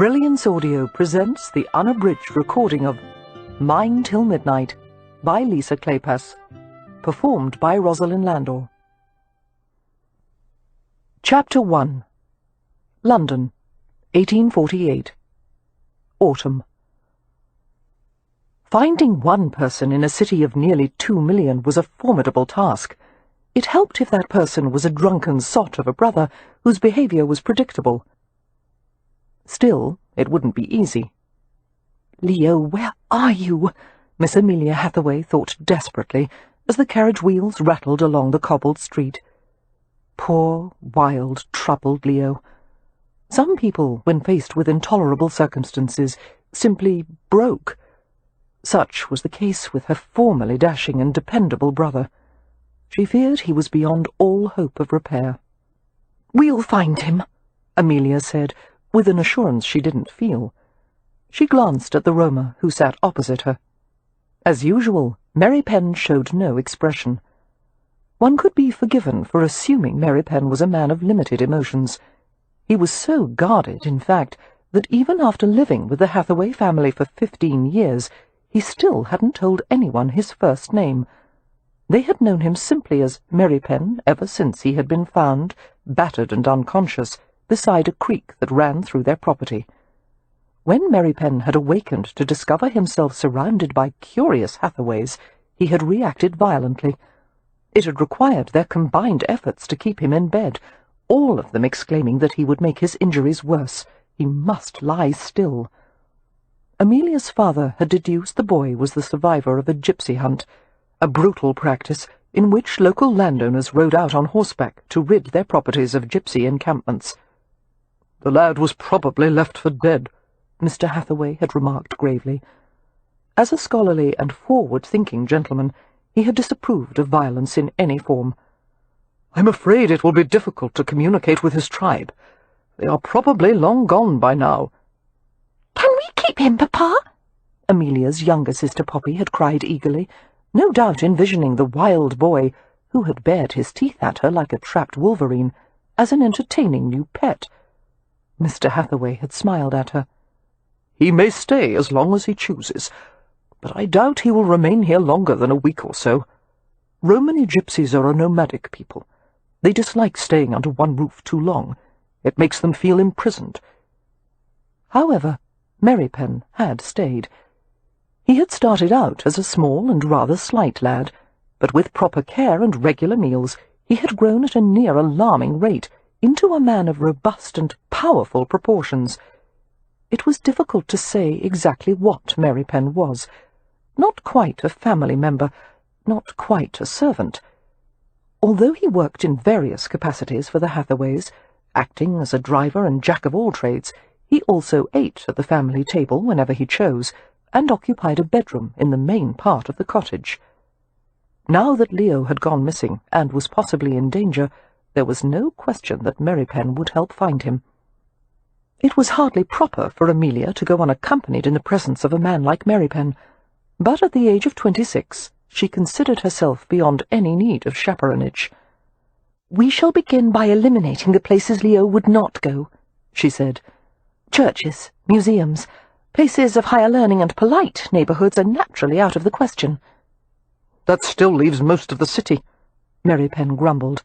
Brilliance Audio presents the unabridged recording of Mine Till Midnight by Lisa Kleypas, performed by Rosalind Landor. Chapter 1. London, 1848. Autumn. Finding one person in a city of nearly 2 million was a formidable task. It helped if that person was a drunken sot of a brother whose behaviour was predictable. Still, it wouldn't be easy. "Leo, where are you?" Miss Amelia Hathaway thought desperately as the carriage wheels rattled along the cobbled street. Poor, wild, troubled Leo. Some people, when faced with intolerable circumstances, simply broke. Such was the case with her formerly dashing and dependable brother. She feared he was beyond all hope of repair. "We'll find him," Amelia said, with an assurance she didn't feel. She glanced at the Roma who sat opposite her. As usual, Mary Penn showed no expression. One could be forgiven for assuming Mary Penn was a man of limited emotions. He was so guarded, in fact, that even after living with the Hathaway family for 15 years, he still hadn't told anyone his first name. They had known him simply as Mary Penn ever since he had been found, battered and unconscious, beside a creek that ran through their property. When Mary Penn had awakened to discover himself surrounded by curious Hathaways, he had reacted violently. It had required their combined efforts to keep him in bed, all of them exclaiming that he would make his injuries worse. He must lie still. Amelia's father had deduced the boy was the survivor of a gypsy hunt, a brutal practice in which local landowners rode out on horseback to rid their properties of gypsy encampments. "The lad was probably left for dead," Mr. Hathaway had remarked gravely. As a scholarly and forward-thinking gentleman, he had disapproved of violence in any form. "I'm afraid it will be difficult to communicate with his tribe. They are probably long gone by now." "Can we keep him, Papa?" Amelia's younger sister Poppy had cried eagerly, no doubt envisioning the wild boy, who had bared his teeth at her like a trapped wolverine, as an entertaining new pet. Mr. Hathaway had smiled at her. "He may stay as long as he chooses, but I doubt he will remain here longer than a week or so. Romany gypsies are a nomadic people. They dislike staying under one roof too long. It makes them feel imprisoned." However, Mary Penn had stayed. He had started out as a small and rather slight lad, but with proper care and regular meals he had grown at a near alarming rate into a man of robust and powerful proportions. It was difficult to say exactly what Mary Penn was. Not quite a family member, not quite a servant. Although he worked in various capacities for the Hathaways, acting as a driver and jack-of-all-trades, he also ate at the family table whenever he chose, and occupied a bedroom in the main part of the cottage. Now that Leo had gone missing and was possibly in danger, there was no question that Mary Penn would help find him. It was hardly proper for Amelia to go unaccompanied in the presence of a man like Mary Penn, but at the age of 26 she considered herself beyond any need of chaperonage. "We shall begin by eliminating the places Leo would not go," she said. "Churches, museums, places of higher learning and polite neighbourhoods are naturally out of the question." "That still leaves most of the city," Mary Penn grumbled.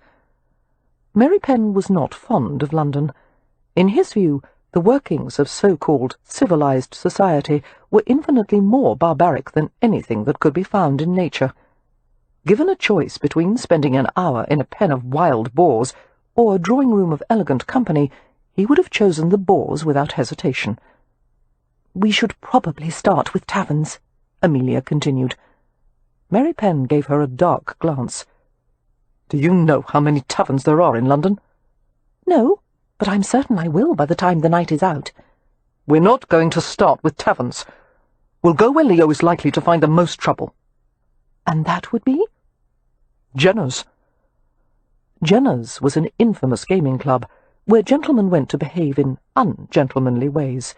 Mary Penn was not fond of London. In his view, the workings of so-called civilized society were infinitely more barbaric than anything that could be found in nature. Given a choice between spending an hour in a pen of wild boars or a drawing-room of elegant company, he would have chosen the boars without hesitation. "We should probably start with taverns," Amelia continued. Mary Penn gave her a dark glance. "Do you know how many taverns there are in London?" "No, but I'm certain I will by the time the night is out." "We're not going to start with taverns. We'll go where Leo is likely to find the most trouble." "And that would be?" "Jenner's." Jenner's was an infamous gaming club, where gentlemen went to behave in ungentlemanly ways.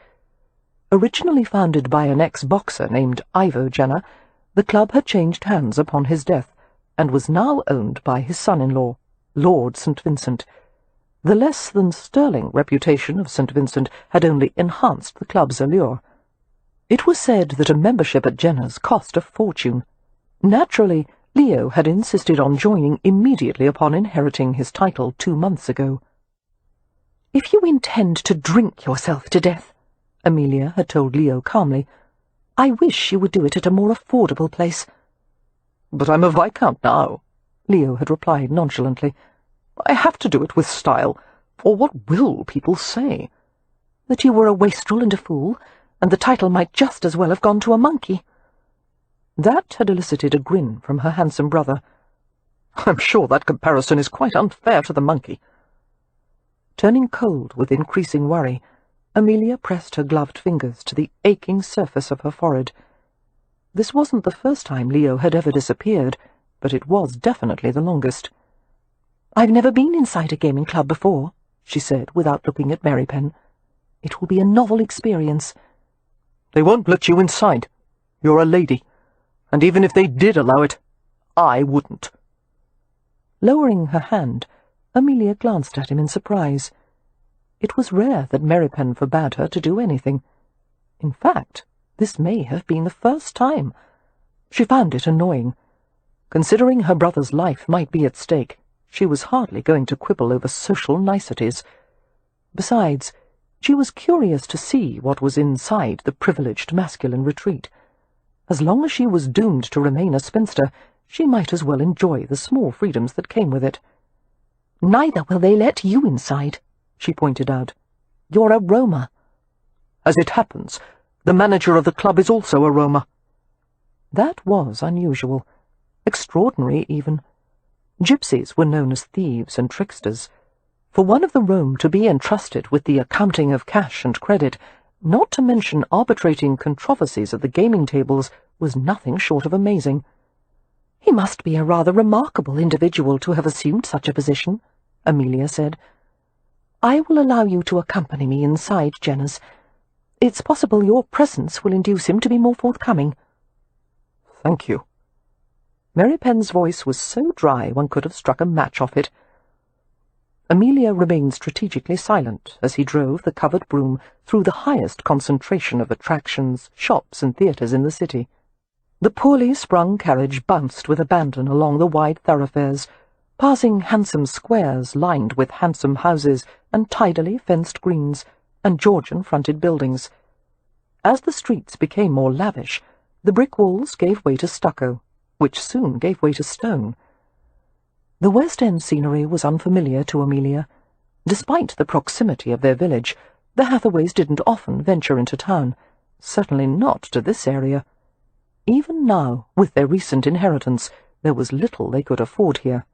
Originally founded by an ex-boxer named Ivo Jenner, the club had changed hands upon his death, and was now owned by his son-in-law, Lord St. Vincent. The less-than-sterling reputation of St. Vincent had only enhanced the club's allure. It was said that a membership at Jenner's cost a fortune. Naturally, Leo had insisted on joining immediately upon inheriting his title 2 months ago. "If you intend to drink yourself to death," Amelia had told Leo calmly, "I wish you would do it at a more affordable place." "But I'm a viscount now," Leo had replied nonchalantly. "I have to do it with style, or what will people say?" "That you were a wastrel and a fool, and the title might just as well have gone to a monkey." That had elicited a grin from her handsome brother. "I'm sure that comparison is quite unfair to the monkey." Turning cold with increasing worry, Amelia pressed her gloved fingers to the aching surface of her forehead. This wasn't the first time Leo had ever disappeared, but it was definitely the longest. "I've never been inside a gaming club before," she said, without looking at Merrypen. "It will be a novel experience." "They won't let you inside. You're a lady. And even if they did allow it, I wouldn't." Lowering her hand, Amelia glanced at him in surprise. It was rare that Merrypen forbade her to do anything. In fact, this may have been the first time. She found it annoying. Considering her brother's life might be at stake, she was hardly going to quibble over social niceties. Besides, she was curious to see what was inside the privileged masculine retreat. As long as she was doomed to remain a spinster, she might as well enjoy the small freedoms that came with it. "Neither will they let you inside," she pointed out. "You're a Roma." "As it happens, the manager of the club is also a Roma." That was unusual. Extraordinary, even. Gypsies were known as thieves and tricksters. For one of the Rome to be entrusted with the accounting of cash and credit, not to mention arbitrating controversies at the gaming tables, was nothing short of amazing. "He must be a rather remarkable individual to have assumed such a position," Amelia said. "I will allow you to accompany me inside Jenner's. It's possible your presence will induce him to be more forthcoming." "Thank you." Merrypen's voice was so dry one could have struck a match off it. Amelia remained strategically silent as he drove the covered brougham through the highest concentration of attractions, shops, and theatres in the city. The poorly sprung carriage bounced with abandon along the wide thoroughfares, passing handsome squares lined with handsome houses and tidily fenced greens, and Georgian-fronted buildings. As the streets became more lavish, the brick walls gave way to stucco, which soon gave way to stone. The West End scenery was unfamiliar to Amelia. Despite the proximity of their village, the Hathaways didn't often venture into town, certainly not to this area. Even now, with their recent inheritance, there was little they could afford here.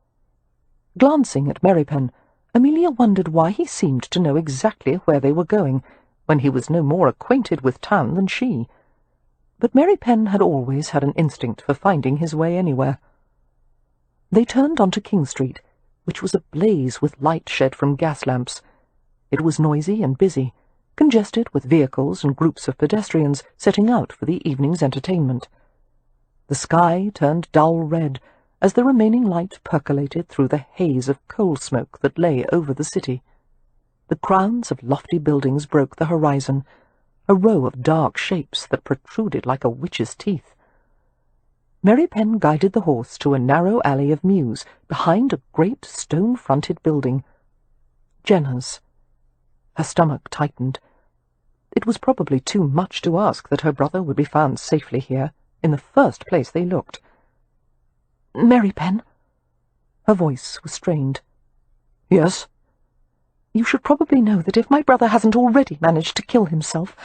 Glancing at Merrypen, Amelia wondered why he seemed to know exactly where they were going, when he was no more acquainted with town than she. But Merrypen had always had an instinct for finding his way anywhere. They turned onto King Street, which was ablaze with light shed from gas lamps. It was noisy and busy, congested with vehicles and groups of pedestrians setting out for the evening's entertainment. The sky turned dull red as the remaining light percolated through the haze of coal smoke that lay over the city. The crowns of lofty buildings broke the horizon, a row of dark shapes that protruded like a witch's teeth. Merrypen guided the horse to a narrow alley of mews behind a great stone-fronted building. Jenner's. Her stomach tightened. It was probably too much to ask that her brother would be found safely here, in the first place they looked. "Merrypen?" Her voice was strained. "Yes?" "You should probably know that if my brother hasn't already managed to kill himself,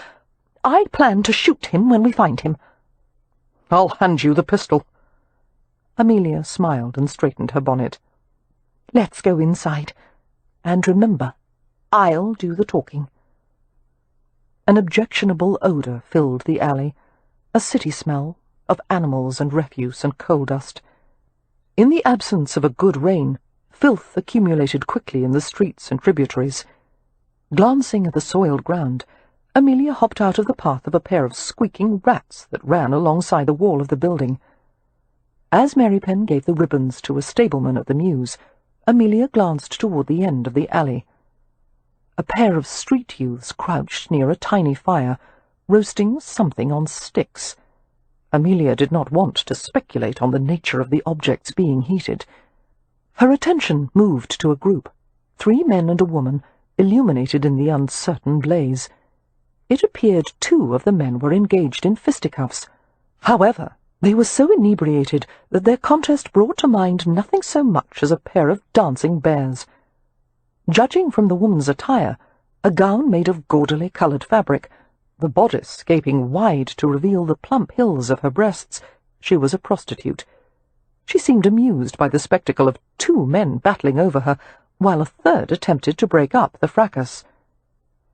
I plan to shoot him when we find him." "I'll hand you the pistol." Amelia smiled and straightened her bonnet. "Let's go inside. And remember, I'll do the talking." An objectionable odour filled the alley, a city smell of animals and refuse and coal dust. In the absence of a good rain, filth accumulated quickly in the streets and tributaries. Glancing at the soiled ground, Amelia hopped out of the path of a pair of squeaking rats that ran alongside the wall of the building. As Merrypen gave the ribbons to a stableman at the mews, Amelia glanced toward the end of the alley. A pair of street youths crouched near a tiny fire, roasting something on sticks. Amelia did not want to speculate on the nature of the objects being heated. Her attention moved to a group, 3 men and a woman, illuminated in the uncertain blaze. It appeared 2 of the men were engaged in fisticuffs. However, they were so inebriated that their contest brought to mind nothing so much as a pair of dancing bears. Judging from the woman's attire, a gown made of gaudily coloured fabric, the bodice gaping wide to reveal the plump hills of her breasts, she was a prostitute. She seemed amused by the spectacle of 2 men battling over her, while a third attempted to break up the fracas.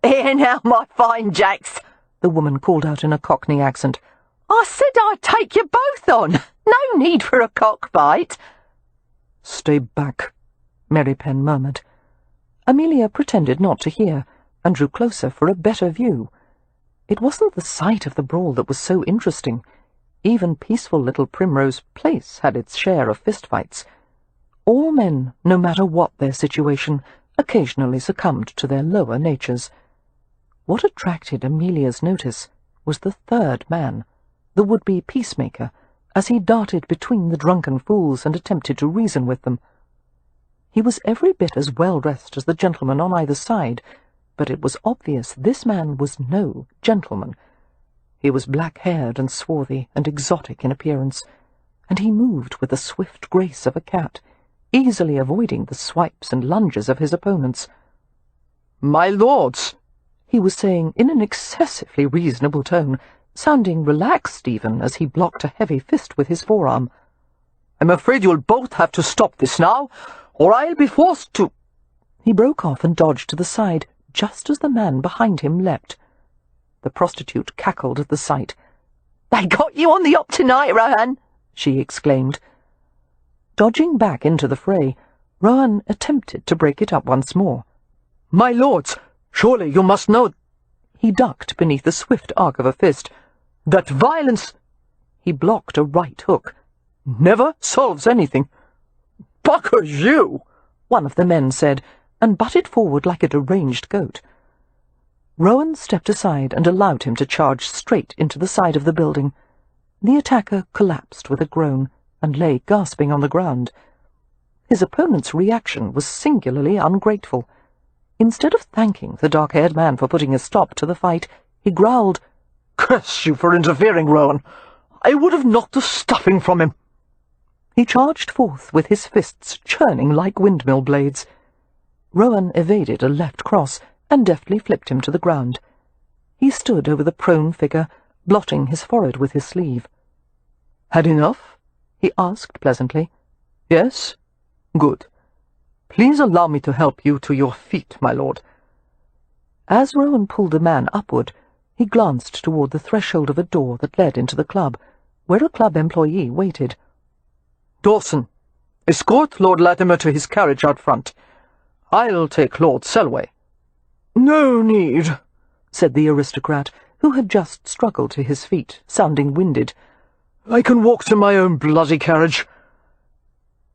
"Here now, my fine jacks," the woman called out in a Cockney accent. "I said I'd take you both on. No need for a cockfight." "Stay back," Mary Penn murmured. Amelia pretended not to hear, and drew closer for a better view. It wasn't the sight of the brawl that was so interesting. Even peaceful little Primrose Place had its share of fistfights. All men, no matter what their situation, occasionally succumbed to their lower natures. What attracted Amelia's notice was the 3rd man, the would-be peacemaker, as he darted between the drunken fools and attempted to reason with them. He was every bit as well-dressed as the gentleman on either side, but it was obvious this man was no gentleman. He was black-haired and swarthy and exotic in appearance, and he moved with the swift grace of a cat, easily avoiding the swipes and lunges of his opponents. "My lords," he was saying in an excessively reasonable tone, sounding relaxed even as he blocked a heavy fist with his forearm. "I'm afraid you'll both have to stop this now, or I'll be forced to—" He broke off and dodged to the side, just as the man behind him leapt. The prostitute cackled at the sight. "They got you on the up tonight, Rohan," she exclaimed. Dodging back into the fray, Rohan attempted to break it up once more. "My lords, surely you must know—" He ducked beneath the swift arc of a fist. "That violence—" He blocked a right hook. "Never solves anything." "Buckers you!" one of the men said, and butted forward like a deranged goat. Rohan stepped aside and allowed him to charge straight into the side of the building. The attacker collapsed with a groan and lay gasping on the ground. His opponent's reaction was singularly ungrateful. Instead of thanking the dark-haired man for putting a stop to the fight, he growled, "Curse you for interfering, Rohan. I would have knocked the stuffing from him." He charged forth with his fists churning like windmill blades. Rohan evaded a left cross and deftly flipped him to the ground. He stood over the prone figure, blotting his forehead with his sleeve. "Had enough?" he asked pleasantly. "Yes? Good. Please allow me to help you to your feet, my lord." As Rohan pulled the man upward, he glanced toward the threshold of a door that led into the club, where a club employee waited. "Dawson, escort Lord Latimer to his carriage out front. I'll take Lord Selway." "No need," said the aristocrat, who had just struggled to his feet, sounding winded. "I can walk to my own bloody carriage."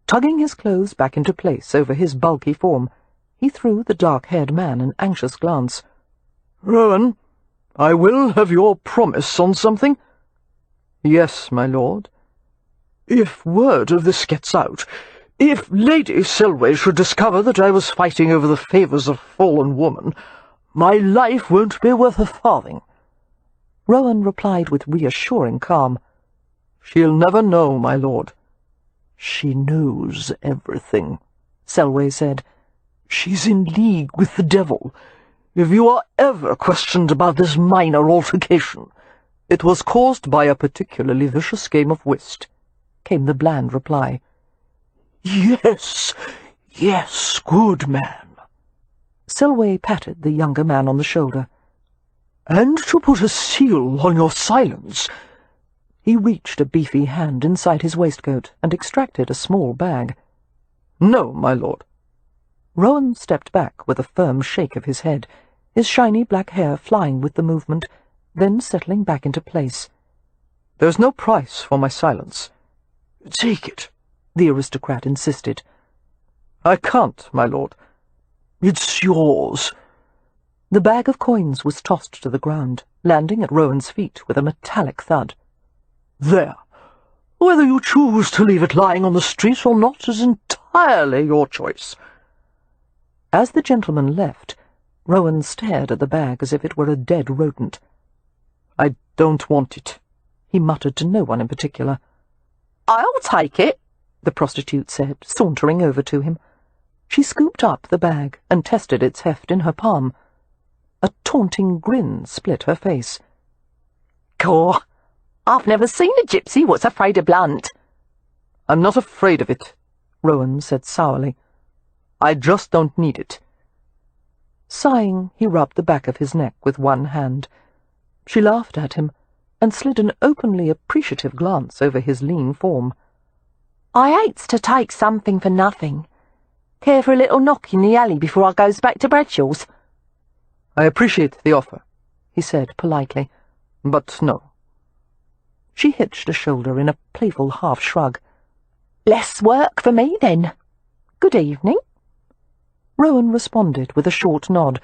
Tugging his clothes back into place over his bulky form, he threw the dark-haired man an anxious glance. "Rohan, I will have your promise on something." "Yes, my lord." "If word of this gets out, if Lady Selway should discover that I was fighting over the favours of a fallen woman, my life won't be worth a farthing." Rohan replied with reassuring calm. "She'll never know, my lord." "She knows everything," Selway said. "She's in league with the devil. If you are ever questioned about this minor altercation, it was caused by a particularly vicious game of whist," came the bland reply. "Yes, yes, good man." Selway patted the younger man on the shoulder. "And to put a seal on your silence—" He reached a beefy hand inside his waistcoat and extracted a small bag. "No, my lord." Rohan stepped back with a firm shake of his head, his shiny black hair flying with the movement, then settling back into place. "There's no price for my silence." "Take it," the aristocrat insisted. "I can't, my lord." "It's yours. The bag of coins was tossed to the ground, landing at Rowan's feet with a metallic thud. "There. Whether you choose to leave it lying on the street or not is entirely your choice." As the gentleman left, Rowan stared at the bag as if it were a dead rodent. "I don't want it," he muttered to no one in particular. "I'll take it," the prostitute said, sauntering over to him. She scooped up the bag and tested its heft in her palm. A taunting grin split her face. "Caw, I've never seen a gypsy what's afraid of blunt." "I'm not afraid of it," Rowan said sourly. "I just don't need it." Sighing, he rubbed the back of his neck with one hand. She laughed at him and slid an openly appreciative glance over his lean form. "I hates to take something for nothing. Care for a little knock in the alley before I goes back to Bradshaw's?" "I appreciate the offer," he said politely, "but no." She hitched a shoulder in a playful half-shrug. "Less work for me, then. Good evening." Rowan responded with a short nod,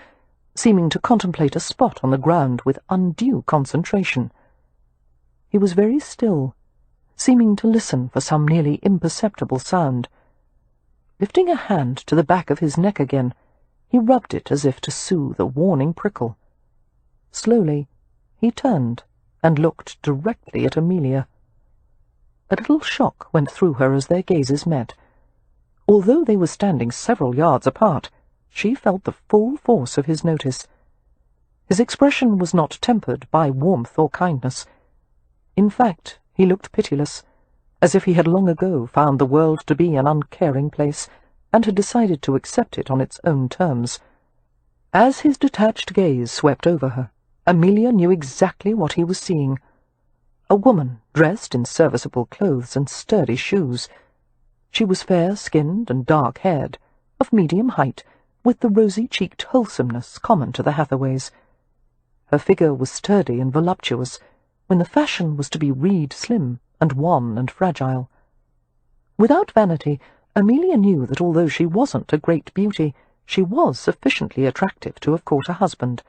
seeming to contemplate a spot on the ground with undue concentration. He was very still, seeming to listen for some nearly imperceptible sound. Lifting a hand to the back of his neck again, he rubbed it as if to soothe a warning prickle. Slowly, he turned and looked directly at Amelia. A little shock went through her as their gazes met. Although they were standing several yards apart, she felt the full force of his notice. His expression was not tempered by warmth or kindness. In fact, he looked pitiless, as if he had long ago found the world to be an uncaring place, and had decided to accept it on its own terms. As his detached gaze swept over her, Amelia knew exactly what he was seeing. A woman dressed in serviceable clothes and sturdy shoes. She was fair-skinned and dark-haired, of medium height, with the rosy-cheeked wholesomeness common to the Hathaways. Her figure was sturdy and voluptuous, when the fashion was to be reed slim and wan and fragile. Without vanity, Amelia knew that although she wasn't a great beauty, she was sufficiently attractive to have caught a husband.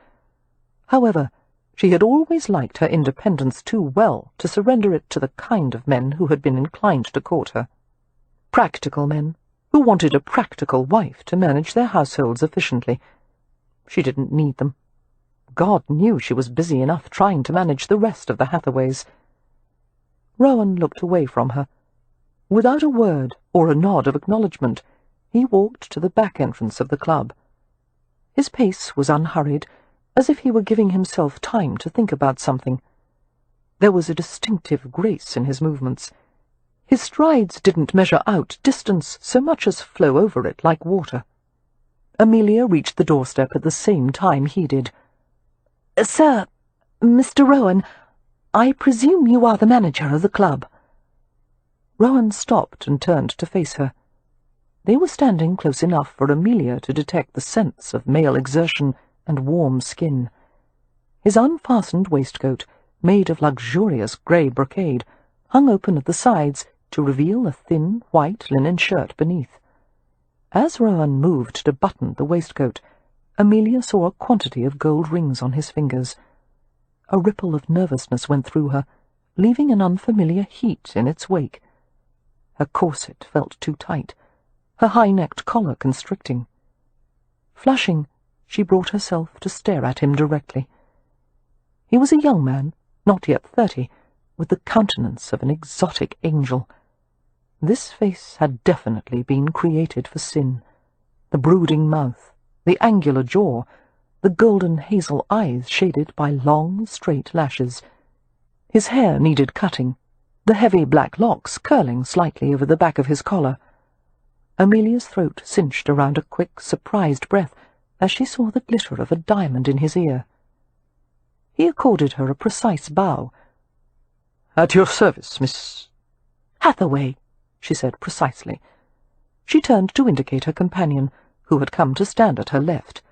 However, she had always liked her independence too well to surrender it to the kind of men who had been inclined to court her. Practical men, who wanted a practical wife to manage their households efficiently. She didn't need them. God knew she was busy enough trying to manage the rest of the Hathaways. Rowan looked away from her. Without a word or a nod of acknowledgement, he walked to the back entrance of the club. His pace was unhurried, as if he were giving himself time to think about something. There was a distinctive grace in his movements. His strides didn't measure out distance so much as flow over it like water. Amelia reached the doorstep at the same time he did. "Sir, Mr. Rowan, I presume you are the manager of the club." Rowan stopped and turned to face her. They were standing close enough for Amelia to detect the sense of male exertion and warm skin. His unfastened waistcoat, made of luxurious grey brocade, hung open at the sides to reveal a thin white linen shirt beneath. As Rowan moved to button the waistcoat, Amelia saw a quantity of gold rings on his fingers. A ripple of nervousness went through her, leaving an unfamiliar heat in its wake. Her corset felt too tight, her high-necked collar constricting. Flushing, she brought herself to stare at him directly. He was a young man, not yet 30, with the countenance of an exotic angel. This face had definitely been created for sin. The brooding mouth, the angular jaw, the golden hazel eyes shaded by long, straight lashes. His hair needed cutting, the heavy black locks curling slightly over the back of his collar. Amelia's throat cinched around a quick, surprised breath as she saw the glitter of a diamond in his ear. He accorded her a precise bow. "At your service, Miss—" "Hathaway," she said precisely. She turned to indicate her companion, who had come to stand at her left.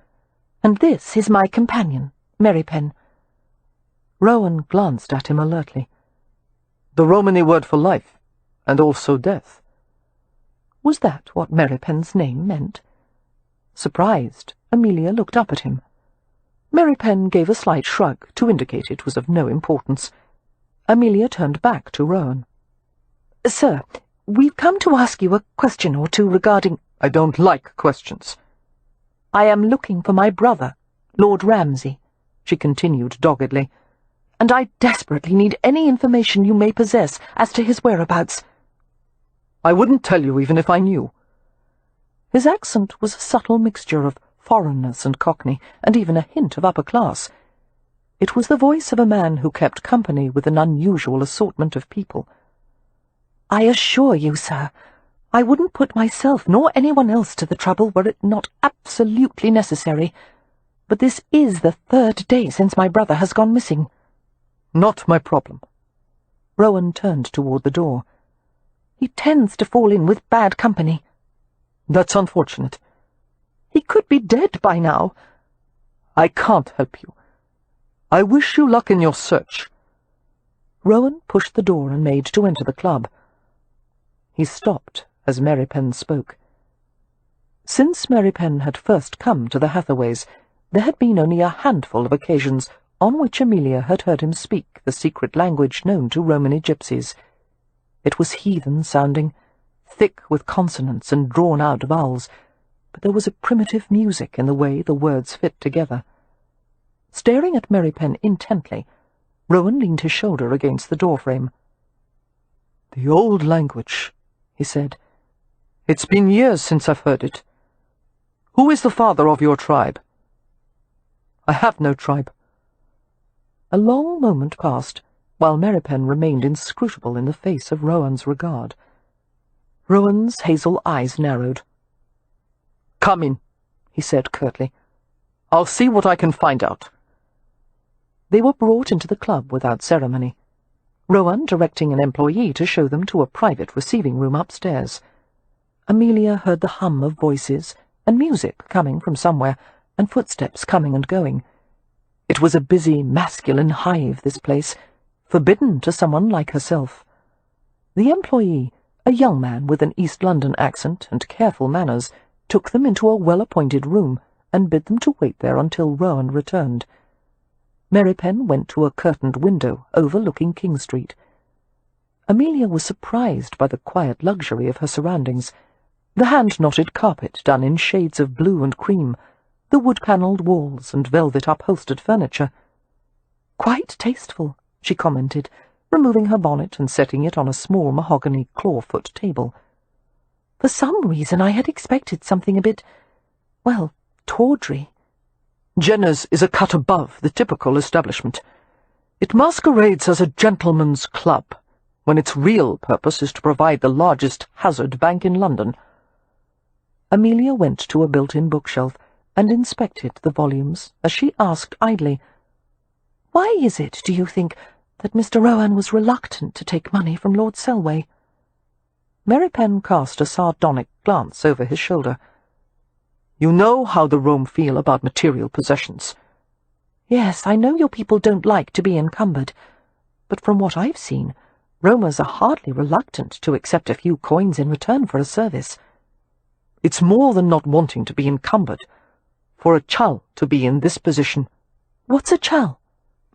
"And this is my companion, Merrypen." Rowan glanced at him alertly. "The Romany word for life, and also death." Was that what Merrypen's name meant? Surprised, Amelia looked up at him. Mary Penn gave a slight shrug to indicate it was of no importance. Amelia turned back to Rohan. "Sir, we've come to ask you a question or two regarding—" "I don't like questions." "I am looking for my brother, Lord Ramsay," she continued doggedly, "and I desperately need any information you may possess as to his whereabouts." "I wouldn't tell you even if I knew." His accent was a subtle mixture of foreignness and Cockney, and even a hint of upper class. It was the voice of a man who kept company with an unusual assortment of people. "I assure you, sir, I wouldn't put myself nor anyone else to the trouble were it not absolutely necessary. But this is the 3rd day since my brother has gone missing." "Not my problem." Rohan turned toward the door. "He tends to fall in with bad company." "That's unfortunate." "He could be dead by now." "I can't help you. I wish you luck in your search." Rohan pushed the door and made to enter the club. He stopped as Mary Penn spoke. Since Mary Penn had first come to the Hathaways, there had been only a handful of occasions on which Amelia had heard him speak the secret language known to Romany gypsies. It was heathen-sounding, thick with consonants and drawn-out vowels, but there was a primitive music in the way the words fit together. Staring at Mary Penn intently, Rohan leaned his shoulder against the doorframe. "The old language," he said. "It's been years since I've heard it. Who is the father of your tribe?" "I have no tribe." A long moment passed, while Mary Penn remained inscrutable in the face of Rohan's regard. Rohan's hazel eyes narrowed. "Come in," he said curtly. "I'll see what I can find out." They were brought into the club without ceremony, Rohan directing an employee to show them to a private receiving room upstairs. Amelia heard the hum of voices and music coming from somewhere, and footsteps coming and going. It was a busy, masculine hive, this place, forbidden to someone like herself. The employee, a young man with an East London accent and careful manners, took them into a well-appointed room and bid them to wait there until Rohan returned. Mary Penn went to a curtained window overlooking King Street. Amelia was surprised by the quiet luxury of her surroundings, the hand-knotted carpet done in shades of blue and cream, the wood-panelled walls and velvet upholstered furniture. "Quite tasteful," she commented, removing her bonnet and setting it on a small mahogany clawfoot table. "For some reason I had expected something a bit, well, tawdry." "Jenner's is a cut above the typical establishment. It masquerades as a gentleman's club, when its real purpose is to provide the largest hazard bank in London." Amelia went to a built-in bookshelf and inspected the volumes as she asked idly, "Why is it, do you think, that Mr. Rohan was reluctant to take money from Lord Selway?" Mary Penn cast a sardonic glance over his shoulder. "You know how the Rome feel about material possessions." "Yes, I know your people don't like to be encumbered, but from what I've seen, Romans are hardly reluctant to accept a few coins in return for a service." "It's more than not wanting to be encumbered. For a chal to be in this position—" "What's a chal?"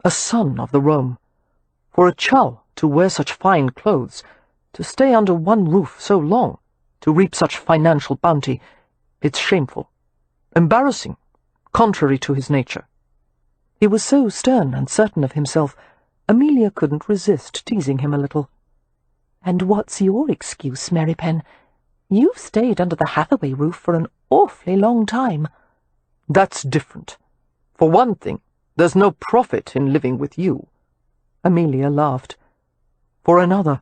"A son of the Rome. For a chal to wear such fine clothes, to stay under one roof so long, to reap such financial bounty, it's shameful, embarrassing, contrary to his nature." He was so stern and certain of himself, Amelia couldn't resist teasing him a little. "And what's your excuse, Mary Penn? You've stayed under the Hathaway roof for an awfully long time." "That's different. For one thing, there's no profit in living with you." Amelia laughed. "For another,"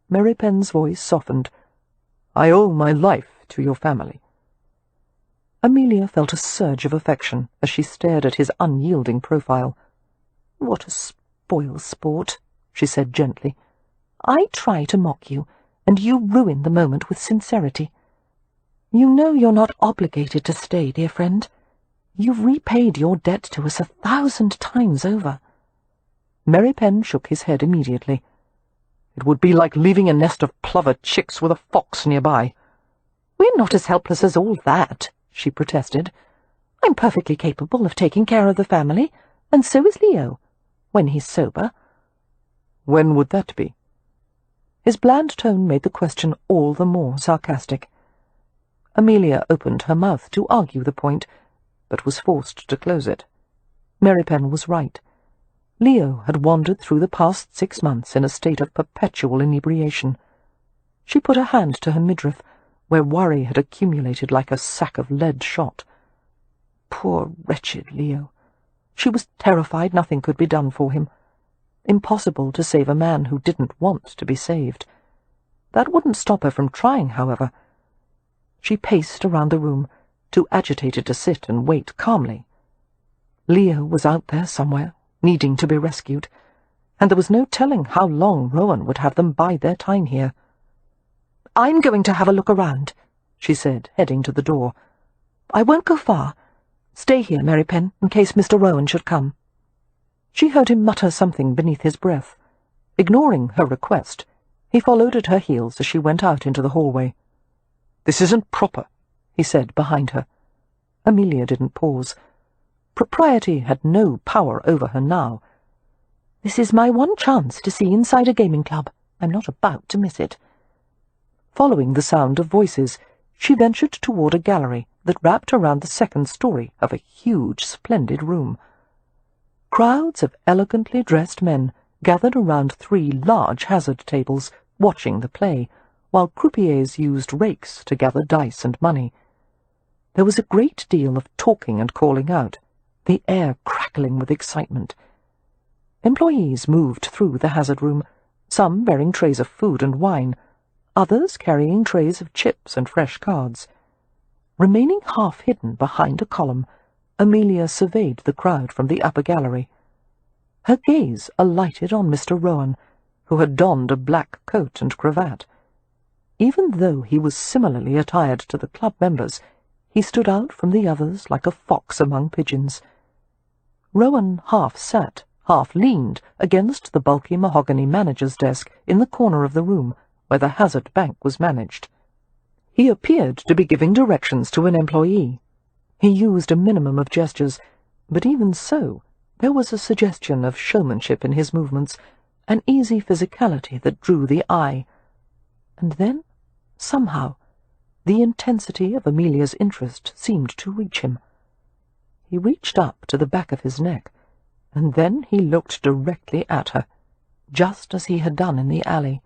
Mary Penn's voice softened, "I owe my life to your family." Amelia felt a surge of affection as she stared at his unyielding profile. "What a spoil-sport," she said gently. "I try to mock you, and you ruin the moment with sincerity. You know you're not obligated to stay, dear friend. You've repaid your debt to us 1,000 times over." Mary Penn shook his head immediately. "It would be like leaving a nest of plover chicks with a fox nearby." "We're not as helpless as all that," she protested. I'm perfectly capable of taking care of the family, and so is Leo, when he's sober." "When would that be?" His bland tone made the question all the more sarcastic. Amelia opened her mouth to argue the point, but was forced to close it. Merrypen was right. Leo had wandered through the past 6 months in a state of perpetual inebriation. She put a hand to her midriff, where worry had accumulated like a sack of lead shot. Poor, wretched Leo. She was terrified nothing could be done for him. Impossible to save a man who didn't want to be saved. That wouldn't stop her from trying, however. She paced around the room, too agitated to sit and wait calmly. Leo was out there somewhere, needing to be rescued, and there was no telling how long Rohan would have them bide their time here. "I'm going to have a look around," she said, heading to the door. "I won't go far. Stay here, Merrypen, in case Mr. Rohan should come." She heard him mutter something beneath his breath. Ignoring her request, he followed at her heels as she went out into the hallway. "This isn't proper," he said behind her. Amelia didn't pause. Propriety had no power over her now. "This is my one chance to see inside a gaming club. I'm not about to miss it." Following the sound of voices, she ventured toward a gallery that wrapped around the second story of a huge, splendid room. Crowds of elegantly dressed men gathered around 3 large hazard tables, watching the play, while croupiers used rakes to gather dice and money. There was a great deal of talking and calling out, the air crackling with excitement. Employees moved through the hazard room, some bearing trays of food and wine, others carrying trays of chips and fresh cards. Remaining half hidden behind a column, Amelia surveyed the crowd from the upper gallery. Her gaze alighted on Mr. Rohan, who had donned a black coat and cravat. Even though he was similarly attired to the club members, he stood out from the others like a fox among pigeons. Rohan half sat, half leaned against the bulky mahogany manager's desk in the corner of the room where the hazard bank was managed. He appeared to be giving directions to an employee. He used a minimum of gestures, but even so, there was a suggestion of showmanship in his movements, an easy physicality that drew the eye. And then, somehow, the intensity of Amelia's interest seemed to reach him. He reached up to the back of his neck, and then he looked directly at her, just as he had done in the alley.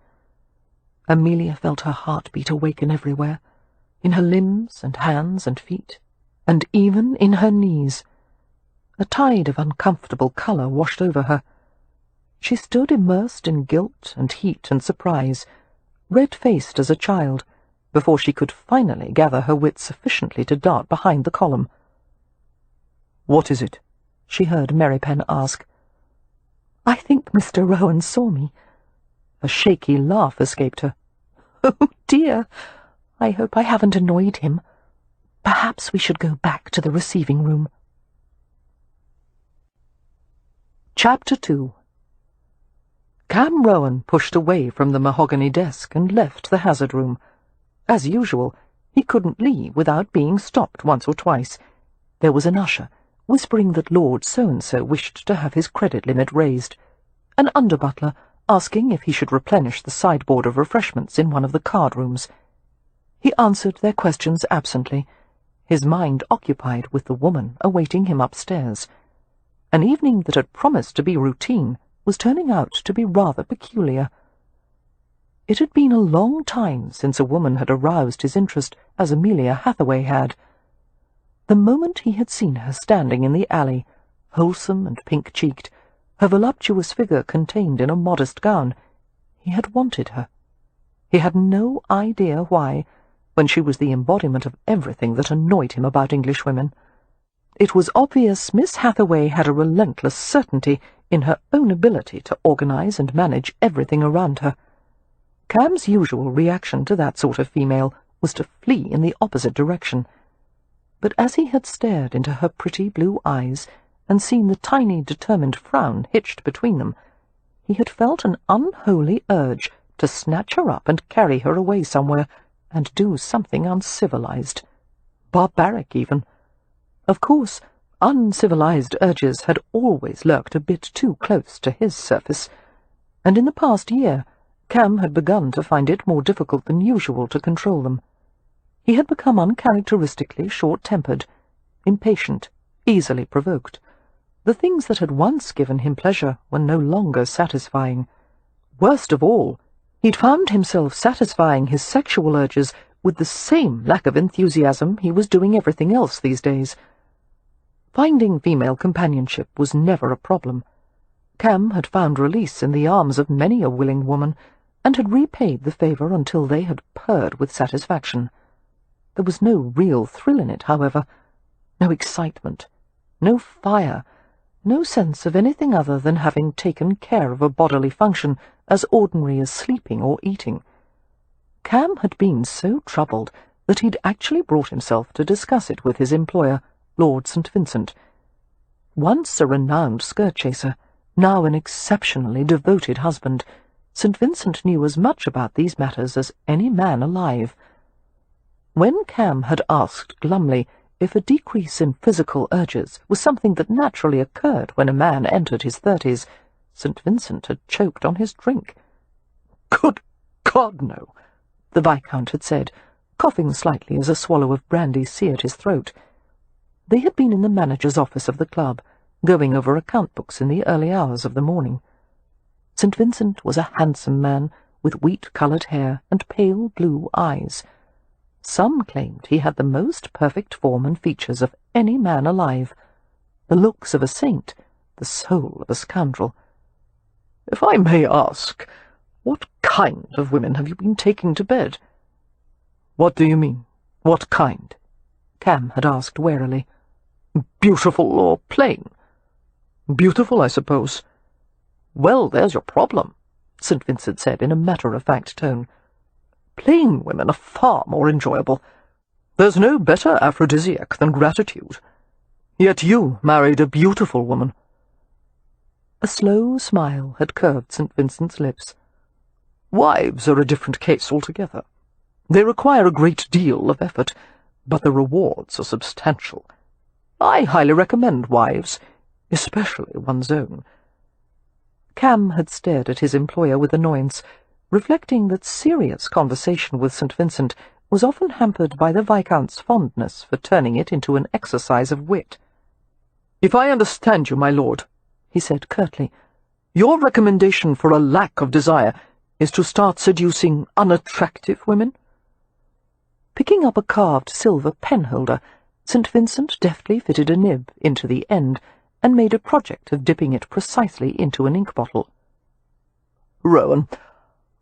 Amelia felt her heartbeat awaken everywhere, in her limbs and hands and feet, and even in her knees. A tide of uncomfortable colour washed over her. She stood immersed in guilt and heat and surprise, red-faced as a child, before she could finally gather her wits sufficiently to dart behind the column. "What is it?" she heard Merrypen ask. "I think Mr. Rohan saw me." A shaky laugh escaped her. "Oh, dear! I hope I haven't annoyed him. Perhaps we should go back to the receiving room." Chapter 2. Cam Rohan pushed away from the mahogany desk and left the hazard room. As usual, he couldn't leave without being stopped once or twice. There was an usher, whispering that Lord So-and-so wished to have his credit limit raised, an under-butler asking if he should replenish the sideboard of refreshments in one of the card rooms. He answered their questions absently, his mind occupied with the woman awaiting him upstairs. An evening that had promised to be routine was turning out to be rather peculiar. It had been a long time since a woman had aroused his interest as Amelia Hathaway had. The moment he had seen her standing in the alley, wholesome and pink-cheeked, her voluptuous figure contained in a modest gown, he had wanted her. He had no idea why, when she was the embodiment of everything that annoyed him about Englishwomen. It was obvious Miss Hathaway had a relentless certainty in her own ability to organize and manage everything around her. Cam's usual reaction to that sort of female was to flee in the opposite direction. But as he had stared into her pretty blue eyes and seen the tiny, determined frown hitched between them, he had felt an unholy urge to snatch her up and carry her away somewhere and do something uncivilized, barbaric even. Of course, uncivilized urges had always lurked a bit too close to his surface, and in the past year Cam had begun to find it more difficult than usual to control them. He had become uncharacteristically short-tempered, impatient, easily provoked. The things that had once given him pleasure were no longer satisfying. Worst of all, he'd found himself satisfying his sexual urges with the same lack of enthusiasm he was doing everything else these days. Finding female companionship was never a problem. Cam had found release in the arms of many a willing woman, and had repaid the favour until they had purred with satisfaction. There was no real thrill in it, however, no excitement, no fire, no sense of anything other than having taken care of a bodily function as ordinary as sleeping or eating. Cam had been so troubled that he'd actually brought himself to discuss it with his employer, Lord St. Vincent. Once a renowned skirt-chaser, now an exceptionally devoted husband, St. Vincent knew as much about these matters as any man alive. When Cam had asked glumly if a decrease in physical urges was something that naturally occurred when a man entered his 30s, St. Vincent had choked on his drink. "Good God, no," the Viscount had said, coughing slightly as a swallow of brandy seared his throat. They had been in the manager's office of the club, going over account books in the early hours of the morning. St. Vincent was a handsome man, with wheat-coloured hair and pale blue eyes. Some claimed he had the most perfect form and features of any man alive, the looks of a saint, the soul of a scoundrel. "If I may ask, what kind of women have you been taking to bed?" "What do you mean? What kind?" Cam had asked warily. "Beautiful or plain?" "Beautiful, I suppose." "Well, there's your problem," St. Vincent said in a matter-of-fact tone. "Plain women are far more enjoyable. There's no better aphrodisiac than gratitude. Yet you married a beautiful woman." A slow smile had curved St. Vincent's lips. "Wives are a different case altogether. They require a great deal of effort, but the rewards are substantial. I highly recommend wives, especially one's own." Cam had stared at his employer with annoyance, reflecting that serious conversation with St. Vincent was often hampered by the Viscount's fondness for turning it into an exercise of wit. "If I understand you, my lord," he said curtly, "your recommendation for a lack of desire is to start seducing unattractive women?" Picking up a carved silver penholder, St. Vincent deftly fitted a nib into the end and made a project of dipping it precisely into an ink bottle. "Rohan,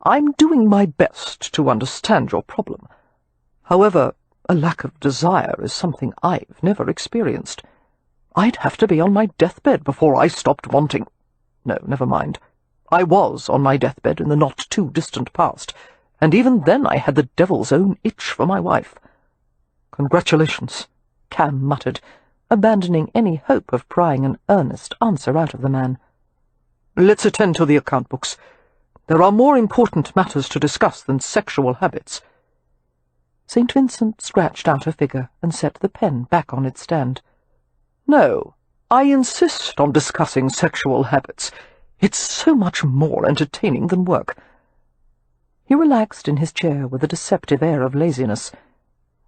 I'm doing my best to understand your problem. However, a lack of desire is something I've never experienced. I'd have to be on my deathbed before I stopped wanting— No, never mind. I was on my deathbed in the not-too-distant past, and even then I had the devil's own itch for my wife." "Congratulations," Cam muttered, abandoning any hope of prying an earnest answer out of the man. "Let's attend to the account books. There are more important matters to discuss than sexual habits." St. Vincent scratched out a figure and set the pen back on its stand. "No, I insist on discussing sexual habits. It's so much more entertaining than work." He relaxed in his chair with a deceptive air of laziness.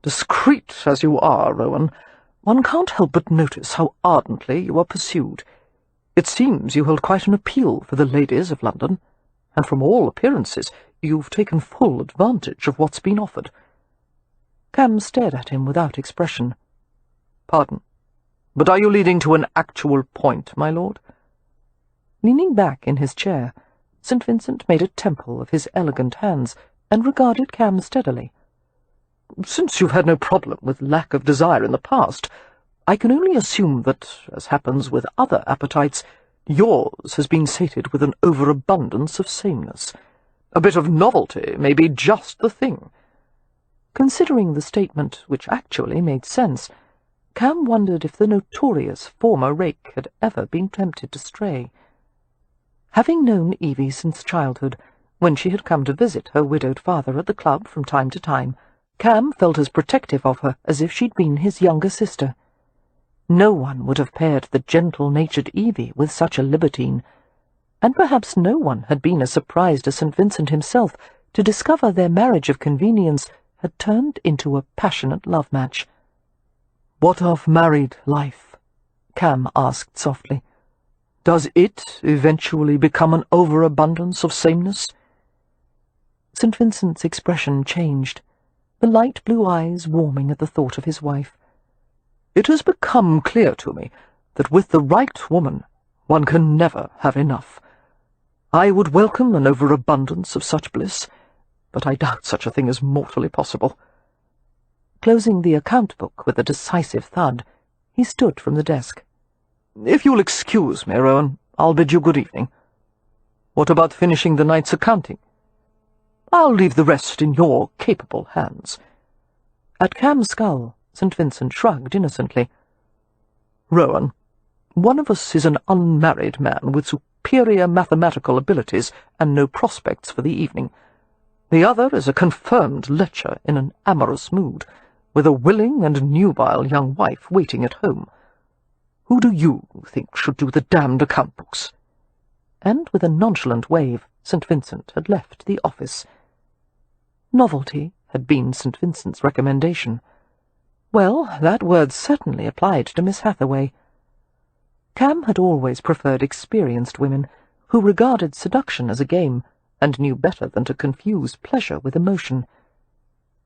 "Discreet as you are, Rohan, one can't help but notice how ardently you are pursued. It seems you hold quite an appeal for the ladies of London, and from all appearances you've taken full advantage of what's been offered." Cam stared at him without expression. "Pardon, but are you leading to an actual point, my lord?" Leaning back in his chair, St. Vincent made a temple of his elegant hands and regarded Cam steadily. "Since you've had no problem with lack of desire in the past, I can only assume that, as happens with other appetites, yours has been sated with an overabundance of sameness. A bit of novelty may be just the thing." Considering the statement, which actually made sense, Cam wondered if the notorious former rake had ever been tempted to stray. Having known Evie since childhood, when she had come to visit her widowed father at the club from time to time, Cam felt as protective of her as if she'd been his younger sister. No one would have paired the gentle-natured Evie with such a libertine, and perhaps no one had been as surprised as St. Vincent himself to discover their marriage of convenience had turned into a passionate love-match. "What of married life?" Cam asked softly. "Does it eventually become an overabundance of sameness?" St. Vincent's expression changed, the light blue eyes warming at the thought of his wife. "It has become clear to me that with the right woman one can never have enough. I would welcome an overabundance of such bliss, but I doubt such a thing is mortally possible." Closing the account-book with a decisive thud, he stood from the desk. "If you'll excuse me, Rohan, I'll bid you good evening. What about finishing the night's accounting? I'll leave the rest in your capable hands." At Cam's skull, St. Vincent shrugged innocently. "Rohan, one of us is an unmarried man with superior mathematical abilities and no prospects for the evening. The other is a confirmed lecher in an amorous mood, with a willing and nubile young wife waiting at home. Who do you think should do the damned account books?" And with a nonchalant wave, St. Vincent had left the office. Novelty had been St. Vincent's recommendation. Well, that word certainly applied to Miss Hathaway. Cam had always preferred experienced women who regarded seduction as a game and knew better than to confuse pleasure with emotion.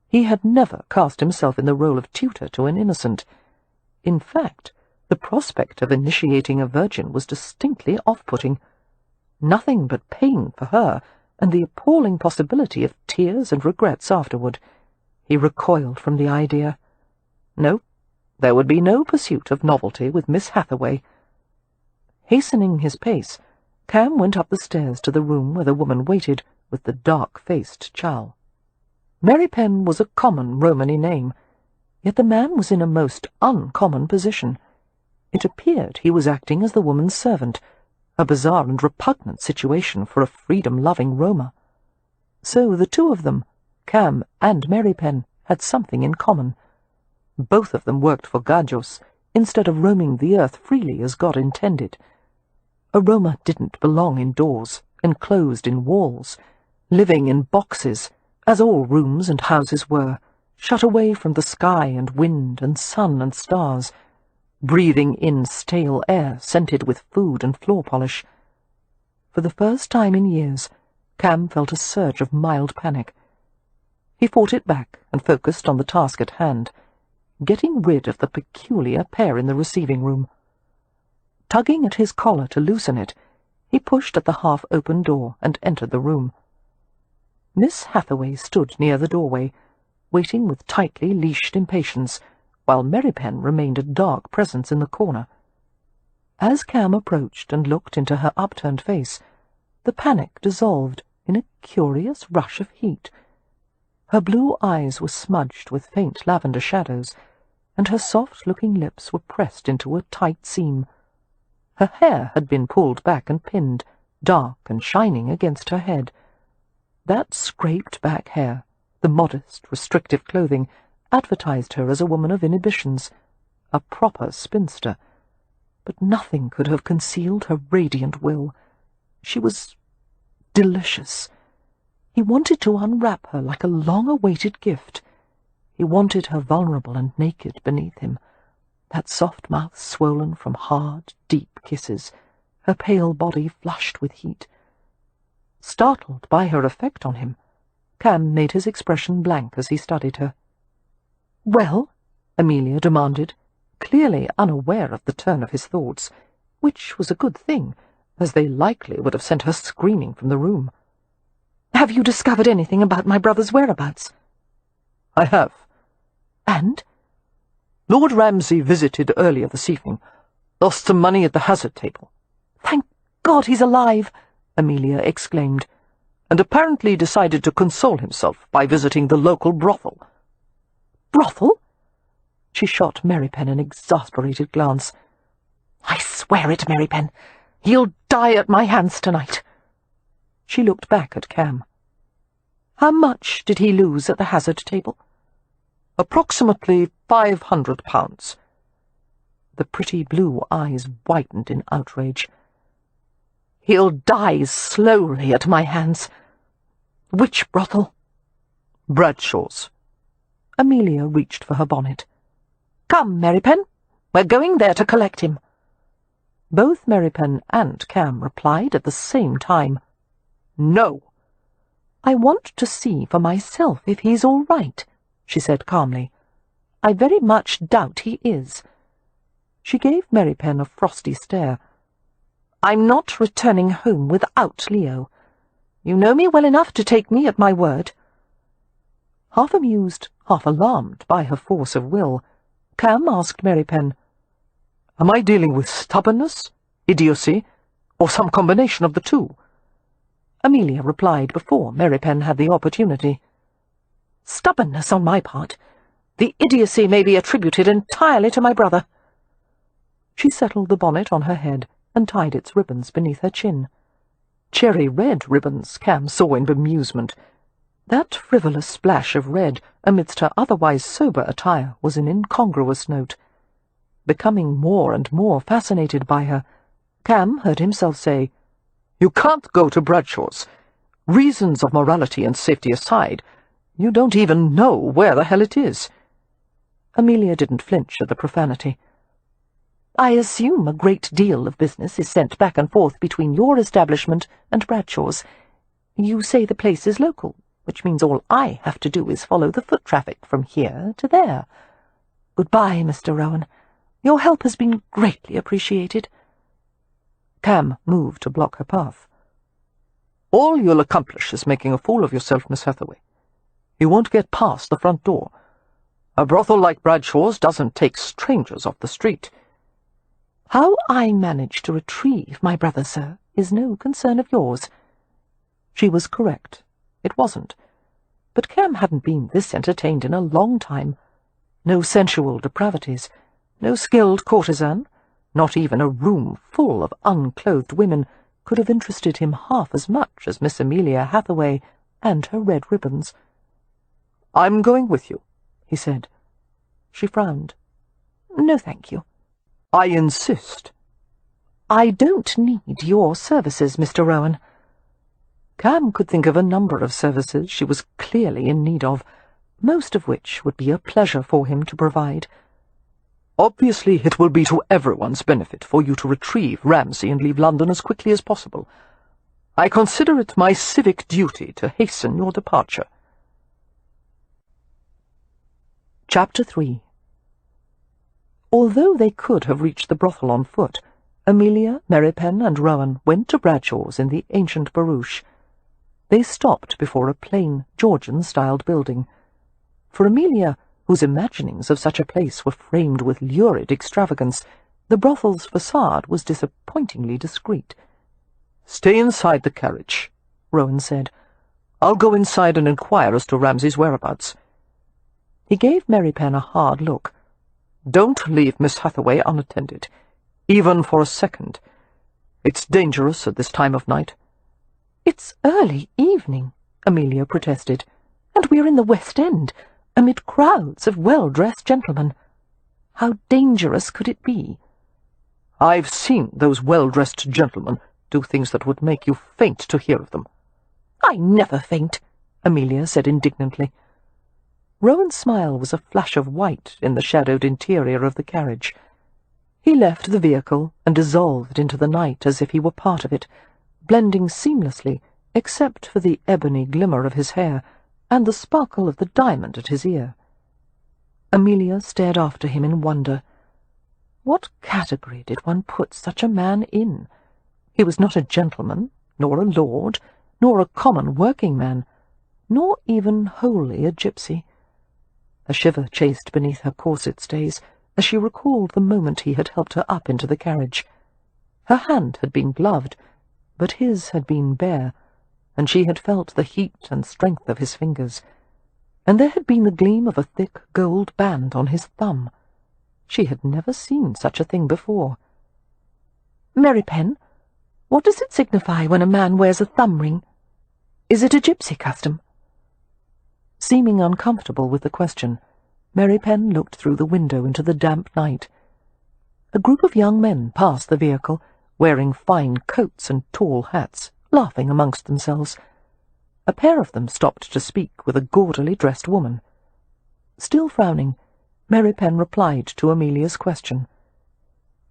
He had never cast himself in the role of tutor to an innocent. In fact, the prospect of initiating a virgin was distinctly off-putting. Nothing but pain for her, and the appalling possibility of tears and regrets afterward. He recoiled from the idea. No, there would be no pursuit of novelty with Miss Hathaway. Hastening his pace, Cam went up the stairs to the room where the woman waited with the dark-faced chowl. Mary Penn was a common Romany name, yet the man was in a most uncommon position. It appeared he was acting as the woman's servant, a bizarre and repugnant situation for a freedom-loving Roma. So the two of them, Cam and Mary Penn, had something in common. Both of them worked for Gajos, instead of roaming the earth freely as God intended. A Roma didn't belong indoors, enclosed in walls, living in boxes, as all rooms and houses were, shut away from the sky and wind and sun and stars, breathing in stale air scented with food and floor polish. For the first time in years, Cam felt a surge of mild panic. He fought it back and focused on the task at hand, getting rid of the peculiar pair in the receiving room. Tugging at his collar to loosen it, he pushed at the half-open door and entered the room. Miss Hathaway stood near the doorway, waiting with tightly leashed impatience, while Mary Penn remained a dark presence in the corner. As Cam approached and looked into her upturned face, the panic dissolved in a curious rush of heat. Her blue eyes were smudged with faint lavender shadows, and her soft-looking lips were pressed into a tight seam. Her hair had been pulled back and pinned, dark and shining against her head. That scraped-back hair, the modest, restrictive clothing, advertised her as a woman of inhibitions, a proper spinster. But nothing could have concealed her radiant will. She was delicious. He wanted to unwrap her like a long-awaited gift. He wanted her vulnerable and naked beneath him, that soft mouth swollen from hard, deep kisses, her pale body flushed with heat. Startled by her effect on him, Cam made his expression blank as he studied her. "Well?" Amelia demanded, clearly unaware of the turn of his thoughts, which was a good thing, as they likely would have sent her screaming from the room. "Have you discovered anything about my brother's whereabouts?" "I have." "And?" "Lord Ramsay visited earlier this evening. Lost some money at the hazard table." "Thank God he's alive!" Amelia exclaimed. "And apparently decided to console himself by visiting the local brothel." "Brothel?" She shot Mary Penn an exasperated glance. "I swear it, Mary Penn. He'll die at my hands tonight." She looked back at Cam. "How much did he lose at the hazard table?" "Approximately £500. The pretty blue eyes widened in outrage. "He'll die slowly at my hands. Which brothel?" "Bradshaw's." Amelia reached for her bonnet. "Come, Merrypen, we're going there to collect him." Both Merrypen and Cam replied at the same time. "No." "I want to see for myself if he's all right," she said calmly. "I very much doubt he is." She gave Merrypen a frosty stare. "I'm not returning home without Leo. You know me well enough to take me at my word." Half amused, half alarmed by her force of will, Cam asked Merrypen, "Am I dealing with stubbornness, idiocy, or some combination of the two?" Amelia replied before Merrypen had the opportunity. "Stubbornness on my part. The idiocy may be attributed entirely to my brother." She settled the bonnet on her head and tied its ribbons beneath her chin. Cherry-red ribbons, Cam saw in bemusement. That frivolous splash of red amidst her otherwise sober attire was an incongruous note. Becoming more and more fascinated by her, Cam heard himself say, "You can't go to Bradshaw's. Reasons of morality and safety aside, you don't even know where the hell it is." Amelia didn't flinch at the profanity. "I assume a great deal of business is sent back and forth between your establishment and Bradshaw's. You say the place is local, which means all I have to do is follow the foot traffic from here to there. Goodbye, Mr. Rohan. Your help has been greatly appreciated." Cam moved to block her path. "All you'll accomplish is making a fool of yourself, Miss Hathaway. You won't get past the front door. A brothel like Bradshaw's doesn't take strangers off the street." "How I manage to retrieve my brother, sir, is no concern of yours." She was correct. It wasn't. But Cam hadn't been this entertained in a long time. No sensual depravities, no skilled courtesan, not even a room full of unclothed women could have interested him half as much as Miss Amelia Hathaway and her red ribbons. "I'm going with you," he said. She frowned. "No, thank you." "I insist." "I don't need your services, Mr. Rohan." Cam could think of a number of services she was clearly in need of, most of which would be a pleasure for him to provide. "Obviously it will be to everyone's benefit for you to retrieve Ramsay and leave London as quickly as possible. I consider it my civic duty to hasten your departure." Chapter 3. Although they could have reached the brothel on foot, Amelia, Merrypen, and Rohan went to Bradshaw's in the ancient barouche. They stopped before a plain, Georgian-styled building. For Amelia, whose imaginings of such a place were framed with lurid extravagance, the brothel's facade was disappointingly discreet. "Stay inside the carriage," Rohan said. "I'll go inside and inquire as to Ramsay's whereabouts." He gave Merrypen a hard look. "Don't leave Miss Hathaway unattended, even for a second. It's dangerous at this time of night." "It's early evening," Amelia protested, "and we're in the West End, amid crowds of well-dressed gentlemen. How dangerous could it be?" "I've seen those well-dressed gentlemen do things that would make you faint to hear of them." "I never faint," Amelia said indignantly. Rowan's smile was a flash of white in the shadowed interior of the carriage. He left the vehicle and dissolved into the night as if he were part of it, blending seamlessly except for the ebony glimmer of his hair and the sparkle of the diamond at his ear. Amelia stared after him in wonder. What category did one put such a man in? He was not a gentleman, nor a lord, nor a common working man, nor even wholly a gypsy. A shiver chased beneath her corset stays as she recalled the moment he had helped her up into the carriage. Her hand had been gloved, but his had been bare, and she had felt the heat and strength of his fingers, and there had been the gleam of a thick gold band on his thumb. She had never seen such a thing before. "Merrypen, what does it signify when a man wears a thumb ring? Is it a gypsy custom?" Seeming uncomfortable with the question, Merrypen looked through the window into the damp night. A group of young men passed the vehicle, wearing fine coats and tall hats, laughing amongst themselves. A pair of them stopped to speak with a gaudily dressed woman. Still frowning, Mary Pen replied to Amelia's question.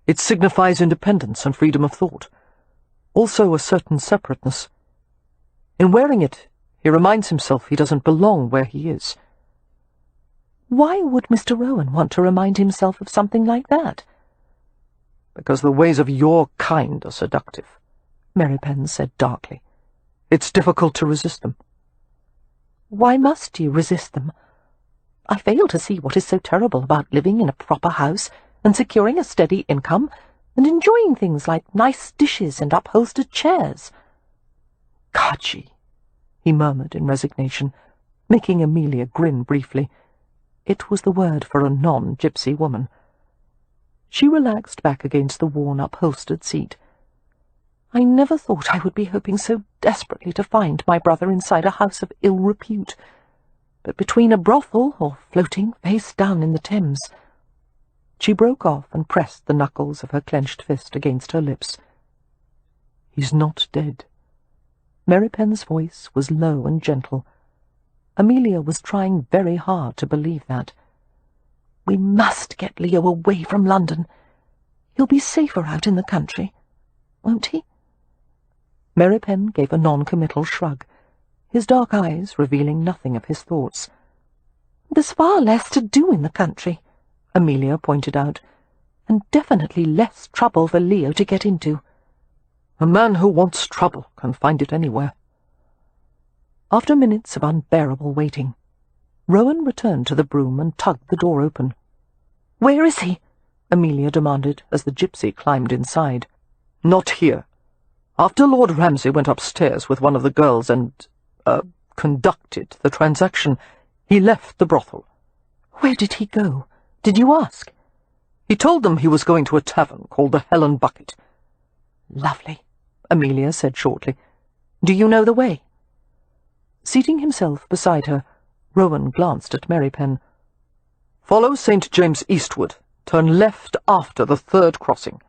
It signifies independence and freedom of thought, also a certain separateness. In wearing it, he reminds himself he doesn't belong where he is. Why would Mr. Rohan want to remind himself of something like that? Because the ways of your kind are seductive, Mary Pen said darkly. It's difficult to resist them. Why must you resist them? I fail to see what is so terrible about living in a proper house and securing a steady income and enjoying things like nice dishes and upholstered chairs. Kachi, he murmured in resignation, making Amelia grin briefly. It was the word for a non-Gypsy woman. She relaxed back against the worn upholstered seat. I never thought I would be hoping so desperately to find my brother inside a house of ill repute, but between a brothel or floating face down in the Thames. She broke off and pressed the knuckles of her clenched fist against her lips. He's not dead. Mary Pen's voice was low and gentle. Amelia was trying very hard to believe that. We must get Leo away from London. He'll be safer out in the country, won't he? Mary Pen gave a non-committal shrug, his dark eyes revealing nothing of his thoughts. There's far less to do in the country, Amelia pointed out, and definitely less trouble for Leo to get into. A man who wants trouble can find it anywhere. After minutes of unbearable waiting, Rohan returned to the brougham and tugged the door open. "Where is he?" Amelia demanded as the Gypsy climbed inside. "Not here. After Lord Ramsay went upstairs with one of the girls and, conducted the transaction, he left the brothel." "Where did he go? Did you ask?" "He told them he was going to a tavern called the Hell and Bucket." "Lovely," Amelia said shortly. "Do you know the way?" Seating himself beside her, Rohan glanced at Mary Pen. "Follow St. James eastward. Turn left after the third crossing."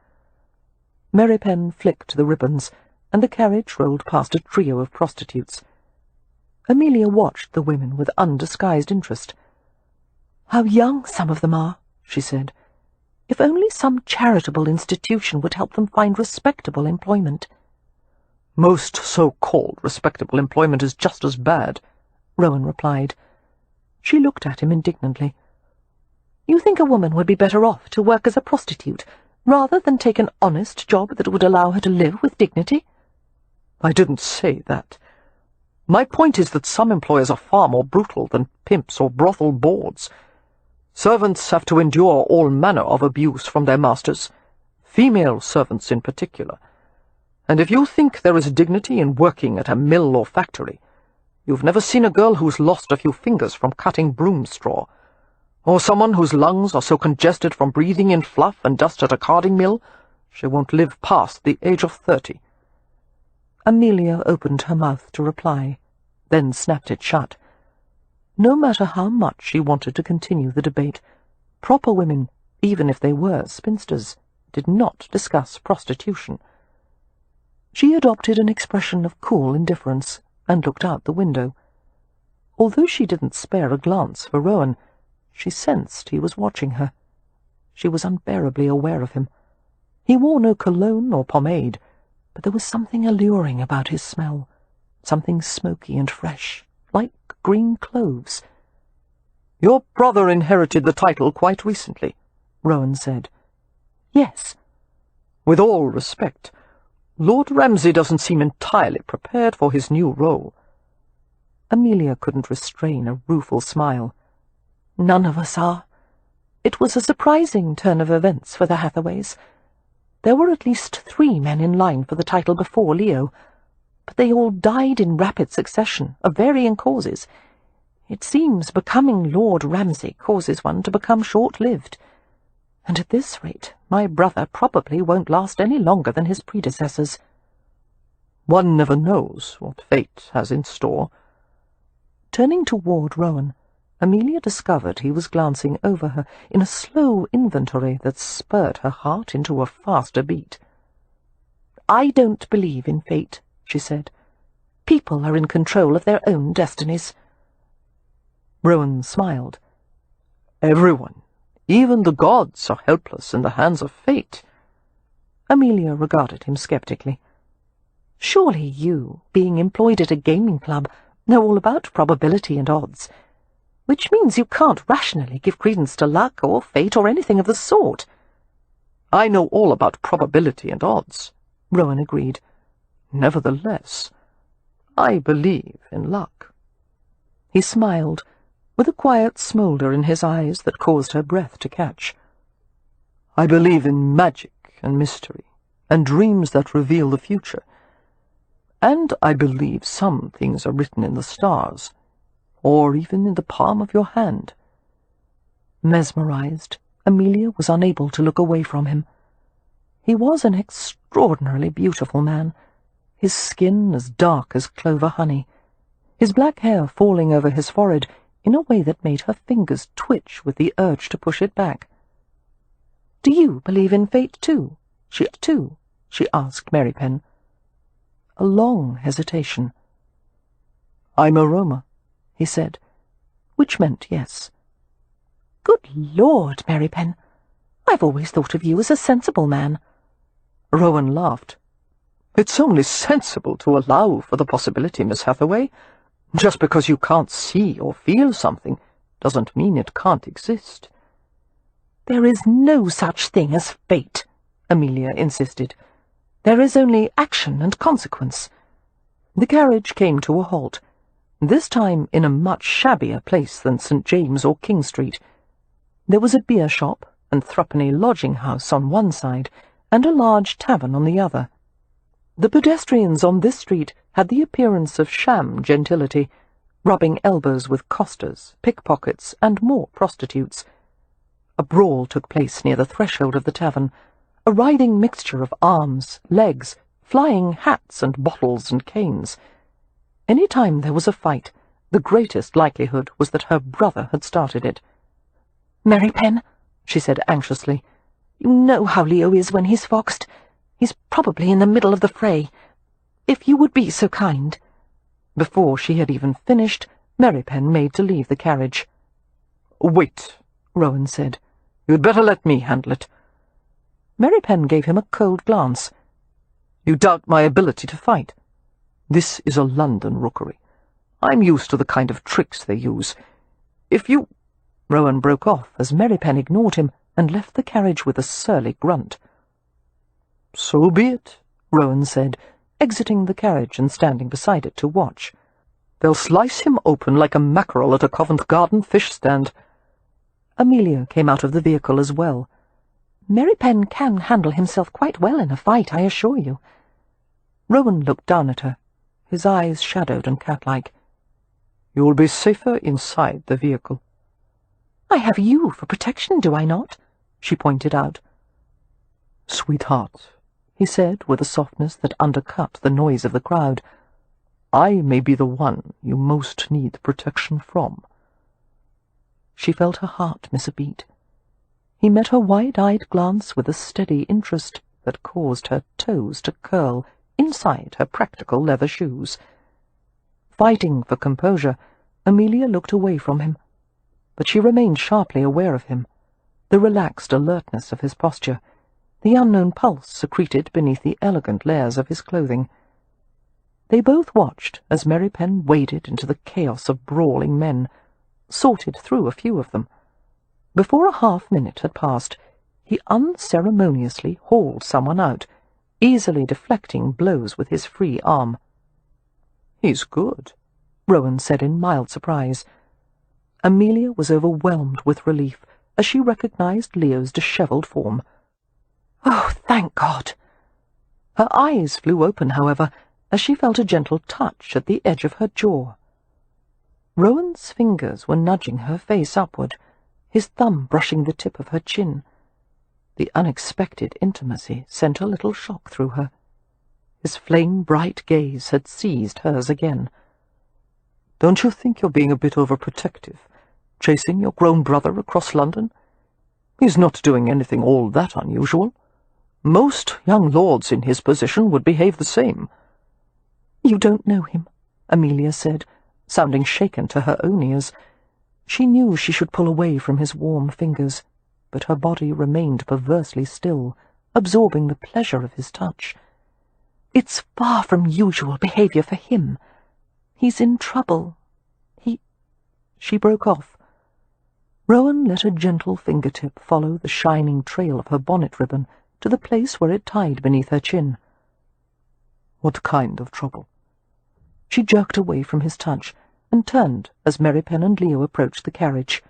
Mary Pen flicked the ribbons, and the carriage rolled past a trio of prostitutes. Amelia watched the women with undisguised interest. "How young some of them are," she said. "If only some charitable institution would help them find respectable employment." "Most so-called respectable employment is just as bad," Rohan replied. She looked at him indignantly. "You think a woman would be better off to work as a prostitute, rather than take an honest job that would allow her to live with dignity?" "I didn't say that. My point is that some employers are far more brutal than pimps or brothel boards. Servants have to endure all manner of abuse from their masters, female servants in particular. And if you think there is dignity in working at a mill or factory, you've never seen a girl who's lost a few fingers from cutting broom straw, or someone whose lungs are so congested from breathing in fluff and dust at a carding mill, she won't live past the age of 30. Amelia opened her mouth to reply, then snapped it shut. No matter how much she wanted to continue the debate, proper women, even if they were spinsters, did not discuss prostitution. She adopted an expression of cool indifference and looked out the window. Although she didn't spare a glance for Rohan, she sensed he was watching her. She was unbearably aware of him. He wore no cologne or pomade, but there was something alluring about his smell, something smoky and fresh, like green cloves. "Your brother inherited the title quite recently," Rohan said. "Yes." "With all respect, Lord Ramsay doesn't seem entirely prepared for his new role." Amelia couldn't restrain a rueful smile. "None of us are. It was a surprising turn of events for the Hathaways. There were at least 3 men in line for the title before Leo, but they all died in rapid succession, of varying causes. It seems becoming Lord Ramsay causes one to become short-lived. And at this rate, my brother probably won't last any longer than his predecessors." "One never knows what fate has in store." Turning toward Rohan, Amelia discovered he was glancing over her in a slow inventory that spurred her heart into a faster beat. "I don't believe in fate," she said. "People are in control of their own destinies." Rohan smiled. "Everyone, even the gods, are helpless in the hands of fate." Amelia regarded him skeptically. "Surely you, being employed at a gaming club, know all about probability and odds, which means you can't rationally give credence to luck or fate or anything of the sort." "I know all about probability and odds," Rohan agreed. "Nevertheless, I believe in luck." He smiled, with a quiet smoulder in his eyes that caused her breath to catch. "I believe in magic and mystery, and dreams that reveal the future. And I believe some things are written in the stars, or even in the palm of your hand." Mesmerized, Amelia was unable to look away from him. He was an extraordinarily beautiful man, his skin as dark as clover honey, his black hair falling over his forehead in a way that made her fingers twitch with the urge to push it back. "Do you believe in fate, too?" she asked Mary Penn. A long hesitation. "I'm a Roma," he said, which meant yes. "Good Lord, Mary Penn, I've always thought of you as a sensible man." Rohan laughed. "It's only sensible to allow for the possibility, Miss Hathaway. Just because you can't see or feel something doesn't mean it can't exist." "There is no such thing as fate," Amelia insisted. "There is only action and consequence." The carriage came to a halt, this time in a much shabbier place than St. James or King Street. There was a beer shop and threepenny lodging-house on one side, and a large tavern on the other. The pedestrians on this street had the appearance of sham gentility, rubbing elbows with costers, pickpockets, and more prostitutes. A brawl took place near the threshold of the tavern, a writhing mixture of arms, legs, flying hats and bottles and canes. Any time there was a fight, the greatest likelihood was that her brother had started it. "Mary Penn," she said anxiously, "you know how Leo is when he's foxed. He's probably in the middle of the fray. If you would be so kind." Before she had even finished, Mary Penn made to leave the carriage. "Wait," Rohan said. "You'd better let me handle it." Mary Penn gave him a cold glance. "You doubt my ability to fight? This is a London rookery. I'm used to the kind of tricks they use. If you—" Rohan broke off as Mary Penn ignored him and left the carriage with a surly grunt. "So be it," Rohan said, exiting the carriage and standing beside it to watch. "They'll slice him open like a mackerel at a Covent Garden fish stand." Amelia came out of the vehicle as well. "Mary Penn can handle himself quite well in a fight, I assure you." Rohan looked down at her, his eyes shadowed and cat-like. "You'll be safer inside the vehicle." "I have you for protection, do I not?" she pointed out. "Sweetheart," he said with a softness that undercut the noise of the crowd, "I may be the one you most need protection from." She felt her heart miss a beat. He met her wide-eyed glance with a steady interest that caused her toes to curl inside her practical leather shoes. Fighting for composure, Amelia looked away from him, but she remained sharply aware of him, the relaxed alertness of his posture, the unknown pulse secreted beneath the elegant layers of his clothing. They both watched as Mary Penn waded into the chaos of brawling men, sorted through a few of them. Before a half-minute had passed, he unceremoniously hauled someone out, easily deflecting blows with his free arm. "He's good," Rohan said in mild surprise. Amelia was overwhelmed with relief as she recognized Leo's dishevelled form. "Oh, thank God!" Her eyes flew open, however, as she felt a gentle touch at the edge of her jaw. Rowan's fingers were nudging her face upward, his thumb brushing the tip of her chin. The unexpected intimacy sent a little shock through her. His flame-bright gaze had seized hers again. "Don't you think you're being a bit overprotective? chasing your grown brother across London. He's not doing anything all that unusual. Most young lords in his position would behave the same." "You don't know him," Amelia said, sounding shaken to her own ears. She knew she should pull away from his warm fingers, but her body remained perversely still, absorbing the pleasure of his touch. "It's far from usual behaviour for him. He's in trouble. She broke off. Rowan let a gentle fingertip follow the shining trail of her bonnet ribbon to the place where it tied beneath her chin. "What kind of trouble?" She jerked away from his touch and turned as Merrypen and Leo approached the carriage.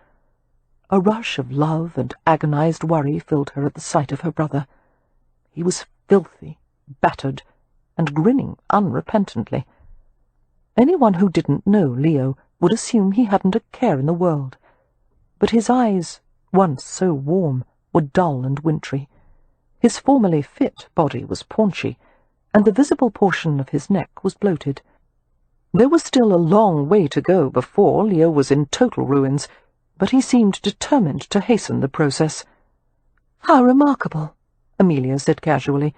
A rush of love and agonized worry filled her at the sight of her brother. He was filthy, battered, and grinning unrepentantly. Anyone who didn't know Leo would assume he hadn't a care in the world. But his eyes, once so warm, were dull and wintry. His formerly fit body was paunchy, and the visible portion of his neck was bloated. There was still a long way to go before Leo was in total ruins, but he seemed determined to hasten the process. "How remarkable," Amelia said casually.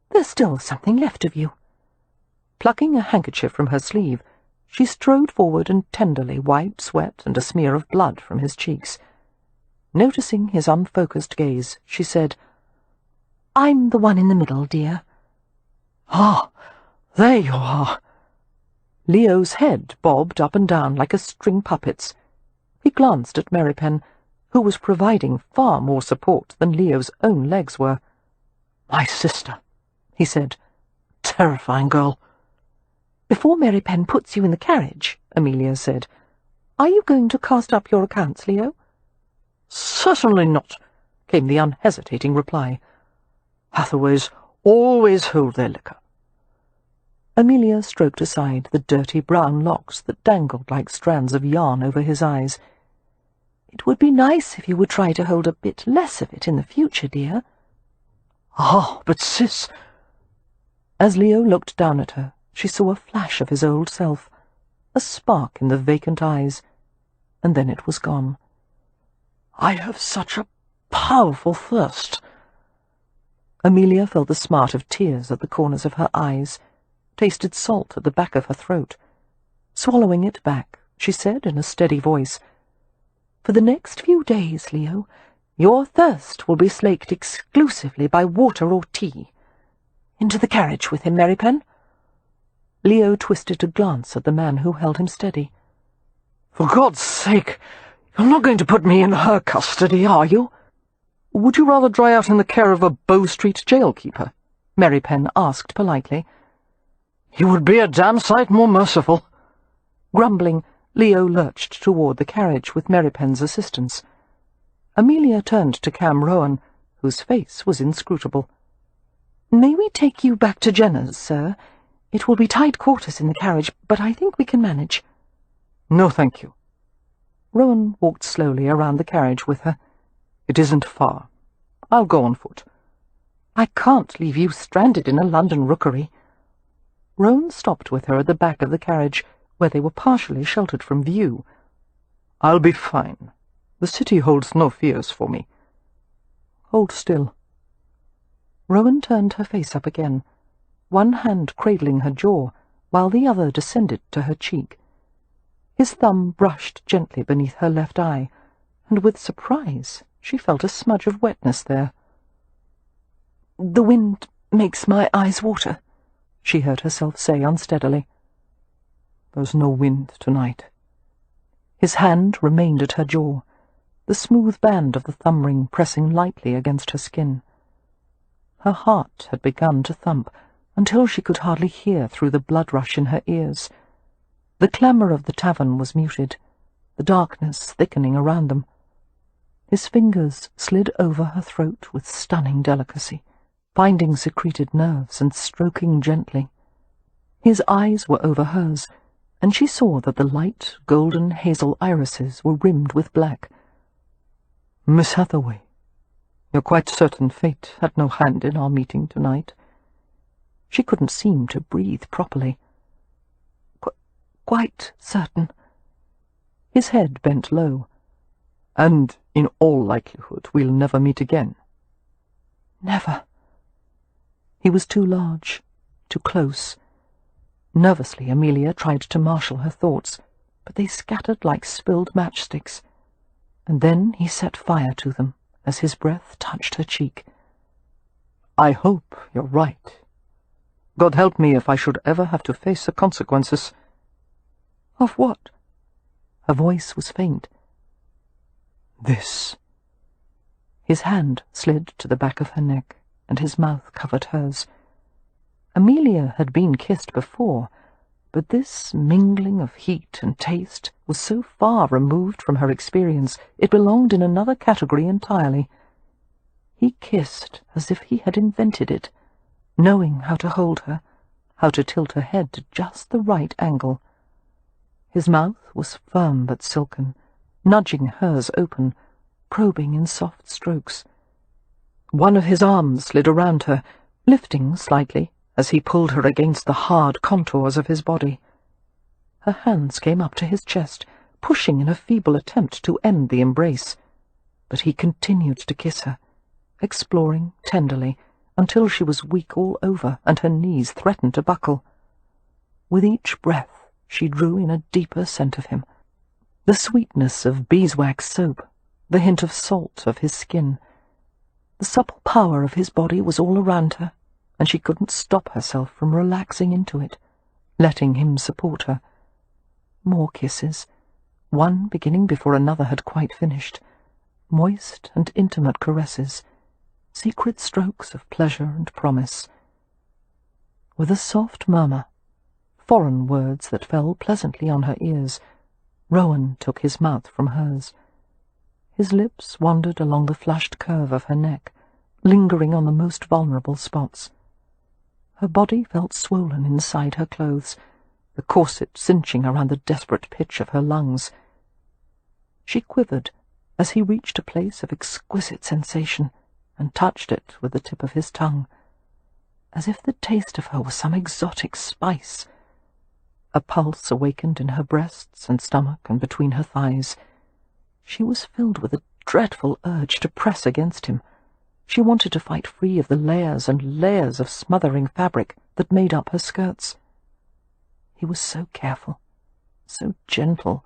"There's still something left of you." Plucking a handkerchief from her sleeve, she strode forward and tenderly wiped sweat and a smear of blood from his cheeks. Noticing his unfocused gaze, she said, "I'm the one in the middle, dear." "Ah, there you are." Leo's head bobbed up and down like a string puppet's. He glanced at Merrypen, who was providing far more support than Leo's own legs were. "My sister," he said. "Terrifying girl." "Before Merrypen puts you in the carriage," Amelia said, "are you going to cast up your accounts, Leo?" "Certainly not," came the unhesitating reply. "Hathaways always hold their liquor." Amelia stroked aside the dirty brown locks that dangled like strands of yarn over his eyes. "It would be nice if you would try to hold a bit less of it in the future, dear." "Ah, but sis—" As Leo looked down at her, she saw a flash of his old self, a spark in the vacant eyes, and then it was gone. "I have such a powerful thirst." Amelia felt the smart of tears at the corners of her eyes, tasted salt at the back of her throat. Swallowing it back, she said in a steady voice, "For the next few days, Leo, your thirst will be slaked exclusively by water or tea. Into the carriage with him, Merrypen." Leo twisted to glance at the man who held him steady. "For God's sake, you're not going to put me in her custody, are you? Would you rather dry out in the care of a Bow Street jailkeeper?" Merrypen asked politely. "You would be a damn sight more merciful." Grumbling, Leo lurched toward the carriage with Merrypen's assistance. Amelia turned to Cam Rohan, whose face was inscrutable. "May we take you back to Jenna's, sir? It will be tight quarters in the carriage, but I think we can manage." "No, thank you." Rowan walked slowly around the carriage with her. "It isn't far. I'll go on foot." "I can't leave you stranded in a London rookery." Rowan stopped with her at the back of the carriage, where they were partially sheltered from view. "I'll be fine. The city holds no fears for me. Hold still." Rowan turned her face up again, one hand cradling her jaw, while the other descended to her cheek. His thumb brushed gently beneath her left eye, and with surprise she felt a smudge of wetness there. "The wind makes my eyes water," she heard herself say unsteadily. "There's no wind tonight." His hand remained at her jaw, the smooth band of the thumb ring pressing lightly against her skin. Her heart had begun to thump until she could hardly hear through the blood rush in her ears. The clamour of the tavern was muted, the darkness thickening around them. His fingers slid over her throat with stunning delicacy, finding secreted nerves and stroking gently. His eyes were over hers, and she saw that the light golden hazel irises were rimmed with black. "Miss Hathaway, you're quite certain fate had no hand in our meeting tonight?" She couldn't seem to breathe properly. Quite certain." His head bent low. And, in all likelihood, we'll never meet again. Never. He was too large, too close. Nervously, Amelia tried to marshal her thoughts, but they scattered like spilled matchsticks. And then he set fire to them as his breath touched her cheek. I hope you're right. God help me if I should ever have to face the consequences. Of what? Her voice was faint. This. His hand slid to the back of her neck, and his mouth covered hers. Amelia had been kissed before, but this mingling of heat and taste was so far removed from her experience it belonged in another category entirely. He kissed as if he had invented it, knowing how to hold her, how to tilt her head to just the right angle. His mouth was firm but silken, nudging hers open, probing in soft strokes. One of his arms slid around her, lifting slightly as he pulled her against the hard contours of his body. Her hands came up to his chest, pushing in a feeble attempt to end the embrace, but he continued to kiss her, exploring tenderly until she was weak all over and her knees threatened to buckle. With each breath she drew in a deeper scent of him, the sweetness of beeswax soap, the hint of salt of his skin. The supple power of his body was all around her, and she couldn't stop herself from relaxing into it, letting him support her. More kisses, one beginning before another had quite finished, moist and intimate caresses, secret strokes of pleasure and promise. With a soft murmur, foreign words that fell pleasantly on her ears, Rohan took his mouth from hers. His lips wandered along the flushed curve of her neck, lingering on the most vulnerable spots. Her body felt swollen inside her clothes, the corset cinching around the desperate pitch of her lungs. She quivered as he reached a place of exquisite sensation and touched it with the tip of his tongue, as if the taste of her was some exotic spice. A pulse awakened in her breasts and stomach and between her thighs. She was filled with a dreadful urge to press against him. She wanted to fight free of the layers and layers of smothering fabric that made up her skirts. He was so careful, so gentle.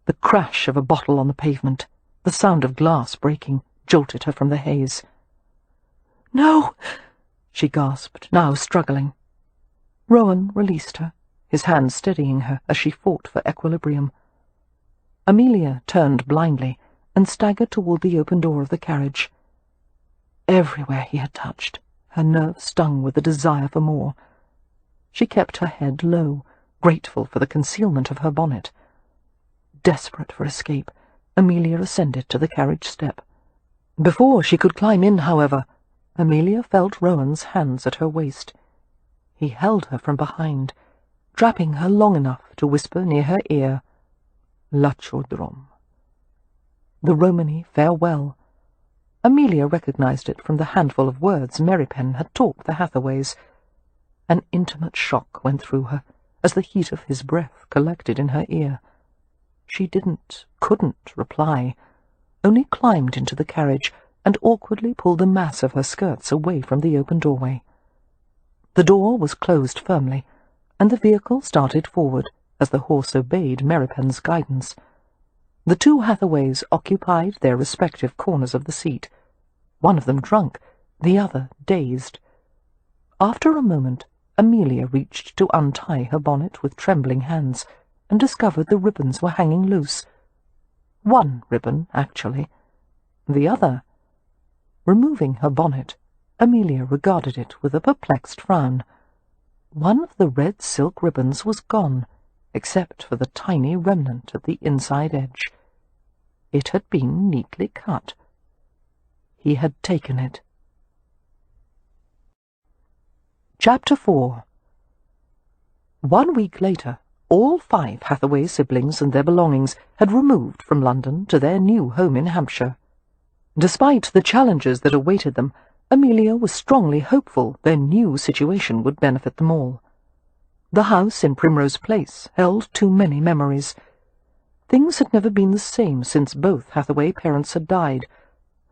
The crash of a bottle on the pavement, the sound of glass breaking, jolted her from the haze. "No!" she gasped, now struggling. Rohan released her, his hand steadying her as she fought for equilibrium. Amelia turned blindly and staggered toward the open door of the carriage. Everywhere he had touched, her nerves stung with the desire for more. She kept her head low, grateful for the concealment of her bonnet. Desperate for escape, Amelia ascended to the carriage step. Before she could climb in, however, Amelia felt Rohan's hands at her waist. He held her from behind, trapping her long enough to whisper near her ear, "Lachodrom." The Romany farewell. Amelia recognized it from the handful of words Merrypen had taught the Hathaways. An intimate shock went through her as the heat of his breath collected in her ear. She couldn't reply, only climbed into the carriage and awkwardly pulled the mass of her skirts away from the open doorway. The door was closed firmly, and the vehicle started forward as the horse obeyed Merrypen's guidance. The two Hathaways occupied their respective corners of the seat, one of them drunk, the other dazed. After a moment, Amelia reached to untie her bonnet with trembling hands, and discovered the ribbons were hanging loose. One ribbon, actually. The other. Removing her bonnet, Amelia regarded it with a perplexed frown. One of the red silk ribbons was gone, except for the tiny remnant at the inside edge. It had been neatly cut. He had taken it. Chapter 4. 1 week later, all 5 Hathaway siblings and their belongings had removed from London to their new home in Hampshire. Despite the challenges that awaited them, Amelia was strongly hopeful their new situation would benefit them all. The house in Primrose Place held too many memories. Things had never been the same since both Hathaway parents had died,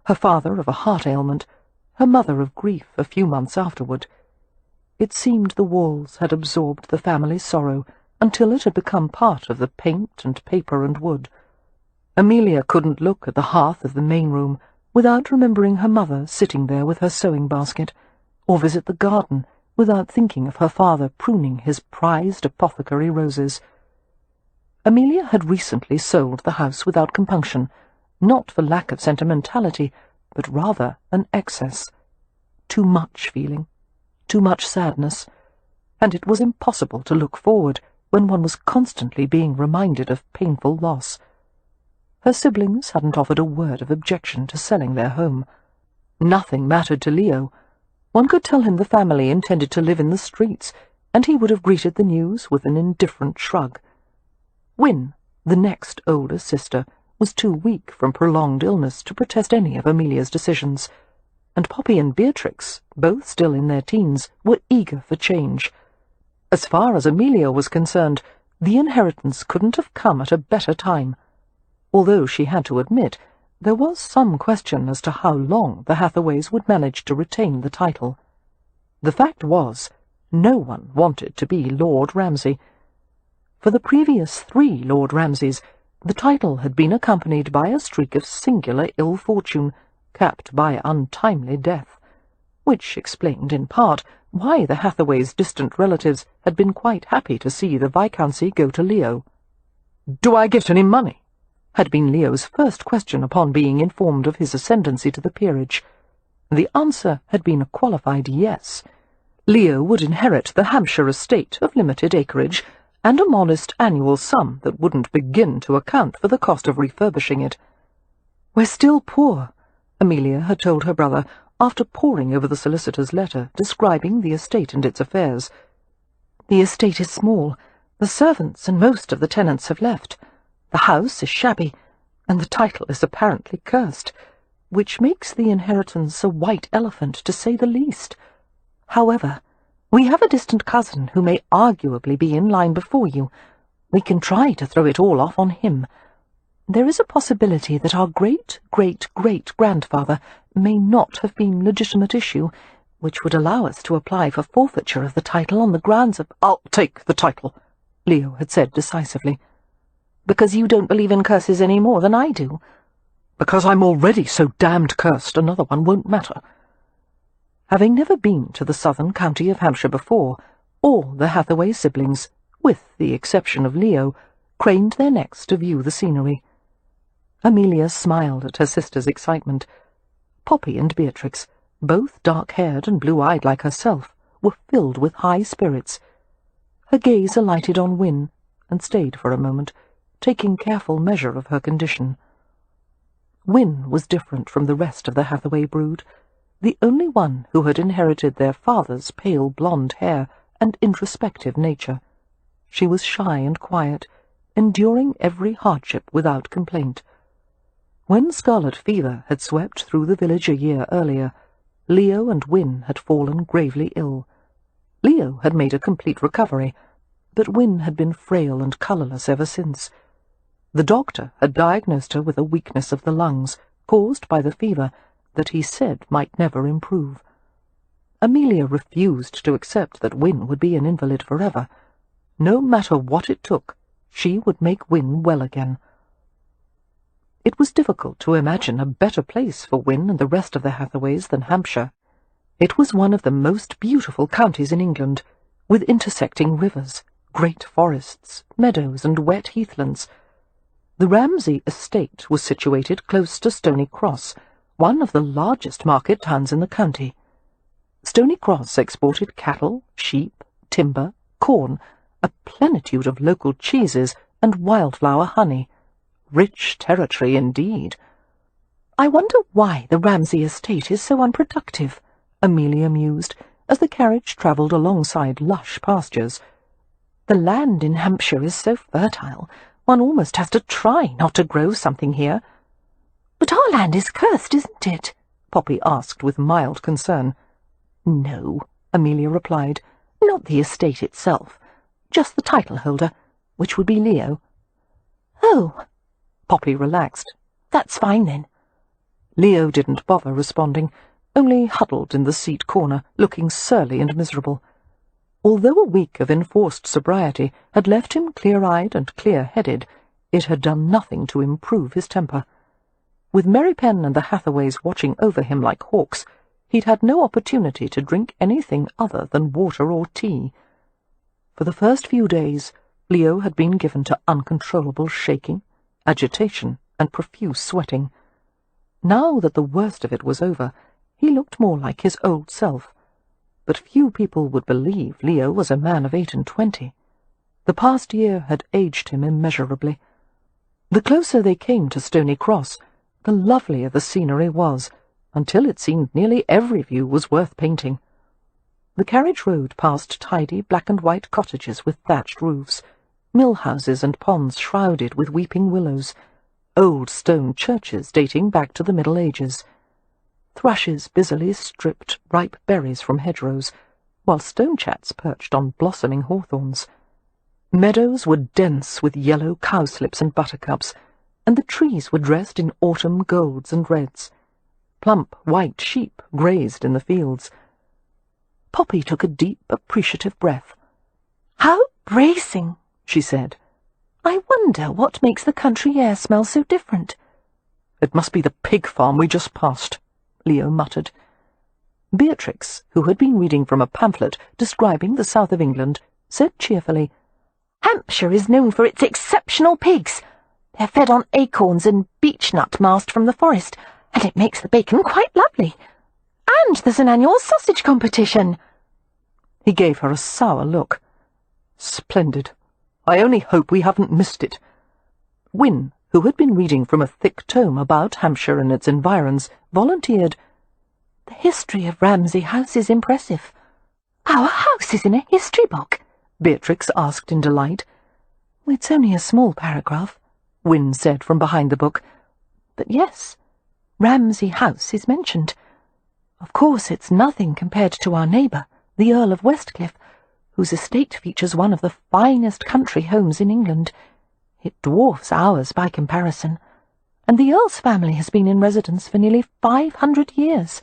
her father of a heart ailment, her mother of grief a few months afterward. It seemed the walls had absorbed the family sorrow until it had become part of the paint and paper and wood. Amelia couldn't look at the hearth of the main room without remembering her mother sitting there with her sewing basket, or visit the garden without thinking of her father pruning his prized apothecary roses. Amelia had recently sold the house without compunction, not for lack of sentimentality, but rather an excess. Too much feeling, too much sadness, and it was impossible to look forward when one was constantly being reminded of painful loss. Her siblings hadn't offered a word of objection to selling their home. Nothing mattered to Leo. One could tell him the family intended to live in the streets, and he would have greeted the news with an indifferent shrug. Wynne, the next older sister, was too weak from prolonged illness to protest any of Amelia's decisions, and Poppy and Beatrix, both still in their teens, were eager for change. As far as Amelia was concerned, the inheritance couldn't have come at a better time, although she had to admit there was some question as to how long the Hathaways would manage to retain the title. The fact was, no one wanted to be Lord Ramsay. For the previous 3 Lord Ramsays, the title had been accompanied by a streak of singular ill fortune, capped by untimely death, which explained in part why the Hathaways' distant relatives had been quite happy to see the viscountcy go to Leo. "Do I get any money?" had been Leo's first question upon being informed of his ascendancy to the peerage. The answer had been a qualified yes. Leo would inherit the Hampshire estate of limited acreage, and a modest annual sum that wouldn't begin to account for the cost of refurbishing it. "We're still poor," Amelia had told her brother, after poring over the solicitor's letter describing the estate and its affairs. "The estate is small. The servants and most of the tenants have left. The house is shabby, and the title is apparently cursed, which makes the inheritance a white elephant, to say the least. However, we have a distant cousin who may arguably be in line before you. We can try to throw it all off on him. There is a possibility that our great-great-great-grandfather may not have been legitimate issue, which would allow us to apply for forfeiture of the title on the grounds of—" "I'll take the title," Leo had said decisively. "Because you don't believe in curses any more than I do?" "Because I'm already so damned cursed, another one won't matter." Having never been to the southern county of Hampshire before, all the Hathaway siblings, with the exception of Leo, craned their necks to view the scenery. Amelia smiled at her sister's excitement. Poppy and Beatrix, both dark-haired and blue-eyed like herself, were filled with high spirits. Her gaze alighted on Wynne, and stayed for a moment, taking careful measure of her condition. Wynne was different from the rest of the Hathaway brood, the only one who had inherited their father's pale blonde hair and introspective nature. She was shy and quiet, enduring every hardship without complaint. When scarlet fever had swept through the village a year earlier, Leo and Wynne had fallen gravely ill. Leo had made a complete recovery, but Wynne had been frail and colourless ever since. The doctor had diagnosed her with a weakness of the lungs, caused by the fever, that he said might never improve. Amelia refused to accept that Wynne would be an invalid forever. No matter what it took, she would make Wynne well again. It was difficult to imagine a better place for Wynne and the rest of the Hathaways than Hampshire. It was one of the most beautiful counties in England, with intersecting rivers, great forests, meadows, and wet heathlands. The Ramsay estate was situated close to Stony Cross, one of the largest market towns in the county. Stony Cross exported cattle, sheep, timber, corn, a plenitude of local cheeses, and wildflower honey. Rich territory indeed. "I wonder why the Ramsay estate is so unproductive," Amelia mused, as the carriage travelled alongside lush pastures. "The land in Hampshire is so fertile, one almost has to try not to grow something here." "But our land is cursed, isn't it?" Poppy asked with mild concern. "No," Amelia replied, "not the estate itself, just the title holder, which would be Leo." "Oh," Poppy relaxed. "That's fine, then." Leo didn't bother responding, only huddled in the seat corner, looking surly and miserable. Although a week of enforced sobriety had left him clear-eyed and clear-headed, it had done nothing to improve his temper. With Mary Penn and the Hathaways watching over him like hawks, he'd had no opportunity to drink anything other than water or tea. For the first few days, Leo had been given to uncontrollable shaking, agitation, and profuse sweating. Now that the worst of it was over, he looked more like his old self. But few people would believe Leo was a man of 28. The past year had aged him immeasurably. The closer they came to Stony Cross, the lovelier the scenery was, until it seemed nearly every view was worth painting. The carriage rode past tidy black-and-white cottages with thatched roofs, mill-houses and ponds shrouded with weeping willows, old stone churches dating back to the Middle Ages. Thrushes busily stripped ripe berries from hedgerows, while stonechats perched on blossoming hawthorns. Meadows were dense with yellow cowslips and buttercups, and the trees were dressed in autumn golds and reds. Plump white sheep grazed in the fields. Poppy took a deep, appreciative breath. "How bracing," she said. "I wonder what makes the country air smell so different." "It must be the pig farm we just passed," Leo muttered. Beatrix, who had been reading from a pamphlet describing the south of England, said cheerfully, "Hampshire is known for its exceptional pigs. They're fed on acorns and beechnut mast from the forest, and it makes the bacon quite lovely. And there's an annual sausage competition." He gave her a sour look. "Splendid. I only hope we haven't missed it." Wynne, who had been reading from a thick tome about Hampshire and its environs, volunteered, "The history of Ramsay House is impressive." "Our house is in a history book?" Beatrix asked in delight. "It's only a small paragraph," Wynne said from behind the book. "But yes, Ramsay House is mentioned. Of course it's nothing compared to our neighbour, the Earl of Westcliff, whose estate features one of the finest country homes in England. It dwarfs ours by comparison, and the Earl's family has been in residence for nearly 500 years.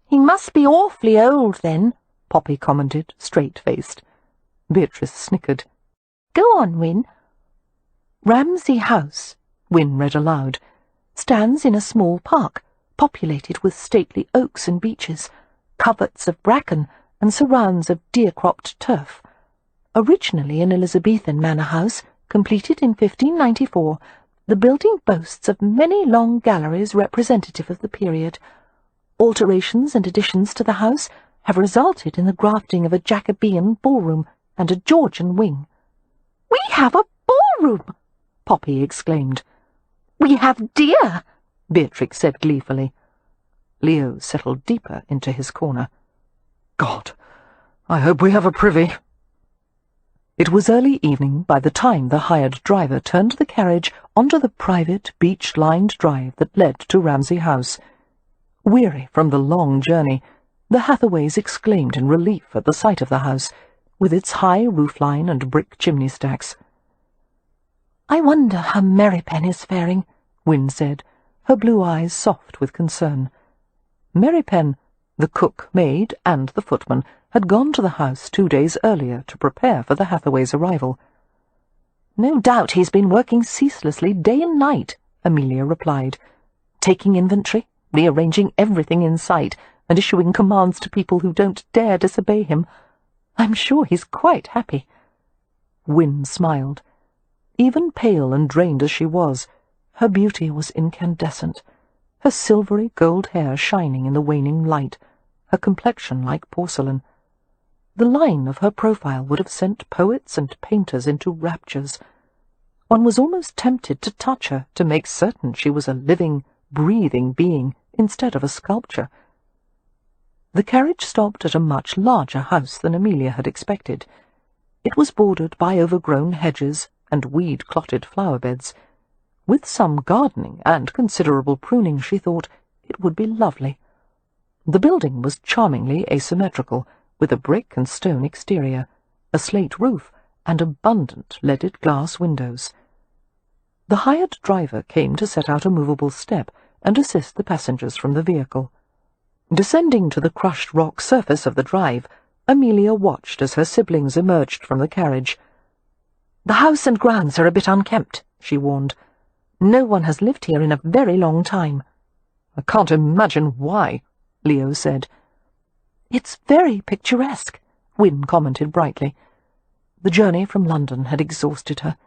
"He must be awfully old, then," Poppy commented, straight-faced. Beatrice snickered. "Go on, Wynne." "Ramsay House," Wynne read aloud, "stands in a small park, populated with stately oaks and beeches, coverts of bracken, and surrounds of deer-cropped turf. Originally an Elizabethan manor house, completed in 1594, the building boasts of many long galleries representative of the period. Alterations and additions to the house have resulted in the grafting of a Jacobean ballroom and a Georgian wing." "We have a ballroom!" Poppy exclaimed. "We have deer!" Beatrix said gleefully. Leo settled deeper into his corner. "God, I hope we have a privy." It was early evening by the time the hired driver turned the carriage onto the private, beech-lined drive that led to Ramsay House. Weary from the long journey, the Hathaways exclaimed in relief at the sight of the house, with its high roofline and brick chimney stacks. "I wonder how Mary Penn is faring," Wynne said, her blue eyes soft with concern. Mary Penn, the cook, maid, and the footman, had gone to the house 2 days earlier to prepare for the Hathaways' arrival. "No doubt he's been working ceaselessly day and night," Amelia replied, "taking inventory, rearranging everything in sight, and issuing commands to people who don't dare disobey him. I'm sure he's quite happy." Wynne smiled. Even pale and drained as she was, her beauty was incandescent, her silvery gold hair shining in the waning light, her complexion like porcelain. The line of her profile would have sent poets and painters into raptures. One was almost tempted to touch her to make certain she was a living, breathing being instead of a sculpture. The carriage stopped at a much larger house than Amelia had expected. It was bordered by overgrown hedges and weed-clotted flower-beds. With some gardening and considerable pruning, she thought, it would be lovely. The building was charmingly asymmetrical, with a brick and stone exterior, a slate roof, and abundant leaded glass windows. The hired driver came to set out a movable step and assist the passengers from the vehicle. Descending to the crushed rock surface of the drive, Amelia watched as her siblings emerged from the carriage. "The house and grounds are a bit unkempt," she warned. "No one has lived here in a very long time." "I can't imagine why," Leo said. "It's very picturesque," Wynne commented brightly. The journey from London had exhausted her.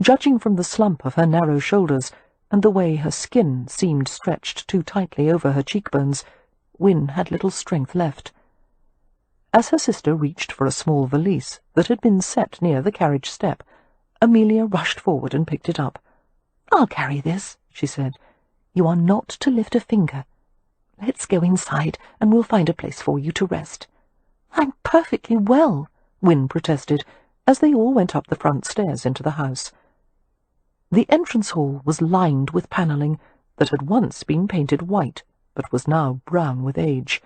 Judging from the slump of her narrow shoulders and the way her skin seemed stretched too tightly over her cheekbones, Wynne had little strength left. As her sister reached for a small valise that had been set near the carriage step, Amelia rushed forward and picked it up. "I'll carry this," she said. "You are not to lift a finger. Let's go inside, and we'll find a place for you to rest." "I'm perfectly well," Wynne protested, as they all went up the front stairs into the house. The entrance hall was lined with panelling that had once been painted white, but was now brown with age.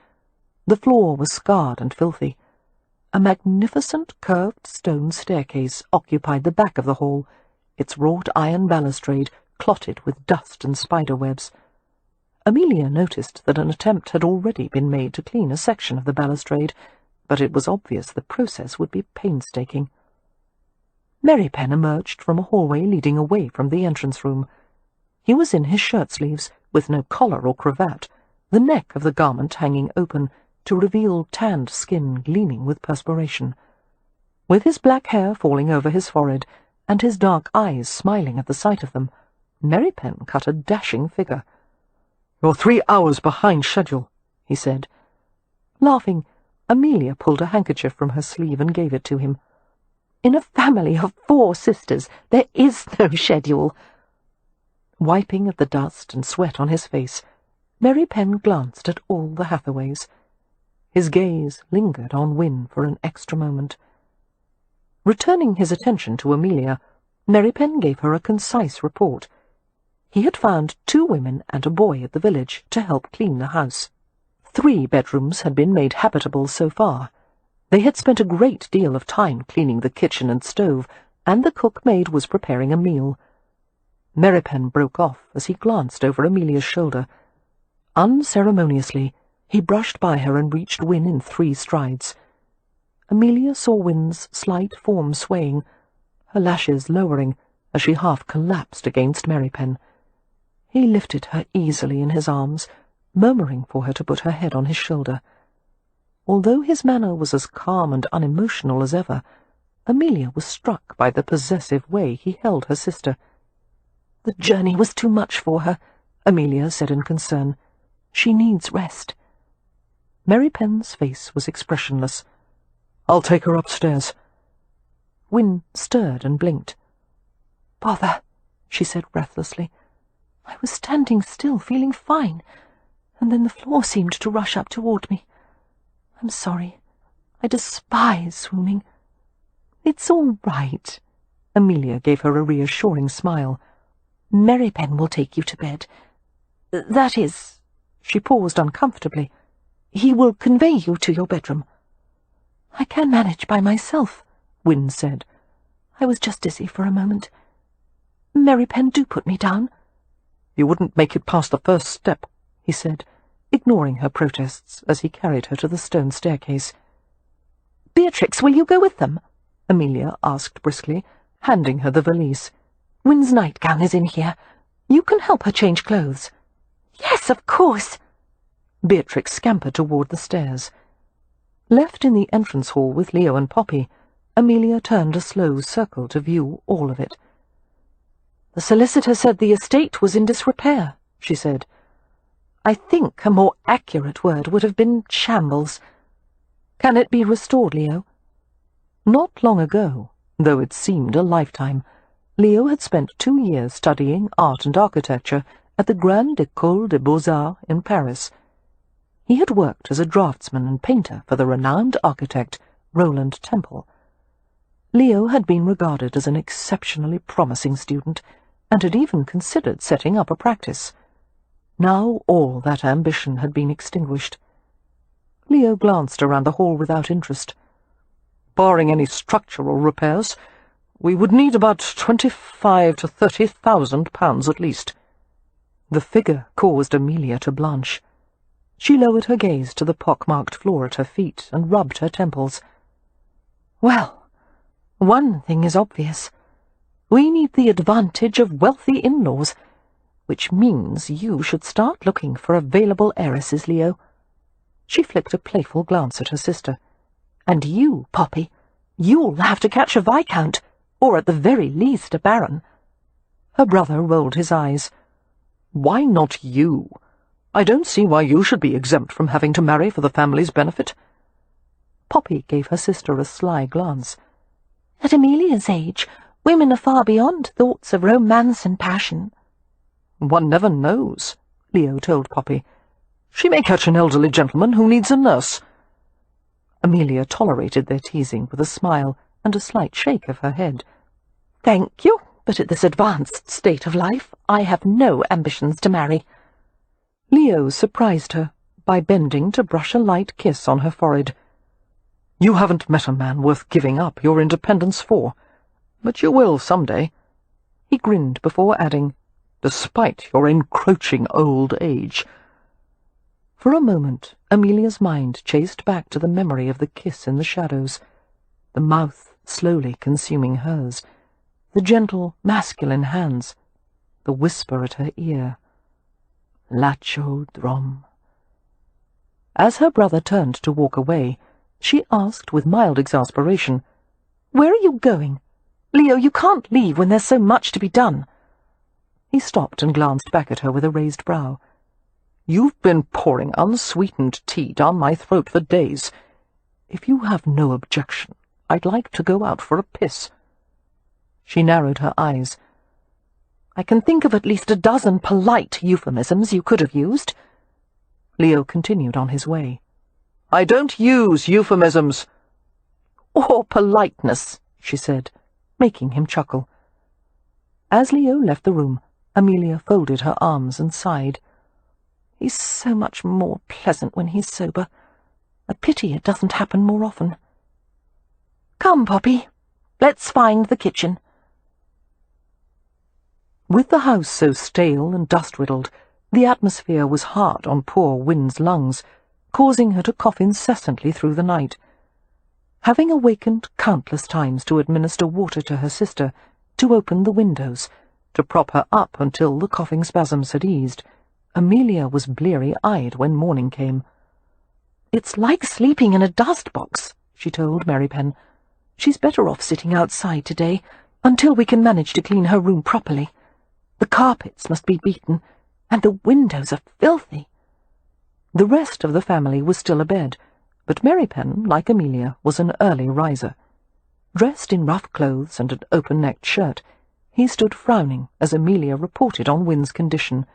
The floor was scarred and filthy. A magnificent curved stone staircase occupied the back of the hall, its wrought iron balustrade clotted with dust and spider webs. Amelia noticed that an attempt had already been made to clean a section of the balustrade, but it was obvious the process would be painstaking. Merrypen emerged from a hallway leading away from the entrance room. He was in his shirt-sleeves, with no collar or cravat, the neck of the garment hanging open to reveal tanned skin gleaming with perspiration. With his black hair falling over his forehead, and his dark eyes smiling at the sight of them, Merrypen cut a dashing figure. "You're 3 hours behind schedule," he said. Laughing, Amelia pulled a handkerchief from her sleeve and gave it to him. "In a family of 4 sisters, there is no schedule." Wiping at the dust and sweat on his face, Merrypen glanced at all the Hathaways. His gaze lingered on Wynne for an extra moment. Returning his attention to Amelia, Merrypen gave her a concise report. He had found 2 women and a boy at the village to help clean the house. 3 bedrooms had been made habitable so far. They had spent a great deal of time cleaning the kitchen and stove, and the cook-maid was preparing a meal. Merrypen broke off as he glanced over Amelia's shoulder. Unceremoniously, he brushed by her and reached Wynne in 3 strides. Amelia saw Wynne's slight form swaying, her lashes lowering as she half collapsed against Merrypen. He lifted her easily in his arms, murmuring for her to put her head on his shoulder. Although his manner was as calm and unemotional as ever, Amelia was struck by the possessive way he held her sister. "The journey was too much for her," Amelia said in concern. "She needs rest." Merrypen's face was expressionless. "I'll take her upstairs." Wynne stirred and blinked. "Bother," she said breathlessly. "I was standing still, feeling fine, and then the floor seemed to rush up toward me. I'm sorry. I despise swooning." "It's all right." Amelia gave her a reassuring smile. "Merrypen will take you to bed. That is—" she paused uncomfortably. "He will convey you to your bedroom." "I can manage by myself," Wynne said. "I was just dizzy for a moment. Merrypen, do put me down." "You wouldn't make it past the first step," he said, ignoring her protests as he carried her to the stone staircase. "Beatrix, will you go with them?" Amelia asked briskly, handing her the valise. "Wynne's nightgown is in here. You can help her change clothes." "Yes, of course." Beatrix scampered toward the stairs. Left in the entrance hall with Leo and Poppy, Amelia turned a slow circle to view all of it. "The solicitor said the estate was in disrepair," she said. "I think a more accurate word would have been shambles. Can it be restored, Leo?" Not long ago, though it seemed a lifetime, Leo had spent 2 years studying art and architecture at the Grande École des Beaux-Arts in Paris. He had worked as a draftsman and painter for the renowned architect Roland Temple. Leo had been regarded as an exceptionally promising student, and had even considered setting up a practice. Now all that ambition had been extinguished. Leo glanced around the hall without interest. "Barring any structural repairs, We would need about 25 to 30,000 pounds at least." The figure caused Amelia to blanch. She lowered her gaze to the pock-marked floor at her feet and rubbed her temples. "Well, one thing is obvious. We need the advantage of wealthy in-laws, which means you should start looking for available heiresses, Leo." She flicked a playful glance at her sister. "And you, Poppy, you'll have to catch a viscount, or at the very least a baron." Her brother rolled his eyes. "Why not you? I don't see why you should be exempt from having to marry for the family's benefit." Poppy gave her sister a sly glance. "At Amelia's age, women are far beyond thoughts of romance and passion." "One never knows," Leo told Poppy. "She may catch an elderly gentleman who needs a nurse." Amelia tolerated their teasing with a smile and a slight shake of her head. "Thank you, but at this advanced state of life, I have no ambitions to marry." Leo surprised her by bending to brush a light kiss on her forehead. "You haven't met a man worth giving up your independence for, but you will some day." He grinned before adding, "Despite your encroaching old age." For a moment, Amelia's mind chased back to the memory of the kiss in the shadows, the mouth slowly consuming hers, the gentle, masculine hands, the whisper at her ear. Lacho drom. As her brother turned to walk away, she asked with mild exasperation, "Where are you going? Leo, you can't leave when there's so much to be done." He stopped and glanced back at her with a raised brow. "You've been pouring unsweetened tea down my throat for days. If you have no objection, I'd like to go out for a piss." She narrowed her eyes. "I can think of at least a dozen polite euphemisms you could have used." Leo continued on his way. "I don't use euphemisms." "Or politeness," she said, making him chuckle. As Leo left the room, Amelia folded her arms and sighed. "He's so much more pleasant when he's sober. A pity it doesn't happen more often. Come, Poppy, let's find the kitchen." With the house so stale and dust-riddled, the atmosphere was hard on poor Win's lungs, causing her to cough incessantly through the night. Having awakened countless times to administer water to her sister, to open the windows, to prop her up until the coughing spasms had eased, Amelia was bleary-eyed when morning came. "It's like sleeping in a dust-box," she told Mary Pen. "She's better off sitting outside today, until we can manage to clean her room properly. The carpets must be beaten, and the windows are filthy." The rest of the family was still abed, but Mary Pen, like Amelia, was an early riser. Dressed in rough clothes and an open-necked shirt, he stood frowning as Amelia reported on Win's condition.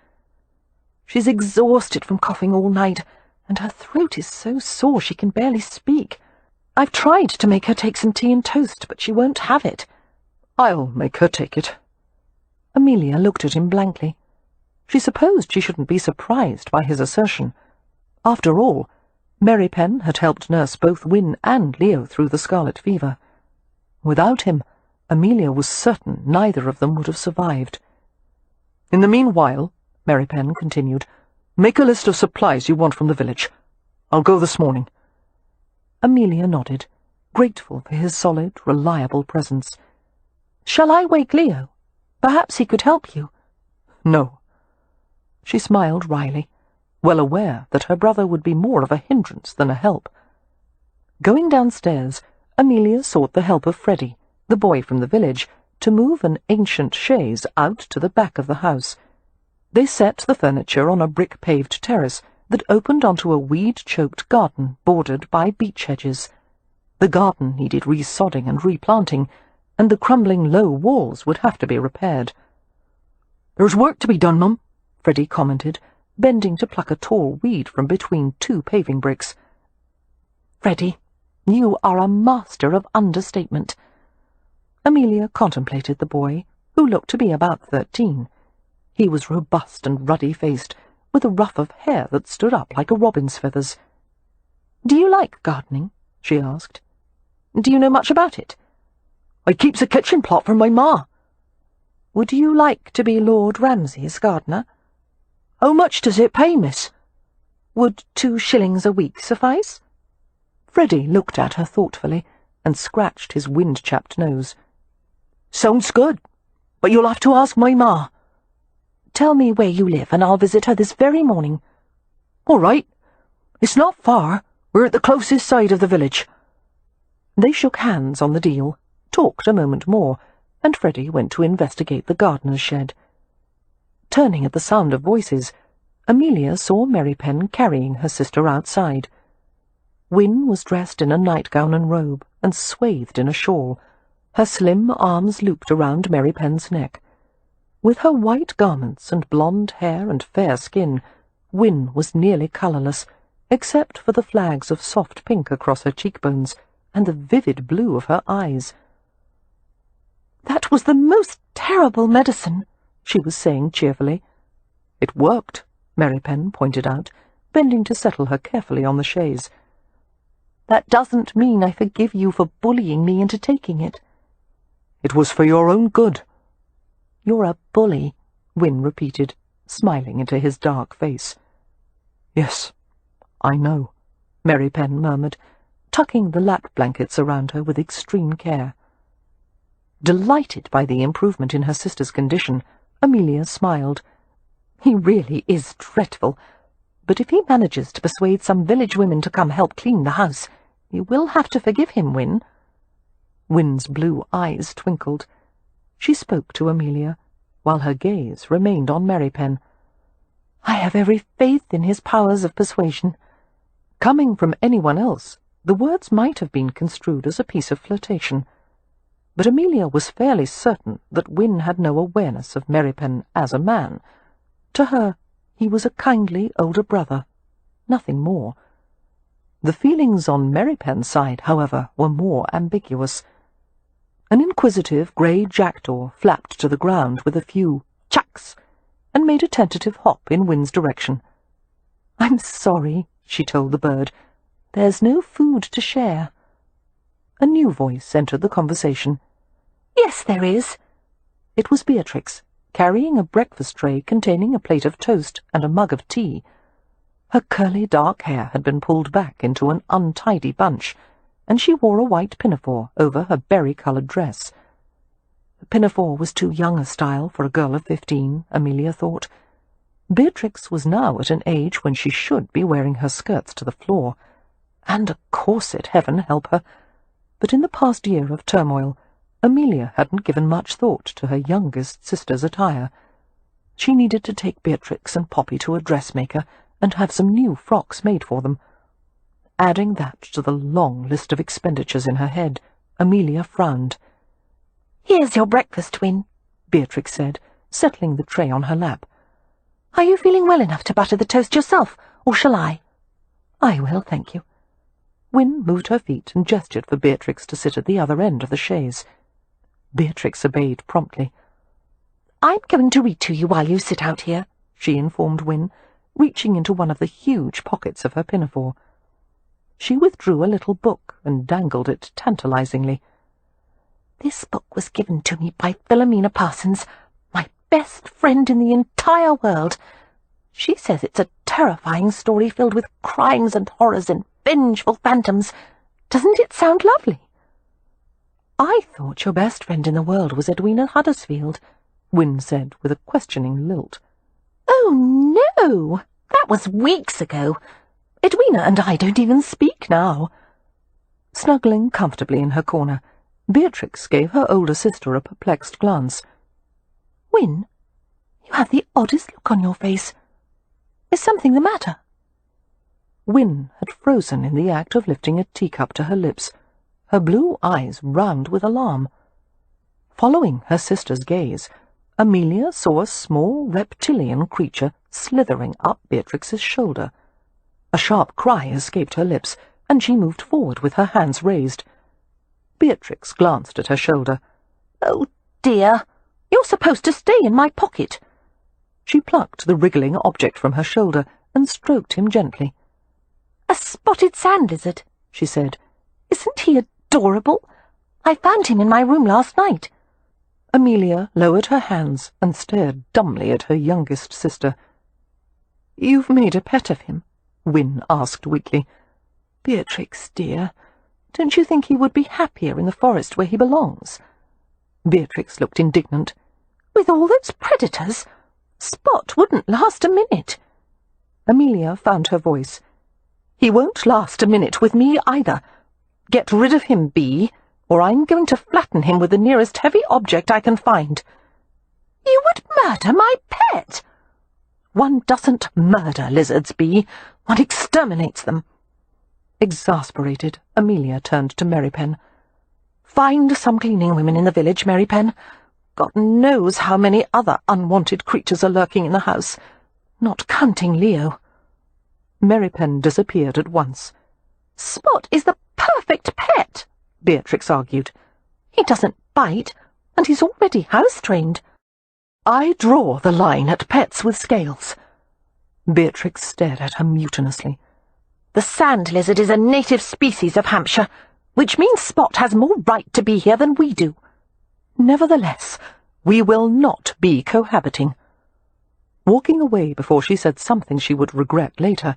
"She's exhausted from coughing all night, and her throat is so sore she can barely speak. I've tried to make her take some tea and toast, but she won't have it." "I'll make her take it." Amelia looked at him blankly. She supposed she shouldn't be surprised by his assertion. After all, Mary Pen had helped nurse both Win and Leo through the scarlet fever. Without him, Amelia was certain neither of them would have survived. "In the meanwhile," Mary Pen continued, "make a list of supplies you want from the village. I'll go this morning." Amelia nodded, grateful for his solid, reliable presence. "Shall I wake Leo? Perhaps he could help you." "No." She smiled wryly, well aware that her brother would be more of a hindrance than a help. Going downstairs, Amelia sought the help of Freddie, the boy from the village, to move an ancient chaise out to the back of the house. They set the furniture on a brick-paved terrace that opened onto a weed-choked garden bordered by beech hedges. The garden needed resodding and replanting, and the crumbling low walls would have to be repaired. "There's work to be done, Mum," Freddie commented, bending to pluck a tall weed from between two paving bricks. "Freddie, you are a master of understatement." Amelia contemplated the boy, who looked to be about 13. He was robust and ruddy-faced, with a ruff of hair that stood up like a robin's feathers. "Do you like gardening?" she asked. "Do you know much about it?" I keeps a kitchen plot for my ma. Would you like to be Lord Ramsay's gardener? How much does it pay, miss? Would 2 shillings a week suffice? Freddie looked at her thoughtfully and scratched his wind-chapped nose. Sounds good, but you'll have to ask my ma. Tell me where you live, and I'll visit her this very morning. All right. It's not far. We're at the closest side of the village. They shook hands on the deal, talked a moment more, and Freddie went to investigate the gardener's shed. Turning at the sound of voices, Amelia saw Mary Pen carrying her sister outside. Wynne was dressed in a nightgown and robe, and swathed in a shawl, her slim arms looped around Mary Pen's neck. With her white garments and blonde hair and fair skin, Wynne was nearly colourless, except for the flags of soft pink across her cheekbones and the vivid blue of her eyes. "That was the most terrible medicine," she was saying cheerfully. "It worked," Mary Pen pointed out, bending to settle her carefully on the chaise. "That doesn't mean I forgive you for bullying me into taking it." "It was for your own good." "You're a bully," Wynne repeated, smiling into his dark face. "Yes, I know," Mary Pen murmured, tucking the lap blankets around her with extreme care. Delighted by the improvement in her sister's condition, Amelia smiled. "He really is dreadful, but if he manages to persuade some village women to come help clean the house, you will have to forgive him, Wynne." Wynne's blue eyes twinkled. She spoke to Amelia, while her gaze remained on Mary Pen. "I have every faith in his powers of persuasion." Coming from anyone else, the words might have been construed as a piece of flirtation, but Amelia was fairly certain that Wynne had no awareness of Mary Pen as a man. To her, he was a kindly older brother, nothing more. The feelings on Mary Pen's side, however, were more ambiguous. An inquisitive grey jackdaw flapped to the ground with a few chucks and made a tentative hop in Wynne's direction. "I'm sorry," she told the bird. "There's no food to share." A new voice entered the conversation. "Yes, there is." It was Beatrix, carrying a breakfast tray containing a plate of toast and a mug of tea. Her curly dark hair had been pulled back into an untidy bunch, and she wore a white pinafore over her berry-coloured dress. The pinafore was too young a style for a girl of 15, Amelia thought. Beatrix was now at an age when she should be wearing her skirts to the floor, and a corset, heaven help her. But in the past year of turmoil, Amelia hadn't given much thought to her youngest sister's attire. She needed to take Beatrix and Poppy to a dressmaker and have some new frocks made for them. Adding that to the long list of expenditures in her head, Amelia frowned. "Here's your breakfast, Wynne," Beatrix said, settling the tray on her lap. "Are you feeling well enough to butter the toast yourself, or shall I?" "I will, thank you." Wynne moved her feet and gestured for Beatrix to sit at the other end of the chaise. Beatrix obeyed promptly. "I'm going to read to you while you sit out here," she informed Wynne, reaching into one of the huge pockets of her pinafore. She withdrew a little book and dangled it tantalizingly. "This book was given to me by Philomena Parsons, my best friend in the entire world. She says it's a terrifying story filled with crimes and horrors and vengeful phantoms. Doesn't it sound lovely?" "I thought your best friend in the world was Edwina Huddersfield," Wynne said with a questioning lilt. "Oh, no! That was weeks ago. Edwina and I don't even speak now." Snuggling comfortably in her corner, Beatrix gave her older sister a perplexed glance. "Wynne, you have the oddest look on your face. Is something the matter?" Wynne had frozen in the act of lifting a teacup to her lips, her blue eyes round with alarm. Following her sister's gaze, Amelia saw a small reptilian creature slithering up Beatrix's shoulder. A sharp cry escaped her lips, and she moved forward with her hands raised. Beatrix glanced at her shoulder. "Oh, dear! You're supposed to stay in my pocket." She plucked the wriggling object from her shoulder and stroked him gently. "A spotted sand lizard," she said. "Isn't he adorable? I found him in my room last night." Amelia lowered her hands and stared dumbly at her youngest sister. "You've made a pet of him?" Wynne asked weakly. "Beatrix, dear, don't you think he would be happier in the forest where he belongs?" Beatrix looked indignant. "With all those predators? Spot wouldn't last a minute." Amelia found her voice. "He won't last a minute with me either. Get rid of him, Bee, or I'm going to flatten him with the nearest heavy object I can find." "You would murder my pet?" "One doesn't murder lizards, Bee. One exterminates them." Exasperated, Amelia turned to Merrypen. "Find some cleaning women in the village, Merrypen. God knows how many other unwanted creatures are lurking in the house, not counting Leo." Merrypen disappeared at once. "Spot is the perfect pet," Beatrix argued. "He doesn't bite, and he's already house-trained." "I draw the line at pets with scales." Beatrix stared at her mutinously. "The sand lizard is a native species of Hampshire, which means Spot has more right to be here than we do." "Nevertheless, we will not be cohabiting." Walking away before she said something she would regret later,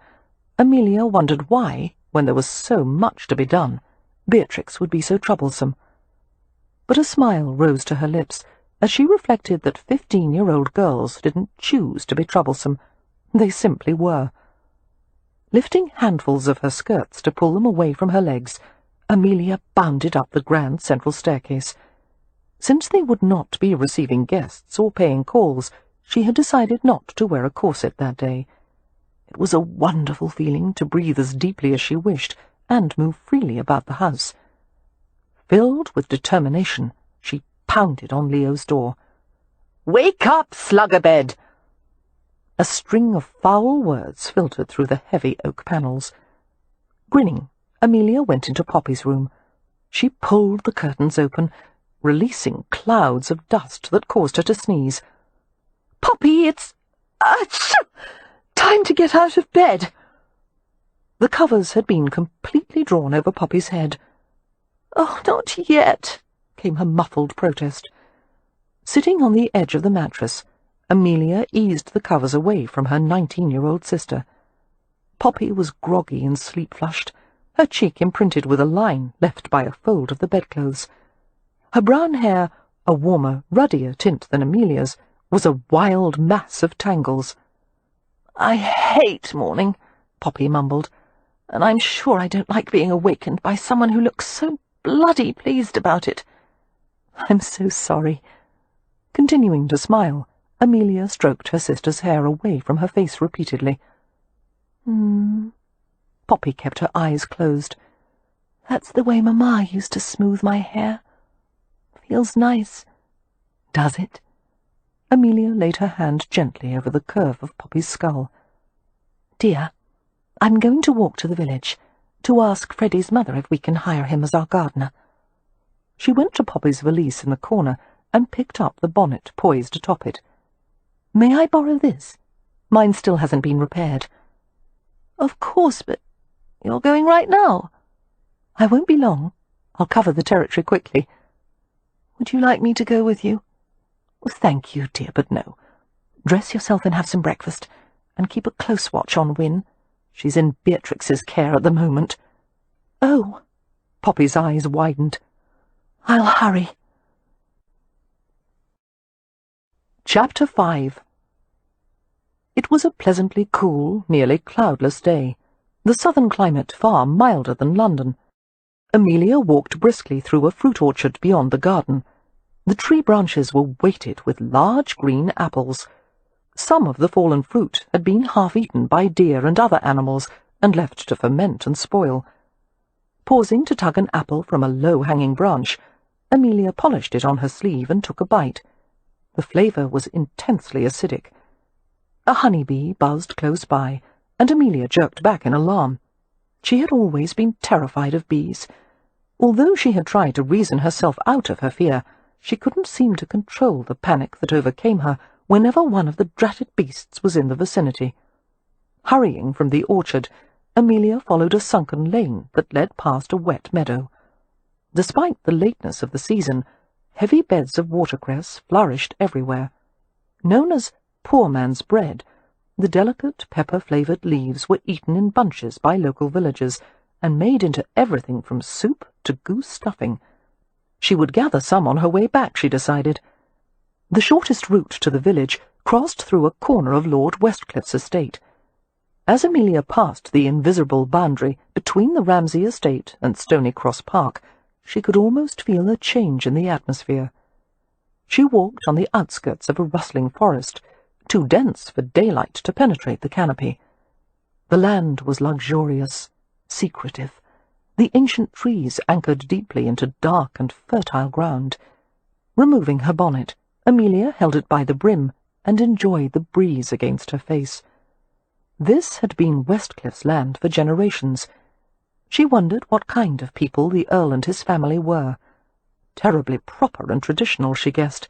Amelia wondered why, when there was so much to be done, Beatrix would be so troublesome. But a smile rose to her lips as she reflected that 15-year-old girls didn't choose to be troublesome. They simply were. Lifting handfuls of her skirts to pull them away from her legs, Amelia bounded up the grand central staircase. Since they would not be receiving guests or paying calls, she had decided not to wear a corset that day. It was a wonderful feeling to breathe as deeply as she wished and move freely about the house. Filled with determination, she pounded on Leo's door. "Wake up, sluggerbed!" A string of foul words filtered through the heavy oak panels. Grinning, Amelia went into Poppy's room. She pulled the curtains open, releasing clouds of dust that caused her to sneeze. "Poppy, it's... achoo! Time to get out of bed!" The covers had been completely drawn over Poppy's head. "Oh, not yet," came her muffled protest. Sitting on the edge of the mattress, Amelia eased the covers away from her 19-year-old sister. Poppy was groggy and sleep-flushed, her cheek imprinted with a line left by a fold of the bedclothes. Her brown hair, a warmer, ruddier tint than Amelia's, was a wild mass of tangles. "I hate morning," Poppy mumbled, "and I'm sure I don't like being awakened by someone who looks so bloody pleased about it." "I'm so sorry." Continuing to smile, Amelia stroked her sister's hair away from her face repeatedly. Poppy kept her eyes closed. "That's the way Mamma used to smooth my hair. Feels nice." "Does it?" Amelia laid her hand gently over the curve of Poppy's skull. "Dear, I'm going to walk to the village, to ask Freddie's mother if we can hire him as our gardener." She went to Poppy's valise in the corner and picked up the bonnet poised atop it. "May I borrow this? Mine still hasn't been repaired." "Of course, but you're going right now." "I won't be long. I'll cover the territory quickly." "Would you like me to go with you?" "Thank you, dear, but no. Dress yourself and have some breakfast, and keep a close watch on Wynne. She's in Beatrix's care at the moment." "Oh." Poppy's eyes widened. "I'll hurry." Chapter 5. It was a pleasantly cool, nearly cloudless day, the southern climate far milder than London. Amelia walked briskly through a fruit orchard beyond the garden. The tree branches were weighted with large green apples. Some of the fallen fruit had been half-eaten by deer and other animals and left to ferment and spoil. Pausing to tug an apple from a low-hanging branch, Amelia polished it on her sleeve and took a bite. The flavour was intensely acidic. A honeybee buzzed close by, and Amelia jerked back in alarm. She had always been terrified of bees. Although she had tried to reason herself out of her fear, she couldn't seem to control the panic that overcame her whenever one of the dratted beasts was in the vicinity. Hurrying from the orchard, Amelia followed a sunken lane that led past a wet meadow. Despite the lateness of the season, heavy beds of watercress flourished everywhere. Known as poor man's bread, the delicate pepper-flavoured leaves were eaten in bunches by local villagers and made into everything from soup to goose stuffing. She would gather some on her way back, she decided. The shortest route to the village crossed through a corner of Lord Westcliffe's estate. As Amelia passed the invisible boundary between the Ramsay estate and Stony Cross Park, she could almost feel a change in the atmosphere. She walked on the outskirts of a rustling forest, too dense for daylight to penetrate the canopy. The land was luxurious, secretive, the ancient trees anchored deeply into dark and fertile ground. Removing her bonnet, Amelia held it by the brim and enjoyed the breeze against her face. This had been Westcliffe's land for generations. She wondered what kind of people the Earl and his family were. Terribly proper and traditional, she guessed.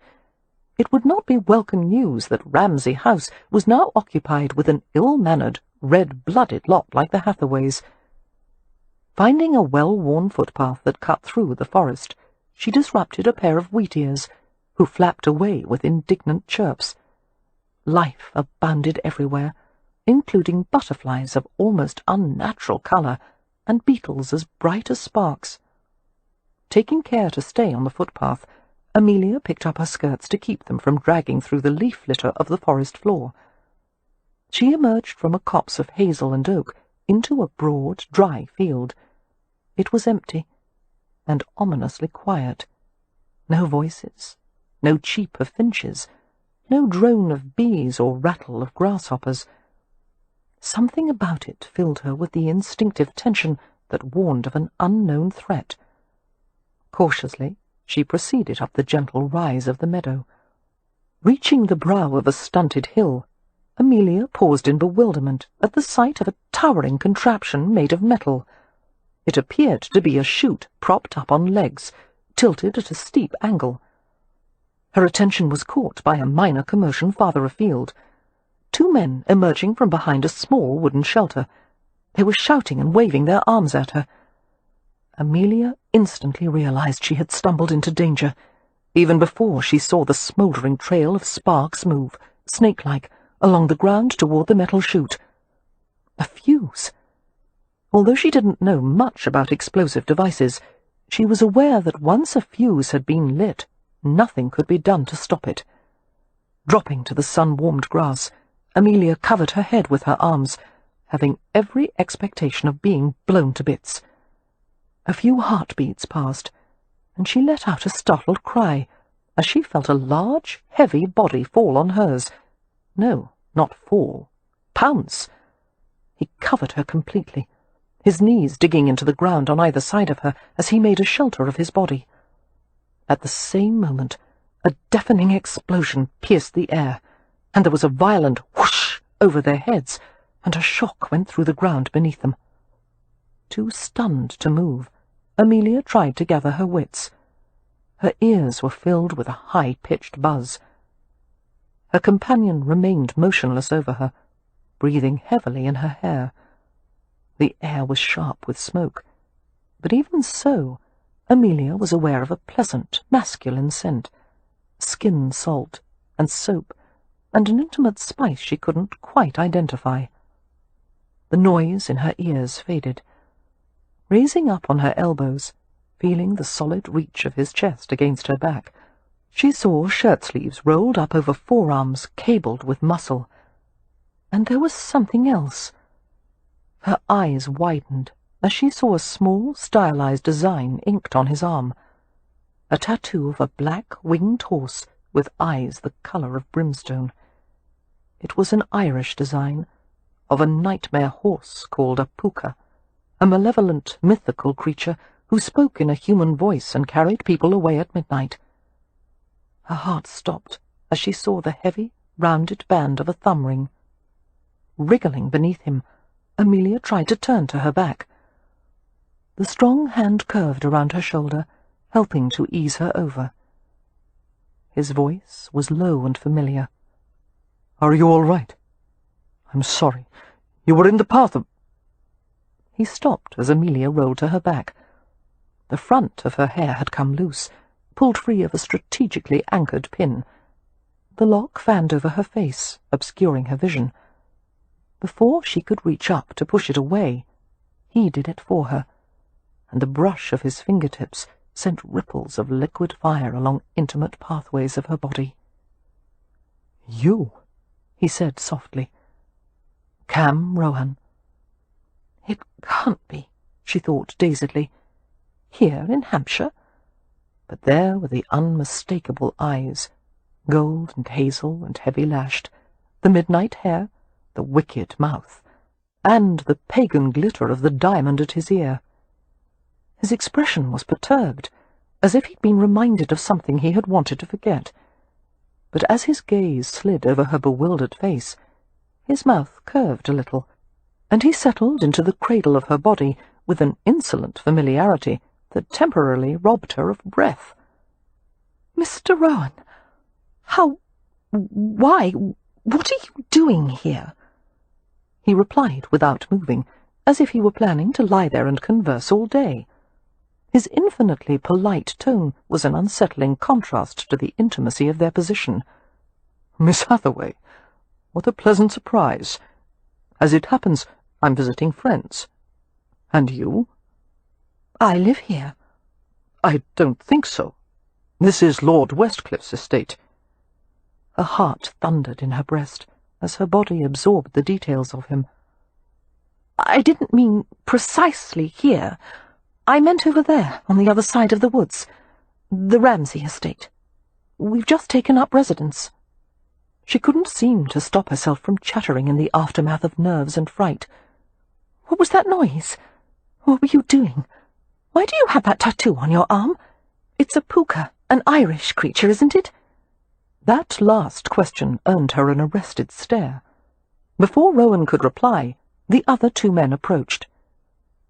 It would not be welcome news that Ramsay House was now occupied with an ill-mannered, red-blooded lot like the Hathaways. Finding a well-worn footpath that cut through the forest, she disrupted a pair of wheatears, who flapped away with indignant chirps. Life abounded everywhere, including butterflies of almost unnatural colour and beetles as bright as sparks. Taking care to stay on the footpath, Amelia picked up her skirts to keep them from dragging through the leaf litter of the forest floor. She emerged from a copse of hazel and oak into a broad, dry field. It was empty, and ominously quiet. No voices, no cheep of finches, no drone of bees or rattle of grasshoppers. Something about it filled her with the instinctive tension that warned of an unknown threat. Cautiously, she proceeded up the gentle rise of the meadow. Reaching the brow of a stunted hill, Amelia paused in bewilderment at the sight of a towering contraption made of metal. It appeared to be a chute propped up on legs, tilted at a steep angle. Her attention was caught by a minor commotion farther afield. Two men emerging from behind a small wooden shelter. They were shouting and waving their arms at her. Amelia instantly realized she had stumbled into danger, even before she saw the smouldering trail of sparks move, snake-like, along the ground toward the metal chute. A fuse! Although she didn't know much about explosive devices, she was aware that once a fuse had been lit, nothing could be done to stop it. Dropping to the sun-warmed grass, Amelia covered her head with her arms, having every expectation of being blown to bits. A few heartbeats passed, and she let out a startled cry as she felt a large, heavy body fall on hers. No, not fall. Pounce! He covered her completely, his knees digging into the ground on either side of her as he made a shelter of his body. At the same moment, a deafening explosion pierced the air, and there was a violent whoosh over their heads, and a shock went through the ground beneath them. Too stunned to move, Amelia tried to gather her wits. Her ears were filled with a high-pitched buzz. Her companion remained motionless over her, breathing heavily in her hair. The air was sharp with smoke, but even so, Amelia was aware of a pleasant, masculine scent, skin salt and soap, and an intimate spice she couldn't quite identify. The noise in her ears faded. Raising up on her elbows, feeling the solid reach of his chest against her back, she saw shirt-sleeves rolled up over forearms cabled with muscle. And there was something else. Her eyes widened as she saw a small, stylized design inked on his arm, a tattoo of a black, winged horse with eyes the colour of brimstone. It was an Irish design, of a nightmare horse called a puka, a malevolent, mythical creature who spoke in a human voice and carried people away at midnight. Her heart stopped as she saw the heavy, rounded band of a thumb ring. Wriggling beneath him, Amelia tried to turn to her back. The strong hand curved around her shoulder, helping to ease her over. His voice was low and familiar. "Are you all right? I'm sorry. You were in the path of—" He stopped as Amelia rolled to her back. The front of her hair had come loose, pulled free of a strategically anchored pin. The lock fanned over her face, obscuring her vision. Before she could reach up to push it away, he did it for her, and the brush of his fingertips sent ripples of liquid fire along intimate pathways of her body. "You," he said softly. "Cam Rohan." It can't be, she thought dazedly. Here in Hampshire? But there were the unmistakable eyes, gold and hazel and heavy-lashed, the midnight hair, the wicked mouth, and the pagan glitter of the diamond at his ear. His expression was perturbed, as if he'd been reminded of something he had wanted to forget. But as his gaze slid over her bewildered face, his mouth curved a little, and he settled into the cradle of her body with an insolent familiarity that temporarily robbed her of breath. "Mr. Rohan, why, what are you doing here?" He replied without moving, as if he were planning to lie there and converse all day. His infinitely polite tone was an unsettling contrast to the intimacy of their position. "Miss Hathaway, what a pleasant surprise. As it happens, I'm visiting friends. And you?" "I live here." "I don't think so. This is Lord Westcliffe's estate." Her heart thundered in her breast as her body absorbed the details of him. "I didn't mean precisely here. I meant over there, on the other side of the woods. The Ramsay estate. We've just taken up residence." She couldn't seem to stop herself from chattering in the aftermath of nerves and fright. "What was that noise? What were you doing? Why do you have that tattoo on your arm? It's a puka, an Irish creature, isn't it?" That last question earned her an arrested stare. Before Rowan could reply, the other two men approached.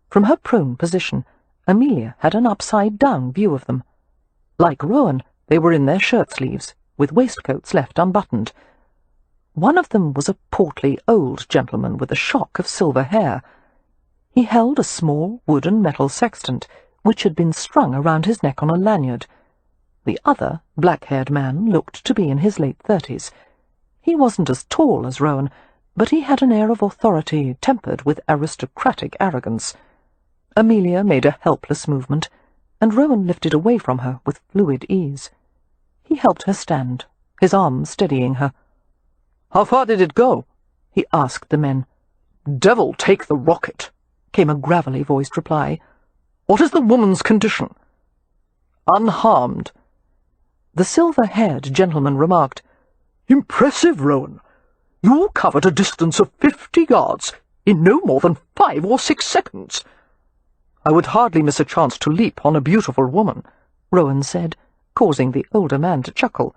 From her prone position, Amelia had an upside-down view of them. Like Rowan, they were in their shirt-sleeves, with waistcoats left unbuttoned. One of them was a portly old gentleman with a shock of silver hair. He held a small wooden metal sextant, which had been strung around his neck on a lanyard. The other, black-haired man looked to be in his late 30s. He wasn't as tall as Rowan, but he had an air of authority tempered with aristocratic arrogance. Amelia made a helpless movement, and Rowan lifted away from her with fluid ease. He helped her stand, his arm steadying her. "How far did it go?" he asked the men. "Devil take the rocket," came a gravelly-voiced reply. "What is the woman's condition?" "Unharmed." The silver-haired gentleman remarked, "Impressive, Rowan. You covered a distance of 50 yards in no more than 5 or 6 seconds." "I would hardly miss a chance to leap on a beautiful woman," Rowan said, causing the older man to chuckle.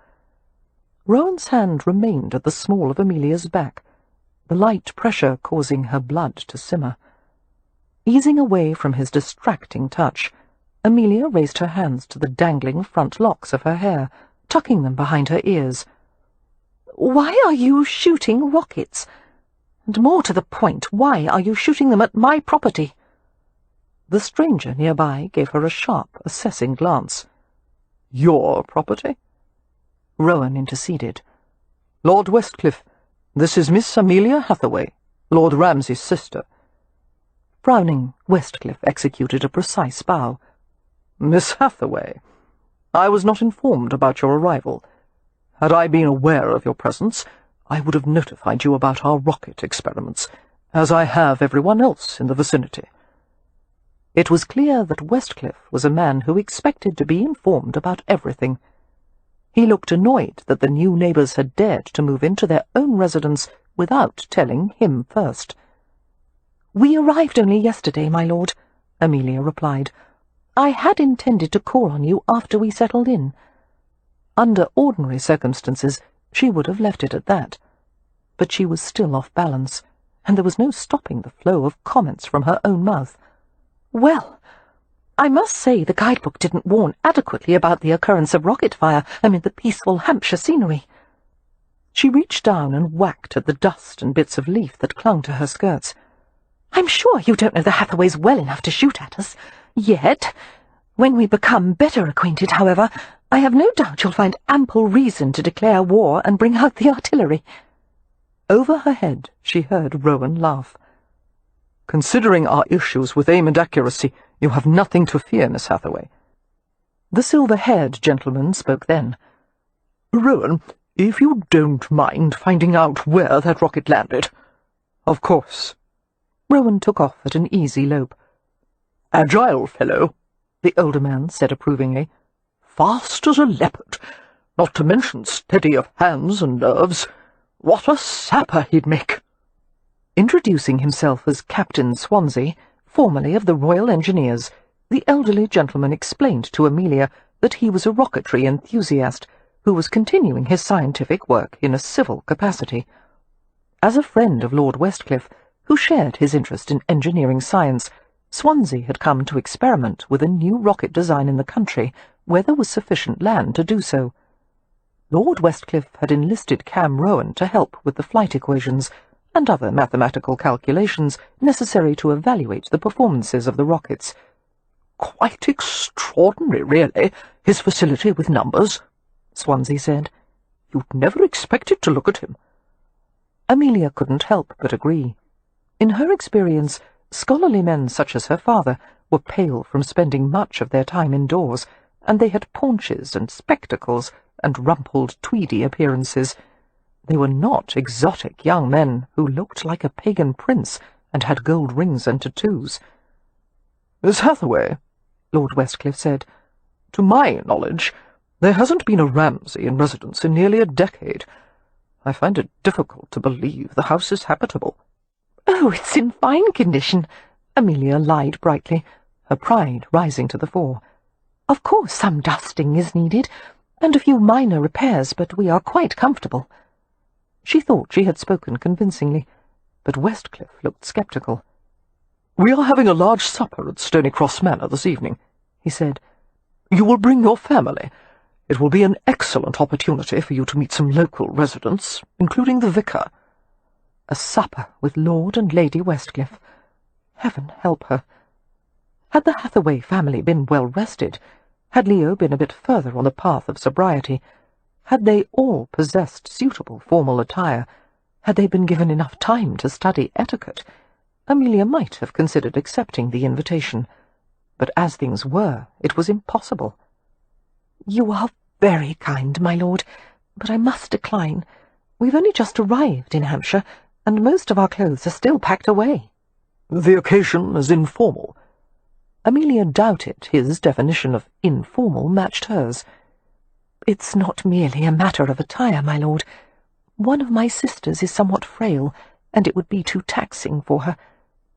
Rowan's hand remained at the small of Amelia's back, the light pressure causing her blood to simmer. Easing away from his distracting touch, Amelia raised her hands to the dangling front locks of her hair, tucking them behind her ears. "Why are you shooting rockets? And more to the point, why are you shooting them at my property?" The stranger nearby gave her a sharp, assessing glance. "Your property?" Rowan interceded. "Lord Westcliff, this is Miss Amelia Hathaway, Lord Ramsay's sister." Frowning, Westcliff executed a precise bow. "Miss Hathaway, I was not informed about your arrival. Had I been aware of your presence, I would have notified you about our rocket experiments, as I have everyone else in the vicinity." It was clear that Westcliff was a man who expected to be informed about everything. He looked annoyed that the new neighbours had dared to move into their own residence without telling him first. "We arrived only yesterday, my lord," Amelia replied. "I had intended to call on you after we settled in." Under ordinary circumstances, she would have left it at that. But she was still off balance, and there was no stopping the flow of comments from her own mouth. "Well, I must say the guidebook didn't warn adequately about the occurrence of rocket fire amid the peaceful Hampshire scenery." She reached down and whacked at the dust and bits of leaf that clung to her skirts. "I'm sure you don't know the Hathaways well enough to shoot at us, yet. When we become better acquainted, however, I have no doubt you'll find ample reason to declare war and bring out the artillery." Over her head she heard Rohan laugh. "Considering our issues with aim and accuracy, you have nothing to fear, Miss Hathaway." The silver-haired gentleman spoke then. "Rohan, if you don't mind finding out where that rocket landed." "Of course." Rohan took off at an easy lope. "Agile fellow," the older man said approvingly. "Fast as a leopard, not to mention steady of hands and nerves. What a sapper he'd make!" Introducing himself as Captain Swansea, formerly of the Royal Engineers, the elderly gentleman explained to Amelia that he was a rocketry enthusiast who was continuing his scientific work in a civil capacity. As a friend of Lord Westcliff, who shared his interest in engineering science, Swansea had come to experiment with a new rocket design in the country where there was sufficient land to do so. Lord Westcliff had enlisted Cam Rohan to help with the flight equations and other mathematical calculations necessary to evaluate the performances of the rockets. "Quite extraordinary, really, his facility with numbers," Swansea said. "You'd never expected to look at him." Amelia couldn't help but agree. In her experience, scholarly men such as her father were pale from spending much of their time indoors, and they had paunches and spectacles and rumpled tweedy appearances. They were not exotic young men who looked like a pagan prince and had gold rings and tattoos. "Miss Hathaway," Lord Westcliff said, "to my knowledge, there hasn't been a Ramsay in residence in nearly a decade. I find it difficult to believe the house is habitable." "Oh, it's in fine condition," Amelia lied brightly, her pride rising to the fore. "Of course some dusting is needed, and a few minor repairs, but we are quite comfortable." She thought she had spoken convincingly, but Westcliff looked sceptical. "We are having a large supper at Stonycross Manor this evening," he said. "You will bring your family. It will be an excellent opportunity for you to meet some local residents, including the vicar." A supper with Lord and Lady Westcliff. Heaven help her. Had the Hathaway family been well rested, had Leo been a bit further on the path of sobriety, had they all possessed suitable formal attire, had they been given enough time to study etiquette, Amelia might have considered accepting the invitation. But as things were, it was impossible. "You are very kind, my lord, but I must decline. We've only just arrived in Hampshire, and most of our clothes are still packed away." "The occasion is informal." Amelia doubted his definition of informal matched hers. "It's not merely a matter of attire, my lord. One of my sisters is somewhat frail, and it would be too taxing for her.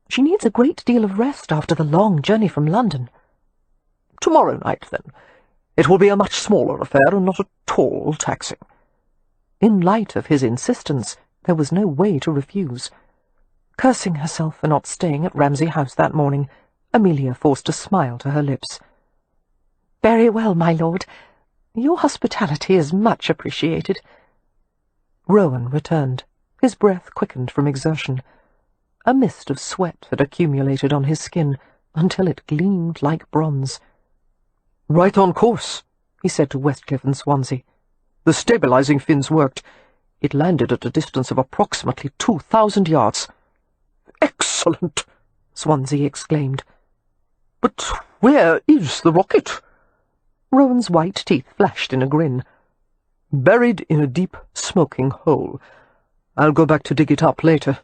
She needs a great deal of rest after the long journey from London." "Tomorrow night, then. It will be a much smaller affair and not at all taxing." In light of his insistence, there was no way to refuse. Cursing herself for not staying at Ramsay House that morning, Amelia forced a smile to her lips. "Very well, my lord. Your hospitality is much appreciated." Rohan returned, his breath quickened from exertion. A mist of sweat had accumulated on his skin until it gleamed like bronze. "Right on course," he said to Westcliff and Swansea. "The stabilizing fins worked. It landed at a distance of approximately 2,000 yards. "Excellent!" Swansea exclaimed. "But where is the rocket?" Rowan's white teeth flashed in a grin. "Buried in a deep, smoking hole. I'll go back to dig it up later."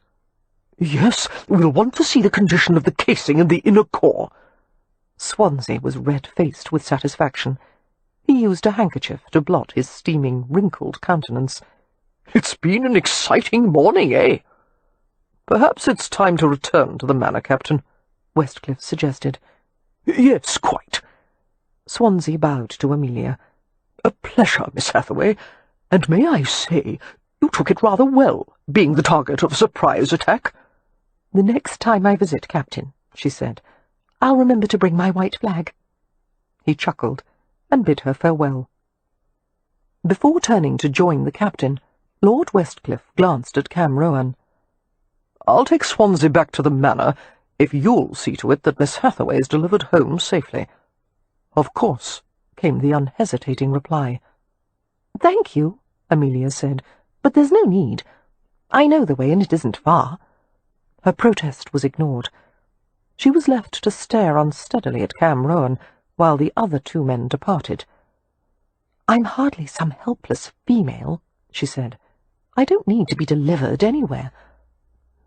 "Yes, we'll want to see the condition of the casing and the inner core." Swansea was red-faced with satisfaction. He used a handkerchief to blot his steaming, wrinkled countenance. "It's been an exciting morning, eh?" "Perhaps it's time to return to the manor, Captain," Westcliff suggested. "Yes, quite." Swansea bowed to Amelia. "A pleasure, Miss Hathaway, and may I say, you took it rather well, being the target of a surprise attack." "The next time I visit, Captain," she said, "I'll remember to bring my white flag." He chuckled and bid her farewell. Before turning to join the captain, Lord Westcliff glanced at Cam Rohan. "I'll take Swansea back to the manor if you'll see to it that Miss Hathaway is delivered home safely." "Of course," came the unhesitating reply. "Thank you," Amelia said, "but there's no need. I know the way, and it isn't far." Her protest was ignored. She was left to stare unsteadily at Cam Rohan while the other two men departed. "I'm hardly some helpless female," she said. "I don't need to be delivered anywhere.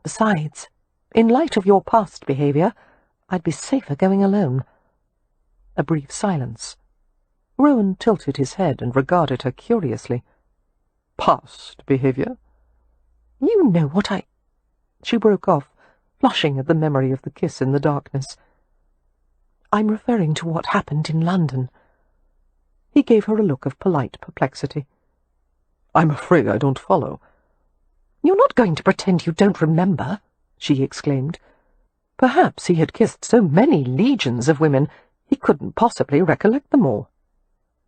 Besides, in light of your past behaviour, I'd be safer going alone." A brief silence. Rohan tilted his head and regarded her curiously. "Past behaviour?" "You know what I—" She broke off, flushing at the memory of the kiss in the darkness. "I'm referring to what happened in London." He gave her a look of polite perplexity. "I'm afraid I don't follow." "You're not going to pretend you don't remember," she exclaimed. Perhaps he had kissed so many legions of women he couldn't possibly recollect them all.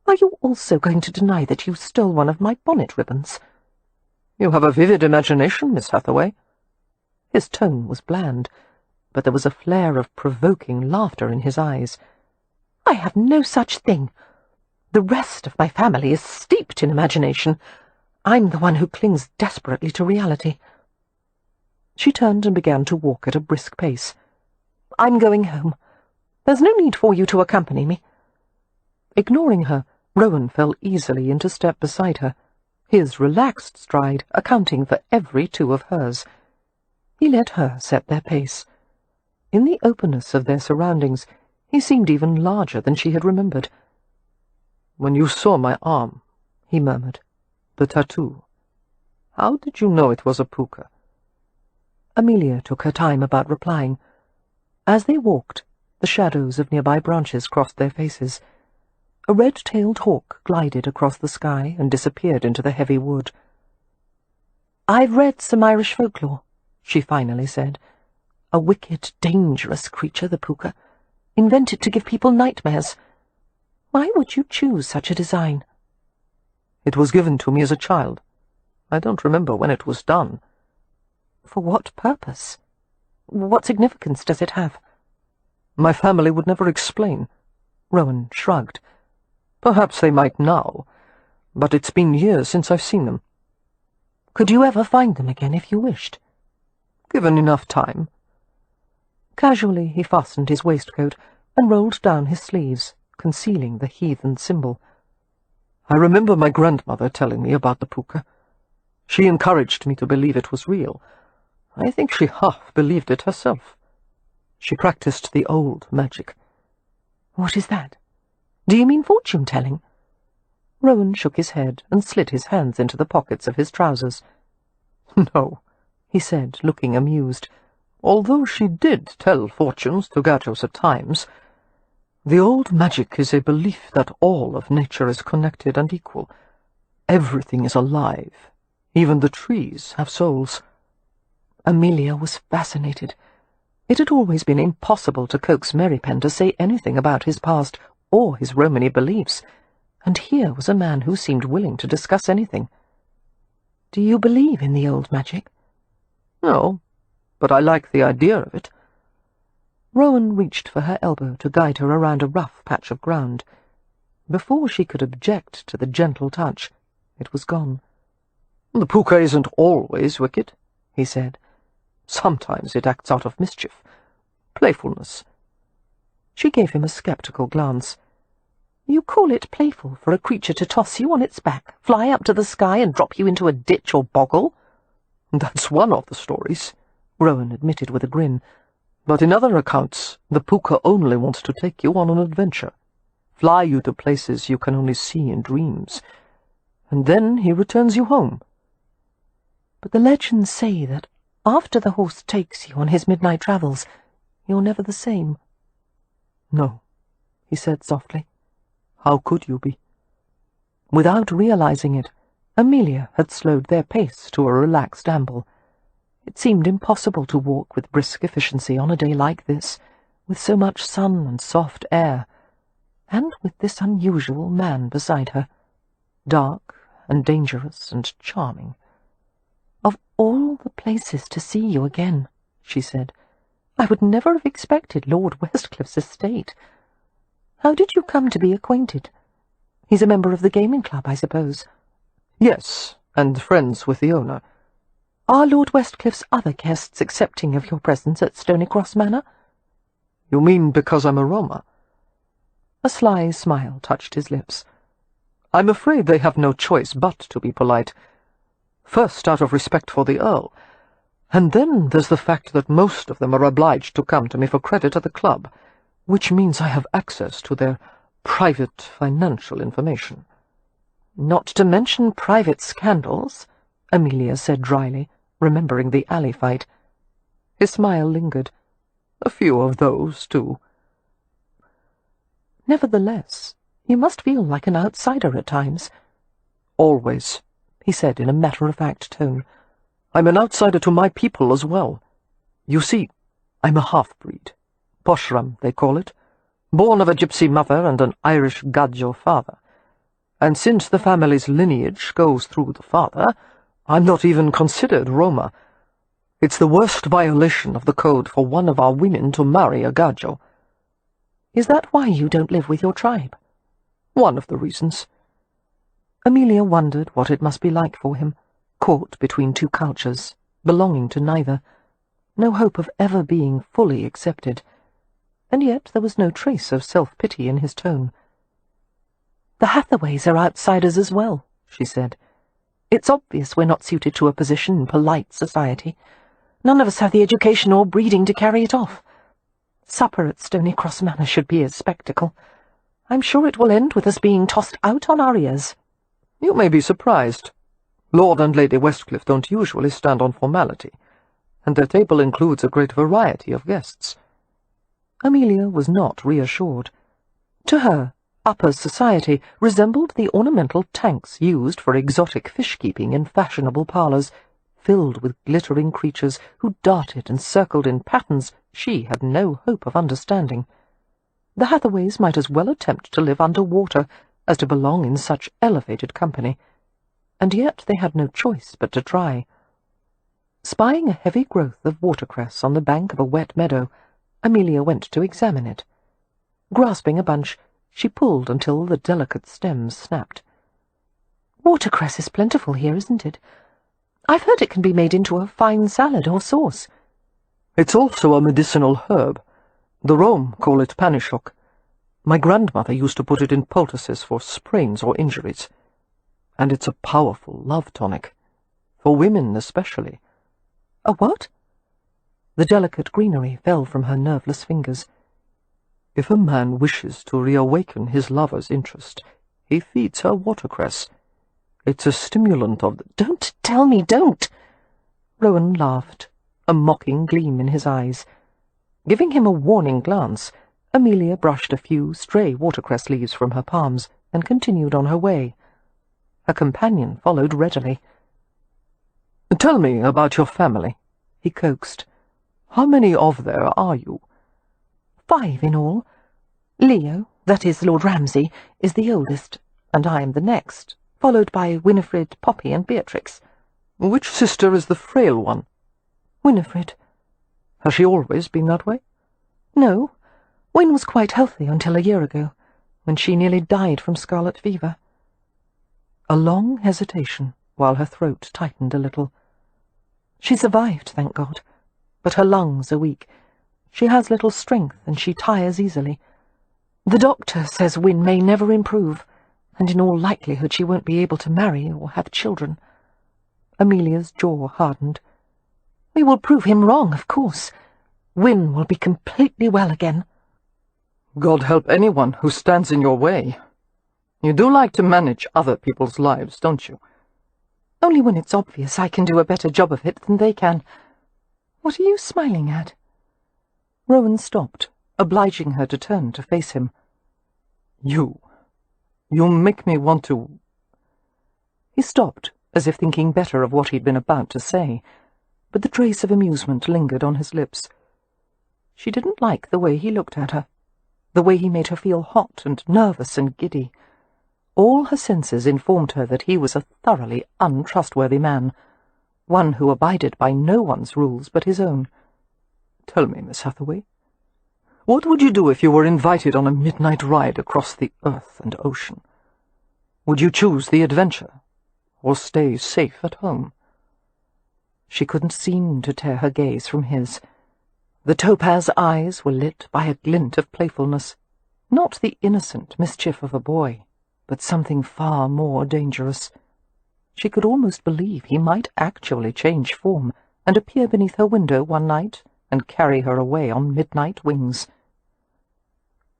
"Are you also going to deny that you stole one of my bonnet ribbons?" "You have a vivid imagination, Miss Hathaway." His tone was bland, but there was a flare of provoking laughter in his eyes. "I have no such thing. The rest of my family is steeped in imagination. I'm the one who clings desperately to reality." She turned and began to walk at a brisk pace. "I'm going home. There's no need for you to accompany me." Ignoring her, Rohan fell easily into step beside her, his relaxed stride accounting for every two of hers. He let her set their pace. In the openness of their surroundings, he seemed even larger than she had remembered. "When you saw my arm," he murmured, "the tattoo, how did you know it was a puka?" Amelia took her time about replying. As they walked, the shadows of nearby branches crossed their faces. A red-tailed hawk glided across the sky and disappeared into the heavy wood. "I've read some Irish folklore," she finally said. "A wicked, dangerous creature, the puka, invented to give people nightmares. Why would you choose such a design?" "It was given to me as a child. I don't remember when it was done." "For what purpose? What significance does it have?" "My family would never explain." Rohan shrugged. "Perhaps they might now, but it's been years since I've seen them." "Could you ever find them again if you wished?" "Given enough time." Casually he fastened his waistcoat and rolled down his sleeves, concealing the heathen symbol. "I remember my grandmother telling me about the puka. She encouraged me to believe it was real. I think she half believed it herself. She practiced the old magic." "What is that? Do you mean fortune-telling?" Rohan shook his head and slid his hands into the pockets of his trousers. "No," he said, looking amused, "although she did tell fortunes to Gatos at times. The old magic is a belief that all of nature is connected and equal. Everything is alive. Even the trees have souls." Amelia was fascinated. It had always been impossible to coax Merrypen to say anything about his past or his Romany beliefs, and here was a man who seemed willing to discuss anything. "Do you believe in the old magic?" "No, but I like the idea of it." Rohan reached for her elbow to guide her around a rough patch of ground. Before she could object to the gentle touch, it was gone. "The puka isn't always wicked," he said. "Sometimes it acts out of mischief, playfulness." She gave him a sceptical glance. "You call it playful for a creature to toss you on its back, fly up to the sky, and drop you into a ditch or boggle?" "That's one of the stories," Rohan admitted with a grin. "But in other accounts, the puka only wants to take you on an adventure, fly you to places you can only see in dreams, and then he returns you home." "But the legends say that after the horse takes you on his midnight travels, you're never the same." "No," he said softly. "How could you be?" Without realizing it, Amelia had slowed their pace to a relaxed amble. It seemed impossible to walk with brisk efficiency on a day like this, with so much sun and soft air, and with this unusual man beside her, dark and dangerous and charming. "Of all the places to see you again," she said, "I would never have expected Lord Westcliffe's estate. How did you come to be acquainted? He's a member of the gaming club, I suppose. Yes, and friends with the owner. Are Lord Westcliffe's other guests accepting of your presence at Stonycross Manor? You mean because I'm a Roma? A sly smile touched his lips. I'm afraid they have no choice but to be polite. First, out of respect for the Earl, and then there's the fact that most of them are obliged to come to me for credit at the club, which means I have access to their private financial information. Not to mention private scandals, Amelia said dryly, remembering the alley fight. His smile lingered. A few of those, too. Nevertheless, you must feel like an outsider at times. Always, he said in a matter-of-fact tone. I'm an outsider to my people as well. You see, I'm a half-breed. Poshram, they call it. Born of a gypsy mother and an Irish Gadjo father. And since the family's lineage goes through the father, I'm not even considered Roma. It's the worst violation of the code for one of our women to marry a Gadjo. Is that why you don't live with your tribe? One of the reasons. Amelia wondered what it must be like for him, caught between two cultures, belonging to neither. No hope of ever being fully accepted. And yet there was no trace of self-pity in his tone. The Hathaways are outsiders as well, she said. It's obvious we're not suited to a position in polite society. None of us have the education or breeding to carry it off. Supper at Stonycross Manor should be a spectacle. I'm sure it will end with us being tossed out on our ears. You may be surprised. Lord and Lady Westcliff don't usually stand on formality, and their table includes a great variety of guests. Amelia was not reassured. To her, upper society resembled the ornamental tanks used for exotic fish-keeping in fashionable parlours, filled with glittering creatures who darted and circled in patterns she had no hope of understanding. The Hathaways might as well attempt to live under water as to belong in such elevated company, and yet they had no choice but to try. Spying a heavy growth of watercress on the bank of a wet meadow, Amelia went to examine it. Grasping a bunch, she pulled until the delicate stems snapped. Watercress is plentiful here, isn't it? I've heard it can be made into a fine salad or sauce. It's also a medicinal herb. The Rome call it panishok. My grandmother used to put it in poultices for sprains or injuries. And it's a powerful love tonic. For women especially. A what? The delicate greenery fell from her nerveless fingers. If a man wishes to reawaken his lover's interest, he feeds her watercress. It's a stimulant of the— Don't tell me, don't! Rowan laughed, a mocking gleam in his eyes. Giving him a warning glance, Amelia brushed a few stray watercress leaves from her palms and continued on her way. Her companion followed readily. "Tell me about your family," he coaxed. "How many of there are you?" 5 in all. Leo, that is Lord Ramsay, is the oldest, and I am the next, followed by Winifred, Poppy, and Beatrix. Which sister is the frail one? Winifred. Has she always been that way? No. Win was quite healthy until a year ago, when she nearly died from scarlet fever. A long hesitation, while her throat tightened a little. She survived, thank God, but her lungs are weak. She has little strength, and she tires easily. The doctor says Win may never improve, and in all likelihood she won't be able to marry or have children. Amelia's jaw hardened. We will prove him wrong, of course. Win will be completely well again. God help anyone who stands in your way. You do like to manage other people's lives, don't you? Only when it's obvious I can do a better job of it than they can. What are you smiling at? Rowan stopped, obliging her to turn to face him. You make me want to— He stopped, as if thinking better of what he'd been about to say, but the trace of amusement lingered on his lips. She didn't like the way he looked at her, the way he made her feel hot and nervous and giddy. All her senses informed her that he was a thoroughly untrustworthy man, one who abided by no one's rules but his own. Tell me, Miss Hathaway, What would you do if you were invited on a midnight ride across the earth and ocean? Would you choose the adventure, or stay safe at home?" She couldn't seem to tear her gaze from his. The topaz eyes were lit by a glint of playfulness, not the innocent mischief of a boy, but something far more dangerous. She could almost believe he might actually change form and appear beneath her window one night and carry her away on midnight wings.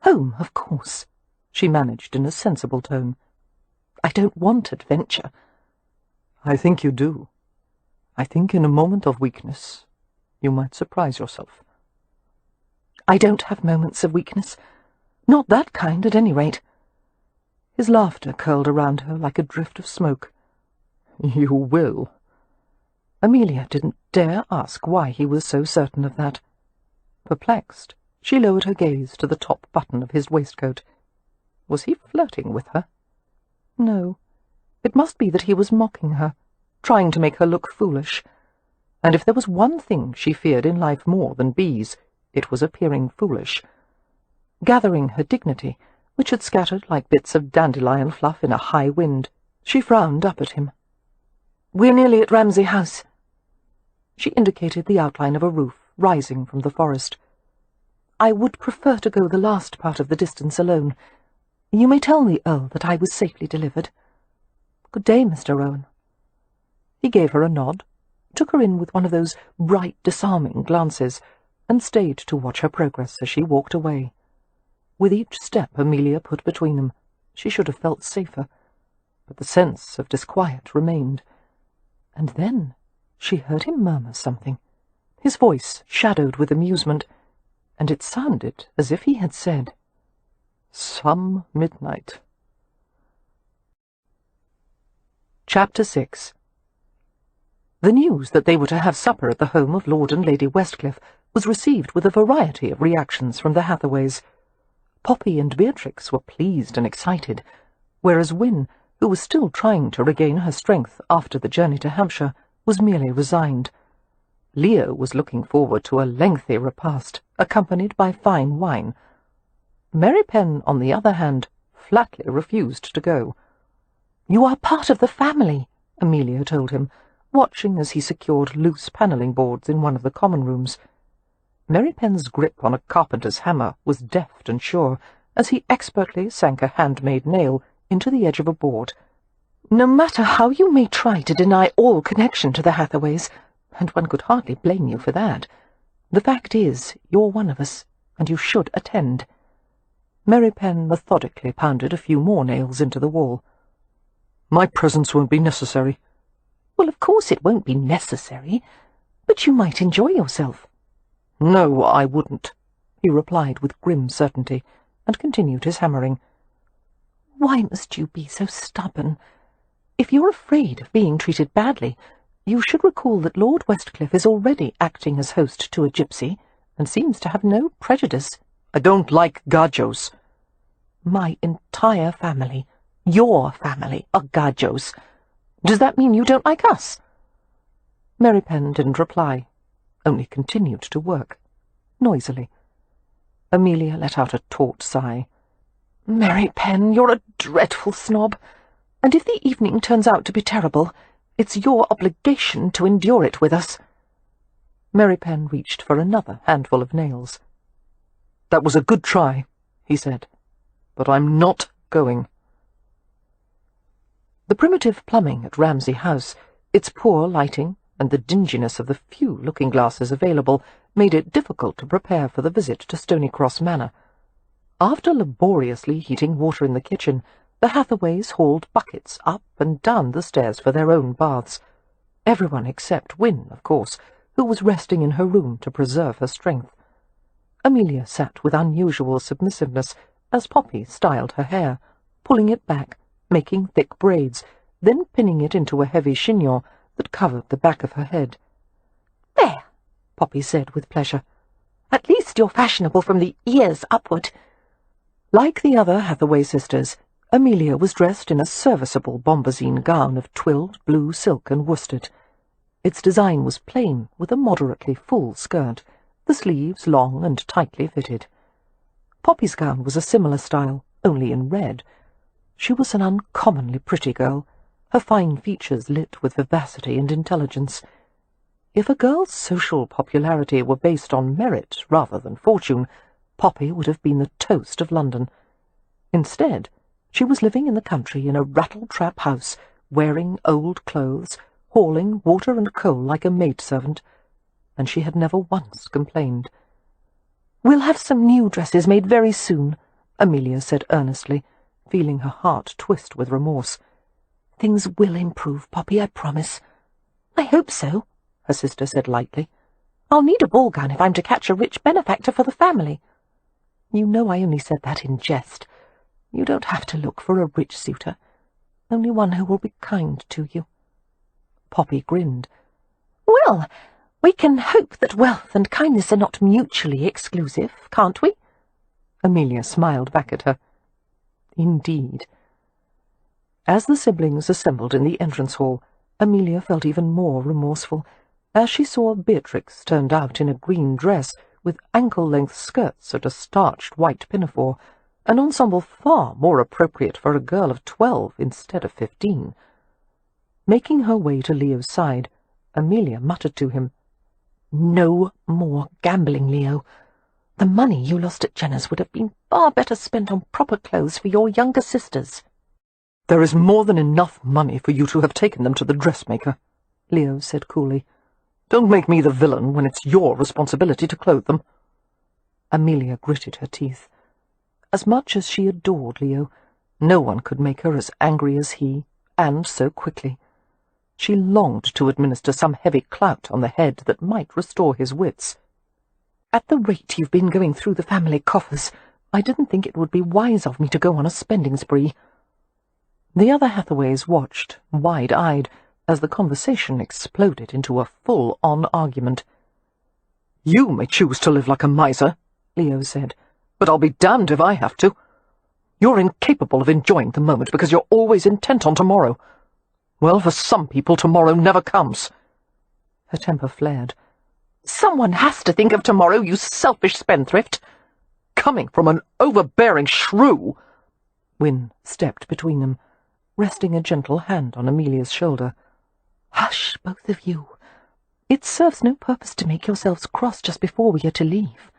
"Home, of course," she managed in a sensible tone. "I don't want adventure." "I think you do. I think in a moment of weakness you might surprise yourself." "I don't have moments of weakness. Not that kind, at any rate." His laughter curled around her like a drift of smoke. "You will." Amelia didn't dare ask why he was so certain of that. Perplexed, she lowered her gaze to the top button of his waistcoat. Was he flirting with her? No, it must be that he was mocking her, trying to make her look foolish. And if there was one thing she feared in life more than bees, it was appearing foolish. Gathering her dignity, which had scattered like bits of dandelion fluff in a high wind, she frowned up at him. "We're nearly at Ramsay House." She indicated the outline of a roof rising from the forest. "I would prefer to go the last part of the distance alone. You may tell the Earl that I was safely delivered. Good day, Mr. Rohan." He gave her a nod, took her in with one of those bright, disarming glances, and stayed to watch her progress as she walked away. With each step Amelia put between them, she should have felt safer, but the sense of disquiet remained. And then she heard him murmur something, his voice shadowed with amusement, and it sounded as if he had said, "Some midnight." Chapter 6. The news that they were to have supper at the home of Lord and Lady Westcliff was received with a variety of reactions from the Hathaways. Poppy and Beatrix were pleased and excited, whereas Wynne, who was still trying to regain her strength after the journey to Hampshire, was merely resigned. Leo was looking forward to a lengthy repast, accompanied by fine wine. Mary Penn, on the other hand, flatly refused to go. "You are part of the family," Amelia told him, watching as he secured loose panelling boards in one of the common rooms. Mary Penn's grip on a carpenter's hammer was deft and sure, as he expertly sank a handmade nail into the edge of a board. "No matter how you may try to deny all connection to the Hathaways, and one could hardly blame you for that, the fact is you're one of us, and you should attend." Mary Penn methodically pounded a few more nails into the wall. "My presence won't be necessary." "Well, of course it won't be necessary, but you might enjoy yourself." "No, I wouldn't," he replied with grim certainty, and continued his hammering. "Why must you be so stubborn? If you're afraid of being treated badly, you should recall that Lord Westcliff is already acting as host to a gypsy, and seems to have no prejudice." "I don't like gajos." "My entire family, your family, are gajos. Does that mean you don't like us?" Mary Penn didn't reply, only continued to work, noisily. Amelia let out a taut sigh. "Mary Penn, you're a dreadful snob, and if the evening turns out to be terrible, it's your obligation to endure it with us." Mary Penn reached for another handful of nails. "That was a good try," he said, "but I'm not going." The primitive plumbing at Ramsay House, its poor lighting, and the dinginess of the few looking-glasses available made it difficult to prepare for the visit to Stonycross Manor. After laboriously heating water in the kitchen, the Hathaways hauled buckets up and down the stairs for their own baths. Everyone except Wynne, of course, who was resting in her room to preserve her strength. Amelia sat with unusual submissiveness as Poppy styled her hair, pulling it back, making thick braids, then pinning it into a heavy chignon that covered the back of her head. "There," Poppy said with pleasure. "At least you're fashionable from the ears upward." Like the other Hathaway sisters, Amelia was dressed in a serviceable bombazine gown of twilled blue silk and worsted. Its design was plain, with a moderately full skirt, the sleeves long and tightly fitted. Poppy's gown was a similar style, only in red. She was an uncommonly pretty girl, her fine features lit with vivacity and intelligence. If a girl's social popularity were based on merit rather than fortune, Poppy would have been the toast of London. Instead, she was living in the country in a rattle-trap house, wearing old clothes, hauling water and coal like a maidservant, and she had never once complained. "We'll have some new dresses made very soon," Amelia said earnestly, feeling her heart twist with remorse. "Things will improve, Poppy, I promise." "I hope so," her sister said lightly. "I'll need a ball gown if I'm to catch a rich benefactor for the family." "You know I only said that in jest. You don't have to look for a rich suitor, only one who will be kind to you." Poppy grinned. "Well, we can hope that wealth and kindness are not mutually exclusive, can't we?" Amelia smiled back at her. "Indeed." As the siblings assembled in the entrance hall, Amelia felt even more remorseful, as she saw Beatrix turned out in a green dress with ankle-length skirts and a starched white pinafore, an ensemble far more appropriate for a girl of 12 instead of 15. Making her way to Leo's side, Amelia muttered to him, "No more gambling, Leo. The money you lost at Jenner's would have been far better spent on proper clothes for your younger sisters." "There is more than enough money for you to have taken them to the dressmaker," Leo said coolly. "Don't make me the villain when it's your responsibility to clothe them." Amelia gritted her teeth. As much as she adored Leo, no one could make her as angry as he, and so quickly. She longed to administer some heavy clout on the head that might restore his wits. "At the rate you've been going through the family coffers, I didn't think it would be wise of me to go on a spending spree." The other Hathaways watched, wide-eyed, as the conversation exploded into a full-on argument. "You may choose to live like a miser," Leo said, "but I'll be damned if I have to. You're incapable of enjoying the moment because you're always intent on tomorrow. Well, for some people, tomorrow never comes." Her temper flared. "Someone has to think of tomorrow, you selfish spendthrift." "Coming from an overbearing shrew!" Wynne stepped between them, resting a gentle hand on Amelia's shoulder. "Hush, both of you. It serves no purpose to make yourselves cross just before we are to leave."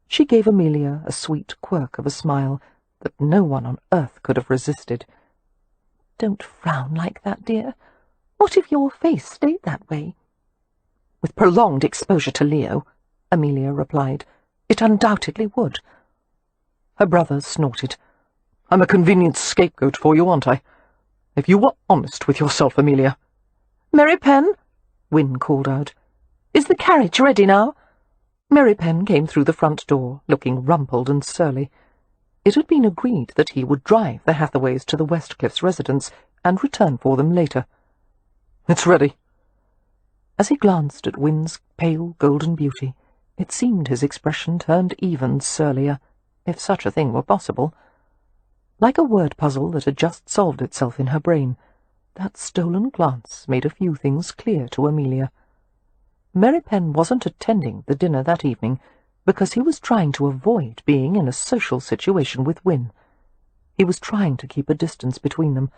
She gave Amelia a sweet quirk of a smile that no one on earth could have resisted. "Don't frown like that, dear. What if your face stayed that way?" "With prolonged exposure to Leo," Amelia replied, "it undoubtedly would." Her brother snorted. "I'm a convenient scapegoat for you, aren't I? If you were honest with yourself, Amelia—" "Mary Penn," Wynne called out. "Is the carriage ready now?" Mary Penn came through the front door, looking rumpled and surly. It had been agreed that he would drive the Hathaways to the Westcliffs' residence and return for them later. "It's ready." As he glanced at Wynne's pale golden beauty, it seemed his expression turned even surlier, if such a thing were possible. Like a word puzzle that had just solved itself in her brain, that stolen glance made a few things clear to Amelia. Mary Penn wasn't attending the dinner that evening because he was trying to avoid being in a social situation with Wynne. He was trying to keep a distance between them,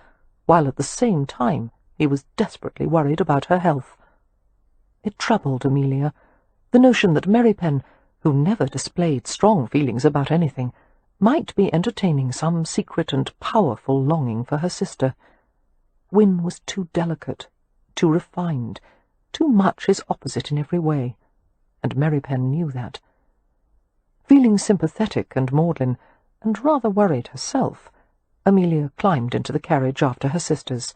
while at the same time he was desperately worried about her health. It troubled Amelia, the notion that Mary Penn, who never displayed strong feelings about anything, might be entertaining some secret and powerful longing for her sister. Wynne was too delicate, too refined, too much his opposite in every way, and Mary Penn knew that. Feeling sympathetic and maudlin, and rather worried herself, Amelia climbed into the carriage after her sisters.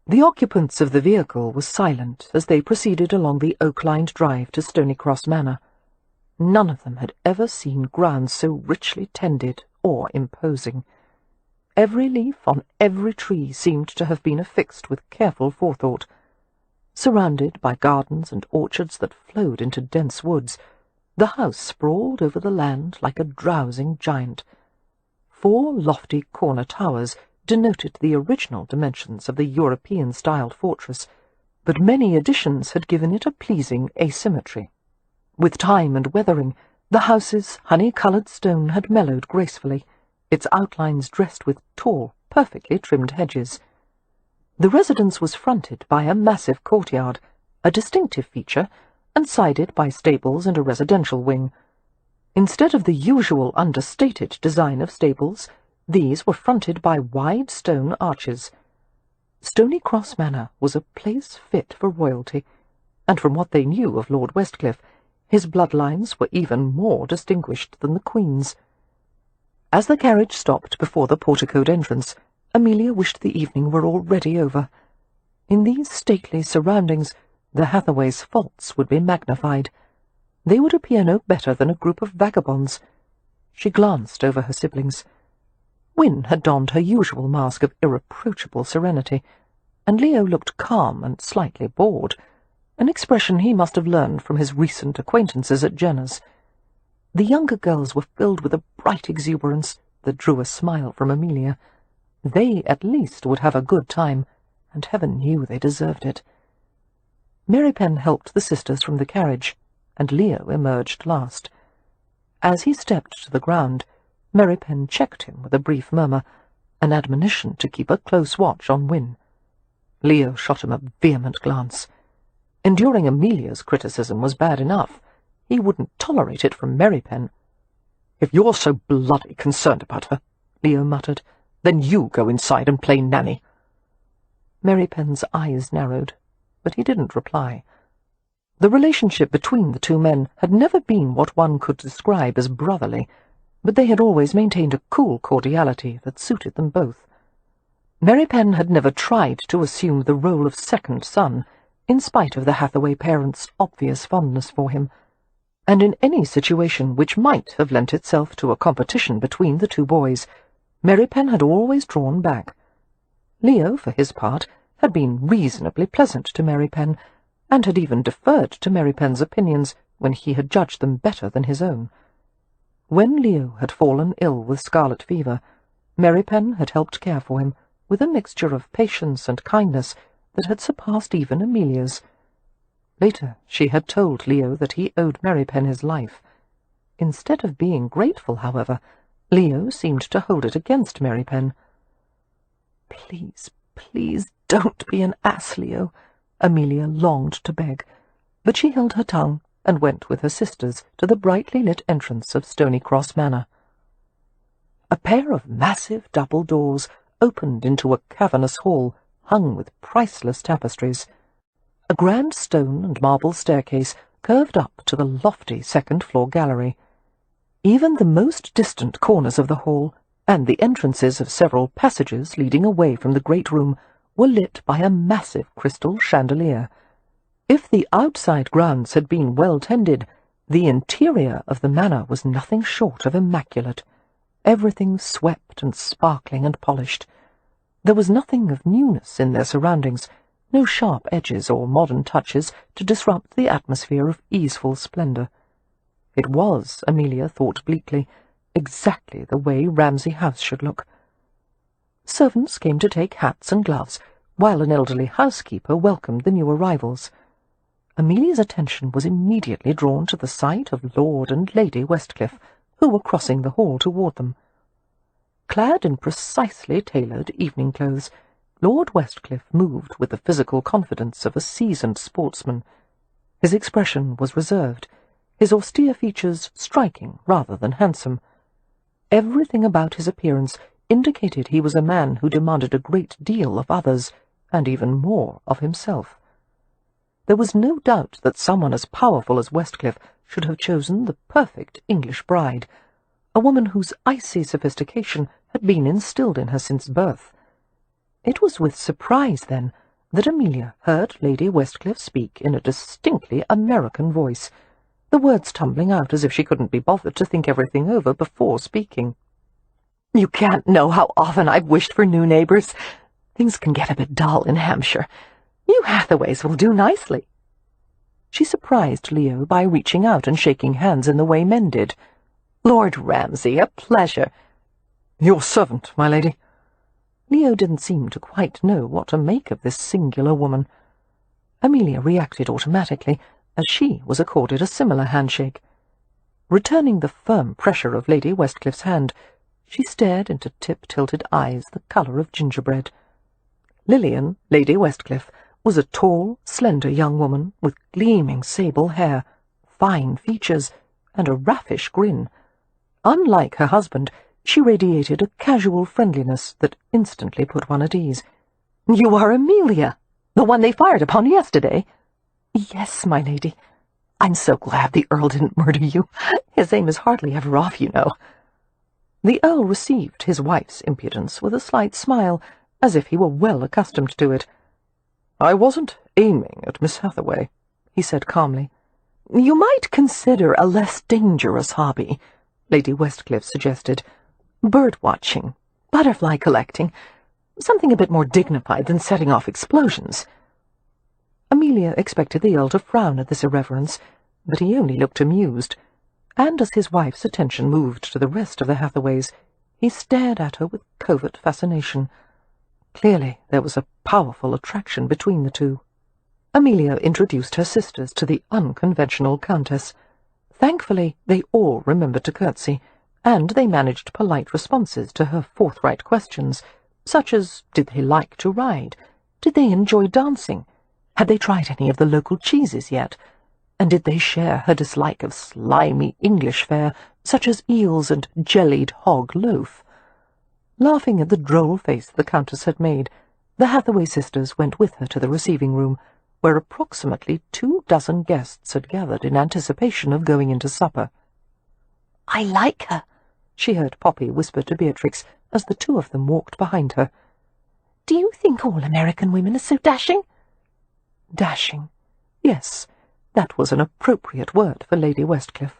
The occupants of the vehicle were silent as they proceeded along the oak-lined drive to Stonycross Manor. None of them had ever seen grounds so richly tended or imposing. Every leaf on every tree seemed to have been affixed with careful forethought. Surrounded by gardens and orchards that flowed into dense woods, the house sprawled over the land like a drowsing giant. 4 lofty corner towers denoted the original dimensions of the European-styled fortress, but many additions had given it a pleasing asymmetry. With time and weathering, The house's honey-coloured stone had mellowed gracefully, its outlines dressed with tall, perfectly trimmed hedges. The residence was fronted by a massive courtyard, a distinctive feature, and sided by stables and a residential wing. Instead of the usual understated design of stables, these were fronted by wide stone arches. Stony Cross Manor was a place fit for royalty, and from what they knew of Lord Westcliff, his bloodlines were even more distinguished than the Queen's. As the carriage stopped before the porticoed entrance, Amelia wished the evening were already over. In these stately surroundings, the Hathaways' faults would be magnified. They would appear no better than a group of vagabonds. She glanced over her siblings. Wynne had donned her usual mask of irreproachable serenity, and Leo looked calm and slightly bored, an expression he must have learned from his recent acquaintances at Jenner's. The younger girls were filled with a bright exuberance that drew a smile from Amelia. They, at least, would have a good time, and heaven knew they deserved it. Mary Pen helped the sisters from the carriage, and Leo emerged last. As he stepped to the ground, Mary Pen checked him with a brief murmur, an admonition to keep a close watch on Wynne. Leo shot him a vehement glance. Enduring Amelia's criticism was bad enough. He wouldn't tolerate it from Mary Pen. "If you're so bloody concerned about her," Leo muttered, "then you go inside and play nanny." Mary Pen's eyes narrowed, but he didn't reply. The relationship between the two men had never been what one could describe as brotherly, but they had always maintained a cool cordiality that suited them both. Mary Pen had never tried to assume the role of second son, in spite of the Hathaway parents' obvious fondness for him, and in any situation which might have lent itself to a competition between the two boys, Mary Pen had always drawn back. Leo, for his part, had been reasonably pleasant to Mary Pen, and had even deferred to Mary Pen's opinions when he had judged them better than his own. When Leo had fallen ill with scarlet fever, Mary Pen had helped care for him, with a mixture of patience and kindness that had surpassed even Amelia's. Later she had told Leo that he owed Mary Pen his life. Instead of being grateful, however, Leo seemed to hold it against Mary Pen. "Please, please, don't be an ass, Leo," Amelia longed to beg, but she held her tongue and went with her sisters to the brightly lit entrance of Stony Cross Manor. A pair of massive double doors opened into a cavernous hall hung with priceless tapestries. A grand stone and marble staircase curved up to the lofty second-floor gallery. Even the most distant corners of the hall, and the entrances of several passages leading away from the great room, were lit by a massive crystal chandelier. If the outside grounds had been well tended, the interior of the manor was nothing short of immaculate, everything swept and sparkling and polished. There was nothing of newness in their surroundings, no sharp edges or modern touches to disrupt the atmosphere of easeful splendour. It was, Amelia thought bleakly, exactly the way Ramsay House should look. Servants came to take hats and gloves, while an elderly housekeeper welcomed the new arrivals. Amelia's attention was immediately drawn to the sight of Lord and Lady Westcliff, who were crossing the hall toward them. Clad in precisely tailored evening clothes, Lord Westcliff moved with the physical confidence of a seasoned sportsman. His expression was reserved, his austere features striking rather than handsome. Everything about his appearance indicated he was a man who demanded a great deal of others, and even more of himself. There was no doubt that someone as powerful as Westcliff should have chosen the perfect English bride, a woman whose icy sophistication had been instilled in her since birth. It was with surprise, then, that Amelia heard Lady Westcliff speak in a distinctly American voice, the words tumbling out as if she couldn't be bothered to think everything over before speaking. "You can't know how often I've wished for new neighbours. Things can get a bit dull in Hampshire. You Hathaways will do nicely." She surprised Leo by reaching out and shaking hands in the way men did. "Lord Ramsay, a pleasure." "Your servant, my lady." Leo didn't seem to quite know what to make of this singular woman. Amelia reacted automatically, as she was accorded a similar handshake. Returning the firm pressure of Lady Westcliffe's hand, she stared into tip-tilted eyes the colour of gingerbread. Lillian, Lady Westcliff, was a tall, slender young woman with gleaming sable hair, fine features, and a raffish grin. Unlike her husband, she radiated a casual friendliness that instantly put one at ease. "You are Amelia, the one they fired upon yesterday?" "Yes, my lady. I'm so glad the Earl didn't murder you. His aim is hardly ever off, you know." The Earl received his wife's impudence with a slight smile, as if he were well accustomed to it. "I wasn't aiming at Miss Hathaway," he said calmly. "You might consider a less dangerous hobby," Lady Westcliff suggested. "Bird-watching, butterfly collecting, something a bit more dignified than setting off explosions." Amelia expected the Earl to frown at this irreverence, but he only looked amused, and as his wife's attention moved to the rest of the Hathaways, he stared at her with covert fascination. Clearly there was a powerful attraction between the two. Amelia introduced her sisters to the unconventional Countess. Thankfully, they all remembered to curtsy, and they managed polite responses to her forthright questions, such as, did they like to ride? Did they enjoy dancing? Had they tried any of the local cheeses yet? And did they share her dislike of slimy English fare, such as eels and jellied hog loaf? Laughing at the droll face the Countess had made, the Hathaway sisters went with her to the receiving room, where approximately 24 guests had gathered in anticipation of going into supper. "I like her," she heard Poppy whisper to Beatrix as the two of them walked behind her. "Do you think all American women are so dashing?" Dashing. Yes, that was an appropriate word for Lady Westcliff.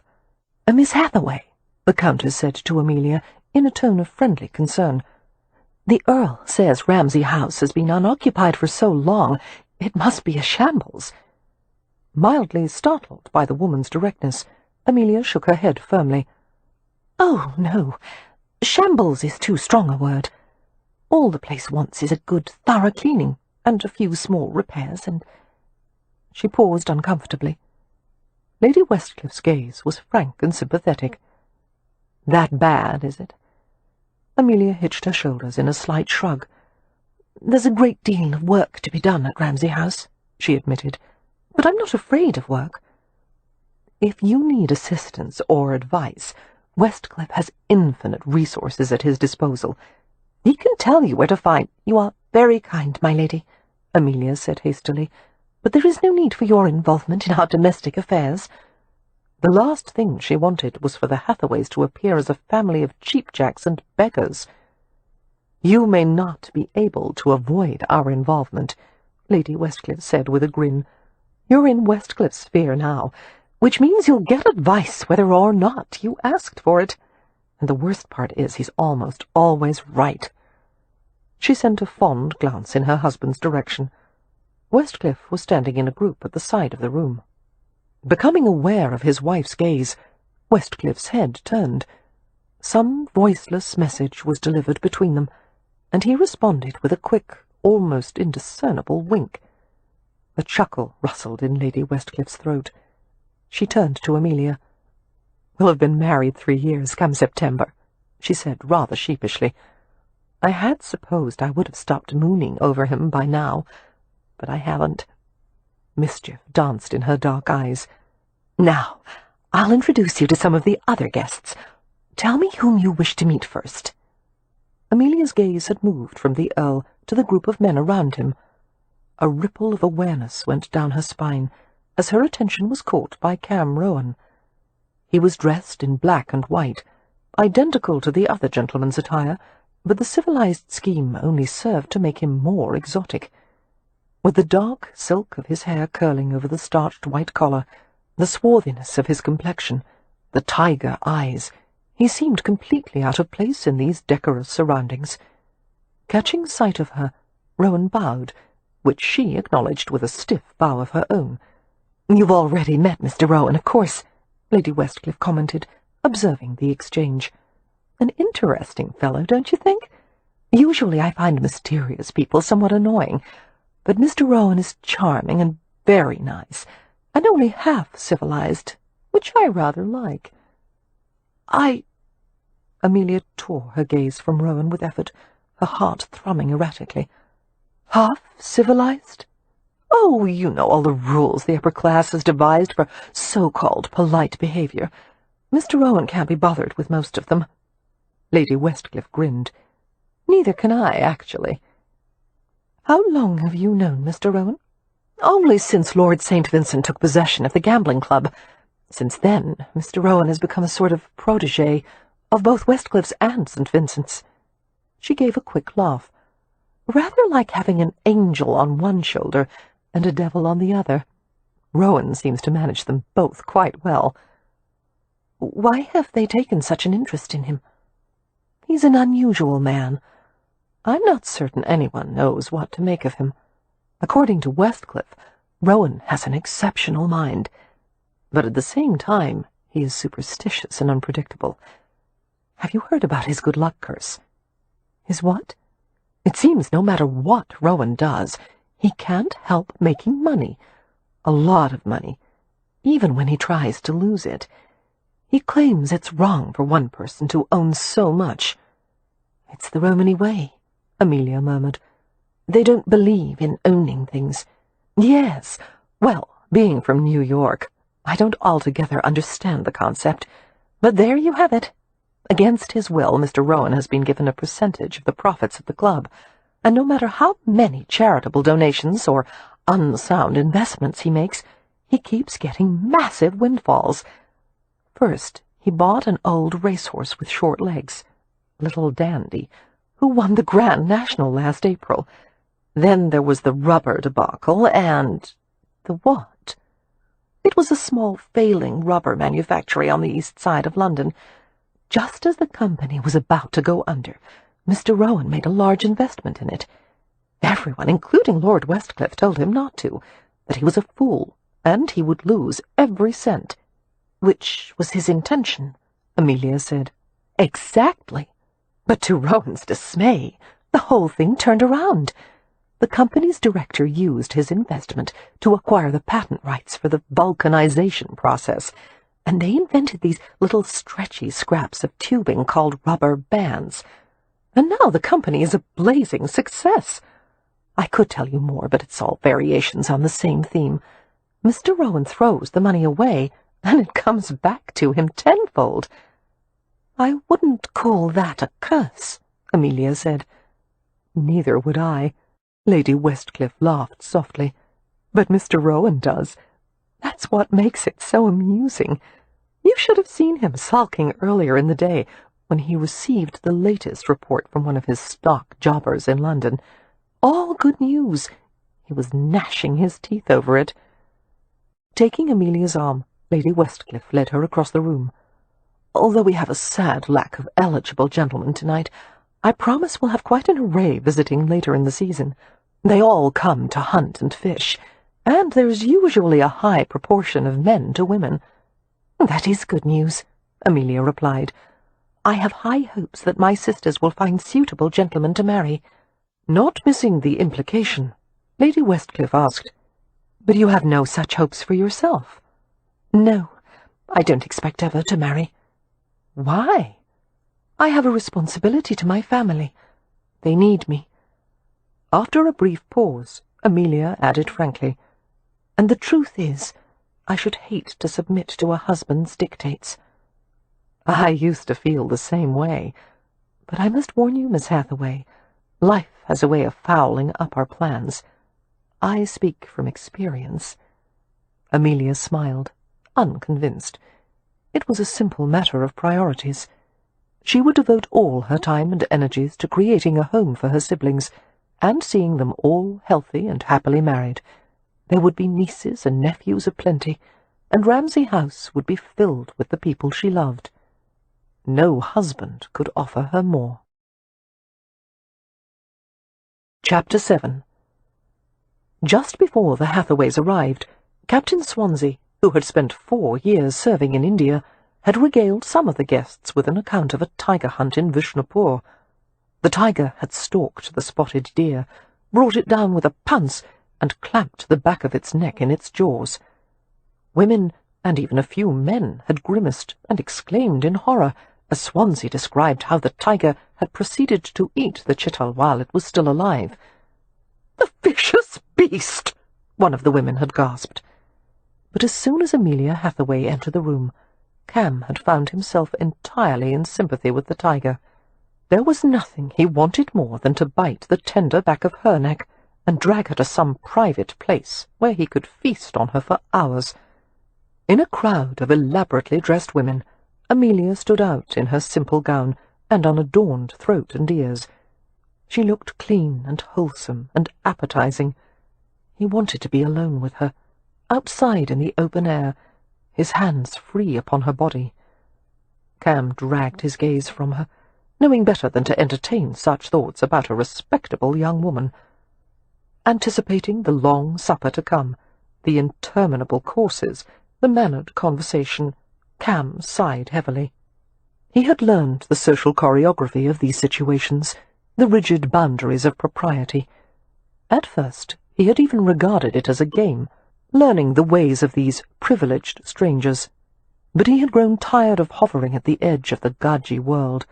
"Miss Hathaway," the Countess said to Amelia in a tone of friendly concern, "the Earl says Ramsay House has been unoccupied for so long, it must be a shambles." Mildly startled by the woman's directness, Amelia shook her head firmly. "Oh, no, shambles is too strong a word. All the place wants is a good, thorough cleaning, and a few small repairs, and—" She paused uncomfortably. Lady Westcliff's gaze was frank and sympathetic. "That bad, is it?" Amelia hitched her shoulders in a slight shrug. "There's a great deal of work to be done at Ramsay House," she admitted, "but I'm not afraid of work. If you need assistance or advice, Westcliff has infinite resources at his disposal. He can tell you where to find—" "You are very kind, my lady," Amelia said hastily, "but there is no need for your involvement in our domestic affairs." The last thing she wanted was for the Hathaways to appear as a family of cheapjacks and beggars. "You may not be able to avoid our involvement," Lady Westcliff said with a grin. "You're in Westcliff's sphere now, which means you'll get advice whether or not you asked for it. And the worst part is he's almost always right." She sent a fond glance in her husband's direction. Westcliff was standing in a group at the side of the room. Becoming aware of his wife's gaze, Westcliff's head turned. Some voiceless message was delivered between them, and he responded with a quick, almost indiscernible wink. A chuckle rustled in Lady Westcliff's throat. She turned to Amelia. "We'll have been married 3 years come September," she said rather sheepishly. "I had supposed I would have stopped mooning over him by now, but I haven't." Mischief danced in her dark eyes. "Now, I'll introduce you to some of the other guests. Tell me whom you wish to meet first." Amelia's gaze had moved from the Earl to the group of men around him. A ripple of awareness went down her spine as her attention was caught by Cam Rohan. He was dressed in black and white, identical to the other gentleman's attire, but the civilized scheme only served to make him more exotic. With the dark silk of his hair curling over the starched white collar, the swarthiness of his complexion, the tiger eyes, he seemed completely out of place in these decorous surroundings. Catching sight of her, Rohan bowed, which she acknowledged with a stiff bow of her own. "You've already met Mr. Rohan, of course," Lady Westcliff commented, observing the exchange. "An interesting fellow, don't you think? Usually I find mysterious people somewhat annoying, but Mr. Rohan is charming and very nice, and only half civilized, which I rather like." Amelia tore her gaze from Rowan with effort, her heart thrumming erratically. Half-civilized? Oh, you know all the rules the upper class has devised for so-called polite behavior. Mr. Rowan can't be bothered with most of them. Lady Westcliff grinned. Neither can I, actually. How long have you known Mr. Rowan? Only since Lord St. Vincent took possession of the gambling club. Since then, Mr. Rowan has become a sort of protégé of both Westcliff's and St. Vincent's. She gave a quick laugh. Rather like having an angel on one shoulder and a devil on the other. Rowan seems to manage them both quite well. Why have they taken such an interest in him? He's an unusual man. I'm not certain anyone knows what to make of him. According to Westcliff, Rowan has an exceptional mind, but at the same time he is superstitious and unpredictable. Have you heard about his good luck curse? His what? It seems no matter what Rowan does, he can't help making money. A lot of money, even when he tries to lose it. He claims it's wrong for one person to own so much. It's the Romany way, Amelia murmured. They don't believe in owning things. Yes, well, being from New York, I don't altogether understand the concept, but there you have it. Against his will, Mr. Rowan has been given a percentage of the profits of the club, and no matter how many charitable donations or unsound investments he makes, he keeps getting massive windfalls. First, he bought an old racehorse with short legs, Little Dandy, who won the Grand National last April. Then there was the rubber debacle and... The what? It was a small failing rubber manufactory on the east side of London. Just as the company was about to go under, Mr. Rowan made a large investment in it. Everyone, including Lord Westcliff, told him not to, that he was a fool, and he would lose every cent. Which was his intention, Amelia said. Exactly. But to Rowan's dismay, the whole thing turned around. The company's director used his investment to acquire the patent rights for the vulcanization process, and they invented these little stretchy scraps of tubing called rubber bands. And now the company is a blazing success. I could tell you more, but it's all variations on the same theme. Mr. Rowan throws the money away, and it comes back to him tenfold. I wouldn't call that a curse, Amelia said. Neither would I. Lady Westcliff laughed softly. But Mr. Rowan does. That's what makes it so amusing. You should have seen him sulking earlier in the day when he received the latest report from one of his stock jobbers in London. All good news. He was gnashing his teeth over it. Taking Amelia's arm, Lady Westcliff led her across the room. Although we have a sad lack of eligible gentlemen tonight, I promise we'll have quite an array visiting later in the season. They all come to hunt and fish, and there's usually a high proportion of men to women. That is good news, Amelia replied. I have high hopes that my sisters will find suitable gentlemen to marry. Not missing the implication, Lady Westcliff asked, But you have no such hopes for yourself? No, I don't expect ever to marry. Why? I have a responsibility to my family. They need me. After a brief pause, Amelia added frankly, And the truth is, I should hate to submit to a husband's dictates. I used to feel the same way, but I must warn you, Miss Hathaway, life has a way of fouling up our plans. I speak from experience. Amelia smiled, unconvinced. It was a simple matter of priorities. She would devote all her time and energies to creating a home for her siblings, and seeing them all healthy and happily married. There would be nieces and nephews aplenty, and Ramsay House would be filled with the people she loved. No husband could offer her more. Chapter 7. Just before the Hathaways arrived, Captain Swansea, who had spent 4 years serving in India, had regaled some of the guests with an account of a tiger hunt in Vishnupur. The tiger had stalked the spotted deer, brought it down with a pounce, and clamped the back of its neck in its jaws. Women and even a few men had grimaced and exclaimed in horror as Swansea described how the tiger had proceeded to eat the chital while it was still alive. "The vicious beast!" one of the women had gasped. But as soon as Amelia Hathaway entered the room, Cam had found himself entirely in sympathy with the tiger. There was nothing he wanted more than to bite the tender back of her neck and drag her to some private place where he could feast on her for hours. In a crowd of elaborately dressed women, Amelia stood out in her simple gown and unadorned throat and ears. She looked clean and wholesome and appetizing. He wanted to be alone with her, outside in the open air, his hands free upon her body. Cam dragged his gaze from her, knowing better than to entertain such thoughts about a respectable young woman. Anticipating the long supper to come, the interminable courses, the mannered conversation, Cam sighed heavily. He had learned the social choreography of these situations, the rigid boundaries of propriety. At first he had even regarded it as a game, learning the ways of these privileged strangers. But he had grown tired of hovering at the edge of the Gaji world.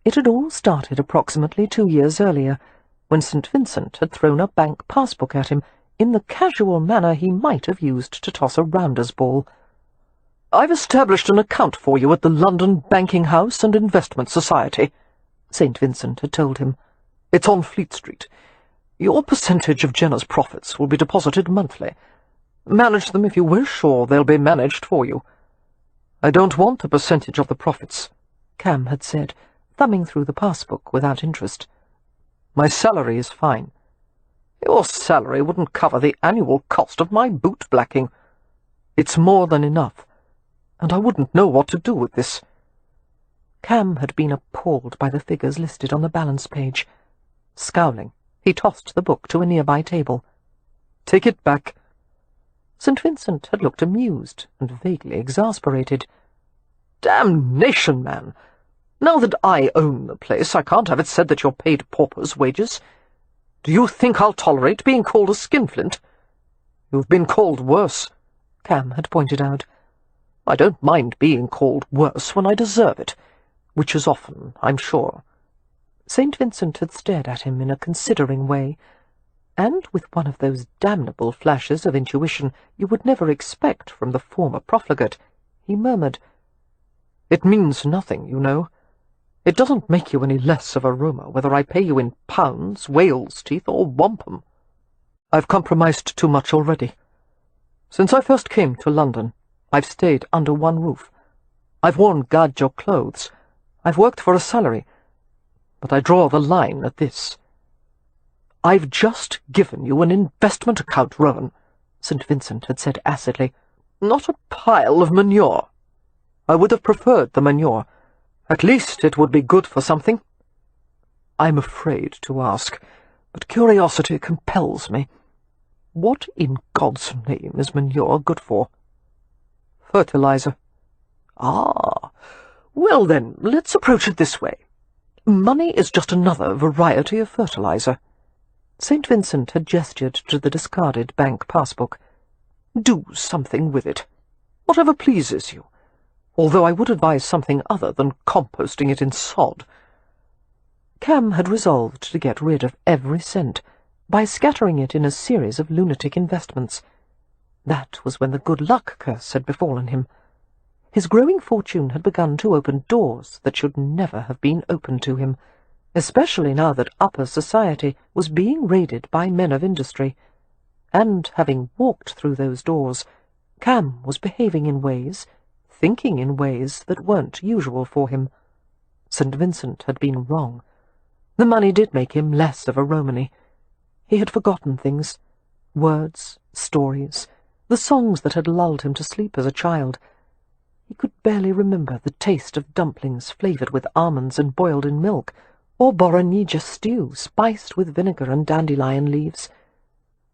It had all started approximately 2 years earlier, when St. Vincent had thrown a bank passbook at him in the casual manner he might have used to toss a rounder's ball. "I've established an account for you at the London Banking House and Investment Society," St. Vincent had told him. "It's on Fleet Street. Your percentage of Jenna's profits will be deposited monthly. Manage them if you wish, or they'll be managed for you." "I don't want a percentage of the profits," Cam had said, thumbing through the passbook without interest. "My salary is fine." "Your salary wouldn't cover the annual cost of my boot-blacking." "It's more than enough, and I wouldn't know what to do with this." Cam had been appalled by the figures listed on the balance page. Scowling, he tossed the book to a nearby table. "Take it back." St. Vincent had looked amused and vaguely exasperated. "Damnation, man! Now that I own the place, I can't have it said that you're paid paupers' wages. Do you think I'll tolerate being called a skinflint?" "You've been called worse," Cam had pointed out. "I don't mind being called worse when I deserve it, which is often, I'm sure." St. Vincent had stared at him in a considering way, and with one of those damnable flashes of intuition you would never expect from the former profligate, he murmured, "It means nothing, you know. It doesn't make you any less of a Roma whether I pay you in pounds, whale's teeth, or wampum. I've compromised too much already. Since I first came to London, I've stayed under one roof. I've worn Gadjo clothes. I've worked for a salary. But I draw the line at this. I've just given you an investment account, Rohan," St. Vincent had said acidly, "not a pile of manure. I would have preferred the manure. At least it would be good for something. I'm afraid to ask, but curiosity compels me. What in God's name is manure good for?" "Fertilizer." "Ah, well then, let's approach it this way. Money is just another variety of fertilizer." St. Vincent had gestured to the discarded bank passbook. "Do something with it. Whatever pleases you. Although I would advise something other than composting it in sod." Cam had resolved to get rid of every cent by scattering it in a series of lunatic investments. That was when the good luck curse had befallen him. His growing fortune had begun to open doors that should never have been open to him, especially now that upper society was being raided by men of industry. And, having walked through those doors, Cam was behaving in ways, thinking in ways that weren't usual for him. St. Vincent had been wrong. The money did make him less of a Romany. He had forgotten things, words, stories, the songs that had lulled him to sleep as a child. He could barely remember the taste of dumplings flavoured with almonds and boiled in milk, or Boronija stew spiced with vinegar and dandelion leaves.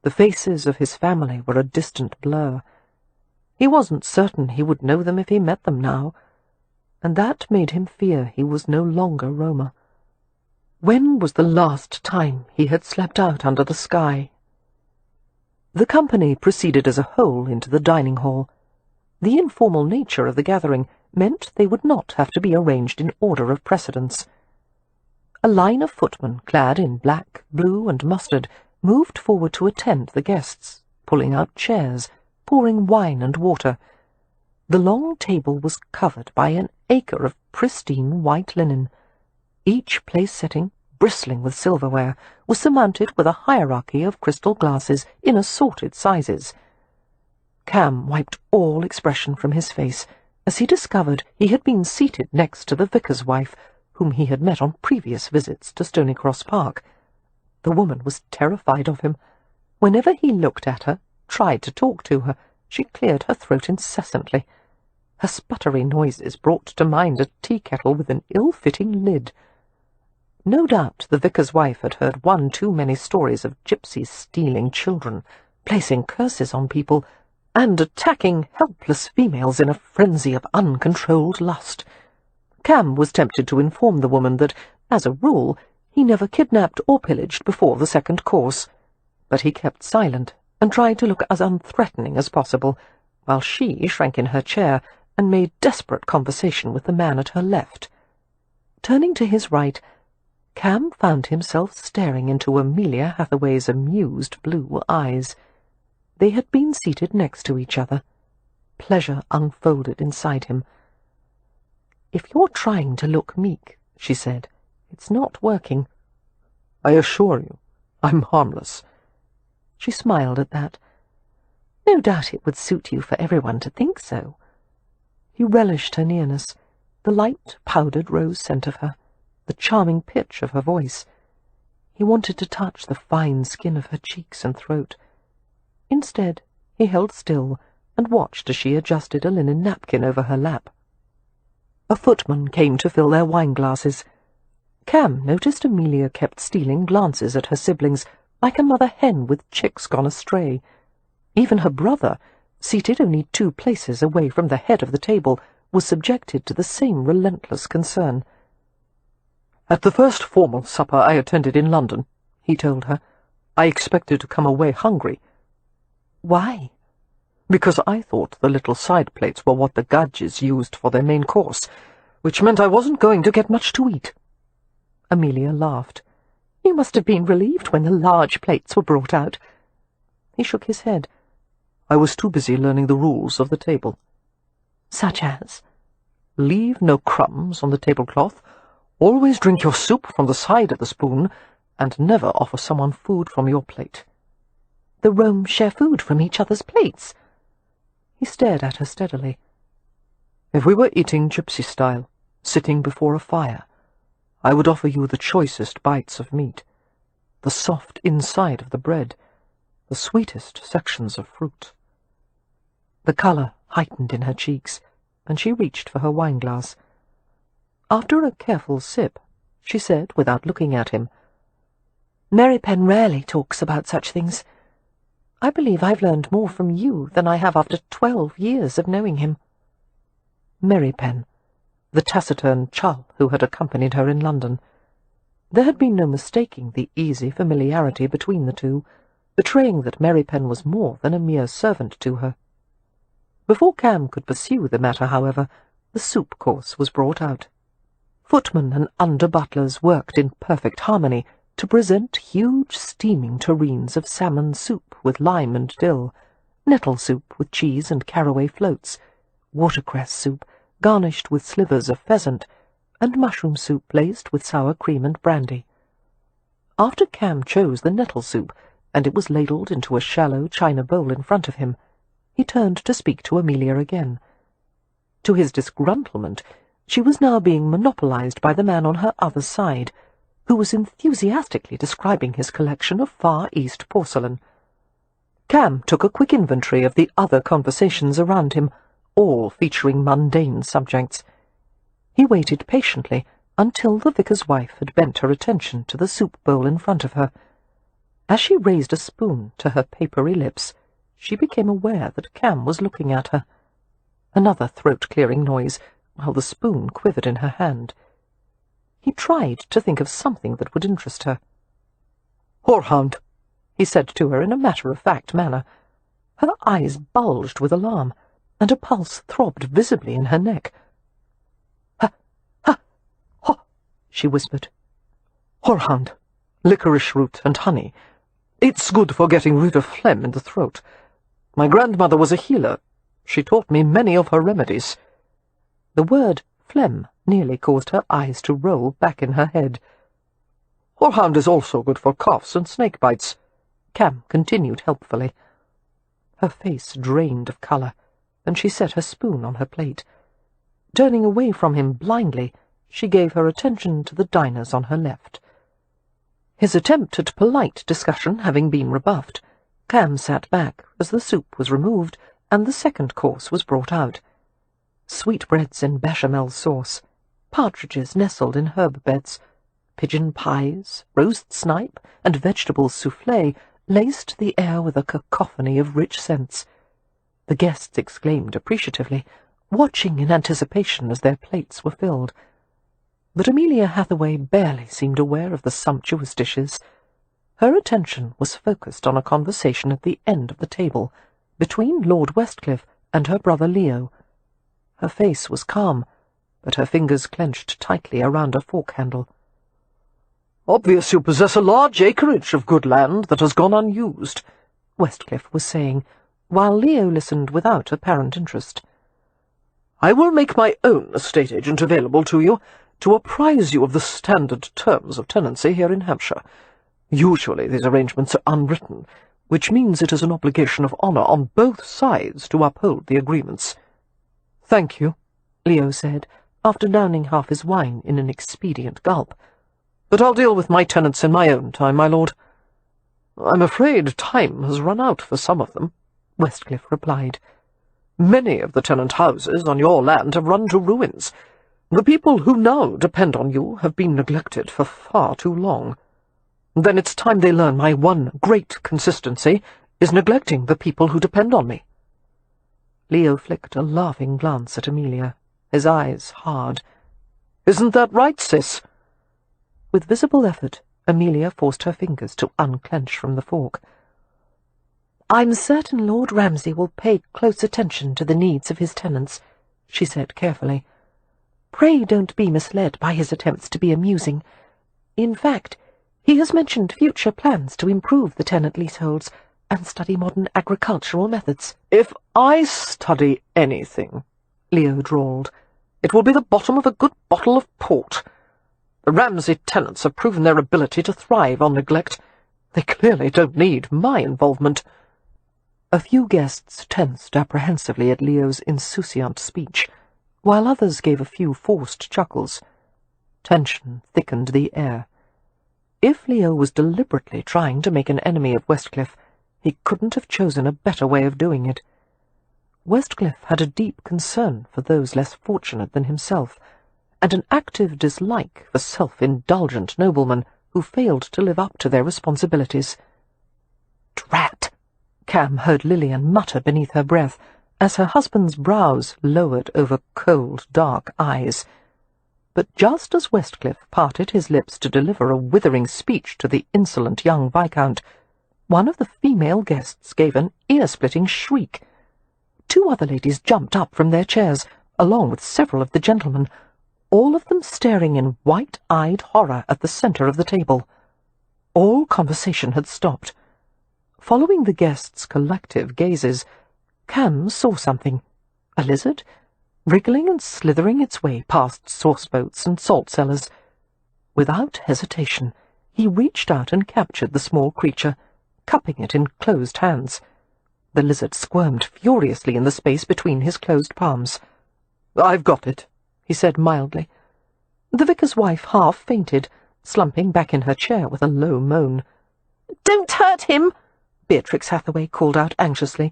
The faces of his family were a distant blur. He wasn't certain he would know them if he met them now, and that made him fear he was no longer Roma. When was the last time he had slept out under the sky? The company proceeded as a whole into the dining hall. The informal nature of the gathering meant they would not have to be arranged in order of precedence. A line of footmen clad in black, blue, and mustard moved forward to attend the guests, pulling out chairs, pouring wine and water. The long table was covered by an acre of pristine white linen. Each place-setting, bristling with silverware, was surmounted with a hierarchy of crystal glasses in assorted sizes. Cam wiped all expression from his face as he discovered he had been seated next to the vicar's wife, whom he had met on previous visits to Stonycross Park. The woman was terrified of him. Whenever he looked at her, tried to talk to her, she cleared her throat incessantly. Her sputtery noises brought to mind a tea-kettle with an ill-fitting lid. No doubt the vicar's wife had heard one too many stories of gypsies stealing children, placing curses on people, and attacking helpless females in a frenzy of uncontrolled lust. Cam was tempted to inform the woman that, as a rule, he never kidnapped or pillaged before the second course, but he kept silent and tried to look as unthreatening as possible, while she shrank in her chair and made desperate conversation with the man at her left. Turning to his right, Cam found himself staring into Amelia Hathaway's amused blue eyes. They had been seated next to each other. Pleasure unfolded inside him. "If you're trying to look meek," she said, "it's not working." "I assure you, I'm harmless." She smiled at that. "No doubt it would suit you for everyone to think so." He relished her nearness, the light, powdered rose scent of her, the charming pitch of her voice. He wanted to touch the fine skin of her cheeks and throat. Instead, he held still and watched as she adjusted a linen napkin over her lap. A footman came to fill their wine-glasses. Cam noticed Amelia kept stealing glances at her siblings, like a mother hen with chicks gone astray. Even her brother, seated only 2 places away from the head of the table, was subjected to the same relentless concern. "At the first formal supper I attended in London," he told her, "I expected to come away hungry." "Why?" "Because I thought the little side plates were what the Gadges used for their main course, which meant I wasn't going to get much to eat." Amelia laughed. "You must have been relieved when the large plates were brought out." He shook his head. "I was too busy learning the rules of the table." "Such as?" "Leave no crumbs on the tablecloth, always drink your soup from the side of the spoon, and never offer someone food from your plate." "The Rome share food from each other's plates?" He stared at her steadily. "If we were eating gypsy style, sitting before a fire, I would offer you the choicest bites of meat, the soft inside of the bread, the sweetest sections of fruit." The colour heightened in her cheeks, and she reached for her wine-glass. After a careful sip, she said, without looking at him, "Mary Penn rarely talks about such things. I believe I've learned more from you than I have after 12 years of knowing him." Mary Penn, the taciturn churl who had accompanied her in London. There had been no mistaking the easy familiarity between the two, betraying that Mary Penn was more than a mere servant to her. Before Cam could pursue the matter, however, the soup course was brought out. Footmen and under-butlers worked in perfect harmony to present huge steaming tureens of salmon soup with lime and dill, nettle soup with cheese and caraway floats, watercress soup garnished with slivers of pheasant, and mushroom soup laced with sour cream and brandy. After Cam chose the nettle soup, and it was ladled into a shallow china bowl in front of him, he turned to speak to Amelia again. To his disgruntlement, she was now being monopolized by the man on her other side, who was enthusiastically describing his collection of Far East porcelain. Cam took a quick inventory of the other conversations around him, all featuring mundane subjects. He waited patiently until the vicar's wife had bent her attention to the soup bowl in front of her. As she raised a spoon to her papery lips, she became aware that Cam was looking at her. Another throat-clearing noise, while the spoon quivered in her hand. He tried to think of something that would interest her. "Whorehound," he said to her in a matter-of-fact manner. Her eyes bulged with alarm. and a pulse throbbed visibly in her neck. "Ha, ha, ho," she whispered. "Horehound, licorice root and honey. It's good for getting rid of phlegm in the throat. My grandmother was a healer. She taught me many of her remedies." The word phlegm nearly caused her eyes to roll back in her head. "Horehound is also good for coughs and snake bites," Cam continued helpfully. Her face drained of colour, and she set her spoon on her plate. Turning away from him blindly, she gave her attention to the diners on her left. His attempt at polite discussion having been rebuffed, Cam sat back as the soup was removed and the second course was brought out. Sweetbreads in bechamel sauce, partridges nestled in herb beds, pigeon pies, roast snipe, and vegetable soufflé laced the air with a cacophony of rich scents. The guests exclaimed appreciatively, watching in anticipation as their plates were filled. But Amelia Hathaway barely seemed aware of the sumptuous dishes. Her attention was focused on a conversation at the end of the table, between Lord Westcliff and her brother Leo. Her face was calm, but her fingers clenched tightly around a fork handle. "Obvious you possess a large acreage of good land that has gone unused," Westcliff was saying, while Leo listened without apparent interest. "I will make my own estate agent available to you, to apprise you of the standard terms of tenancy here in Hampshire. Usually these arrangements are unwritten, which means it is an obligation of honour on both sides to uphold the agreements." "Thank you," Leo said, after downing half his wine in an expedient gulp. "But I'll deal with my tenants in my own time, my lord." "I'm afraid time has run out for some of them," Westcliff replied. "Many of the tenant houses on your land have run to ruins. The people who now depend on you have been neglected for far too long. Then it's time they learn my one great consistency is neglecting the people who depend on me." Leo flicked a laughing glance at Amelia, his eyes hard. "Isn't that right, sis?" With visible effort, Amelia forced her fingers to unclench from the fork. "I'm certain Lord Ramsay will pay close attention to the needs of his tenants," she said carefully. "Pray don't be misled by his attempts to be amusing. In fact, he has mentioned future plans to improve the tenant leaseholds and study modern agricultural methods." "If I study anything," Leo drawled, "it will be the bottom of a good bottle of port. The Ramsay tenants have proven their ability to thrive on neglect. They clearly don't need my involvement." A few guests tensed apprehensively at Leo's insouciant speech, while others gave a few forced chuckles. Tension thickened the air. If Leo was deliberately trying to make an enemy of Westcliff, he couldn't have chosen a better way of doing it. Westcliff had a deep concern for those less fortunate than himself, and an active dislike for self-indulgent noblemen who failed to live up to their responsibilities. "Drat!" Cam heard Lillian mutter beneath her breath, as her husband's brows lowered over cold, dark eyes. But just as Westcliff parted his lips to deliver a withering speech to the insolent young Viscount, one of the female guests gave an ear-splitting shriek. Two other ladies jumped up from their chairs, along with several of the gentlemen, all of them staring in white-eyed horror at the centre of the table. All conversation had stopped. Following the guests' collective gazes, Cam saw something, a lizard, wriggling and slithering its way past sauce-boats and salt-cellars. Without hesitation, he reached out and captured the small creature, cupping it in closed hands. The lizard squirmed furiously in the space between his closed palms. "I've got it," he said mildly. The vicar's wife half fainted, slumping back in her chair with a low moan. "Don't hurt him!" Beatrix Hathaway called out anxiously.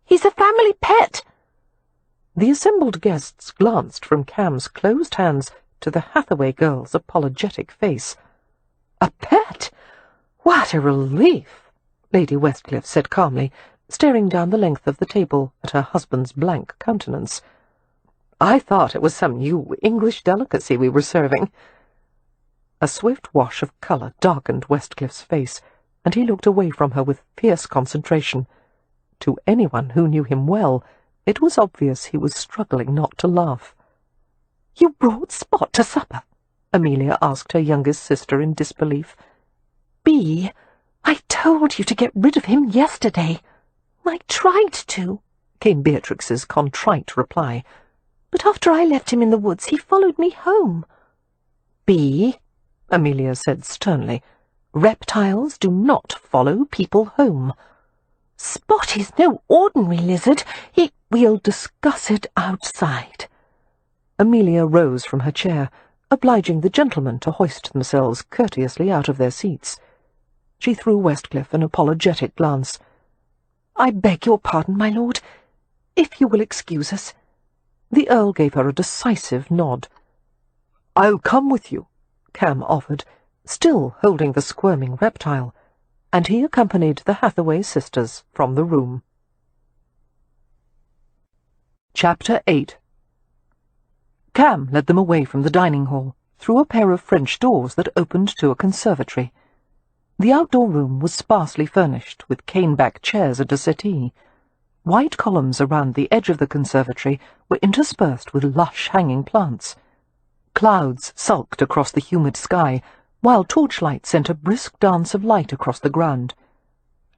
"He's a family pet!" The assembled guests glanced from Cam's closed hands to the Hathaway girl's apologetic face. "A pet? What a relief!" Lady Westcliff said calmly, staring down the length of the table at her husband's blank countenance. "I thought it was some new English delicacy we were serving." A swift wash of colour darkened Westcliff's face, and he looked away from her with fierce concentration. To anyone who knew him well, It was obvious he was struggling not to laugh. "You brought Spot to supper?" Amelia asked her youngest sister in disbelief. "Bee, I told you to get rid of him yesterday." "I tried to," came Beatrix's contrite reply. "But after I left him in the woods, he followed me home." "Bee," Amelia said sternly, "reptiles do not follow people home." "Spot is no ordinary lizard. We'll discuss it outside." Amelia rose from her chair, obliging the gentlemen to hoist themselves courteously out of their seats. She threw Westcliff an apologetic glance. "I beg your pardon, my lord. If you will excuse us." The Earl gave her a decisive nod. "I'll come with you," Cam offered, still holding the squirming reptile, and he accompanied the Hathaway sisters from the room. Chapter 8. Cam led them away from the dining hall, through a pair of French doors that opened to a conservatory. The outdoor room was sparsely furnished, with cane-back chairs and a settee. White columns around the edge of the conservatory were interspersed with lush hanging plants. Clouds sulked across the humid sky, while torchlight sent a brisk dance of light across the ground.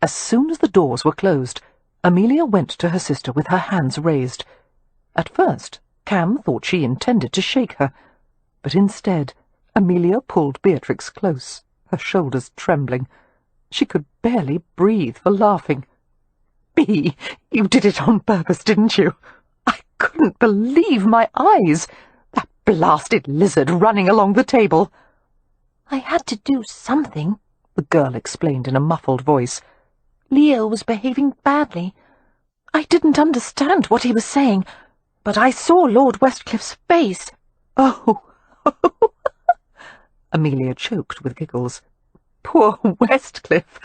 As soon as the doors were closed, Amelia went to her sister with her hands raised. At first, Cam thought she intended to shake her, but instead, Amelia pulled Beatrix close, her shoulders trembling. She could barely breathe for laughing. "Bee, you did it on purpose, didn't you? I couldn't believe my eyes. That blasted lizard running along the table." "I had to do something," the girl explained in a muffled voice. "Leo was behaving badly. I didn't understand what he was saying, but I saw Lord Westcliff's face." "Oh!" Amelia choked with giggles. "Poor Westcliff!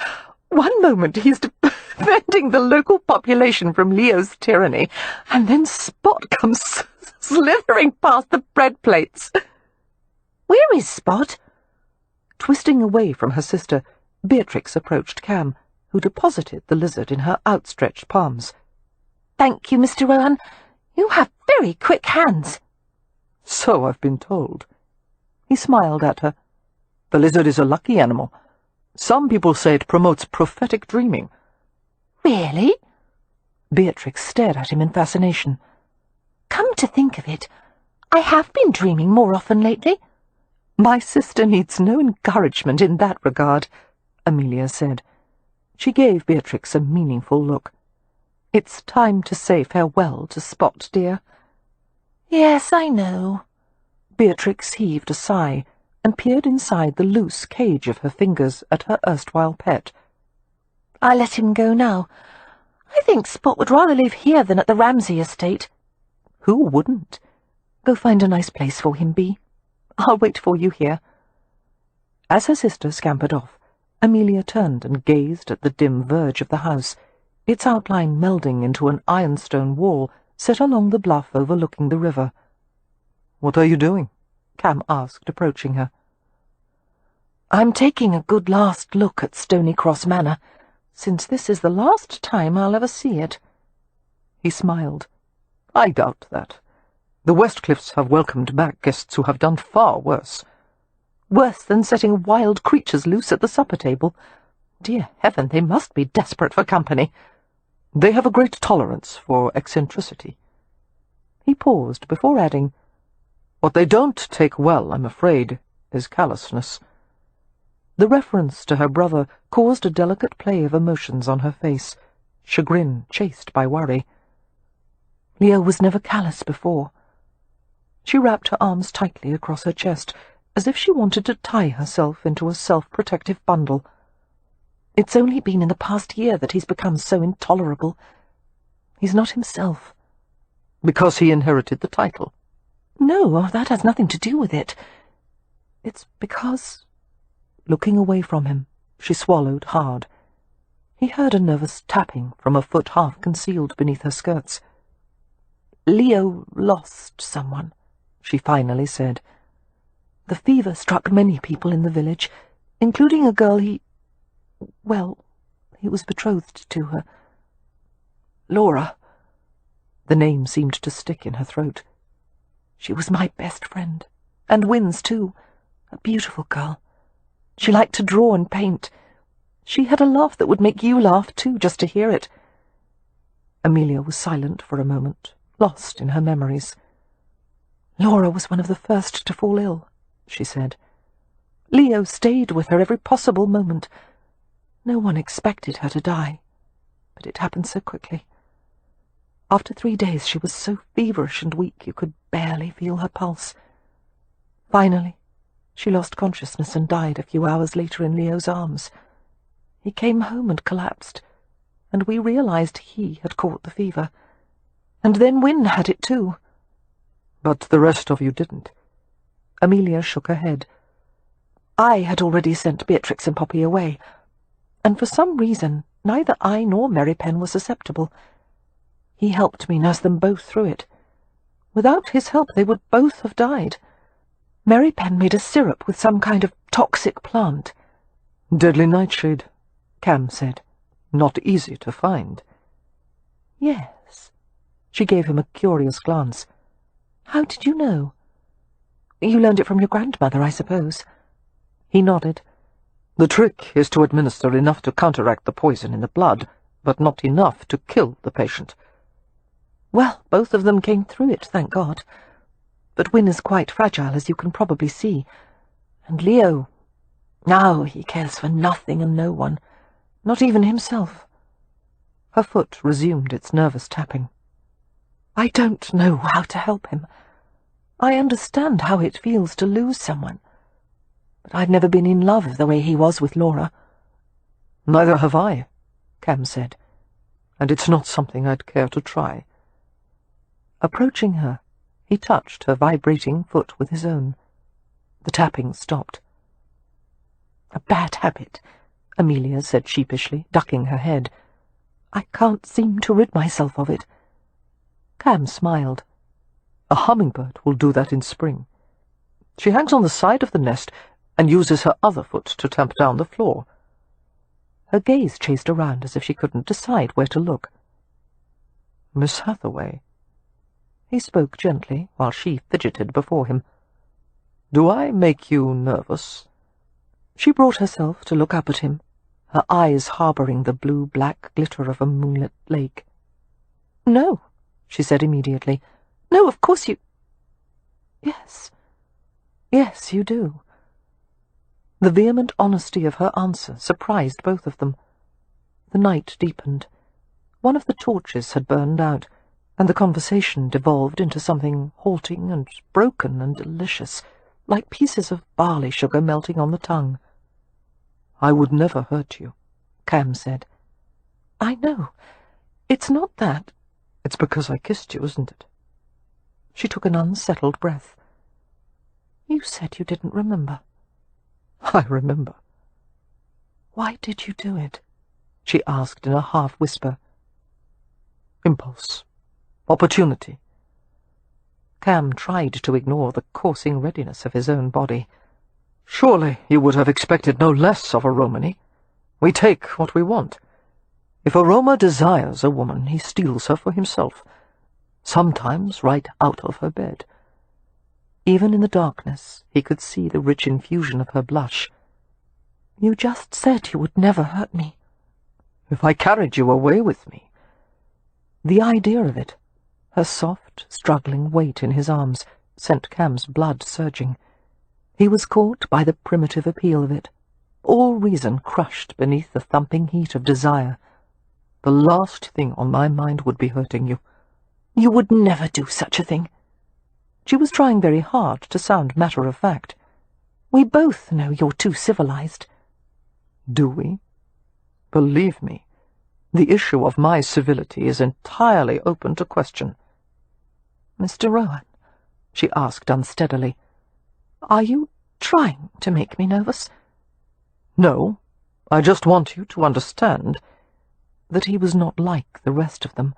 One moment he's defending the local population from Leo's tyranny, and then Spot comes slithering past the bread plates." "Where is Spot?" Twisting away from her sister, Beatrix approached Cam, who deposited the lizard in her outstretched palms. "Thank you, Mr. Rohan. You have very quick hands." "So I've been told." He smiled at her. "The lizard is a lucky animal. Some people say it promotes prophetic dreaming." "Really?" Beatrix stared at him in fascination. "Come to think of it, I have been dreaming more often lately." "My sister needs no encouragement in that regard," Amelia said. She gave Beatrix a meaningful look. "It's time to say farewell to Spot, dear." "Yes, I know." Beatrix heaved a sigh and peered inside the loose cage of her fingers at her erstwhile pet. "I'll let him go now. I think Spot would rather live here than at the Ramsay estate." "Who wouldn't? Go find a nice place for him, Bee. I'll wait for you here." As her sister scampered off, Amelia turned and gazed at the dim verge of the house, its outline melding into an ironstone wall set along the bluff overlooking the river. "What are you doing?" Cam asked, approaching her. "I'm taking a good last look at Stony Cross Manor, since this is the last time I'll ever see it." He smiled. "I doubt that. The Westcliffs have welcomed back guests who have done far worse. Worse than setting wild creatures loose at the supper table. Dear heaven, they must be desperate for company. They have a great tolerance for eccentricity." He paused before adding, "What they don't take well, I'm afraid, is callousness." The reference to her brother caused a delicate play of emotions on her face, chagrin chased by worry. Leo was never callous before. She wrapped her arms tightly across her chest, as if she wanted to tie herself into a self-protective bundle. "It's only been in the past year that he's become so intolerable. He's not himself." "Because he inherited the title?" "No, that has nothing to do with it. It's because—" Looking away from him, she swallowed hard. He heard a nervous tapping from a foot half concealed beneath her skirts. "Leo lost someone," she finally said. "The fever struck many people in the village, including a girl he was betrothed to her. Laura." The name seemed to stick in her throat. She was my best friend, and Wynn's too. A beautiful girl. She liked to draw and paint. She had a laugh that would make you laugh too, just to hear it. Amelia was silent for a moment, lost in her memories. Laura was one of the first to fall ill, she said. Leo stayed with her every possible moment. No one expected her to die, but it happened so quickly. After 3 days she was so feverish and weak you could barely feel her pulse. Finally, she lost consciousness and died a few hours later in Leo's arms. He came home and collapsed, and we realized he had caught the fever. And then Wynne had it too. But the rest of you didn't. Amelia shook her head. I had already sent Beatrix and Poppy away, and for some reason neither I nor Mary Penn were susceptible. He helped me nurse them both through it. Without his help they would both have died. Mary Penn made a syrup with some kind of toxic plant. Deadly nightshade, Cam said. Not easy to find. Yes. She gave him a curious glance. How did you know? You learned it from your grandmother, I suppose. He nodded. The trick is to administer enough to counteract the poison in the blood, but not enough to kill the patient. Well, both of them came through it, thank God. But Wynne is quite fragile, as you can probably see. And Leo, now he cares for nothing and no one, not even himself. Her foot resumed its nervous tapping. I don't know how to help him. I understand how it feels to lose someone, but I've never been in love the way he was with Laura. Neither have I, Cam said, and it's not something I'd care to try. Approaching her, he touched her vibrating foot with his own. The tapping stopped. A bad habit, Amelia said sheepishly, ducking her head. I can't seem to rid myself of it. Cam smiled. A hummingbird will do that in spring. She hangs on the side of the nest and uses her other foot to tamp down the floor. Her gaze chased around as if she couldn't decide where to look. Miss Hathaway. He spoke gently while she fidgeted before him. Do I make you nervous? She brought herself to look up at him, her eyes harbouring the blue-black glitter of a moonlit lake. No, she said immediately. No, of course you... Yes. Yes, you do. The vehement honesty of her answer surprised both of them. The night deepened. One of the torches had burned out, and the conversation devolved into something halting and broken and delicious, like pieces of barley sugar melting on the tongue. I would never hurt you, Cam said. I know. It's not that. It's because I kissed you, isn't it? She took an unsettled breath. You said you didn't remember. I remember. Why did you do it? She asked in a half-whisper. Impulse. Opportunity. Cam tried to ignore the coursing readiness of his own body. Surely you would have expected no less of a Romany. We take what we want. If a Roma desires a woman, he steals her for himself, sometimes right out of her bed. Even in the darkness, he could see the rich infusion of her blush. You just said you would never hurt me. If I carried you away with me. The idea of it, her soft, struggling weight in his arms, sent Cam's blood surging. He was caught by the primitive appeal of it, all reason crushed beneath the thumping heat of desire. The last thing on my mind would be hurting you. You would never do such a thing. She was trying very hard to sound matter-of-fact. We both know you're too civilized. Do we? Believe me, the issue of my civility is entirely open to question. Mr. Rohan, she asked unsteadily, are you trying to make me nervous? No, I just want you to understand that he was not like the rest of them,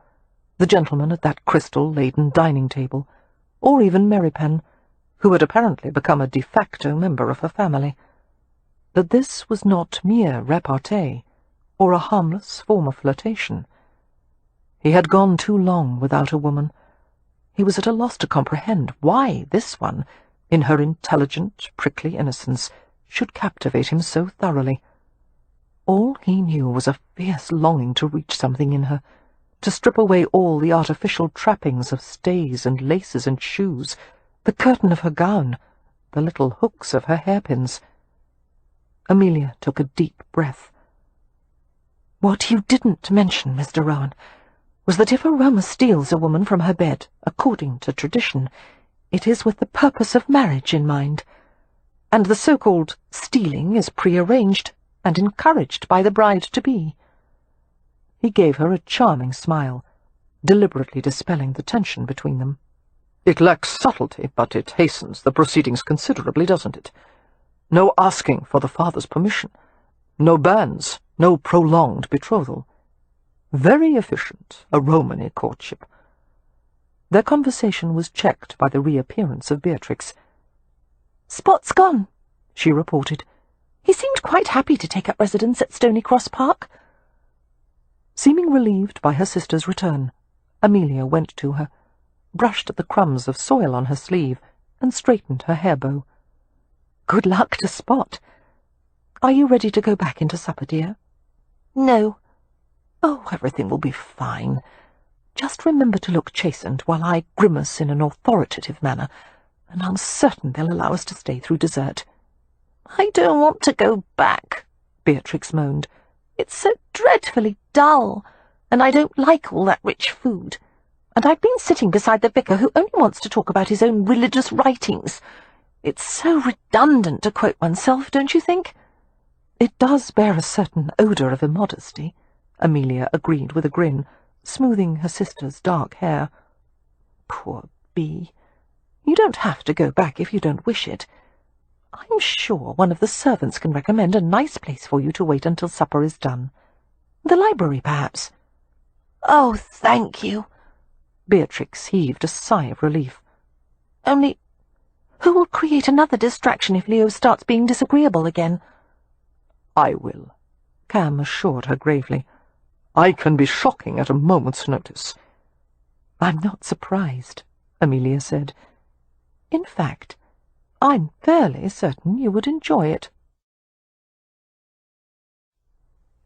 the gentleman at that crystal-laden dining table, or even Mary Penn, who had apparently become a de facto member of her family. That this was not mere repartee, or a harmless form of flirtation. He had gone too long without a woman. He was at a loss to comprehend why this one, in her intelligent, prickly innocence, should captivate him so thoroughly. All he knew was a fierce longing to reach something in her, to strip away all the artificial trappings of stays and laces and shoes, the curtain of her gown, the little hooks of her hairpins. Amelia took a deep breath. "What you didn't mention, Mr. Rohan, was that if a Roma steals a woman from her bed, according to tradition, it is with the purpose of marriage in mind, and the so-called stealing is prearranged and encouraged by the bride-to-be." He gave her a charming smile, deliberately dispelling the tension between them. "It lacks subtlety, but it hastens the proceedings considerably, doesn't it? No asking for the father's permission, no banns, no prolonged betrothal. Very efficient, a Romany courtship." Their conversation was checked by the reappearance of Beatrix. "Spot's gone," she reported. "He seemed quite happy to take up residence at Stony Cross Park." Seeming relieved by her sister's return, Amelia went to her, brushed at the crumbs of soil on her sleeve, and straightened her hair bow. "Good luck to Spot. Are you ready to go back into supper, dear?" "No." "Oh, everything will be fine. Just remember to look chastened while I grimace in an authoritative manner, and I'm certain they'll allow us to stay through dessert." "I don't want to go back," Beatrix moaned. "It's so dreadfully dull, and I don't like all that rich food. And I've been sitting beside the vicar who only wants to talk about his own religious writings. It's so redundant to quote oneself, don't you think?" "It does bear a certain odour of immodesty," Amelia agreed with a grin, smoothing her sister's dark hair. "Poor Bee. You don't have to go back if you don't wish it. I'm sure one of the servants can recommend a nice place for you to wait until supper is done. The library, perhaps." "Oh, thank you." Beatrix heaved a sigh of relief. "Only, who will create another distraction if Leo starts being disagreeable again?" "I will," Cam assured her gravely. "I can be shocking at a moment's notice." "I'm not surprised," Amelia said. "In fact, I'm fairly certain you would enjoy it."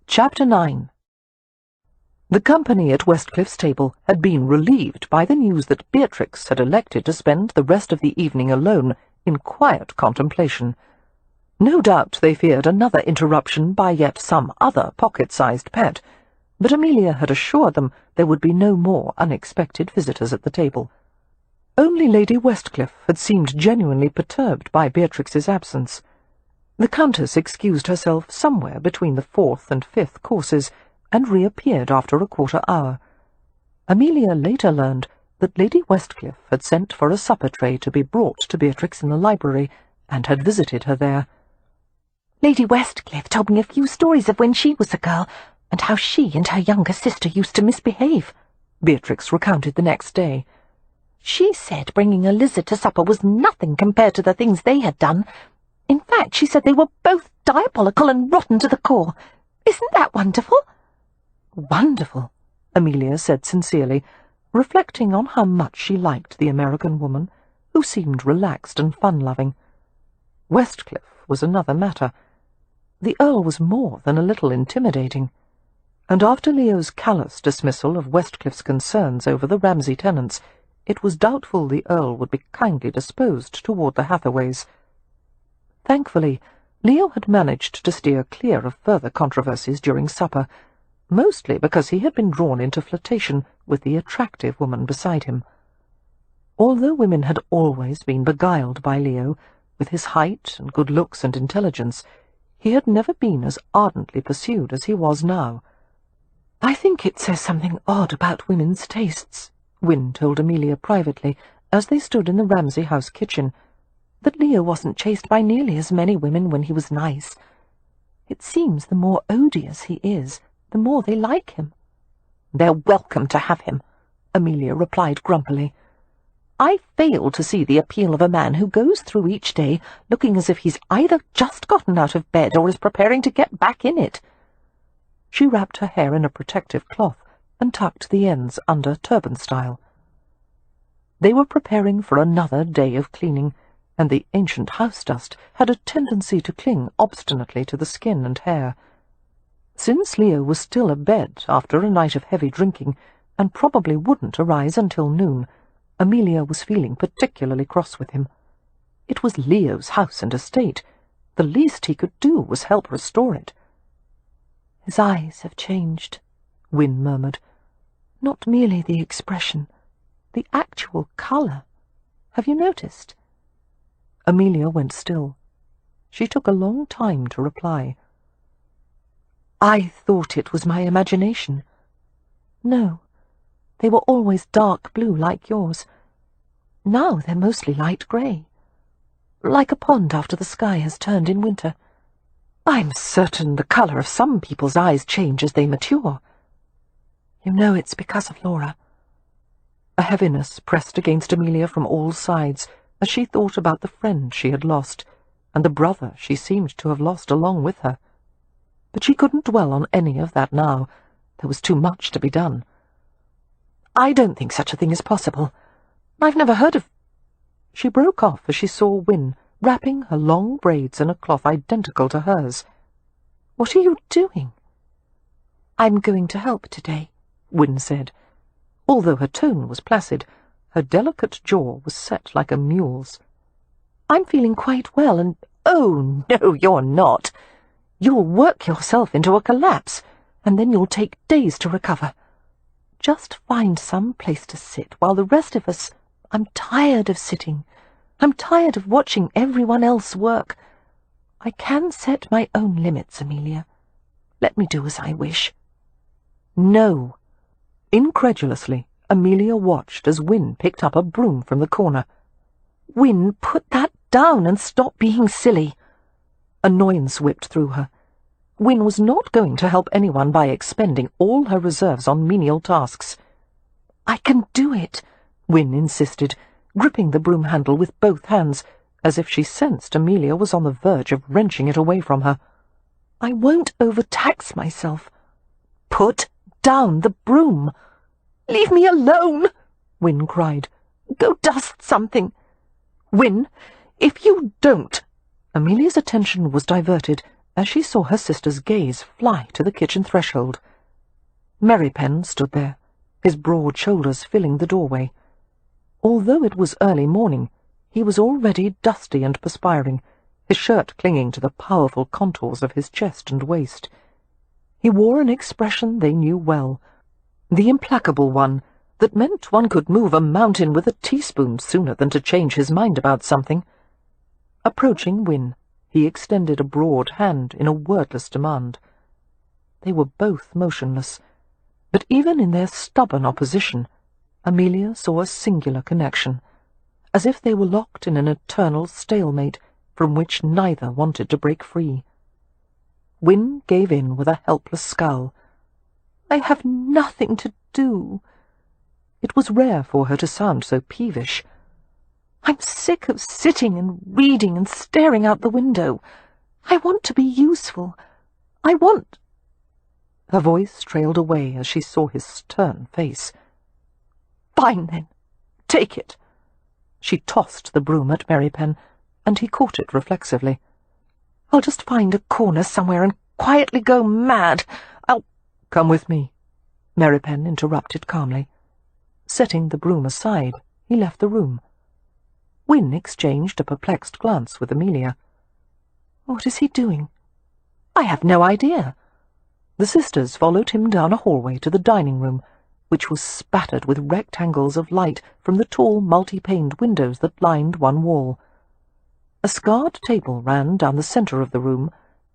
Chapter 9. The company at Westcliffe's table had been relieved by the news that Beatrix had elected to spend the rest of the evening alone in quiet contemplation. No doubt they feared another interruption by yet some other pocket-sized pet, but Amelia had assured them there would be no more unexpected visitors at the table. Only Lady Westcliff had seemed genuinely perturbed by Beatrix's absence. The Countess excused herself somewhere between the 4th and 5th courses, and reappeared after a quarter-hour. Amelia later learned that Lady Westcliff had sent for a supper tray to be brought to Beatrix in the library, and had visited her there. "Lady Westcliff told me a few stories of when she was a girl, and how she and her younger sister used to misbehave," Beatrix recounted the next day. "She said bringing a lizard to supper was nothing compared to the things they had done. In fact, she said they were both diabolical and rotten to the core. Isn't that wonderful?" "Wonderful," Amelia said sincerely, reflecting on how much she liked the American woman, who seemed relaxed and fun-loving. Westcliff was another matter. The Earl was more than a little intimidating, and after Leo's callous dismissal of Westcliff's concerns over the Ramsay tenants, it was doubtful the Earl would be kindly disposed toward the Hathaways. Thankfully, Leo had managed to steer clear of further controversies during supper, mostly because he had been drawn into flirtation with the attractive woman beside him. Although women had always been beguiled by Leo, with his height and good looks and intelligence, he had never been as ardently pursued as he was now. "I think it says something odd about women's tastes," Wynne told Amelia privately, as they stood in the Ramsay house kitchen, "that Leo wasn't chased by nearly as many women when he was nice. It seems the more odious he is, the more they like him." "They're welcome to have him," Amelia replied grumpily. "I fail to see the appeal of a man who goes through each day looking as if he's either just gotten out of bed or is preparing to get back in it." She wrapped her hair in a protective cloth and tucked the ends under turban style. They were preparing for another day of cleaning, and the ancient house dust had a tendency to cling obstinately to the skin and hair. Since Leo was still abed after a night of heavy drinking, and probably wouldn't arise until noon, Amelia was feeling particularly cross with him. It was Leo's house and estate. The least he could do was help restore it. "His eyes have changed," Wynne murmured. "Not merely the expression, the actual colour. Have you noticed?" Amelia went still. She took a long time to reply. "I thought it was my imagination." "No, they were always dark blue like yours. Now they're mostly light grey, like a pond after the sky has turned in winter." "I'm certain the colour of some people's eyes change as they mature." "You know it's because of Laura." A heaviness pressed against Amelia from all sides as she thought about the friend she had lost, and the brother she seemed to have lost along with her. But she couldn't dwell on any of that now. There was too much to be done. "I don't think such a thing is possible. I've never heard of—" She broke off as she saw Wynne wrapping her long braids in a cloth identical to hers. "What are you doing?" "I'm going to help today," Wynne said. Although her tone was placid, her delicate jaw was set like a mule's. "I'm feeling quite well, and—" "Oh, no, you're not. You'll work yourself into a collapse, and then you'll take days to recover. Just find some place to sit while the rest of us—" "I'm tired of sitting. I'm tired of watching everyone else work. I can set my own limits, Amelia. Let me do as I wish." "No." Incredulously, Amelia watched as Wynne picked up a broom from the corner. "Wynne, put that down and stop being silly." Annoyance whipped through her. Wynne was not going to help anyone by expending all her reserves on menial tasks. "I can do it," Wynne insisted, gripping the broom handle with both hands, as if she sensed Amelia was on the verge of wrenching it away from her. "I won't overtax myself." "Put down the broom." "Leave me alone," Wynne cried. "Go dust something." "Wynne, if you don't—" Amelia's attention was diverted as she saw her sister's gaze fly to the kitchen threshold. Merrypen stood there, his broad shoulders filling the doorway. Although it was early morning, he was already dusty and perspiring, his shirt clinging to the powerful contours of his chest and waist. He wore an expression they knew well, the implacable one that meant one could move a mountain with a teaspoon sooner than to change his mind about something. Approaching Wynne, he extended a broad hand in a wordless demand. They were both motionless, but even in their stubborn opposition, Amelia saw a singular connection, as if they were locked in an eternal stalemate from which neither wanted to break free. Wynne gave in with a helpless scowl. "I have nothing to do." It was rare for her to sound so peevish. "I'm sick of sitting and reading and staring out the window. I want to be useful. I want—" Her voice trailed away as she saw his stern face. "Fine, then. Take it." She tossed the broom at Merrypen, and he caught it reflexively. "I'll just find a corner somewhere and quietly go mad. I'll—" "Come with me," Merrypen interrupted calmly. Setting the broom aside, he left the room. Wynne exchanged a perplexed glance with Amelia. "What is he doing?" "I have no idea." The sisters followed him down a hallway to the dining room, which was spattered with rectangles of light from the tall multi-paned windows that lined one wall. A scarred table ran down the centre of the room,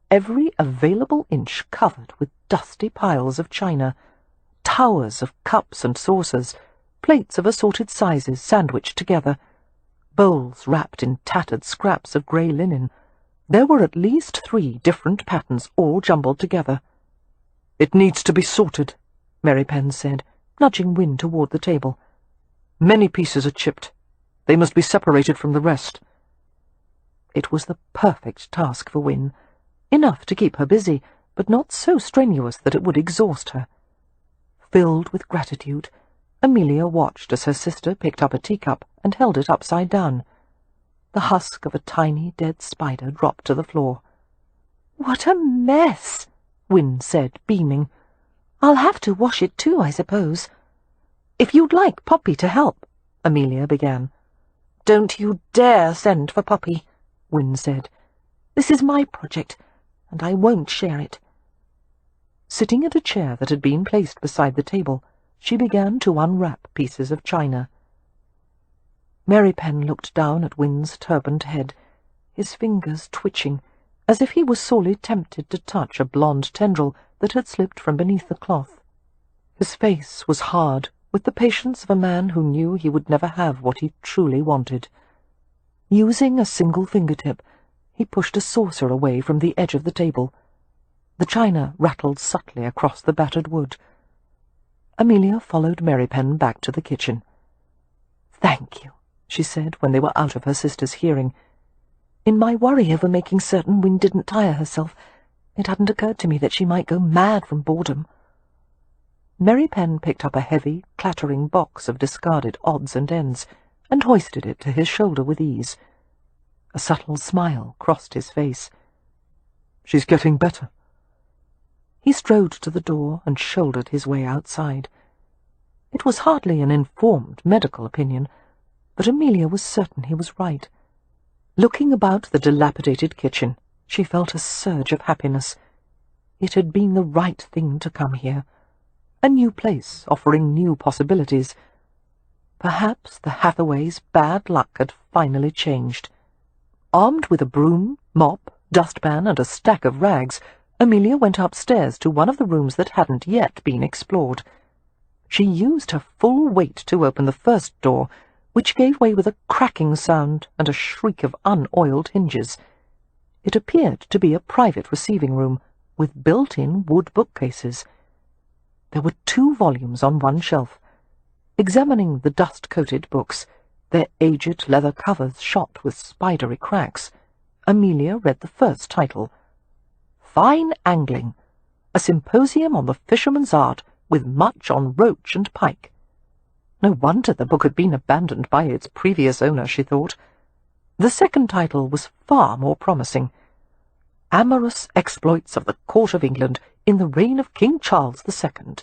every available inch covered with dusty piles of china, towers of cups and saucers, plates of assorted sizes sandwiched together, bowls wrapped in tattered scraps of grey linen. There were at least 3 different patterns all jumbled together. "It needs to be sorted," Merrypen said, nudging Wynne toward the table. "Many pieces are chipped. They must be separated from the rest." It was the perfect task for Wynne, enough to keep her busy, but not so strenuous that it would exhaust her. Filled with gratitude, Amelia watched as her sister picked up a teacup and held it upside down. The husk of a tiny dead spider dropped to the floor. "What a mess!" Wynne said, beaming. "I'll have to wash it too, I suppose." "If you'd like Poppy to help," Amelia began. "Don't you dare send for Poppy," Wynne said. "This is my project, and I won't share it." Sitting at a chair that had been placed beside the table, she began to unwrap pieces of china. Mary Pen looked down at Wynne's turbaned head, his fingers twitching, as if he was sorely tempted to touch a blonde tendril that had slipped from beneath the cloth. His face was hard, with the patience of a man who knew he would never have what he truly wanted. Using a single fingertip, he pushed a saucer away from the edge of the table. The china rattled subtly across the battered wood. Amelia followed Mary Pen back to the kitchen. "Thank you," she said when they were out of her sister's hearing. "In my worry over making certain Wynne didn't tire herself, it hadn't occurred to me that she might go mad from boredom." Mary Pen picked up a heavy, clattering box of discarded odds and ends and hoisted it to his shoulder with ease. A subtle smile crossed his face. "She's getting better." He strode to the door and shouldered his way outside. It was hardly an informed medical opinion, but Amelia was certain he was right. Looking about the dilapidated kitchen, she felt a surge of happiness. It had been the right thing to come here. A new place offering new possibilities. Perhaps the Hathaways' bad luck had finally changed. Armed with a broom, mop, dustpan, and a stack of rags, Amelia went upstairs to one of the rooms that hadn't yet been explored. She used her full weight to open the first door, which gave way with a cracking sound and a shriek of unoiled hinges. It appeared to be a private receiving room, with built-in wood bookcases. There were 2 volumes on one shelf. Examining the dust-coated books, their aged leather covers shot with spidery cracks, Amelia read the first title, Fine Angling, a Symposium on the Fisherman's Art, with much on roach and pike. No wonder the book had been abandoned by its previous owner, she thought. The second title was far more promising, Amorous Exploits of the Court of England in the Reign of King Charles II.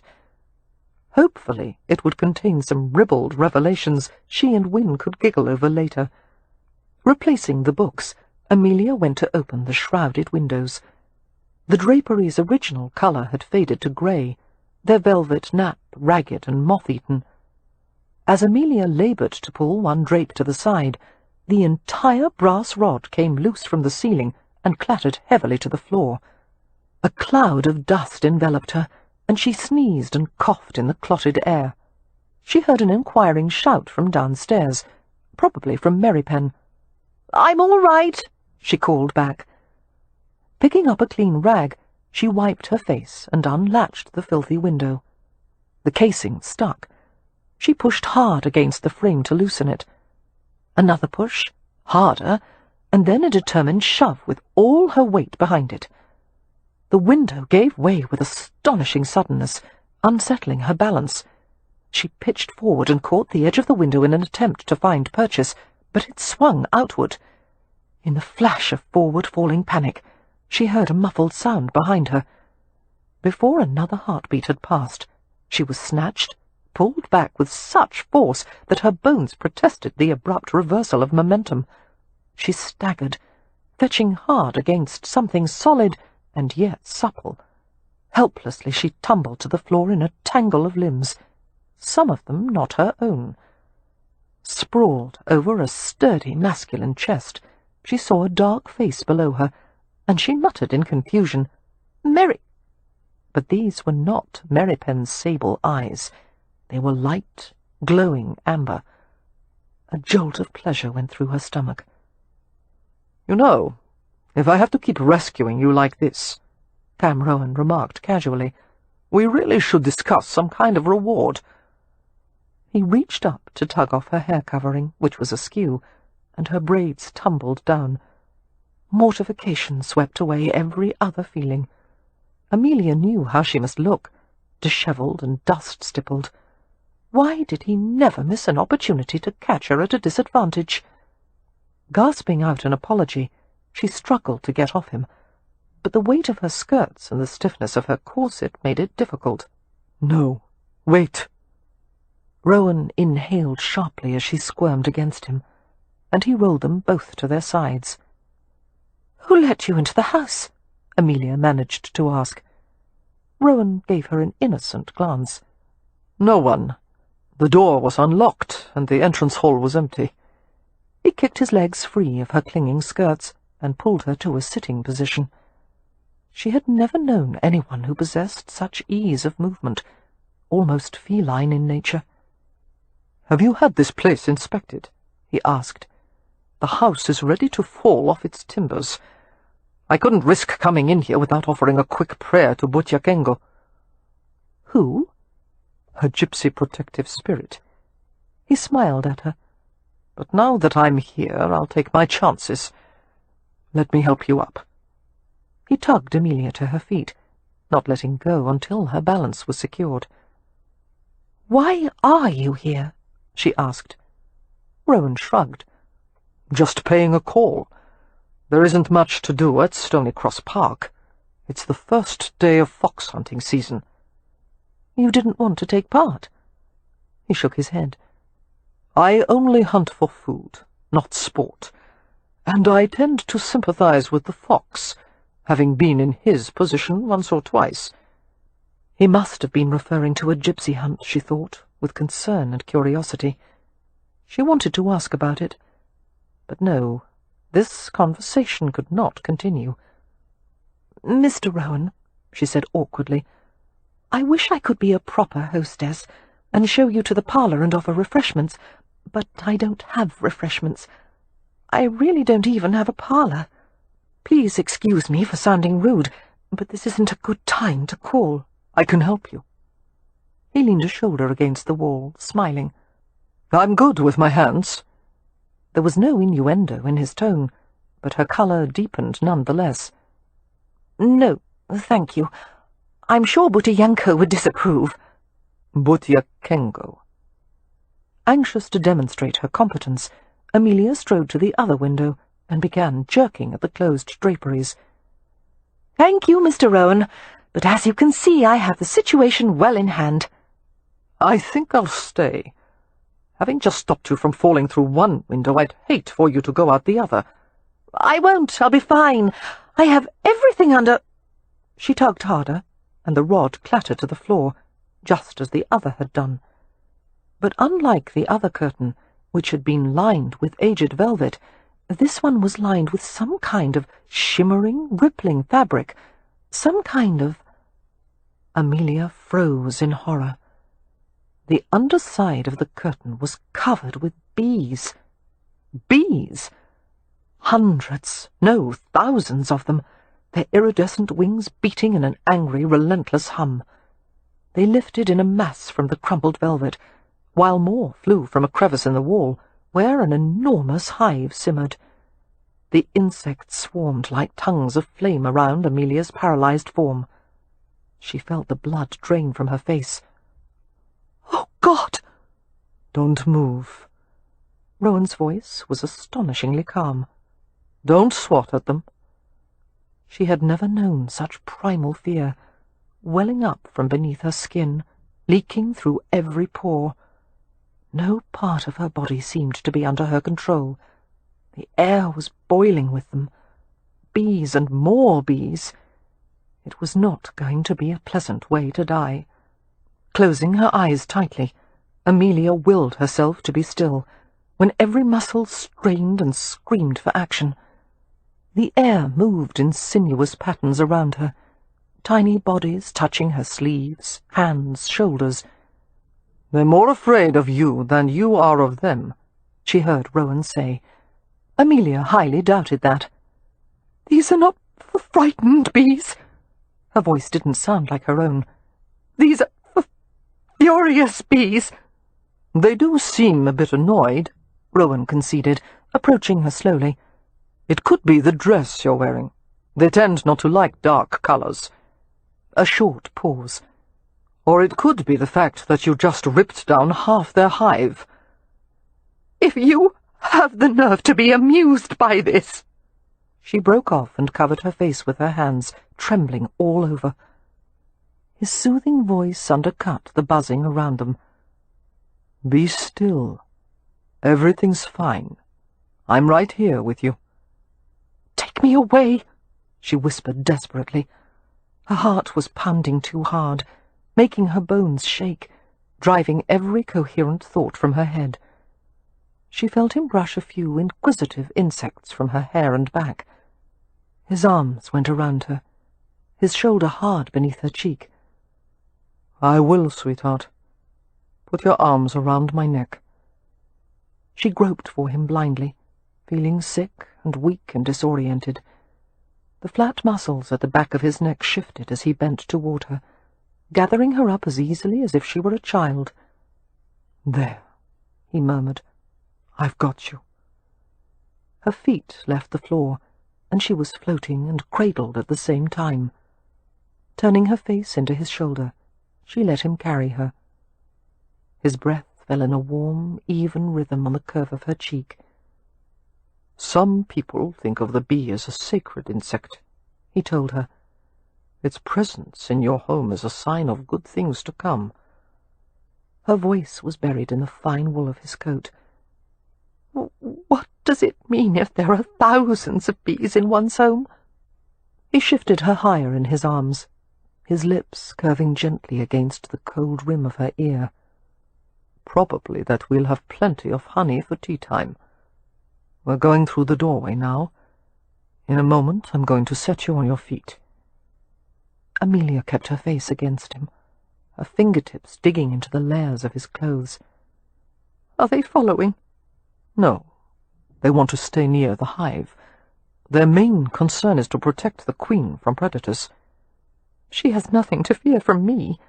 Hopefully it would contain some ribald revelations she and Wynne could giggle over later. Replacing the books, Amelia went to open the shrouded windows. The drapery's original colour had faded to grey, their velvet nap ragged and moth-eaten. As Amelia laboured to pull one drape to the side, the entire brass rod came loose from the ceiling and clattered heavily to the floor. A cloud of dust enveloped her, and she sneezed and coughed in the clotted air. She heard an inquiring shout from downstairs, probably from Mary Pen. "I'm all right," she called back. Picking up a clean rag, she wiped her face and unlatched the filthy window. The casing stuck. She pushed hard against the frame to loosen it. Another push, harder, and then a determined shove with all her weight behind it. The window gave way with astonishing suddenness, unsettling her balance. She pitched forward and caught the edge of the window in an attempt to find purchase, but it swung outward. In the flash of forward-falling panic, she heard a muffled sound behind her. Before another heartbeat had passed, she was snatched, pulled back with such force that her bones protested the abrupt reversal of momentum. She staggered, fetching hard against something solid and yet supple. Helplessly she tumbled to the floor in a tangle of limbs, some of them not her own. Sprawled over a sturdy masculine chest, she saw a dark face below her, and she muttered in confusion, "Mary!" But these were not Mary Pen's sable eyes. They were light, glowing amber. A jolt of pleasure went through her stomach. "You know, if I have to keep rescuing you like this," Cam Rohan remarked casually, "we really should discuss some kind of reward." He reached up to tug off her hair covering, which was askew, and her braids tumbled down. Mortification swept away every other feeling. Amelia knew how she must look. dishevelled and dust-stippled. Why did he never miss an opportunity to catch her at a disadvantage? Gasping out an apology, she struggled to get off him, but the weight of her skirts and the stiffness of her corset made it difficult. "No, wait." Rohan inhaled sharply as she squirmed against him, and he rolled them both to their sides. "Who let you into the house?" Amelia managed to ask. Rohan gave her an innocent glance. "No one. The door was unlocked, and the entrance hall was empty." He kicked his legs free of her clinging skirts and pulled her to a sitting position. She had never known anyone who possessed such ease of movement, almost feline in nature. "Have you had this place inspected?" he asked. "The house is ready to fall off its timbers. I couldn't risk coming in here without offering a quick prayer to Butyakengo." "Who?" "Her gypsy protective spirit." He smiled at her. "But now that I'm here, I'll take my chances. Let me help you up." He tugged Amelia to her feet, not letting go until her balance was secured. "Why are you here?" she asked. Rohan shrugged. "Just paying a call. There isn't much to do at Stonycross Park. It's the first day of fox hunting season." "You didn't want to take part?" He shook his head. "I only hunt for food, not sport, and I tend to sympathize with the fox, having been in his position once or twice." He must have been referring to a gypsy hunt, she thought, with concern and curiosity. She wanted to ask about it, but no, this conversation could not continue. "Mr. Rohan," she said awkwardly, "I wish I could be a proper hostess and show you to the parlour and offer refreshments, but I don't have refreshments. I really don't even have a parlour. Please excuse me for sounding rude, but this isn't a good time to call." "I can help you." He leaned a shoulder against the wall, smiling. "I'm good with my hands." There was no innuendo in his tone, but her colour deepened none the less. "No, thank you. I'm sure Butyakengo would disapprove." "Butyakengo." Anxious to demonstrate her competence, Amelia strode to the other window and began jerking at the closed draperies. "Thank you, Mr. Rohan, but as you can see, I have the situation well in hand." "I think I'll stay. Having just stopped you from falling through one window, I'd hate for you to go out the other." "I won't. I'll be fine. I have everything under—" She tugged harder, and the rod clattered to the floor, just as the other had done. But unlike the other curtain, which had been lined with aged velvet, this one was lined with some kind of shimmering, rippling fabric, some kind of— Amelia froze in horror. The underside of the curtain was covered with bees. Bees! Hundreds, no, thousands of them, their iridescent wings beating in an angry, relentless hum. They lifted in a mass from the crumpled velvet, while more flew from a crevice in the wall, where an enormous hive simmered. The insects swarmed like tongues of flame around Amelia's paralyzed form. She felt the blood drain from her face. "Oh, God!" "Don't move." Rowan's voice was astonishingly calm. "Don't swat at them." She had never known such primal fear, welling up from beneath her skin, leaking through every pore. No part of her body seemed to be under her control. The air was boiling with them. Bees and more bees. It was not going to be a pleasant way to die. Closing her eyes tightly, Amelia willed herself to be still, when every muscle strained and screamed for action. The air moved in sinuous patterns around her, tiny bodies touching her sleeves, hands, shoulders. "They're more afraid of you than you are of them," she heard Rohan say. Amelia highly doubted that. "These are not frightened bees." Her voice didn't sound like her own. "These are furious bees." "They do seem a bit annoyed," Rohan conceded, approaching her slowly. "It could be the dress you're wearing. They tend not to like dark colors." A short pause. Or it could be the fact that you just ripped down half their hive. If you have the nerve to be amused by this—" She broke off and covered her face with her hands, trembling all over. His soothing voice undercut the buzzing around them. Be still. Everything's fine. I'm right here with you. "Take me away," she whispered desperately. Her heart was pounding too hard, making her bones shake, driving every coherent thought from her head. She felt him brush a few inquisitive insects from her hair and back. His arms went around her, his shoulder hard beneath her cheek. I will, sweetheart. Put your arms around my neck. She groped for him blindly, feeling sick and weak and disoriented. The flat muscles at the back of his neck shifted as he bent toward her, gathering her up as easily as if she were a child. There, he murmured. I've got you. Her feet left the floor, and she was floating and cradled at the same time. Turning her face into his shoulder, she let him carry her. His breath fell in a warm, even rhythm on the curve of her cheek. Some people think of the bee as a sacred insect, he told her. Its presence in your home is a sign of good things to come. Her voice was buried in the fine wool of his coat. What does it mean if there are thousands of bees in one's home? He shifted her higher in his arms, his lips curving gently against the cold rim of her ear. Probably that we'll have plenty of honey for tea time. We're going through the doorway now. In a moment I'm going to set you on your feet. Amelia kept her face against him, her fingertips digging into the layers of his clothes. Are they following? No. They want to stay near the hive. Their main concern is to protect the queen from predators. She has nothing to fear from me.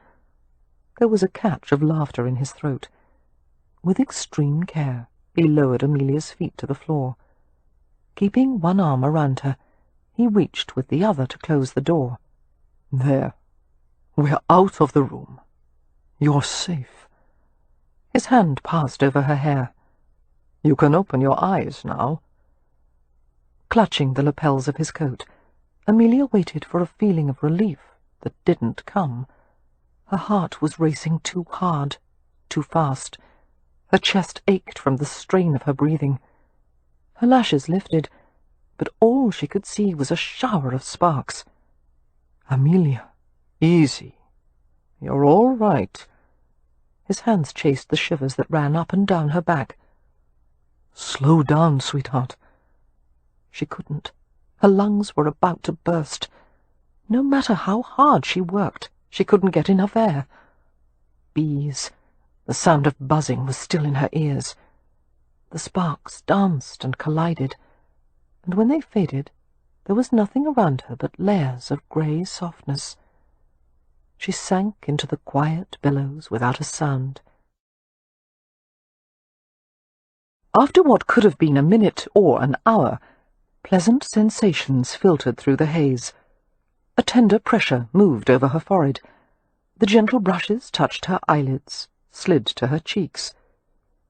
There was a catch of laughter in his throat. With extreme care, he lowered Amelia's feet to the floor. Keeping one arm around her, he reached with the other to close the door. There. We're out of the room. You're safe. His hand passed over her hair. You can open your eyes now. Clutching the lapels of his coat, Amelia waited for a feeling of relief that didn't come. Her heart was racing too hard, too fast. Her chest ached from the strain of her breathing. Her lashes lifted, but all she could see was a shower of sparks. Amelia, easy. You're all right. His hands chased the shivers that ran up and down her back. Slow down, sweetheart. She couldn't. Her lungs were about to burst. No matter how hard she worked, she couldn't get enough air. Bees. The sound of buzzing was still in her ears. The sparks danced and collided, and when they faded, there was nothing around her but layers of grey softness. She sank into the quiet billows without a sound. After what could have been a minute or an hour, pleasant sensations filtered through the haze. A tender pressure moved over her forehead. The gentle brushes touched her eyelids, slid to her cheeks.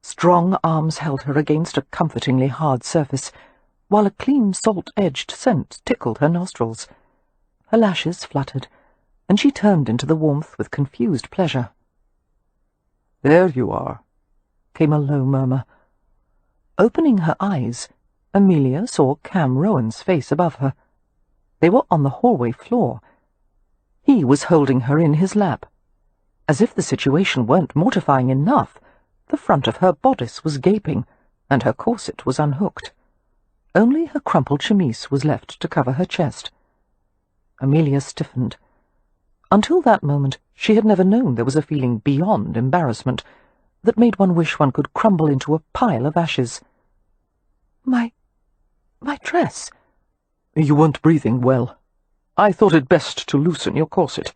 Strong arms held her against a comfortingly hard surface, while a clean salt-edged scent tickled her nostrils. Her lashes fluttered, and she turned into the warmth with confused pleasure. "There you are," came a low murmur. Opening her eyes, Amelia saw Cam Rohan's face above her. They were on the hallway floor. He was holding her in his lap. As if the situation weren't mortifying enough, the front of her bodice was gaping, and her corset was unhooked. Only her crumpled chemise was left to cover her chest. Amelia stiffened. Until that moment, she had never known there was a feeling beyond embarrassment that made one wish one could crumble into a pile of ashes. My dress. You weren't breathing well. I thought it best to loosen your corset.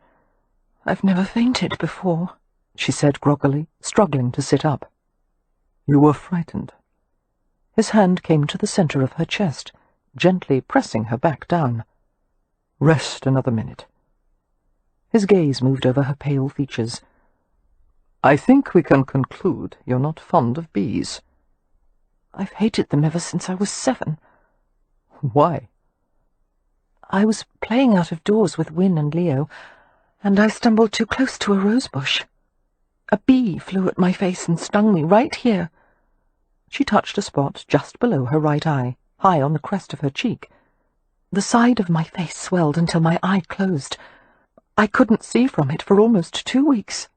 I've never fainted before, she said groggily, struggling to sit up. You were frightened. His hand came to the center of her chest, gently pressing her back down. Rest another minute. His gaze moved over her pale features. I think we can conclude you're not fond of bees. I've hated them ever since I was 7. Why? I was playing out of doors with Win and Leo, and I stumbled too close to a rosebush. A bee flew at my face and stung me right here. She touched a spot just below her right eye, high on the crest of her cheek. The side of my face swelled until my eye closed. I couldn't see from it for almost 2 weeks.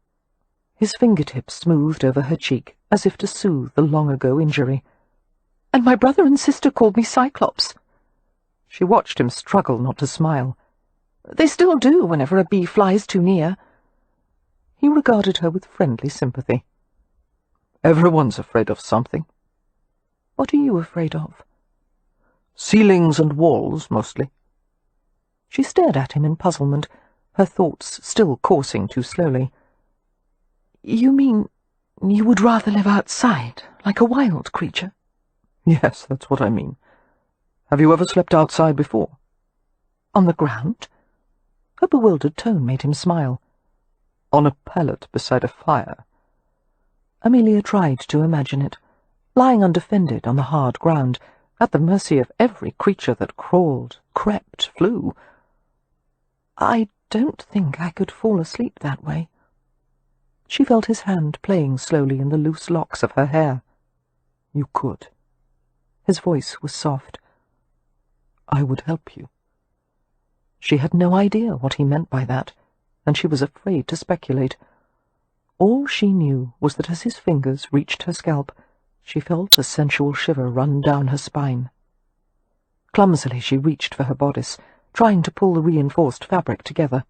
His fingertips smoothed over her cheek, as if to soothe the long-ago injury. And my brother and sister called me Cyclops. She watched him struggle not to smile. They still do whenever a bee flies too near. He regarded her with friendly sympathy. Everyone's afraid of something. What are you afraid of? Ceilings and walls, mostly. She stared at him in puzzlement, her thoughts still coursing too slowly. You mean you would rather live outside, like a wild creature? Yes, that's what I mean. Have you ever slept outside before? On the ground? Her bewildered tone made him smile. On a pallet beside a fire. Amelia tried to imagine it, lying undefended on the hard ground, at the mercy of every creature that crawled, crept, flew. I don't think I could fall asleep that way. She felt his hand playing slowly in the loose locks of her hair. You could. His voice was soft. I would help you. She had no idea what he meant by that, and she was afraid to speculate. All she knew was that as his fingers reached her scalp, she felt a sensual shiver run down her spine. Clumsily she reached for her bodice, trying to pull the reinforced fabric together.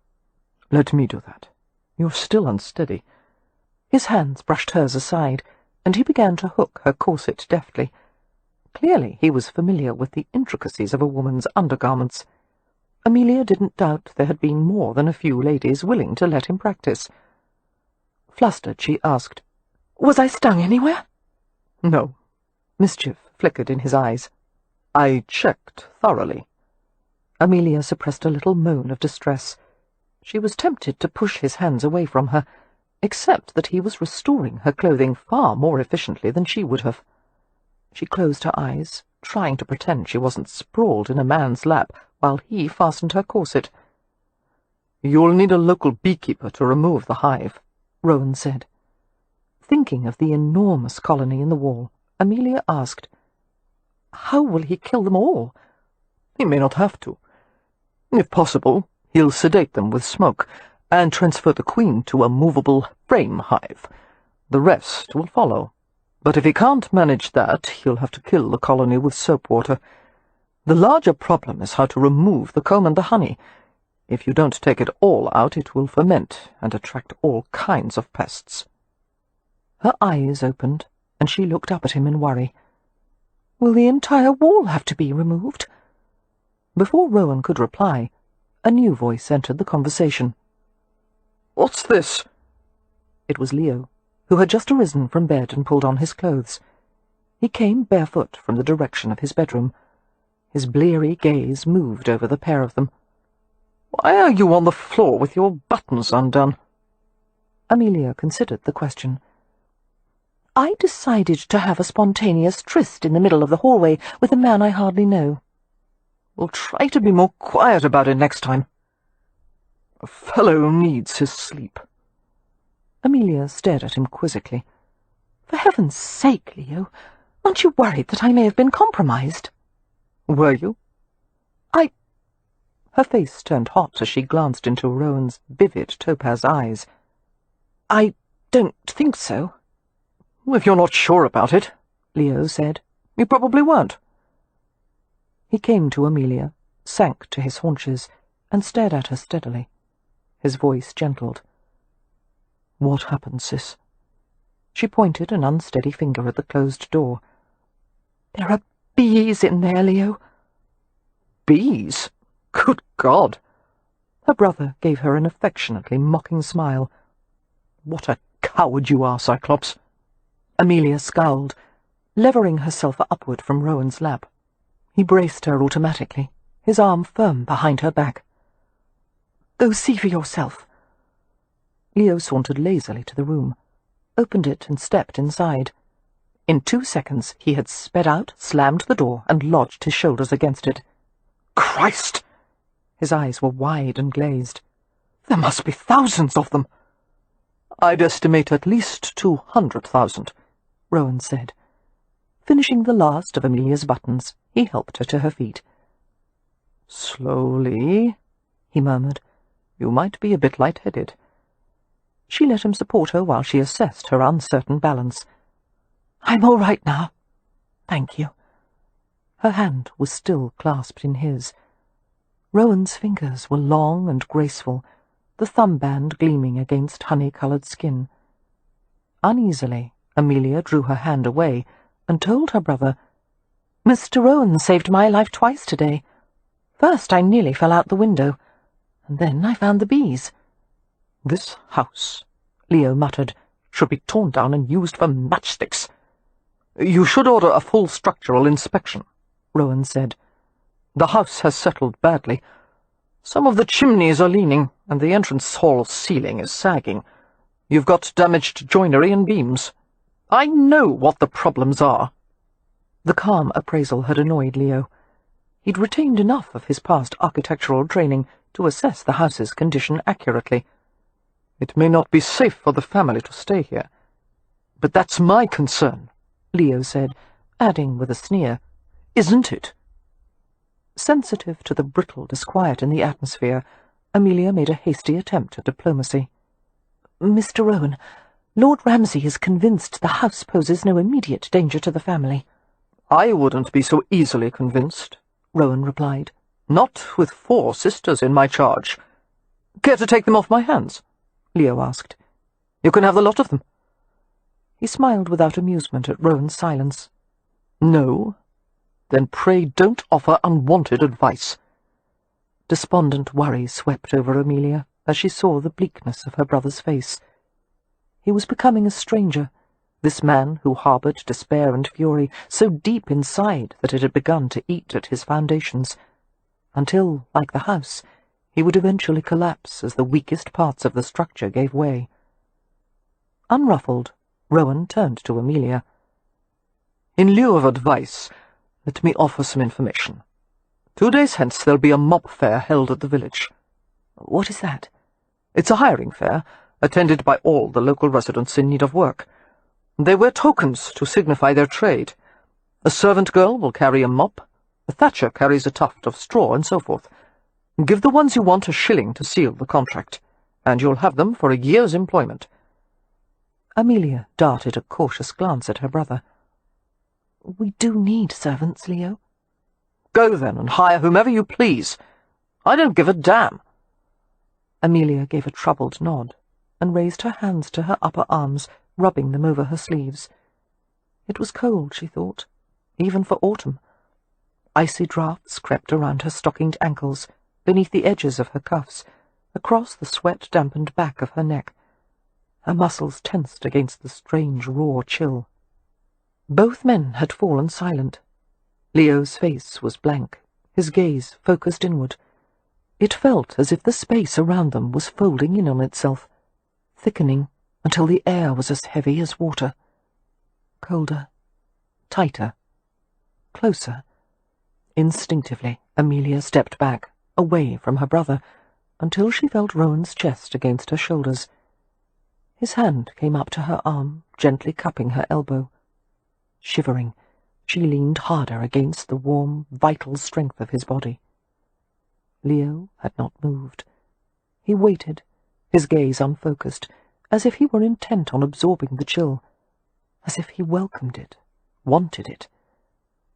Let me do that. You're still unsteady. His hands brushed hers aside, and he began to hook her corset deftly. Clearly he was familiar with the intricacies of a woman's undergarments. Amelia didn't doubt there had been more than a few ladies willing to let him practice. Flustered, she asked, Was I stung anywhere? No. Mischief flickered in his eyes. I checked thoroughly. Amelia suppressed a little moan of distress. She was tempted to push his hands away from her, except that he was restoring her clothing far more efficiently than she would have. She closed her eyes, trying to pretend she wasn't sprawled in a man's lap while he fastened her corset. You'll need a local beekeeper to remove the hive, Rohan said. Thinking of the enormous colony in the wall, Amelia asked, How will he kill them all? He may not have to. If possible, he'll sedate them with smoke and transfer the queen to a movable frame hive. The rest will follow. But if he can't manage that, he'll have to kill the colony with soap water. The larger problem is how to remove the comb and the honey. If you don't take it all out, it will ferment and attract all kinds of pests. Her eyes opened, and she looked up at him in worry. Will the entire wall have to be removed? Before Rohan could reply, a new voice entered the conversation. What's this? It was Leo, who had just arisen from bed and pulled on his clothes. He came barefoot from the direction of his bedroom. His bleary gaze moved over the pair of them. Why are you on the floor with your buttons undone? Amelia considered the question. I decided to have a spontaneous tryst in the middle of the hallway with a man I hardly know. We'll try to be more quiet about it next time. A fellow needs his sleep. Amelia stared at him quizzically. For heaven's sake, Leo, aren't you worried that I may have been compromised? Were you? Her face turned hot as she glanced into Rowan's vivid topaz eyes. I don't think so. If you're not sure about it, Leo said, you probably weren't. He came to Amelia, sank to his haunches, and stared at her steadily. His voice gentled. What happened, sis? She pointed an unsteady finger at the closed door. There are bees in there, Leo. Bees? Good God! Her brother gave her an affectionately mocking smile. What a coward you are, Cyclops! Amelia scowled, levering herself upward from Rowan's lap. He braced her automatically, his arm firm behind her back. Go see for yourself, Leo sauntered lazily to the room, opened it and stepped inside. In 2 seconds he had sped out, slammed the door, and lodged his shoulders against it. Christ! His eyes were wide and glazed. There must be thousands of them. I'd estimate at least 200,000, Rohan said. Finishing the last of Amelia's buttons, he helped her to her feet. Slowly, he murmured. You might be a bit light-headed. She let him support her while she assessed her uncertain balance. I'm all right now. Thank you. Her hand was still clasped in his. Rowan's fingers were long and graceful, the thumb band gleaming against honey-coloured skin. Uneasily, Amelia drew her hand away and told her brother, Mr. Rohan saved my life twice today. First I nearly fell out the window, and then I found the bees. This house, Leo muttered, should be torn down and used for matchsticks. You should order a full structural inspection, Rohan said. The house has settled badly. Some of the chimneys are leaning, and the entrance hall ceiling is sagging. You've got damaged joinery and beams. I know what the problems are. The calm appraisal had annoyed Leo. He'd retained enough of his past architectural training to assess the house's condition accurately. It may not be safe for the family to stay here, but that's my concern, Leo said, adding with a sneer, Isn't it? Sensitive to the brittle disquiet in the atmosphere, Amelia made a hasty attempt at diplomacy. Mr. Rohan, Lord Ramsay is convinced the house poses no immediate danger to the family. I wouldn't be so easily convinced, Rohan replied. Not with 4 sisters in my charge. Care to take them off my hands? Leo asked. You can have the lot of them. He smiled without amusement at Rowan's silence. No? Then pray don't offer unwanted advice. Despondent worry swept over Amelia as she saw the bleakness of her brother's face. He was becoming a stranger, this man who harboured despair and fury so deep inside that it had begun to eat at his foundations, until, like the house, he would eventually collapse as the weakest parts of the structure gave way. Unruffled, Rohan turned to Amelia. In lieu of advice, let me offer some information. 2 days hence there'll be a mob fair held at the village. What is that? It's a hiring fair, attended by all the local residents in need of work. They wear tokens to signify their trade. A servant girl will carry a mop, a thatcher carries a tuft of straw, and so forth. Give the ones you want a shilling to seal the contract, and you'll have them for a year's employment. Amelia darted a cautious glance at her brother. We do need servants, Leo. Go then and hire whomever you please. I don't give a damn. Amelia gave a troubled nod and raised her hands to her upper arms, rubbing them over her sleeves. It was cold, she thought, even for autumn. Icy draughts crept around her stockinged ankles, beneath the edges of her cuffs, across the sweat-dampened back of her neck. Her muscles tensed against the strange, raw chill. Both men had fallen silent. Leo's face was blank, his gaze focused inward. It felt as if the space around them was folding in on itself, thickening until the air was as heavy as water. Colder, tighter, closer. Instinctively, Amelia stepped back, away from her brother, until she felt Rowan's chest against her shoulders. His hand came up to her arm, gently cupping her elbow. Shivering, she leaned harder against the warm, vital strength of his body. Leo had not moved. He waited, his gaze unfocused, as if he were intent on absorbing the chill, as if he welcomed it, wanted it.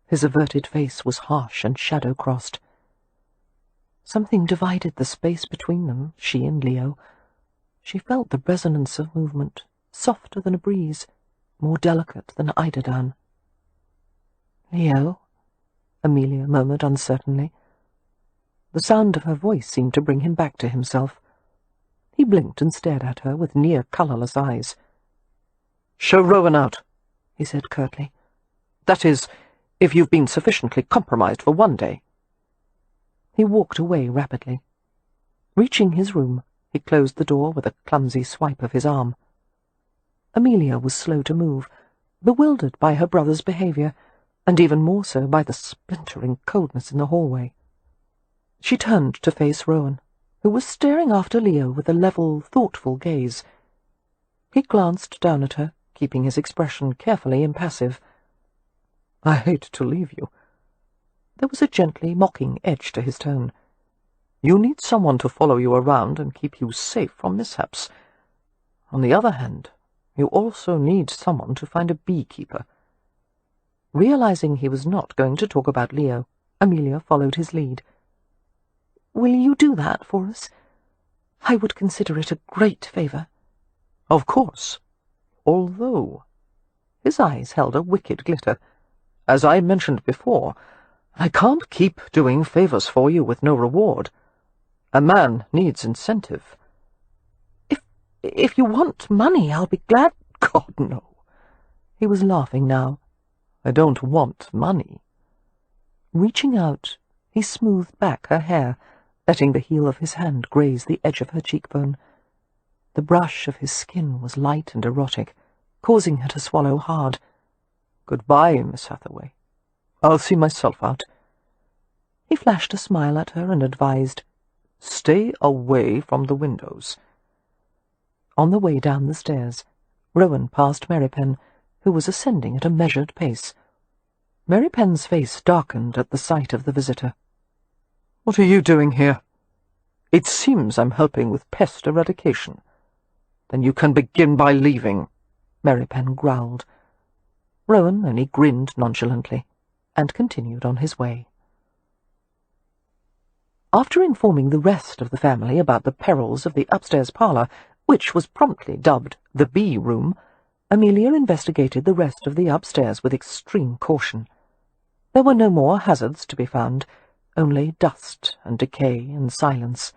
His averted face was harsh and shadow-crossed. Something divided the space between them, she and Leo. She felt the resonance of movement, softer than a breeze, more delicate than eiderdown. "Leo," Amelia murmured uncertainly. The sound of her voice seemed to bring him back to himself. He blinked and stared at her with near-colourless eyes. "Show Rowan out," he said curtly. "That is, if you've been sufficiently compromised for one day." He walked away rapidly. Reaching his room, He closed the door with a clumsy swipe of his arm. Amelia was slow to move, bewildered by her brother's behaviour, and even more so by the splintering coldness in the hallway. She turned to face Rohan, who was staring after Leo with a level, thoughtful gaze. He glanced down at her, keeping his expression carefully impassive. "I hate to leave you." There was a gently mocking edge to his tone. "You need someone to follow you around and keep you safe from mishaps. On the other hand, you also need someone to find a beekeeper." Realizing he was not going to talk about Leo, Amelia followed his lead. "Will you do that for us? I would consider it a great favour." "Of course. Although—" His eyes held a wicked glitter. "As I mentioned before, I can't keep doing favours for you with no reward. A man needs incentive." If you want money, I'll be glad—" "God, no." He was laughing now. "I don't want money." Reaching out, he smoothed back her hair, letting the heel of his hand graze the edge of her cheekbone. The brush of his skin was light and erotic, causing her to swallow hard. "Goodbye, Miss Hathaway. I'll see myself out." He flashed a smile at her and advised, "Stay away from the windows." On the way down the stairs, Rohan passed Merrypen, who was ascending at a measured pace. Merrypen's face darkened at the sight of the visitor. "What are you doing here?" "It seems I'm helping with pest eradication." "Then you can begin by leaving," Merrypen growled. Rohan only grinned nonchalantly and continued on his way. After informing the rest of the family about the perils of the upstairs parlour, which was promptly dubbed the bee room, Amelia investigated the rest of the upstairs with extreme caution. There were no more hazards to be found, only dust and decay and silence.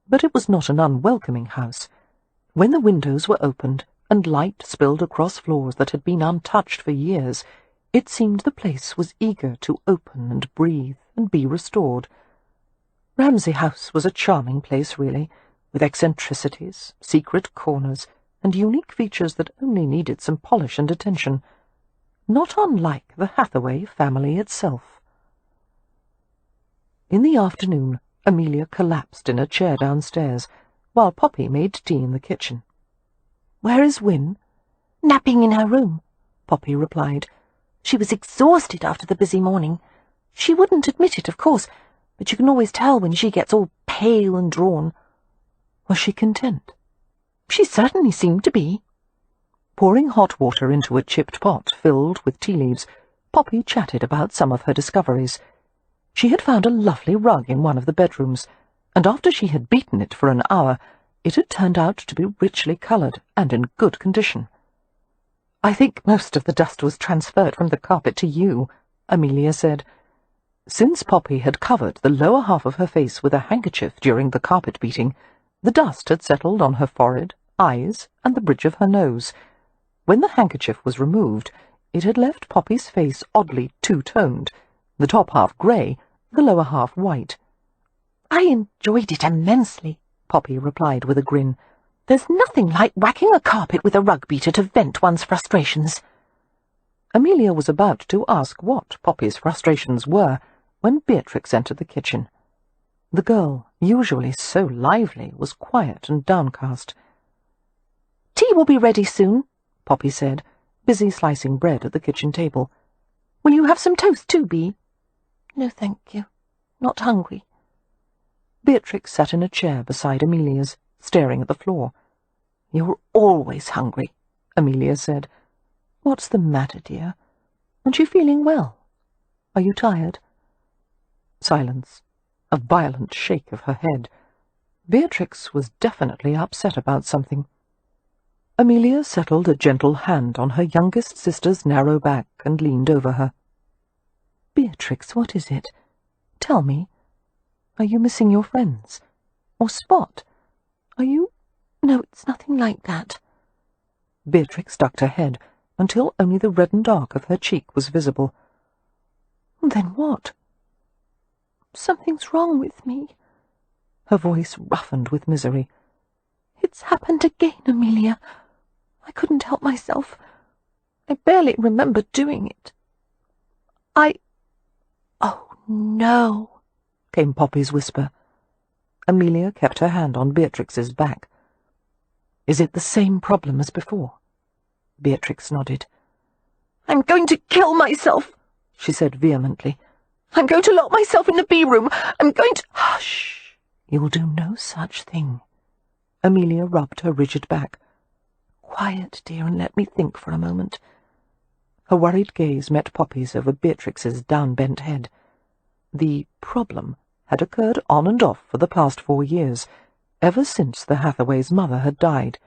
But it was not an unwelcoming house. When the windows were opened and light spilled across floors that had been untouched for years, it seemed the place was eager to open and breathe and be restored. Ramsay House was a charming place, really, with eccentricities, secret corners, and unique features that only needed some polish and attention, not unlike the Hathaway family itself. In the afternoon, Amelia collapsed in a chair downstairs, while Poppy made tea in the kitchen. "Where is Win?" "Napping in her room," Poppy replied. "She was exhausted after the busy morning. She wouldn't admit it, of course, but you can always tell when she gets all pale and drawn." Was she content? "She certainly seemed to be." Pouring hot water into a chipped pot filled with tea leaves, Poppy chatted about some of her discoveries. She had found a lovely rug in one of the bedrooms, and after she had beaten it for an hour, it had turned out to be richly coloured and in good condition. "I think most of the dust was transferred from the carpet to you," Amelia said. Since Poppy had covered the lower half of her face with a handkerchief during the carpet beating, the dust had settled on her forehead, eyes, and the bridge of her nose. When the handkerchief was removed, it had left Poppy's face oddly two-toned, the top half grey, the lower half white. "I enjoyed it immensely," Poppy replied with a grin. "There's nothing like whacking a carpet with a rug beater to vent one's frustrations." Amelia was about to ask what Poppy's frustrations were when Beatrix entered the kitchen. The girl, usually so lively, was quiet and downcast. "Tea will be ready soon," Poppy said, busy slicing bread at the kitchen table. "Will you have some toast too, Bee?" "No, thank you. Not hungry." Beatrix sat in a chair beside Amelia's, staring at the floor. "You're always hungry," Amelia said. "What's the matter, dear? Aren't you feeling well? Are you tired?" Silence. A violent shake of her head. Beatrix was definitely upset about something. Amelia settled a gentle hand on her youngest sister's narrow back and leaned over her. "Beatrix, what is it? Tell me. Are you missing your friends? Or Spot? Are you—" "No, it's nothing like that." Beatrix ducked her head until only the reddened arc of her cheek was visible. "Then what?" "Something's wrong with me." Her voice roughened with misery. It's happened again, Amelia. I couldn't help myself. I barely remember doing it. Oh, no, came Poppy's whisper. Amelia kept her hand on Beatrix's back. Is it the same problem as before? Beatrix nodded. I'm going to kill myself, she said vehemently. I'm going to lock myself in the B-room. I'm going to— Hush! You'll do no such thing. Amelia rubbed her rigid back. Quiet, dear, and let me think for a moment. Her worried gaze met Poppy's over Beatrix's down-bent head. The problem had occurred on and off for the past 4 years, ever since the Hathaways' mother had died.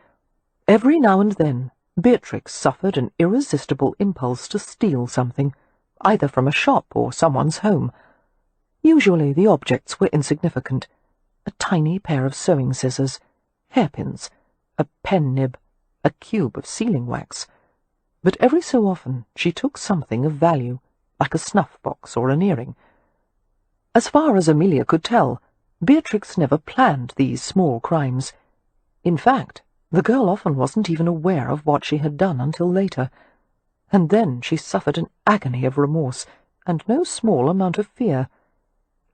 Every now and then, Beatrix suffered an irresistible impulse to steal something, either from a shop or someone's home. Usually the objects were insignificant. A tiny pair of sewing scissors, hairpins, a pen nib, a cube of sealing wax. But every so often she took something of value, like a snuff-box or an earring. As far as Amelia could tell, Beatrix never planned these small crimes. In fact, the girl often wasn't even aware of what she had done until later, and then she suffered an agony of remorse and no small amount of fear.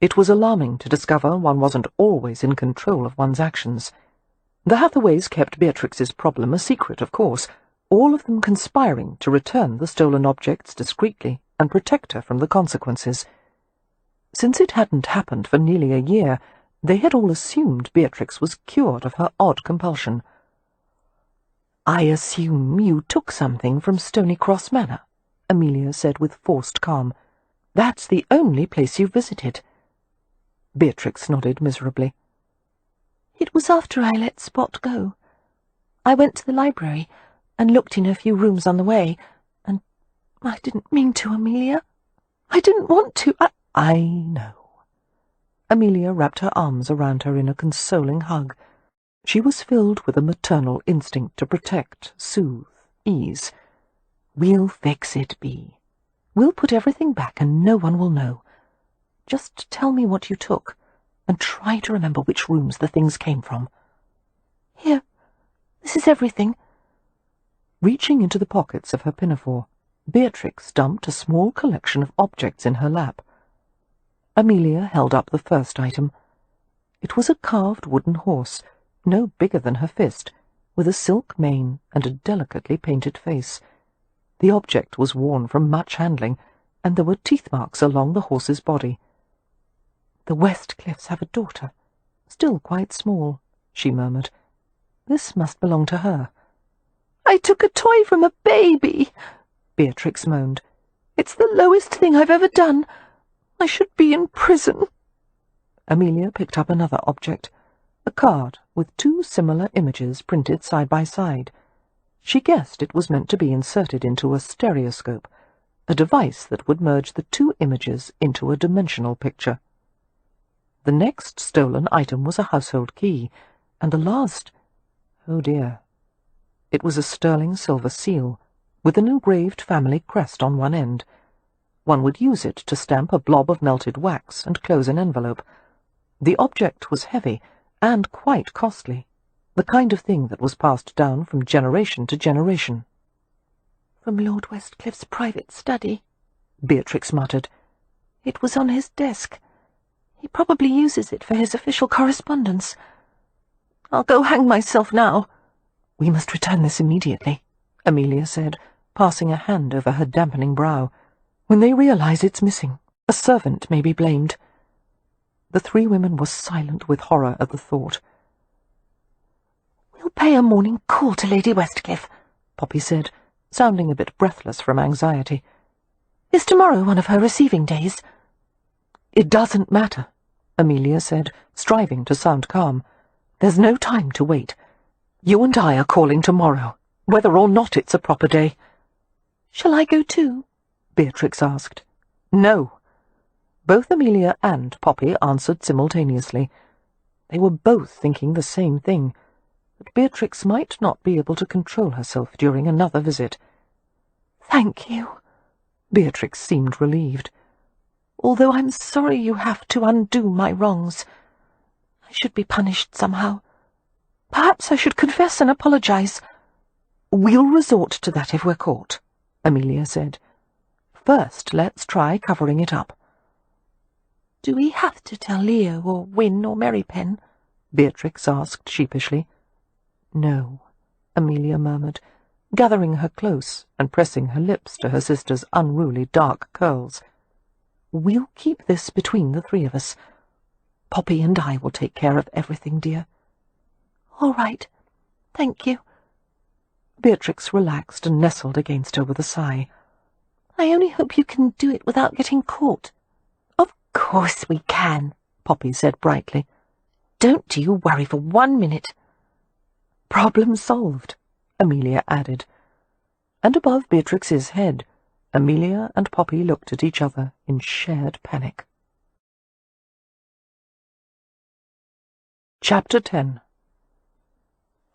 It was alarming to discover one wasn't always in control of one's actions. The Hathaways kept Beatrix's problem a secret, of course, all of them conspiring to return the stolen objects discreetly and protect her from the consequences. Since it hadn't happened for nearly a year, they had all assumed Beatrix was cured of her odd compulsion. "I assume you took something from Stony Cross Manor," Amelia said with forced calm. "That's the only place you visited." Beatrix nodded miserably. It was after I let Spot go. I went to the library and looked in a few rooms on the way, and I didn't mean to, Amelia. I didn't want to. I know. Amelia wrapped her arms around her in a consoling hug. She was filled with a maternal instinct to protect, soothe, ease. "We'll fix it, Bee. We'll put everything back and no one will know. Just tell me what you took, and try to remember which rooms the things came from." "Here, this is everything." Reaching into the pockets of her pinafore, Beatrix dumped a small collection of objects in her lap. Amelia held up the first item. It was a carved wooden horse, no bigger than her fist, with a silk mane and a delicately painted face. The object was worn from much handling, and there were teeth marks along the horse's body. "The Westcliffs have a daughter, still quite small," she murmured. "This must belong to her." "I took a toy from a baby," Beatrix moaned. "It's the lowest thing I've ever done. I should be in prison." Amelia picked up another object, a card with 2 similar images printed side by side. She guessed it was meant to be inserted into a stereoscope, a device that would merge the 2 images into a dimensional picture. The next stolen item was a household key, and the last— oh dear. It was a sterling silver seal, with an engraved family crest on one end. One would use it to stamp a blob of melted wax and close an envelope. The object was heavy and quite costly, the kind of thing that was passed down from generation to generation. "From Lord Westcliff's private study," Beatrix muttered. "It was on his desk. He probably uses it for his official correspondence. I'll go hang myself now." "We must return this immediately," Amelia said, passing a hand over her dampening brow. "When they realize it's missing, a servant may be blamed." The 3 women were silent with horror at the thought. "We'll pay a morning call to Lady Westcliff," Poppy said, sounding a bit breathless from anxiety. "Is tomorrow one of her receiving days?" "It doesn't matter," Amelia said, striving to sound calm. "There's no time to wait. You and I are calling tomorrow, whether or not it's a proper day." "Shall I go too?" Beatrix asked. "No." Both Amelia and Poppy answered simultaneously. They were both thinking the same thing, that Beatrix might not be able to control herself during another visit. "Thank you." Beatrix seemed relieved. "Although I'm sorry you have to undo my wrongs. I should be punished somehow. Perhaps I should confess and apologize." "We'll resort to that if we're caught," Amelia said. "First, let's try covering it up." "Do we have to tell Leo or Win or Merrypen?" Beatrix asked sheepishly. "No," Amelia murmured, gathering her close and pressing her lips to her sister's unruly dark curls. "We'll keep this between the three of us. Poppy and I will take care of everything, dear." "All right. Thank you." Beatrix relaxed and nestled against her with a sigh. "I only hope you can do it without getting caught." "Of course we can," Poppy said brightly. "Don't you worry for 1 minute." "Problem solved," Amelia added. And above Beatrix's head, Amelia and Poppy looked at each other in shared panic. Chapter 10.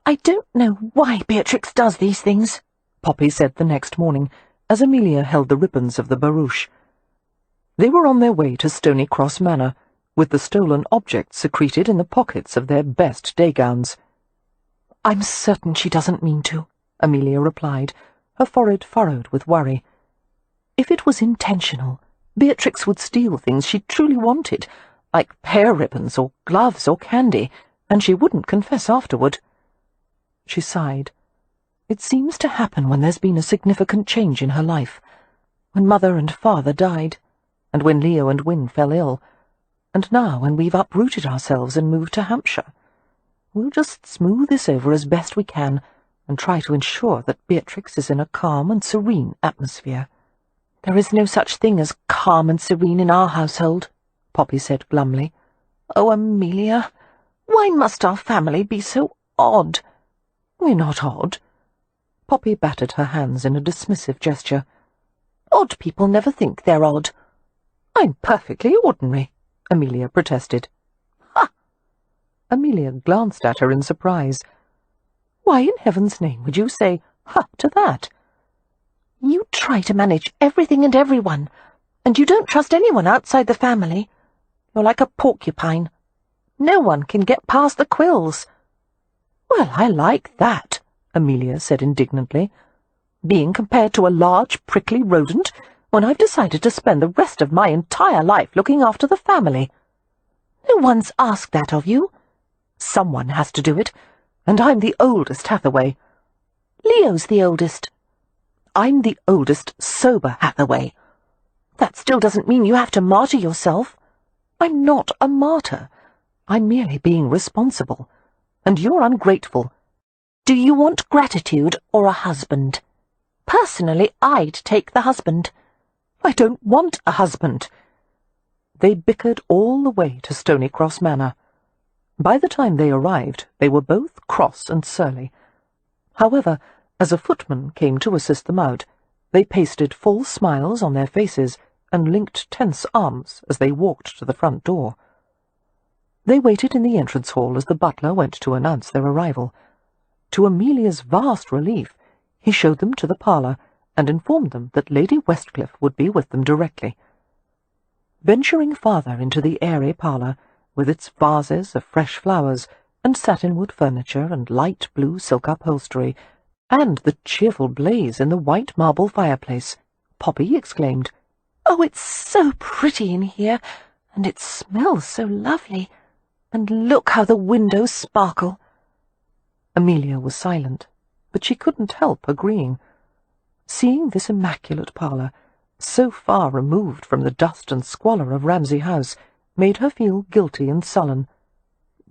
"I don't know why Beatrix does these things," Poppy said the next morning, as Amelia held the ribbons of the barouche. They were on their way to Stony Cross Manor, with the stolen objects secreted in the pockets of their best day gowns. "I'm certain she doesn't mean to," Amelia replied, her forehead furrowed with worry. "If it was intentional, Beatrix would steal things she truly wanted, like hair ribbons or gloves or candy, and she wouldn't confess afterward." She sighed. "It seems to happen when there's been a significant change in her life, when Mother and Father died, and when Leo and Win fell ill, and now when we've uprooted ourselves and moved to Hampshire. We'll just smooth this over as best we can and try to ensure that Beatrix is in a calm and serene atmosphere." "There is no such thing as calm and serene in our household," Poppy said glumly. "Oh, Amelia, why must our family be so odd?" "We're not odd." Poppy battered her hands in a dismissive gesture. "Odd people never think they're odd." "I'm perfectly ordinary," Amelia protested. "Ha!" Amelia glanced at her in surprise. "Why in heaven's name would you say ha to that?" "You try to manage everything and everyone, and you don't trust anyone outside the family. You're like a porcupine. No one can get past the quills." "Well, I like that," Amelia said indignantly. "Being compared to a large, prickly rodent, when I've decided to spend the rest of my entire life looking after the family." "No one's asked that of you." "Someone has to do it, and I'm the oldest Hathaway." "Leo's the oldest." "I'm the oldest sober Hathaway." "That still doesn't mean you have to martyr yourself." "I'm not a martyr. I'm merely being responsible. And you're ungrateful." "Do you want gratitude or a husband?" "Personally, I'd take the husband." "I don't want a husband." They bickered all the way to Stony Cross Manor. By the time they arrived, they were both cross and surly. However, as a footman came to assist them out, they pasted false smiles on their faces and linked tense arms as they walked to the front door. They waited in the entrance hall as the butler went to announce their arrival. To Amelia's vast relief, he showed them to the parlour and informed them that Lady Westcliff would be with them directly. Venturing farther into the airy parlour, with its vases of fresh flowers and satinwood furniture and light blue silk upholstery, and the cheerful blaze in the white marble fireplace, Poppy exclaimed, "Oh, it's so pretty in here, and it smells so lovely, and look how the windows sparkle." Amelia was silent, but she couldn't help agreeing. Seeing this immaculate parlour, so far removed from the dust and squalor of Ramsay House, made her feel guilty and sullen.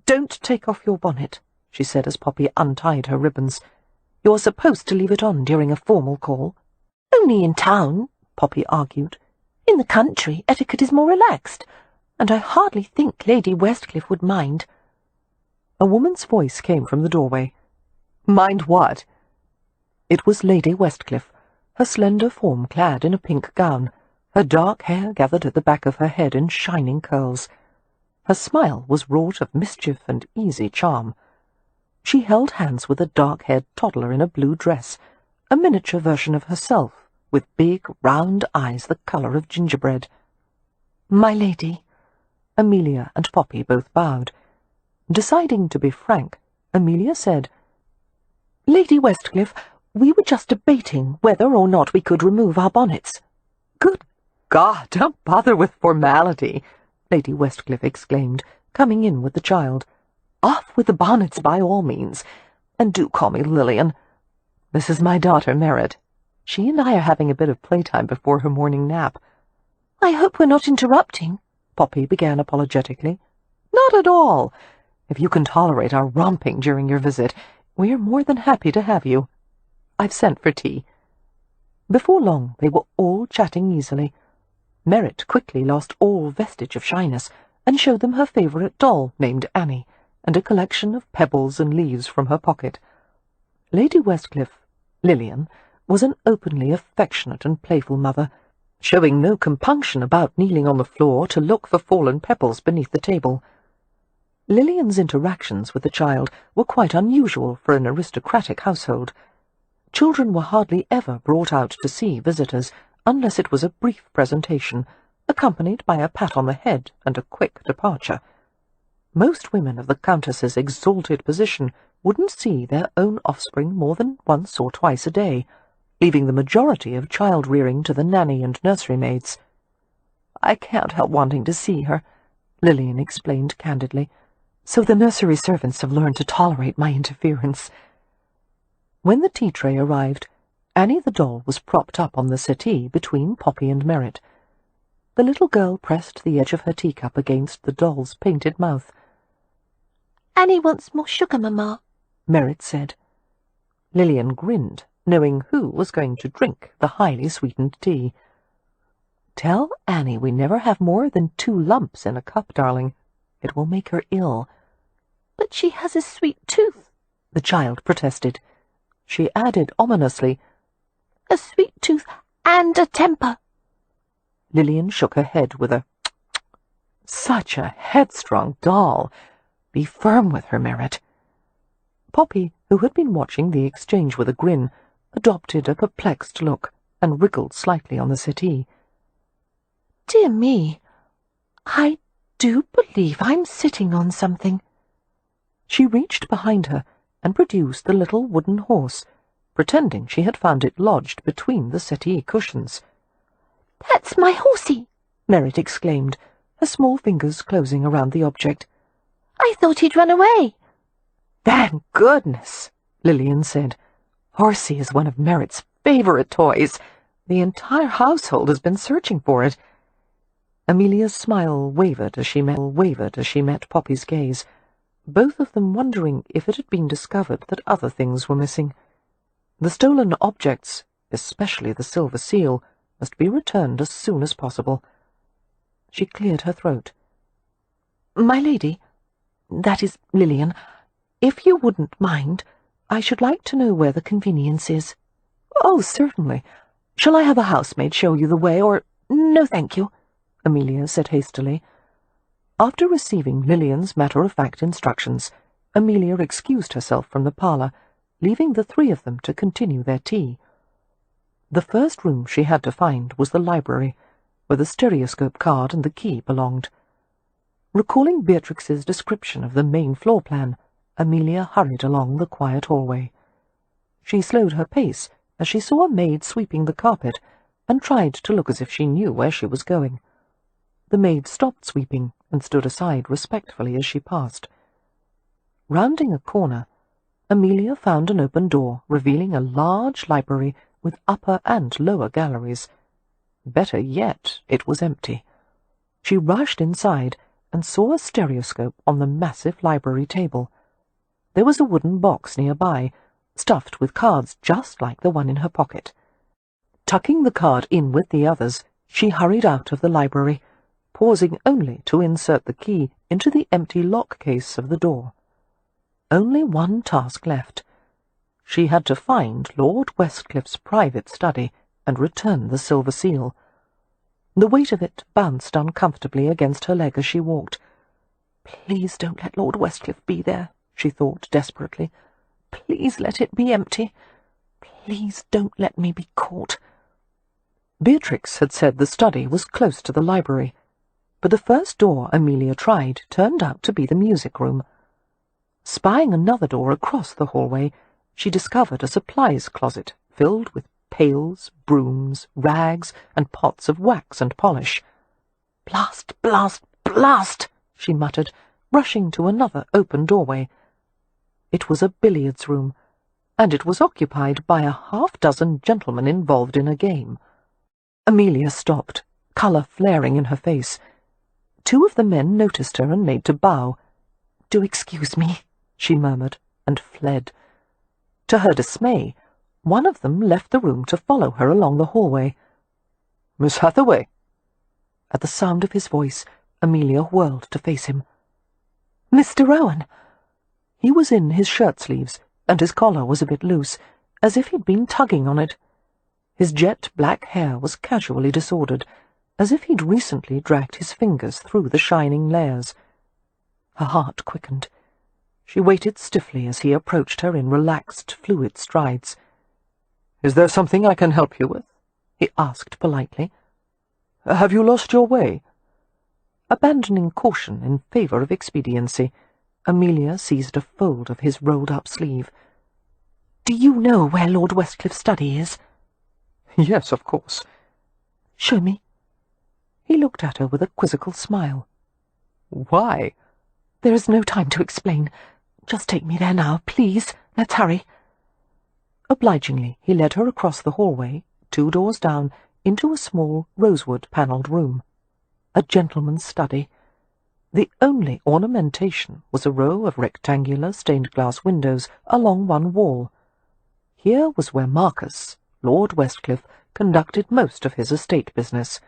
"Don't take off your bonnet," she said as Poppy untied her ribbons. "You're supposed to leave it on during a formal call." "Only in town," Poppy argued. "In the country, etiquette is more relaxed, and I hardly think Lady Westcliff would mind." A woman's voice came from the doorway. "Mind what?" It was Lady Westcliff, her slender form clad in a pink gown, her dark hair gathered at the back of her head in shining curls. Her smile was wrought of mischief and easy charm. She held hands with a dark-haired toddler in a blue dress, a miniature version of herself, with big, round eyes the colour of gingerbread. "My lady." Amelia and Poppy both bowed. Deciding to be frank, Amelia said, "Lady Westcliff, we were just debating whether or not we could remove our bonnets." "Good God, don't bother with formality," Lady Westcliff exclaimed, coming in with the child. "Off with the bonnets by all means. And do call me Lillian. This is my daughter, Merritt. She and I are having a bit of playtime before her morning nap." "I hope we're not interrupting," Poppy began apologetically. "Not at all. If you can tolerate our romping during your visit, we are more than happy to have you. I've sent for tea." Before long, they were all chatting easily. Merritt quickly lost all vestige of shyness and showed them her favourite doll named Annie, and a collection of pebbles and leaves from her pocket. Lady Westcliff, Lillian, was an openly affectionate and playful mother, showing no compunction about kneeling on the floor to look for fallen pebbles beneath the table. Lillian's interactions with the child were quite unusual for an aristocratic household. Children were hardly ever brought out to see visitors unless it was a brief presentation, accompanied by a pat on the head and a quick departure. Most women of the Countess's exalted position wouldn't see their own offspring more than once or twice a day, leaving the majority of child-rearing to the nanny and nursery maids. "I can't help wanting to see her," Lillian explained candidly, "so the nursery servants have learned to tolerate my interference." When the tea tray arrived, Annie the doll was propped up on the settee between Poppy and Merritt. The little girl pressed the edge of her teacup against the doll's painted mouth. "Annie wants more sugar, Mamma," Merritt said. Lillian grinned, knowing who was going to drink the highly sweetened tea. "Tell Annie we never have more than 2 lumps in a cup, darling. It will make her ill." "But she has a sweet tooth," the child protested. She added ominously, "a sweet tooth and a temper." Lillian shook her head with a "Such a headstrong doll. Be firm with her, Merritt." Poppy, who had been watching the exchange with a grin, adopted a perplexed look and wriggled slightly on the settee. "Dear me, I do believe I'm sitting on something." She reached behind her and produced the little wooden horse, pretending she had found it lodged between the settee cushions. "That's my horsey," Merritt exclaimed, her small fingers closing around the object. "I thought he'd run away." "Thank goodness," Lillian said. "Horsey is one of Merritt's favourite toys. The entire household has been searching for it." Amelia's smile wavered as she met Poppy's gaze, both of them wondering if it had been discovered that other things were missing. The stolen objects, especially the silver seal, must be returned as soon as possible. She cleared her throat. "My lady, that is Lillian, if you wouldn't mind, I should like to know where the convenience is." "Oh, certainly. Shall I have a housemaid show you the way, or—" "No, thank you," Amelia said hastily. After receiving Lillian's matter-of-fact instructions, Amelia excused herself from the parlour, leaving the 3 of them to continue their tea. The first room she had to find was the library, where the stereoscope card and the key belonged. Recalling Beatrix's description of the main floor plan, Amelia hurried along the quiet hallway. She slowed her pace as she saw a maid sweeping the carpet and tried to look as if she knew where she was going. The maid stopped sweeping and stood aside respectfully as she passed. Rounding a corner, Amelia found an open door revealing a large library with upper and lower galleries. Better yet, it was empty. She rushed inside and saw a stereoscope on the massive library table. There was a wooden box nearby, stuffed with cards just like the one in her pocket. Tucking the card in with the others, she hurried out of the library, pausing only to insert the key into the empty lock case of the door. Only one task left. She had to find Lord Westcliff's private study and return the silver seal. The weight of it bounced uncomfortably against her leg as she walked. "Please don't let Lord Westcliff be there," she thought desperately. "Please let it be empty. Please don't let me be caught." Beatrix had said the study was close to the library, but the first door Amelia tried turned out to be the music room. Spying another door across the hallway, she discovered a supplies closet filled with pails, brooms, rags, and pots of wax and polish. "Blast, blast, blast!" she muttered, rushing to another open doorway. It was a billiards room, and it was occupied by a half-dozen gentlemen involved in a game. Amelia stopped, colour flaring in her face. Two of the men noticed her and made to bow. "Do excuse me," she murmured, and fled. To her dismay, one of them left the room to follow her along the hallway. "Miss Hathaway!" At the sound of his voice, Amelia whirled to face him. "Mr. Rohan!" He was in his shirt-sleeves, and his collar was a bit loose, as if he'd been tugging on it. His jet-black hair was casually disordered, as if he'd recently dragged his fingers through the shining layers. Her heart quickened. She waited stiffly as he approached her in relaxed, fluid strides. "Is there something I can help you with?" he asked politely. "Have you lost your way?" Abandoning caution in favour of expediency, Amelia seized a fold of his rolled-up sleeve. "Do you know where Lord Westcliffe's study is?" "Yes, of course." "Show me." He looked at her with a quizzical smile. "Why?" "There is no time to explain. Just take me there now, please. Let's hurry." Obligingly, he led her across the hallway, 2 doors down, into a small rosewood-panelled room. A gentleman's study. The only ornamentation was a row of rectangular stained-glass windows along one wall. Here was where Marcus, Lord Westcliff, conducted most of his estate business.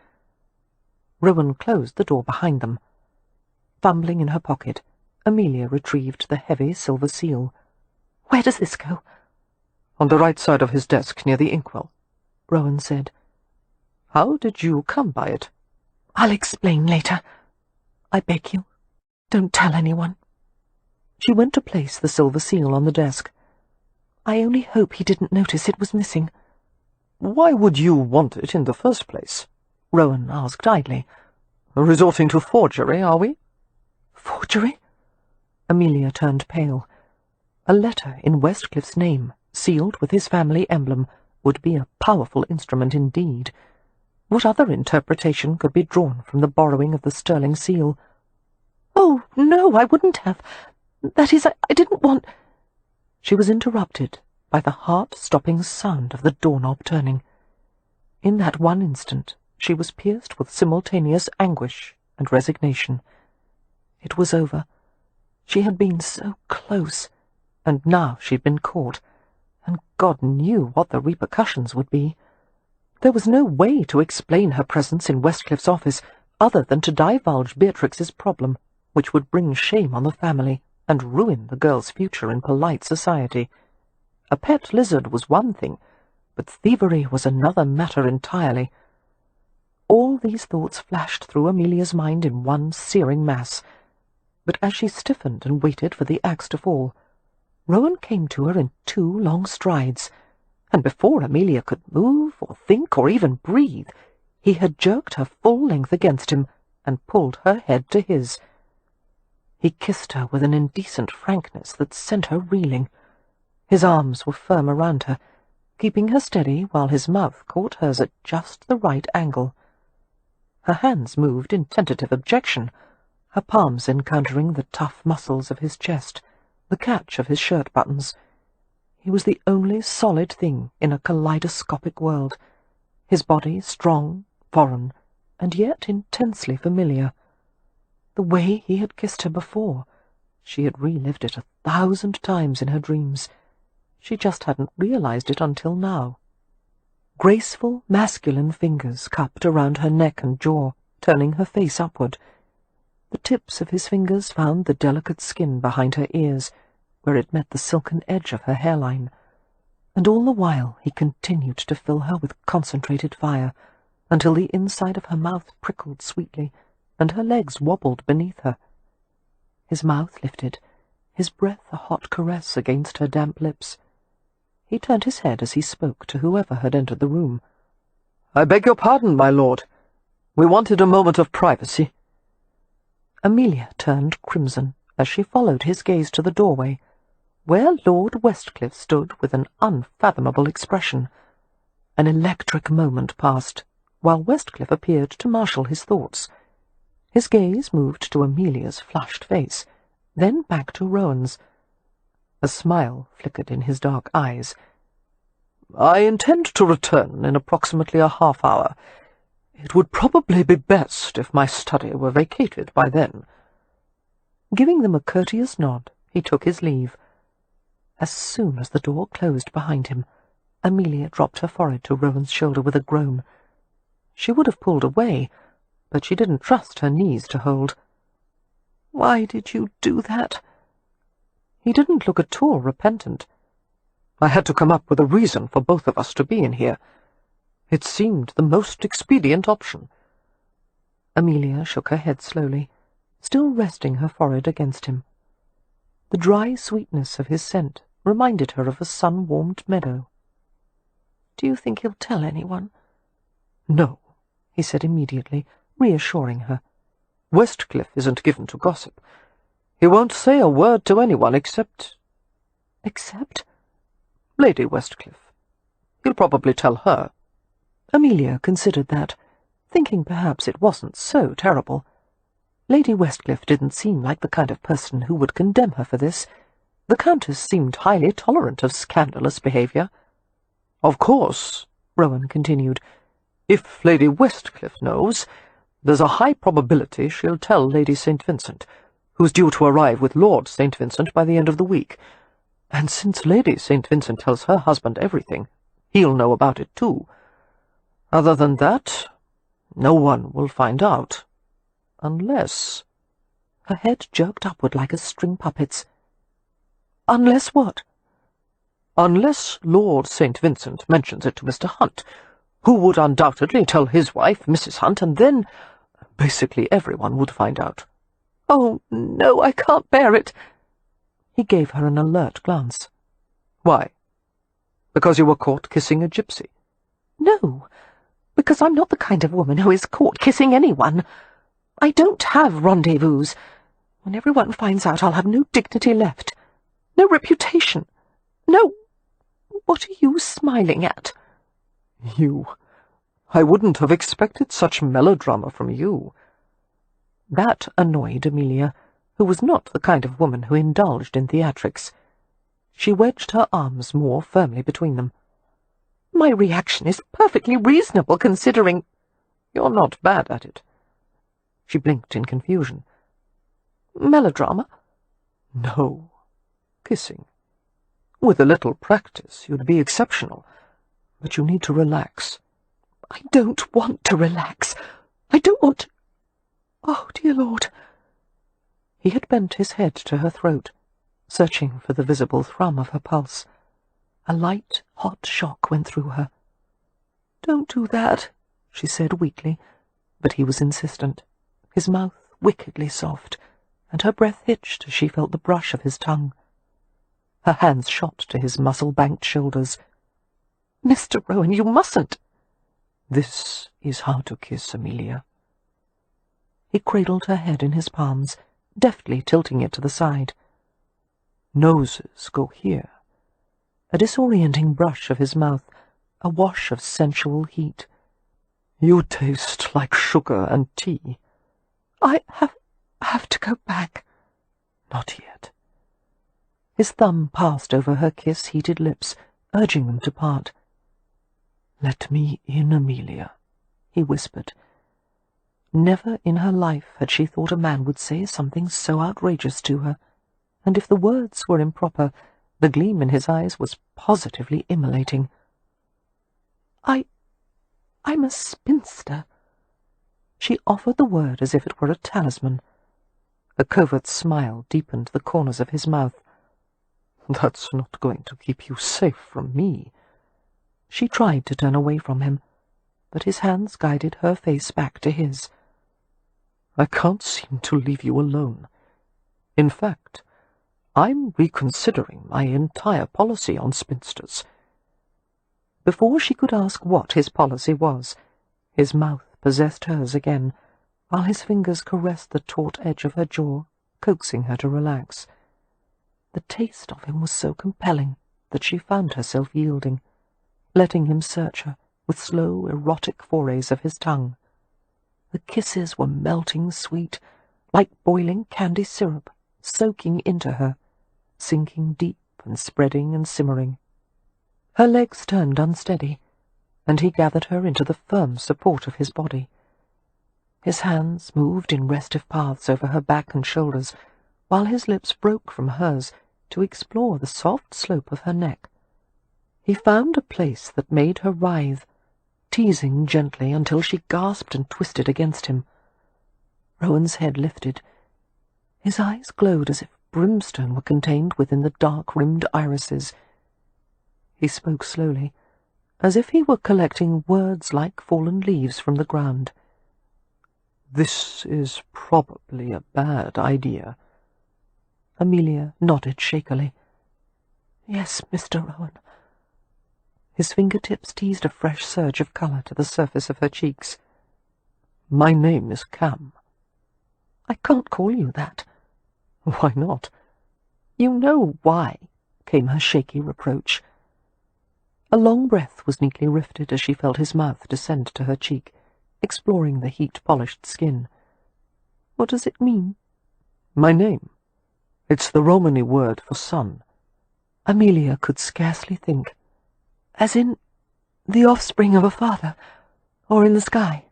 Rowan closed the door behind them. Fumbling in her pocket, Amelia retrieved the heavy silver seal. "Where does this go?" "On the right side of his desk, near the inkwell," Rowan said. "How did you come by it?" "I'll explain later. I beg you, don't tell anyone." She went to place the silver seal on the desk. "I only hope he didn't notice it was missing." "Why would you want it in the first place?" Rowan asked idly. "Resorting to forgery, are we?" "Forgery?" Amelia turned pale. A letter in Westcliffe's name, sealed with his family emblem, would be a powerful instrument indeed. What other interpretation could be drawn from the borrowing of the sterling seal? "Oh, no, I wouldn't have. That is, I didn't want—" She was interrupted by the heart-stopping sound of the doorknob turning. In that one instant, she was pierced with simultaneous anguish and resignation. It was over. She had been so close, and now she'd been caught, and God knew what the repercussions would be. There was no way to explain her presence in Westcliffe's office other than to divulge Beatrix's problem, which would bring shame on the family and ruin the girl's future in polite society. A pet lizard was one thing, but thievery was another matter entirely. All these thoughts flashed through Amelia's mind in one searing mass, but as she stiffened and waited for the axe to fall, Rowan came to her in 2 long strides, and before Amelia could move or think or even breathe, he had jerked her full length against him and pulled her head to his. He kissed her with an indecent frankness that sent her reeling. His arms were firm around her, keeping her steady while his mouth caught hers at just the right angle. Her hands moved in tentative objection, her palms encountering the tough muscles of his chest, the catch of his shirt buttons. He was the only solid thing in a kaleidoscopic world, his body strong, foreign, and yet intensely familiar. The way he had kissed her before, she had relived it 1,000 times in her dreams. She just hadn't realized it until now. Graceful, masculine fingers cupped around her neck and jaw, turning her face upward. The tips of his fingers found the delicate skin behind her ears, where it met the silken edge of her hairline, and all the while he continued to fill her with concentrated fire, until the inside of her mouth prickled sweetly, and her legs wobbled beneath her. His mouth lifted, his breath a hot caress against her damp lips. He turned his head as he spoke to whoever had entered the room. "I beg your pardon, my lord. We wanted a moment of privacy." Amelia turned crimson as she followed his gaze to the doorway, where Lord Westcliff stood with an unfathomable expression. An electric moment passed, while Westcliff appeared to marshal his thoughts. His gaze moved to Amelia's flushed face, then back to Rowan's. A smile flickered in his dark eyes. "I intend to return in approximately a half-hour. It would probably be best if my study were vacated by then." Giving them a courteous nod, he took his leave. As soon as the door closed behind him, Amelia dropped her forehead to Rowan's shoulder with a groan. She would have pulled away, but she didn't trust her knees to hold. "Why did you do that?" He didn't look at all repentant. "I had to come up with a reason for both of us to be in here. It seemed the most expedient option." Amelia shook her head slowly, still resting her forehead against him. The dry sweetness of his scent reminded her of a sun-warmed meadow. "Do you think he'll tell anyone?" "No," he said immediately, reassuring her. "Westcliff isn't given to gossip. He won't say a word to anyone except—" "Except?" "Lady Westcliff. He'll probably tell her." Amelia considered that, thinking perhaps it wasn't so terrible. Lady Westcliff didn't seem like the kind of person who would condemn her for this. The Countess seemed highly tolerant of scandalous behaviour. "Of course," Rowan continued, "if Lady Westcliff knows, there's a high probability she'll tell Lady St. Vincent, who's due to arrive with Lord St. Vincent by the end of the week. And since Lady St. Vincent tells her husband everything, he'll know about it too. Other than that, no one will find out. Unless—" Her head jerked upward like a string puppet's. "Unless what?" "Unless Lord St. Vincent mentions it to Mr. Hunt, who would undoubtedly tell his wife, Mrs. Hunt, and then basically everyone would find out." "Oh, no, I can't bear it." He gave her an alert glance. "Why? Because you were caught kissing a gypsy?" "No, because I'm not the kind of woman who is caught kissing anyone. I don't have rendezvous. When everyone finds out, I'll have no dignity left, no reputation, no— What are you smiling at?" "You. I wouldn't have expected such melodrama from you." That annoyed Amelia, who was not the kind of woman who indulged in theatrics. She wedged her arms more firmly between them. "My reaction is perfectly reasonable, considering—" "You're not bad at it." She blinked in confusion. "Melodrama?" "No. Kissing. With a little practice, you'd be exceptional. But you need to relax." "I don't want to relax. I don't want to— Oh, dear Lord." He had bent his head to her throat, searching for the visible thrum of her pulse. A light, hot shock went through her. "Don't do that," she said weakly, but he was insistent, his mouth wickedly soft, and her breath hitched as she felt the brush of his tongue. Her hands shot to his muscle-banked shoulders. "Mr. Rowan, you mustn't." "This is how to kiss, Amelia." He cradled her head in his palms, deftly tilting it to the side. "Noses go here." A disorienting brush of his mouth, a wash of sensual heat. "You taste like sugar and tea." I have to go back." "Not yet." His thumb passed over her kiss-heated lips, urging them to part. "Let me in, Amelia," he whispered. Never in her life had she thought a man would say something so outrageous to her, and if the words were improper, the gleam in his eyes was positively immolating. I'm a spinster." She offered the word as if it were a talisman. A covert smile deepened the corners of his mouth. "That's not going to keep you safe from me." She tried to turn away from him, but his hands guided her face back to his. "I can't seem to leave you alone. In fact, I'm reconsidering my entire policy on spinsters." Before she could ask what his policy was, his mouth possessed hers again, while his fingers caressed the taut edge of her jaw, coaxing her to relax. The taste of him was so compelling that she found herself yielding, letting him search her with slow, erotic forays of his tongue. The kisses were melting sweet, like boiling candy syrup, soaking into her, sinking deep and spreading and simmering. Her legs turned unsteady, and he gathered her into the firm support of his body. His hands moved in restive paths over her back and shoulders, while his lips broke from hers to explore the soft slope of her neck. He found a place that made her writhe, teasing gently until she gasped and twisted against him. Rowan's head lifted. His eyes glowed as if brimstone were contained within the dark-rimmed irises. He spoke slowly, as if he were collecting words like fallen leaves from the ground. "This is probably a bad idea." Amelia nodded shakily. "Yes, Mr. Rowan." His fingertips teased a fresh surge of colour to the surface of her cheeks. "My name is Cam." "I can't call you that." "Why not?" "You know why," came her shaky reproach. A long breath was neatly rifted as she felt his mouth descend to her cheek, exploring the heat-polished skin. "What does it mean?" "My name. It's the Romany word for son." Amelia could scarcely think. "As in the offspring of a father, or in the sky?"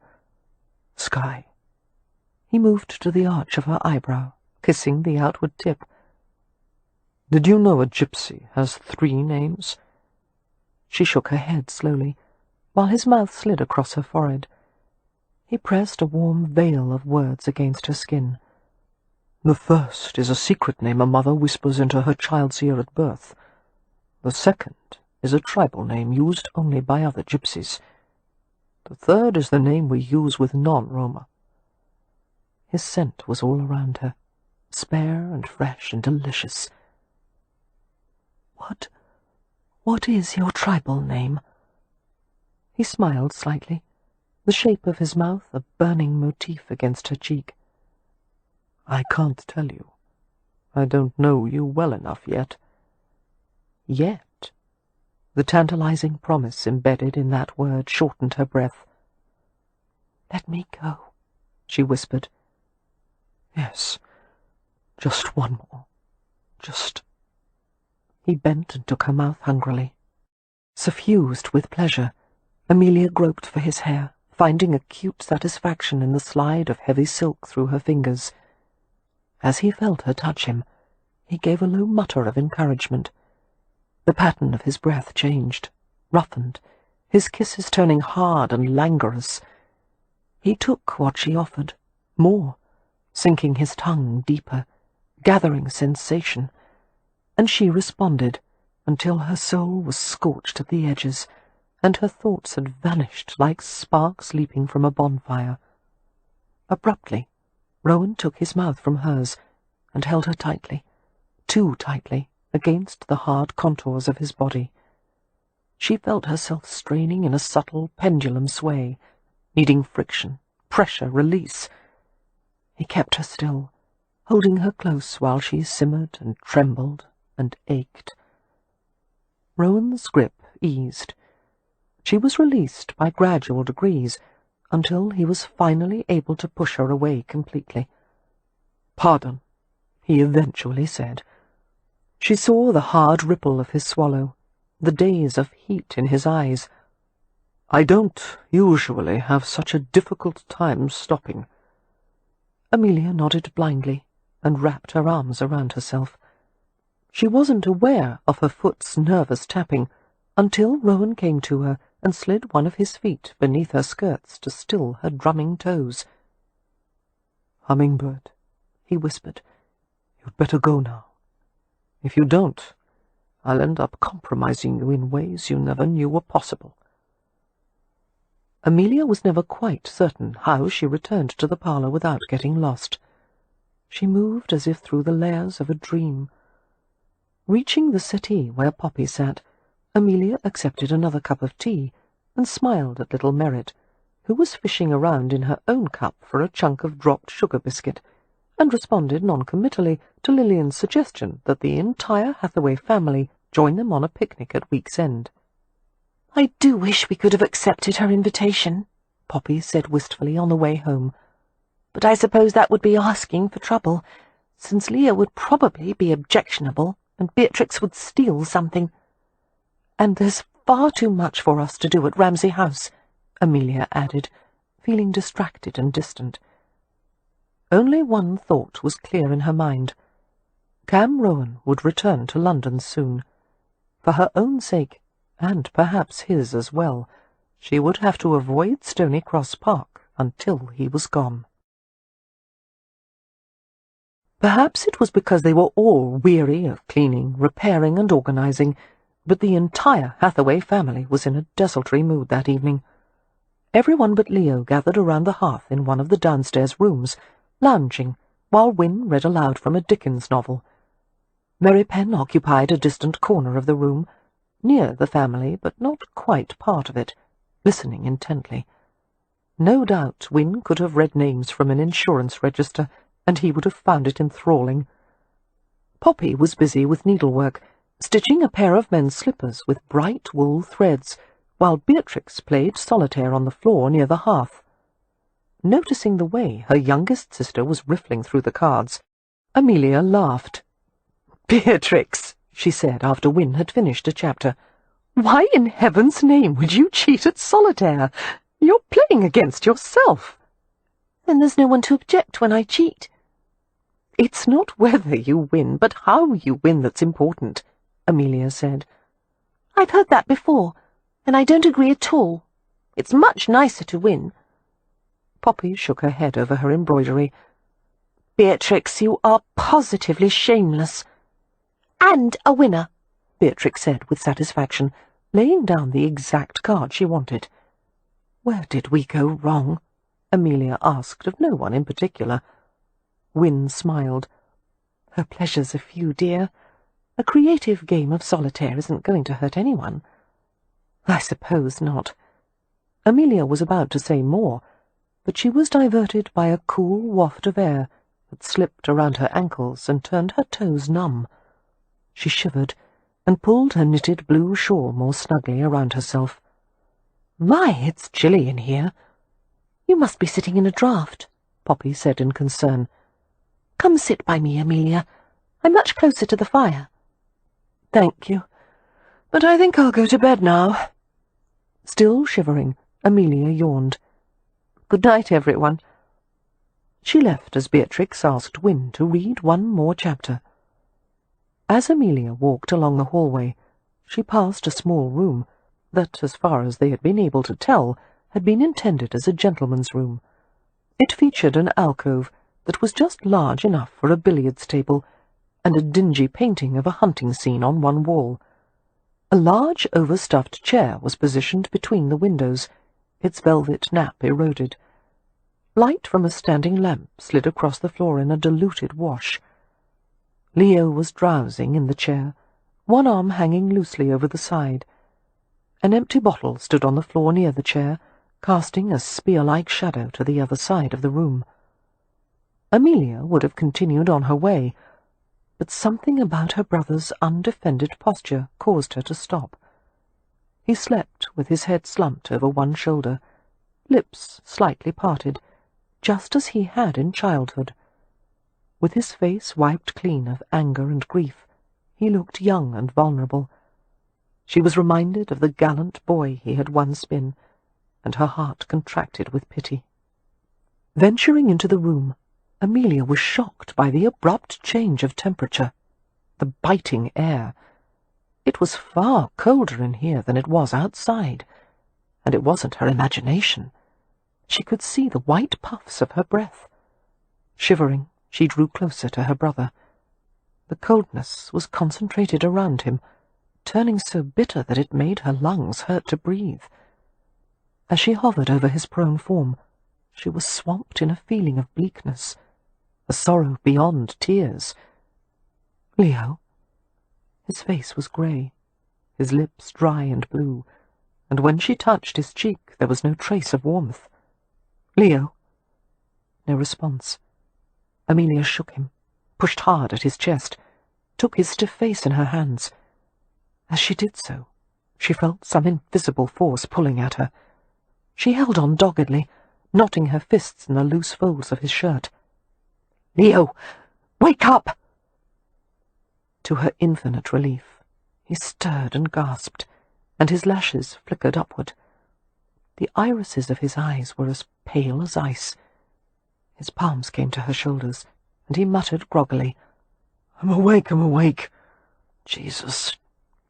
"Sky." He moved to the arch of her eyebrow, kissing the outward tip. "Did you know a gypsy has 3 names?" She shook her head slowly, while his mouth slid across her forehead. He pressed a warm veil of words against her skin. "The first is a secret name a mother whispers into her child's ear at birth. The second is a tribal name used only by other gypsies. The third is the name we use with non-Roma." His scent was all around her, spare and fresh and delicious. What is your tribal name?" He smiled slightly, the shape of his mouth a burning motif against her cheek. "I can't tell you. I don't know you well enough yet." "Yet?" The tantalizing promise embedded in that word shortened her breath. "Let me go," she whispered. "Yes, just one more. Just—" He bent and took her mouth hungrily. Suffused with pleasure, Amelia groped for his hair, finding acute satisfaction in the slide of heavy silk through her fingers. As he felt her touch him, he gave a low mutter of encouragement. The pattern of his breath changed, roughened, his kisses turning hard and languorous. He took what she offered, more, sinking his tongue deeper, gathering sensation, and she responded until her soul was scorched at the edges, and her thoughts had vanished like sparks leaping from a bonfire. Abruptly, Rowan took his mouth from hers and held her tightly, too tightly, against the hard contours of his body. She felt herself straining in a subtle pendulum sway, needing friction, pressure, release. He kept her still, holding her close while she simmered and trembled and ached. Rowan's grip eased. She was released by gradual degrees, until he was finally able to push her away completely. "Pardon," he eventually said. She saw the hard ripple of his swallow, the daze of heat in his eyes. "I don't usually have such a difficult time stopping." Amelia nodded blindly and wrapped her arms around herself. She wasn't aware of her foot's nervous tapping until Rowan came to her and slid one of his feet beneath her skirts to still her drumming toes. "Hummingbird," he whispered, "you'd better go now. If you don't, I'll end up compromising you in ways you never knew were possible." Amelia was never quite certain how she returned to the parlour without getting lost. She moved as if through the layers of a dream. Reaching the settee where Poppy sat, Amelia accepted another cup of tea and smiled at little Merritt, who was fishing around in her own cup for a chunk of dropped sugar biscuit, and responded non-committally to Lillian's suggestion that the entire Hathaway family join them on a picnic at week's end. "I do wish we could have accepted her invitation," Poppy said wistfully on the way home. "But I suppose that would be asking for trouble, since Leah would probably be objectionable and Beatrix would steal something. And there's far too much for us to do at Ramsay House," Amelia added, feeling distracted and distant. Only one thought was clear in her mind. Cam Rohan would return to London soon. For her own sake, and perhaps his as well, she would have to avoid Stony Cross Park until he was gone. Perhaps it was because they were all weary of cleaning, repairing, and organising, but the entire Hathaway family was in a desultory mood that evening. Everyone but Leo gathered around the hearth in one of the downstairs rooms, lounging, while Wynne read aloud from a Dickens novel. Mary Penn occupied a distant corner of the room, near the family, but not quite part of it, listening intently. No doubt Wynne could have read names from an insurance register, and he would have found it enthralling. Poppy was busy with needlework, stitching a pair of men's slippers with bright wool threads, while Beatrix played solitaire on the floor near the hearth. Noticing the way her youngest sister was riffling through the cards, Amelia laughed. "Beatrix," she said after Wynne had finished a chapter, "why in heaven's name would you cheat at solitaire? You're playing against yourself." "Then there's no one to object when I cheat." "It's not whether you win, but how you win that's important," Amelia said. "I've heard that before, and I don't agree at all. It's much nicer to win." Poppy shook her head over her embroidery. "Beatrix, you are positively shameless." "And a winner," Beatrix said with satisfaction, laying down the exact card she wanted. "Where did we go wrong?" Amelia asked of no one in particular. Wynne smiled. "Her pleasures are few, dear. A creative game of solitaire isn't going to hurt anyone." "I suppose not." Amelia was about to say more, but she was diverted by a cool waft of air that slipped around her ankles and turned her toes numb. She shivered and pulled her knitted blue shawl more snugly around herself. "My, it's chilly in here." "You must be sitting in a draught," Poppy said in concern. "Come sit by me, Amelia. I'm much closer to the fire." "Thank you, but I think I'll go to bed now." Still shivering, Amelia yawned. "Good night, everyone." She left as Beatrix asked Wynne to read one more chapter. As Amelia walked along the hallway, she passed a small room that, as far as they had been able to tell, had been intended as a gentleman's room. It featured an alcove that was just large enough for a billiards table, and a dingy painting of a hunting scene on one wall. A large overstuffed chair was positioned between the windows, its velvet nap eroded. Light from a standing lamp slid across the floor in a diluted wash. Leo was drowsing in the chair, one arm hanging loosely over the side. An empty bottle stood on the floor near the chair, casting a spear-like shadow to the other side of the room. Amelia would have continued on her way, but something about her brother's undefended posture caused her to stop. He slept with his head slumped over one shoulder, lips slightly parted, just as he had in childhood. With his face wiped clean of anger and grief, he looked young and vulnerable. She was reminded of the gallant boy he had once been, and her heart contracted with pity. Venturing into the room, Amelia was shocked by the abrupt change of temperature, the biting air. It was far colder in here than it was outside, and it wasn't her imagination. She could see the white puffs of her breath. Shivering, she drew closer to her brother. The coldness was concentrated around him, turning so bitter that it made her lungs hurt to breathe. As she hovered over his prone form, she was swamped in a feeling of bleakness, a sorrow beyond tears. "Leo?" His face was grey, his lips dry and blue, and when she touched his cheek there was no trace of warmth. "Leo?" No response. Amelia shook him, pushed hard at his chest, took his stiff face in her hands. As she did so, she felt some invisible force pulling at her. She held on doggedly, knotting her fists in the loose folds of his shirt. "Leo, wake up!" To her infinite relief, he stirred and gasped, and his lashes flickered upward. The irises of his eyes were as pale as ice. His palms came to her shoulders, and he muttered groggily, "I'm awake, I'm awake. Jesus,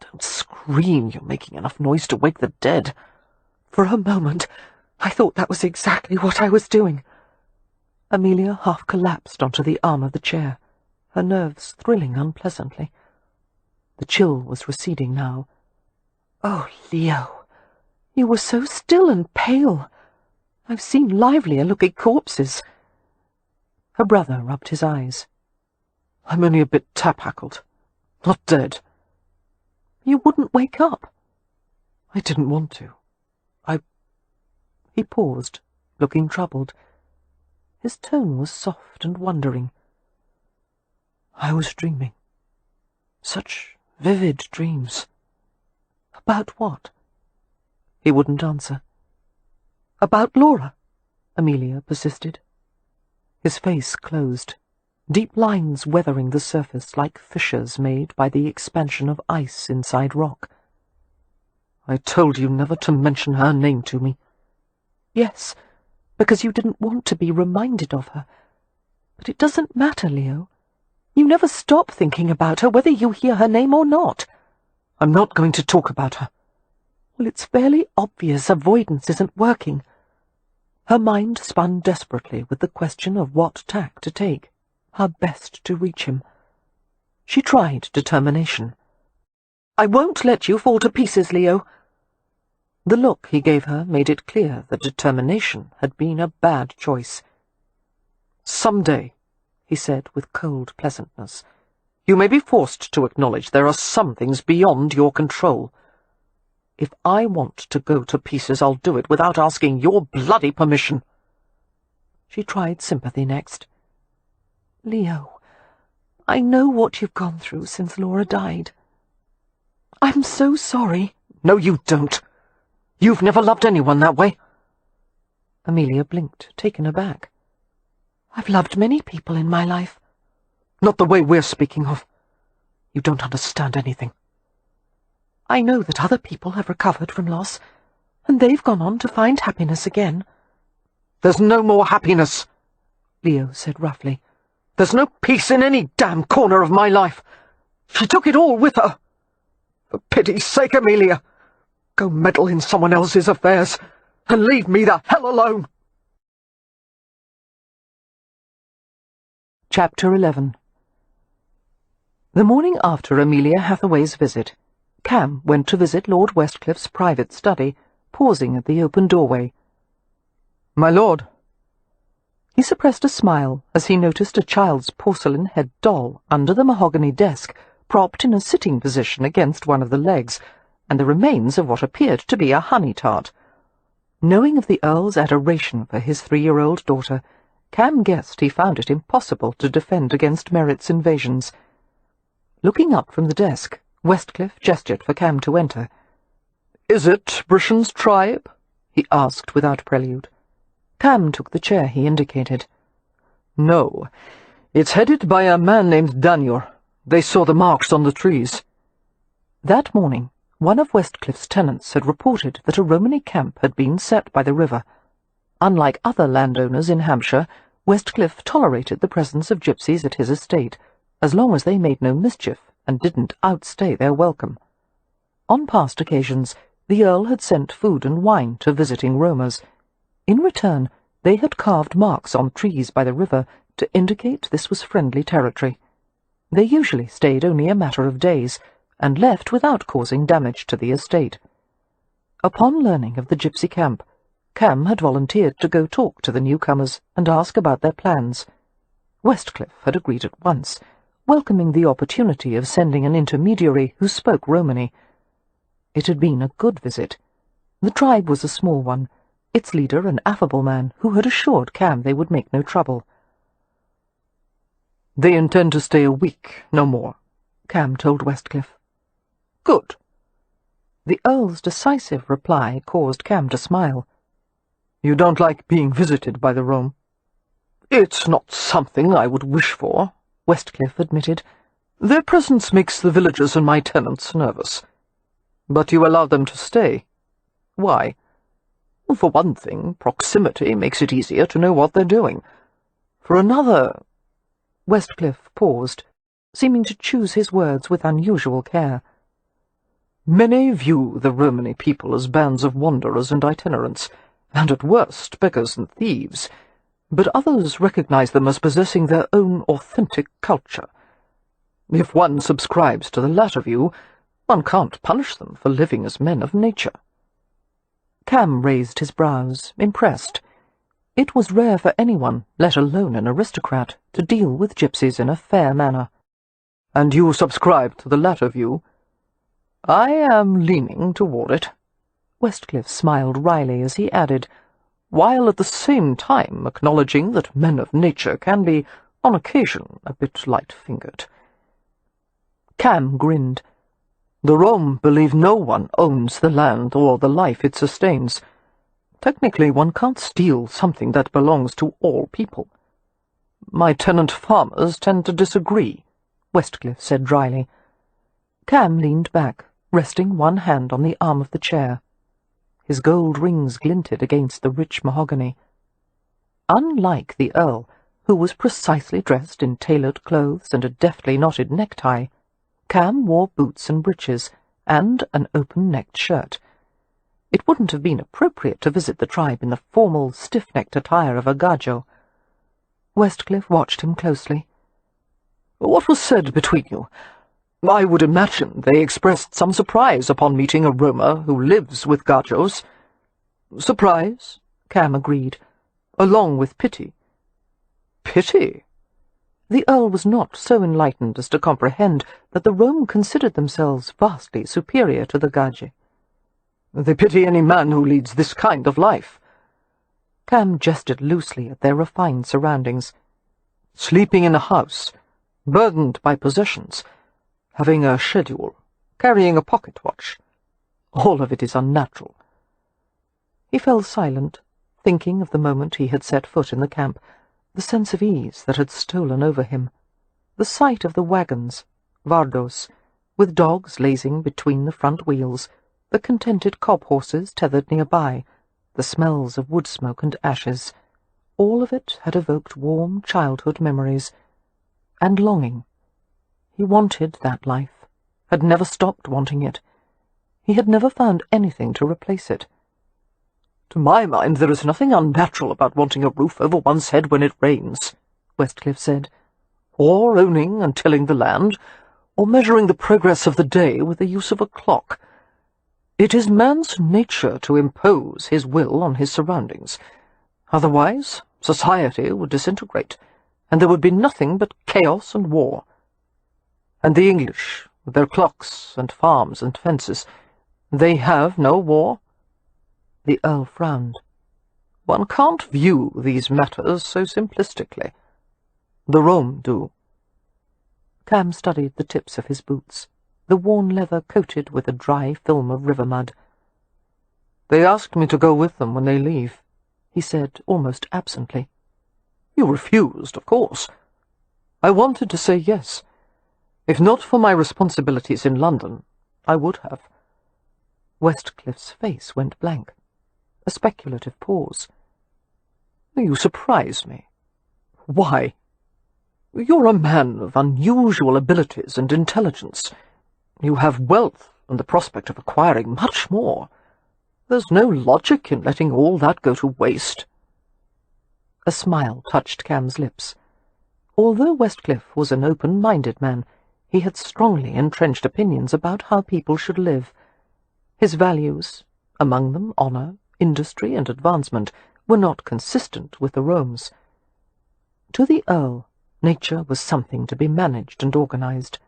don't scream. You're making enough noise to wake the dead." "For a moment, I thought that was exactly what I was doing." Amelia half collapsed onto the arm of the chair, her nerves thrilling unpleasantly. The chill was receding now. "Oh, Leo, you were so still and pale. I've seen livelier-looking corpses." Her brother rubbed his eyes. "I'm only a bit tap-hackled, not dead." "You wouldn't wake up." "I didn't want to. He paused, looking troubled. His tone was soft and wondering. "I was dreaming. Such vivid dreams." "About what?" He wouldn't answer. "About Laura?" Amelia persisted. His face closed, deep lines weathering the surface like fissures made by the expansion of ice inside rock. "I told you never to mention her name to me." "Yes, because you didn't want to be reminded of her. But it doesn't matter, Leo. You never stop thinking about her, whether you hear her name or not." "I'm not going to talk about her." "Well, it's fairly obvious avoidance isn't working." Her mind spun desperately with the question of what tack to take, how best to reach him. She tried determination. "I won't let you fall to pieces, Leo." The look he gave her made it clear that determination had been a bad choice. "Someday," he said with cold pleasantness, "you may be forced to acknowledge there are some things beyond your control. If I want to go to pieces, I'll do it without asking your bloody permission." She tried sympathy next. "Leo, I know what you've gone through since Laura died. I'm so sorry." "No, you don't. You've never loved anyone that way." Amelia blinked, taken aback. "I've loved many people in my life." "Not the way we're speaking of. You don't understand anything." "I know that other people have recovered from loss, and they've gone on to find happiness again." "There's no more happiness," Leo said roughly. "There's no peace in any damn corner of my life. She took it all with her. For pity's sake, Amelia, go meddle in someone else's affairs, and leave me the hell alone." Chapter 11. The morning after Amelia Hathaway's visit, Cam went to visit Lord Westcliffe's private study, pausing at the open doorway. "My lord." He suppressed a smile as he noticed a child's porcelain-head doll under the mahogany desk, propped in a sitting position against one of the legs, and the remains of what appeared to be a honey-tart. Knowing of the Earl's adoration for his 3-year-old daughter, Cam guessed he found it impossible to defend against Merritt's invasions. Looking up from the desk, Westcliff gestured for Cam to enter. "Is it Brishan's tribe?" he asked without prelude. Cam took the chair he indicated. "No, it's headed by a man named Daniel. They saw the marks on the trees." That morning, one of Westcliffe's tenants had reported that a Romany camp had been set by the river. Unlike other landowners in Hampshire, Westcliff tolerated the presence of gypsies at his estate, as long as they made no mischief and didn't outstay their welcome. On past occasions, the Earl had sent food and wine to visiting roamers. In return, they had carved marks on trees by the river to indicate this was friendly territory. They usually stayed only a matter of days, and left without causing damage to the estate. Upon learning of the gypsy camp, Cam had volunteered to go talk to the newcomers and ask about their plans. Westcliff had agreed at once, welcoming the opportunity of sending an intermediary who spoke Romany. It had been a good visit. The tribe was a small one, its leader an affable man who had assured Cam they would make no trouble. They intend to stay a week, no more, Cam told Westcliff. Good. The Earl's decisive reply caused Cam to smile. You don't like being visited by the Rome? It's not something I would wish for, Westcliff admitted. Their presence makes the villagers and my tenants nervous. But you allow them to stay. Why? For one thing, proximity makes it easier to know what they're doing. For another— Westcliff paused, seeming to choose his words with unusual care. Many view the Romany people as bands of wanderers and itinerants, and at worst beggars and thieves, but others recognize them as possessing their own authentic culture. If one subscribes to the latter view, one can't punish them for living as men of nature. Cam raised his brows, impressed. It was rare for anyone, let alone an aristocrat, to deal with gypsies in a fair manner. And you subscribe to the latter view? I am leaning toward it. Westcliff smiled wryly as he added, while at the same time acknowledging that men of nature can be, on occasion, a bit light-fingered. Cam grinned. The Rome believe no one owns the land or the life it sustains. Technically, one can't steal something that belongs to all people. My tenant farmers tend to disagree, Westcliff said dryly. Cam leaned back, resting one hand on the arm of the chair. His gold rings glinted against the rich mahogany. Unlike the Earl, who was precisely dressed in tailored clothes and a deftly knotted necktie, Cam wore boots and breeches, and an open-necked shirt. It wouldn't have been appropriate to visit the tribe in the formal, stiff-necked attire of a gajo. Westcliff watched him closely. What was said between you? I would imagine they expressed some surprise upon meeting a Roma who lives with gajos. Surprise, Cam agreed, along with pity. Pity? The Earl was not so enlightened as to comprehend that the Rome considered themselves vastly superior to the gaje. They pity any man who leads this kind of life. Cam gestured loosely at their refined surroundings. Sleeping in a house, burdened by possessions, having a schedule, carrying a pocket watch. All of it is unnatural. He fell silent, thinking of the moment he had set foot in the camp, the sense of ease that had stolen over him, the sight of the wagons, vardos, with dogs lazing between the front wheels, the contented cob-horses tethered nearby, the smells of wood smoke and ashes. All of it had evoked warm childhood memories, and longing. He wanted that life, had never stopped wanting it. He had never found anything to replace it. To my mind, there is nothing unnatural about wanting a roof over one's head when it rains, Westcliff said, or owning and tilling the land, or measuring the progress of the day with the use of a clock. It is man's nature to impose his will on his surroundings. Otherwise, society would disintegrate, and there would be nothing but chaos and war. And the English, with their clocks and farms and fences, they have no war? The Earl frowned. One can't view these matters so simplistically. The Rome do. Cam studied the tips of his boots, the worn leather coated with a dry film of river mud. They asked me to go with them when they leave, he said almost absently. You refused, of course. I wanted to say yes. If not for my responsibilities in London, I would have. Westcliff's face went blank. A speculative pause. You surprise me. Why? You're a man of unusual abilities and intelligence. You have wealth and the prospect of acquiring much more. There's no logic in letting all that go to waste. A smile touched Cam's lips. Although Westcliff was an open-minded man, he had strongly entrenched opinions about how people should live. His values, among them honour, industry, and advancement, were not consistent with the Rome's. To the Earl, nature was something to be managed and organized.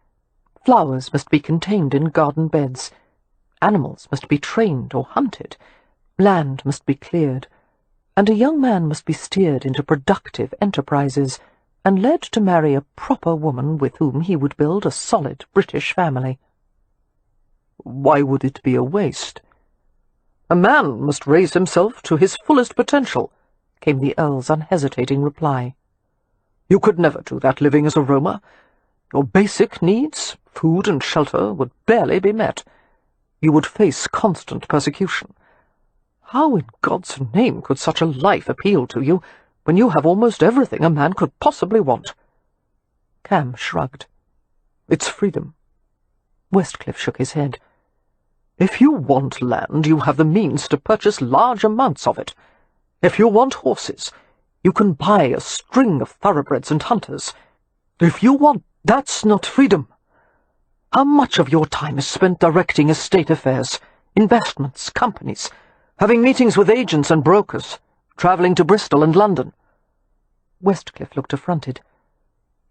Flowers must be contained in garden beds. Animals must be trained or hunted. Land must be cleared. And a young man must be steered into productive enterprises, and led to marry a proper woman with whom he would build a solid British family. Why would it be a waste? A man must raise himself to his fullest potential, came the Earl's unhesitating reply. You could never do that living as a roamer. Your basic needs, food and shelter, would barely be met. You would face constant persecution. How in God's name could such a life appeal to you when you have almost everything a man could possibly want? Cam shrugged. It's freedom. Westcliff shook his head. If you want land, you have the means to purchase large amounts of it. If you want horses, you can buy a string of thoroughbreds and hunters. If you want... That's not freedom. How much of your time is spent directing estate affairs, investments, companies, having meetings with agents and brokers, travelling to Bristol and London? Westcliff looked affronted.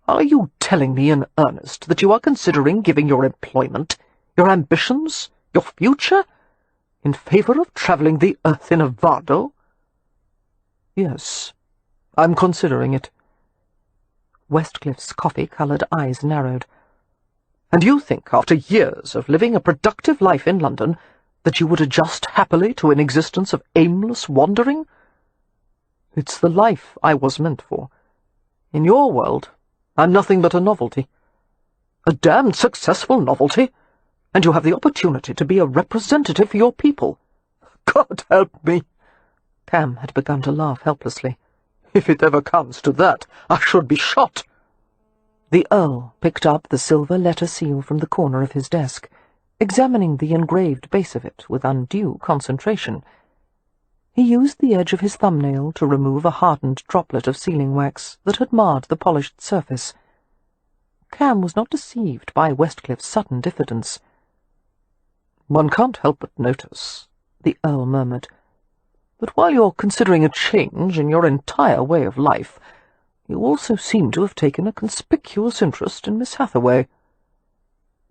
Are you telling me in earnest that you are considering giving your employment, your ambitions, your future, in favour of travelling the earth in a vardo? Yes, I'm considering it. Westcliff's coffee-coloured eyes narrowed. And you think, after years of living a productive life in London, that you would adjust happily to an existence of aimless wandering? It's the life I was meant for. In your world, I'm nothing but a novelty. A damned successful novelty, and you have the opportunity to be a representative for your people. God help me! Cam had begun to laugh helplessly. If it ever comes to that, I should be shot. The Earl picked up the silver letter seal from the corner of his desk, examining the engraved base of it with undue concentration. He used the edge of his thumbnail to remove a hardened droplet of sealing wax that had marred the polished surface. Cam was not deceived by Westcliff's sudden diffidence. One can't help but notice, the Earl murmured, that while you're considering a change in your entire way of life, you also seem to have taken a conspicuous interest in Miss Hathaway.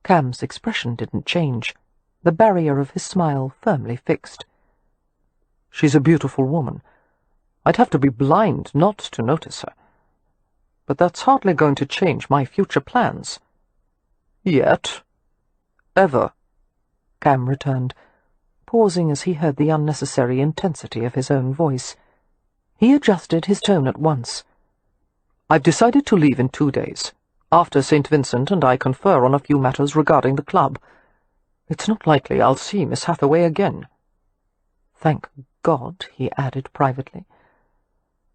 Cam's expression didn't change, the barrier of his smile firmly fixed. She's a beautiful woman. I'd have to be blind not to notice her. But that's hardly going to change my future plans. Yet. Ever. Cam returned, pausing as he heard the unnecessary intensity of his own voice. He adjusted his tone at once. I've decided to leave in 2 days, after St. Vincent and I confer on a few matters regarding the club. It's not likely I'll see Miss Hathaway again. Thank God, he added privately.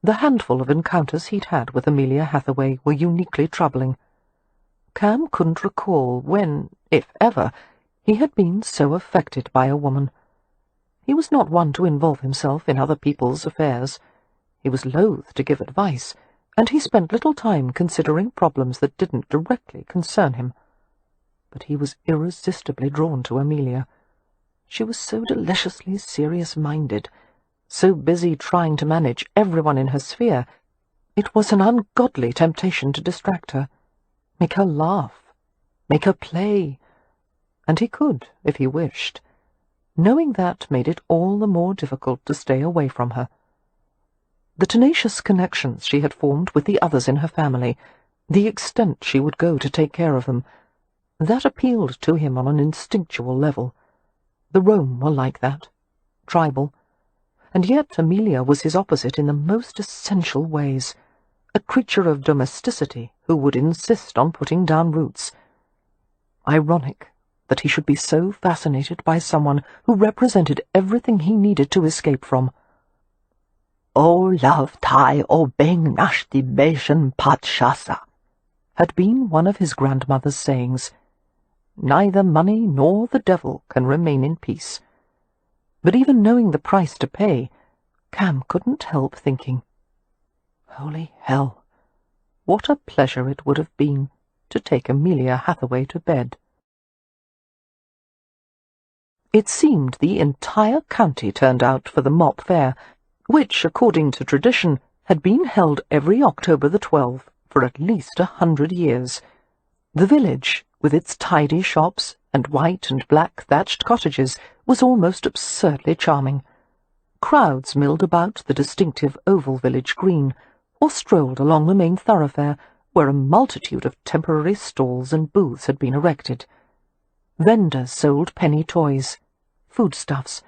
The handful of encounters he'd had with Amelia Hathaway were uniquely troubling. Cam couldn't recall when, if ever, he had been so affected by a woman. He was not one to involve himself in other people's affairs. He was loath to give advice, and he spent little time considering problems that didn't directly concern him. But he was irresistibly drawn to Amelia. She was so deliciously serious-minded, so busy trying to manage everyone in her sphere. It was an ungodly temptation to distract her, make her laugh, make her play, and he could, if he wished. Knowing that made it all the more difficult to stay away from her. The tenacious connections she had formed with the others in her family, the extent she would go to take care of them, that appealed to him on an instinctual level. The Rome were like that, tribal, and yet Amelia was his opposite in the most essential ways, a creature of domesticity who would insist on putting down roots. Ironic that he should be so fascinated by someone who represented everything he needed to escape from. O love tai o beng nashti beshan patshasa, had been one of his grandmother's sayings. Neither money nor the devil can remain in peace. But even knowing the price to pay, Cam couldn't help thinking, holy hell, what a pleasure it would have been to take Amelia Hathaway to bed. It seemed the entire county turned out for the Mop Fair, which, according to tradition, had been held every October the 12th for at least 100 years. The village, with its tidy shops and white and black thatched cottages, was almost absurdly charming. Crowds milled about the distinctive oval village green, or strolled along the main thoroughfare, where a multitude of temporary stalls and booths had been erected. Vendors sold penny toys, foodstuffs,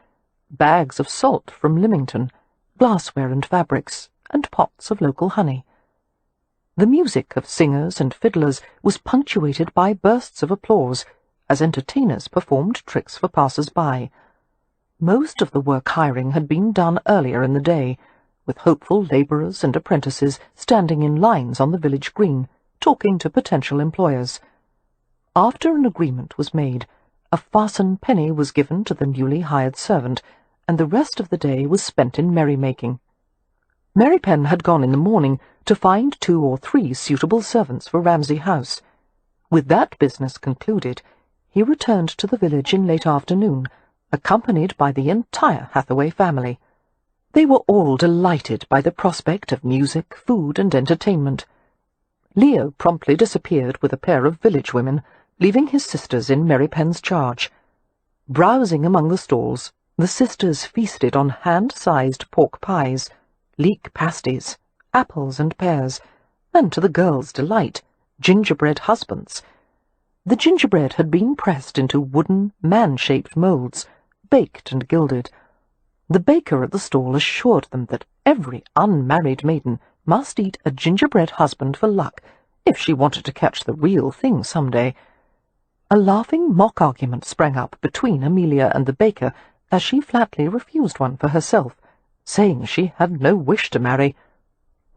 bags of salt from Lymington, glassware and fabrics, and pots of local honey. The music of singers and fiddlers was punctuated by bursts of applause, as entertainers performed tricks for passers-by. Most of the work hiring had been done earlier in the day, with hopeful labourers and apprentices standing in lines on the village green, talking to potential employers. After an agreement was made, a farson penny was given to the newly hired servant, and the rest of the day was spent in merrymaking. Merrypen had gone in the morning to find 2 or 3 suitable servants for Ramsay House. With that business concluded, he returned to the village in late afternoon, accompanied by the entire Hathaway family. They were all delighted by the prospect of music, food, and entertainment. Leo promptly disappeared with a pair of village women, leaving his sisters in Merrypen's charge. Browsing among the stalls, the sisters feasted on hand-sized pork pies, leek pasties, apples and pears, and, to the girls' delight, gingerbread husbands. The gingerbread had been pressed into wooden, man-shaped moulds, baked and gilded. The baker at the stall assured them that every unmarried maiden must eat a gingerbread husband for luck, if she wanted to catch the real thing some day. A laughing mock argument sprang up between Amelia and the baker as she flatly refused one for herself, saying she had no wish to marry.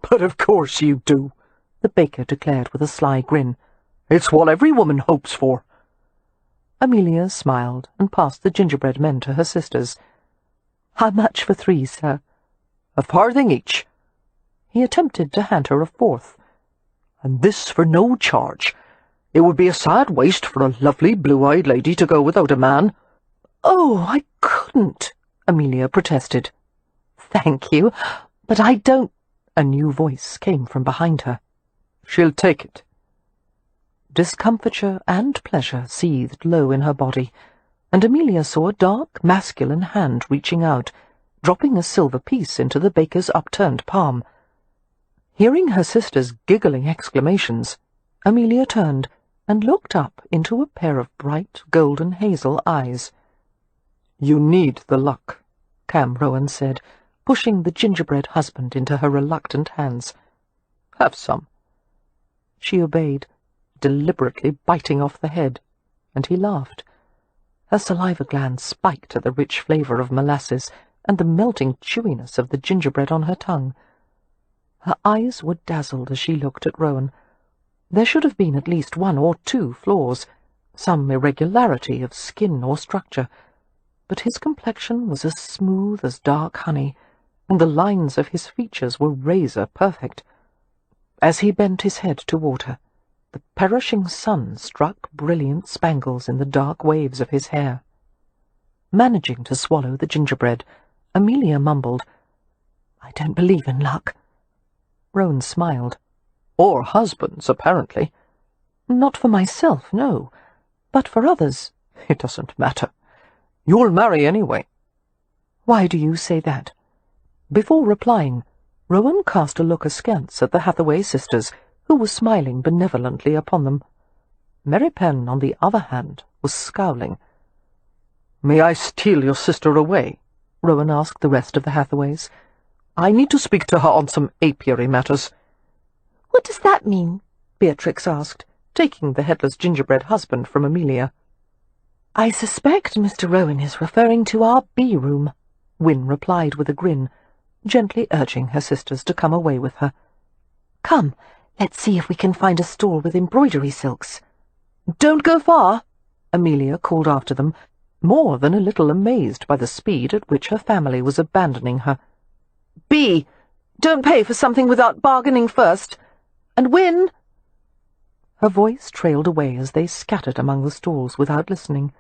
"But of course you do," the baker declared with a sly grin. "It's what every woman hopes for." Amelia smiled and passed the gingerbread men to her sisters. "How much for 3, sir?" "A farthing each." He attempted to hand her a 4th. "And this for no charge. It would be a sad waste for a lovely blue-eyed lady to go without a man." "Oh, I couldn't," Amelia protested. "Thank you, but I don't—" A new voice came from behind her. "She'll take it." Discomfiture and pleasure seethed low in her body, and Amelia saw a dark, masculine hand reaching out, dropping a silver piece into the baker's upturned palm. Hearing her sister's giggling exclamations, Amelia turned and looked up into a pair of bright, golden hazel eyes. "You need the luck," Cam Rohan said, pushing the gingerbread husband into her reluctant hands. "Have some." She obeyed, deliberately biting off the head, and he laughed. Her saliva glands spiked at the rich flavour of molasses and the melting chewiness of the gingerbread on her tongue. Her eyes were dazzled as she looked at Rohan. There should have been at least 1 or 2 flaws, some irregularity of skin or structure, but his complexion was as smooth as dark honey, and the lines of his features were razor-perfect. As he bent his head toward her, the perishing sun struck brilliant spangles in the dark waves of his hair. Managing to swallow the gingerbread, Amelia mumbled, "I don't believe in luck." Rohan smiled. "Or husbands, apparently." "Not for myself, no. But for others." "It doesn't matter. You'll marry anyway." "Why do you say that?" Before replying, Rohan cast a look askance at the Hathaway sisters, who were smiling benevolently upon them. Merrypen, on the other hand, was scowling. "May I steal your sister away?" Rohan asked the rest of the Hathaways. "I need to speak to her on some apiary matters." "What does that mean?" Beatrix asked, taking the headless gingerbread husband from Amelia. "I suspect Mr. Rowan is referring to our B-room," Wynne replied with a grin, gently urging her sisters to come away with her. "Come, let's see if we can find a stall with embroidery silks." "Don't go far," Amelia called after them, more than a little amazed by the speed at which her family was abandoning her. "B, don't pay for something without bargaining first. And Wynne—" Her voice trailed away as they scattered among the stalls without listening.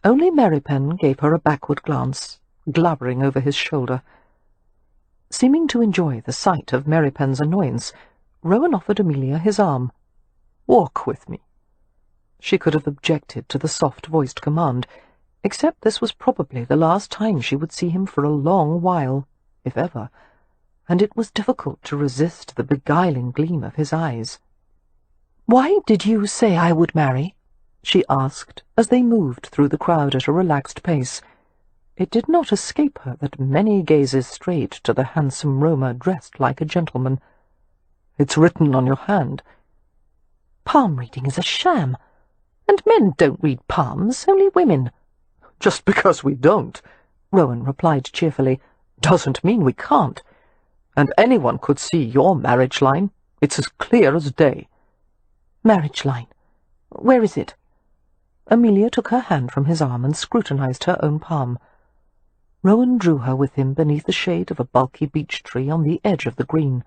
Only Merrypen gave her a backward glance, glowering over his shoulder. Seeming to enjoy the sight of Merrypen's annoyance, Rowan offered Amelia his arm. "Walk with me." She could have objected to the soft-voiced command, except this was probably the last time she would see him for a long while, if ever, and it was difficult to resist the beguiling gleam of his eyes. "Why did you say I would marry?" she asked, as they moved through the crowd at a relaxed pace. It did not escape her that many gazes strayed to the handsome Roma dressed like a gentleman. "It's written on your hand." "Palm reading is a sham, and men don't read palms, only women." "Just because we don't," Rowan replied cheerfully, "doesn't mean we can't. And anyone could see your marriage line. It's as clear as day." "Marriage line? Where is it?" Amelia took her hand from his arm and scrutinized her own palm. Rowan drew her with him beneath the shade of a bulky beech tree on the edge of the green.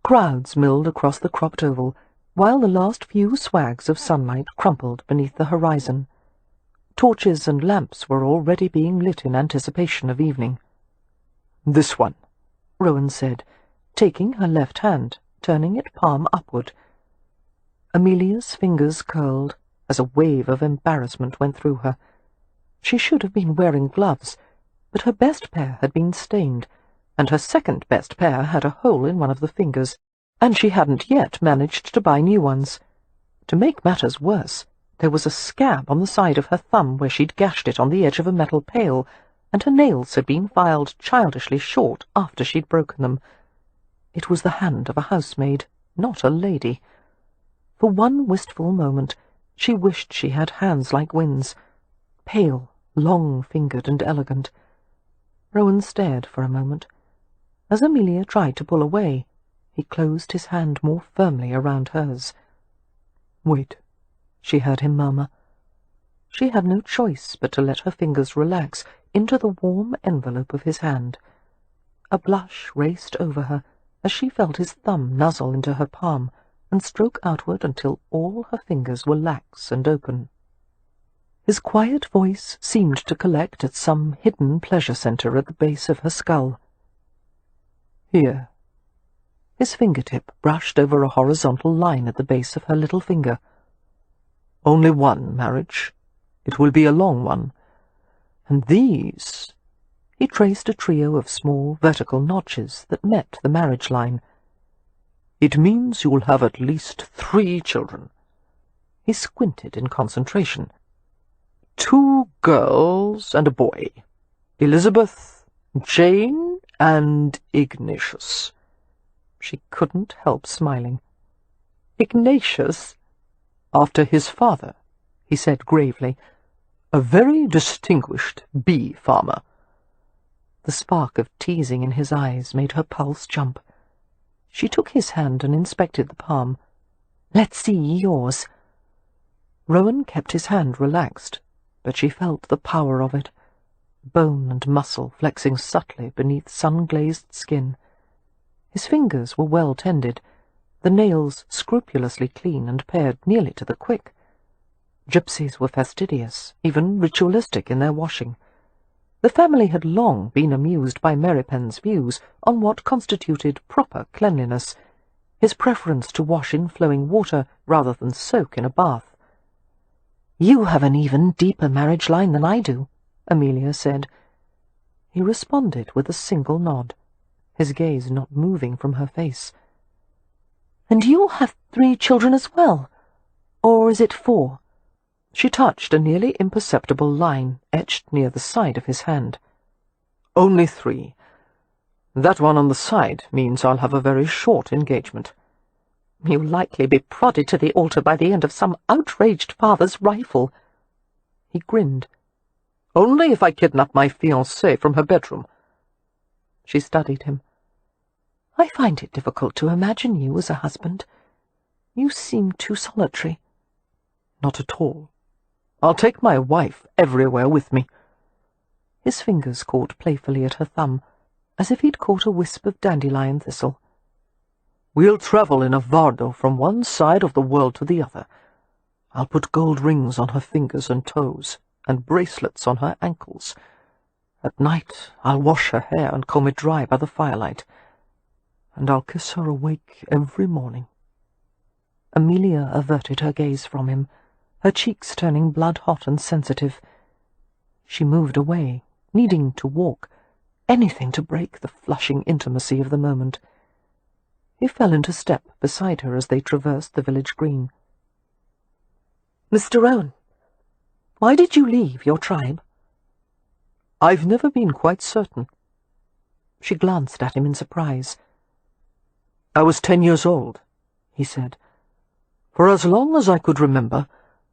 Crowds milled across the cropped oval, while the last few swags of sunlight crumpled beneath the horizon. Torches and lamps were already being lit in anticipation of evening. "This one," Rowan said, taking her left hand, turning it palm upward. Amelia's fingers curled as a wave of embarrassment went through her. She should have been wearing gloves, but her best pair had been stained, and her second best pair had a hole in one of the fingers, and she hadn't yet managed to buy new ones. To make matters worse, there was a scab on the side of her thumb where she'd gashed it on the edge of a metal pail, and her nails had been filed childishly short after she'd broken them. It was the hand of a housemaid, not a lady. For one wistful moment, she wished she had hands like Wynn's, pale, long-fingered and elegant. Rowan stared for a moment. As Amelia tried to pull away, he closed his hand more firmly around hers. "Wait," she heard him murmur. She had no choice but to let her fingers relax into the warm envelope of his hand. A blush raced over her as she felt his thumb nuzzle into her palm and stroke outward until all her fingers were lax and open. His quiet voice seemed to collect at some hidden pleasure centre at the base of her skull. "Here." His fingertip brushed over a horizontal line at the base of her little finger. "Only one marriage. It will be a long one. And these—" He traced a trio of small vertical notches that met the marriage line. "It means you will have at least 3 children." He squinted in concentration. 2 girls and a boy. Elizabeth, Jane, and Ignatius. She couldn't help smiling. "Ignatius?" "After his father," he said gravely. "A very distinguished bee farmer." The spark of teasing in his eyes made her pulse jump. She took his hand and inspected the palm. "Let's see yours." Rowan kept his hand relaxed, but she felt the power of it, bone and muscle flexing subtly beneath sun-glazed skin. His fingers were well tended, the nails scrupulously clean and pared nearly to the quick. Gypsies were fastidious, even ritualistic in their washing. The family had long been amused by Merypen's views on what constituted proper cleanliness, his preference to wash in flowing water rather than soak in a bath. "You have an even deeper marriage line than I do," Amelia said. He responded with a single nod, his gaze not moving from her face. "And you'll have 3 children as well? Or is it 4? She touched a nearly imperceptible line etched near the side of his hand. "Only 3. That one on the side means I'll have a very short engagement." "You'll likely be prodded to the altar by the end of some outraged father's rifle." He grinned. "Only if I kidnap my fiancée from her bedroom." She studied him. "I find it difficult to imagine you as a husband. You seem too solitary." "Not at all. I'll take my wife everywhere with me." His fingers caught playfully at her thumb, as if he'd caught a wisp of dandelion thistle. "We'll travel in a vardo from one side of the world to the other. I'll put gold rings on her fingers and toes, and bracelets on her ankles. At night I'll wash her hair and comb it dry by the firelight, and I'll kiss her awake every morning." Amelia averted her gaze from him, her cheeks turning blood-hot and sensitive. She moved away, needing to walk, anything to break the flushing intimacy of the moment. He fell into step beside her as they traversed the village green. "Mr. Rohan, why did you leave your tribe?" "I've never been quite certain." She glanced at him in surprise. "I was 10 years old," he said. "For as long as I could remember,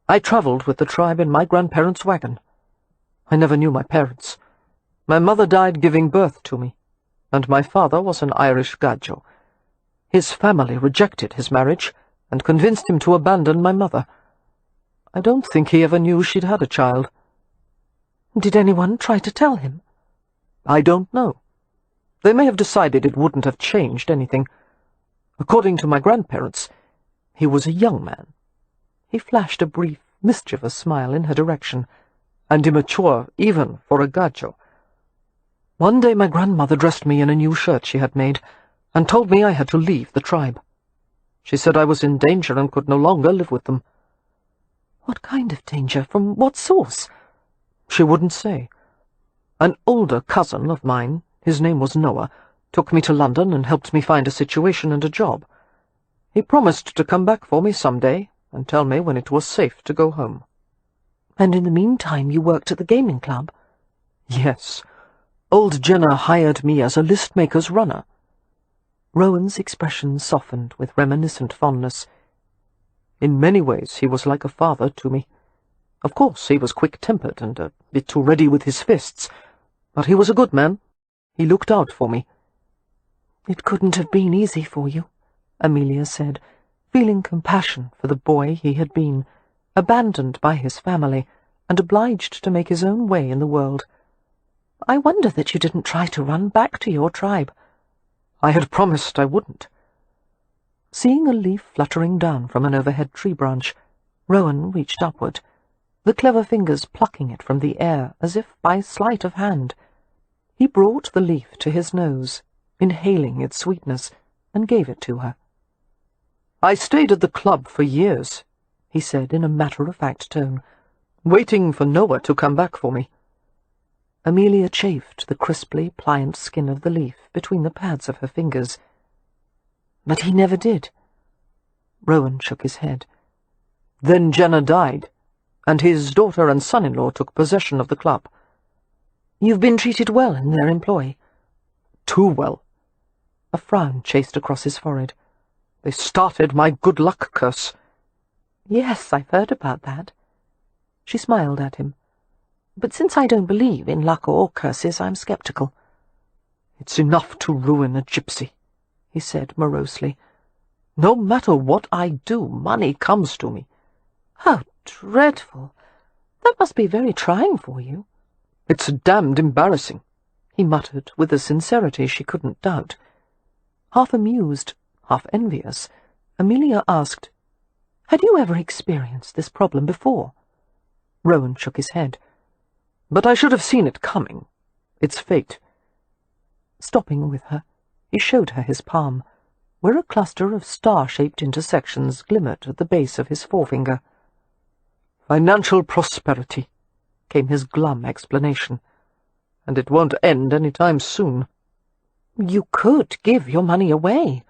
I travelled with the tribe in my grandparents' wagon. I never knew my parents. My mother died giving birth to me, and my father was an Irish gajo. His family rejected his marriage and convinced him to abandon my mother. I don't think he ever knew she'd had a child." "Did anyone try to tell him?" "I don't know. They may have decided it wouldn't have changed anything. According to my grandparents, he was a young man." He flashed a brief, mischievous smile in her direction. "And immature, even for a gajo. One day my grandmother dressed me in a new shirt she had made, and told me I had to leave the tribe. She said I was in danger and could no longer live with them." "What kind of danger? From what source?" "She wouldn't say. An older cousin of mine, his name was Noah, took me to London and helped me find a situation and a job. He promised to come back for me some day and tell me when it was safe to go home." "And in the meantime you worked at the gaming club?" "Yes. Old Jenna hired me as a list-maker's runner." Rowan's expression softened with reminiscent fondness. "In many ways he was like a father to me. Of course he was quick-tempered and a bit too ready with his fists, but he was a good man. He looked out for me." "It couldn't have been easy for you," Amelia said, feeling compassion for the boy he had been, abandoned by his family and obliged to make his own way in the world. "I wonder that you didn't try to run back to your tribe." "I had promised I wouldn't." Seeing a leaf fluttering down from an overhead tree branch, Rowan reached upward, the clever fingers plucking it from the air as if by sleight of hand. He brought the leaf to his nose, inhaling its sweetness, and gave it to her. "I stayed at the club for years," he said in a matter-of-fact tone, "waiting for Noah to come back for me." Amelia chafed the crisply pliant skin of the leaf between the pads of her fingers. "But he never did." Rowan shook his head. "Then Jenna died, and his daughter and son-in-law took possession of the club." "You've been treated well in their employ?" "Too well." A frown chased across his forehead. "They started my good luck curse." "Yes, I've heard about that." She smiled at him. "But since I don't believe in luck or curses, I'm sceptical." "It's enough to ruin a gypsy," he said morosely. "No matter what I do, money comes to me." "How dreadful! That must be very trying for you." "It's damned embarrassing," he muttered with a sincerity she couldn't doubt. Half amused, half envious, Amelia asked, "Had you ever experienced this problem before?" Rowan shook his head. "But I should have seen it coming. It's fate." Stopping with her, he showed her his palm, where a cluster of star-shaped intersections glimmered at the base of his forefinger. "Financial prosperity," came his glum explanation. "And it won't end any time soon." "You could give your money away.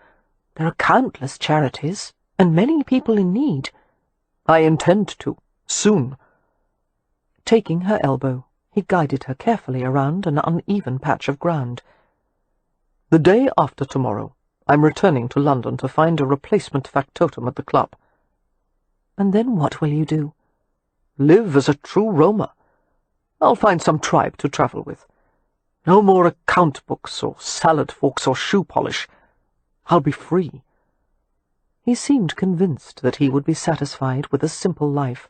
There are countless charities, and many people in need." "I intend to, soon." Taking her elbow, he guided her carefully around an uneven patch of ground. "The day after tomorrow, I'm returning to London to find a replacement factotum at the club." "And then what will you do?" "Live as a true roamer. I'll find some tribe to travel with. No more account books or salad forks or shoe polish. I'll be free." He seemed convinced that he would be satisfied with a simple life,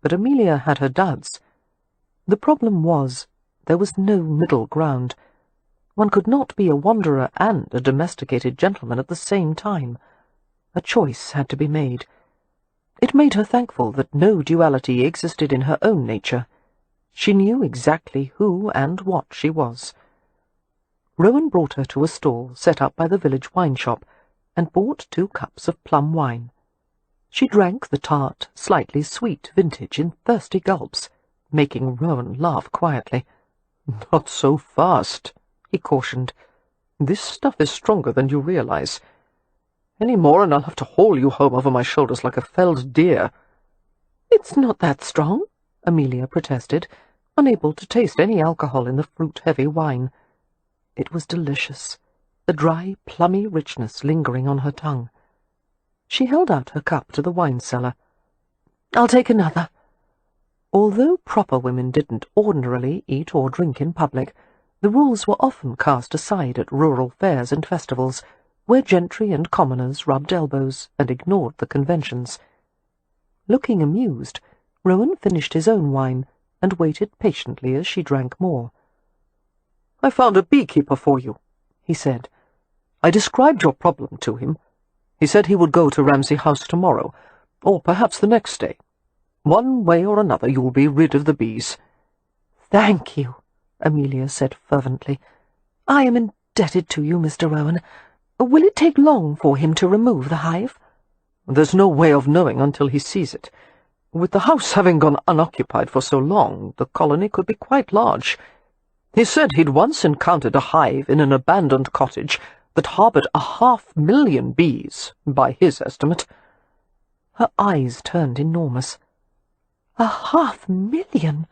but Amelia had her doubts. The problem was, there was no middle ground. One could not be a wanderer and a domesticated gentleman at the same time. A choice had to be made. It made her thankful that no duality existed in her own nature. She knew exactly who and what she was. Rowan brought her to a stall set up by the village wine shop, and bought 2 cups of plum wine. She drank the tart, slightly sweet vintage in thirsty gulps, making Rowan laugh quietly. "Not so fast," he cautioned. "This stuff is stronger than you realize. Any more and I'll have to haul you home over my shoulders like a felled deer." "It's not that strong," Amelia protested, unable to taste any alcohol in the fruit-heavy wine. It was delicious, the dry, plummy richness lingering on her tongue. She held out her cup to the wine-seller. "I'll take another." Although proper women didn't ordinarily eat or drink in public, the rules were often cast aside at rural fairs and festivals, where gentry and commoners rubbed elbows and ignored the conventions. Looking amused, Rowan finished his own wine and waited patiently as she drank more. "I found a beekeeper for you," he said. "I described your problem to him. He said he would go to Ramsay House tomorrow, or perhaps the next day. One way or another you'll be rid of the bees." "Thank you," Amelia said fervently. "I am indebted to you, Mr. Rowan. Will it take long for him to remove the hive?" "There's no way of knowing until he sees it. With the house having gone unoccupied for so long, the colony could be quite large. He said he'd once encountered a hive in an abandoned cottage that harboured 500,000 bees, by his estimate." Her eyes turned enormous. 500,000?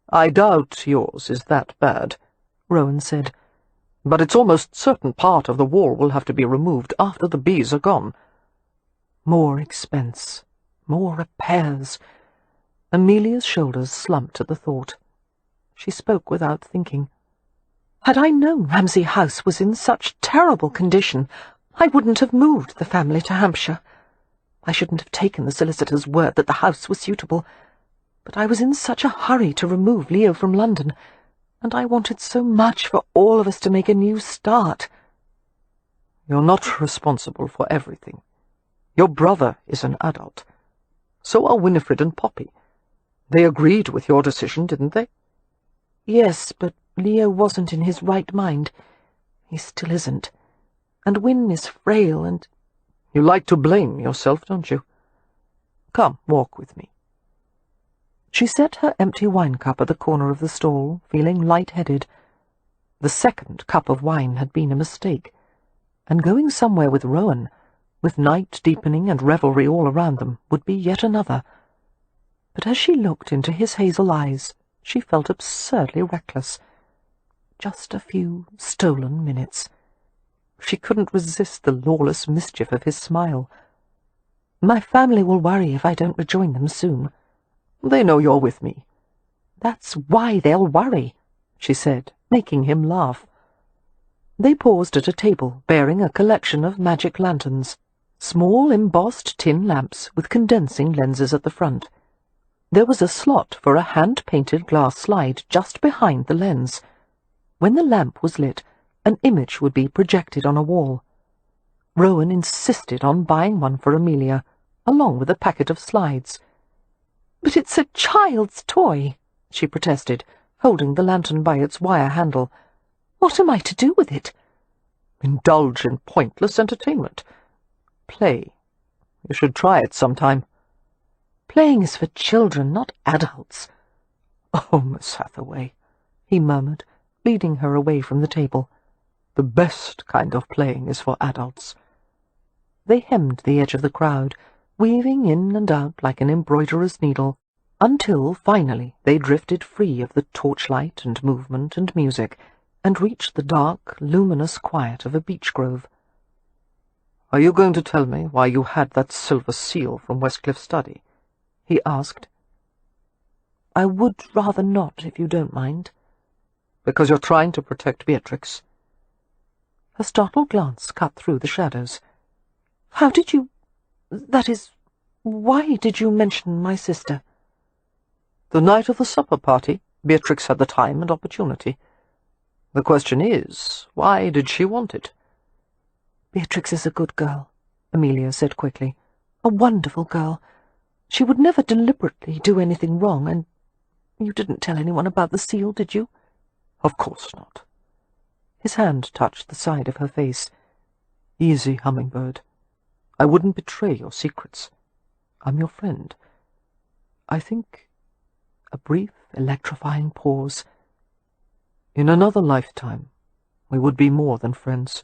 "I doubt yours is that bad," Rowan said. "But it's almost certain part of the wall will have to be removed after the bees are gone." More expense, more repairs. Amelia's shoulders slumped at the thought. She spoke without thinking. "Had I known Ramsay House was in such terrible condition, I wouldn't have moved the family to Hampshire. I shouldn't have taken the solicitor's word that the house was suitable. But I was in such a hurry to remove Leo from London, and I wanted so much for all of us to make a new start." "You're not responsible for everything. Your brother is an adult. So are Winifred and Poppy. They agreed with your decision, didn't they?" "Yes, but Leo wasn't in his right mind. He still isn't. And Win is frail and—" "You like to blame yourself, don't you? Come, walk with me." She set her empty wine cup at the corner of the stall, feeling light-headed. The second cup of wine had been a mistake, and going somewhere with Rowan, with night deepening and revelry all around them, would be yet another. But as she looked into his hazel eyes, she felt absurdly reckless. Just a few stolen minutes. She couldn't resist the lawless mischief of his smile. "My family will worry if I don't rejoin them soon." "They know you're with me." "That's why they'll worry," she said, making him laugh. They paused at a table bearing a collection of magic lanterns, small embossed tin lamps with condensing lenses at the front. There was a slot for a hand-painted glass slide just behind the lens. When the lamp was lit, an image would be projected on a wall. Rowan insisted on buying one for Amelia, along with a packet of slides. "But it's a child's toy," she protested, holding the lantern by its wire handle. "What am I to do with it?" "Indulge in pointless entertainment. Play. You should try it sometime." "Playing is for children, not adults." "Oh, Miss Hathaway," he murmured, leading her away from the table. "The best kind of playing is for adults." They hemmed the edge of the crowd, weaving in and out like an embroiderer's needle, until finally they drifted free of the torchlight and movement and music, and reached the dark, luminous quiet of a beech grove. "Are you going to tell me why you had that silver seal from Westcliff's study?" he asked. "I would rather not, if you don't mind." "Because you're trying to protect Beatrix?" Her startled glance cut through the shadows. "How did you— that is, why did you mention my sister?" "The night of the supper party, Beatrix had the time and opportunity. The question is, why did she want it?" "Beatrix is a good girl," Amelia said quickly. "A wonderful girl. She would never deliberately do anything wrong, and you didn't tell anyone about the seal, did you?" "Of course not." His hand touched the side of her face. "Easy, Hummingbird. I wouldn't betray your secrets. I'm your friend. I think—" a brief, electrifying pause. "In another lifetime, We would be more than friends.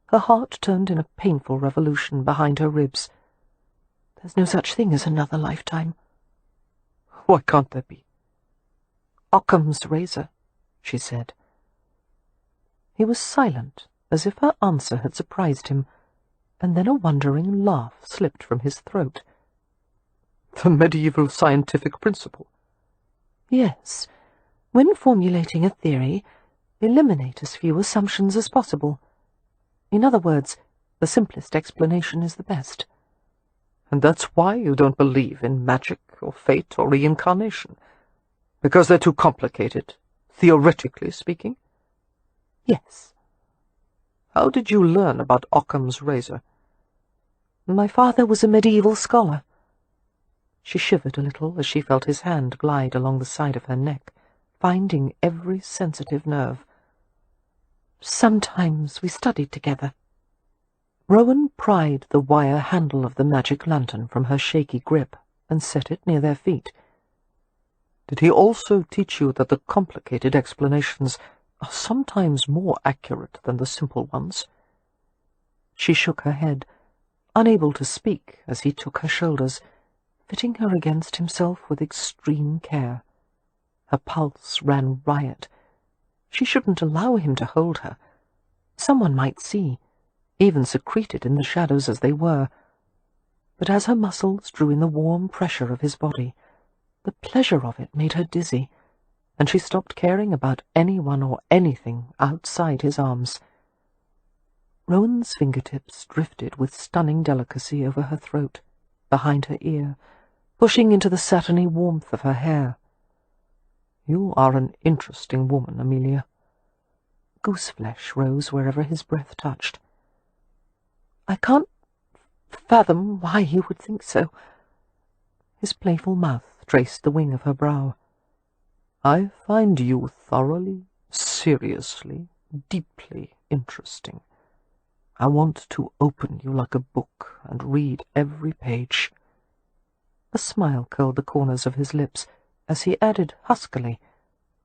Her heart turned in a painful revolution behind her ribs. There's no such thing as another lifetime. Why can't there be? Occam's razor, she said. He was silent, as if her answer had surprised him, and then a wondering laugh slipped from his throat. The medieval scientific principle? Yes. When formulating a theory, eliminate as few assumptions as possible. In other words, the simplest explanation is the best. And that's why you don't believe in magic or fate or reincarnation? Because they're too complicated, theoretically speaking? Yes. How did you learn about Occam's razor? My father was a medieval scholar. She shivered a little as she felt his hand glide along the side of her neck, finding every sensitive nerve. Sometimes we studied together. Rowan pried the wire handle of the magic lantern from her shaky grip and set it near their feet. Did he also teach you that the complicated explanations are sometimes more accurate than the simple ones? She shook her head, unable to speak as he took her shoulders, fitting her against himself with extreme care. Her pulse ran riot. She shouldn't allow him to hold her. Someone might see, even secreted in the shadows as they were. But as her muscles drew in the warm pressure of his body, the pleasure of it made her dizzy, and she stopped caring about anyone or anything outside his arms. Rowan's fingertips drifted with stunning delicacy over her throat, behind her ear, pushing into the satiny warmth of her hair. You are an interesting woman, Amelia. Gooseflesh rose wherever his breath touched. I can't fathom why you would think so. His playful mouth traced the wing of her brow. I find you thoroughly, seriously, deeply interesting. I want to open you like a book and read every page. A smile curled the corners of his lips as he added huskily,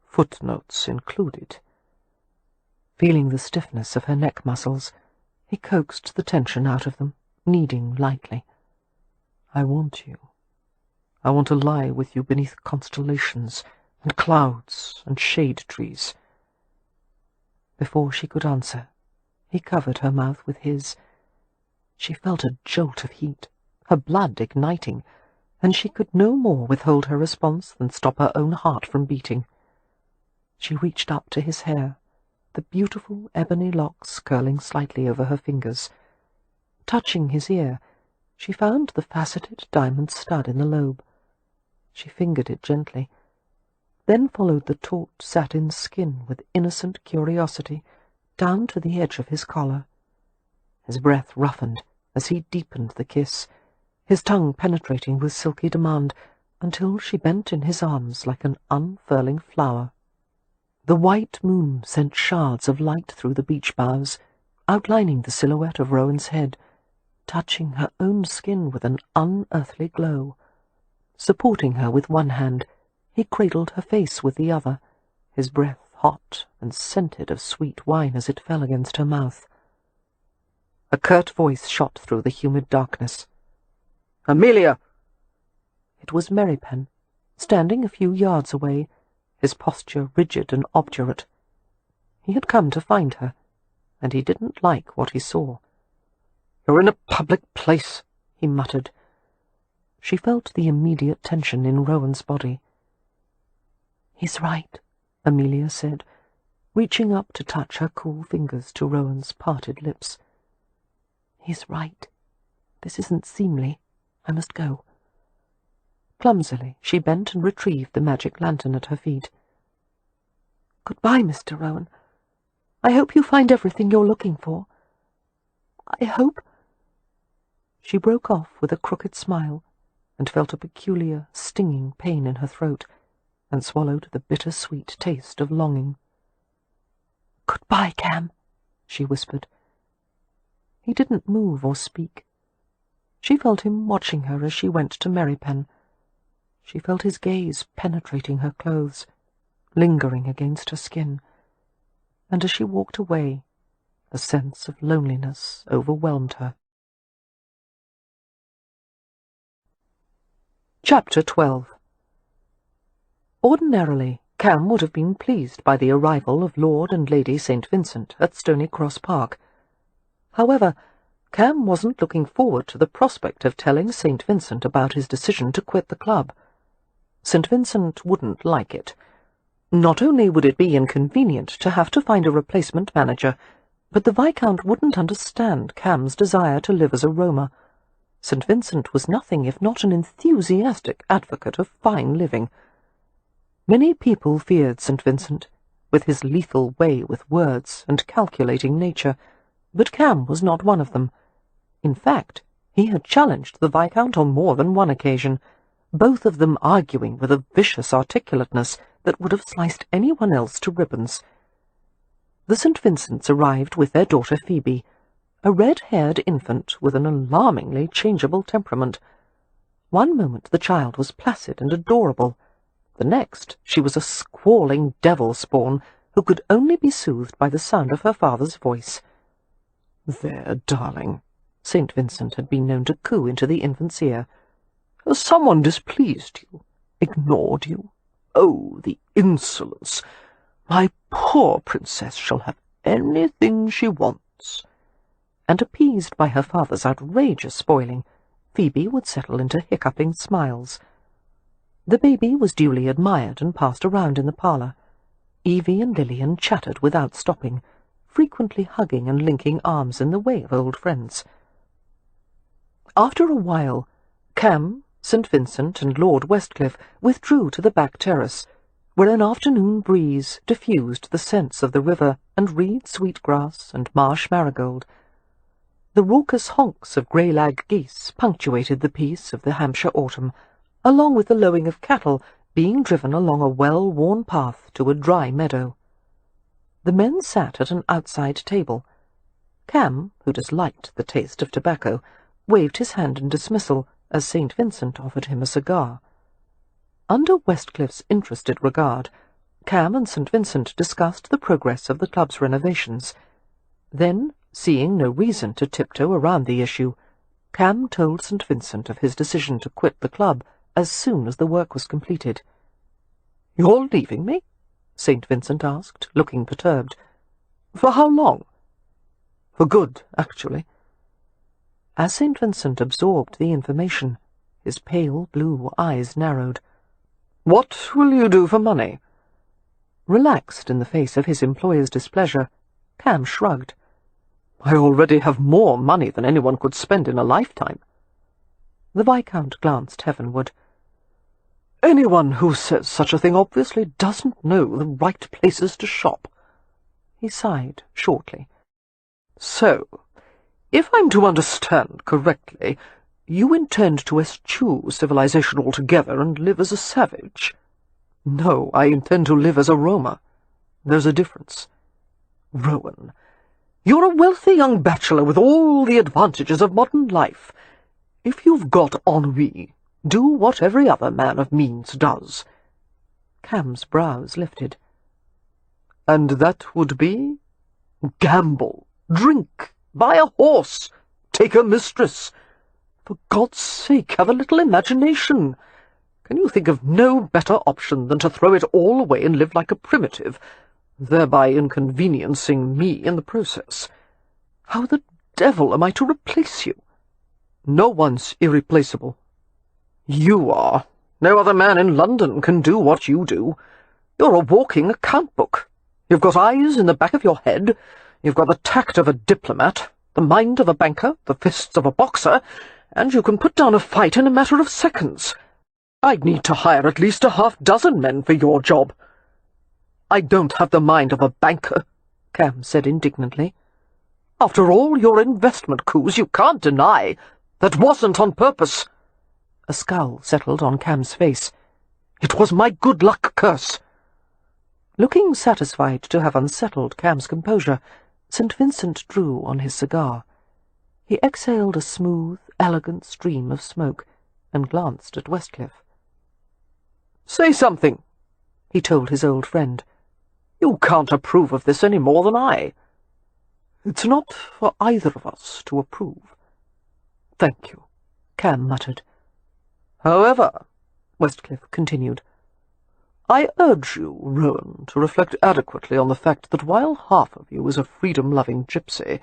footnotes included. Feeling the stiffness of her neck muscles, he coaxed the tension out of them, kneading lightly. I want you. I want to lie with you beneath constellations and clouds and shade trees. Before she could answer, he covered her mouth with his. She felt a jolt of heat, her blood igniting, and she could no more withhold her response than stop her own heart from beating. She reached up to his hair, the beautiful ebony locks curling slightly over her fingers. Touching his ear, she found the faceted diamond stud in the lobe. She fingered it gently, then followed the taut satin skin with innocent curiosity down to the edge of his collar. His breath roughened as he deepened the kiss, his tongue penetrating with silky demand, until she bent in his arms like an unfurling flower. The white moon sent shards of light through the beech boughs, outlining the silhouette of Rowan's head, touching her own skin with an unearthly glow. Supporting her with one hand, he cradled her face with the other, his breath hot and scented of sweet wine as it fell against her mouth. A curt voice shot through the humid darkness. "Amelia!" It was Merrypen, standing a few yards away, his posture rigid and obdurate. He had come to find her, and he didn't like what he saw. "You're in a public place," he muttered. She felt the immediate tension in Rowan's body. "He's right," Amelia said, reaching up to touch her cool fingers to Rowan's parted lips. "He's right. This isn't seemly. I must go." Clumsily, she bent and retrieved the magic lantern at her feet. "Goodbye, Mr. Rowan. I hope you find everything you're looking for. I hope—" She broke off with a crooked smile and felt a peculiar, stinging pain in her throat, and swallowed the bitter-sweet taste of longing. "Goodbye, Cam," she whispered. He didn't move or speak. She felt him watching her as she went to Merrypen. She felt his gaze penetrating her clothes, lingering against her skin. and as she walked away, a sense of loneliness overwhelmed her. Chapter 12. Ordinarily, Cam would have been pleased by the arrival of Lord and Lady St. Vincent at Stony Cross Park. However, Cam wasn't looking forward to the prospect of telling St. Vincent about his decision to quit the club. St. Vincent wouldn't like it. Not only would it be inconvenient to have to find a replacement manager, but the Viscount wouldn't understand Cam's desire to live as a roamer. St. Vincent was nothing if not an enthusiastic advocate of fine living. Many people feared St. Vincent, with his lethal way with words and calculating nature, but Cam was not one of them. In fact, he had challenged the Viscount on more than one occasion, both of them arguing with a vicious articulateness that would have sliced anyone else to ribbons. The St. Vincents arrived with their daughter Phoebe, a red-haired infant with an alarmingly changeable temperament. One moment the child was placid and adorable. The next she was a squalling devil-spawn who could only be soothed by the sound of her father's voice. "There, darling," St. Vincent had been known to coo into the infant's ear. "Has someone displeased you? Ignored you? Oh, the insolence! My poor princess shall have anything she wants." And appeased by her father's outrageous spoiling, Phoebe would settle into hiccuping smiles. The baby was duly admired and passed around in the parlour. Evie and Lillian chattered without stopping, frequently hugging and linking arms in the way of old friends. After a while, Cam, St. Vincent, and Lord Westcliff withdrew to the back terrace, where an afternoon breeze diffused the scents of the river and reed sweetgrass and marsh marigold. The raucous honks of grey-lag geese punctuated the peace of the Hampshire autumn, along with the lowing of cattle being driven along a well-worn path to a dry meadow. The men sat at an outside table. Cam, who disliked the taste of tobacco, waved his hand in dismissal as St. Vincent offered him a cigar. Under Westcliff's interested regard, Cam and St. Vincent discussed the progress of the club's renovations. Then, seeing no reason to tiptoe around the issue, Cam told St. Vincent of his decision to quit the club as soon as the work was completed. "You're leaving me?" St. Vincent asked, looking perturbed. "For how long?" "For good, actually." As St. Vincent absorbed the information, his pale blue eyes narrowed. "What will you do for money?" Relaxed in the face of his employer's displeasure, Cam shrugged. "I already have more money than anyone could spend in a lifetime." The Viscount glanced heavenward. "Anyone who says such a thing obviously doesn't know the right places to shop." He sighed shortly. "So, if I'm to understand correctly, you intend to eschew civilization altogether and live as a savage?" "No, I intend to live as a roamer. There's a difference." "Rowan, you're a wealthy young bachelor with all the advantages of modern life. If you've got ennui, do what every other man of means does." Cam's brows lifted. "And that would be?" "Gamble, drink, buy a horse, take a mistress. For God's sake, have a little imagination. Can you think of no better option than to throw it all away and live like a primitive, thereby inconveniencing me in the process? How the devil am I to replace you?" "No one's irreplaceable." "You are. No other man in London can do what you do. You're a walking account book. You've got eyes in the back of your head. You've got the tact of a diplomat, the mind of a banker, the fists of a boxer, and you can put down a fight in a matter of seconds. I'd need to hire at least a half-dozen men for your job." "I don't have the mind of a banker," Cam said indignantly. "After all your investment coups, you can't deny that wasn't on purpose." A scowl settled on Cam's face. "It was my good luck curse." Looking satisfied to have unsettled Cam's composure, St. Vincent drew on his cigar. He exhaled a smooth, elegant stream of smoke, and glanced at Westcliff. "Say something," he told his old friend. You can't approve of this any more than I. It's not for either of us to approve. Thank you, Cam muttered. However, Westcliff continued, I urge you, Rohan, to reflect adequately on the fact that while half of you is a freedom-loving gypsy,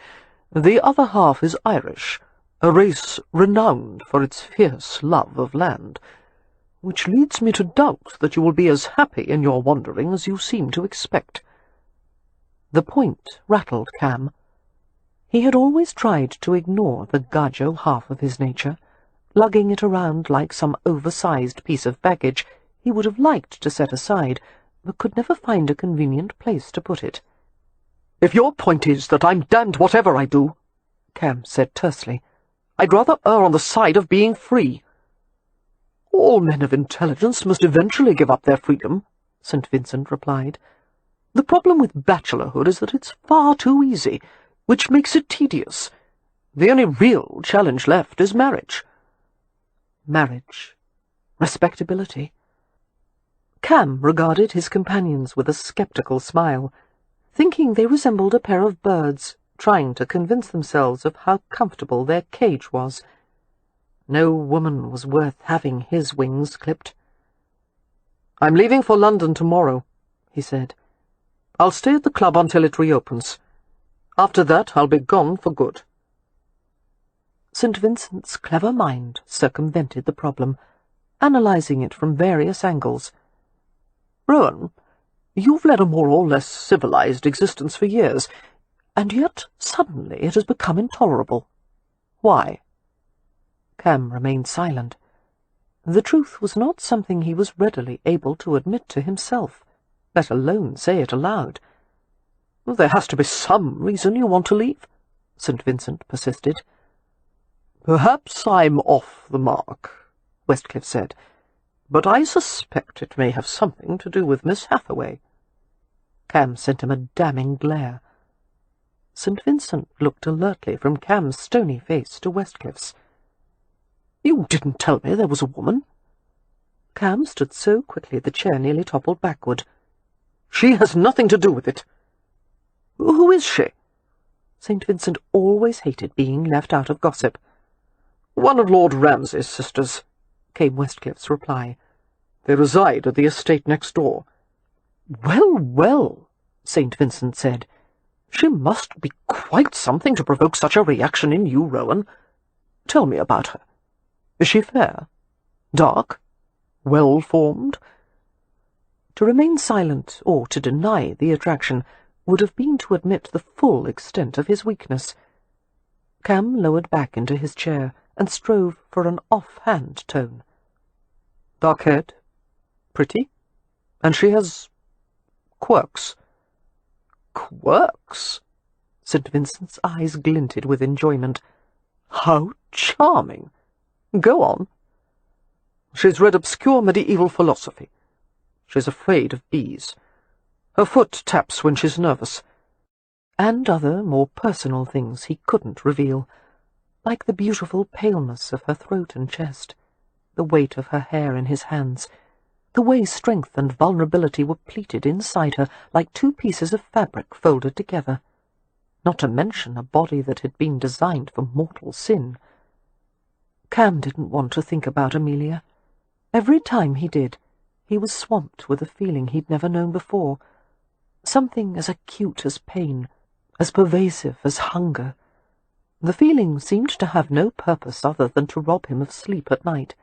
the other half is Irish, a race renowned for its fierce love of land, which leads me to doubt that you will be as happy in your wandering as you seem to expect. The point rattled Cam. He had always tried to ignore the gajo half of his nature, lugging it around like some oversized piece of baggage he would have liked to set aside, but could never find a convenient place to put it. "If your point is that I'm damned whatever I do," Cam said tersely, "I'd rather err on the side of being free." "All men of intelligence must eventually give up their freedom," St. Vincent replied. "The problem with bachelorhood is that it's far too easy, which makes it tedious. The only real challenge left is marriage." Marriage. Respectability. Cam regarded his companions with a sceptical smile, thinking they resembled a pair of birds trying to convince themselves of how comfortable their cage was. No woman was worth having his wings clipped. "I'm leaving for London tomorrow," he said. "I'll stay at the club until it reopens. After that, I'll be gone for good." St. Vincent's clever mind circumvented the problem, analysing it from various angles. "Rohan, you've led a more or less civilized existence for years, and yet suddenly it has become intolerable. Why?" Cam remained silent. The truth was not something he was readily able to admit to himself, let alone say it aloud. "There has to be some reason you want to leave," St. Vincent persisted. "Perhaps I'm off the mark," Westcliff said, "but I suspect it may have something to do with Miss Hathaway." Cam sent him a damning glare. St. Vincent looked alertly from Cam's stony face to Westcliff's. "You didn't tell me there was a woman." Cam stood so quickly the chair nearly toppled backward. "She has nothing to do with it." "Who is she?" St. Vincent always hated being left out of gossip. "One of Lord Ramsay's sisters," came Westcliff's reply. "They reside at the estate next door." "Well, well," St. Vincent said. "She must be quite something to provoke such a reaction in you, Rohan. Tell me about her. Is she fair? Dark? Well-formed?" To remain silent or to deny the attraction would have been to admit the full extent of his weakness. Cam lowered back into his chair and strove for an off-hand tone. "Dark-haired? Pretty? And she has quirks." "Quirks?" St. Vincent's eyes glinted with enjoyment. "How charming! Go on." "She's read obscure medieval philosophy. She's afraid of bees. Her foot taps when she's nervous." And other, more personal things he couldn't reveal, like the beautiful paleness of her throat and chest, the weight of her hair in his hands, the way strength and vulnerability were pleated inside her like two pieces of fabric folded together, not to mention a body that had been designed for mortal sin. Cam didn't want to think about Amelia. Every time he did, he was swamped with a feeling he'd never known before, something as acute as pain, as pervasive as hunger. The feeling seemed to have no purpose other than to rob him of sleep at night.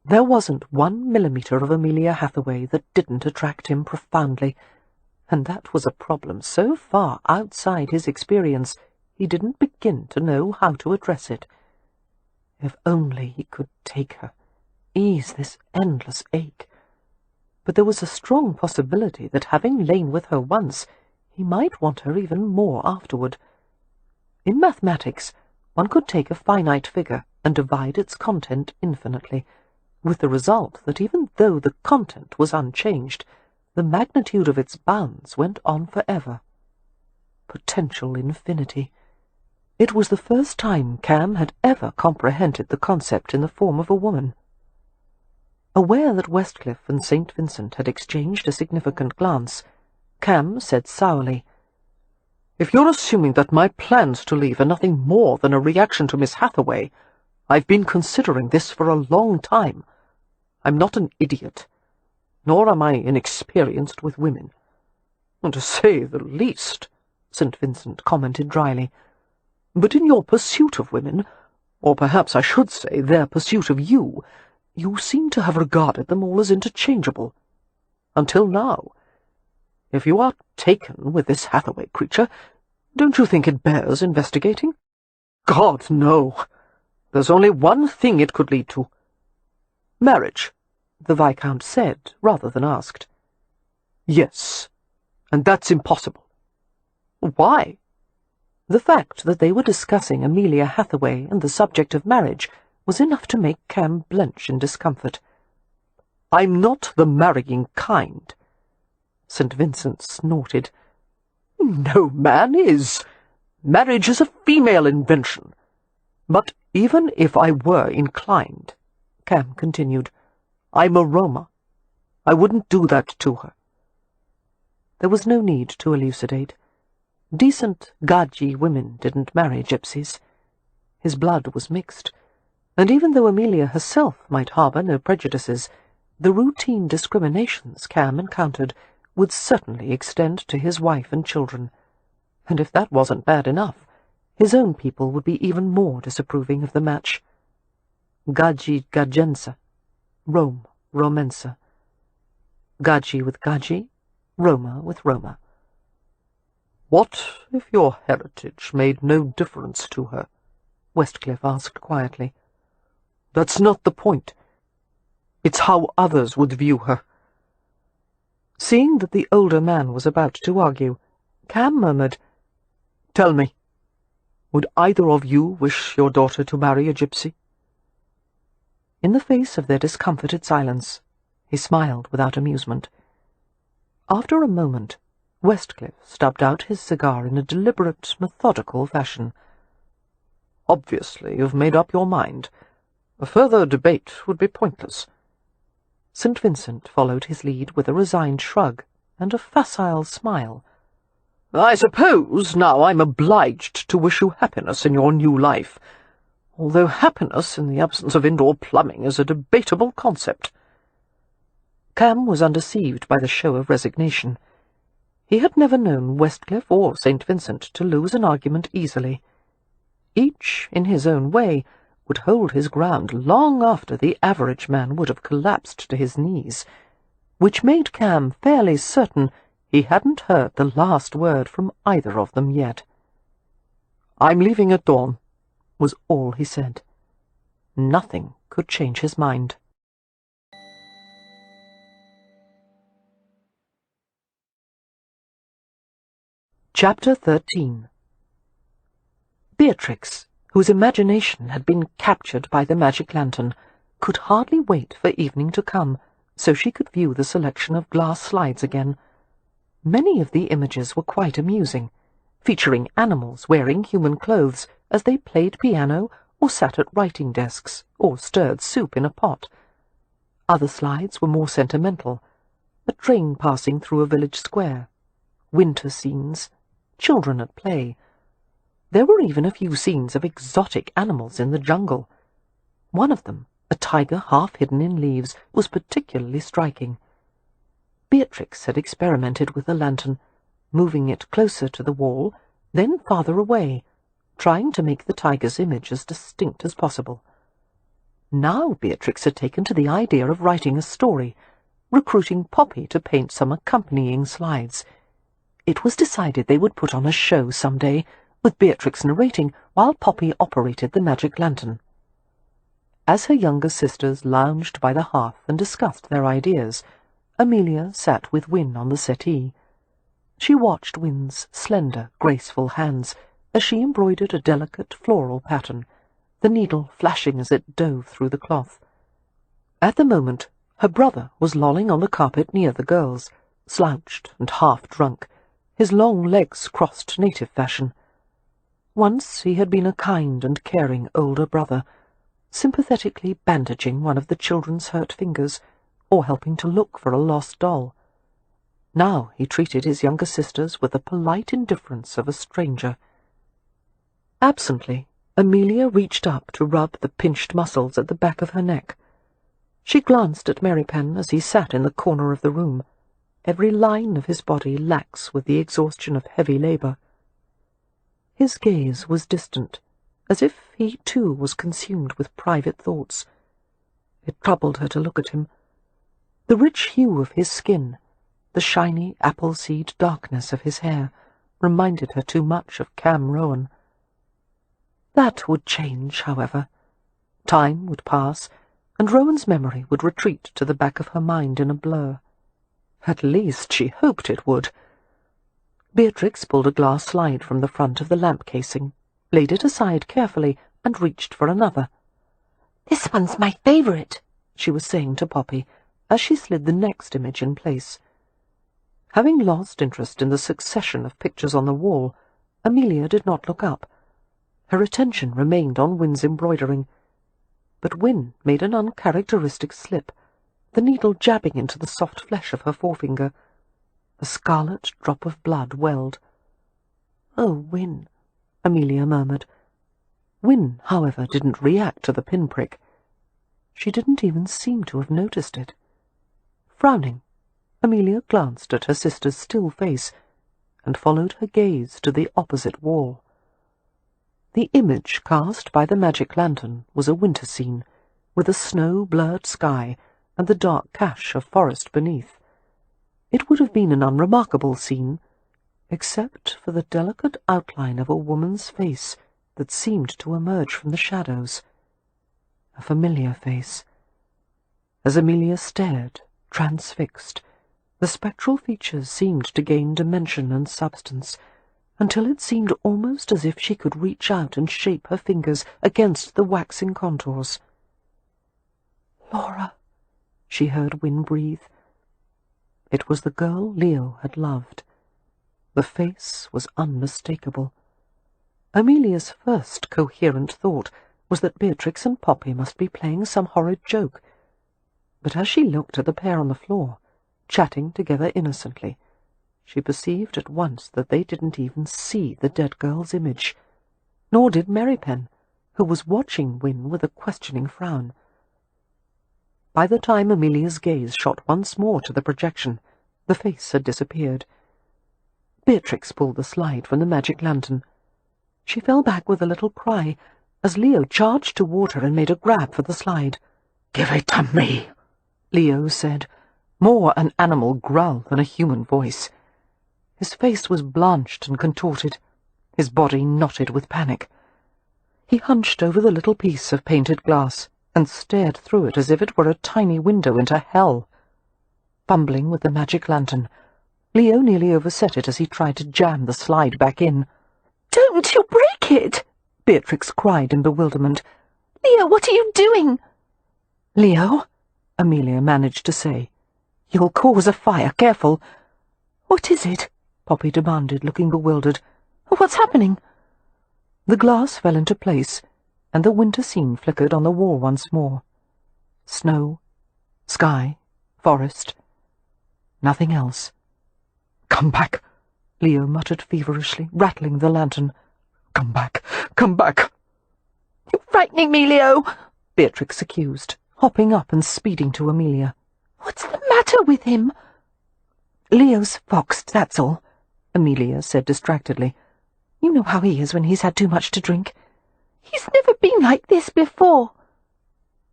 There wasn't 1 millimetre of Amelia Hathaway that didn't attract him profoundly, and that was a problem so far outside his experience he didn't begin to know how to address it. If only he could take her, ease this endless ache. But there was a strong possibility that, having lain with her once, he might want her even more afterward. In mathematics, one could take a finite figure and divide its content infinitely, with the result that even though the content was unchanged, the magnitude of its bounds went on forever. Potential infinity. It was the first time Cam had ever comprehended the concept in the form of a woman. Aware that Westcliff and St. Vincent had exchanged a significant glance, Cam said sourly. "If you're assuming that my plans to leave are nothing more than a reaction to Miss Hathaway, I've been considering this for a long time. I'm not an idiot, nor am I inexperienced with women. And to say the least," St. Vincent commented dryly. "But in your pursuit of women, or perhaps I should say their pursuit of you, you seem to have regarded them all as interchangeable. Until now. If you are taken with this Hathaway creature, don't you think it bears investigating? God, no! There's only one thing it could lead to. Marriage," the Viscount said, rather than asked. "Yes, and that's impossible." "Why?" The fact that they were discussing Amelia Hathaway and the subject of marriage was enough to make Cam blench in discomfort. "I'm not the marrying kind." St. Vincent snorted. "No man is. Marriage is a female invention. But even if I were inclined," Cam continued, "I'm a Roma. I wouldn't do that to her." There was no need to elucidate. Decent Gadji women didn't marry gypsies. His blood was mixed, and even though Amelia herself might harbour no prejudices, the routine discriminations Cam encountered would certainly extend to his wife and children, and if that wasn't bad enough, his own people would be even more disapproving of the match. Gadji Gajensa, Rome Romensa. Gadji with Gadji, Roma with Roma. "What if your heritage made no difference to her?" Westcliff asked quietly. "That's not the point. It's how others would view her." Seeing that the older man was about to argue, Cam murmured, "Tell me, would either of you wish your daughter to marry a gypsy?" In the face of their discomfited silence, he smiled without amusement. After a moment, Westcliff stubbed out his cigar in a deliberate, methodical fashion. "Obviously you've made up your mind. A further debate would be pointless." St. Vincent followed his lead with a resigned shrug and a facile smile. "I suppose now I'm obliged to wish you happiness in your new life, although happiness in the absence of indoor plumbing is a debatable concept." Cam was undeceived by the show of resignation. He had never known Westcliff or St. Vincent to lose an argument easily. Each, in his own way, would hold his ground long after the average man would have collapsed to his knees, which made Cam fairly certain he hadn't heard the last word from either of them yet. "I'm leaving at dawn," was all he said. Nothing could change his mind. Chapter 13. Beatrix, whose imagination had been captured by the magic lantern, could hardly wait for evening to come, so she could view the selection of glass slides again. Many of the images were quite amusing, featuring animals wearing human clothes as they played piano or sat at writing desks or stirred soup in a pot. Other slides were more sentimental, a train passing through a village square, winter scenes, children at play. There were even a few scenes of exotic animals in the jungle. One of them, a tiger half hidden in leaves, was particularly striking. Beatrix had experimented with the lantern, moving it closer to the wall, then farther away, trying to make the tiger's image as distinct as possible. Now Beatrix had taken to the idea of writing a story, recruiting Poppy to paint some accompanying slides. It was decided they would put on a show some day, with Beatrix narrating while Poppy operated the magic lantern. As her younger sisters lounged by the hearth and discussed their ideas, Amelia sat with Win on the settee. She watched Win's slender, graceful hands as she embroidered a delicate floral pattern, the needle flashing as it dove through the cloth. At the moment, her brother was lolling on the carpet near the girls, slouched and half-drunk, his long legs crossed native fashion. Once he had been a kind and caring older brother, sympathetically bandaging one of the children's hurt fingers, or helping to look for a lost doll. Now he treated his younger sisters with the polite indifference of a stranger. Absently, Amelia reached up to rub the pinched muscles at the back of her neck. She glanced at Merrypen as he sat in the corner of the room, every line of his body lax with the exhaustion of heavy labour. His gaze was distant, as if he too was consumed with private thoughts. It troubled her to look at him. The rich hue of his skin, the shiny apple-seed darkness of his hair, reminded her too much of Cam Rohan. That would change, however. Time would pass, and Rowan's memory would retreat to the back of her mind in a blur. At least she hoped it would. Beatrix pulled a glass slide from the front of the lamp casing, laid it aside carefully, and reached for another. "This one's my favourite," she was saying to Poppy, as she slid the next image in place. Having lost interest in the succession of pictures on the wall, Amelia did not look up. Her attention remained on Wynne's embroidering. But Wynne made an uncharacteristic slip, the needle jabbing into the soft flesh of her forefinger. A scarlet drop of blood welled. "Oh, Wynne," Amelia murmured. Wynne, however, didn't react to the pinprick. She didn't even seem to have noticed it. Frowning, Amelia glanced at her sister's still face and followed her gaze to the opposite wall. The image cast by the magic lantern was a winter scene, with a snow-blurred sky and the dark cache of forest beneath. It would have been an unremarkable scene, except for the delicate outline of a woman's face that seemed to emerge from the shadows. A familiar face. As Amelia stared, transfixed, the spectral features seemed to gain dimension and substance, until it seemed almost as if she could reach out and shape her fingers against the waxing contours. "Laura," she heard Wynne breathe. It was the girl Leo had loved. The face was unmistakable. Amelia's first coherent thought was that Beatrix and Poppy must be playing some horrid joke, but as she looked at the pair on the floor, chatting together innocently, she perceived at once that they didn't even see the dead girl's image, nor did Merrypen, who was watching Wynne with a questioning frown. By the time Amelia's gaze shot once more to the projection, the face had disappeared. Beatrix pulled the slide from the magic lantern. She fell back with a little cry as Leo charged toward her and made a grab for the slide. "Give it to me," Leo said, more an animal growl than a human voice. His face was blanched and contorted, his body knotted with panic. He hunched over the little piece of painted glass and stared through it as if it were a tiny window into hell. Fumbling with the magic lantern, Leo nearly overset it as he tried to jam the slide back in. "Don't, you'll break it!" Beatrix cried in bewilderment. "Leo, what are you doing?" "Leo," Amelia managed to say. "You'll cause a fire, careful." "What is it?" Poppy demanded, looking bewildered. "What's happening?" The glass fell into place, and the winter scene flickered on the wall once more. Snow, sky, forest. Nothing else. "Come back," Leo muttered feverishly, rattling the lantern. "Come back, come back." "You're frightening me, Leo," Beatrix accused, hopping up and speeding to Amelia. "What's the matter with him?" "Leo's foxed, that's all," Amelia said distractedly. "You know how he is when he's had too much to drink." "He's never been like this before."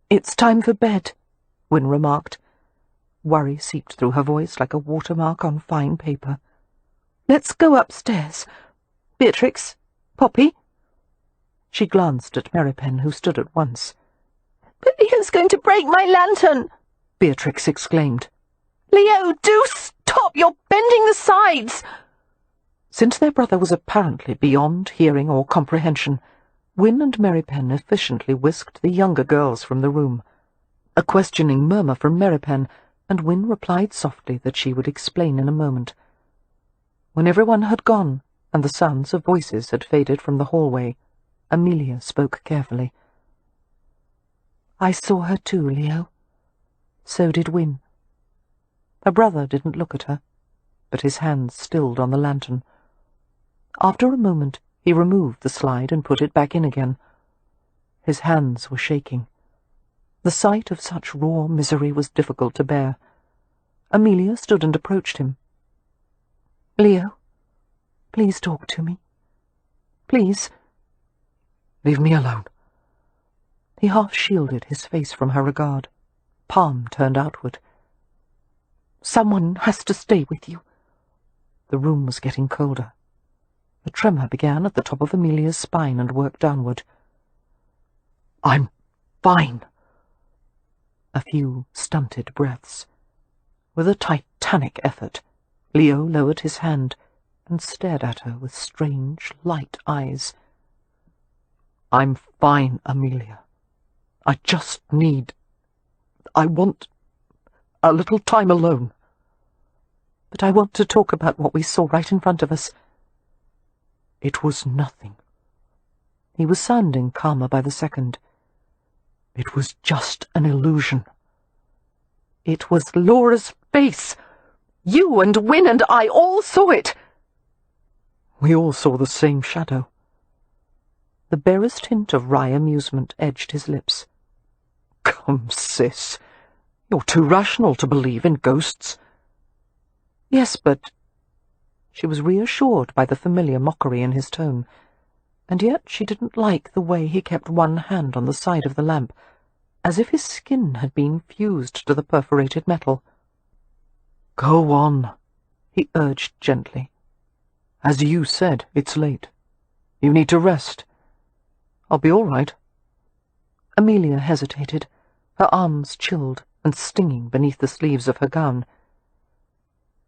"It's time for bed," Wynne remarked. Worry seeped through her voice like a watermark on fine paper. "Let's go upstairs. Beatrix, Poppy." She glanced at Merrypen, who stood at once. "But Leo's going to break my lantern!" Beatrix exclaimed. "Leo, do stop! You're bending the sides!" Since their brother was apparently beyond hearing or comprehension, Wynne and Merrypen efficiently whisked the younger girls from the room. A questioning murmur from Merrypen, and Wynne replied softly that she would explain in a moment. When everyone had gone, and the sounds of voices had faded from the hallway, Amelia spoke carefully. "I saw her too, Leo. So did Wynne." Her brother didn't look at her. but his hands stilled on the lantern. After a moment, he removed the slide and put it back in again. His hands were shaking. The sight of such raw misery was difficult to bear. Amelia stood and approached him. "Leo, please talk to me. Please." "Leave me alone." He half-shielded his face from her regard, palm turned outward. "Someone has to stay with you." The room was getting colder. A tremor began at the top of Amelia's spine and worked downward. "I'm fine." A few stunted breaths. With a titanic effort, Leo lowered his hand and stared at her with strange, light eyes. "I'm fine, Amelia. I just I want a little time alone." "But I want to talk about what we saw right in front of us." "It was nothing." He was sounding calmer by the second. "It was just an illusion." "It was Laura's face. You and Wynne and I all saw it." "We all saw the same shadow." The barest hint of wry amusement edged his lips. "Come, sis, you're too rational to believe in ghosts." "Yes, but—" She was reassured by the familiar mockery in his tone, and yet she didn't like the way he kept one hand on the side of the lamp, as if his skin had been fused to the perforated metal. "Go on," he urged gently. "As you said, it's late. You need to rest. I'll be all right." Amelia hesitated, her arms chilled and stinging beneath the sleeves of her gown.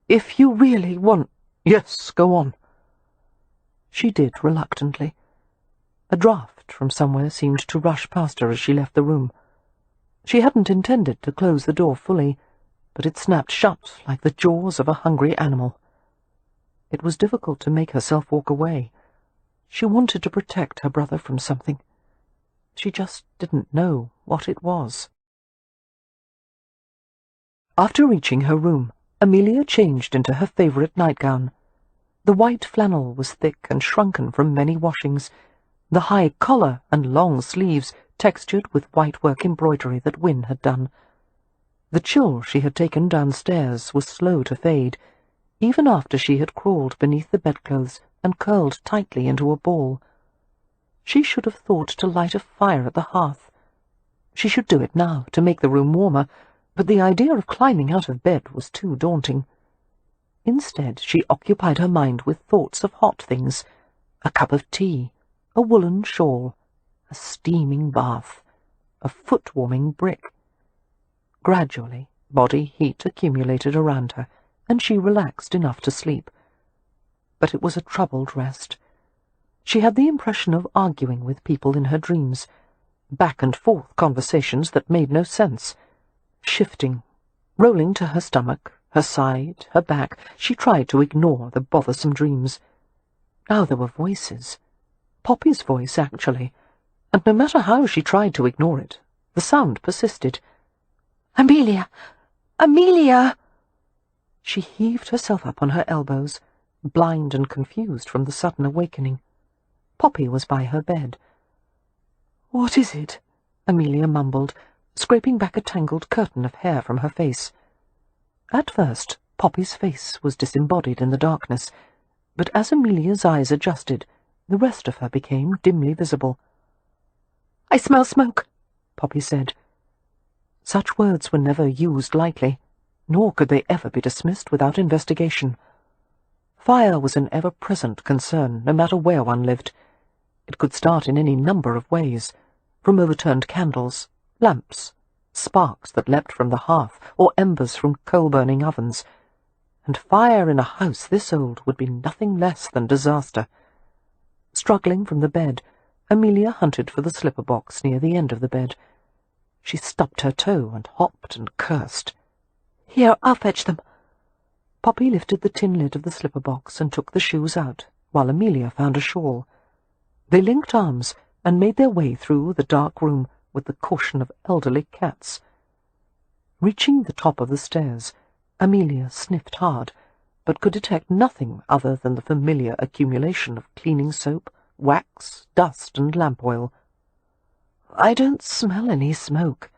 "If you really want—" "Yes, go on." She did reluctantly. A draught from somewhere seemed to rush past her as she left the room. She hadn't intended to close the door fully, but it snapped shut like the jaws of a hungry animal. It was difficult to make herself walk away. She wanted to protect her brother from something. She just didn't know what it was. After reaching her room, Amelia changed into her favourite nightgown. The white flannel was thick and shrunken from many washings, the high collar and long sleeves textured with white-work embroidery that Wynne had done. The chill she had taken downstairs was slow to fade, even after she had crawled beneath the bedclothes and curled tightly into a ball. She should have thought to light a fire at the hearth. She should do it now to make the room warmer, but the idea of climbing out of bed was too daunting. Instead, she occupied her mind with thoughts of hot things, a cup of tea, a woolen shawl, a steaming bath, a foot-warming brick. Gradually, body heat accumulated around her, and she relaxed enough to sleep. But it was a troubled rest. She had the impression of arguing with people in her dreams, back-and-forth conversations that made no sense. Shifting, rolling to her stomach, her side, her back, she tried to ignore the bothersome dreams. Now there were voices. Poppy's voice, actually, and no matter how she tried to ignore it, the sound persisted. "Amelia! Amelia!" She heaved herself up on her elbows, blind and confused from the sudden awakening. Poppy was by her bed. "What is it?" Amelia mumbled, scraping back a tangled curtain of hair from her face. At first, Poppy's face was disembodied in the darkness, but as Amelia's eyes adjusted, the rest of her became dimly visible. "I smell smoke," Poppy said. Such words were never used lightly, nor could they ever be dismissed without investigation. Fire was an ever-present concern, no matter where one lived. It could start in any number of ways, from overturned candles, lamps, sparks that leapt from the hearth, or embers from coal-burning ovens. And fire in a house this old would be nothing less than disaster. Struggling from the bed, Amelia hunted for the slipper box near the end of the bed. She stubbed her toe and hopped and cursed. "Here, I'll fetch them." Poppy lifted the tin lid of the slipper box and took the shoes out, while Amelia found a shawl. They linked arms and made their way through the dark room with the caution of elderly cats. Reaching the top of the stairs, Amelia sniffed hard, but could detect nothing other than the familiar accumulation of cleaning soap, wax, dust, and lamp oil. "I don't smell any smoke."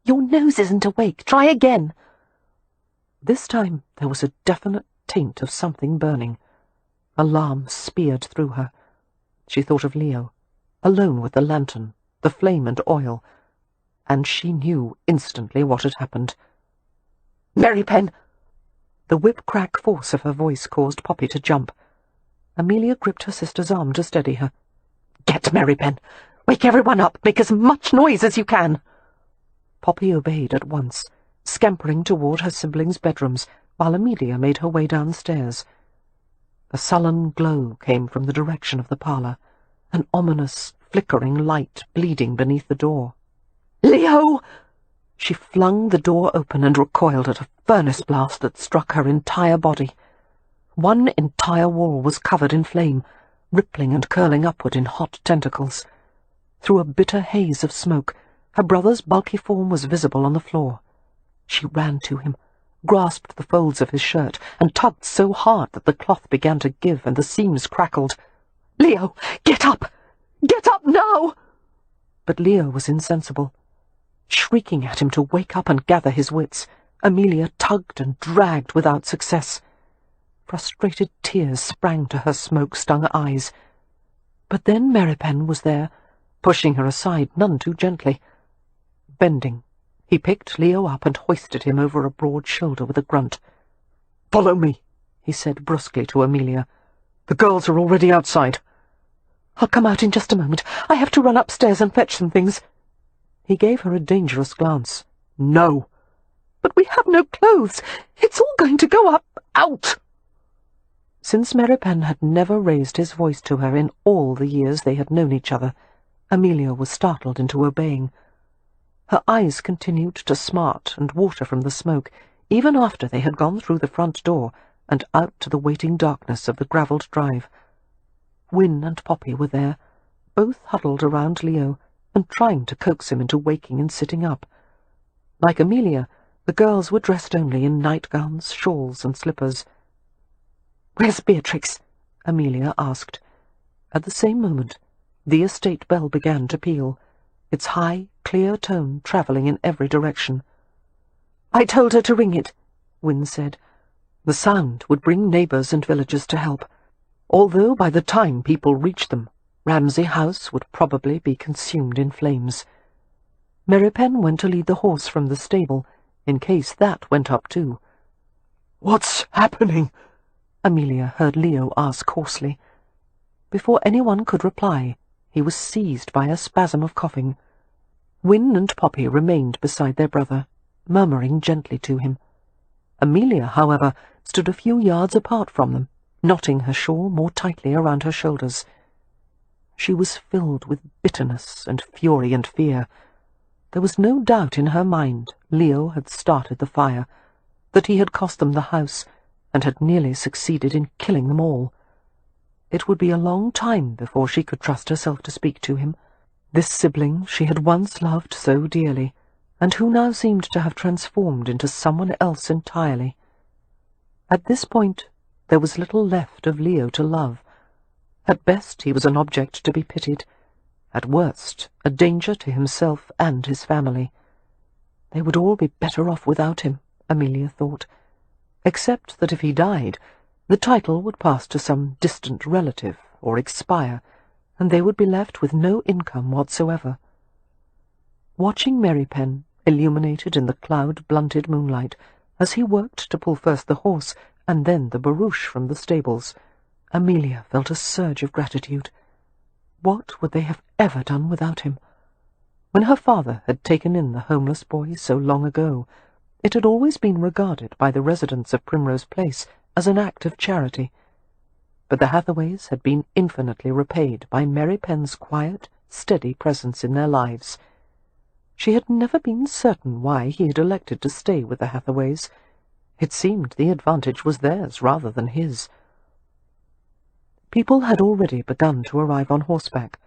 "Your nose isn't awake. Try again." This time there was a definite taint of something burning. Alarm speared through her. She thought of Leo, alone with the lantern, the flame and oil, and she knew instantly what had happened. "Mary Pen!" The whip-crack force of her voice caused Poppy to jump. Amelia gripped her sister's arm to steady her. "Get Mary Pen! Wake everyone up! Make as much noise as you can!" Poppy obeyed at once, scampering toward her siblings' bedrooms, while Amelia made her way downstairs. A sullen glow came from the direction of the parlour, an ominous, flickering light bleeding beneath the door. "Leo!" She flung the door open and recoiled at a furnace blast that struck her entire body. One entire wall was covered in flame, rippling and curling upward in hot tentacles. Through a bitter haze of smoke, her brother's bulky form was visible on the floor. She ran to him, grasped the folds of his shirt, and tugged so hard that the cloth began to give and the seams crackled. "Leo, get up! Get up now!" But Leo was insensible. Shrieking at him to wake up and gather his wits, Amelia tugged and dragged without success. Frustrated tears sprang to her smoke-stung eyes. But then Mary Pen was there, pushing her aside none too gently. Bending, he picked Leo up and hoisted him over a broad shoulder with a grunt. "Follow me," he said brusquely to Amelia. "The girls are already outside." "I'll come out in just a moment. I have to run upstairs and fetch some things." He gave her a dangerous glance. "No." "But we have no clothes. It's all going to go up. Out!" Since Mary Pen had never raised his voice to her in all the years they had known each other, Amelia was startled into obeying. Her eyes continued to smart and water from the smoke, even after they had gone through the front door and out to the waiting darkness of the gravelled drive. Wynne and Poppy were there, both huddled around Leo and trying to coax him into waking and sitting up. Like Amelia, the girls were dressed only in nightgowns, shawls, and slippers. "Where's Beatrix?" Amelia asked. At the same moment, the estate bell began to peal, its high, clear tone travelling in every direction. "I told her to ring it," Wynne said. The sound would bring neighbours and villagers to help, although by the time people reached them, Ramsay House would probably be consumed in flames. Mary Pen went to lead the horse from the stable, in case that went up too. "What's happening?" Amelia heard Leo ask hoarsely. Before anyone could reply, he was seized by a spasm of coughing. Wynne and Poppy remained beside their brother, murmuring gently to him. Amelia, however, stood a few yards apart from them, knotting her shawl more tightly around her shoulders. She was filled with bitterness and fury and fear. There was no doubt in her mind Leo had started the fire, that he had cost them the house, and had nearly succeeded in killing them all. It would be a long time before she could trust herself to speak to him, this sibling she had once loved so dearly, and who now seemed to have transformed into someone else entirely. At this point there was little left of Leo to love. At best he was an object to be pitied, at worst a danger to himself and his family. They would all be better off without him, Amelia thought, except that if he died, the title would pass to some distant relative or expire, and they would be left with no income whatsoever. Watching Mary Pen, illuminated in the cloud-blunted moonlight, as he worked to pull first the horse and then the barouche from the stables, Amelia felt a surge of gratitude. What would they have ever done without him? When her father had taken in the homeless boy so long ago, it had always been regarded by the residents of Primrose Place as an act of charity. But the Hathaways had been infinitely repaid by Mary Pen's quiet, steady presence in their lives. She had never been certain why he had elected to stay with the Hathaways. It seemed the advantage was theirs rather than his. People had already begun to arrive on horseback,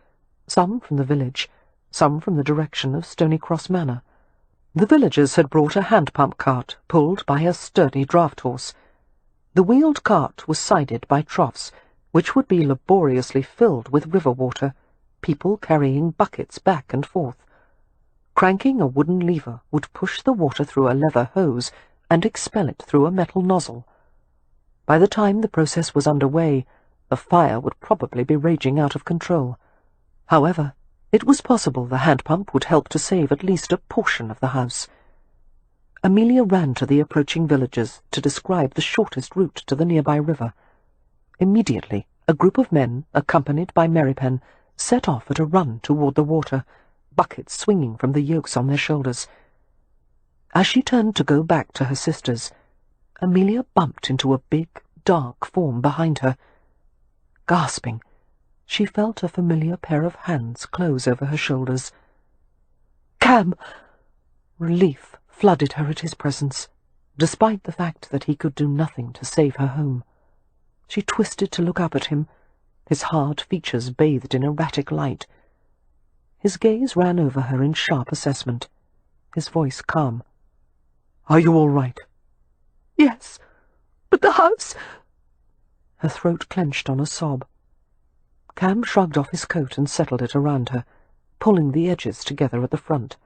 some from the village, some from the direction of Stony Cross Manor. The villagers had brought a hand-pump cart pulled by a sturdy draught horse. The wheeled cart was sided by troughs, which would be laboriously filled with river water, people carrying buckets back and forth. Cranking a wooden lever would push the water through a leather hose and expel it through a metal nozzle. By the time the process was underway, the fire would probably be raging out of control. However, it was possible the hand pump would help to save at least a portion of the house. Amelia ran to the approaching villagers to describe the shortest route to the nearby river. Immediately, a group of men, accompanied by Merrypen, set off at a run toward the water, buckets swinging from the yokes on their shoulders. As she turned to go back to her sisters, Amelia bumped into a big, dark form behind her. Gasping, she felt a familiar pair of hands close over her shoulders. "Cam!" Relief flooded her at his presence, despite the fact that he could do nothing to save her home. She twisted to look up at him, his hard features bathed in erratic light. His gaze ran over her in sharp assessment, his voice calm. "Are you all right?" "Yes, but the house—" Her throat clenched on a sob. Cam shrugged off his coat and settled it around her, pulling the edges together at the front.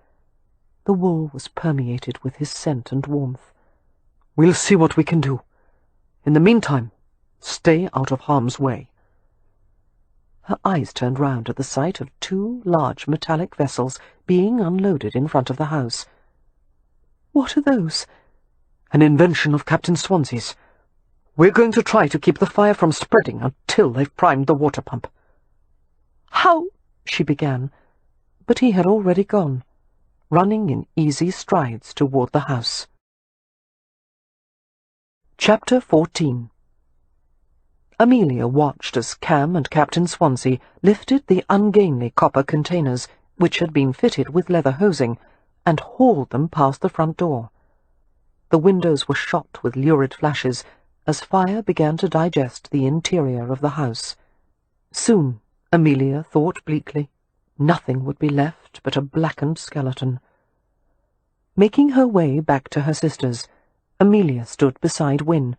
The wool was permeated with his scent and warmth. "We'll see what we can do. In the meantime, stay out of harm's way." Her eyes turned round at the sight of 2 large metallic vessels being unloaded in front of the house. "What are those?" "An invention of Captain Swansea's. We're going to try to keep the fire from spreading until they've primed the water pump." "How—" she began, but he had already gone, running in easy strides toward the house. Chapter 14. Amelia watched as Cam and Captain Swansea lifted the ungainly copper containers, which had been fitted with leather hosing, and hauled them past the front door. The windows were shot with lurid flashes as fire began to digest the interior of the house. Soon, Amelia thought bleakly, nothing would be left but a blackened skeleton. Making her way back to her sisters, Amelia stood beside Wynne,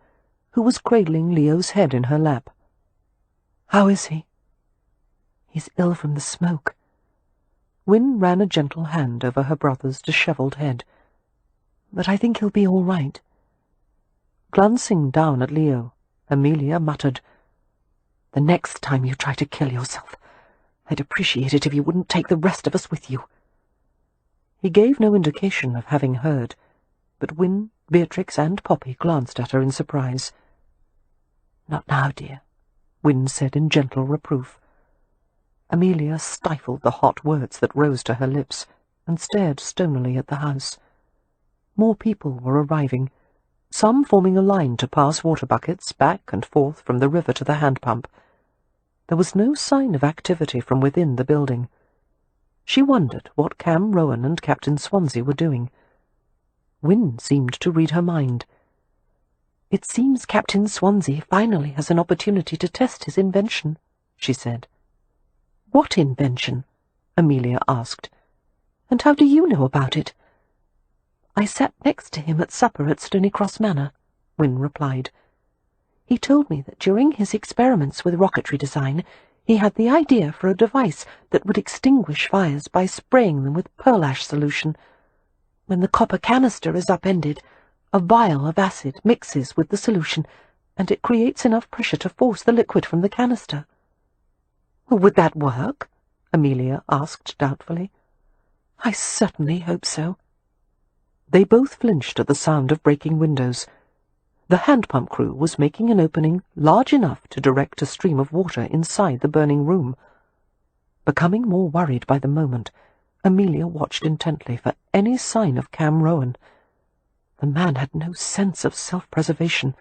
who was cradling Leo's head in her lap. "How is he?" "He's ill from the smoke." Wynne ran a gentle hand over her brother's dishevelled head. "But I think he'll be all right." Glancing down at Leo, Amelia muttered, "The next time you try to kill yourself, I'd appreciate it if you wouldn't take the rest of us with you." He gave no indication of having heard, but Wynne, Beatrix, and Poppy glanced at her in surprise. "Not now, dear," Wynne said in gentle reproof. Amelia stifled the hot words that rose to her lips and stared stonily at the house. More people were arriving, some forming a line to pass water buckets back and forth from the river to the hand pump. There was no sign of activity from within the building. She wondered what Cam Rohan and Captain Swansea were doing. Wynne seemed to read her mind. "It seems Captain Swansea finally has an opportunity to test his invention," she said. "What invention?" Amelia asked. "And how do you know about it?" "I sat next to him at supper at Stonycross Manor," Wynne replied. "He told me that during his experiments with rocketry design, he had the idea for a device that would extinguish fires by spraying them with pearl ash solution. When the copper canister is upended, a vial of acid mixes with the solution, and it creates enough pressure to force the liquid from the canister." "Would that work?" Amelia asked doubtfully. "I certainly hope so." They both flinched at the sound of breaking windows. The hand-pump crew was making an opening large enough to direct a stream of water inside the burning room. Becoming more worried by the moment, Amelia watched intently for any sign of Cam Rohan. The man had no sense of self-preservation,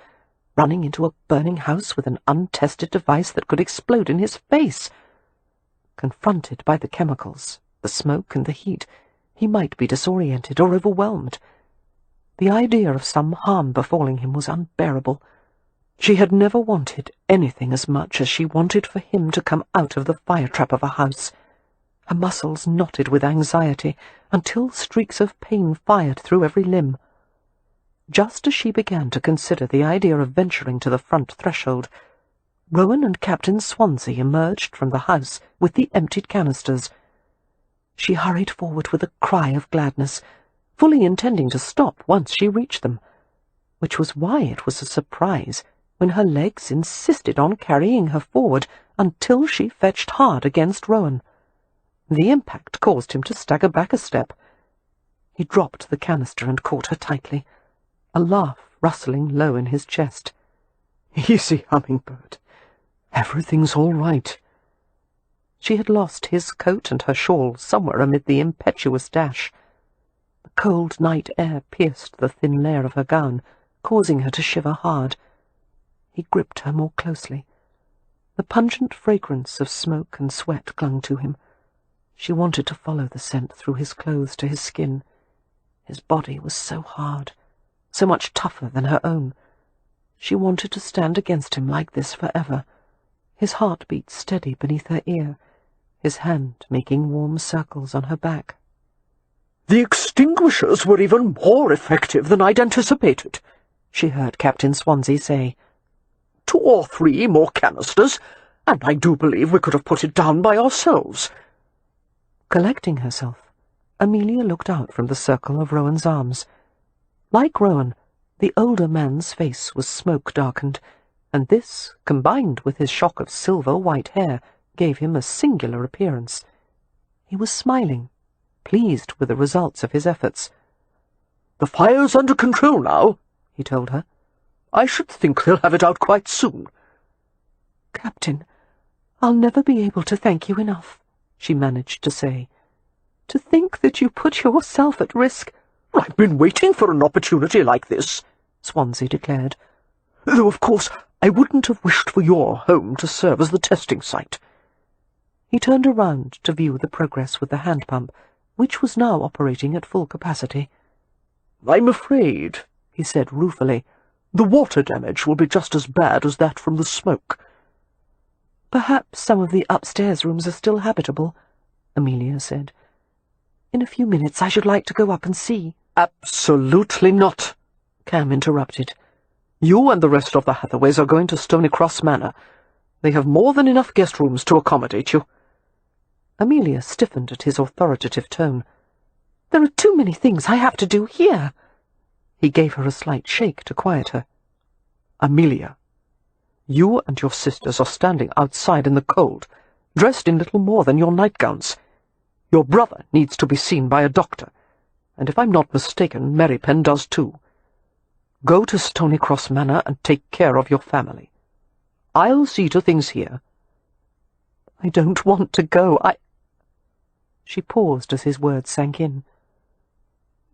running into a burning house with an untested device that could explode in his face. Confronted by the chemicals, the smoke and the heat, he might be disoriented or overwhelmed. The idea of some harm befalling him was unbearable. She had never wanted anything as much as she wanted for him to come out of the fire-trap of a house. Her muscles knotted with anxiety until streaks of pain fired through every limb. Just as she began to consider the idea of venturing to the front threshold, Rowan and Captain Swansea emerged from the house with the emptied canisters. She hurried forward with a cry of gladness, fully intending to stop once she reached them, which was why it was a surprise when her legs insisted on carrying her forward until she fetched hard against Rowan. The impact caused him to stagger back a step. He dropped the canister and caught her tightly, a laugh rustling low in his chest. "Easy, Hummingbird. Everything's all right." She had lost his coat and her shawl somewhere amid the impetuous dash. The cold night air pierced the thin layer of her gown, causing her to shiver hard. He gripped her more closely. The pungent fragrance of smoke and sweat clung to him. She wanted to follow the scent through his clothes to his skin. His body was so hard, so much tougher than her own. She wanted to stand against him like this forever, his heartbeat steady beneath her ear, his hand making warm circles on her back. "The extinguishers were even more effective than I'd anticipated," she heard Captain Swansea say. "2 or 3 more canisters, and I do believe we could have put it down by ourselves." Collecting herself, Amelia looked out from the circle of Rowan's arms. Like Rowan, the older man's face was smoke-darkened, and this, combined with his shock of silver-white hair, gave him a singular appearance. He was smiling, pleased with the results of his efforts. "The fire's under control now," he told her. "I should think they'll have it out quite soon." "Captain, I'll never be able to thank you enough," she managed to say. "To think that you put yourself at risk—" "I've been waiting for an opportunity like this," Swansea declared. "Though, of course, I wouldn't have wished for your home to serve as the testing site." He turned around to view the progress with the hand pump, which was now operating at full capacity. "I'm afraid," he said ruefully, "the water damage will be just as bad as that from the smoke." "Perhaps some of the upstairs rooms are still habitable," Amelia said. "In a few minutes I should like to go up and see." "Absolutely not," Cam interrupted. "You and the rest of the Hathaways are going to Stony Cross Manor. They have more than enough guest rooms to accommodate you." Amelia stiffened at his authoritative tone. "There are too many things I have to do here." He gave her a slight shake to quiet her. "Amelia, you and your sisters are standing outside in the cold, dressed in little more than your nightgowns. Your brother needs to be seen by a doctor, and if I'm not mistaken, Merrypen does too. Go to Stony Cross Manor and take care of your family. I'll see to things here." "I don't want to go. She paused as his words sank in.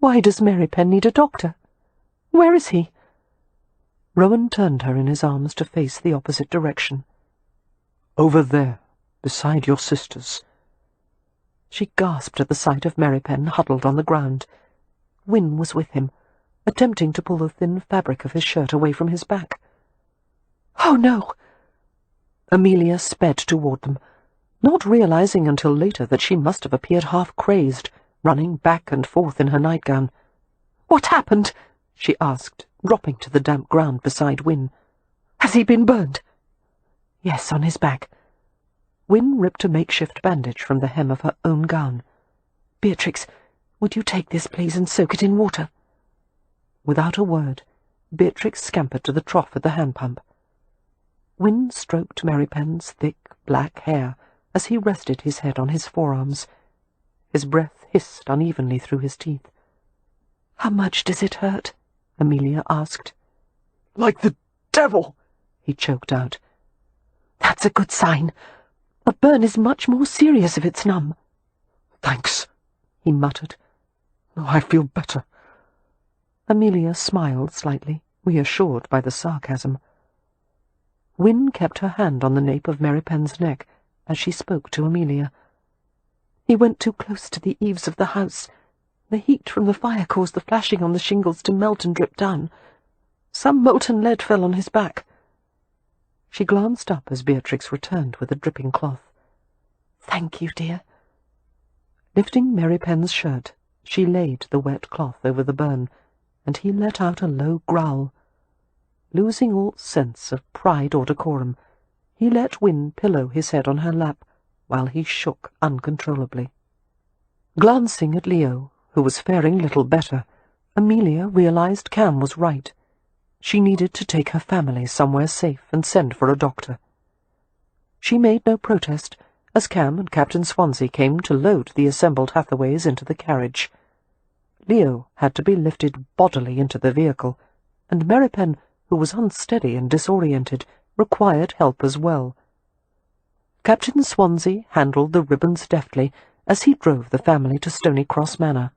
"Why does Merrypen need a doctor? Where is he?" Rowan turned her in his arms to face the opposite direction. "Over there, beside your sisters." She gasped at the sight of Merrypen huddled on the ground. Wynne was with him, attempting to pull the thin fabric of his shirt away from his back. "Oh, no!" Amelia sped toward them, not realizing until later that she must have appeared half-crazed, running back and forth in her nightgown. "What happened?" she asked, dropping to the damp ground beside Wynne. "Has he been burned?" "Yes, on his back." Wynne ripped a makeshift bandage from the hem of her own gown. "Beatrix, would you take this, please, and soak it in water?" Without a word, Beatrix scampered to the trough at the hand-pump. Wynne stroked Merrypen's thick, black hair as he rested his head on his forearms. His breath hissed unevenly through his teeth. "How much does it hurt?" Amelia asked. "Like the devil," he choked out. "That's a good sign. A burn is much more serious if it's numb." "Thanks," he muttered. "I feel better." Amelia smiled slightly, reassured by the sarcasm. Wynne kept her hand on the nape of Merrypen's neck as she spoke to Amelia. "He went too close to the eaves of the house. The heat from the fire caused the flashing on the shingles to melt and drip down. Some molten lead fell on his back." She glanced up as Beatrix returned with a dripping cloth. "Thank you, dear." Lifting Merrypen's shirt, she laid the wet cloth over the burn, and he let out a low growl. Losing all sense of pride or decorum, he let Wynne pillow his head on her lap while he shook uncontrollably. Glancing at Leo, who was faring little better, Amelia realized Cam was right. She needed to take her family somewhere safe and send for a doctor. She made no protest as Cam and Captain Swansea came to load the assembled Hathaways into the carriage. Leo had to be lifted bodily into the vehicle, and Meripen, who was unsteady and disoriented, required help as well. Captain Swansea handled the ribbons deftly as he drove the family to Stony Cross Manor.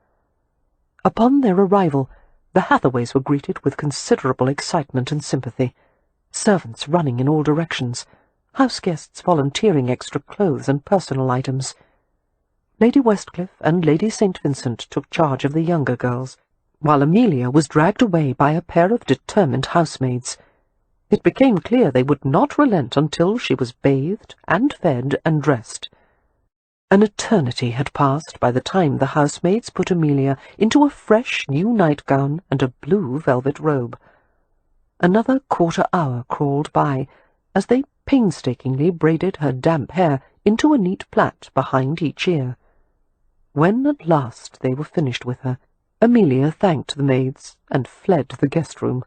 Upon their arrival, the Hathaways were greeted with considerable excitement and sympathy, servants running in all directions, house-guests volunteering extra clothes and personal items. Lady Westcliff and Lady St. Vincent took charge of the younger girls, while Amelia was dragged away by a pair of determined housemaids. It became clear they would not relent until she was bathed and fed and dressed. An eternity had passed by the time the housemaids put Amelia into a fresh new nightgown and a blue velvet robe. Another quarter-hour crawled by as they painstakingly braided her damp hair into a neat plait behind each ear. When at last they were finished with her, Amelia thanked the maids and fled the guest-room.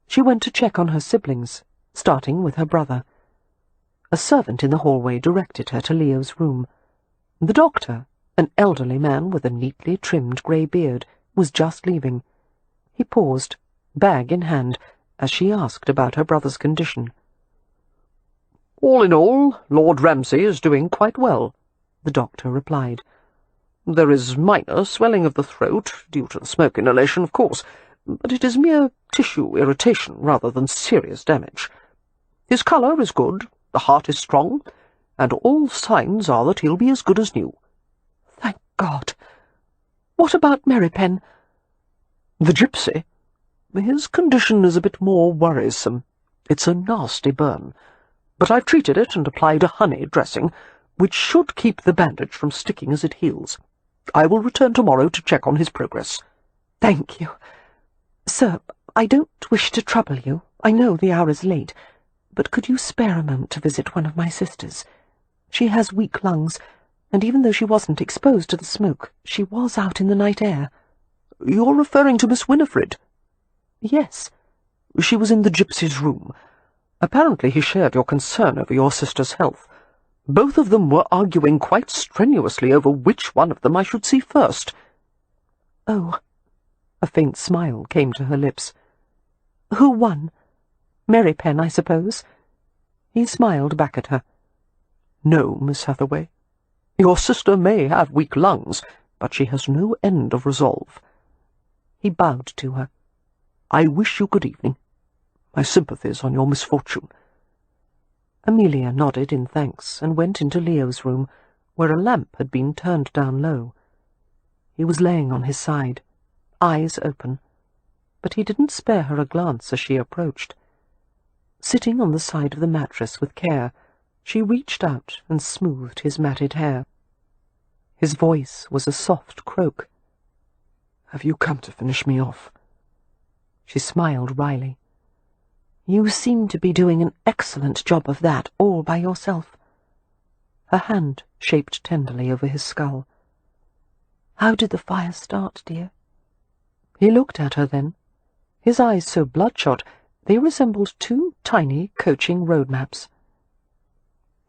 She went to check on her siblings, starting with her brother. A servant in the hallway directed her to Leo's room. The doctor, an elderly man with a neatly trimmed grey beard, was just leaving. He paused, bag in hand, as she asked about her brother's condition. "All in all, Lord Ramsay is doing quite well," the doctor replied. "There is minor swelling of the throat, due to the smoke inhalation, of course, but it is mere tissue irritation rather than serious damage. His colour is good, the heart is strong, and all signs are that he'll be as good as new." "Thank God. What about Meripen?" "The Gypsy? His condition is a bit more worrisome. It's a nasty burn, but I've treated it and applied a honey dressing, which should keep the bandage from sticking as it heals. I will return tomorrow to check on his progress." "Thank you. Sir, I don't wish to trouble you. I know the hour is late, but could you spare a moment to visit one of my sisters? She has weak lungs, and even though she wasn't exposed to the smoke, she was out in the night air." "You're referring to Miss Winifred?" "Yes." "She was in the Gypsy's room. Apparently he shared your concern over your sister's health. Both of them were arguing quite strenuously over which one of them I should see first." "Oh." A faint smile came to her lips. "Who won? Meripen, I suppose?" He smiled back at her. "No, Miss Hathaway. Your sister may have weak lungs, but she has no end of resolve." He bowed to her. "I wish you good evening. My sympathies on your misfortune." Amelia nodded in thanks and went into Leo's room, where a lamp had been turned down low. He was laying on his side, eyes open, but he didn't spare her a glance as she approached. Sitting on the side of the mattress with care, she reached out and smoothed his matted hair. His voice was a soft croak. "Have you come to finish me off?" She smiled wryly. "You seem to be doing an excellent job of that all by yourself." Her hand shaped tenderly over his skull. "How did the fire start, dear?" He looked at her then, his eyes so bloodshot they resembled two tiny coaching road maps.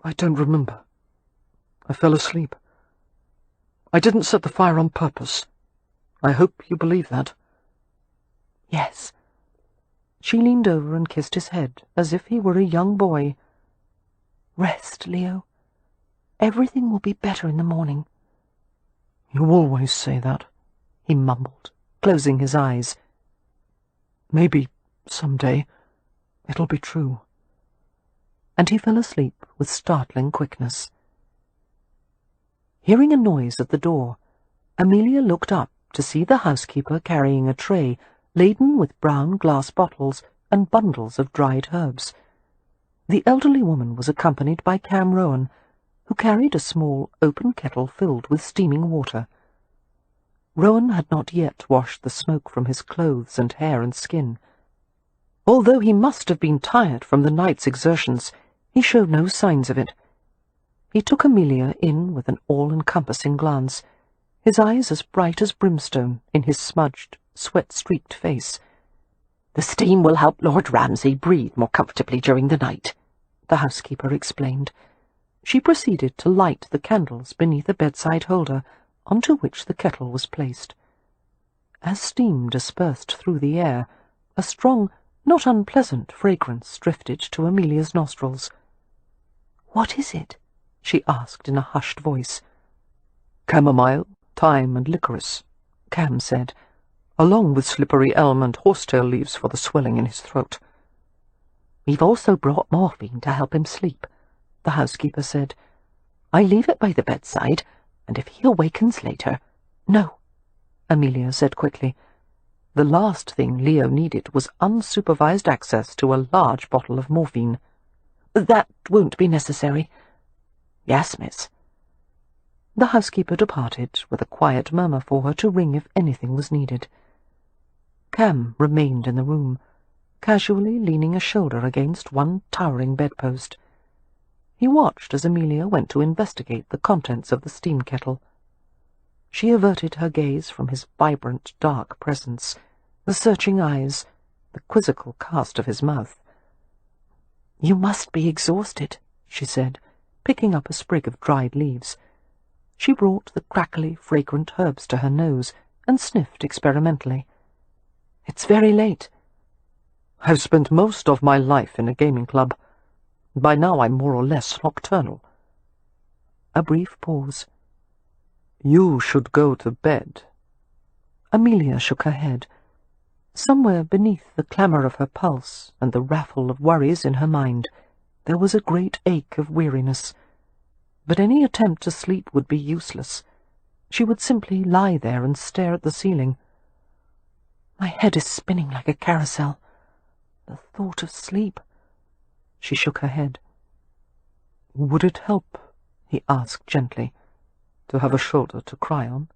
"I don't remember. I fell asleep. I didn't set the fire on purpose. I hope you believe that." "Yes." She leaned over and kissed his head as if he were a young boy. "Rest, Leo. Everything will be better in the morning." "You always say that," he mumbled, closing his eyes. "Maybe someday it'll be true." And he fell asleep with startling quickness. Hearing a noise at the door, Amelia looked up to see the housekeeper carrying a tray laden with brown glass bottles and bundles of dried herbs. The elderly woman was accompanied by Cam Rohan, who carried a small open kettle filled with steaming water. Rohan had not yet washed the smoke from his clothes and hair and skin. Although he must have been tired from the night's exertions, he showed no signs of it. He took Amelia in with an all-encompassing glance, his eyes as bright as brimstone in his smudged, sweat-streaked face. "The steam will help Lord Ramsay breathe more comfortably during the night," the housekeeper explained. She proceeded to light the candles beneath a bedside holder, onto which the kettle was placed. As steam dispersed through the air, a strong, not unpleasant fragrance drifted to Amelia's nostrils. "What is it?" she asked in a hushed voice. "Chamomile, thyme, and licorice," Cam said, "along with slippery elm and horsetail leaves for the swelling in his throat." "We've also brought morphine to help him sleep," the housekeeper said. "I leave it by the bedside, and if he awakens later—" "No," Amelia said quickly. The last thing Leo needed was unsupervised access to a large bottle of morphine. "That won't be necessary." "Yes, miss." The housekeeper departed, with a quiet murmur for her to ring if anything was needed. Cam remained in the room, casually leaning a shoulder against one towering bedpost. He watched as Amelia went to investigate the contents of the steam kettle. She averted her gaze from his vibrant, dark presence, the searching eyes, the quizzical cast of his mouth. "You must be exhausted," she said, picking up a sprig of dried leaves. She brought the crackly, fragrant herbs to her nose and sniffed experimentally. "It's very late." "I've spent most of my life in a gaming club. By now I'm more or less nocturnal." A brief pause. "You should go to bed." Amelia shook her head. Somewhere beneath the clamour of her pulse and the raffle of worries in her mind, there was a great ache of weariness. But any attempt to sleep would be useless. She would simply lie there and stare at the ceiling. "My head is spinning like a carousel. The thought of sleep—" She shook her head. "Would it help," he asked gently, "to have a shoulder to cry on?"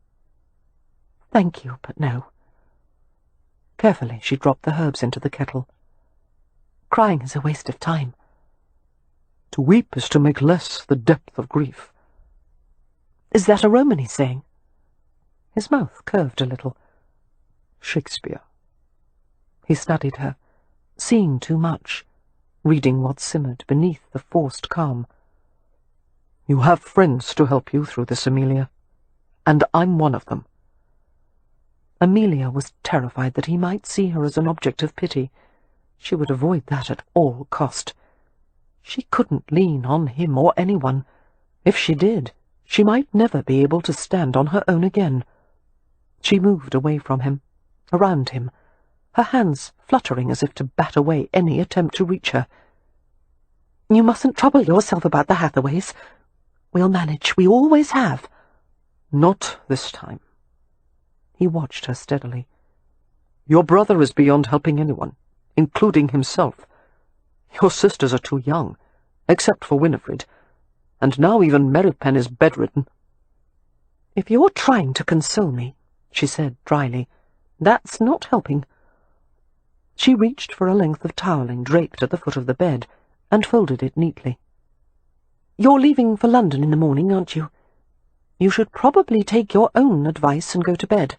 "Thank you, but no." Carefully she dropped the herbs into the kettle. "Crying is a waste of time." "To weep is to make less the depth of grief." "Is that a Romany saying?" His mouth curved a little. "Shakespeare." He studied her, seeing too much, reading what simmered beneath the forced calm. "You have friends to help you through this, Amelia, and I'm one of them." Amelia was terrified that he might see her as an object of pity. She would avoid that at all cost. She couldn't lean on him or anyone. If she did, she might never be able to stand on her own again. She moved away from him, around him, her hands fluttering as if to bat away any attempt to reach her. "You mustn't trouble yourself about the Hathaways. We'll manage. We always have." "Not this time." He watched her steadily. "Your brother is beyond helping anyone, including himself. Your sisters are too young, except for Winifred, and now even Meripen is bedridden." "If you're trying to console me," she said dryly, "that's not helping." She reached for a length of toweling draped at the foot of the bed, and folded it neatly. "You're leaving for London in the morning, aren't you? You should probably take your own advice and go to bed."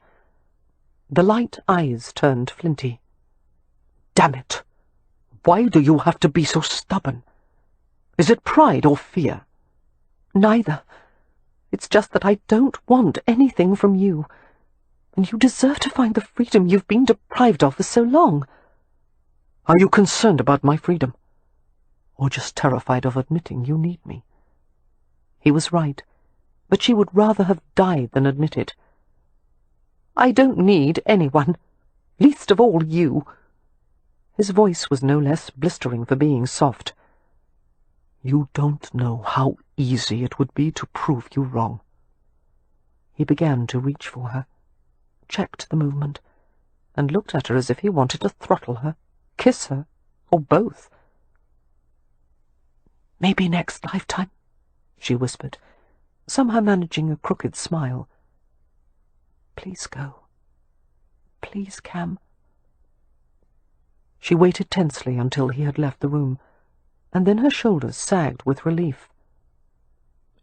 The light eyes turned flinty. "Damn it! Why do you have to be so stubborn? Is it pride or fear?" "Neither. It's just that I don't want anything from you, and you deserve to find the freedom you've been deprived of for so long." "Are you concerned about my freedom? Or just terrified of admitting you need me?" He was right, but she would rather have died than admit it. "I don't need anyone, least of all you." His voice was no less blistering for being soft. "You don't know how easy it would be to prove you wrong." He began to reach for her, checked the movement, and looked at her as if he wanted to throttle her, kiss her, or both. "Maybe next lifetime," she whispered, somehow managing a crooked smile. Please go. Please, Cam. She waited tensely until he had left the room, and then her shoulders sagged with relief.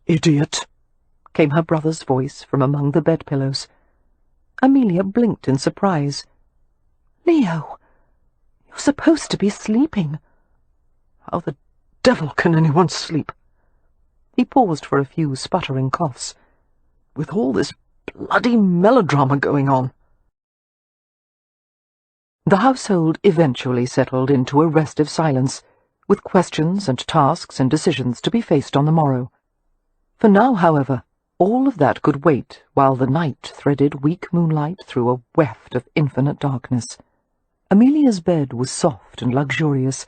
"Idiot!" came her brother's voice from among the bedpillows. Amelia blinked in surprise. "Leo, you're supposed to be sleeping." "How the devil can anyone sleep?" He paused for a few sputtering coughs. "With all this bloody melodrama going on." The household eventually settled into a restive silence, with questions and tasks and decisions to be faced on the morrow. For now, however, all of that could wait while the night threaded weak moonlight through a weft of infinite darkness. Amelia's bed was soft and luxurious,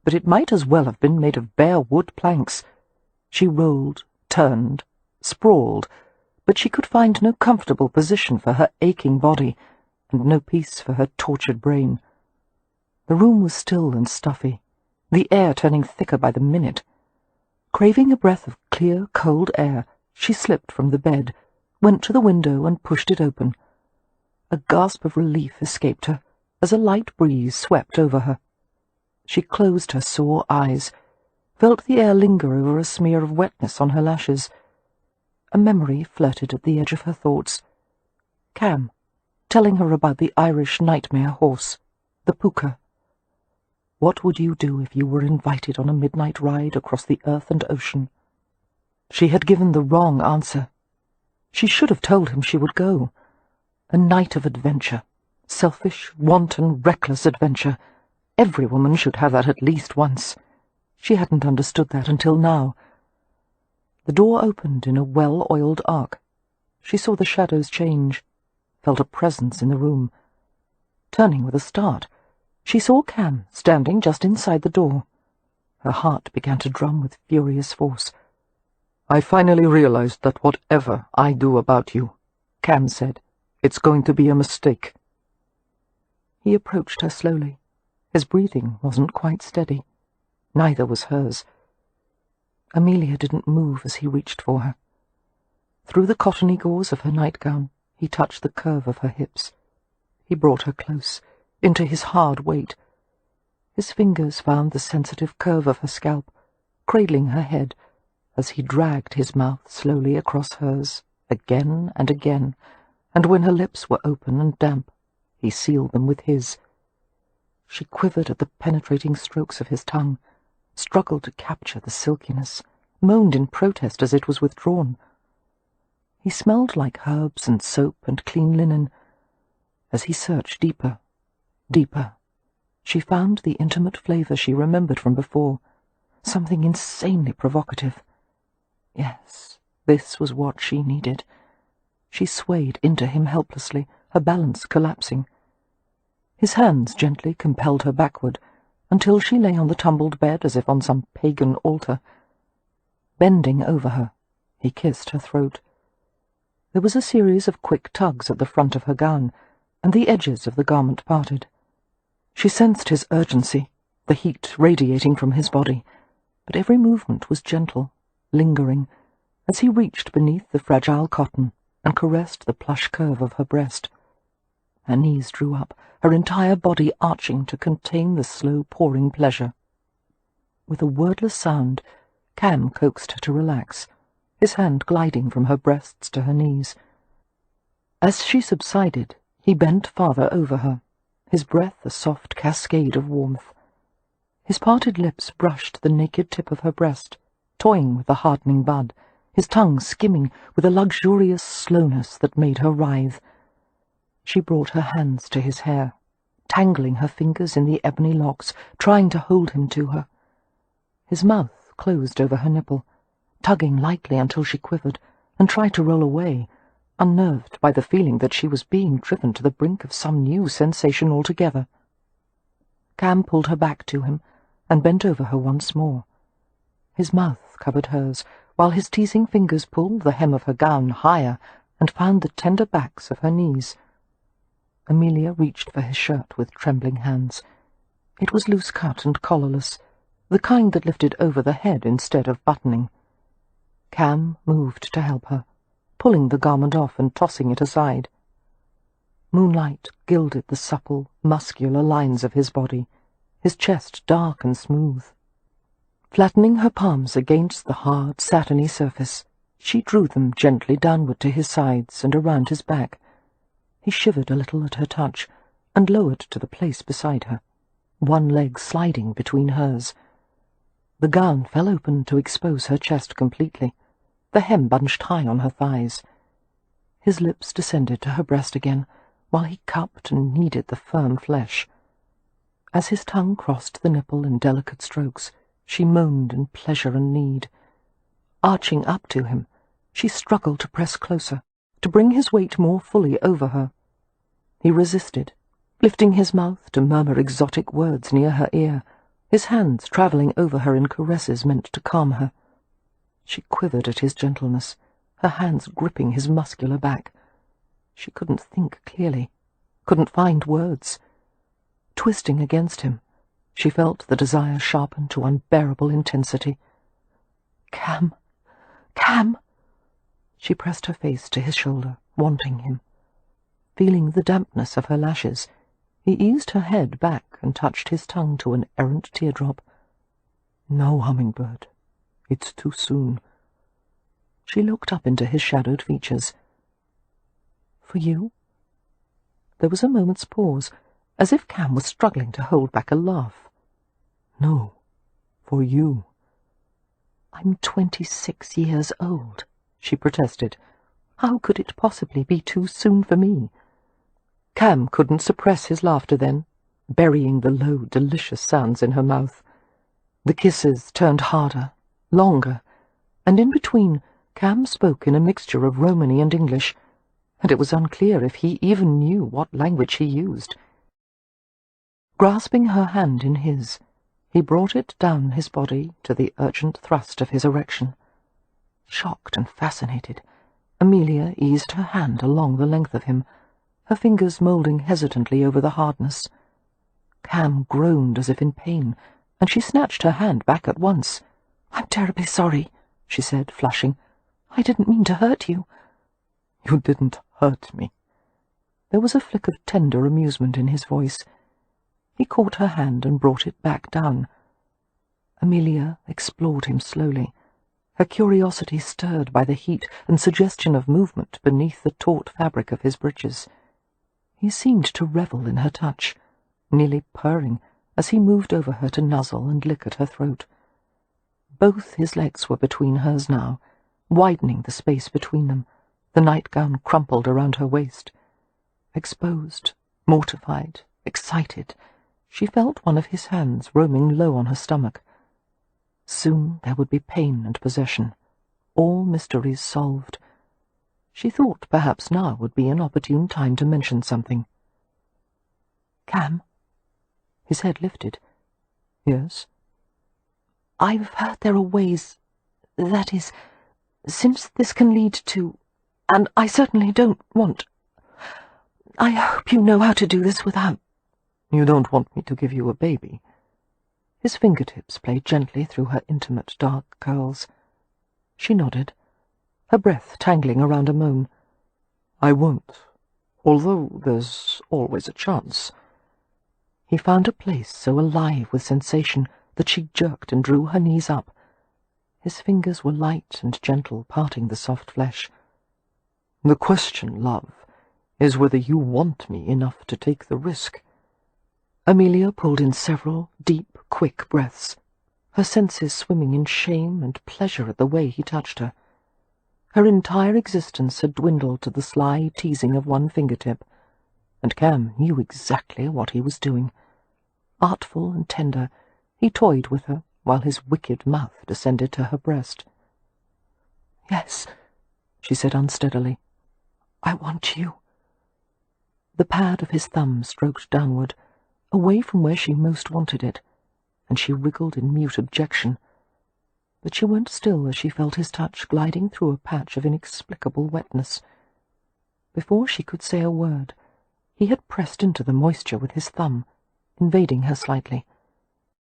but it might as well have been made of bare wood planks. She rolled, turned, sprawled, but she could find no comfortable position for her aching body, and no peace for her tortured brain. The room was still and stuffy, the air turning thicker by the minute. Craving a breath of clear, cold air, she slipped from the bed, went to the window and pushed it open. A gasp of relief escaped her as a light breeze swept over her. She closed her sore eyes, felt the air linger over a smear of wetness on her lashes. A memory flirted at the edge of her thoughts. Cam, telling her about the Irish nightmare horse, the puka. What would you do if you were invited on a midnight ride across the earth and ocean? She had given the wrong answer. She should have told him she would go. A night of adventure. Selfish, wanton, reckless adventure. Every woman should have that at least once. She hadn't understood that until now. The door opened in a well-oiled arc. She saw the shadows change, felt a presence in the room. Turning with a start, she saw Cam standing just inside the door. Her heart began to drum with furious force. "I finally realized that whatever I do about you," Cam said, "it's going to be a mistake." He approached her slowly. His breathing wasn't quite steady. Neither was hers. Amelia didn't move as he reached for her. Through the cottony gauze of her nightgown, he touched the curve of her hips. He brought her close, into his hard weight. His fingers found the sensitive curve of her scalp, cradling her head, as he dragged his mouth slowly across hers, again and again, and when her lips were open and damp, he sealed them with his. She quivered at the penetrating strokes of his tongue, struggled to capture the silkiness, moaned in protest as it was withdrawn. He smelled like herbs and soap and clean linen. As he searched deeper, deeper, she found the intimate flavor she remembered from before, something insanely provocative. Yes, this was what she needed. She swayed into him helplessly, her balance collapsing. His hands gently compelled her backward, until she lay on the tumbled bed as if on some pagan altar. Bending over her, he kissed her throat. There was a series of quick tugs at the front of her gown, and the edges of the garment parted. She sensed his urgency, the heat radiating from his body, but every movement was gentle, lingering, as he reached beneath the fragile cotton and caressed the plush curve of her breast. Her knees drew up, her entire body arching to contain the slow pouring pleasure. With a wordless sound, Cam coaxed her to relax, his hand gliding from her breasts to her knees. As she subsided, he bent farther over her, his breath a soft cascade of warmth. His parted lips brushed the naked tip of her breast, toying with the hardening bud, his tongue skimming with a luxurious slowness that made her writhe. She brought her hands to his hair, tangling her fingers in the ebony locks, trying to hold him to her. His mouth closed over her nipple, tugging lightly until she quivered, and tried to roll away, unnerved by the feeling that she was being driven to the brink of some new sensation altogether. Cam pulled her back to him, and bent over her once more. His mouth covered hers, while his teasing fingers pulled the hem of her gown higher and found the tender backs of her knees. Amelia reached for his shirt with trembling hands. It was loose-cut and collarless, the kind that lifted over the head instead of buttoning. Cam moved to help her, pulling the garment off and tossing it aside. Moonlight gilded the supple, muscular lines of his body, his chest dark and smooth. Flattening her palms against the hard, satiny surface, she drew them gently downward to his sides and around his back. He shivered a little at her touch, and lowered to the place beside her, one leg sliding between hers. The gown fell open to expose her chest completely, the hem bunched high on her thighs. His lips descended to her breast again, while he cupped and kneaded the firm flesh. As his tongue crossed the nipple in delicate strokes, she moaned in pleasure and need. Arching up to him, she struggled to press closer, to bring his weight more fully over her. He resisted, lifting his mouth to murmur exotic words near her ear, his hands travelling over her in caresses meant to calm her. She quivered at his gentleness, her hands gripping his muscular back. She couldn't think clearly, couldn't find words. Twisting against him, she felt the desire sharpen to unbearable intensity. "Cam! Cam!" She pressed her face to his shoulder, wanting him. Feeling the dampness of her lashes, he eased her head back and touched his tongue to an errant teardrop. "No, Hummingbird. It's too soon." She looked up into his shadowed features. "For you?" There was a moment's pause, as if Cam was struggling to hold back a laugh. "No, for you." "I'm 26 years old," she protested. "How could it possibly be too soon for me?" Cam couldn't suppress his laughter then, burying the low, delicious sounds in her mouth. The kisses turned harder, longer, and in between Cam spoke in a mixture of Romany and English, and it was unclear if he even knew what language he used. Grasping her hand in his, he brought it down his body to the urgent thrust of his erection. Shocked and fascinated, Amelia eased her hand along the length of him, her fingers moulding hesitantly over the hardness. Cam groaned as if in pain, and she snatched her hand back at once. "I'm terribly sorry," she said, flushing. "I didn't mean to hurt you." "You didn't hurt me." There was a flick of tender amusement in his voice. He caught her hand and brought it back down. Amelia explored him slowly, her curiosity stirred by the heat and suggestion of movement beneath the taut fabric of his breeches. He seemed to revel in her touch, nearly purring as he moved over her to nuzzle and lick at her throat. Both his legs were between hers now, widening the space between them, the nightgown crumpled around her waist. Exposed, mortified, excited, she felt one of his hands roaming low on her stomach. Soon there would be pain and possession, all mysteries solved. She thought perhaps now would be an opportune time to mention something. "Cam?" His head lifted. "Yes?" "I've heard there are ways, that is, since this can lead to, and I certainly don't want. I hope you know how to do this without—" "You don't want me to give you a baby?" His fingertips played gently through her intimate dark curls. She nodded, her breath tangling around a moan. "I won't, although there's always a chance." He found a place so alive with sensation that she jerked and drew her knees up. His fingers were light and gentle, parting the soft flesh. "The question, love, is whether you want me enough to take the risk." Amelia pulled in several deep, quick breaths, her senses swimming in shame and pleasure at the way he touched her. Her entire existence had dwindled to the sly teasing of one fingertip, and Cam knew exactly what he was doing. Artful and tender, he toyed with her while his wicked mouth descended to her breast. "Yes," she said unsteadily. "I want you." The pad of his thumb stroked downward, away from where she most wanted it, and she wriggled in mute objection. But she went still as she felt his touch gliding through a patch of inexplicable wetness. Before she could say a word, he had pressed into the moisture with his thumb, invading her slightly.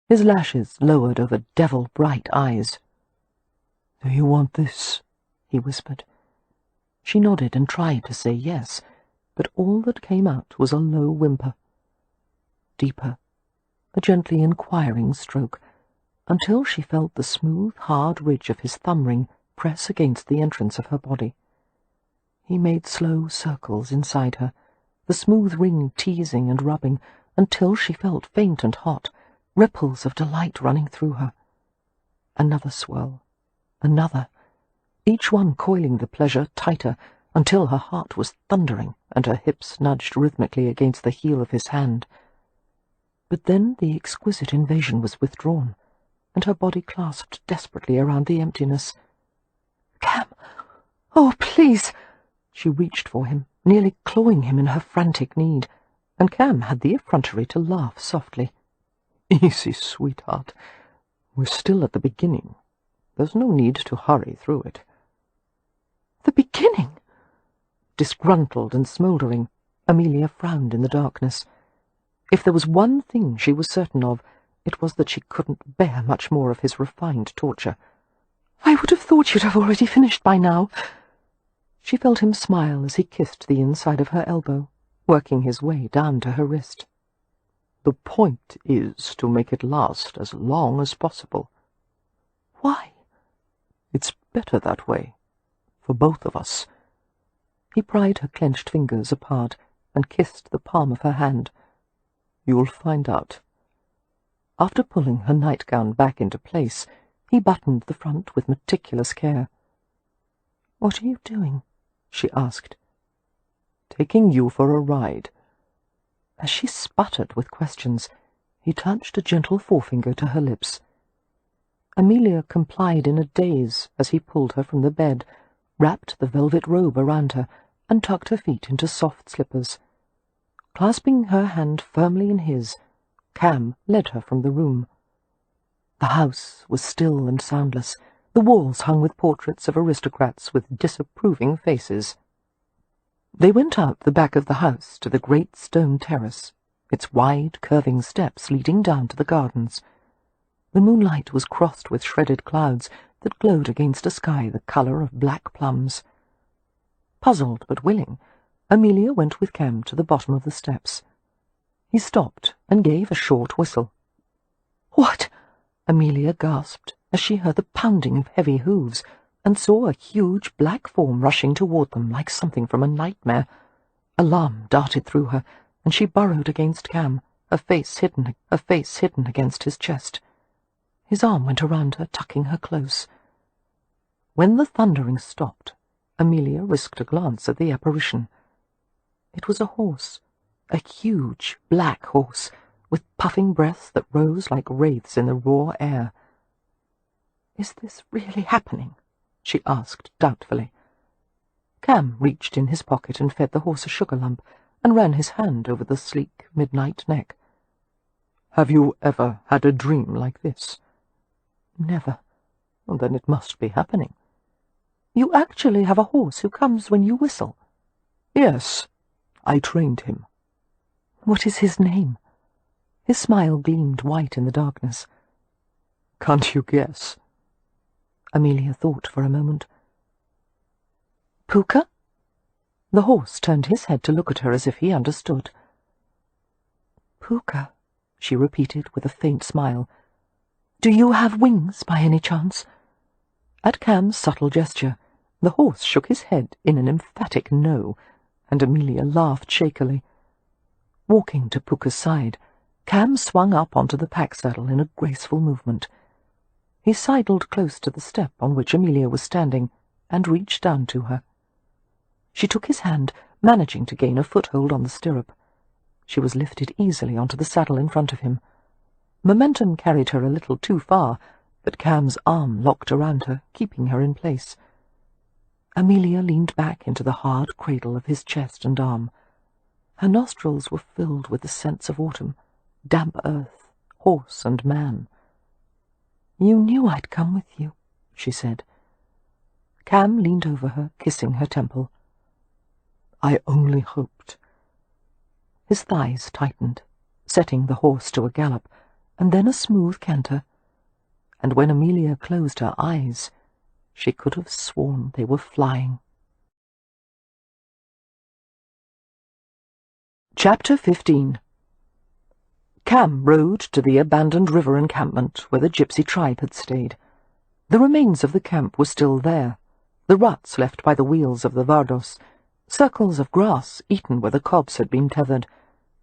His lashes lowered over devil-bright eyes. "Do you want this?" he whispered. She nodded and tried to say yes, but all that came out was a low whimper. Deeper, a gently inquiring stroke, until she felt the smooth, hard ridge of his thumb ring press against the entrance of her body. He made slow circles inside her, the smooth ring teasing and rubbing, until she felt faint and hot, ripples of delight running through her. Another swirl, another, each one coiling the pleasure tighter, until her heart was thundering and her hips nudged rhythmically against the heel of his hand. But then the exquisite invasion was withdrawn, and her body clasped desperately around the emptiness. "Cam! Oh, please!" She reached for him, nearly clawing him in her frantic need, and Cam had the effrontery to laugh softly. "Easy, sweetheart. We're still at the beginning. There's no need to hurry through it." "The beginning?" Disgruntled and smouldering, Amelia frowned in the darkness. If there was one thing she was certain of, it was that she couldn't bear much more of his refined torture. "I would have thought you'd have already finished by now." She felt him smile as he kissed the inside of her elbow, working his way down to her wrist. "The point is to make it last as long as possible." "Why?" "It's better that way, for both of us." He pried her clenched fingers apart and kissed the palm of her hand. "You'll find out." After pulling her nightgown back into place, he buttoned the front with meticulous care. "What are you doing?" she asked. "Taking you for a ride." As she sputtered with questions, he touched a gentle forefinger to her lips. Amelia complied in a daze as he pulled her from the bed, wrapped the velvet robe around her, and tucked her feet into soft slippers. Clasping her hand firmly in his, Cam led her from the room. The house was still and soundless, the walls hung with portraits of aristocrats with disapproving faces. They went out the back of the house to the great stone terrace, its wide, curving steps leading down to the gardens. The moonlight was crossed with shredded clouds that glowed against a sky the colour of black plums. Puzzled but willing, Amelia went with Cam to the bottom of the steps. He stopped and gave a short whistle. "What?" Amelia gasped as she heard the pounding of heavy hooves and saw a huge black form rushing toward them like something from a nightmare. Alarm darted through her, and she burrowed against Cam, her face hidden against his chest. His arm went around her, tucking her close. When the thundering stopped, Amelia risked a glance at the apparition. It was a horse, a huge black horse, with puffing breaths that rose like wraiths in the raw air. "Is this really happening?" she asked doubtfully. Cam reached in his pocket and fed the horse a sugar lump, and ran his hand over the sleek midnight neck. "Have you ever had a dream like this?" "Never." "Well, then it must be happening." "You actually have a horse who comes when you whistle?" "Yes, I trained him." "What is his name?" His smile gleamed white in the darkness. "Can't you guess?" Amelia thought for a moment. "Puka?" The horse turned his head to look at her as if he understood. "Puka," she repeated with a faint smile. "Do you have wings, by any chance?" At Cam's subtle gesture, the horse shook his head in an emphatic no, and Amelia laughed shakily. Walking to Puka's side, Cam swung up onto the pack-saddle in a graceful movement. He sidled close to the step on which Amelia was standing, and reached down to her. She took his hand, managing to gain a foothold on the stirrup. She was lifted easily onto the saddle in front of him. Momentum carried her a little too far, but Cam's arm locked around her, keeping her in place. Amelia leaned back into the hard cradle of his chest and arm. Her nostrils were filled with the scents of autumn, damp earth, horse and man. "You knew I'd come with you," she said. Cam leaned over her, kissing her temple. "I only hoped." His thighs tightened, setting the horse to a gallop, and then a smooth canter. And when Amelia closed her eyes, she could have sworn they were flying. Chapter 15. Cam rode to the abandoned river encampment where the gypsy tribe had stayed. The remains of the camp were still there, the ruts left by the wheels of the Vardos, circles of grass eaten where the cobs had been tethered,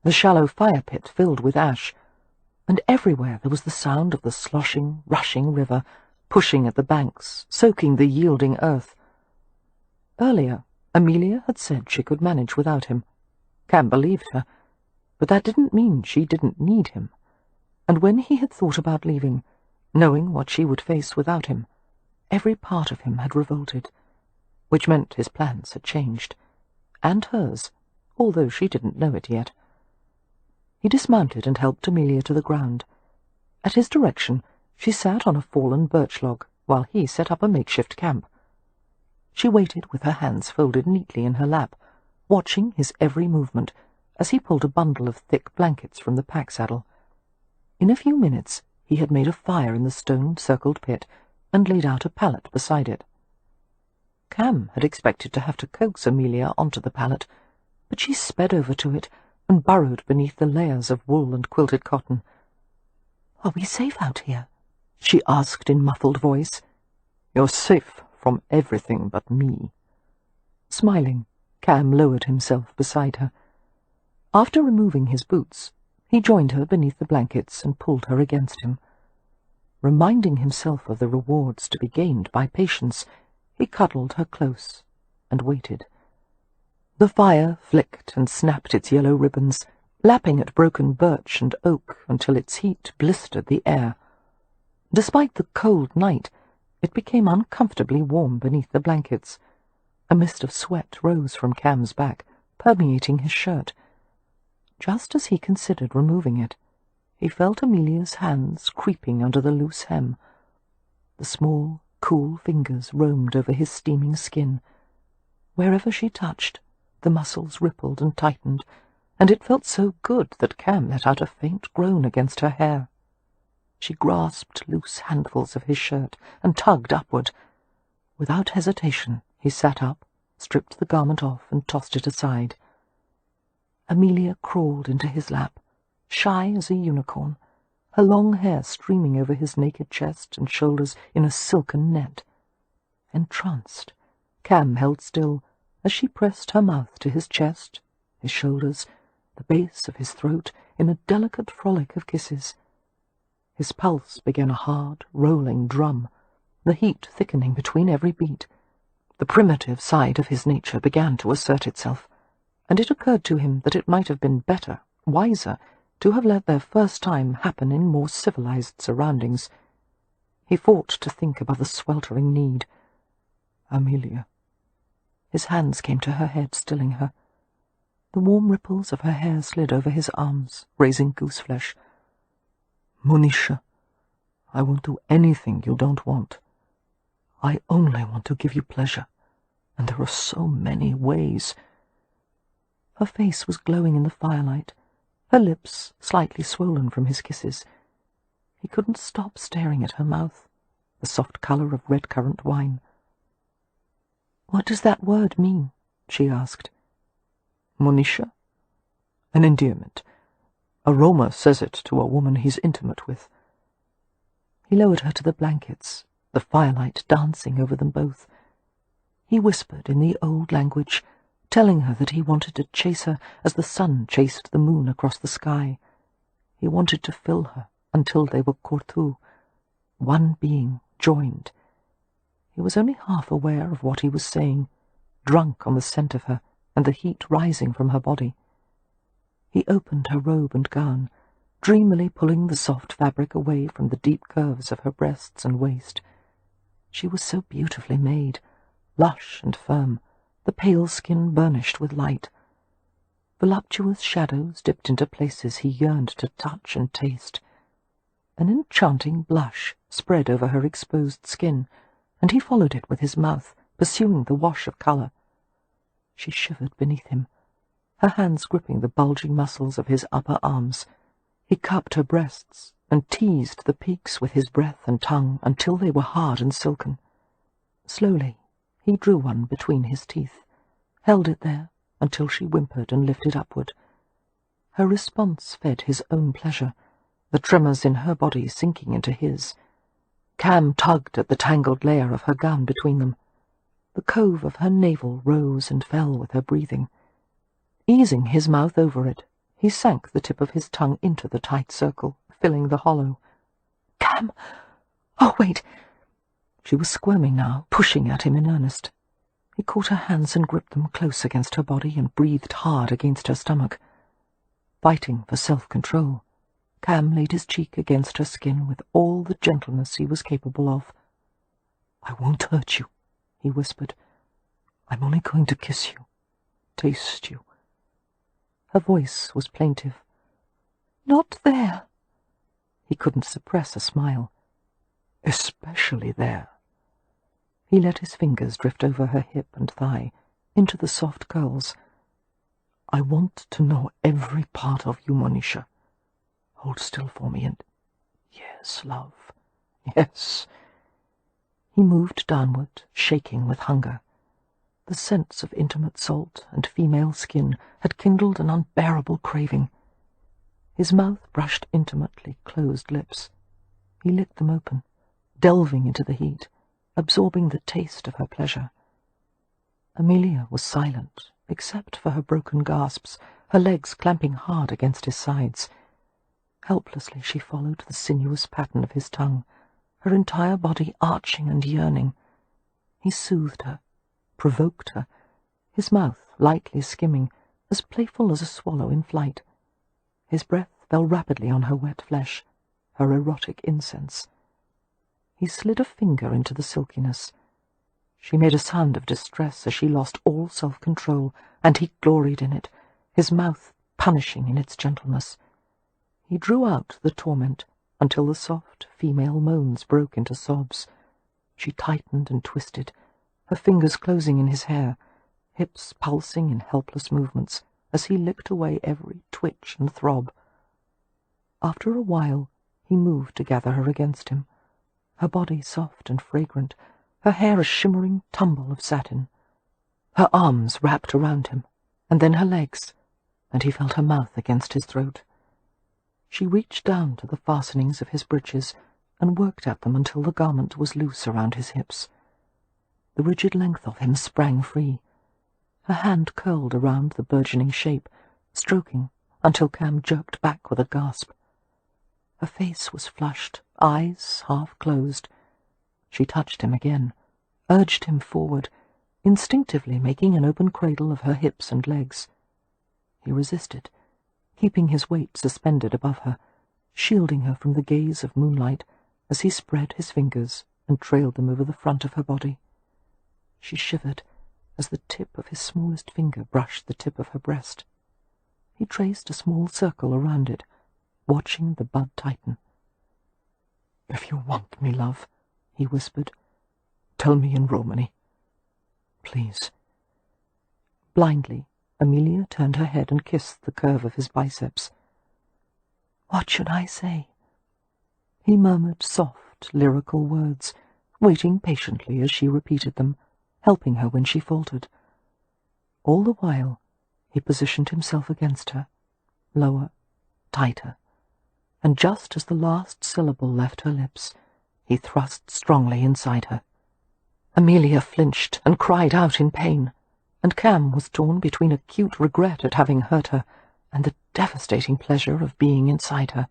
the shallow fire pit filled with ash, and everywhere there was the sound of the sloshing, rushing river, pushing at the banks, soaking the yielding earth. Earlier, Amelia had said she could manage without him. Cam believed her, but that didn't mean she didn't need him. And when he had thought about leaving, knowing what she would face without him, every part of him had revolted, which meant his plans had changed, and hers, although she didn't know it yet. He dismounted and helped Amelia to the ground. At his direction, she sat on a fallen birch log while he set up a makeshift camp. She waited with her hands folded neatly in her lap, watching his every movement as he pulled a bundle of thick blankets from the pack-saddle. In a few minutes he had made a fire in the stone-circled pit and laid out a pallet beside it. Cam had expected to have to coax Amelia onto the pallet, but she sped over to it and burrowed beneath the layers of wool and quilted cotton. "Are we safe out here?" she asked in muffled voice. "You're safe from everything but me." Smiling, Cam lowered himself beside her. After removing his boots, he joined her beneath the blankets and pulled her against him. Reminding himself of the rewards to be gained by patience, he cuddled her close and waited. The fire flicked and snapped its yellow ribbons, lapping at broken birch and oak until its heat blistered the air. Despite the cold night, it became uncomfortably warm beneath the blankets. A mist of sweat rose from Cam's back, permeating his shirt. Just as he considered removing it, he felt Amelia's hands creeping under the loose hem. The small, cool fingers roamed over his steaming skin. Wherever she touched, the muscles rippled and tightened, and it felt so good that Cam let out a faint groan against her hair. She grasped loose handfuls of his shirt and tugged upward. Without hesitation, he sat up, stripped the garment off, and tossed it aside. Amelia crawled into his lap, shy as a unicorn, her long hair streaming over his naked chest and shoulders in a silken net. Entranced, Cam held still as she pressed her mouth to his chest, his shoulders, the base of his throat, in a delicate frolic of kisses. His pulse began a hard, rolling drum, the heat thickening between every beat. The primitive side of his nature began to assert itself, and it occurred to him that it might have been better, wiser, to have let their first time happen in more civilized surroundings. He fought to think above the sweltering need. Amelia. His hands came to her head, stilling her. The warm ripples of her hair slid over his arms, raising gooseflesh. Monisha, I won't do anything you don't want. I only want to give you pleasure, and there are so many ways. Her face was glowing in the firelight, her lips slightly swollen from his kisses. He couldn't stop staring at her mouth, the soft colour of red-currant wine. "What does that word mean?" she asked. Monisha? An endearment. A Roma says it to a woman he's intimate with. He lowered her to the blankets, the firelight dancing over them both. He whispered in the old language, telling her that he wanted to chase her as the sun chased the moon across the sky. He wanted to fill her until they were Kortu, one being, joined. He was only half aware of what he was saying, drunk on the scent of her and the heat rising from her body. He opened her robe and gown, dreamily pulling the soft fabric away from the deep curves of her breasts and waist. She was so beautifully made, lush and firm, the pale skin burnished with light. Voluptuous shadows dipped into places he yearned to touch and taste. An enchanting blush spread over her exposed skin, and he followed it with his mouth, pursuing the wash of colour. She shivered beneath him, her hands gripping the bulging muscles of his upper arms. He cupped her breasts and teased the peaks with his breath and tongue until they were hard and silken. Slowly, he drew one between his teeth, held it there until she whimpered and lifted upward. Her response fed his own pleasure, the tremors in her body sinking into his. Cam tugged at the tangled layer of her gown between them. The cove of her navel rose and fell with her breathing. Easing his mouth over it, he sank the tip of his tongue into the tight circle, filling the hollow. "Cam! Oh, wait!" She was squirming now, pushing at him in earnest. He caught her hands and gripped them close against her body and breathed hard against her stomach. Fighting for self-control, Cam laid his cheek against her skin with all the gentleness he was capable of. "I won't hurt you," he whispered. "I'm only going to kiss you, taste you." Her voice was plaintive. "Not there." He couldn't suppress a smile. "Especially there." He let his fingers drift over her hip and thigh, into the soft curls. "I want to know every part of you, Monisha. Hold still for me and... Yes, love, yes." He moved downward, shaking with hunger. The sense of intimate salt and female skin had kindled an unbearable craving. His mouth brushed intimately closed lips. He licked them open, delving into the heat, absorbing the taste of her pleasure. Amelia was silent, except for her broken gasps, her legs clamping hard against his sides. Helplessly she followed the sinuous pattern of his tongue, her entire body arching and yearning. He soothed her, provoked her, his mouth lightly skimming, as playful as a swallow in flight. His breath fell rapidly on her wet flesh, her erotic incense. He slid a finger into the silkiness. She made a sound of distress as she lost all self-control, and he gloried in it, his mouth punishing in its gentleness. He drew out the torment until the soft female moans broke into sobs. She tightened and twisted, her fingers closing in his hair, hips pulsing in helpless movements as he licked away every twitch and throb. After a while, he moved to gather her against him, her body soft and fragrant, her hair a shimmering tumble of satin. Her arms wrapped around him, and then her legs, and he felt her mouth against his throat. She reached down to the fastenings of his breeches and worked at them until the garment was loose around his hips. The rigid length of him sprang free. Her hand curled around the burgeoning shape, stroking until Cam jerked back with a gasp. Her face was flushed, eyes half closed. She touched him again, urged him forward, instinctively making an open cradle of her hips and legs. He resisted, keeping his weight suspended above her, shielding her from the gaze of moonlight as he spread his fingers and trailed them over the front of her body. She shivered as the tip of his smallest finger brushed the tip of her breast. He traced a small circle around it, watching the bud tighten. "If you want me, love," he whispered, "tell me in Romany. Please." Blindly, Amelia turned her head and kissed the curve of his biceps. "What should I say?" He murmured soft, lyrical words, waiting patiently as she repeated them, helping her when she faltered. All the while, he positioned himself against her, lower, tighter, and just as the last syllable left her lips, he thrust strongly inside her. Amelia flinched and cried out in pain, and Cam was torn between acute regret at having hurt her and the devastating pleasure of being inside her.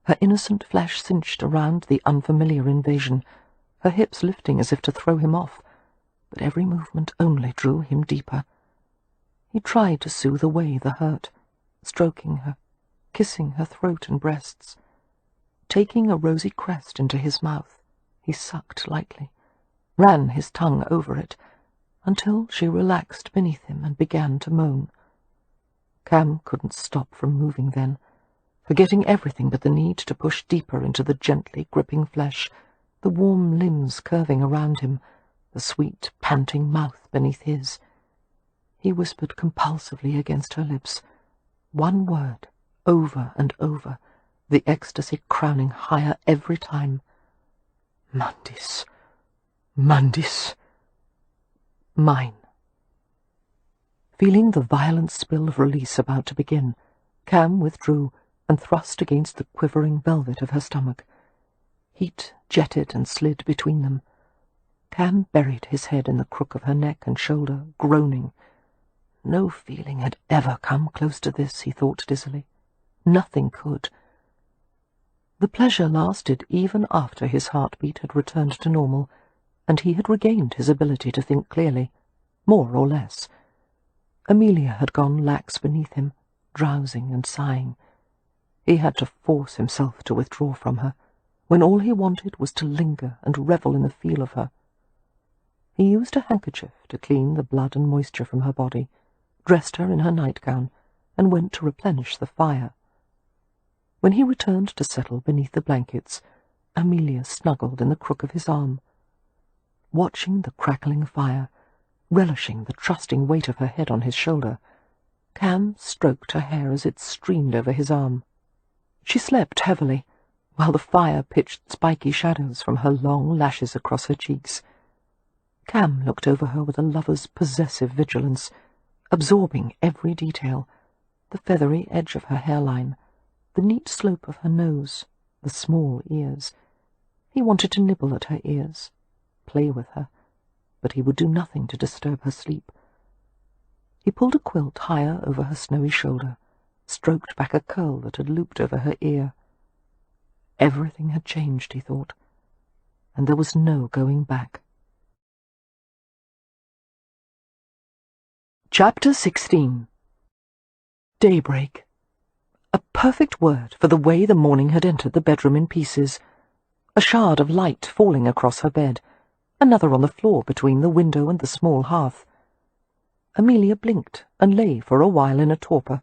Her innocent flesh cinched around the unfamiliar invasion, her hips lifting as if to throw him off, but every movement only drew him deeper. He tried to soothe away the hurt, stroking her, kissing her throat and breasts. Taking a rosy crest into his mouth, he sucked lightly, ran his tongue over it, until she relaxed beneath him and began to moan. Cam couldn't stop from moving then, forgetting everything but the need to push deeper into the gently gripping flesh, the warm limbs curving around him, the sweet, panting mouth beneath his. He whispered compulsively against her lips, one word, over and over, the ecstasy crowning higher every time. "Mandis, Mandis, mine." Feeling the violent spill of release about to begin, Cam withdrew and thrust against the quivering velvet of her stomach. Heat jetted and slid between them. Cam buried his head in the crook of her neck and shoulder, groaning. No feeling had ever come close to this, he thought dizzily. Nothing could. The pleasure lasted even after his heartbeat had returned to normal, and he had regained his ability to think clearly, more or less. Amelia had gone lax beneath him, drowsing and sighing. He had to force himself to withdraw from her, when all he wanted was to linger and revel in the feel of her. He used a handkerchief to clean the blood and moisture from her body, dressed her in her nightgown, and went to replenish the fire. When he returned to settle beneath the blankets, Amelia snuggled in the crook of his arm. Watching the crackling fire, relishing the trusting weight of her head on his shoulder, Cam stroked her hair as it streamed over his arm. She slept heavily, while the fire pitched spiky shadows from her long lashes across her cheeks. Cam looked over her with a lover's possessive vigilance, absorbing every detail, the feathery edge of her hairline, the neat slope of her nose, the small ears. He wanted to nibble at her ears, play with her, but he would do nothing to disturb her sleep. He pulled a quilt higher over her snowy shoulder, stroked back a curl that had looped over her ear. Everything had changed, he thought, and there was no going back. Chapter 16. Daybreak. A perfect word for the way the morning had entered the bedroom in pieces. A shard of light falling across her bed, another on the floor between the window and the small hearth. Amelia blinked and lay for a while in a torpor.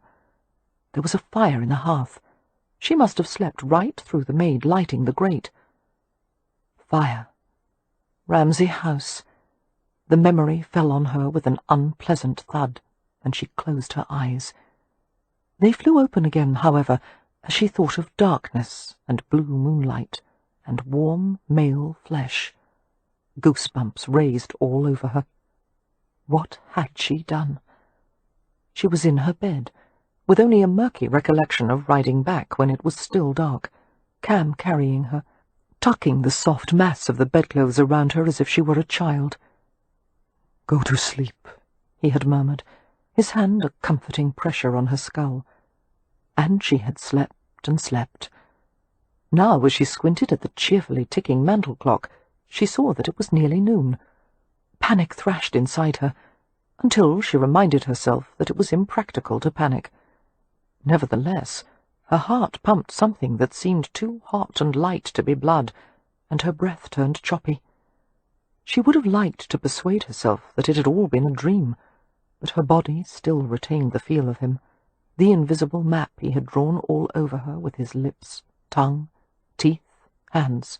There was a fire in the hearth. She must have slept right through the maid lighting the grate. Fire. Ramsay House. The memory fell on her with an unpleasant thud, and she closed her eyes. They flew open again, however, as she thought of darkness and blue moonlight and warm male flesh. Goosebumps raised all over her. What had she done? She was in her bed, with only a murky recollection of riding back when it was still dark, Cam carrying her, tucking the soft mass of the bedclothes around her as if she were a child. "Go to sleep," he had murmured, his hand a comforting pressure on her skull. And she had slept and slept. Now, as she squinted at the cheerfully ticking mantel clock, she saw that it was nearly noon. Panic thrashed inside her, until she reminded herself that it was impractical to panic. Nevertheless, her heart pumped something that seemed too hot and light to be blood, and her breath turned choppy. She would have liked to persuade herself that it had all been a dream, but her body still retained the feel of him, the invisible map he had drawn all over her with his lips, tongue, teeth, hands.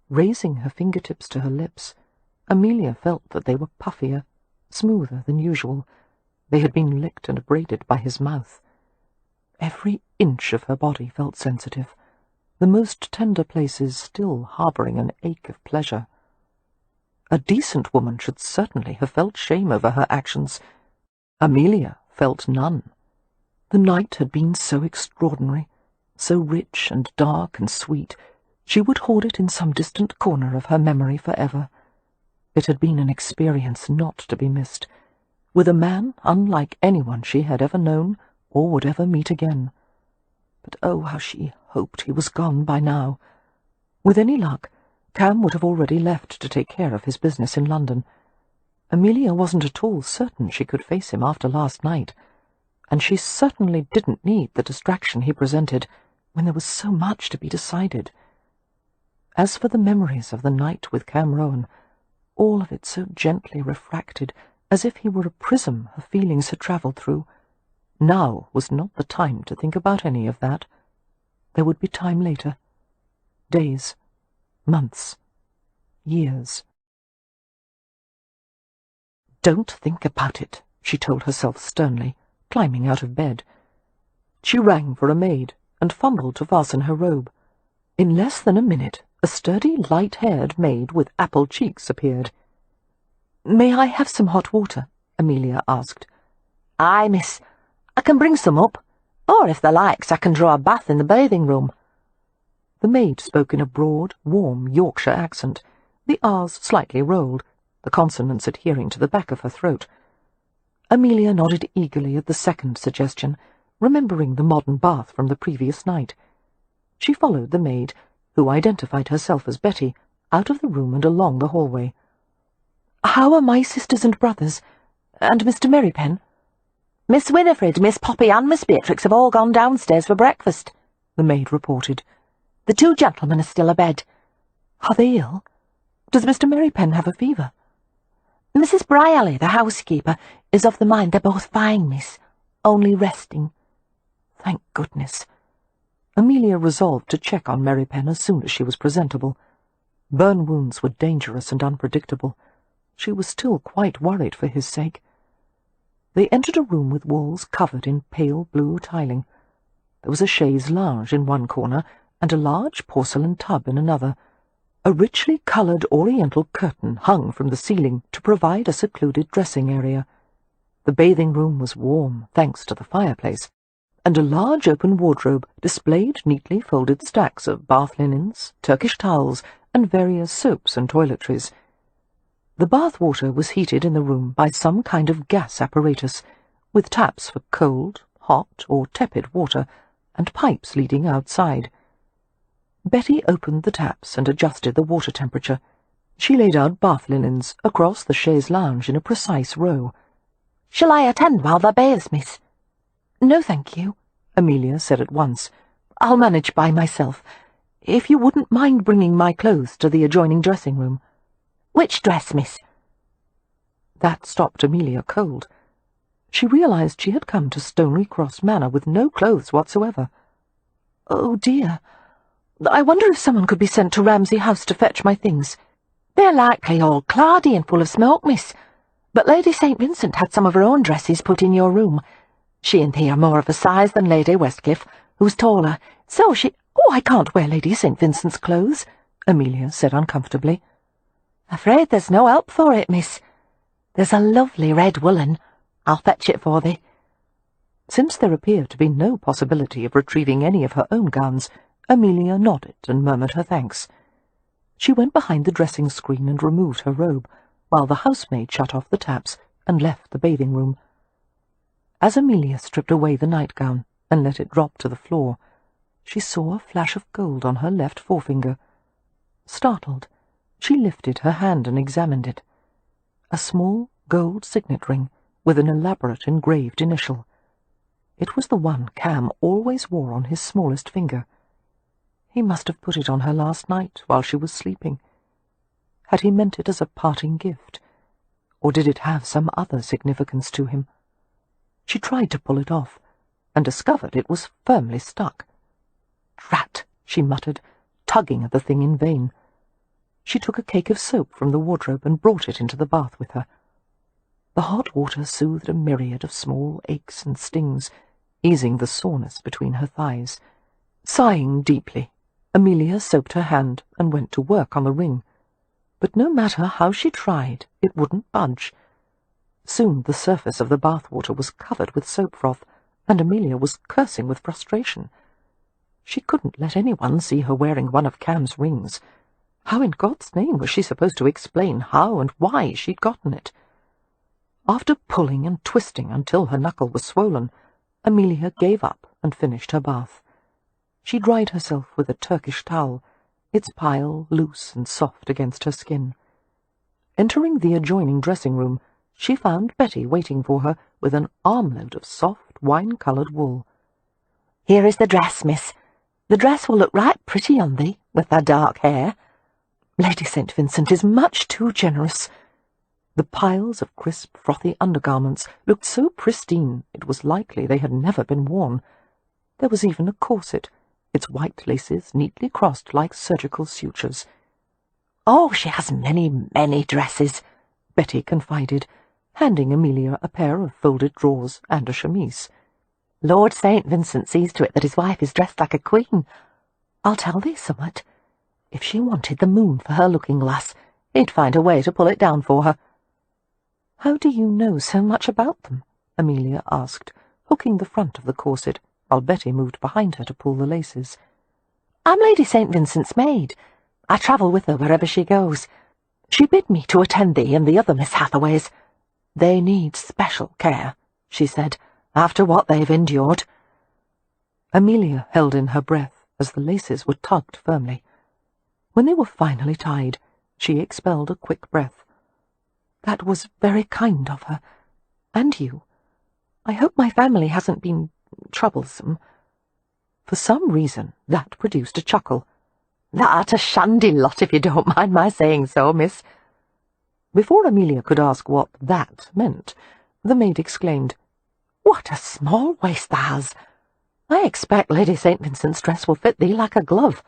Raising her fingertips to her lips, Amelia felt that they were puffier, smoother than usual. They had been licked and braided by his mouth. Every inch of her body felt sensitive, the most tender places still harbouring an ache of pleasure. A decent woman should certainly have felt shame over her actions. Amelia felt none. The night had been so extraordinary, so rich and dark and sweet, she would hoard it in some distant corner of her memory forever. It had been an experience not to be missed, with a man unlike anyone she had ever known or would ever meet again. But oh, how she hoped he was gone by now. With any luck, Cam would have already left to take care of his business in London. Amelia wasn't at all certain she could face him after last night, and she certainly didn't need the distraction he presented when there was so much to be decided. As for the memories of the night with Cam Rohan, all of it so gently refracted, as if he were a prism her feelings had travelled through, now was not the time to think about any of that. There would be time later. Days, months, years. "Don't think about it," she told herself sternly, climbing out of bed. She rang for a maid and fumbled to fasten her robe. In less than a minute, a sturdy, light-haired maid with apple cheeks appeared. "May I have some hot water?" Amelia asked. "Aye, miss. I can bring some up," Or, if the likes, I can draw a bath in the bathing-room." The maid spoke in a broad, warm Yorkshire accent, the R's slightly rolled, the consonants adhering to the back of her throat. Amelia nodded eagerly at the second suggestion, remembering the modern bath from the previous night. She followed the maid, who identified herself as Betty, out of the room and along the hallway. "How are my sisters and brothers? And Mr. Merrypen?" "Miss Winifred, Miss Poppy, and Miss Beatrix have all gone downstairs for breakfast," the maid reported. "The 2 gentlemen are still abed." "Are they ill? Does Mr. Merrypen have a fever?" "Mrs. Brierly, the housekeeper, is of the mind they're both fine, miss, only resting." Thank goodness. Amelia resolved to check on Merrypen as soon as she was presentable. Burn wounds were dangerous and unpredictable. She was still quite worried for his sake. They entered a room with walls covered in pale blue tiling. There was a chaise lounge in one corner and a large porcelain tub in another. A richly coloured oriental curtain hung from the ceiling to provide a secluded dressing area. The bathing room was warm, thanks to the fireplace, and a large open wardrobe displayed neatly folded stacks of bath linens, Turkish towels, and various soaps and toiletries. The bath water was heated in the room by some kind of gas apparatus, with taps for cold, hot, or tepid water, and pipes leading outside. Betty opened the taps and adjusted the water temperature. She laid out bath linens across the chaise lounge in a precise row. "Shall I attend while they bathes, miss?" "No, thank you," Amelia said at once. "I'll manage by myself. If you wouldn't mind bringing my clothes to the adjoining dressing-room." "Which dress, miss?" That stopped Amelia cold. She realized she had come to Stony Cross Manor with no clothes whatsoever. "Oh, dear. I wonder if someone could be sent to Ramsay House to fetch my things." "They're likely all cloudy and full of smoke, miss. But Lady St. Vincent had some of her own dresses put in your room. She and thee are more of a size than Lady Westcliff, who's taller, so she—" "Oh, I can't wear Lady St. Vincent's clothes," Amelia said uncomfortably. "Afraid there's no help for it, miss. There's a lovely red woolen. I'll fetch it for thee." Since there appeared to be no possibility of retrieving any of her own gowns, Amelia nodded and murmured her thanks. She went behind the dressing screen and removed her robe, while the housemaid shut off the taps and left the bathing room. As Amelia stripped away the nightgown and let it drop to the floor, she saw a flash of gold on her left forefinger. Startled, she lifted her hand and examined it. A small gold signet ring with an elaborate engraved initial. It was the one Cam always wore on his smallest finger. He must have put it on her last night while she was sleeping. Had he meant it as a parting gift, or did it have some other significance to him? She tried to pull it off, and discovered it was firmly stuck. "Drat!" she muttered, tugging at the thing in vain. She took a cake of soap from the wardrobe and brought it into the bath with her. The hot water soothed a myriad of small aches and stings, easing the soreness between her thighs. Sighing deeply, Amelia soaped her hand and went to work on the ring. But no matter how she tried, it wouldn't budge. Soon the surface of the bath water was covered with soap froth, and Amelia was cursing with frustration. She couldn't let anyone see her wearing one of Cam's rings. How in God's name was she supposed to explain how and why she'd gotten it? After pulling and twisting until her knuckle was swollen, Amelia gave up and finished her bath. She dried herself with a Turkish towel, its pile loose and soft against her skin. Entering the adjoining dressing-room, she found Betty waiting for her with an armload of soft, wine-coloured wool. "Here is the dress, miss. The dress will look right pretty on thee, with thy dark hair." "Lady St. Vincent is much too generous." The piles of crisp, frothy undergarments looked so pristine it was likely they had never been worn. There was even a corset, its white laces neatly crossed like surgical sutures. "Oh, she has many, many dresses," Betty confided, handing Amelia a pair of folded drawers and a chemise. "Lord St. Vincent sees to it that his wife is dressed like a queen. I'll tell thee summat. If she wanted the moon for her looking-glass, he'd find a way to pull it down for her." "How do you know so much about them?" Amelia asked, hooking the front of the corset, while Betty moved behind her to pull the laces. "I'm Lady St. Vincent's maid. I travel with her wherever she goes. She bid me to attend thee and the other Miss Hathaways. They need special care," she said, "after what they've endured." Amelia held in her breath as the laces were tugged firmly. When they were finally tied, she expelled a quick breath. "That was very kind of her. And you. I hope my family hasn't been troublesome." For some reason, that produced a chuckle. "That a shandy lot, if you don't mind my saying so, miss." Before Amelia could ask what that meant, the maid exclaimed, "What a small waist thou has! I expect Lady St. Vincent's dress will fit thee like a glove.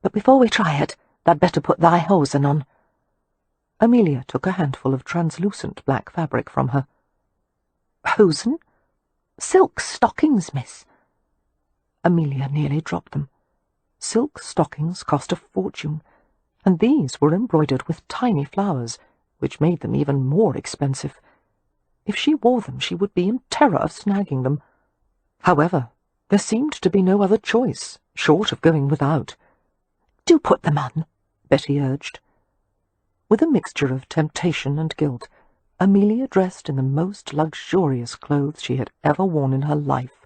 But before we try it, thou'd better put thy hosen on." Amelia took a handful of translucent black fabric from her. "Hosen? Silk stockings, miss." Amelia nearly dropped them. Silk stockings cost a fortune, and these were embroidered with tiny flowers, which made them even more expensive. If she wore them, she would be in terror of snagging them. However, there seemed to be no other choice, short of going without. "Do put them on," Betty urged. With a mixture of temptation and guilt, Amelia dressed in the most luxurious clothes she had ever worn in her life.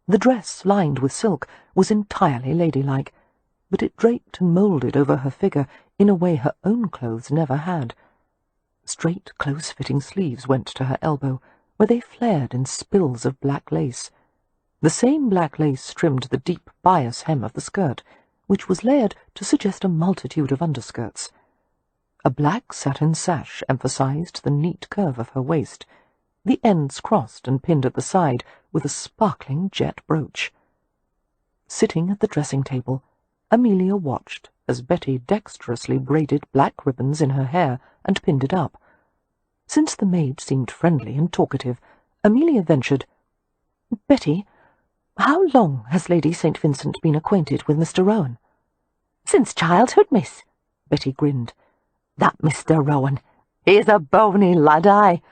The dress, lined with silk, was entirely ladylike, but it draped and moulded over her figure in a way her own clothes never had. Straight, close-fitting sleeves went to her elbow, where they flared in spills of black lace. The same black lace trimmed the deep bias hem of the skirt, which was layered to suggest a multitude of underskirts. A black satin sash emphasized the neat curve of her waist, the ends crossed and pinned at the side with a sparkling jet brooch. Sitting at the dressing-table, Amelia watched as Betty dexterously braided black ribbons in her hair and pinned it up. Since the maid seemed friendly and talkative, Amelia ventured, "Betty, how long has Lady St. Vincent been acquainted with Mr. Rohan?" "Since childhood, miss," Betty grinned. "That Mr. Rohan, he's a bony lad, aye.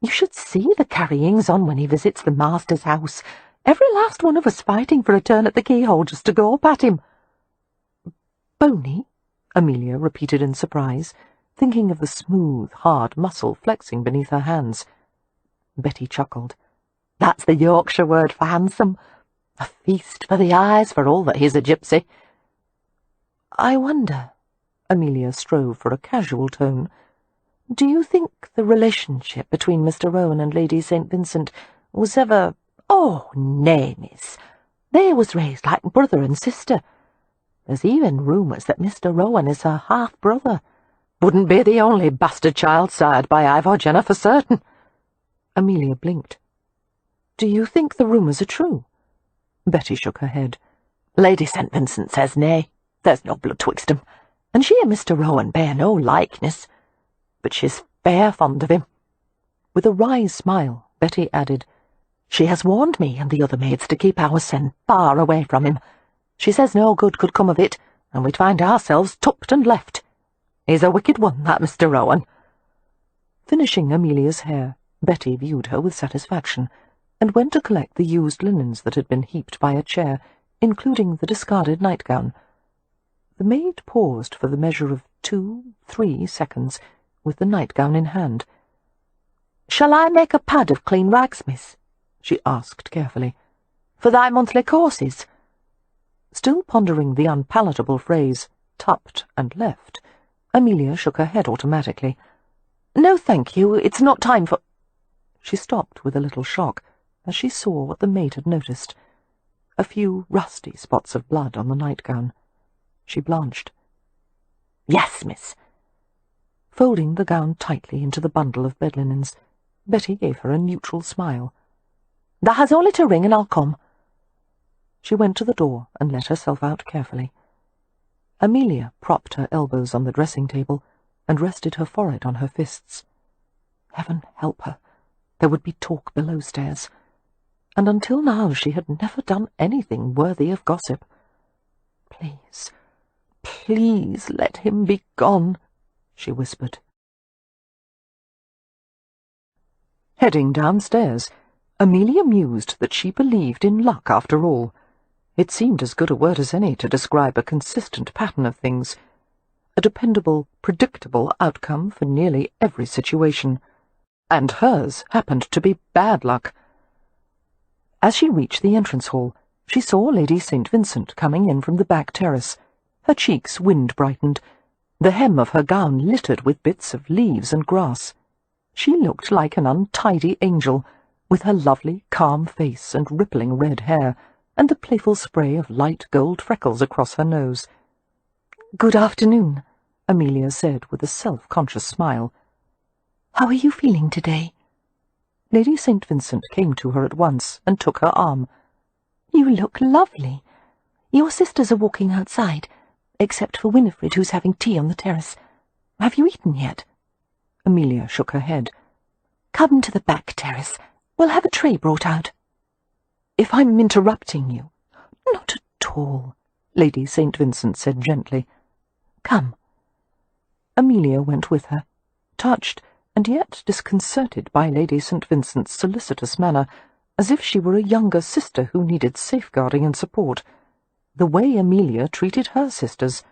You should see the carryings on when he visits the master's house. Every last one of us fighting for a turn at the keyhole just to go up at him." "Bony?" Amelia repeated in surprise, thinking of the smooth, hard muscle flexing beneath her hands. Betty chuckled. "That's the Yorkshire word for handsome. A feast for the eyes, for all that he's a gypsy." "I wonder," Amelia strove for a casual tone, "do you think the relationship between Mr. Rohan and Lady St. Vincent was ever—" "Oh, nay, miss. They was raised like brother and sister. There's even rumours that Mr. Rohan is her half-brother. Wouldn't be the only bastard child sired by Ivor Jenner for certain." Amelia blinked. "Do you think the rumours are true?" Betty shook her head. "Lady St. Vincent says nay. There's no blood twixt 'em, and she and Mr. Rohan bear no likeness. But she's fair fond of him." With a wry smile, Betty added, "She has warned me and the other maids to keep our sen far away from him. She says no good could come of it, and we'd find ourselves tucked and left. He's a wicked one, that Mr. Rohan." Finishing Amelia's hair, Betty viewed her with satisfaction, and went to collect the used linens that had been heaped by a chair, including the discarded nightgown. The maid paused for the measure of 2-3 seconds, with the nightgown in hand. "Shall I make a pad of clean rags, miss?" she asked carefully. "For thy monthly courses?" Still pondering the unpalatable phrase, tupped and left, Amelia shook her head automatically. "No, thank you, it's not time for—" She stopped with a little shock, as she saw what the maid had noticed. A few rusty spots of blood on the nightgown. She blanched. "Yes, miss." Folding the gown tightly into the bundle of bed linens, Betty gave her a neutral smile. "Thou has only to ring and I'll come." She went to the door and let herself out carefully. Amelia propped her elbows on the dressing-table and rested her forehead on her fists. Heaven help her, there would be talk below stairs, and until now she had never done anything worthy of gossip. "Please, please let him be gone," she whispered. Heading downstairs, Amelia mused that she believed in luck after all. It seemed as good a word as any to describe a consistent pattern of things, a dependable, predictable outcome for nearly every situation. And hers happened to be bad luck. As she reached the entrance hall, she saw Lady St. Vincent coming in from the back terrace. Her cheeks wind-brightened, the hem of her gown littered with bits of leaves and grass. She looked like an untidy angel, with her lovely, calm face and rippling red hair, and the playful spray of light gold freckles across her nose. "Good afternoon," Amelia said with a self-conscious smile. "How are you feeling today?" Lady St. Vincent came to her at once and took her arm. "You look lovely. Your sisters are walking outside, except for Winifred, who's having tea on the terrace. Have you eaten yet?" Amelia shook her head. "Come to the back terrace. We'll have a tray brought out." "If I'm interrupting you—" "Not at all," Lady St. Vincent said gently. "Come." Amelia went with her, touched and yet disconcerted by Lady St. Vincent's solicitous manner, as if she were a younger sister who needed safeguarding and support. The way Amelia treated her sisters.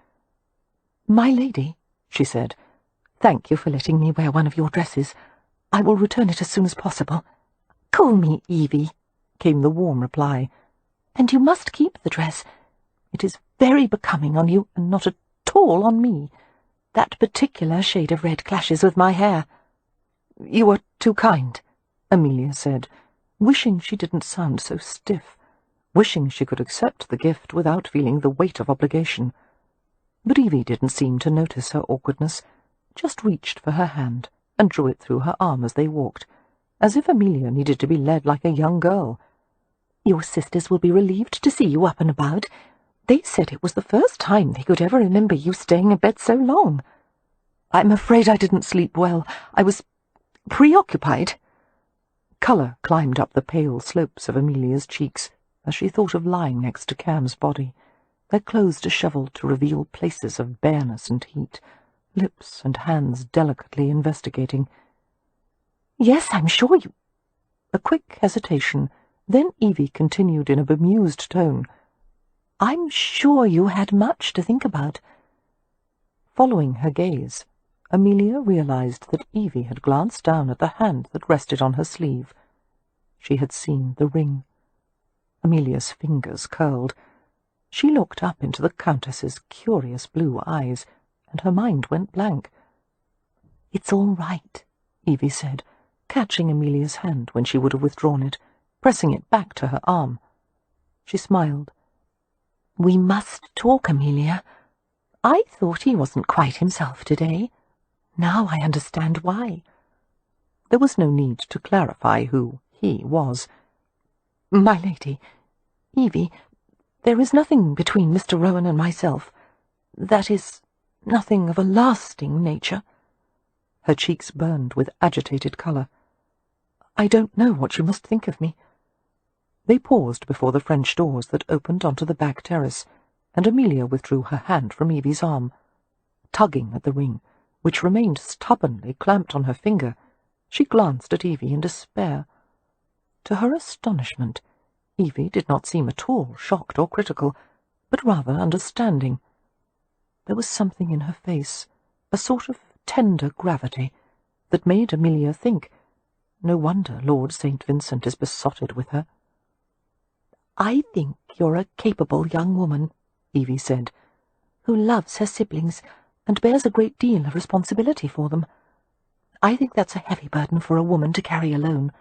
"My lady," she said, "thank you for letting me wear one of your dresses. I will return it as soon as possible." "Call me Evie," came the warm reply. "And you must keep the dress. It is very becoming on you and not at all on me. That particular shade of red clashes with my hair." "You are too kind," Amelia said, wishing she didn't sound so stiff, wishing she could accept the gift without feeling the weight of obligation. But Evie didn't seem to notice her awkwardness, just reached for her hand and drew it through her arm as they walked, as if Amelia needed to be led like a young girl. "Your sisters will be relieved to see you up and about. They said it was the first time they could ever remember you staying in bed so long." "I'm afraid I didn't sleep well. I was preoccupied." Colour climbed up the pale slopes of Amelia's cheeks as she thought of lying next to Cam's body, their clothes dishevelled to reveal places of bareness and heat, lips and hands delicately investigating. "Yes, I'm sure you—" A quick hesitation, then Evie continued in a bemused tone, "I'm sure you had much to think about." Following her gaze, Amelia realized that Evie had glanced down at the hand that rested on her sleeve. She had seen the ring. Amelia's fingers curled. She looked up into the Countess's curious blue eyes, and her mind went blank. "It's all right," Evie said, catching Amelia's hand when she would have withdrawn it, pressing it back to her arm. She smiled. "We must talk, Amelia. I thought he wasn't quite himself today. Now I understand why." There was no need to clarify who he was. "My lady, Evie, there is nothing between Mr. Rohan and myself. That is, nothing of a lasting nature." Her cheeks burned with agitated colour. "I don't know what you must think of me." They paused before the French doors that opened onto the back terrace, and Amelia withdrew her hand from Evie's arm. Tugging at the ring, which remained stubbornly clamped on her finger, she glanced at Evie in despair. To her astonishment, Evie did not seem at all shocked or critical, but rather understanding. There was something in her face, a sort of tender gravity, that made Amelia think, no wonder Lord St. Vincent is besotted with her. "I think you're a capable young woman," Evie said, "who loves her siblings and bears a great deal of responsibility for them. I think that's a heavy burden for a woman to carry alone.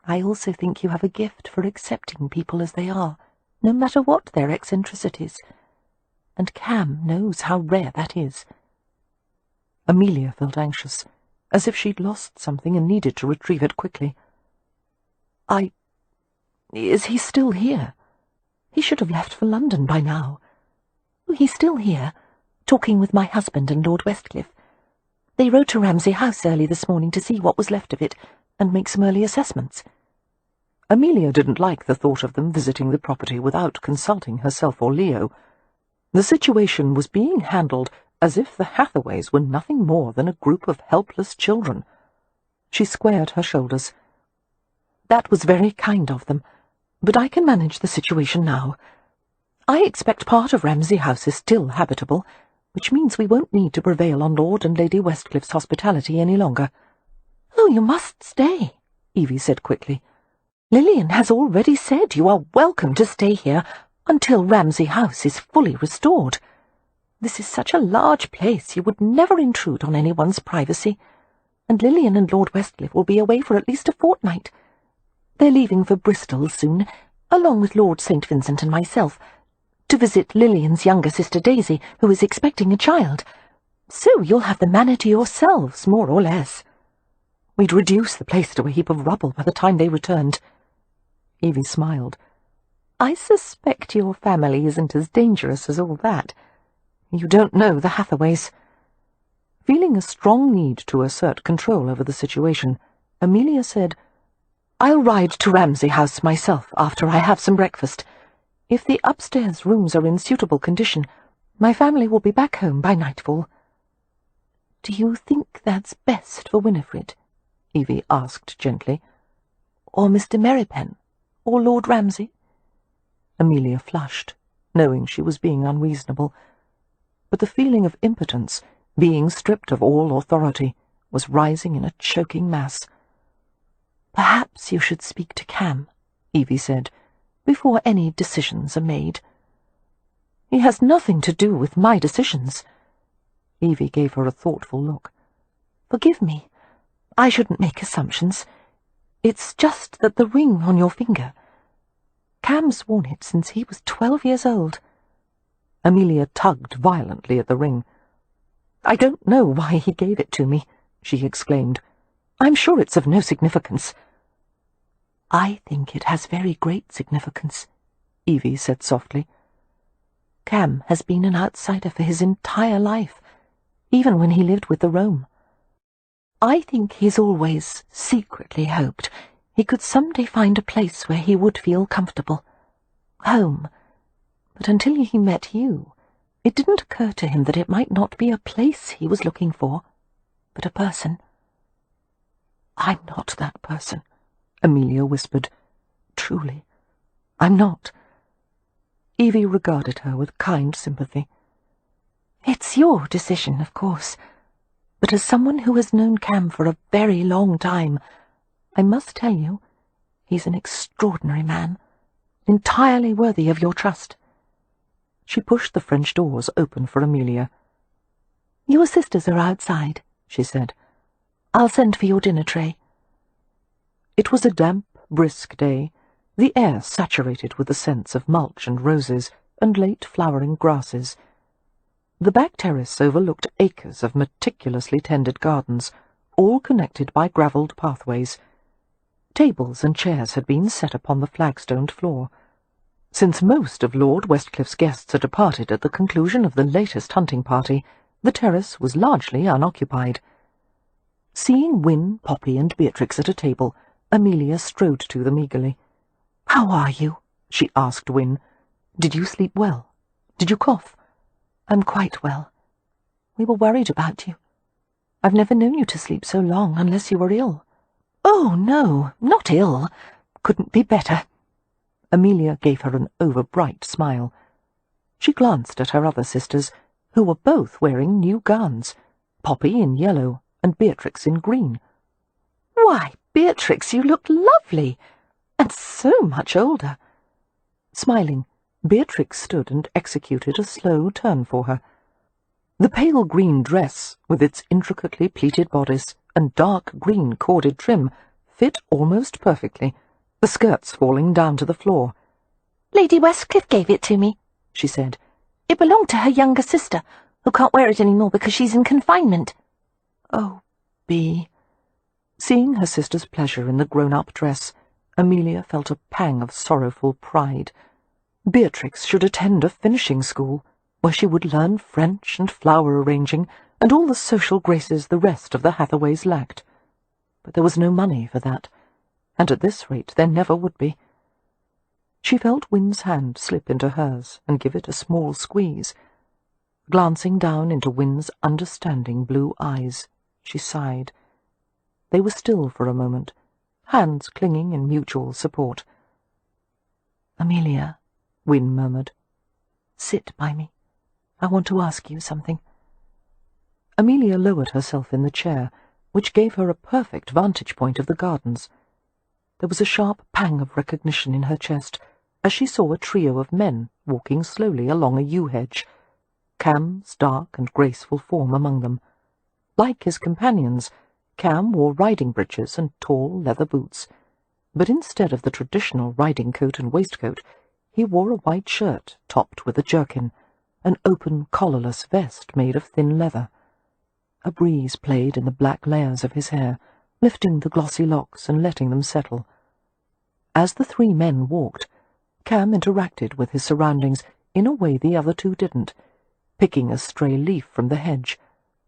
I also think you have a gift for accepting people as they are, no matter what their eccentricities. And Cam knows how rare that is." Amelia felt anxious, as if she'd lost something and needed to retrieve it quickly. Is he still here?" "He should have left for London by now." "He's still here, talking with my husband and Lord Westcliff. They rode to Ramsay House early this morning to see what was left of it and make some early assessments." Amelia didn't like the thought of them visiting the property without consulting herself or Leo. The situation was being handled as if the Hathaways were nothing more than a group of helpless children. She squared her shoulders. That was very kind of them, but I can manage the situation now. I expect part of Ramsay House is still habitable, which means we won't need to prevail on Lord and Lady Westcliffe's hospitality any longer." "Oh, you must stay," Evie said quickly. "Lillian has already said you are welcome to stay here until Ramsay House is fully restored. This is such a large place you would never intrude on anyone's privacy, and Lillian and Lord Westcliff will be away for at least a fortnight. They're leaving for Bristol soon, along with Lord St. Vincent and myself, to visit Lillian's younger sister Daisy, who is expecting a child. So you'll have the manor to yourselves, more or less. We'd reduce the place to a heap of rubble by the time they returned." Evie smiled. "I suspect your family isn't as dangerous as all that. You don't know the Hathaways." Feeling a strong need to assert control over the situation, Amelia said, "I'll ride to Ramsay House myself after I have some breakfast. If the upstairs rooms are in suitable condition, my family will be back home by nightfall." "Do you think that's best for Winifred?" Evie asked gently. "Or Mr. Merrypen? Or Lord Ramsay?" Amelia flushed, knowing she was being unreasonable, but the feeling of impotence, being stripped of all authority, was rising in a choking mass. "Perhaps you should speak to Cam," Evie said, "before any decisions are made." "He has nothing to do with my decisions." Evie gave her a thoughtful look. "Forgive me. I shouldn't make assumptions. It's just that the ring on your finger. Cam's worn it since he was 12 years old. Amelia tugged violently at the ring. "I don't know why he gave it to me," she exclaimed. "I'm sure it's of no significance." "I think it has very great significance," Evie said softly. "Cam has been an outsider for his entire life, even when he lived with the Rome. I think he's always secretly hoped he could someday find a place where he would feel comfortable. Home. But until he met you, it didn't occur to him that it might not be a place he was looking for, but a person." "I'm not that person," Amelia whispered. "Truly, I'm not." Evie regarded her with kind sympathy. "It's your decision, of course, but as someone who has known Cam for a very long time, I must tell you, he's an extraordinary man, entirely worthy of your trust." She pushed the French doors open for Amelia. "Your sisters are outside," she said. "I'll send for your dinner tray." It was a damp, brisk day, the air saturated with the scents of mulch and roses and late flowering grasses. The back terrace overlooked acres of meticulously tended gardens, all connected by gravelled pathways. Tables and chairs had been set upon the flagstoned floor. Since most of Lord Westcliffe's guests had departed at the conclusion of the latest hunting party, the terrace was largely unoccupied. Seeing Wyn, Poppy, and Beatrix at a table, Amelia strode to them eagerly. "How are you?" she asked Wyn. "Did you sleep well? Did you cough?" "I'm quite well. We were worried about you. I've never known you to sleep so long unless you were ill." "Oh, no, not ill. Couldn't be better." Amelia gave her an over-bright smile. She glanced at her other sisters, who were both wearing new gowns, Poppy in yellow and Beatrix in green. "Why, Beatrix, you look lovely, and so much older." Smiling, Beatrix stood and executed a slow turn for her. The pale green dress, with its intricately pleated bodice and dark green corded trim, fit almost perfectly, the skirts falling down to the floor. "Lady Westcliff gave it to me," she said. "It belonged to her younger sister, who can't wear it any more because she's in confinement." "Oh, Bee." Seeing her sister's pleasure in the grown-up dress, Amelia felt a pang of sorrowful pride. Beatrix should attend a finishing school, where she would learn French and flower arranging and all the social graces the rest of the Hathaways lacked. But there was no money for that, and at this rate there never would be. She felt Wyn's hand slip into hers and give it a small squeeze. Glancing down into Wyn's understanding blue eyes, she sighed. They were still for a moment, hands clinging in mutual support. "Amelia," Wynne murmured, "sit by me. I want to ask you something." Amelia lowered herself in the chair, which gave her a perfect vantage point of the gardens. There was a sharp pang of recognition in her chest as she saw a trio of men walking slowly along a yew hedge, Cam's dark and graceful form among them. Like his companions, Cam wore riding breeches and tall leather boots, but instead of the traditional riding coat and waistcoat, he wore a white shirt topped with a jerkin, an open collarless vest made of thin leather. A breeze played in the black layers of his hair, lifting the glossy locks and letting them settle. As the three men walked, Cam interacted with his surroundings in a way the other two didn't, picking a stray leaf from the hedge,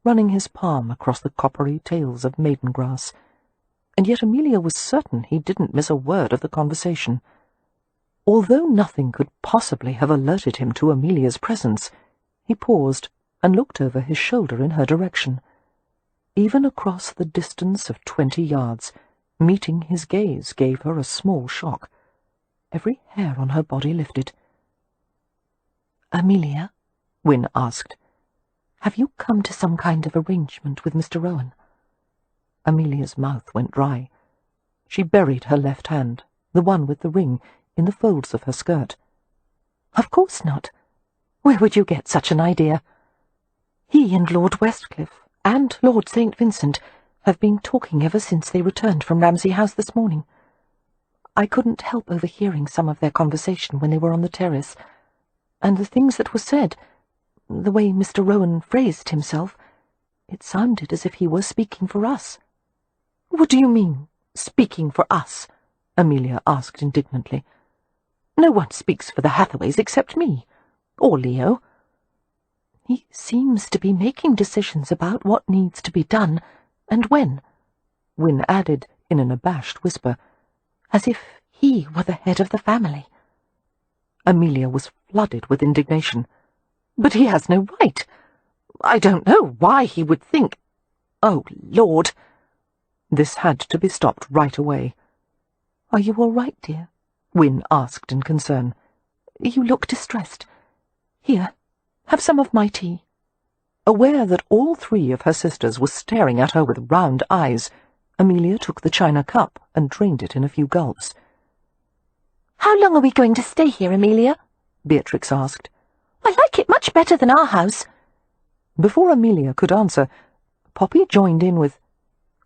running his palm across the coppery tails of maiden grass, and yet Amelia was certain he didn't miss a word of the conversation. Although nothing could possibly have alerted him to Amelia's presence, he paused and looked over his shoulder in her direction. Even across the distance of 20 yards, meeting his gaze gave her a small shock. Every hair on her body lifted. "Amelia," Wynne asked, "have you come to some kind of arrangement with Mr. Rohan?" Amelia's mouth went dry. She buried her left hand, the one with the ring, in the folds of her skirt. "Of course not. Where would you get such an idea? He and Lord Westcliff and Lord St. Vincent have been talking ever since they returned from Ramsay House this morning. I couldn't help overhearing some of their conversation when they were on the terrace, and the things that were said, the way Mr. Rohan phrased himself, it sounded as if he were speaking for us." "What do you mean, speaking for us?" Amelia asked indignantly. "No one speaks for the Hathaways except me, or Leo." "He seems to be making decisions about what needs to be done, and when," Wynne added in an abashed whisper, "as if he were the head of the family." Amelia was flooded with indignation. "But he has no right. I don't know why he would think— Oh, Lord!" This had to be stopped right away. "Are you all right, dear?" Wynne asked in concern. "You look distressed. Here, have some of my tea." Aware that all three of her sisters were staring at her with round eyes, Amelia took the china cup and drained it in a few gulps. "How long are we going to stay here, Amelia?" Beatrix asked. "I like it much better than our house." Before Amelia could answer, Poppy joined in with,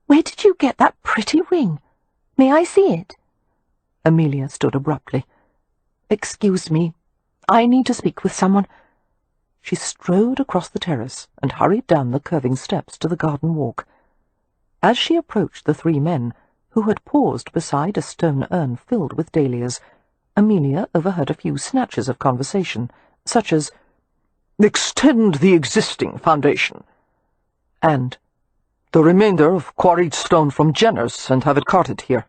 "Where did you get that pretty ring? May I see it?" Amelia stood abruptly. "Excuse me. I need to speak with someone." She strode across the terrace and hurried down the curving steps to the garden walk. As she approached the three men, who had paused beside a stone urn filled with dahlias, Amelia overheard a few snatches of conversation, such as, "Extend the existing foundation," and "The remainder of quarried stone from Jenner's and have it carted here."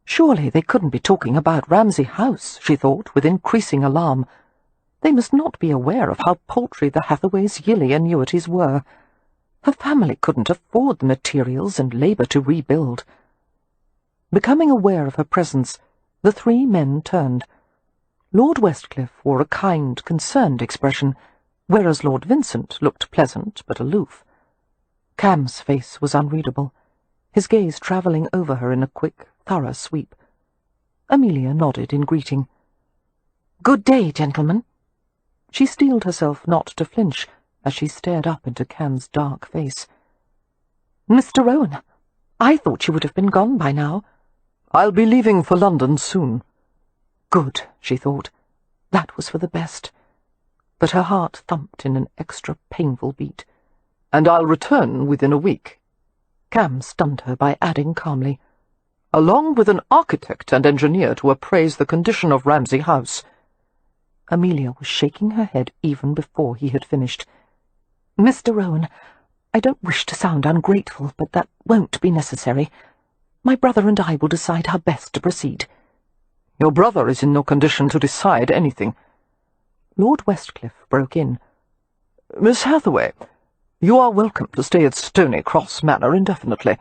Surely they couldn't be talking about Ramsay House, she thought, with increasing alarm. They must not be aware of how paltry the Hathaways' yearly annuities were. Her family couldn't afford the materials and labour to rebuild. Becoming aware of her presence, the three men turned. Lord Westcliff wore a kind, concerned expression, whereas Lord Vincent looked pleasant but aloof. Cam's face was unreadable, his gaze travelling over her in a quick, thorough sweep. Amelia nodded in greeting. "Good day, gentlemen." She steeled herself not to flinch as she stared up into Cam's dark face. "Mr. Rohan, I thought you would have been gone by now." "I'll be leaving for London soon." Good, she thought. That was for the best. But her heart thumped in an extra painful beat. "And I'll return within a week." Cam stunned her by adding calmly, "along with an architect and engineer to appraise the condition of Ramsay House." Amelia was shaking her head even before he had finished. "Mr. Rohan, I don't wish to sound ungrateful, but that won't be necessary. My brother and I will decide how best to proceed." "Your brother is in no condition to decide anything." Lord Westcliff broke in. "Miss Hathaway, you are welcome to stay at Stony Cross Manor indefinitely."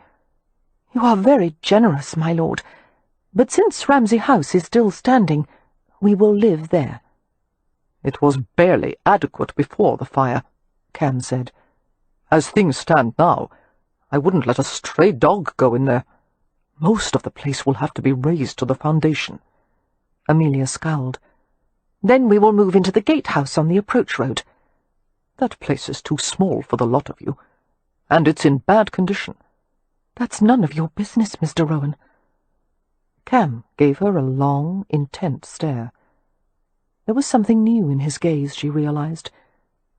"You are very generous, my lord, but since Ramsay House is still standing, we will live there." "It was barely adequate before the fire," Cam said. "As things stand now, I wouldn't let a stray dog go in there. Most of the place will have to be razed to the foundation." Amelia scowled. "Then we will move into the gatehouse on the approach road." "That place is too small for the lot of you, and it's in bad condition." "That's none of your business, Mr. Rohan." Cam gave her a long, intent stare. There was something new in his gaze, she realized,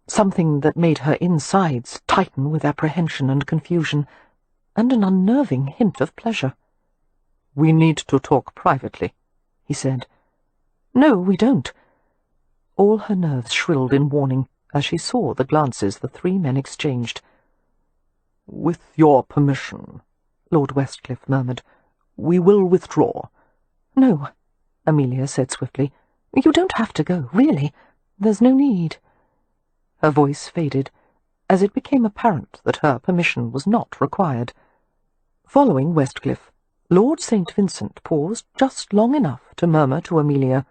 something that made her insides tighten with apprehension and confusion, and an unnerving hint of pleasure. "We need to talk privately," he said. "No, we don't." All her nerves shrilled in warning as she saw the glances the three men exchanged. "With your permission," Lord Westcliff murmured, "we will withdraw." "No," Amelia said swiftly. "You don't have to go, really. There's no need." Her voice faded, as it became apparent that her permission was not required. Following Westcliff, Lord St. Vincent paused just long enough to murmur to Amelia,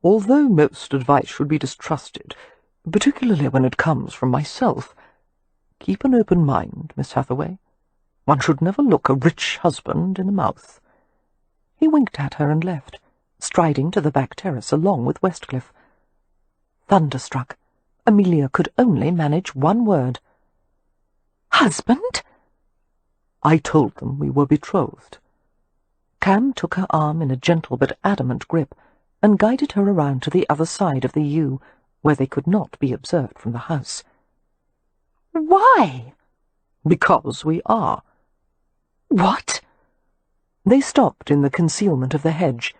"Although most advice should be distrusted, particularly when it comes from myself, keep an open mind, Miss Hathaway. One should never look a rich husband in the mouth." He winked at her and left, striding to the back terrace along with Westcliff. Thunderstruck, Amelia could only manage one word. "Husband?" "I told them we were betrothed." Cam took her arm in a gentle but adamant grip and guided her around to the other side of the yew, where they could not be observed from the house. "Why?" "Because we are." "What?" They stopped in the concealment of the hedge.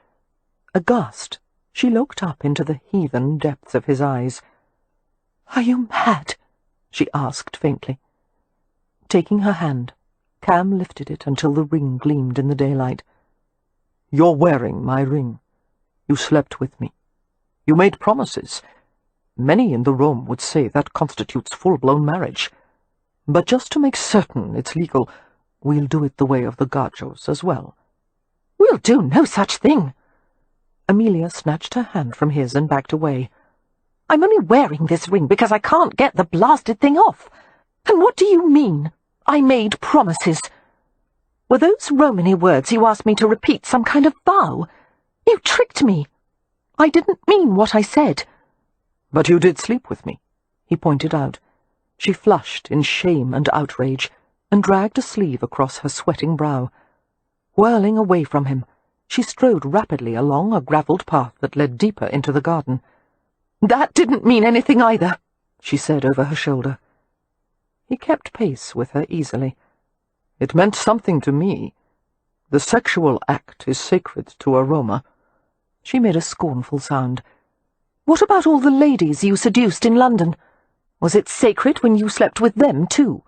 Aghast, she looked up into the heathen depths of his eyes. "Are you mad?" she asked faintly. Taking her hand, Cam lifted it until the ring gleamed in the daylight. "You're wearing my ring. You slept with me. You made promises. Many in the room would say that constitutes full-blown marriage. But just to make certain it's legal, we'll do it the way of the Gajos as well." "We'll do no such thing." Amelia snatched her hand from his and backed away. "I'm only wearing this ring because I can't get the blasted thing off. And what do you mean? I made promises. Were those Romany words you asked me to repeat some kind of vow? You tricked me. I didn't mean what I said." "But you did sleep with me," he pointed out. She flushed in shame and outrage, and dragged a sleeve across her sweating brow. Whirling away from him, she strode rapidly along a gravelled path that led deeper into the garden. "That didn't mean anything either," she said over her shoulder. He kept pace with her easily. "It meant something to me. The sexual act is sacred to Aroma." She made a scornful sound. "What about all the ladies you seduced in London? Was it sacred when you slept with them, too?"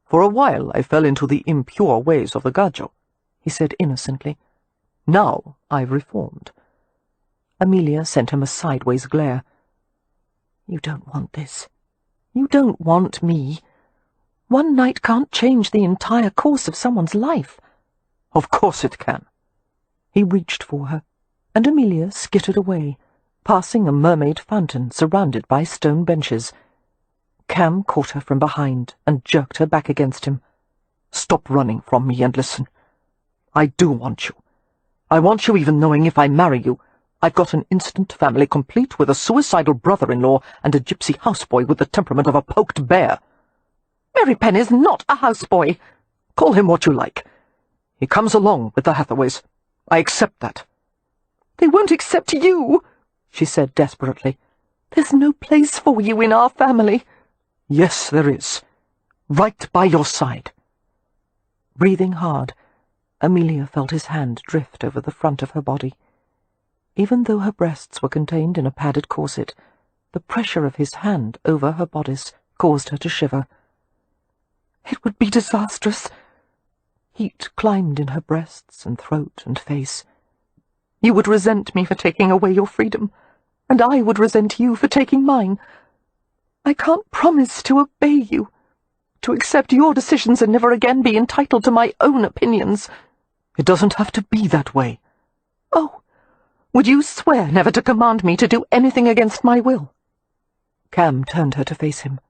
"For a while I fell into the impure ways of the Gajo," he said innocently. "Now I've reformed." Amelia sent him a sideways glare. "You don't want this. You don't want me. One night can't change the entire course of someone's life." "Of course it can." He reached for her, and Amelia skittered away, passing a mermaid fountain surrounded by stone benches. Cam caught her from behind and jerked her back against him. "Stop running from me and listen. I do want you. I want you even knowing if I marry you, I've got an instant family complete with a suicidal brother-in-law and a gypsy houseboy with the temperament of a poked bear." "Mary Penn is not a houseboy." "Call him what you like. He comes along with the Hathaways. I accept that." "They won't accept you," she said desperately. "There's no place for you in our family." "Yes, there is. Right by your side." Breathing hard, Amelia felt his hand drift over the front of her body. Even though her breasts were contained in a padded corset, the pressure of his hand over her bodice caused her to shiver. "It would be disastrous." Heat climbed in her breasts and throat and face. "You would resent me for taking away your freedom, and I would resent you for taking mine. I can't promise to obey you. to accept your decisions and never again be entitled to my own opinions. It doesn't have to be that way. Oh, would you swear never to command me to do anything against my will? Cam turned her to face him,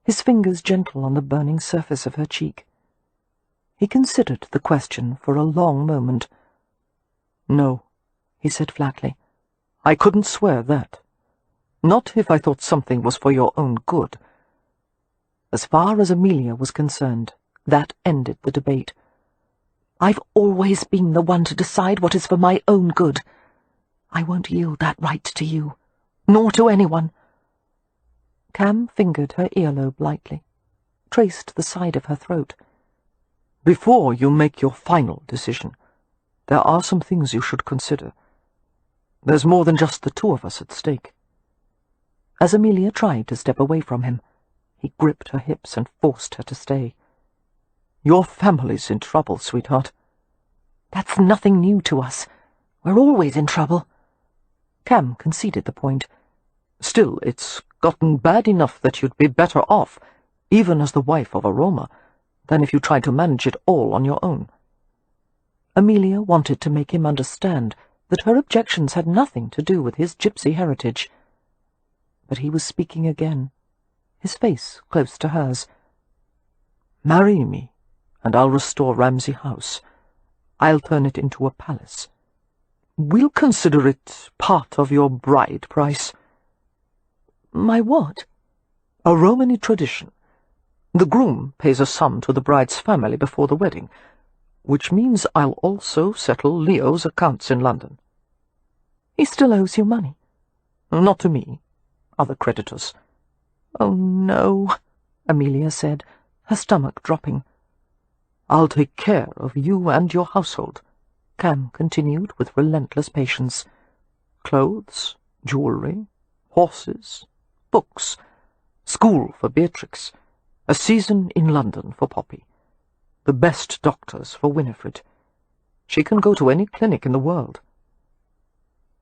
his fingers gentle on the burning surface of her cheek. He considered the question for a long moment. No, he said flatly. I couldn't swear that. Not if I thought something was for your own good. As far as Amelia was concerned, that ended the debate. I've always been the one to decide what is for my own good. I won't yield that right to you, nor to anyone. Cam fingered her earlobe lightly, traced the side of her throat. Before you make your final decision, there are some things you should consider. There's more than just the two of us at stake. As Amelia tried to step away from him, he gripped her hips and forced her to stay. Your family's in trouble, sweetheart. That's nothing new to us. We're always in trouble. Cam conceded the point. Still, it's gotten bad enough that you'd be better off, even as the wife of a Roma, than if you tried to manage it all on your own. Amelia wanted to make him understand that her objections had nothing to do with his gypsy heritage. But he was speaking again, his face close to hers. Marry me, and I'll restore Ramsey House. I'll turn it into a palace. We'll consider it part of your bride price. My what? A Romany tradition. The groom pays a sum to the bride's family before the wedding, which means I'll also settle Leo's accounts in London. He still owes you money? Not to me. Other creditors. Oh, no, Amelia said, her stomach dropping. I'll take care of you and your household, Cam continued with relentless patience. Clothes, jewellery, horses, books, school for Beatrix, a season in London for Poppy, the best doctors for Winifred. She can go to any clinic in the world.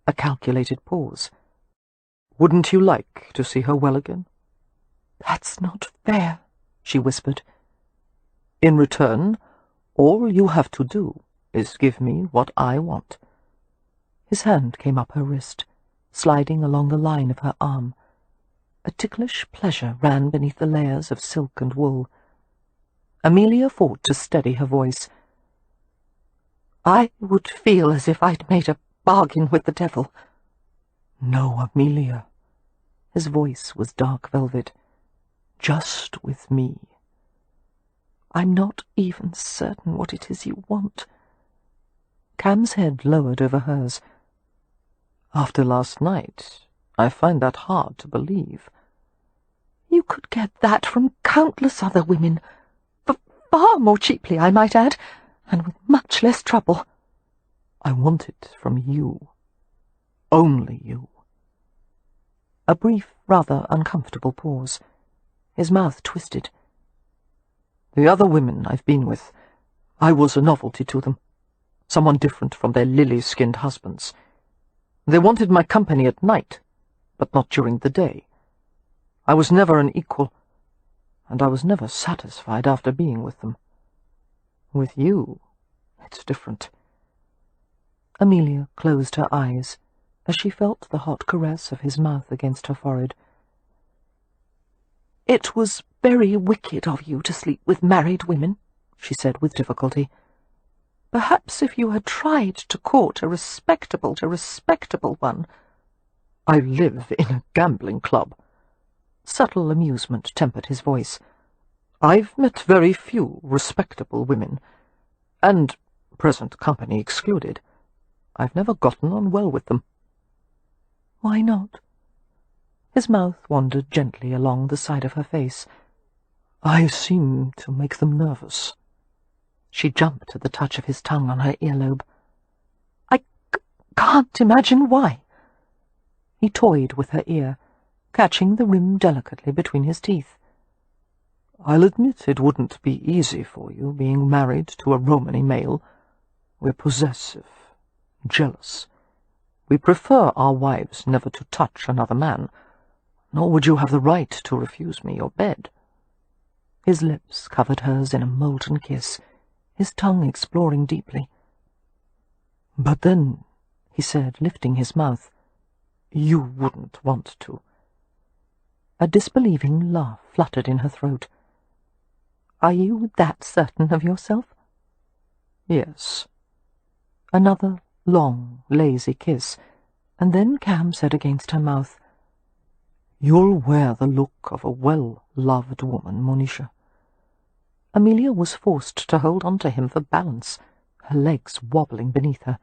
A calculated pause. Wouldn't you like to see her well again? That's not fair, she whispered. In return, all you have to do is give me what I want. His hand came up her wrist, sliding along the line of her arm. A ticklish pleasure ran beneath the layers of silk and wool. Amelia fought to steady her voice. I would feel as if I'd made a bargain with the devil. No, Amelia. His voice was dark velvet. Just with me. I'm not even certain what it is you want. Cam's head lowered over hers. After last night, I find that hard to believe. You could get that from countless other women, for far more cheaply, I might add, and with much less trouble. I want it from you. Only you. A brief, rather uncomfortable pause. His mouth twisted. The other women I've been with, I was a novelty to them. Someone different from their lily-skinned husbands. They wanted my company at night, but not during the day. I was never an equal, and I was never satisfied after being with them. With you, it's different. Amelia closed her eyes as she felt the hot caress of his mouth against her forehead. It was very wicked of you to sleep with married women, she said with difficulty. Perhaps if you had tried to court a respectable one— I live in a gambling club. Subtle amusement tempered his voice. I've met very few respectable women, and, present company excluded, I've never gotten on well with them. Why not? His mouth wandered gently along the side of her face. I seem to make them nervous. She jumped at the touch of his tongue on her earlobe. I can't imagine why. He toyed with her ear, catching the rim delicately between his teeth. I'll admit it wouldn't be easy for you being married to a Romany male. We're possessive, jealous. We prefer our wives never to touch another man, nor would you have the right to refuse me your bed. His lips covered hers in a molten kiss, his tongue exploring deeply. "But then," he said, lifting his mouth, "you wouldn't want to." A disbelieving laugh fluttered in her throat. "Are you that certain of yourself?" "Yes." Another long, lazy kiss, and then Cam said against her mouth, "You'll wear the look of a well-loved woman, Monisha." Amelia was forced to hold on to him for balance, her legs wobbling beneath her.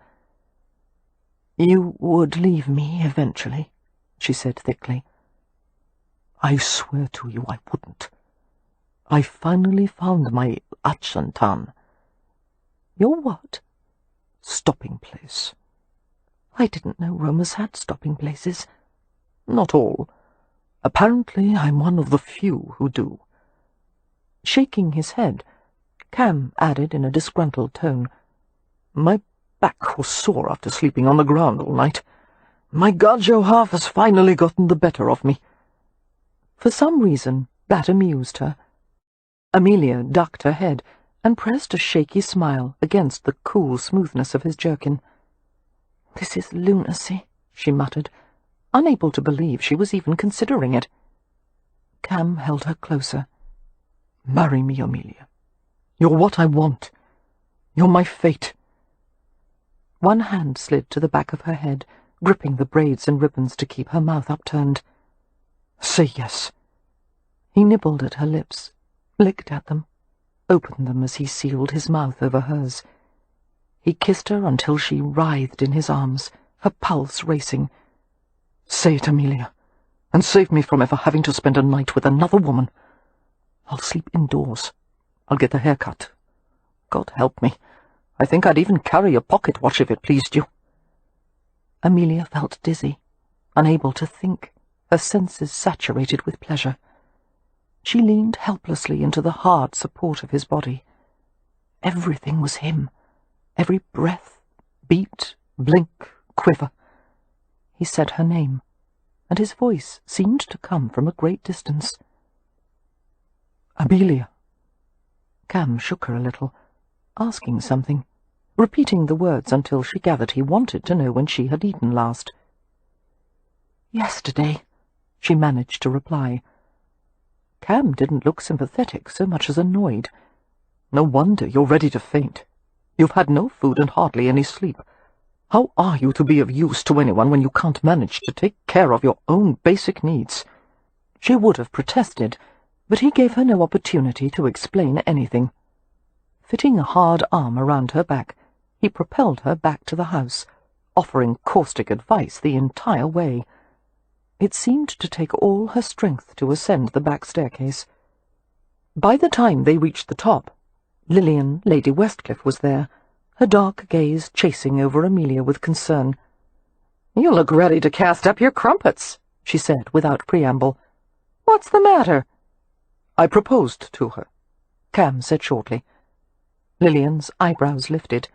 "You would leave me eventually," she said thickly. "I swear to you I wouldn't. I finally found my Achantan." "Your what?" "Stopping place." "I didn't know Romas had stopping places." "Not all. Apparently I'm one of the few who do." Shaking his head, Cam added in a disgruntled tone, "My back was sore after sleeping on the ground all night. My gajo half has finally gotten the better of me." For some reason, that amused her. Amelia ducked her head and pressed a shaky smile against the cool smoothness of his jerkin. "This is lunacy," she muttered, unable to believe she was even considering it. Cam held her closer. "Marry me, Amelia. You're what I want. You're my fate." One hand slid to the back of her head, gripping the braids and ribbons to keep her mouth upturned. "Say yes." He nibbled at her lips, licked at them, opened them as he sealed his mouth over hers. He kissed her until she writhed in his arms, her pulse racing. "Say it, Amelia, and save me from ever having to spend a night with another woman. I'll sleep indoors. I'll get a haircut. God help me, I think I'd even carry a pocket watch if it pleased you." Amelia felt dizzy, unable to think, her senses saturated with pleasure. She leaned helplessly into the hard support of his body. Everything was him, every breath, beat, blink, quiver. He said her name, and his voice seemed to come from a great distance. "Amelia." Cam shook her a little, asking something, repeating the words until she gathered he wanted to know when she had eaten last. "Yesterday," she managed to reply. Cam didn't look sympathetic so much as annoyed. "No wonder you're ready to faint. You've had no food and hardly any sleep. How are you to be of use to anyone when you can't manage to take care of your own basic needs?" She would have protested, but he gave her no opportunity to explain anything. Fitting a hard arm around her back, he propelled her back to the house, offering caustic advice the entire way. It seemed to take all her strength to ascend the back staircase. By the time they reached the top, Lillian, Lady Westcliff, was there, her dark gaze chasing over Amelia with concern. "You look ready to cast up your crumpets," she said without preamble. "What's the matter?" "I proposed to her," Cam said shortly. Lillian's eyebrows lifted.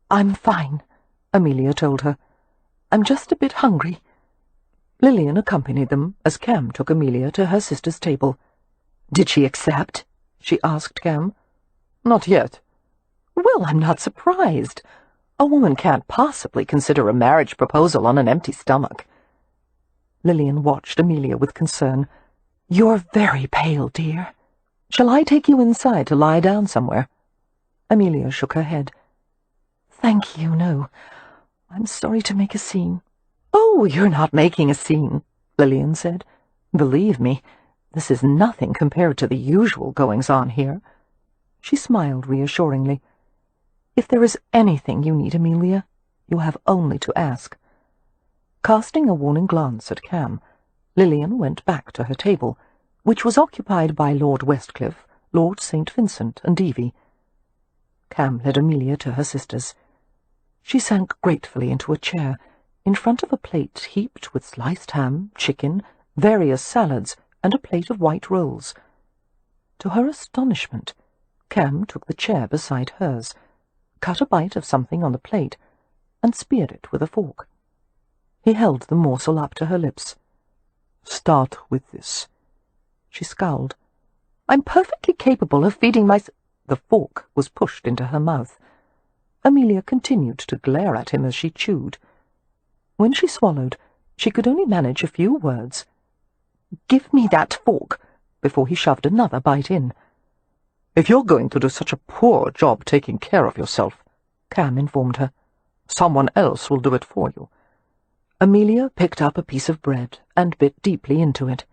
"I'm fine," Amelia told her. "I'm just a bit hungry." Lillian accompanied them as Cam took Amelia to her sister's table. "Did she accept?" she asked Cam. "Not yet." "Well, I'm not surprised. A woman can't possibly consider a marriage proposal on an empty stomach." Lillian watched Amelia with concern. "You're very pale, dear. Shall I take you inside to lie down somewhere?" Amelia shook her head. "Thank you, no. I'm sorry to make a scene." "Oh, you're not making a scene," Lillian said. "Believe me, this is nothing compared to the usual goings-on here." She smiled reassuringly. "If there is anything you need, Amelia, you have only to ask." Casting a warning glance at Cam, Lillian went back to her table, which was occupied by Lord Westcliff, Lord St. Vincent, and Evie. Cam led Amelia to her sister's. She sank gratefully into a chair, in front of a plate heaped with sliced ham, chicken, various salads, and a plate of white rolls. To her astonishment, Cam took the chair beside hers, cut a bite of something on the plate, and speared it with a fork. He held the morsel up to her lips. "Start with this." She scowled. I'm perfectly capable of feeding my... The fork was pushed into her mouth. Amelia continued to glare at him as she chewed. When she swallowed, she could only manage a few words. "Give me that fork," before he shoved another bite in. "If you're going to do such a poor job taking care of yourself," Cam informed her, "someone else will do it for you." Amelia picked up a piece of bread and bit deeply into it.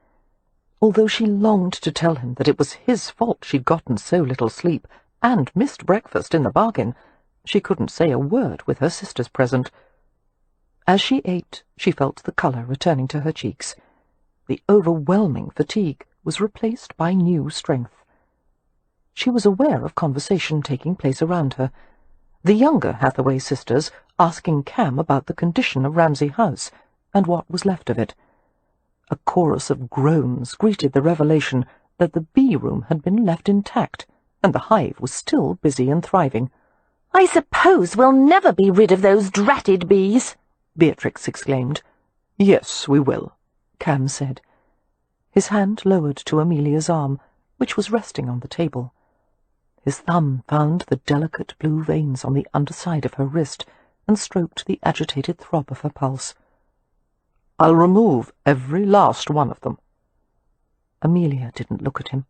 Although she longed to tell him that it was his fault she'd gotten so little sleep, and missed breakfast in the bargain, she couldn't say a word with her sisters present. As she ate, she felt the colour returning to her cheeks. The overwhelming fatigue was replaced by new strength. She was aware of conversation taking place around her. The younger Hathaway sisters asking Cam about the condition of Ramsay House and what was left of it. A chorus of groans greeted the revelation that the bee-room had been left intact, and the hive was still busy and thriving. "I suppose we'll never be rid of those dratted bees," Beatrix exclaimed. "Yes, we will," Cam said. His hand lowered to Amelia's arm, which was resting on the table. His thumb found the delicate blue veins on the underside of her wrist and stroked the agitated throb of her pulse. "I'll remove every last one of them." Amelia didn't look at him.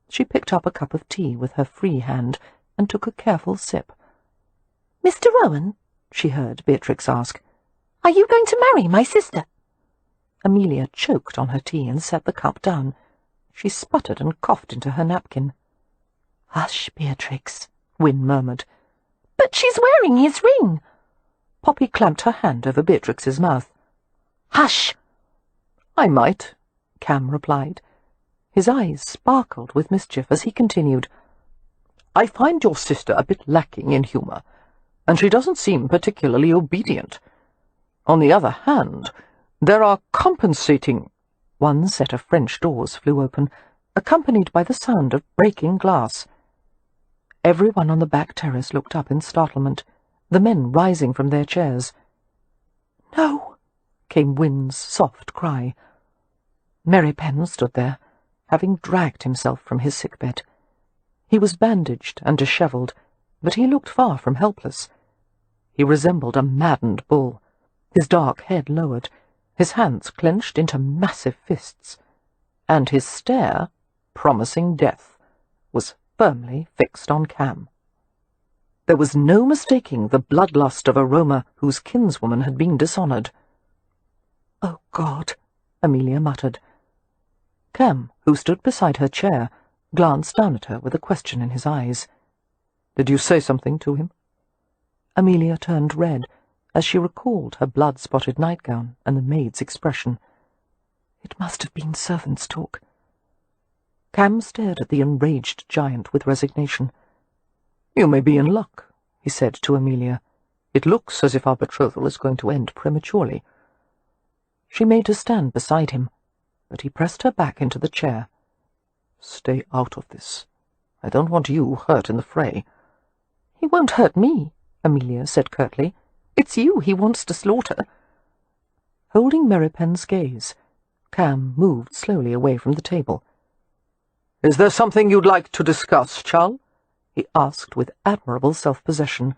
She picked up a cup of tea with her free hand and took a careful sip. "Mr. Rohan," she heard Beatrix ask, "are you going to marry my sister?" Amelia choked on her tea and set the cup down. She sputtered and coughed into her napkin. "Hush, Beatrix," Wynne murmured. "But she's wearing his ring." Poppy clamped her hand over Beatrix's mouth. "Hush!" "I might," Cam replied. His eyes sparkled with mischief as he continued. "I find your sister a bit lacking in humour, and she doesn't seem particularly obedient. On the other hand, there are compensating—" One set of French doors flew open, accompanied by the sound of breaking glass. Everyone on the back terrace looked up in startlement, the men rising from their chairs. "No!" came Wynne's soft cry. Merrypen stood there, having dragged himself from his sickbed. He was bandaged and dishevelled, but he looked far from helpless. He resembled a maddened bull, his dark head lowered, his hands clenched into massive fists, and his stare, promising death, was firmly fixed on Cam. There was no mistaking the bloodlust of a Roma whose kinswoman had been dishonoured. "Oh, God," Amelia muttered. Cam, who stood beside her chair, glanced down at her with a question in his eyes. "Did you say something to him?" Amelia turned red as she recalled her blood-spotted nightgown and the maid's expression. It must have been servants' talk. Cam stared at the enraged giant with resignation. "You may be in luck," he said to Amelia. "It looks as if our betrothal is going to end prematurely." She made to stand beside him, but he pressed her back into the chair. "Stay out of this. I don't want you hurt in the fray." "He won't hurt me," Amelia said curtly. "It's you he wants to slaughter." Holding Merrypen's gaze, Cam moved slowly away from the table. "Is there something you'd like to discuss, Charles?" he asked with admirable self-possession.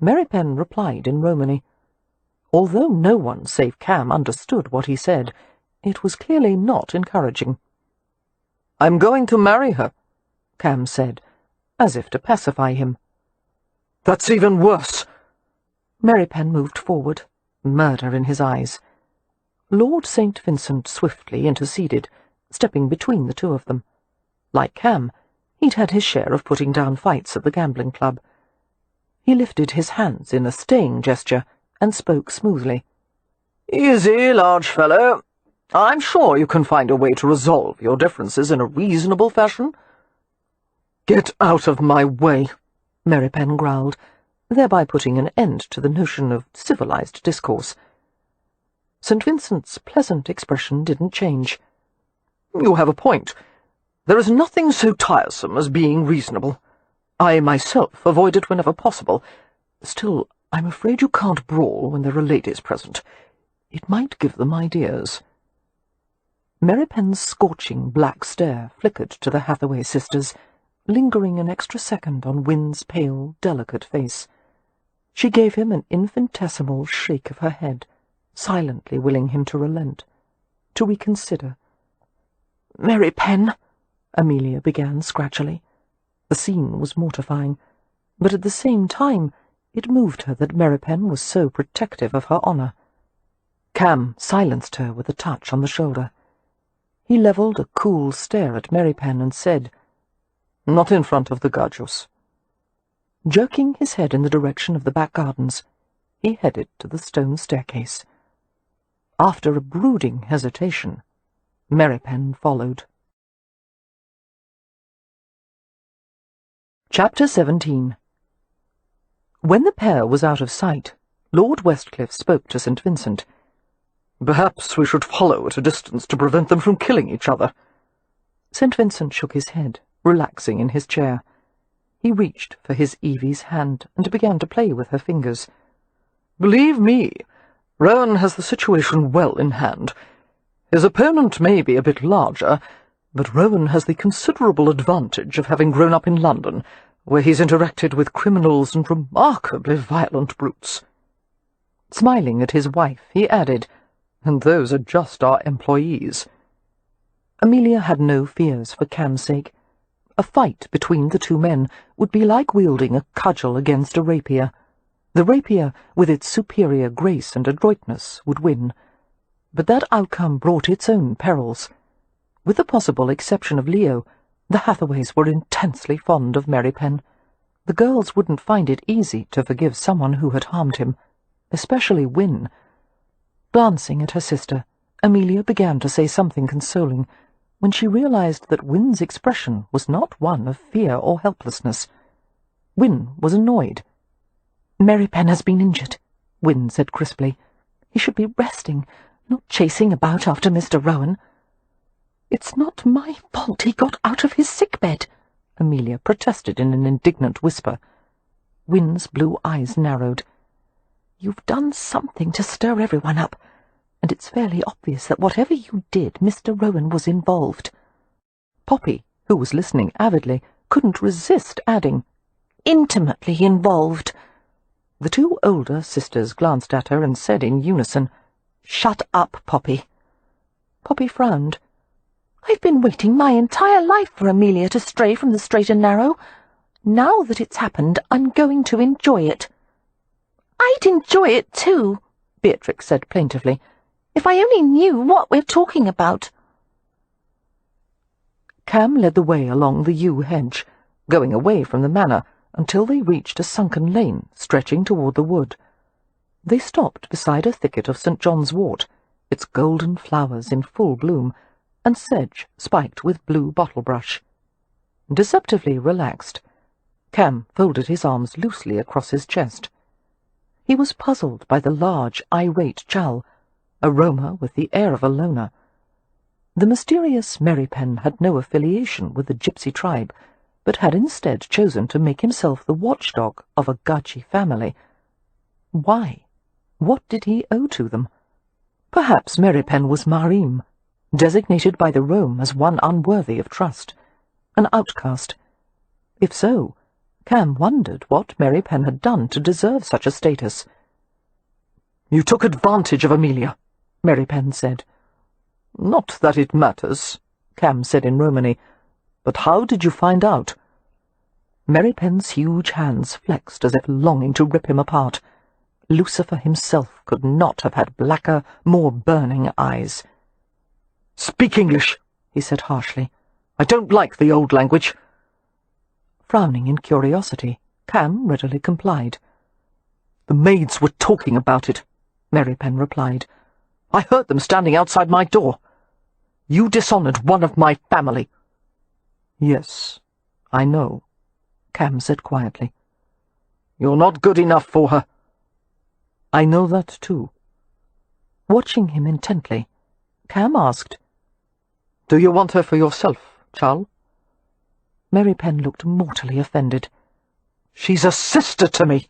Merrypen replied in Romany. Although no one save Cam understood what he said, it was clearly not encouraging. "I'm going to marry her," Cam said, as if to pacify him. "That's even worse." Merrypen moved forward, murder in his eyes. Lord St. Vincent swiftly interceded, stepping between the two of them. Like Cam, he'd had his share of putting down fights at the gambling club. He lifted his hands in a staying gesture and spoke smoothly. "Easy, large fellow. I'm sure you can find a way to resolve your differences in a reasonable fashion." "Get out of my way," Merrypen growled, thereby putting an end to the notion of civilized discourse. St. Vincent's pleasant expression didn't change. "You have a point. There is nothing so tiresome as being reasonable. I myself avoid it whenever possible. Still, I'm afraid you can't brawl when there are ladies present. It might give them ideas." Mary Penn's scorching black stare flickered to the Hathaway sisters, lingering an extra second on Wynne's pale, delicate face. She gave him an infinitesimal shake of her head, silently willing him to relent, to reconsider. "Mary Penn," Amelia began scratchily. The scene was mortifying, but at the same time it moved her that Mary Penn was so protective of her honour. Cam silenced her with a touch on the shoulder. He levelled a cool stare at Mary Penn and said, "Not in front of the Gajos." Jerking his head in the direction of the back gardens, he headed to the stone staircase. After a brooding hesitation, Mary Penn followed. Chapter 17. When the pair was out of sight, Lord Westcliff spoke to St. Vincent. "Perhaps we should follow at a distance to prevent them from killing each other." St. Vincent shook his head, relaxing in his chair. He reached for his Evie's hand and began to play with her fingers. "Believe me, Rohan has the situation well in hand. His opponent may be a bit larger, but Rohan has the considerable advantage of having grown up in London, where he's interacted with criminals and remarkably violent brutes." Smiling at his wife, he added, "And those are just our employees." Amelia had no fears for Cam's sake. A fight between the two men would be like wielding a cudgel against a rapier. The rapier, with its superior grace and adroitness, would win. But that outcome brought its own perils. With the possible exception of Leo, the Hathaways were intensely fond of Mary Penn. The girls wouldn't find it easy to forgive someone who had harmed him, especially Wynne. Glancing at her sister, Amelia began to say something consoling, when she realized that Wynne's expression was not one of fear or helplessness. Wynne was annoyed. "Mary Penn has been injured," Wynne said crisply. "He should be resting, not chasing about after Mr. Rohan." "It's not my fault he got out of his sickbed," Amelia protested in an indignant whisper. Wynne's blue eyes narrowed. "You've done something to stir everyone up, and it's fairly obvious that whatever you did, Mr. Rohan was involved." Poppy, who was listening avidly, couldn't resist adding, "Intimately involved." The two older sisters glanced at her and said in unison, "Shut up, Poppy." Poppy frowned. "I've been waiting my entire life for Amelia to stray from the straight and narrow. Now that it's happened, I'm going to enjoy it." "I'd enjoy it too," Beatrix said plaintively, "if I only knew what we're talking about." Cam led the way along the yew hedge, going away from the manor until they reached a sunken lane stretching toward the wood. They stopped beside a thicket of St. John's wort, its golden flowers in full bloom, and sedge spiked with blue bottle-brush. Deceptively relaxed, Cam folded his arms loosely across his chest. He was puzzled by the large, irate chal, a roamer with the air of a loner. The mysterious Mary Penn had no affiliation with the Gypsy tribe, but had instead chosen to make himself the watchdog of a Gachi family. Why? What did he owe to them? Perhaps Mary Penn was Marim, designated by the Rome as one unworthy of trust, an outcast. If so, Cam wondered what Mary Penn had done to deserve such a status. "You took advantage of Amelia," Mary Penn said. "Not that it matters," Cam said in Romany, "but how did you find out?" Mary Penn's huge hands flexed as if longing to rip him apart. Lucifer himself could not have had blacker, more burning eyes. "Speak English," he said harshly. "I don't like the old language." Frowning in curiosity, Cam readily complied. "The maids were talking about it," Mary Penn replied. "I heard them standing outside my door. You dishonoured one of my family." "Yes, I know," Cam said quietly. "You're not good enough for her." "I know that too." Watching him intently, Cam asked, "Do you want her for yourself, Chal?" Mary Penn looked mortally offended. "She's a sister to me."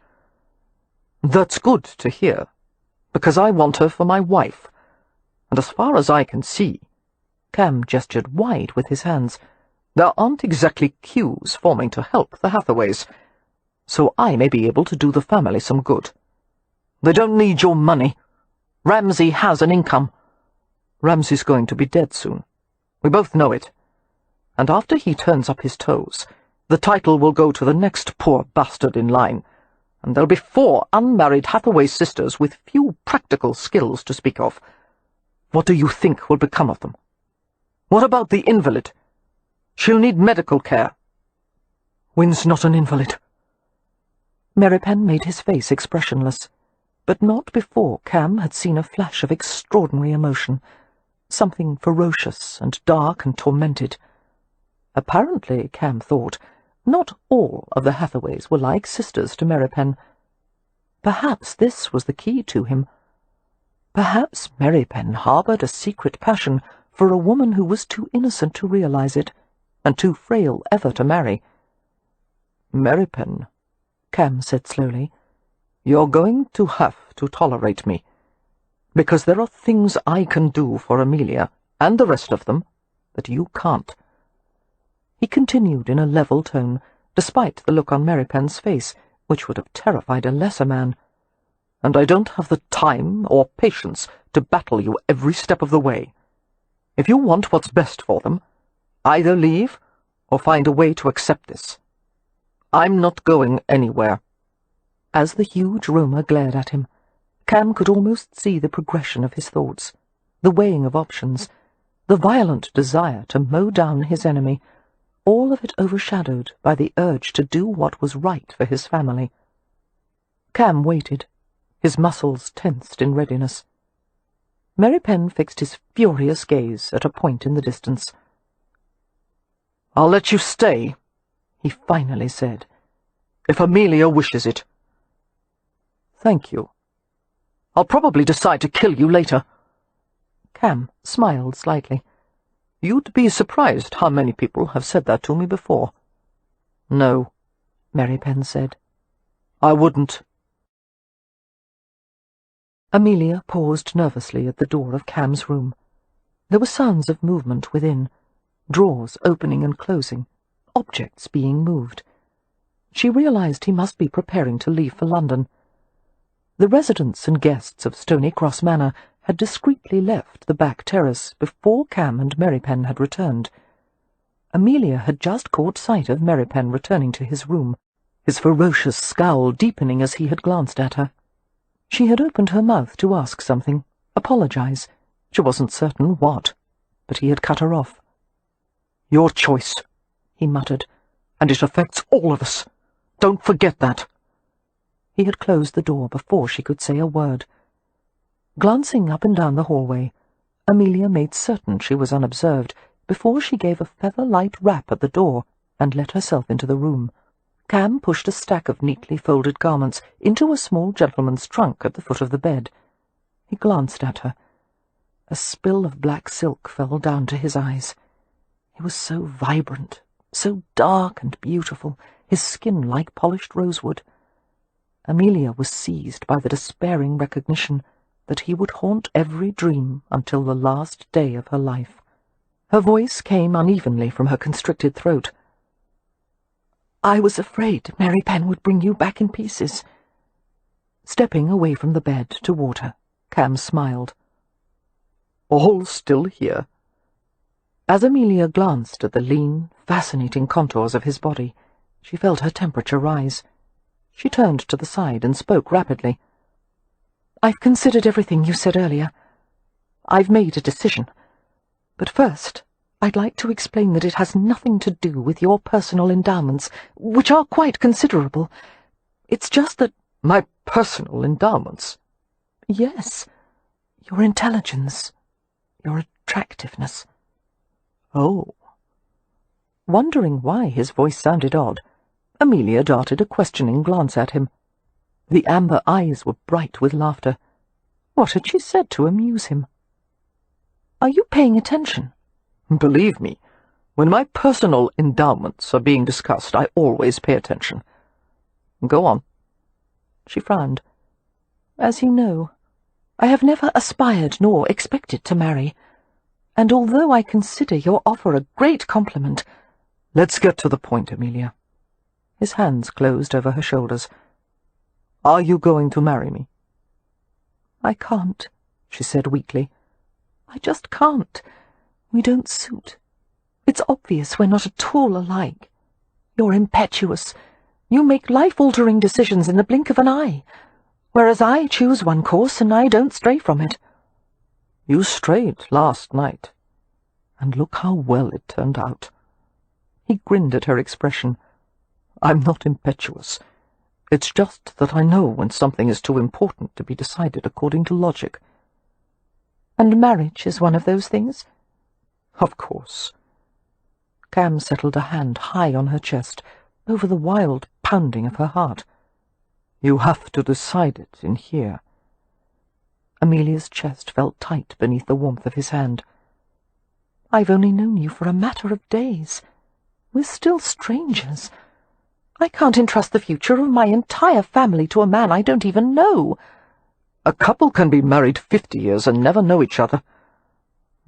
"That's good to hear, because I want her for my wife, and as far as I can see, Cam gestured wide with his hands. "There aren't exactly queues forming to help the Hathaways, so I may be able to do the family some good. They don't need your money. Ramsay has an income. Ramsay's going to be dead soon. We both know it. And after he turns up his toes, the title will go to the next poor bastard in line, and there'll be 4 unmarried Hathaway sisters with few practical skills to speak of. What do you think will become of them? What about the invalid? She'll need medical care." "Wynne's not an invalid." Meripen made his face expressionless, but not before Cam had seen a flash of extraordinary emotion, something ferocious and dark and tormented. Apparently, Cam thought, not all of the Hathaways were like sisters to Meripen. Perhaps this was the key to him. Perhaps Meripen harboured a secret passion for a woman who was too innocent to realize it, and too frail ever to marry. "Meripen," Cam said slowly, "you're going to have to tolerate me, because there are things I can do for Amelia, and the rest of them, that you can't." He continued in a level tone, despite the look on Meripen's face, which would have terrified a lesser man. "And I don't have the time or patience to battle you every step of the way. If you want what's best for them, either leave or find a way to accept this. I'm not going anywhere." As the huge Roma glared at him, Cam could almost see the progression of his thoughts, the weighing of options, the violent desire to mow down his enemy, all of it overshadowed by the urge to do what was right for his family. Cam waited, his muscles tensed in readiness. Meripen fixed his furious gaze at a point in the distance. "I'll let you stay," he finally said, "if Amelia wishes it." "Thank you. I'll probably decide to kill you later." Cam smiled slightly. "You'd be surprised how many people have said that to me before." "No," Meripen said. "I wouldn't." Amelia paused nervously at the door of Cam's room. There were sounds of movement within, drawers opening and closing, objects being moved. She realized he must be preparing to leave for London. The residents and guests of Stony Cross Manor had discreetly left the back terrace before Cam and Meripen had returned. Amelia had just caught sight of Meripen returning to his room, his ferocious scowl deepening as he had glanced at her. She had opened her mouth to ask something, apologize. She wasn't certain what, but he had cut her off. "Your choice," he muttered, "and it affects all of us. Don't forget that." He had closed the door before she could say a word. Glancing up and down the hallway, Amelia made certain she was unobserved before she gave a feather-light rap at the door and let herself into the room. Cam pushed a stack of neatly folded garments into a small gentleman's trunk at the foot of the bed. He glanced at her. A spill of black silk fell down to his eyes. He was so vibrant, so dark and beautiful, his skin like polished rosewood. Amelia was seized by the despairing recognition that he would haunt every dream until the last day of her life. Her voice came unevenly from her constricted throat. "I was afraid Meripen would bring you back in pieces." Stepping away from the bed toward her, Cam smiled. "All still here?" As Amelia glanced at the lean, fascinating contours of his body, she felt her temperature rise. She turned to the side and spoke rapidly. "I've considered everything you said earlier. I've made a decision. But first, I'd like to explain that it has nothing to do with your personal endowments, which are quite considerable. It's just that—" "My personal endowments?" "Yes, your intelligence, your attractiveness." "Oh." Wondering why his voice sounded odd, Amelia darted a questioning glance at him. The amber eyes were bright with laughter. What had she said to amuse him? "Are you paying attention?" "Believe me, when my personal endowments are being discussed, I always pay attention. Go on." She frowned. "As you know, I have never aspired nor expected to marry. and although I consider your offer a great compliment—" "Let's get to the point, Amelia." His hands closed over her shoulders. "Are you going to marry me?" "I can't," she said weakly. "I just can't. We don't suit. It's obvious we're not at all alike. You're impetuous. You make life-altering decisions in the blink of an eye, whereas I choose one course and I don't stray from it." "You strayed last night, and look how well it turned out." He grinned at her expression. "I'm not impetuous. It's just that I know when something is too important to be decided according to logic." "And marriage is one of those things?" "Of course." Cam settled a hand high on her chest, over the wild pounding of her heart. "You have to decide it in here." Amelia's chest felt tight beneath the warmth of his hand. "I've only known you for a matter of days. We're still strangers. I can't entrust the future of my entire family to a man I don't even know." "A couple can be married 50 years and never know each other.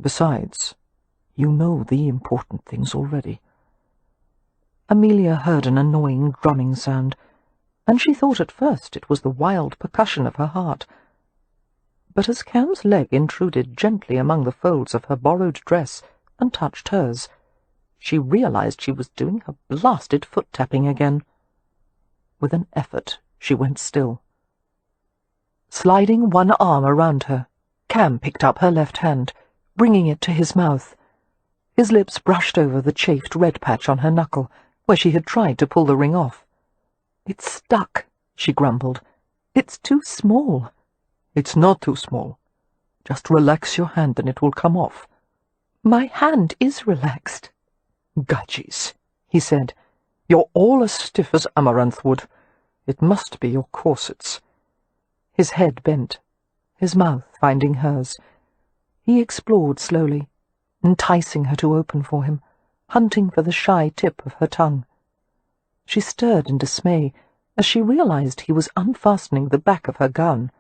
Besides, you know the important things already." Amelia heard an annoying drumming sound, and she thought at first it was the wild percussion of her heart. But as Cam's leg intruded gently among the folds of her borrowed dress and touched hers, she realized she was doing her blasted foot-tapping again. With an effort, she went still. Sliding one arm around her, Cam picked up her left hand, bringing it to his mouth. His lips brushed over the chafed red patch on her knuckle, where she had tried to pull the ring off. "It's stuck," she grumbled. "It's too small." "It's not too small. Just relax your hand and it will come off." "My hand is relaxed." "Gadgies," he said. "You're all as stiff as amaranth wood. It must be your corsets." His head bent, his mouth finding hers. He explored slowly, enticing her to open for him, hunting for the shy tip of her tongue. She stirred in dismay as she realized he was unfastening the back of her gown.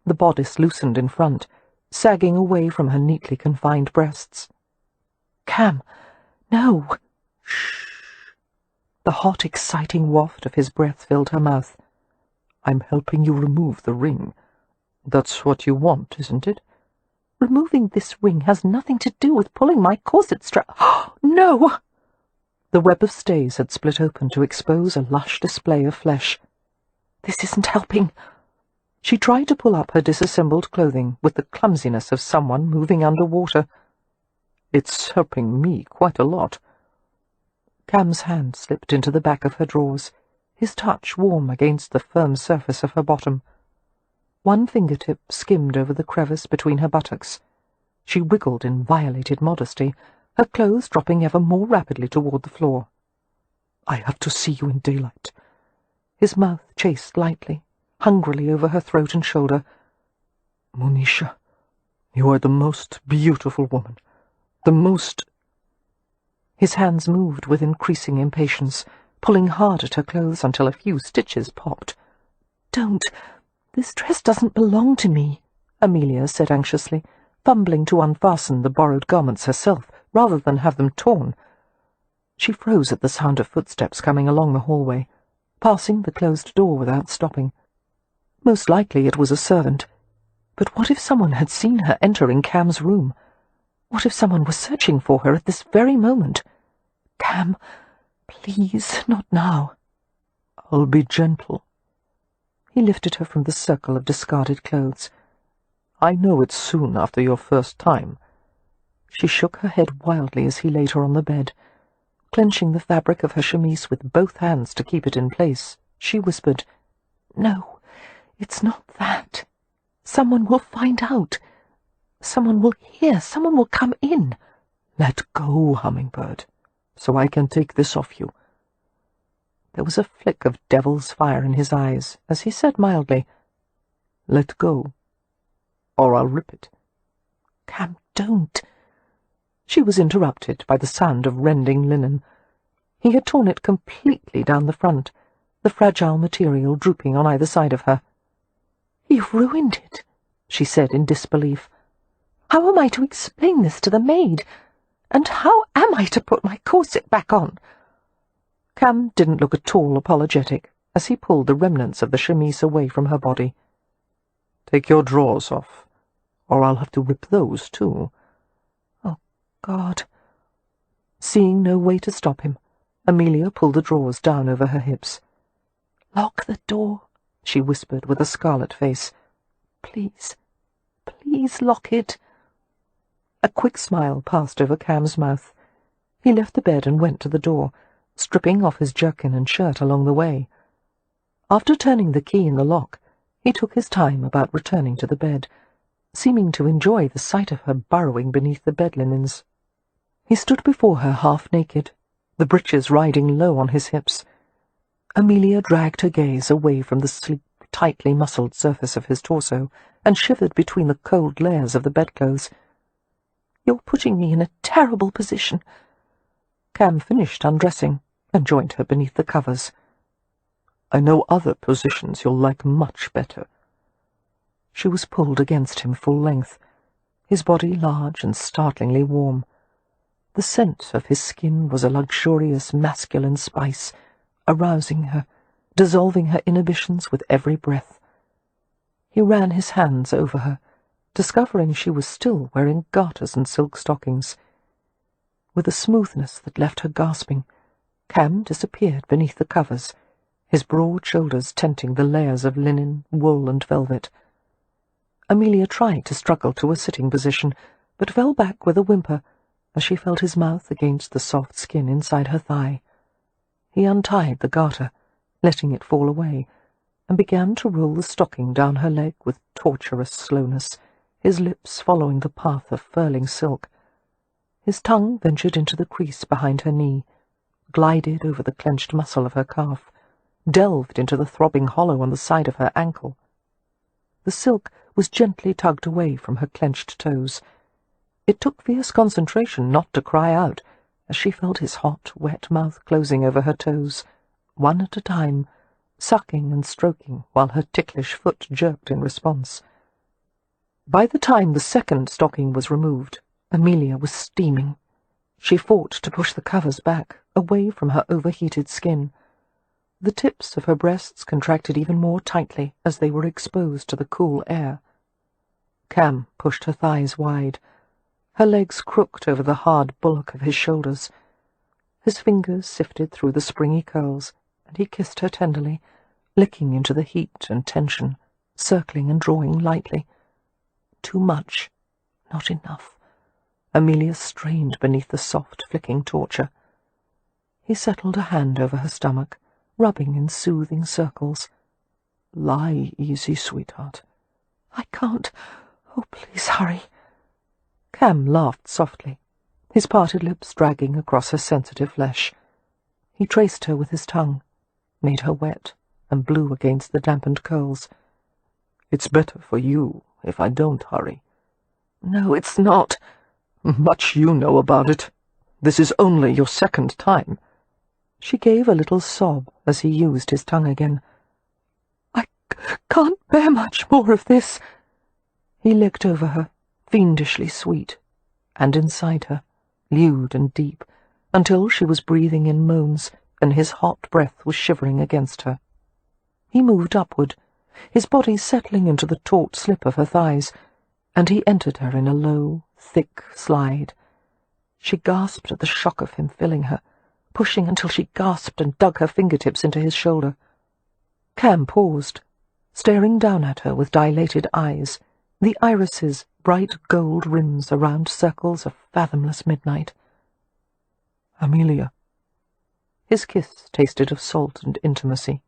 The bodice loosened in front, sagging away from her neatly confined breasts. "Cam, no!" "Shh!" The hot, exciting waft of his breath filled her mouth. "I'm helping you remove the ring. That's what you want, isn't it?" "Removing this ring has nothing to do with pulling my corset strap." "No!" The web of stays had split open to expose a lush display of flesh. "This isn't helping." She tried to pull up her disassembled clothing with the clumsiness of someone moving underwater. "It's helping me quite a lot." Cam's hand slipped into the back of her drawers, his touch warm against the firm surface of her bottom. One fingertip skimmed over the crevice between her buttocks. She wriggled in violated modesty, her clothes dropping ever more rapidly toward the floor. "I have to see you in daylight." His mouth chased lightly, hungrily over her throat and shoulder. "Monisha, you are the most beautiful woman, the most—" His hands moved with increasing impatience, pulling hard at her clothes until a few stitches popped. "Don't! This dress doesn't belong to me," Amelia said anxiously, fumbling to unfasten the borrowed garments herself rather than have them torn. She froze at the sound of footsteps coming along the hallway, passing the closed door without stopping. Most likely it was a servant. But what if someone had seen her entering Cam's room? What if someone was searching for her at this very moment? "Cam, please, not now." "I'll be gentle." He lifted her from the circle of discarded clothes. "I know it's soon after your first time." She shook her head wildly as he laid her on the bed. Clenching the fabric of her chemise with both hands to keep it in place, she whispered, "No, it's not that. Someone will find out. Someone will hear. Someone will come in." "Let go, Hummingbird, so I can take this off you." There was a flick of devil's fire in his eyes as he said mildly, "Let go, or I'll rip it." "Cam, don't." She was interrupted by the sound of rending linen. He had torn it completely down the front, the fragile material drooping on either side of her. "You've ruined it," she said in disbelief. How am I to explain this to the maid? And how am I to put my corset back on?" Cam didn't look at all apologetic as he pulled the remnants of the chemise away from her body. "Take your drawers off, or I'll have to rip those too." "Oh, God." Seeing no way to stop him, Amelia pulled the drawers down over her hips. "Lock the door," she whispered with a scarlet face. "Please, please lock it." A quick smile passed over Cam's mouth. He left the bed and went to the door, stripping off his jerkin and shirt along the way. After turning the key in the lock, he took his time about returning to the bed, seeming to enjoy the sight of her burrowing beneath the bed linens. He stood before her half-naked, the breeches riding low on his hips. Amelia dragged her gaze away from the sleek, tightly muscled surface of his torso and shivered between the cold layers of the bedclothes. "You're putting me in a terrible position." Cam finished undressing and joined her beneath the covers. "I know other positions you'll like much better." She was pulled against him full length, his body large and startlingly warm. The scent of his skin was a luxurious masculine spice, arousing her, dissolving her inhibitions with every breath. He ran his hands over her, discovering she was still wearing garters and silk stockings. With a smoothness that left her gasping, Cam disappeared beneath the covers, his broad shoulders tenting the layers of linen, wool, and velvet. Amelia tried to struggle to a sitting position, but fell back with a whimper as she felt his mouth against the soft skin inside her thigh. He untied the garter, letting it fall away, and began to roll the stocking down her leg with torturous slowness, his lips following the path of furling silk. His tongue ventured into the crease behind her knee, glided over the clenched muscle of her calf, delved into the throbbing hollow on the side of her ankle. The silk was gently tugged away from her clenched toes. It took fierce concentration not to cry out as she felt his hot, wet mouth closing over her toes, one at a time, sucking and stroking while her ticklish foot jerked in response. By the time the second stocking was removed, Amelia was steaming. She fought to push the covers back, away from her overheated skin. The tips of her breasts contracted even more tightly as they were exposed to the cool air. Cam pushed her thighs wide. Her legs crooked over the hard bulwark of his shoulders. His fingers sifted through the springy curls, and he kissed her tenderly, licking into the heat and tension, circling and drawing lightly. Too much, not enough. Amelia strained beneath the soft, flicking torture. He settled a hand over her stomach, rubbing in soothing circles. "Lie easy, sweetheart." "I can't. Oh, please hurry." Cam laughed softly, his parted lips dragging across her sensitive flesh. He traced her with his tongue, made her wet, and blew against the dampened curls. "It's better for you if I don't hurry." "No, it's not." "Much you know about it. This is only your second time." She gave a little sob as he used his tongue again. "I can't bear much more of this." He licked over her, fiendishly sweet, and inside her, lewd and deep, until she was breathing in moans, and his hot breath was shivering against her. He moved upward, his body settling into the taut slip of her thighs, and he entered her in a low, thick slide. She gasped at the shock of him filling her, pushing until she gasped and dug her fingertips into his shoulder. Cam paused, staring down at her with dilated eyes, the irises bright gold rims around circles of fathomless midnight. "Amelia." His kiss tasted of salt and intimacy.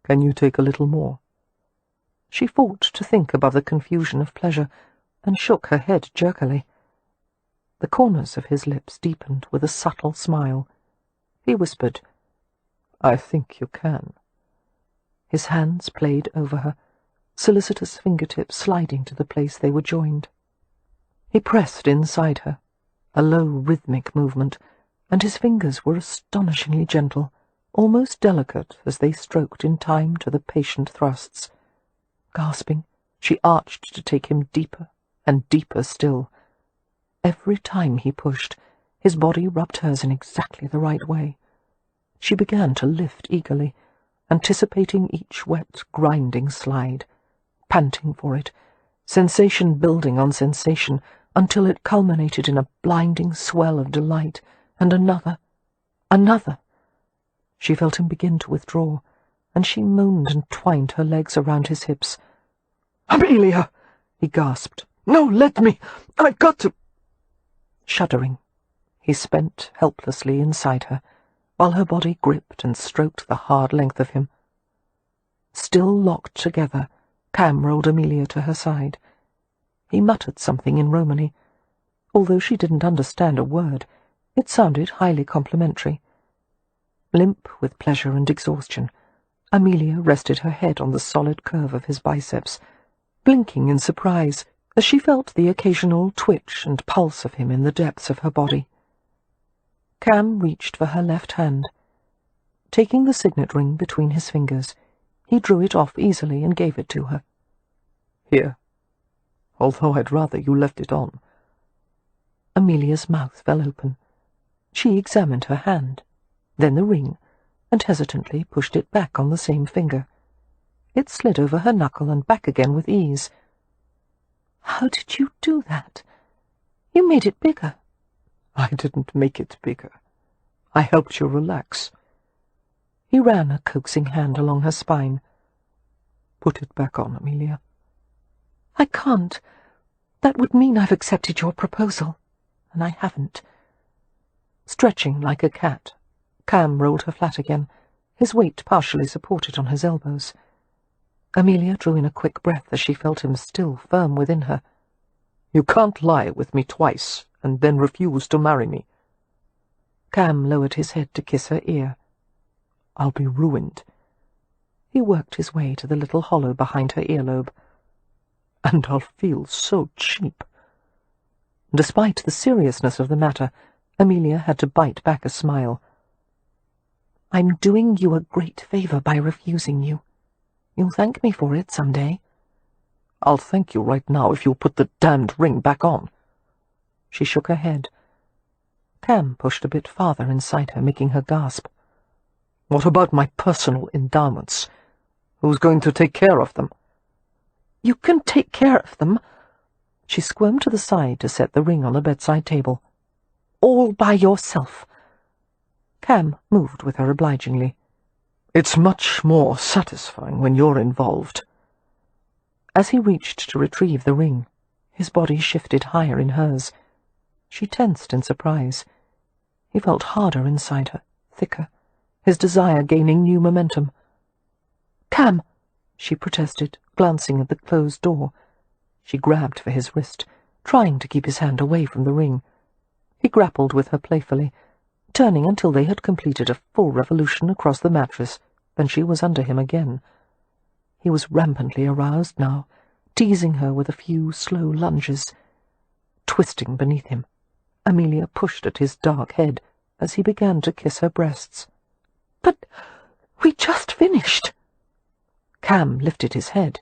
"Can you take a little more?" She fought to think above the confusion of pleasure, and shook her head jerkily. The corners of his lips deepened with a subtle smile. He whispered, "I think you can." His hands played over her, solicitous fingertips sliding to the place they were joined. He pressed inside her, a low rhythmic movement, and his fingers were astonishingly gentle, almost delicate as they stroked in time to the patient thrusts. Gasping, she arched to take him deeper and deeper still. Every time he pushed, his body rubbed hers in exactly the right way. She began to lift eagerly, anticipating each wet, grinding slide, panting for it, sensation building on sensation, until it culminated in a blinding swell of delight, and another. She felt him begin to withdraw, and she moaned and twined her legs around his hips. "Amelia!" he gasped. "No, let me! I've got to—" Shuddering, he spent helplessly inside her, while her body gripped and stroked the hard length of him. Still locked together, Cam rolled Amelia to her side. He muttered something in Romany. Although she didn't understand a word, it sounded highly complimentary. Limp with pleasure and exhaustion, Amelia rested her head on the solid curve of his biceps, blinking in surprise as she felt the occasional twitch and pulse of him in the depths of her body. Cam reached for her left hand. Taking the signet ring between his fingers, he drew it off easily and gave it to her. "Here, although I'd rather you left it on." Amelia's mouth fell open. She examined her hand, then the ring, and hesitantly pushed it back on the same finger. It slid over her knuckle and back again with ease. "How did you do that? You made it bigger." "I didn't make it bigger. I helped you relax." He ran a coaxing hand along her spine. "Put it back on, Amelia." "I can't. That would mean I've accepted your proposal, and I haven't." Stretching like a cat, Cam rolled her flat again, his weight partially supported on his elbows. Amelia drew in a quick breath as she felt him still firm within her. "You can't lie with me twice and then refuse to marry me." Cam lowered his head to kiss her ear. "I'll be ruined." He worked his way to the little hollow behind her earlobe. "And I'll feel so cheap." Despite the seriousness of the matter, Amelia had to bite back a smile. "I'm doing you a great favor by refusing you. You'll thank me for it some day." "I'll thank you right now if you'll put the damned ring back on." She shook her head. Cam pushed a bit farther inside her, making her gasp. "What about my personal endowments? Who's going to take care of them?" "You can take care of them." She squirmed to the side to set the ring on the bedside table. "All by yourself." Cam moved with her obligingly. "It's much more satisfying when you're involved." As he reached to retrieve the ring, his body shifted higher in hers. She tensed in surprise. He felt harder inside her, thicker, his desire gaining new momentum. "Cam!" she protested, glancing at the closed door. She grabbed for his wrist, trying to keep his hand away from the ring. He grappled with her playfully, turning until they had completed a full revolution across the mattress, then she was under him again. He was rampantly aroused now, teasing her with a few slow lunges. Twisting beneath him, Amelia pushed at his dark head as he began to kiss her breasts. "But we just finished." Cam lifted his head.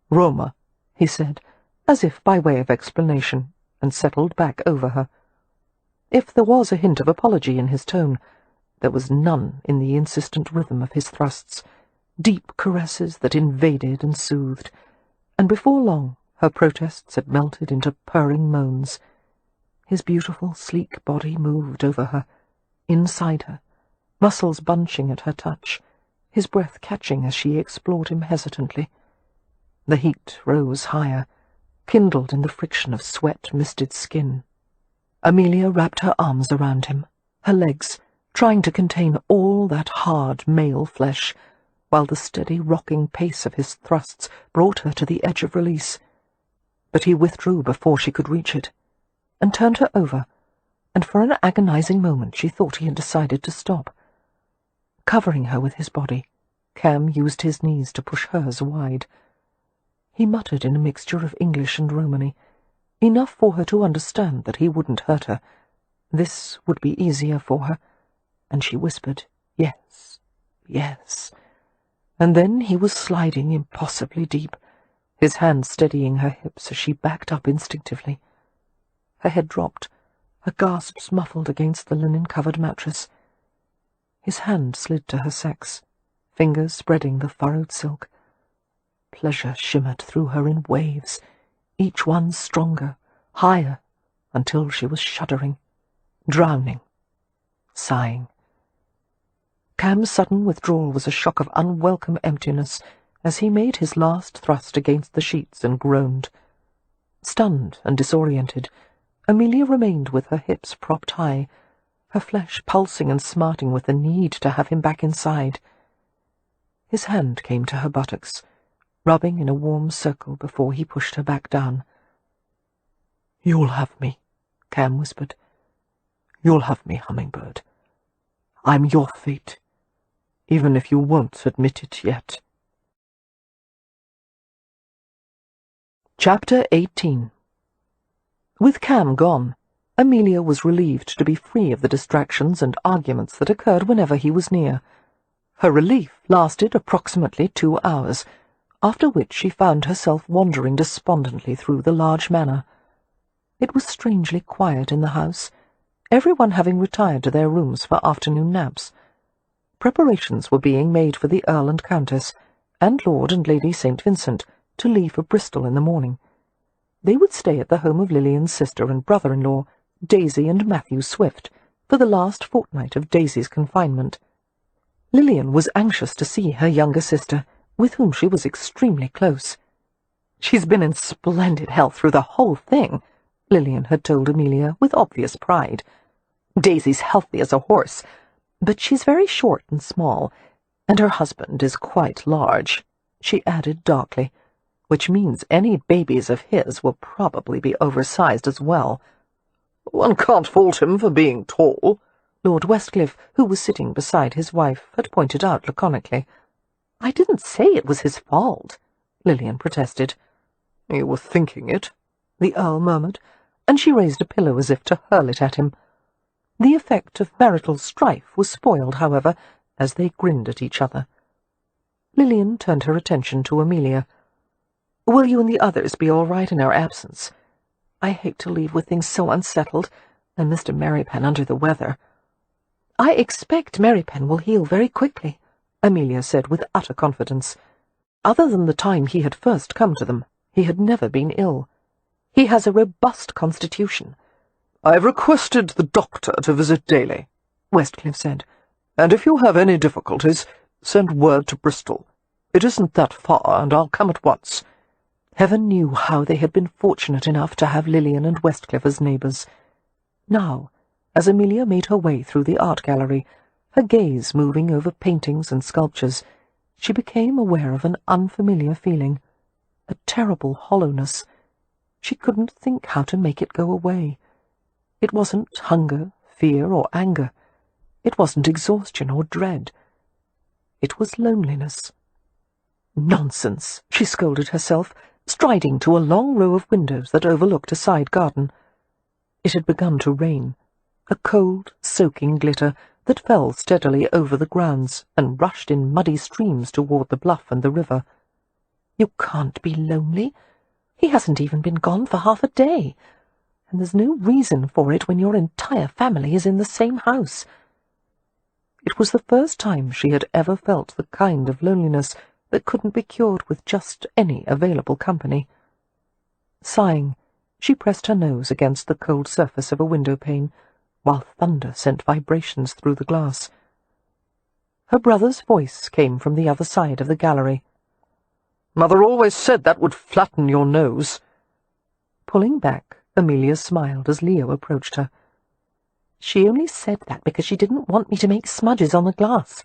"Roma," he said, as if by way of explanation, and settled back over her. If there was a hint of apology in his tone, there was none in the insistent rhythm of his thrusts, deep caresses that invaded and soothed, and before long her protests had melted into purring moans. His beautiful, sleek body moved over her, inside her, muscles bunching at her touch, his breath catching as she explored him hesitantly. The heat rose higher, kindled in the friction of sweat-misted skin. Amelia wrapped her arms around him, her legs, trying to contain all that hard male flesh, while the steady rocking pace of his thrusts brought her to the edge of release. But he withdrew before she could reach it, and turned her over, and for an agonizing moment she thought he had decided to stop. Covering her with his body, Cam used his knees to push hers wide. He muttered in a mixture of English and Romany, enough for her to understand that he wouldn't hurt her. This would be easier for her, and she whispered, "Yes, yes." And then he was sliding impossibly deep, his hand steadying her hips as she backed up instinctively. Her head dropped, her gasps muffled against the linen-covered mattress. His hand slid to her sex, fingers spreading the furrowed silk. Pleasure shimmered through her in waves, each one stronger, higher, until she was shuddering, drowning, sighing. Cam's sudden withdrawal was a shock of unwelcome emptiness as he made his last thrust against the sheets and groaned. Stunned and disoriented, Amelia remained with her hips propped high, her flesh pulsing and smarting with the need to have him back inside. His hand came to her buttocks, rubbing in a warm circle before he pushed her back down. "You'll have me," Cam whispered. "You'll have me, Hummingbird. I'm your fate, even if you won't admit it yet." Chapter 18. With Cam gone, Amelia was relieved to be free of the distractions and arguments that occurred whenever he was near. Her relief lasted approximately 2 hours, after which she found herself wandering despondently through the large manor. It was strangely quiet in the house, everyone having retired to their rooms for afternoon naps. Preparations were being made for the Earl and Countess, and Lord and Lady St. Vincent, to leave for Bristol in the morning. They would stay at the home of Lilian's sister and brother-in-law, Daisy and Matthew Swift, for the last fortnight of Daisy's confinement. Lilian was anxious to see her younger sister, with whom she was extremely close. "She's been in splendid health through the whole thing," Lilian had told Amelia with obvious pride. "Daisy's healthy as a horse, but she's very short and small, and her husband is quite large," she added darkly, "which means any babies of his will probably be oversized as well." "One can't fault him for being tall," Lord Westcliff, who was sitting beside his wife, had pointed out laconically. "I didn't say it was his fault," Lilian protested. "You were thinking it," the Earl murmured, and she raised a pillow as if to hurl it at him. The effect of marital strife was spoiled, however, as they grinned at each other. Lilian turned her attention to Amelia. "Will you and the others be all right in our absence? I hate to leave with things so unsettled, and Mr. Merrypen under the weather." "I expect Merrypen will heal very quickly," Amelia said with utter confidence. Other than the time he had first come to them, he had never been ill. "He has a robust constitution." "I've requested the doctor to visit daily," Westcliff said, "and if you have any difficulties, send word to Bristol. It isn't that far, and I'll come at once." Heaven knew how they had been fortunate enough to have Lilian and Westcliff as neighbours. Now, as Amelia made her way through the art gallery, her gaze moving over paintings and sculptures, she became aware of an unfamiliar feeling, a terrible hollowness. She couldn't think how to make it go away. It wasn't hunger, fear, or anger. It wasn't exhaustion or dread. It was loneliness. "Nonsense," she scolded herself, striding to a long row of windows that overlooked a side garden. It had begun to rain, a cold, soaking glitter that fell steadily over the grounds and rushed in muddy streams toward the bluff and the river. "You can't be lonely. He hasn't even been gone for half a day, and there's no reason for it when your entire family is in the same house." It was the first time she had ever felt the kind of loneliness that couldn't be cured with just any available company. Sighing, she pressed her nose against the cold surface of a window-pane, while thunder sent vibrations through the glass. Her brother's voice came from the other side of the gallery. "Mother always said that would flatten your nose." Pulling back, Amelia smiled as Leo approached her. "She only said that because she didn't want me to make smudges on the glass."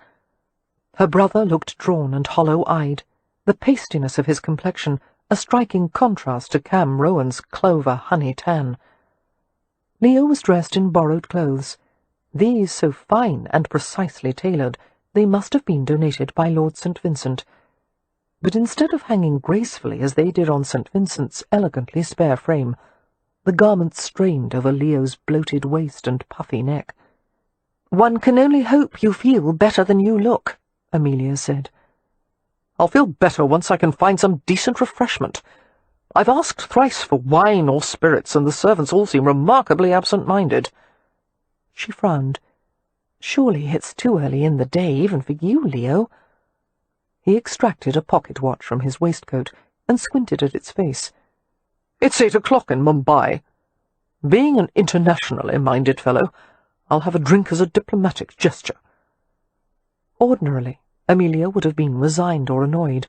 Her brother looked drawn and hollow-eyed, the pastiness of his complexion a striking contrast to Cam Rohan's clover honey tan. Leo was dressed in borrowed clothes. These so fine and precisely tailored, they must have been donated by Lord St. Vincent. But instead of hanging gracefully as they did on St. Vincent's elegantly spare frame, the garments strained over Leo's bloated waist and puffy neck. "One can only hope you feel better than you look," Amelia said. I'll feel better once I can find some decent refreshment. I've asked thrice for wine or spirits, and the servants all seem remarkably absent-minded." She frowned. "Surely it's too early in the day, even for you, Leo." He extracted a pocket-watch from his waistcoat and squinted at its face. "It's 8 o'clock in Mumbai. Being an internationally minded fellow, I'll have a drink as a diplomatic gesture." Ordinarily, Amelia would have been resigned or annoyed.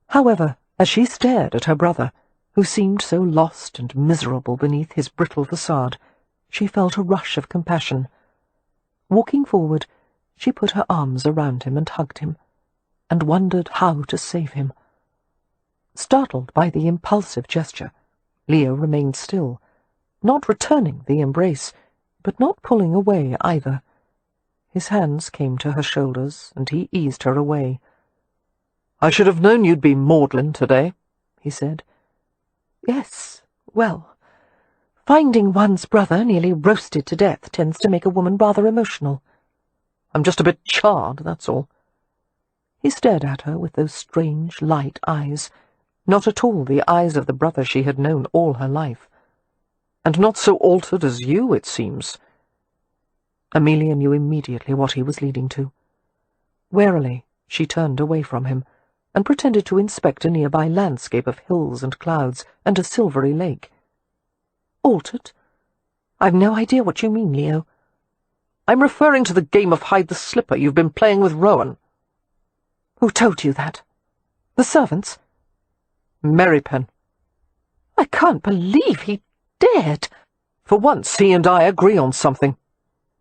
However, as she stared at her brother, who seemed so lost and miserable beneath his brittle facade, she felt a rush of compassion. Walking forward, she put her arms around him and hugged him, and wondered how to save him. Startled by the impulsive gesture, Leo remained still, not returning the embrace, but not pulling away either. His hands came to her shoulders, and he eased her away. "I should have known you'd be maudlin today," he said. "Yes, well, finding one's brother nearly roasted to death tends to make a woman rather emotional." "I'm just a bit charred, that's all." He stared at her with those strange, light eyes, not at all the eyes of the brother she had known all her life. "And not so altered as you, it seems." Amelia knew immediately what he was leading to. Warily, she turned away from him, and pretended to inspect a nearby landscape of hills and clouds and a silvery lake. "Altered? I've no idea what you mean, Leo." "I'm referring to the game of hide-the-slipper you've been playing with Rohan." "Who told you that? The servants?" "Merrypen." "I can't believe he dared." "For once he and I agree on something.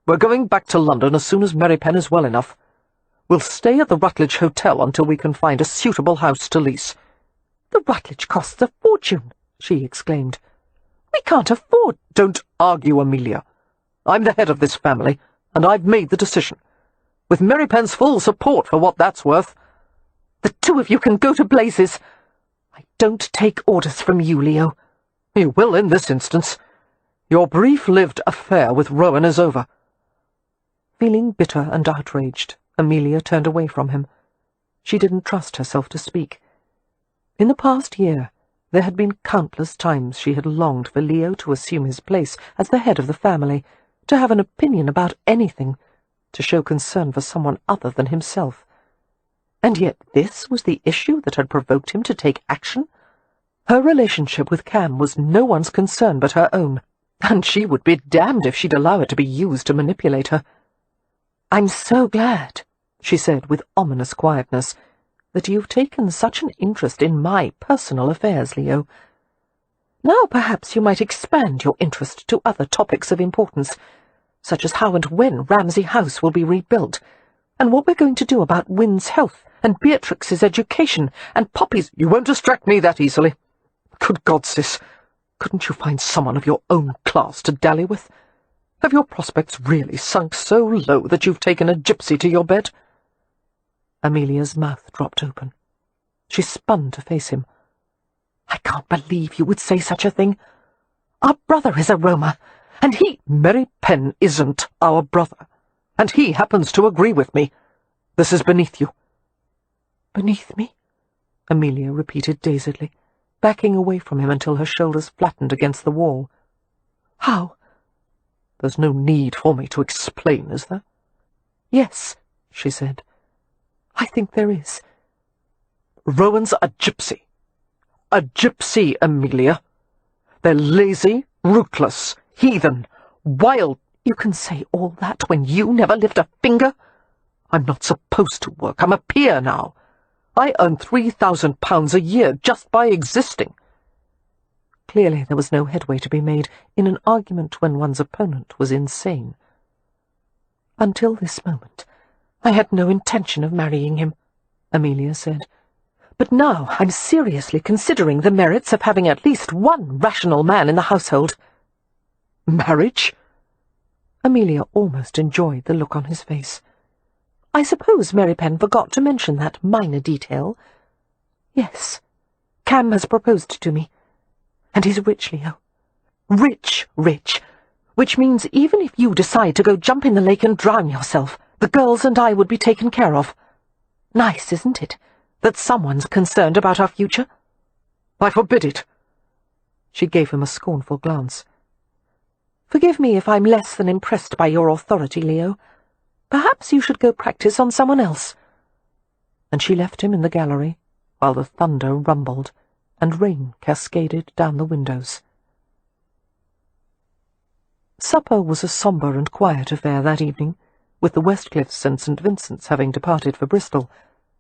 We're going back to London as soon as Merrypen is well enough. We'll stay at the Rutledge Hotel until we can find a suitable house to lease." "The Rutledge costs a fortune," she exclaimed. "We can't afford—" "Don't argue, Amelia. I'm the head of this family, and I've made the decision, with Merrypen's full support for what that's worth." "The two of you can go to blazes. I don't take orders from you, Leo." "You will in this instance. Your brief-lived affair with Rohan is over." Feeling bitter and outraged, Amelia turned away from him. She didn't trust herself to speak. In the past year, there had been countless times she had longed for Leo to assume his place as the head of the family, to have an opinion about anything, to show concern for someone other than himself. And yet this was the issue that had provoked him to take action? Her relationship with Cam was no one's concern but her own, and she would be damned if she'd allow it to be used to manipulate her. "I'm so glad," she said with ominous quietness, "that you've taken such an interest in my personal affairs, Leo. Now perhaps you might expand your interest to other topics of importance, such as how and when Ramsay House will be rebuilt, and what we're going to do about Wynn's health and Beatrix's education and Poppy's—" "You won't distract me that easily. Good God, sis, couldn't you find someone of your own class to dally with? Have your prospects really sunk so low that you've taken a gypsy to your bed?" Amelia's mouth dropped open. She spun to face him. "I can't believe you would say such a thing. Our brother is a Roma, and he—" "Merrypen isn't our brother, and he happens to agree with me. This is beneath you." "Beneath me?" Amelia repeated dazedly, backing away from him until her shoulders flattened against the wall. "How?" "There's no need for me to explain, is there?" "Yes," she said. "I think there is." "Rowan's a gypsy. A gypsy, Amelia. They're lazy, rootless, heathen, wild—" "You can say all that when you never lift a finger?" "I'm not supposed to work. I'm a peer now. I earn £3,000 a year just by existing." Clearly there was no headway to be made in an argument when one's opponent was insane. "Until this moment, I had no intention of marrying him," Amelia said. "But now I'm seriously considering the merits of having at least one rational man in the household." "Marriage?" Amelia almost enjoyed the look on his face. "I suppose Merrypen forgot to mention that minor detail. Yes, Cam has proposed to me. And he's rich, Leo. Rich, which means even if you decide to go jump in the lake and drown yourself, the girls and I would be taken care of. Nice, isn't it? that someone's concerned about our future? I forbid it. She gave him a scornful glance. Forgive me if I'm less than impressed by your authority, Leo. Perhaps you should go practice on someone else. And she left him in the gallery, while the thunder rumbled and rain cascaded down the windows. Supper was a sombre and quiet affair that evening, with the Westcliffs and St. Vincent's having departed for Bristol,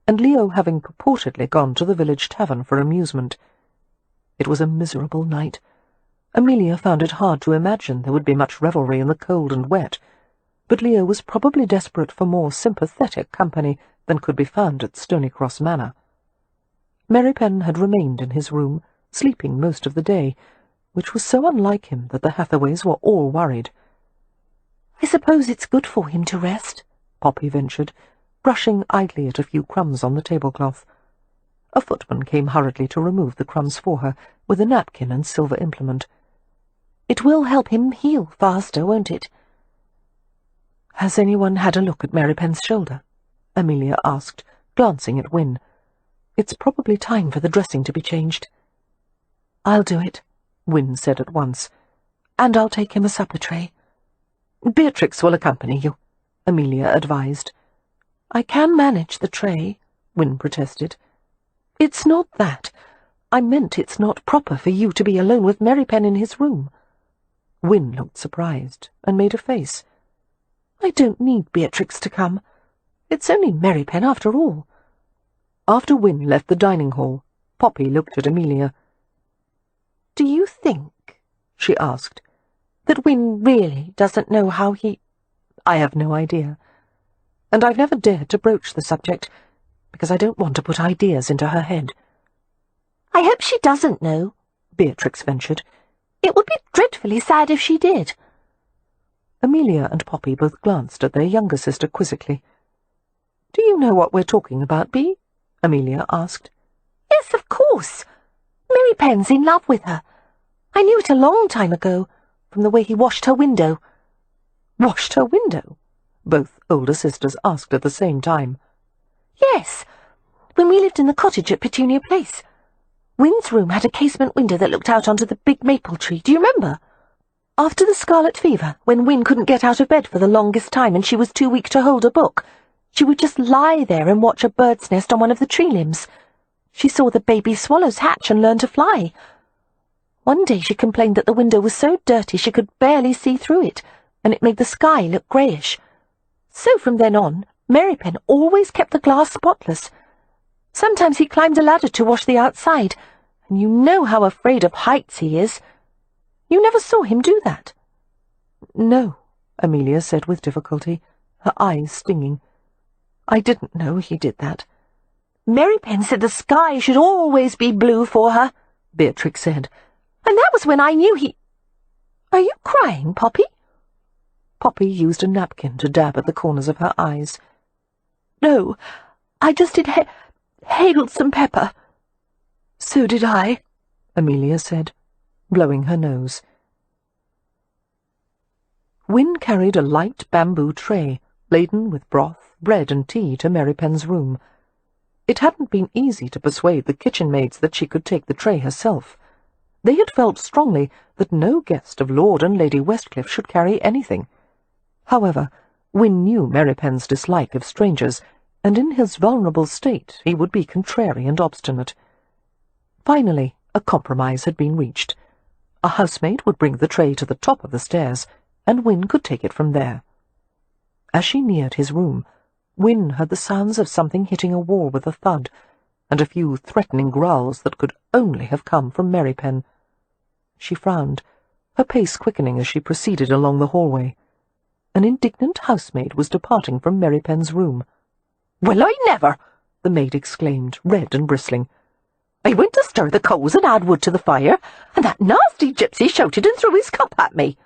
and Leo having purportedly gone to the village tavern for amusement. It was a miserable night. Amelia found it hard to imagine there would be much revelry in the cold and wet, but Leo was probably desperate for more sympathetic company than could be found at Stonycross Manor. Mary Pen had remained in his room, sleeping most of the day, which was so unlike him that the Hathaways were all worried. "I suppose it's good for him to rest," Poppy ventured, brushing idly at a few crumbs on the tablecloth. A footman came hurriedly to remove the crumbs for her, with a napkin and silver implement. "It will help him heal faster, won't it?" "Has anyone had a look at Mary Pen's shoulder?" Amelia asked, glancing at Wynne. "It's probably time for the dressing to be changed." "I'll do it," Wynne said at once, "and I'll take him a supper tray." "Beatrix will accompany you," Amelia advised. "I can manage the tray," Wynne protested. "It's not that. I meant it's not proper for you to be alone with Mary Pen in his room." Wynne looked surprised and made a face. "I don't need Beatrix to come. It's only Mary Pen after all." After Wynne left the dining hall, Poppy looked at Amelia. "Do you think," she asked, "that Wynne really doesn't know how he—" "I have no idea. And I've never dared to broach the subject, because I don't want to put ideas into her head." "I hope she doesn't know," Beatrix ventured. "It would be dreadfully sad if she did." Amelia and Poppy both glanced at their younger sister quizzically. "Do you know what we're talking about, Bee?" Amelia asked. "Yes, of course. Mary Pen's in love with her. I knew it a long time ago, from the way he washed her window." "Washed her window?" both older sisters asked at the same time. "Yes, when we lived in the cottage at Petunia Place. Wynne's room had a casement window that looked out onto the big maple tree, do you remember? After the scarlet fever, when Wynne couldn't get out of bed for the longest time and she was too weak to hold a book, she would just lie there and watch a bird's nest on one of the tree limbs. She saw the baby swallows hatch and learn to fly. One day she complained that the window was so dirty she could barely see through it, and it made the sky look greyish. So from then on, Mary Pen always kept the glass spotless. Sometimes he climbed a ladder to wash the outside, and you know how afraid of heights he is. You never saw him do that?" "No," Amelia said with difficulty, her eyes stinging. "I didn't know he did that." "Mary Pen said the sky should always be blue for her," Beatrix said, "and that was when I knew he—" "Are you crying, Poppy?" Poppy used a napkin to dab at the corners of her eyes. "No, I just inhaled some pepper." "So did I," Amelia said, blowing her nose. Wynne carried a light bamboo tray, laden with broth, bread and tea, to Mary Pen's room. It hadn't been easy to persuade the kitchen maids that she could take the tray herself. They had felt strongly that no guest of Lord and Lady Westcliff should carry anything. However, Wynne knew Mary Pen's dislike of strangers, and in his vulnerable state he would be contrary and obstinate. Finally, a compromise had been reached. A housemaid would bring the tray to the top of the stairs, and Wynne could take it from there. As she neared his room, Wynne heard the sounds of something hitting a wall with a thud, and a few threatening growls that could only have come from Mary Pen. She frowned, her pace quickening as she proceeded along the hallway. An indignant housemaid was departing from Mary Pen's room. "Well, I never!" the maid exclaimed, red and bristling. "I went to stir the coals and add wood to the fire, and that nasty gypsy shouted and threw his cup at me."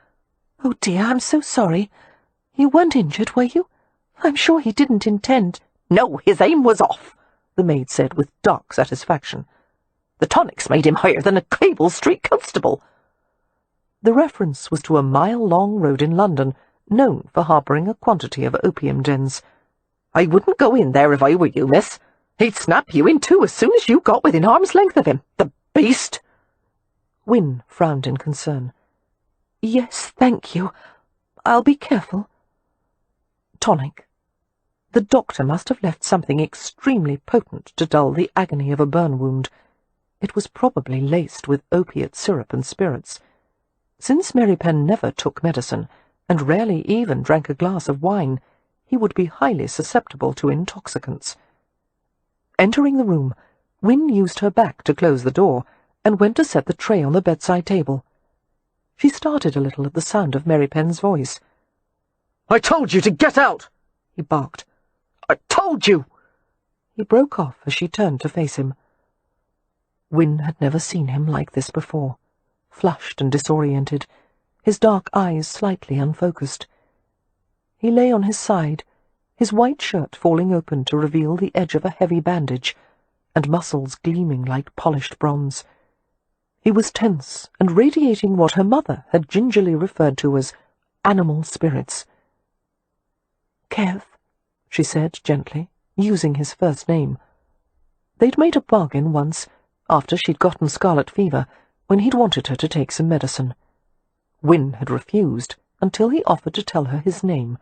"Oh dear, I'm so sorry. You weren't injured, were you? I'm sure he didn't intend—" "No, his aim was off," the maid said with dark satisfaction. "The tonics made him higher than a Cable Street constable." The reference was to a mile-long road in London, known for harbouring a quantity of opium dens. "I wouldn't go in there if I were you, miss," He'd snap you in two as soon as you got within arm's length of him, the beast!" Wynne frowned in concern. "Yes, thank you. I'll be careful." Tonic. The doctor must have left something extremely potent to dull the agony of a burn wound. It was probably laced with opiate syrup and spirits. Since Mary Pen never took medicine, and rarely even drank a glass of wine, he would be highly susceptible to intoxicants. Entering the room, Wynne used her back to close the door, and went to set the tray on the bedside table. She started a little at the sound of Mary Pen's voice. "I told you to get out!" he barked. "I told you!" He broke off as she turned to face him. Wynne had never seen him like this before, flushed and disoriented, his dark eyes slightly unfocused. He lay on his side, his white shirt falling open to reveal the edge of a heavy bandage, and muscles gleaming like polished bronze. He was tense and radiating what her mother had gingerly referred to as animal spirits. "Kev," she said gently, using his first name. They'd made a bargain once, after she'd gotten scarlet fever, when he'd wanted her to take some medicine. Wynne had refused until he offered to tell her his name.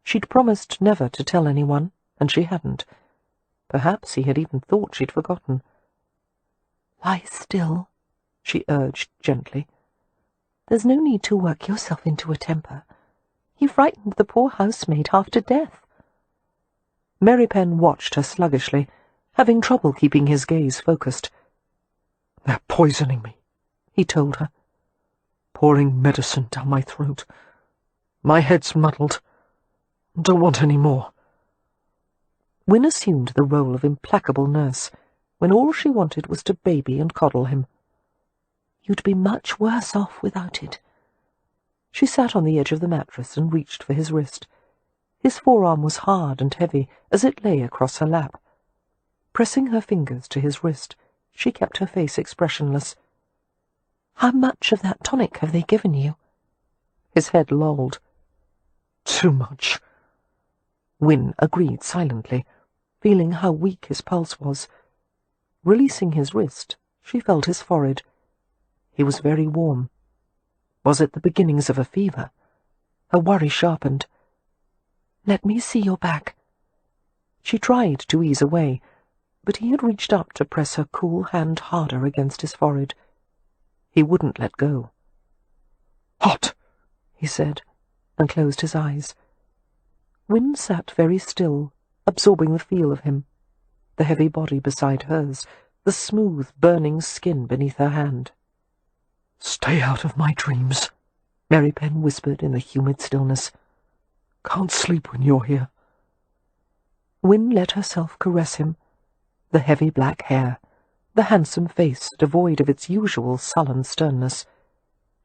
She'd promised never to tell anyone, and she hadn't. Perhaps he had even thought she'd forgotten. "Lie still," she urged gently. "There's no need to work yourself into a temper. You frightened the poor housemaid half to death." Mary Pen watched her sluggishly, having trouble keeping his gaze focused. "They're poisoning me," he told her. "Pouring medicine down my throat. My head's muddled. Don't want any more." Wynne assumed the role of implacable nurse, when all she wanted was to baby and coddle him. "You'd be much worse off without it." She sat on the edge of the mattress and reached for his wrist. His forearm was hard and heavy as it lay across her lap. Pressing her fingers to his wrist, she kept her face expressionless. "How much of that tonic have they given you?" His head lolled. "Too much." Wynne agreed silently, feeling how weak his pulse was. Releasing his wrist, she felt his forehead. He was very warm. Was it the beginnings of a fever? Her worry sharpened. "Let me see your back." She tried to ease away, but he had reached up to press her cool hand harder against his forehead. He wouldn't let go. "Hot," he said, and closed his eyes. Wynne sat very still, absorbing the feel of him, the heavy body beside hers, the smooth, burning skin beneath her hand. "Stay out of my dreams," Mary Pen whispered in the humid stillness. "Can't sleep when you're here." Wynne let herself caress him, the heavy black hair, the handsome face devoid of its usual sullen sternness.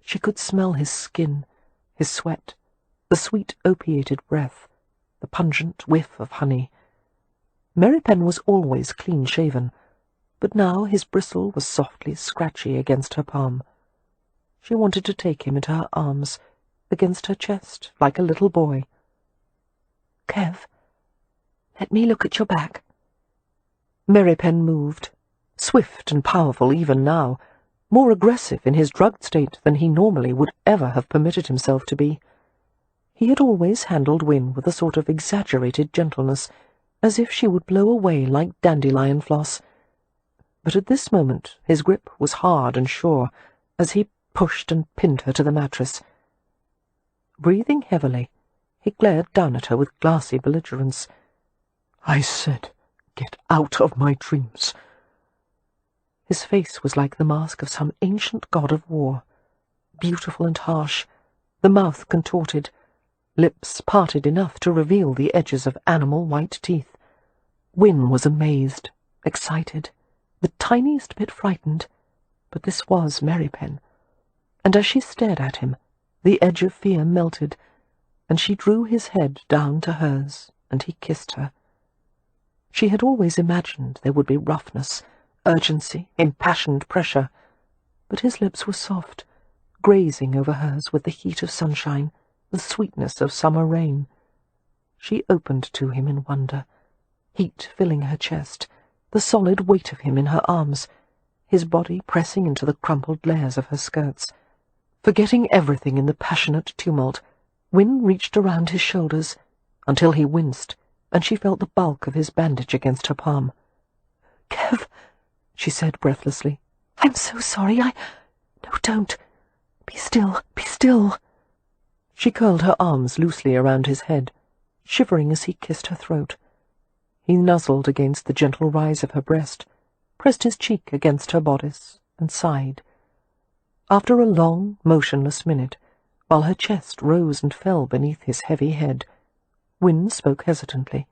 She could smell his skin, his sweat, the sweet opiated breath, the pungent whiff of honey. Mary Pen was always clean-shaven, but now his bristle was softly scratchy against her palm. She wanted to take him into her arms, against her chest, like a little boy. "Kev, let me look at your back." Mary Pen moved, swift and powerful even now, more aggressive in his drugged state than he normally would ever have permitted himself to be. He had always handled Wynne with a sort of exaggerated gentleness, as if she would blow away like dandelion floss. But at this moment his grip was hard and sure, as he pushed and pinned her to the mattress. Breathing heavily, he glared down at her with glassy belligerence. "I said, get out of my dreams." His face was like the mask of some ancient god of war, beautiful and harsh, the mouth contorted, lips parted enough to reveal the edges of animal white teeth. Wynne was amazed, excited, the tiniest bit frightened, but this was Mary Pen, and as she stared at him, the edge of fear melted, and she drew his head down to hers, and he kissed her. She had always imagined there would be roughness, urgency, impassioned pressure, but his lips were soft, grazing over hers with the heat of sunshine, the sweetness of summer rain. She opened to him in wonder, heat filling her chest, the solid weight of him in her arms, his body pressing into the crumpled layers of her skirts. Forgetting everything in the passionate tumult, Wynne reached around his shoulders, until he winced, and she felt the bulk of his bandage against her palm. "Kev," she said breathlessly, "I'm so sorry. No, don't. Be still, be still." She curled her arms loosely around his head, shivering as he kissed her throat. He nuzzled against the gentle rise of her breast, pressed his cheek against her bodice, and sighed. After a long, motionless minute, while her chest rose and fell beneath his heavy head, Wynne spoke hesitantly.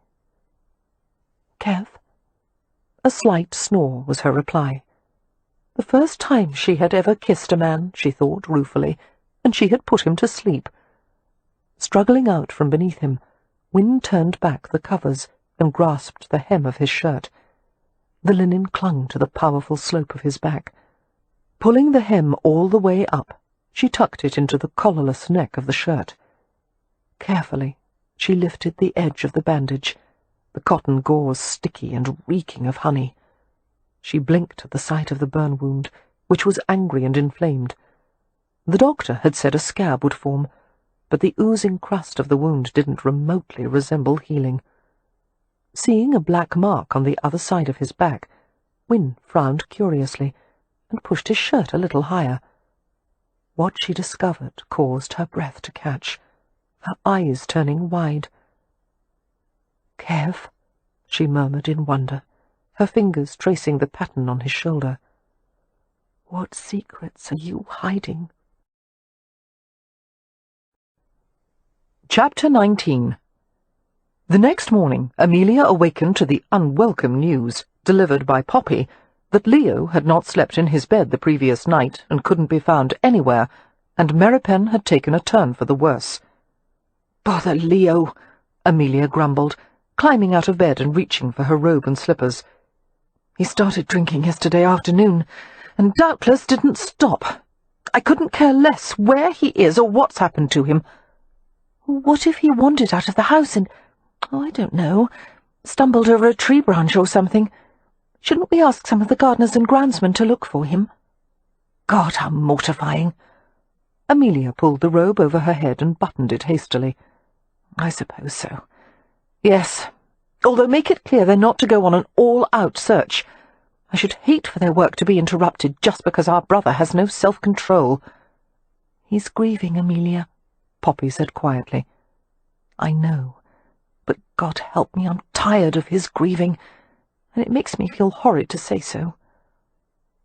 "Kev?" A slight snore was her reply. The first time she had ever kissed a man, she thought ruefully, and she had put him to sleep. Struggling out from beneath him, Wynne turned back the covers and grasped the hem of his shirt. The linen clung to the powerful slope of his back. Pulling the hem all the way up, she tucked it into the collarless neck of the shirt. Carefully, she lifted the edge of the bandage, the cotton gauze sticky and reeking of honey. She blinked at the sight of the burn wound, which was angry and inflamed. The doctor had said a scab would form, but the oozing crust of the wound didn't remotely resemble healing. Seeing a black mark on the other side of his back, Wynne frowned curiously and pushed his shirt a little higher. What she discovered caused her breath to catch, her eyes turning wide. "Kev," she murmured in wonder, her fingers tracing the pattern on his shoulder. "What secrets are you hiding?" Chapter 19. The next morning, Amelia awakened to the unwelcome news, delivered by Poppy, that Leo had not slept in his bed the previous night and couldn't be found anywhere, and Meripen had taken a turn for the worse. "Bother Leo," Amelia grumbled, climbing out of bed and reaching for her robe and slippers. "He started drinking yesterday afternoon, and doubtless didn't stop. I couldn't care less where he is or what's happened to him." "What if he wandered out of the house and, I don't know, stumbled over a tree branch or something? Shouldn't we ask some of the gardeners and groundsmen to look for him?" "God, how mortifying!" Amelia pulled the robe over her head and buttoned it hastily. "I suppose so. Yes, although make it clear they're not to go on an all-out search. I should hate for their work to be interrupted just because our brother has no self-control." "He's grieving, Amelia," Poppy said quietly. "I know, but God help me, I'm tired of his grieving, and it makes me feel horrid to say so."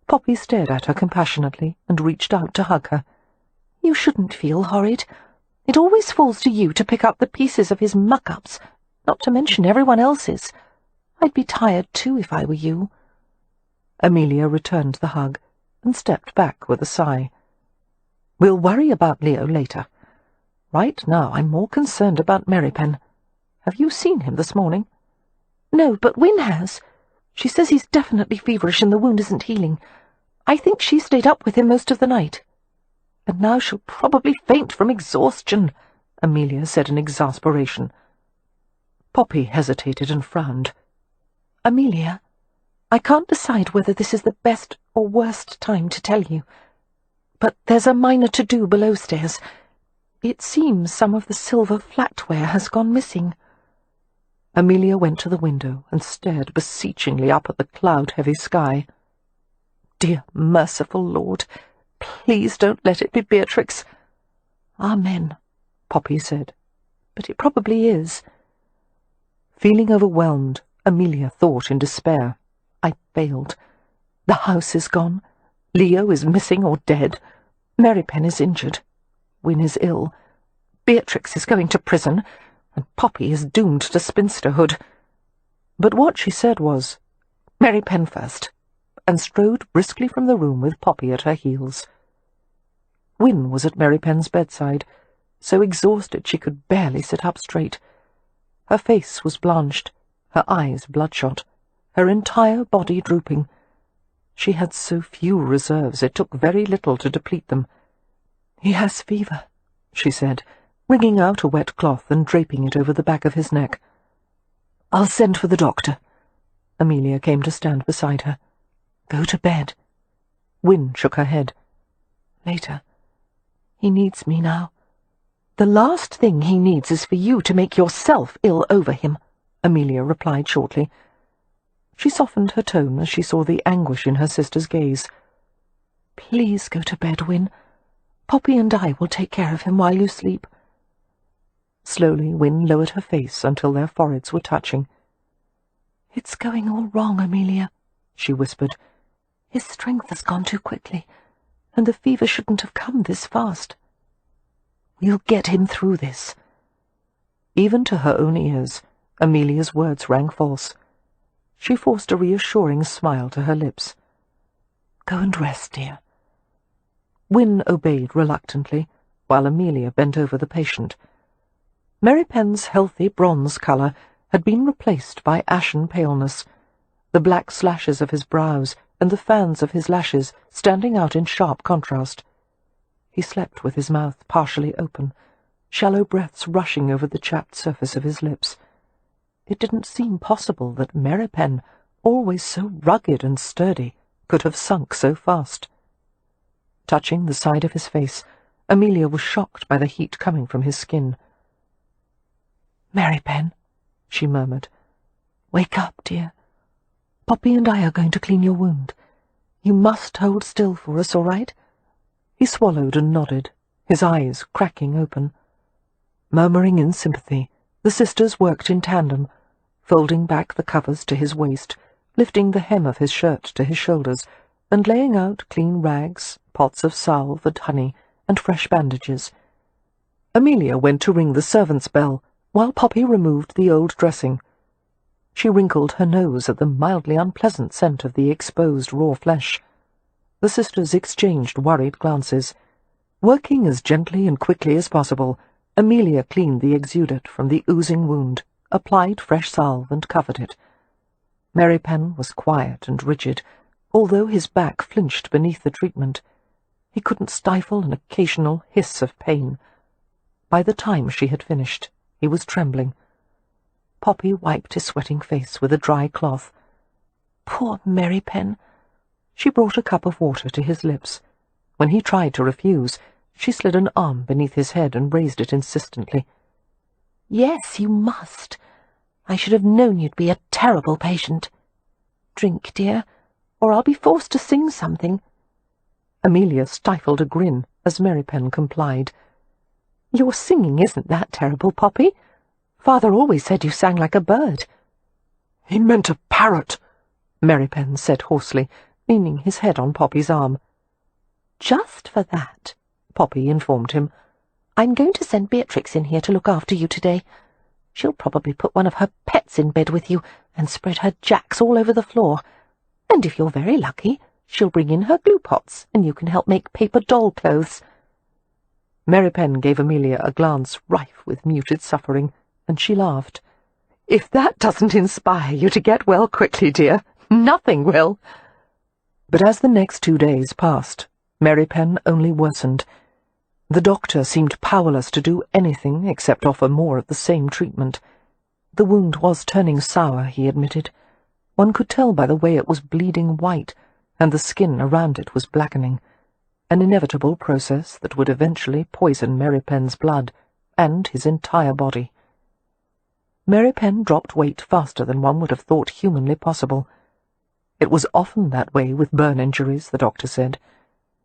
Poppy stared at her compassionately and reached out to hug her. "You shouldn't feel horrid. It always falls to you to pick up the pieces of his muck-ups, not to mention everyone else's. I'd be tired too if I were you." Amelia returned the hug and stepped back with a sigh. "We'll worry about Leo later. Right now I'm more concerned about Meripen. Have you seen him this morning?" "No, but Wynne has. She says he's definitely feverish and the wound isn't healing. I think she stayed up with him most of the night." "And now she'll probably faint from exhaustion," Amelia said in exasperation. Poppy hesitated and frowned. "Amelia, I can't decide whether this is the best or worst time to tell you, but there's a minor to-do below stairs. It seems some of the silver flatware has gone missing." Amelia went to the window and stared beseechingly up at the cloud-heavy sky. "Dear, merciful Lord, please don't let it be Beatrix." "Amen," Poppy said. "But it probably is." Feeling overwhelmed, Amelia thought in despair. "I failed. The house is gone. Leo is missing or dead. Meripen is injured. Wynne is ill. Beatrix is going to prison, and Poppy is doomed to spinsterhood." But what she said was, "Meripen first," and strode briskly from the room with Poppy at her heels. Wynne was at Meripen's bedside, so exhausted she could barely sit up straight. Her face was blanched, her eyes bloodshot, her entire body drooping. She had so few reserves it took very little to deplete them. "He has fever," she said, wringing out a wet cloth and draping it over the back of his neck. I'll send for the doctor." Amelia came to stand beside her. "Go to bed." Wynne shook her head. "Later. He needs me now." "The last thing he needs is for you to make yourself ill over him," Amelia replied shortly. She softened her tone as she saw the anguish in her sister's gaze. "Please go to bed, Wynne. Poppy and I will take care of him while you sleep." Slowly, Wynne lowered her face until their foreheads were touching. "It's going all wrong, Amelia," she whispered. "His strength has gone too quickly, and the fever shouldn't have come this fast. We'll get him through this." Even to her own ears, Amelia's words rang false. She forced a reassuring smile to her lips. "Go and rest, dear." Wynne obeyed reluctantly, while Amelia bent over the patient. Mary Penn's healthy bronze colour had been replaced by ashen paleness, the black slashes of his brows and the fans of his lashes standing out in sharp contrast. He slept with his mouth partially open, shallow breaths rushing over the chapped surface of his lips. It didn't seem possible that Mary Penn, always so rugged and sturdy, could have sunk so fast. Touching the side of his face, Amelia was shocked by the heat coming from his skin. "Mary Penn," she murmured, "wake up, dear. Poppy and I are going to clean your wound. You must hold still for us, all right?" He swallowed and nodded, his eyes cracking open. Murmuring in sympathy, the sisters worked in tandem, folding back the covers to his waist, lifting the hem of his shirt to his shoulders, and laying out clean rags, pots of salve and honey, and fresh bandages. Amelia went to ring the servant's bell, while Poppy removed the old dressing. She wrinkled her nose at the mildly unpleasant scent of the exposed raw flesh. The sisters exchanged worried glances. Working as gently and quickly as possible, Amelia cleaned the exudate from the oozing wound, applied fresh salve, and covered it. Mary Penn was quiet and rigid, although his back flinched beneath the treatment. He couldn't stifle an occasional hiss of pain. By the time she had finished, he was trembling. Poppy wiped his sweating face with a dry cloth. "Poor Mary Penn." She brought a cup of water to his lips. When he tried to refuse, she slid an arm beneath his head and raised it insistently. "Yes, you must. I should have known you'd be a terrible patient. Drink, dear, or I'll be forced to sing something." Amelia stifled a grin as Mary Penn complied. "Your singing isn't that terrible, Poppy. Father always said you sang like a bird." "He meant a parrot," Mary Penn said hoarsely, leaning his head on Poppy's arm. "Just for that," Poppy informed him, "I'm going to send Beatrix in here to look after you today. She'll probably put one of her pets in bed with you and spread her jacks all over the floor. And if you're very lucky, she'll bring in her glue pots and you can help make paper doll clothes." Mary Penn gave Amelia a glance rife with muted suffering, and she laughed. "If that doesn't inspire you to get well quickly, dear, nothing will." But as the next 2 days passed, Mary Penn only worsened. The doctor seemed powerless to do anything except offer more of the same treatment. The wound was turning sour, he admitted. One could tell by the way it was bleeding white, and the skin around it was blackening, an inevitable process that would eventually poison Mary Penn's blood and his entire body. Mary Penn dropped weight faster than one would have thought humanly possible. It was often that way with burn injuries, the doctor said.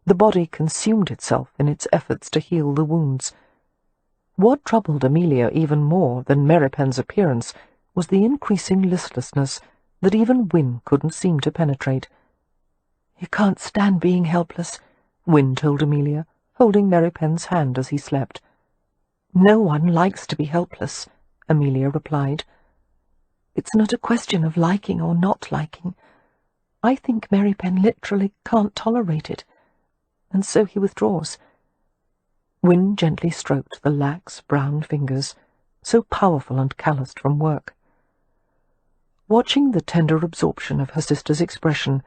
The body consumed itself in its efforts to heal the wounds. What troubled Amelia even more than Mary Penn's appearance was the increasing listlessness that even Wynne couldn't seem to penetrate. "You can't stand being helpless," Wynne told Amelia, holding Mary Penn's hand as he slept. "No one likes to be helpless," Amelia replied. "It's not a question of liking or not liking. I think Mary Penn literally can't tolerate it, and so he withdraws." Wynne gently stroked the lax brown fingers, so powerful and calloused from work. Watching the tender absorption of her sister's expression,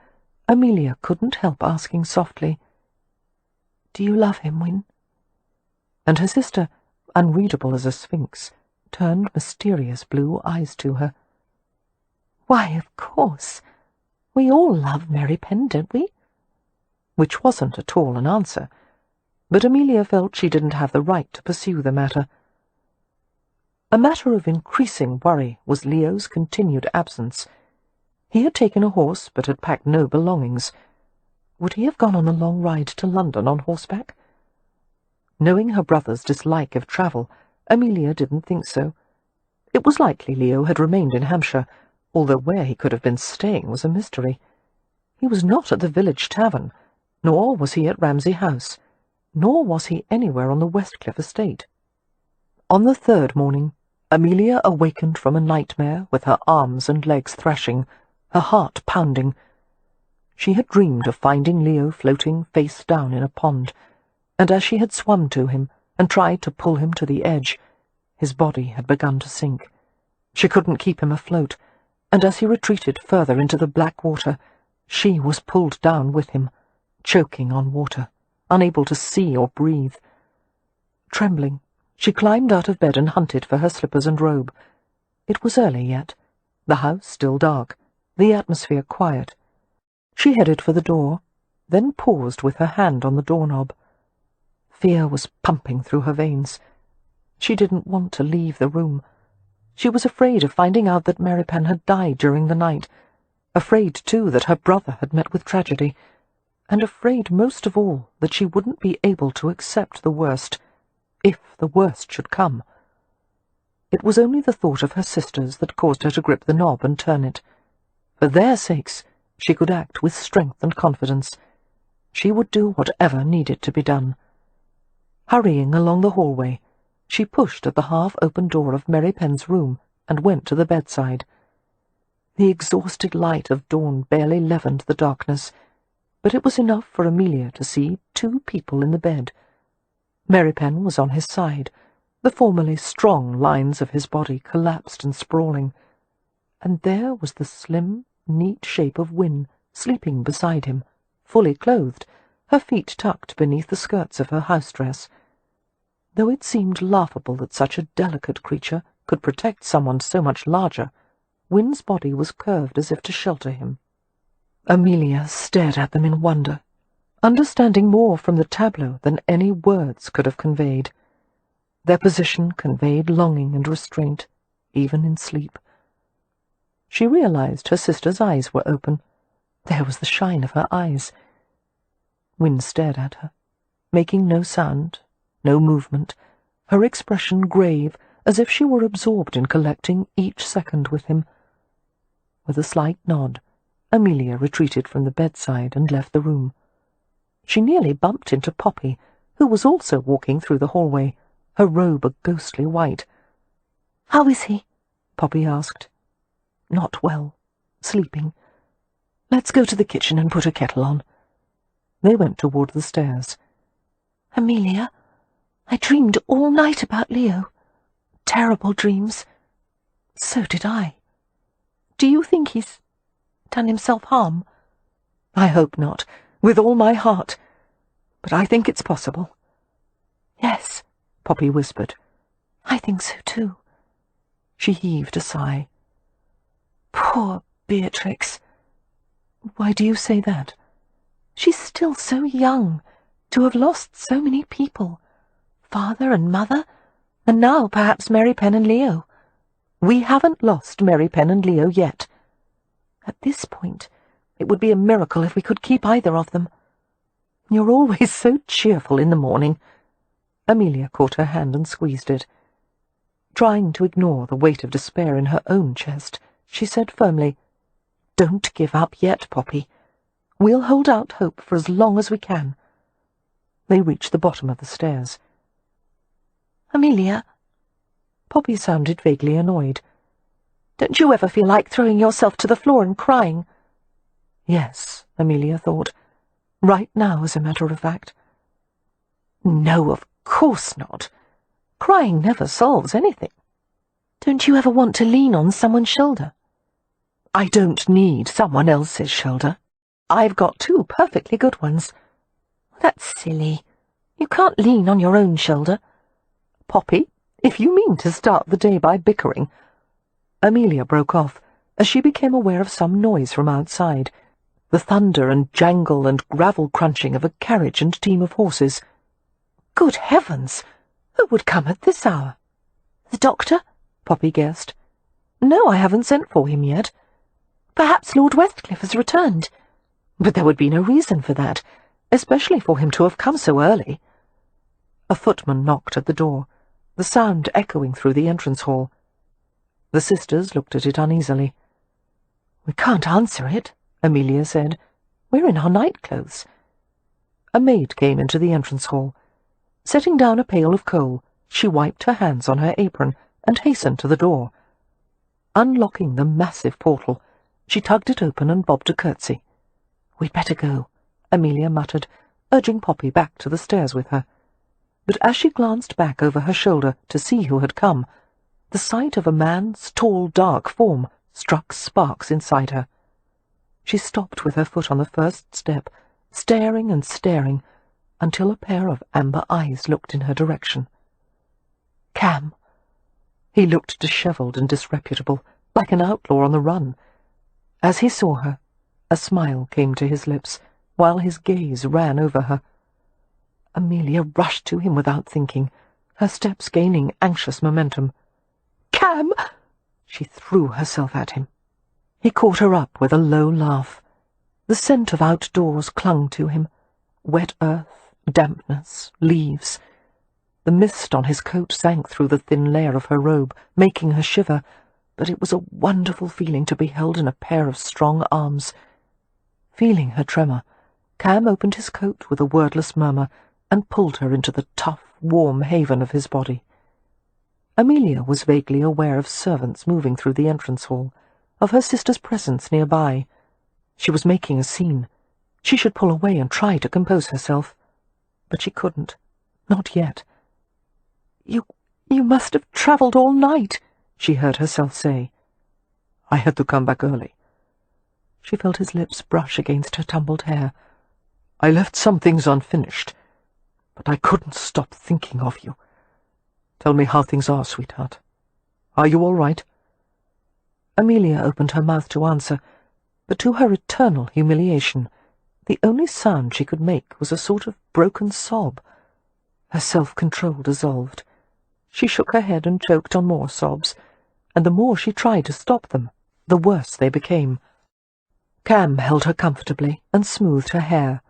Amelia couldn't help asking softly, "Do you love him, Wynne?" And her sister, unreadable as a sphinx, turned mysterious blue eyes to her. Why, of course. We all love Mary Pen, don't we? Which wasn't at all an answer, but Amelia felt she didn't have the right to pursue the matter. A matter of increasing worry was Leo's continued absence. He had taken a horse, but had packed no belongings. Would he have gone on the long ride to London on horseback? Knowing her brother's dislike of travel, Amelia didn't think so. It was likely Leo had remained in Hampshire, although where he could have been staying was a mystery. He was not at the village tavern, nor was he at Ramsay House, nor was he anywhere on the Westcliff estate. On the third morning, Amelia awakened from a nightmare with her arms and legs thrashing, her heart pounding. She had dreamed of finding Leo floating face down in a pond, and as she had swum to him and tried to pull him to the edge, his body had begun to sink. She couldn't keep him afloat, and as he retreated further into the black water, she was pulled down with him, choking on water, unable to see or breathe. Trembling, she climbed out of bed and hunted for her slippers and robe. It was early yet, the house still dark, the atmosphere quiet. She headed for the door, then paused with her hand on the doorknob. Fear was pumping through her veins. She didn't want to leave the room. She was afraid of finding out that Mary Pen had died during the night, afraid, too, that her brother had met with tragedy, and afraid most of all that she wouldn't be able to accept the worst, if the worst should come. It was only the thought of her sisters that caused her to grip the knob and turn it. For their sakes, she could act with strength and confidence. She would do whatever needed to be done. Hurrying along the hallway, she pushed at the half-open door of Mary Pen's room and went to the bedside. The exhausted light of dawn barely leavened the darkness, but it was enough for Amelia to see two people in the bed. Mary Pen was on his side, the formerly strong lines of his body collapsed and sprawling, and there was the slim, neat shape of Wynne sleeping beside him, fully clothed, her feet tucked beneath the skirts of her house-dress. Though it seemed laughable that such a delicate creature could protect someone so much larger, Wynne's body was curved as if to shelter him. Amelia stared at them in wonder, understanding more from the tableau than any words could have conveyed. Their position conveyed longing and restraint, even in sleep. She realized her sister's eyes were open. There was the shine of her eyes. Wynne stared at her, making no sound, no movement, her expression grave, as if she were absorbed in collecting each second with him. With a slight nod, Amelia retreated from the bedside and left the room. She nearly bumped into Poppy, who was also walking through the hallway, her robe a ghostly white. "How is he?" Poppy asked. "Not well. Sleeping. Let's go to the kitchen and put a kettle on." They went toward the stairs. "Amelia, I dreamed all night about Leo. Terrible dreams." "So did I." "Do you think he's done himself harm?" "I hope not, with all my heart. But I think it's possible." "Yes," Poppy whispered. "I think so too." She heaved a sigh. "Poor Beatrix." "Why do you say that?" "She's still so young, to have lost so many people. Father and mother, and now perhaps Mary Pen and Leo." "We haven't lost Mary Pen and Leo yet. At this point, it would be a miracle if we could keep either of them." "You're always so cheerful in the morning." Amelia caught her hand and squeezed it. Trying to ignore the weight of despair in her own chest, she said firmly, "Don't give up yet, Poppy. We'll hold out hope for as long as we can." They reached the bottom of the stairs. "Amelia," Poppy sounded vaguely annoyed. "don't you ever feel like throwing yourself to the floor and crying?" Yes, Amelia thought. Right now, as a matter of fact. No, of course not. Crying never solves anything. "Don't you ever want to lean on someone's shoulder?" "I don't need someone else's shoulder. I've got two perfectly good ones." "That's silly. You can't lean on your own shoulder." "Poppy, if you mean to start the day by bickering—" Amelia broke off, as she became aware of some noise from outside, the thunder and jangle and gravel crunching of a carriage and team of horses. Good heavens! Who would come at this hour? The doctor? Poppy guessed. No, I haven't sent for him yet. Perhaps Lord Westcliff has returned. But there would be no reason for that, especially for him to have come so early. A footman knocked at the door, the sound echoing through the entrance hall. The sisters looked at it uneasily. We can't answer it, Amelia said. We're in our night-clothes. A maid came into the entrance hall. Setting down a pail of coal, she wiped her hands on her apron and hastened to the door. Unlocking the massive portal, she tugged it open and bobbed a curtsy. We'd better go, Amelia muttered, urging Poppy back to the stairs with her. But as she glanced back over her shoulder to see who had come, the sight of a man's tall, dark form struck sparks inside her. She stopped with her foot on the first step, staring and staring, until a pair of amber eyes looked in her direction. Cam. He looked dishevelled and disreputable, like an outlaw on the run. As he saw her, a smile came to his lips, while his gaze ran over her. Amelia rushed to him without thinking, her steps gaining anxious momentum. Cam! She threw herself at him. He caught her up with a low laugh. The scent of outdoors clung to him, wet earth, dampness, leaves. The mist on his coat sank through the thin layer of her robe, making her shiver, but it was a wonderful feeling to be held in a pair of strong arms. Feeling her tremor, Cam opened his coat with a wordless murmur and pulled her into the tough, warm haven of his body. Amelia was vaguely aware of servants moving through the entrance hall, of her sister's presence nearby. She was making a scene. She should pull away and try to compose herself. But she couldn't. Not yet. You must have travelled all night, she heard herself say. I had to come back early. She felt his lips brush against her tumbled hair. I left some things unfinished, but I couldn't stop thinking of you. Tell me how things are, sweetheart. Are you all right? Amelia opened her mouth to answer, but to her eternal humiliation, the only sound she could make was a sort of broken sob. Her self-control dissolved. She shook her head and choked on more sobs, and the more she tried to stop them, the worse they became. Cam held her comfortably and smoothed her hair.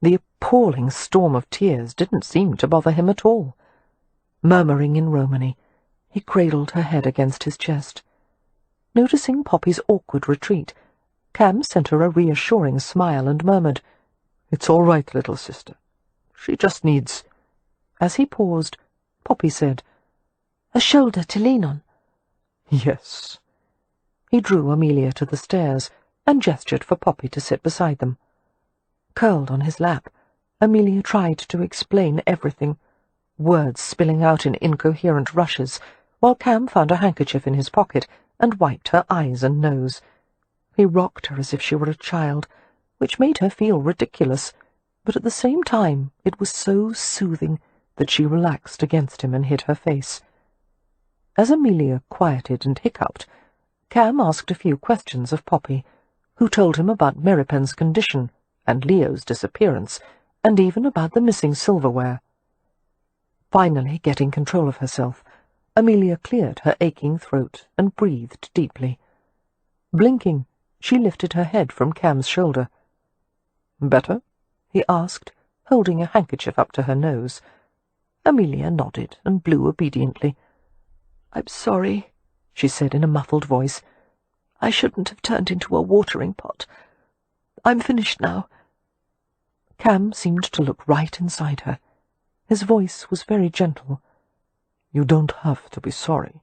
The appalling storm of tears didn't seem to bother him at all. Murmuring in Romany, he cradled her head against his chest. Noticing Poppy's awkward retreat, Cam sent her a reassuring smile and murmured, It's all right, little sister. She just needs... As he paused, Poppy said, A shoulder to lean on. Yes. He drew Amelia to the stairs and gestured for Poppy to sit beside them. Curled on his lap, Amelia tried to explain everything, words spilling out in incoherent rushes, while Cam found a handkerchief in his pocket and wiped her eyes and nose. He rocked her as if she were a child, which made her feel ridiculous, but at the same time it was so soothing that she relaxed against him and hid her face. As Amelia quieted and hiccuped, Cam asked a few questions of Poppy, who told him about Meripen's condition and Leo's disappearance, and even about the missing silverware. Finally, getting control of herself, Amelia cleared her aching throat and breathed deeply. Blinking, she lifted her head from Cam's shoulder. "Better?" he asked, holding a handkerchief up to her nose. Amelia nodded and blew obediently. "I'm sorry," she said in a muffled voice. "I shouldn't have turned into a watering pot. I'm finished now." Cam seemed to look right inside her. His voice was very gentle. "You don't have to be sorry.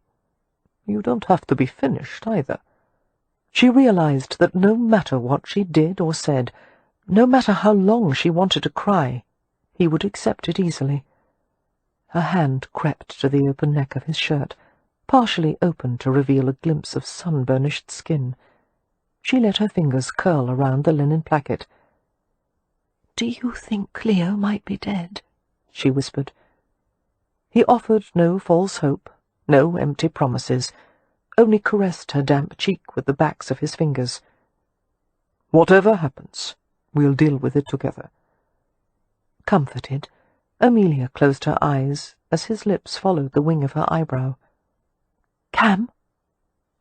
You don't have to be finished, either." She realized that no matter what she did or said, no matter how long she wanted to cry, he would accept it easily. Her hand crept to the open neck of his shirt, partially open to reveal a glimpse of sun-burnished skin. She let her fingers curl around the linen placket. "Do you think Cleo might be dead?" she whispered. He offered no false hope, no empty promises, only caressed her damp cheek with the backs of his fingers. "Whatever happens, we'll deal with it together." Comforted, Amelia closed her eyes as his lips followed the wing of her eyebrow. "Cam,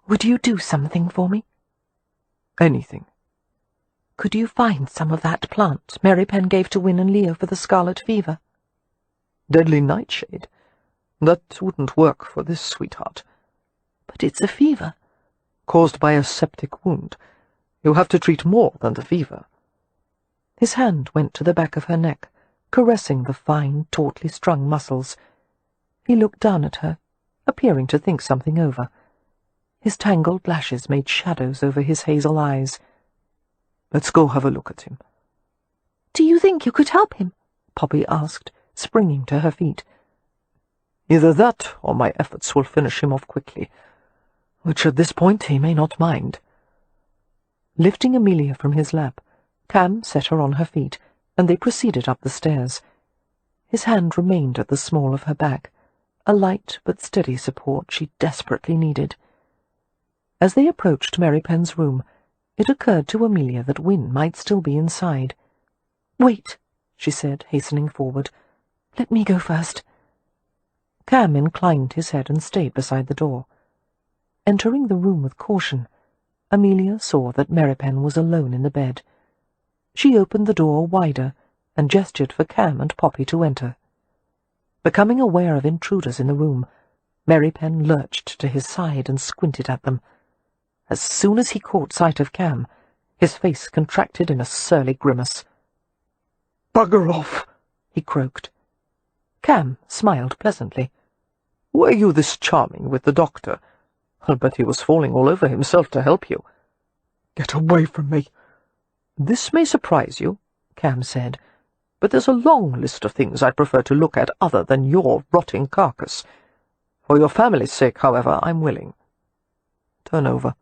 would you do something for me?" "Anything." "Could you find some of that plant Mary Penn gave to Win and Leo for the scarlet fever?" "Deadly nightshade? That wouldn't work for this, sweetheart." "But it's a fever." "Caused by a septic wound. You have to treat more than the fever." His hand went to the back of her neck, caressing the fine, tautly strung muscles. He looked down at her, appearing to think something over. His tangled lashes made shadows over his hazel eyes. "Let's go have a look at him." "Do you think you could help him?" Poppy asked, springing to her feet. "Either that or my efforts will finish him off quickly, which at this point he may not mind." Lifting Amelia from his lap, Cam set her on her feet, and they proceeded up the stairs. His hand remained at the small of her back, a light but steady support she desperately needed. As they approached Mary Penn's room, it occurred to Amelia that Win might still be inside. "Wait," she said, hastening forward. "Let me go first." Cam inclined his head and stayed beside the door. Entering the room with caution, Amelia saw that Mary Penn was alone in the bed. She opened the door wider and gestured for Cam and Poppy to enter. Becoming aware of intruders in the room, Mary Penn lurched to his side and squinted at them. As soon as he caught sight of Cam, his face contracted in a surly grimace. "Bugger off," he croaked. Cam smiled pleasantly. "Were you this charming with the doctor? I'll bet he was falling all over himself to help you." "Get away from me." "This may surprise you," Cam said, "but there's a long list of things I'd prefer to look at other than your rotting carcass. For your family's sake, however, I'm willing. Turn over."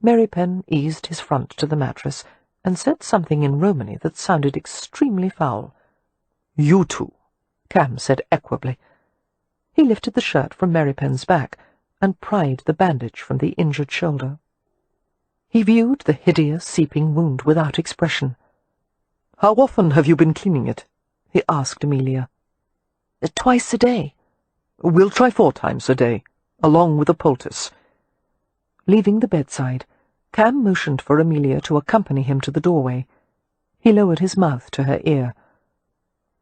Mary Penn eased his front to the mattress and said something in Romany that sounded extremely foul. "You two," Cam said equably. He lifted the shirt from Mary Penn's back and pried the bandage from the injured shoulder. He viewed the hideous, seeping wound without expression. "How often have you been cleaning it?" he asked Amelia. "Twice a day." "We'll try 4 times a day, along with a poultice." Leaving the bedside, Cam motioned for Amelia to accompany him to the doorway. He lowered his mouth to her ear.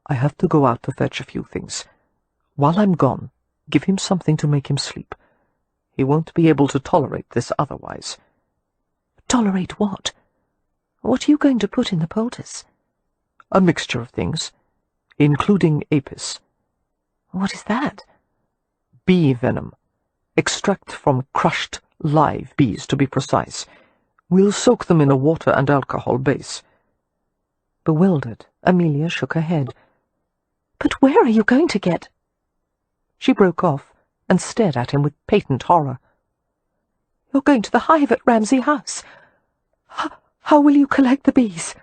"I have to go out to fetch a few things. While I'm gone, give him something to make him sleep. He won't be able to tolerate this otherwise." "Tolerate what? What are you going to put in the poultice?" "A mixture of things, including apis." "What is that?" "Bee venom. Extract from crushed live bees, to be precise. We'll soak them in a water and alcohol base." Bewildered, Amelia shook her head. "But where are you going to get—" She broke off and stared at him with patent horror. "You're going to the hive at Ramsay House. How will you collect the bees?"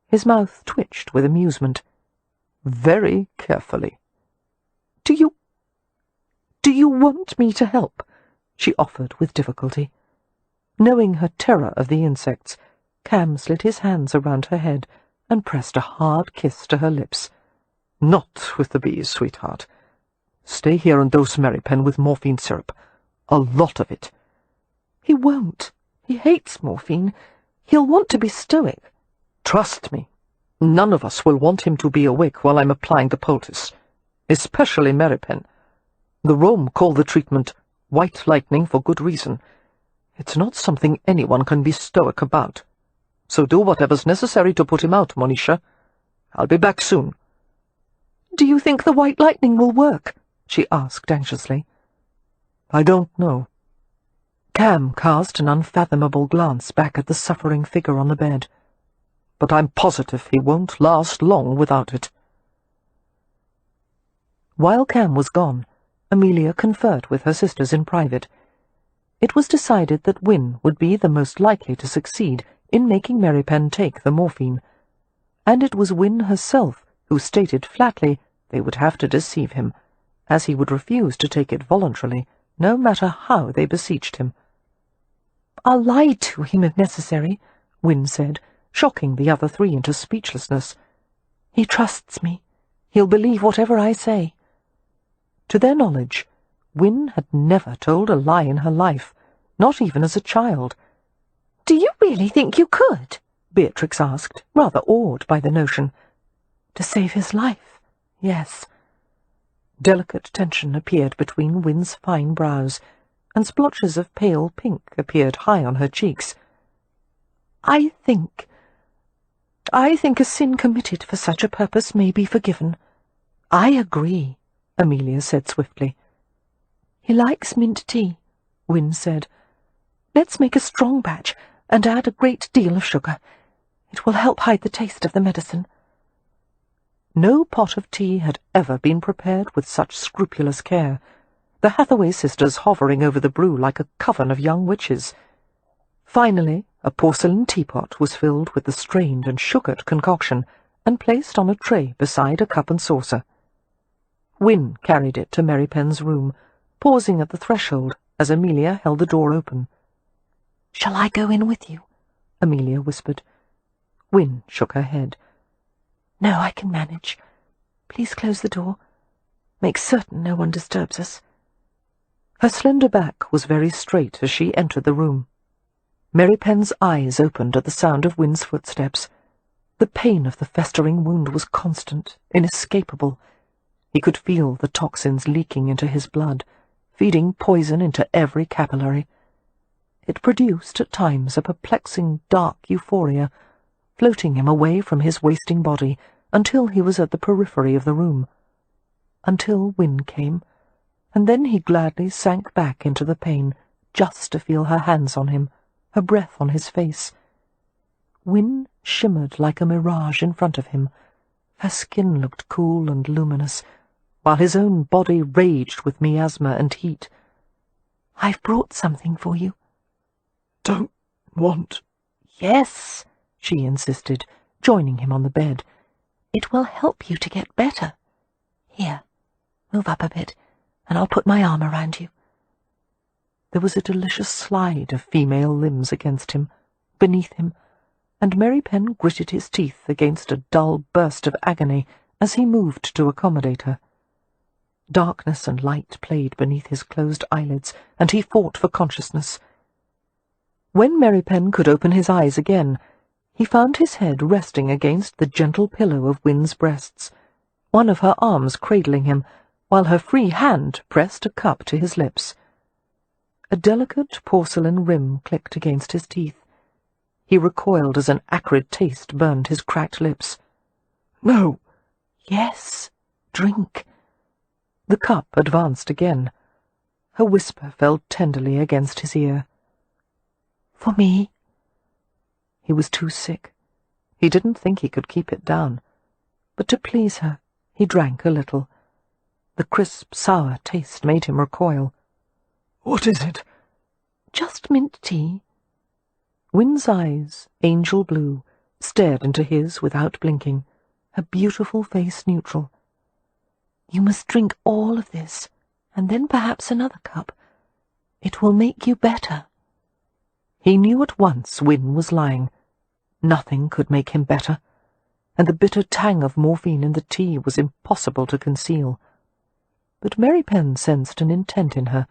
His mouth twitched with amusement. "Very carefully." Do you want me to help?" she offered with difficulty. Knowing her terror of the insects, Cam slid his hands around her head and pressed a hard kiss to her lips. "Not with the bees, sweetheart. Stay here and dose Mary Penn with morphine syrup. A lot of it." "He won't. He hates morphine. He'll want to be stoic." "Trust me, none of us will want him to be awake while I'm applying the poultice, especially Mary Penn. The Rome call the treatment white lightning for good reason. It's not something anyone can be stoic about. So do whatever's necessary to put him out, Monisha. I'll be back soon." "Do you think the white lightning will work?" she asked anxiously. "I don't know." Cam cast an unfathomable glance back at the suffering figure on the bed. "But I'm positive he won't last long without it." While Cam was gone, Amelia conferred with her sisters in private. It was decided that Win would be the most likely to succeed in making Mary Penn take the morphine, and it was Win herself who stated flatly they would have to deceive him, as he would refuse to take it voluntarily no matter how they beseeched him. "I'll lie to him if necessary," Wynne said, shocking the other three into speechlessness. "He trusts me. He'll believe whatever I say." To their knowledge, Wynne had never told a lie in her life, not even as a child. "Do you really think you could?" Beatrix asked, rather awed by the notion. "To save his life, yes." Delicate tension appeared between Wynne's fine brows, and splotches of pale pink appeared high on her cheeks. I think a sin committed for such a purpose may be forgiven." "I agree," Amelia said swiftly. "He likes mint tea," Wynne said. "Let's make a strong batch and add a great deal of sugar. It will help hide the taste of the medicine." No pot of tea had ever been prepared with such scrupulous care, the Hathaway sisters hovering over the brew like a coven of young witches. Finally, a porcelain teapot was filled with the strained and sugared concoction and placed on a tray beside a cup and saucer. Wynne carried it to Mary Penn's room, pausing at the threshold as Amelia held the door open. "Shall I go in with you?" Amelia whispered. Wynne shook her head. "No, I can manage. Please close the door. Make certain no one disturbs us." Her slender back was very straight as she entered the room. Mary Penn's eyes opened at the sound of Wynne's footsteps. The pain of the festering wound was constant, inescapable. He could feel the toxins leaking into his blood, feeding poison into every capillary. It produced at times a perplexing, dark euphoria, floating him away from his wasting body until he was at the periphery of the room. Until Wynne came, and then he gladly sank back into the pain just to feel her hands on him, her breath on his face. Wynne shimmered like a mirage in front of him. Her skin looked cool and luminous, while his own body raged with miasma and heat. "I've brought something for you." "Don't want—" "Yes," she insisted, joining him on the bed. "It will help you to get better. Here, move up a bit, and I'll put my arm around you." There was a delicious slide of female limbs against him, beneath him, and Mary Penn gritted his teeth against a dull burst of agony as he moved to accommodate her. Darkness and light played beneath his closed eyelids, and he fought for consciousness. When Mary Penn could open his eyes again, he found his head resting against the gentle pillow of Wynne's breasts, one of her arms cradling him, while her free hand pressed a cup to his lips. A delicate porcelain rim clicked against his teeth. He recoiled as an acrid taste burned his cracked lips. "No." "Yes, drink." The cup advanced again. Her whisper fell tenderly against his ear. "For me?" He was too sick. He didn't think he could keep it down. But to please her, he drank a little. The crisp, sour taste made him recoil. "What is it?" "Just mint tea." Wynne's eyes, angel blue, stared into his without blinking, her beautiful face neutral. "You must drink all of this, and then perhaps another cup. It will make you better." He knew at once Wynne was lying. Nothing could make him better, and the bitter tang of morphine in the tea was impossible to conceal. But Mary Penn sensed an intent in her,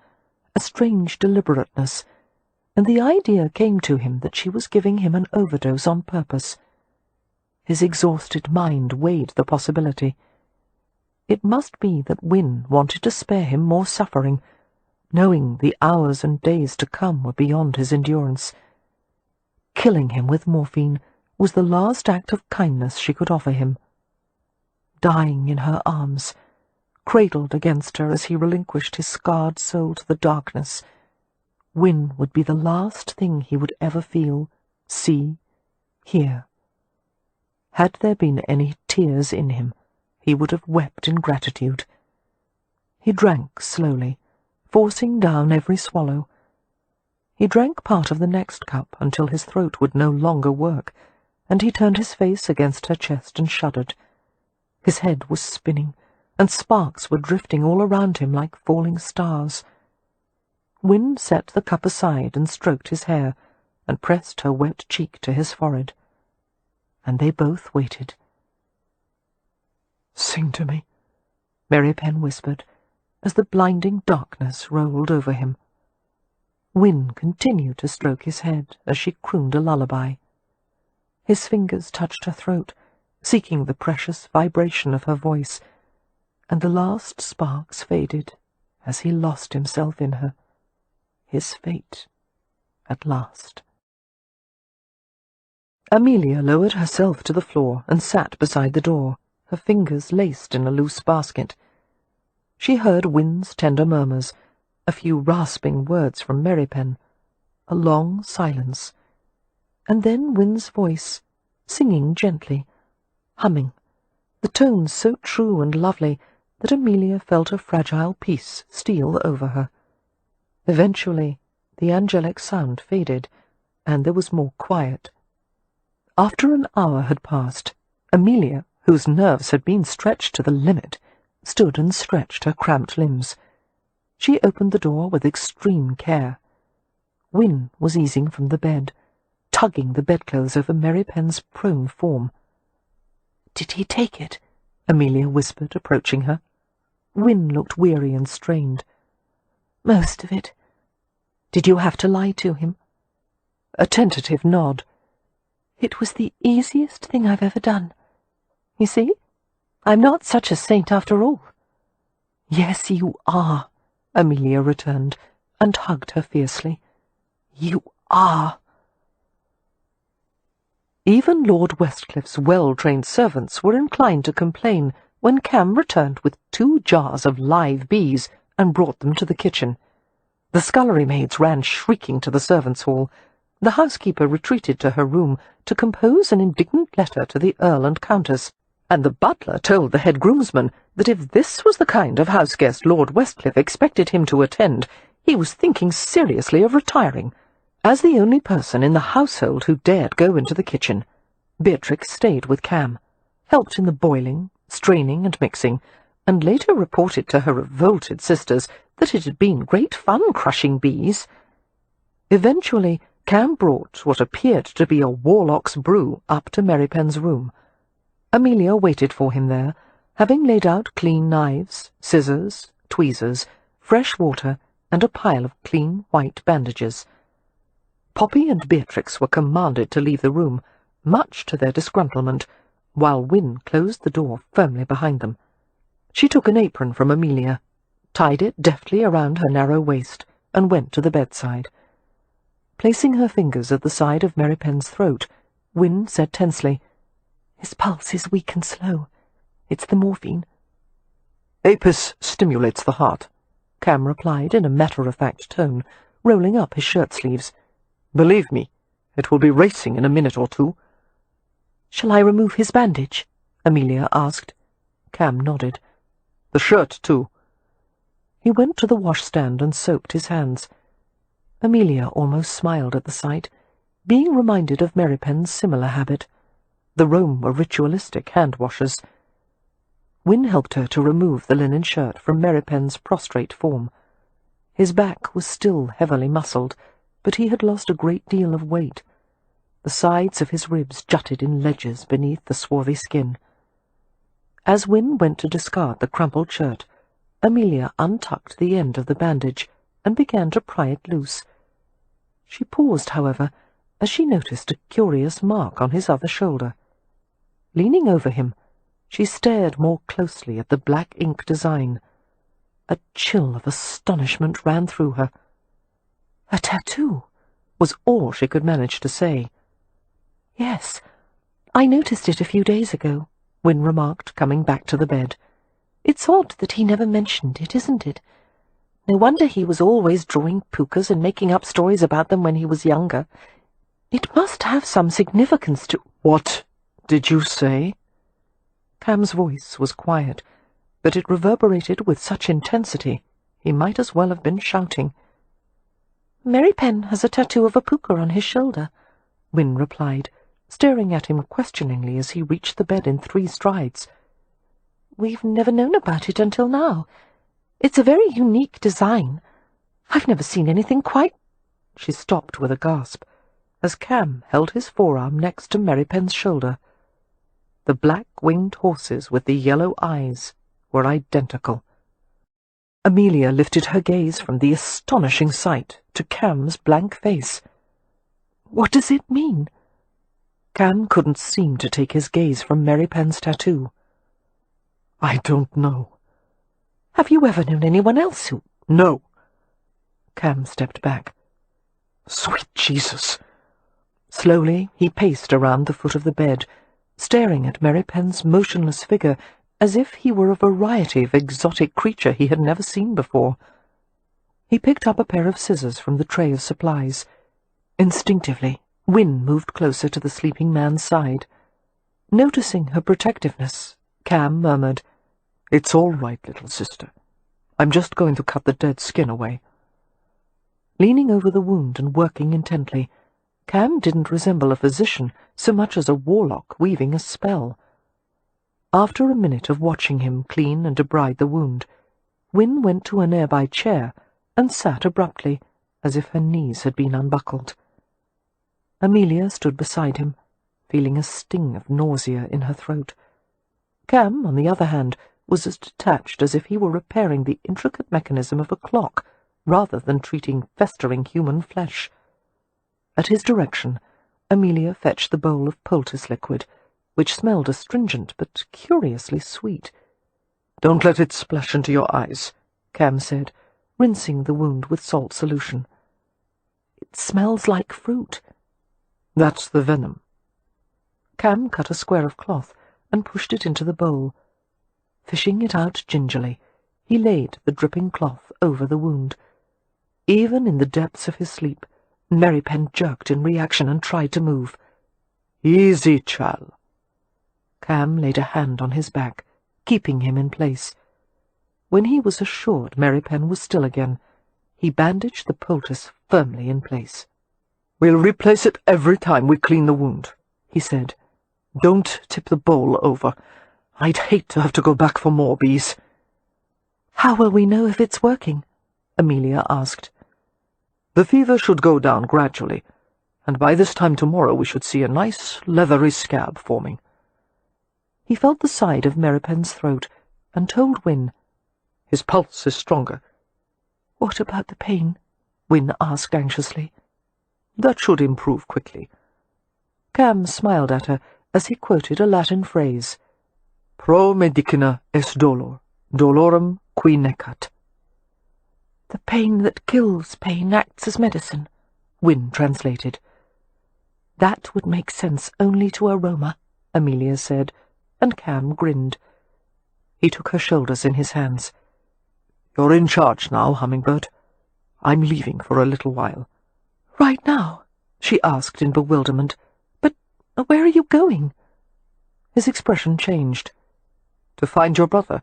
a strange deliberateness, and the idea came to him that she was giving him an overdose on purpose. His exhausted mind weighed the possibility. It must be that Wynne wanted to spare him more suffering, knowing the hours and days to come were beyond his endurance. Killing him with morphine was the last act of kindness she could offer him. Dying in her arms, cradled against her as he relinquished his scarred soul to the darkness, Wynne would be the last thing he would ever feel, see, hear. Had there been any tears in him, he would have wept in gratitude. He drank slowly, forcing down every swallow. He drank part of the next cup until his throat would no longer work, and he turned his face against her chest and shuddered. His head was spinning, and sparks were drifting all around him like falling stars. Wynne set the cup aside and stroked his hair, and pressed her wet cheek to his forehead. And they both waited. "Sing to me," Mary Pen whispered, as the blinding darkness rolled over him. Wynne continued to stroke his head as she crooned a lullaby. His fingers touched her throat, seeking the precious vibration of her voice, and the last sparks faded as he lost himself in her. His fate, at last. Amelia lowered herself to the floor and sat beside the door, her fingers laced in a loose basket. She heard Wynne's tender murmurs, a few rasping words from Mary Pen, a long silence, and then Wynne's voice, singing gently, humming, the tones so true and lovely that Amelia felt a fragile peace steal over her. Eventually, the angelic sound faded, and there was more quiet. After an hour had passed, Amelia, whose nerves had been stretched to the limit, stood and stretched her cramped limbs. She opened the door with extreme care. Wynne was easing from the bed, tugging the bedclothes over Mary Pen's prone form. "Did he take it?" Amelia whispered, approaching her. Wynne looked weary and strained. "Most of it." "Did you have to lie to him?" A tentative nod. "It was the easiest thing I've ever done. You see, I'm not such a saint after all." "Yes, you are," Amelia returned, and hugged her fiercely. "You are." Even Lord Westcliffe's well-trained servants were inclined to complain when Cam returned with 2 jars of live bees and brought them to the kitchen. The scullery maids ran shrieking to the servants' hall. The housekeeper retreated to her room to compose an indignant letter to the Earl and Countess, and the butler told the head groomsman that if this was the kind of house-guest Lord Westcliff expected him to attend, he was thinking seriously of retiring. As the only person in the household who dared go into the kitchen, Beatrix stayed with Cam, helped in the boiling, straining and mixing, and later reported to her revolted sisters that it had been great fun crushing bees. Eventually, Cam brought what appeared to be a warlock's brew up to Mary Pen's room. Amelia waited for him there, having laid out clean knives, scissors, tweezers, fresh water, and a pile of clean white bandages. Poppy and Beatrix were commanded to leave the room, much to their disgruntlement, while Wynne closed the door firmly behind them. She took an apron from Amelia, tied it deftly around her narrow waist, and went to the bedside. Placing her fingers at the side of Mary Pen's throat, Wynne said tensely, "His pulse is weak and slow. It's the morphine." "Apis stimulates the heart," Cam replied in a matter-of-fact tone, rolling up his shirt-sleeves. "Believe me, it will be racing in a minute or 2. "Shall I remove his bandage?" Amelia asked. Cam nodded. "The shirt, too." He went to the washstand and soaped his hands. Amelia almost smiled at the sight, being reminded of Mary Pen's similar habit. The Rome were ritualistic hand-washers. Wynne helped her to remove the linen shirt from Mary Pen's prostrate form. His back was still heavily muscled, but he had lost a great deal of weight. The sides of his ribs jutted in ledges beneath the swarthy skin. As Wynne went to discard the crumpled shirt, Amelia untucked the end of the bandage and began to pry it loose. She paused, however, as she noticed a curious mark on his other shoulder. Leaning over him, she stared more closely at the black ink design. A chill of astonishment ran through her. "A tattoo," was all she could manage to say. "Yes, I noticed it a few days ago," Wynne remarked, coming back to the bed. "It's odd that he never mentioned it, isn't it? No wonder he was always drawing pukas and making up stories about them when he was younger. It must have some significance to—" "What did you say?" Cam's voice was quiet, but it reverberated with such intensity he might as well have been shouting. "Mary Pen has a tattoo of a puka on his shoulder," Wynne replied, staring at him questioningly as he reached the bed in 3 strides. "We've never known about it until now. It's a very unique design. I've never seen anything quite—" She stopped with a gasp, as Cam held his forearm next to Merrypen's shoulder. The black-winged horses with the yellow eyes were identical. Amelia lifted her gaze from the astonishing sight to Cam's blank face. "What does it mean?" Cam couldn't seem to take his gaze from Merrypen's tattoo. "I don't know." "Have you ever known anyone else who—" "No." Cam stepped back. "Sweet Jesus!" Slowly he paced around the foot of the bed, staring at Merrypen's motionless figure as if he were a variety of exotic creature he had never seen before. He picked up a pair of scissors from the tray of supplies. Instinctively, Wynne moved closer to the sleeping man's side. Noticing her protectiveness, Cam murmured, "It's all right, little sister. I'm just going to cut the dead skin away." Leaning over the wound and working intently, Cam didn't resemble a physician so much as a warlock weaving a spell. After a minute of watching him clean and debride the wound, Wynne went to a nearby chair and sat abruptly, as if her knees had been unbuckled. Amelia stood beside him, feeling a sting of nausea in her throat. Cam, on the other hand, was as detached as if he were repairing the intricate mechanism of a clock, rather than treating festering human flesh. At his direction, Amelia fetched the bowl of poultice liquid, which smelled astringent but curiously sweet. "Don't let it splash into your eyes," Cam said, rinsing the wound with salt solution. "It smells like fruit." "That's the venom." Cam cut a square of cloth and pushed it into the bowl. Fishing it out gingerly, he laid the dripping cloth over the wound. Even in the depths of his sleep, Merrypen jerked in reaction and tried to move. "Easy, chal." Cam laid a hand on his back, keeping him in place. When he was assured Merrypen was still again, he bandaged the poultice firmly in place. "We'll replace it every time we clean the wound," he said. "Don't tip the bowl over. I'd hate to have to go back for more bees." "How will we know if it's working?" Amelia asked. "The fever should go down gradually, and by this time tomorrow we should see a nice leathery scab forming." He felt the side of Merrypen's throat and told Wynne, "His pulse is stronger." "What about the pain?" Wynne asked anxiously. "That should improve quickly." Cam smiled at her as he quoted a Latin phrase, "Pro medicina est dolor, dolorem qui necat." "The pain that kills pain acts as medicine," Wynne translated. "That would make sense only to a Roma," Amelia said, and Cam grinned. He took her shoulders in his hands. "You're in charge now, Hummingbird. I'm leaving for a little while." "Right now?" she asked in bewilderment. "But where are you going?" His expression changed. "To find your brother."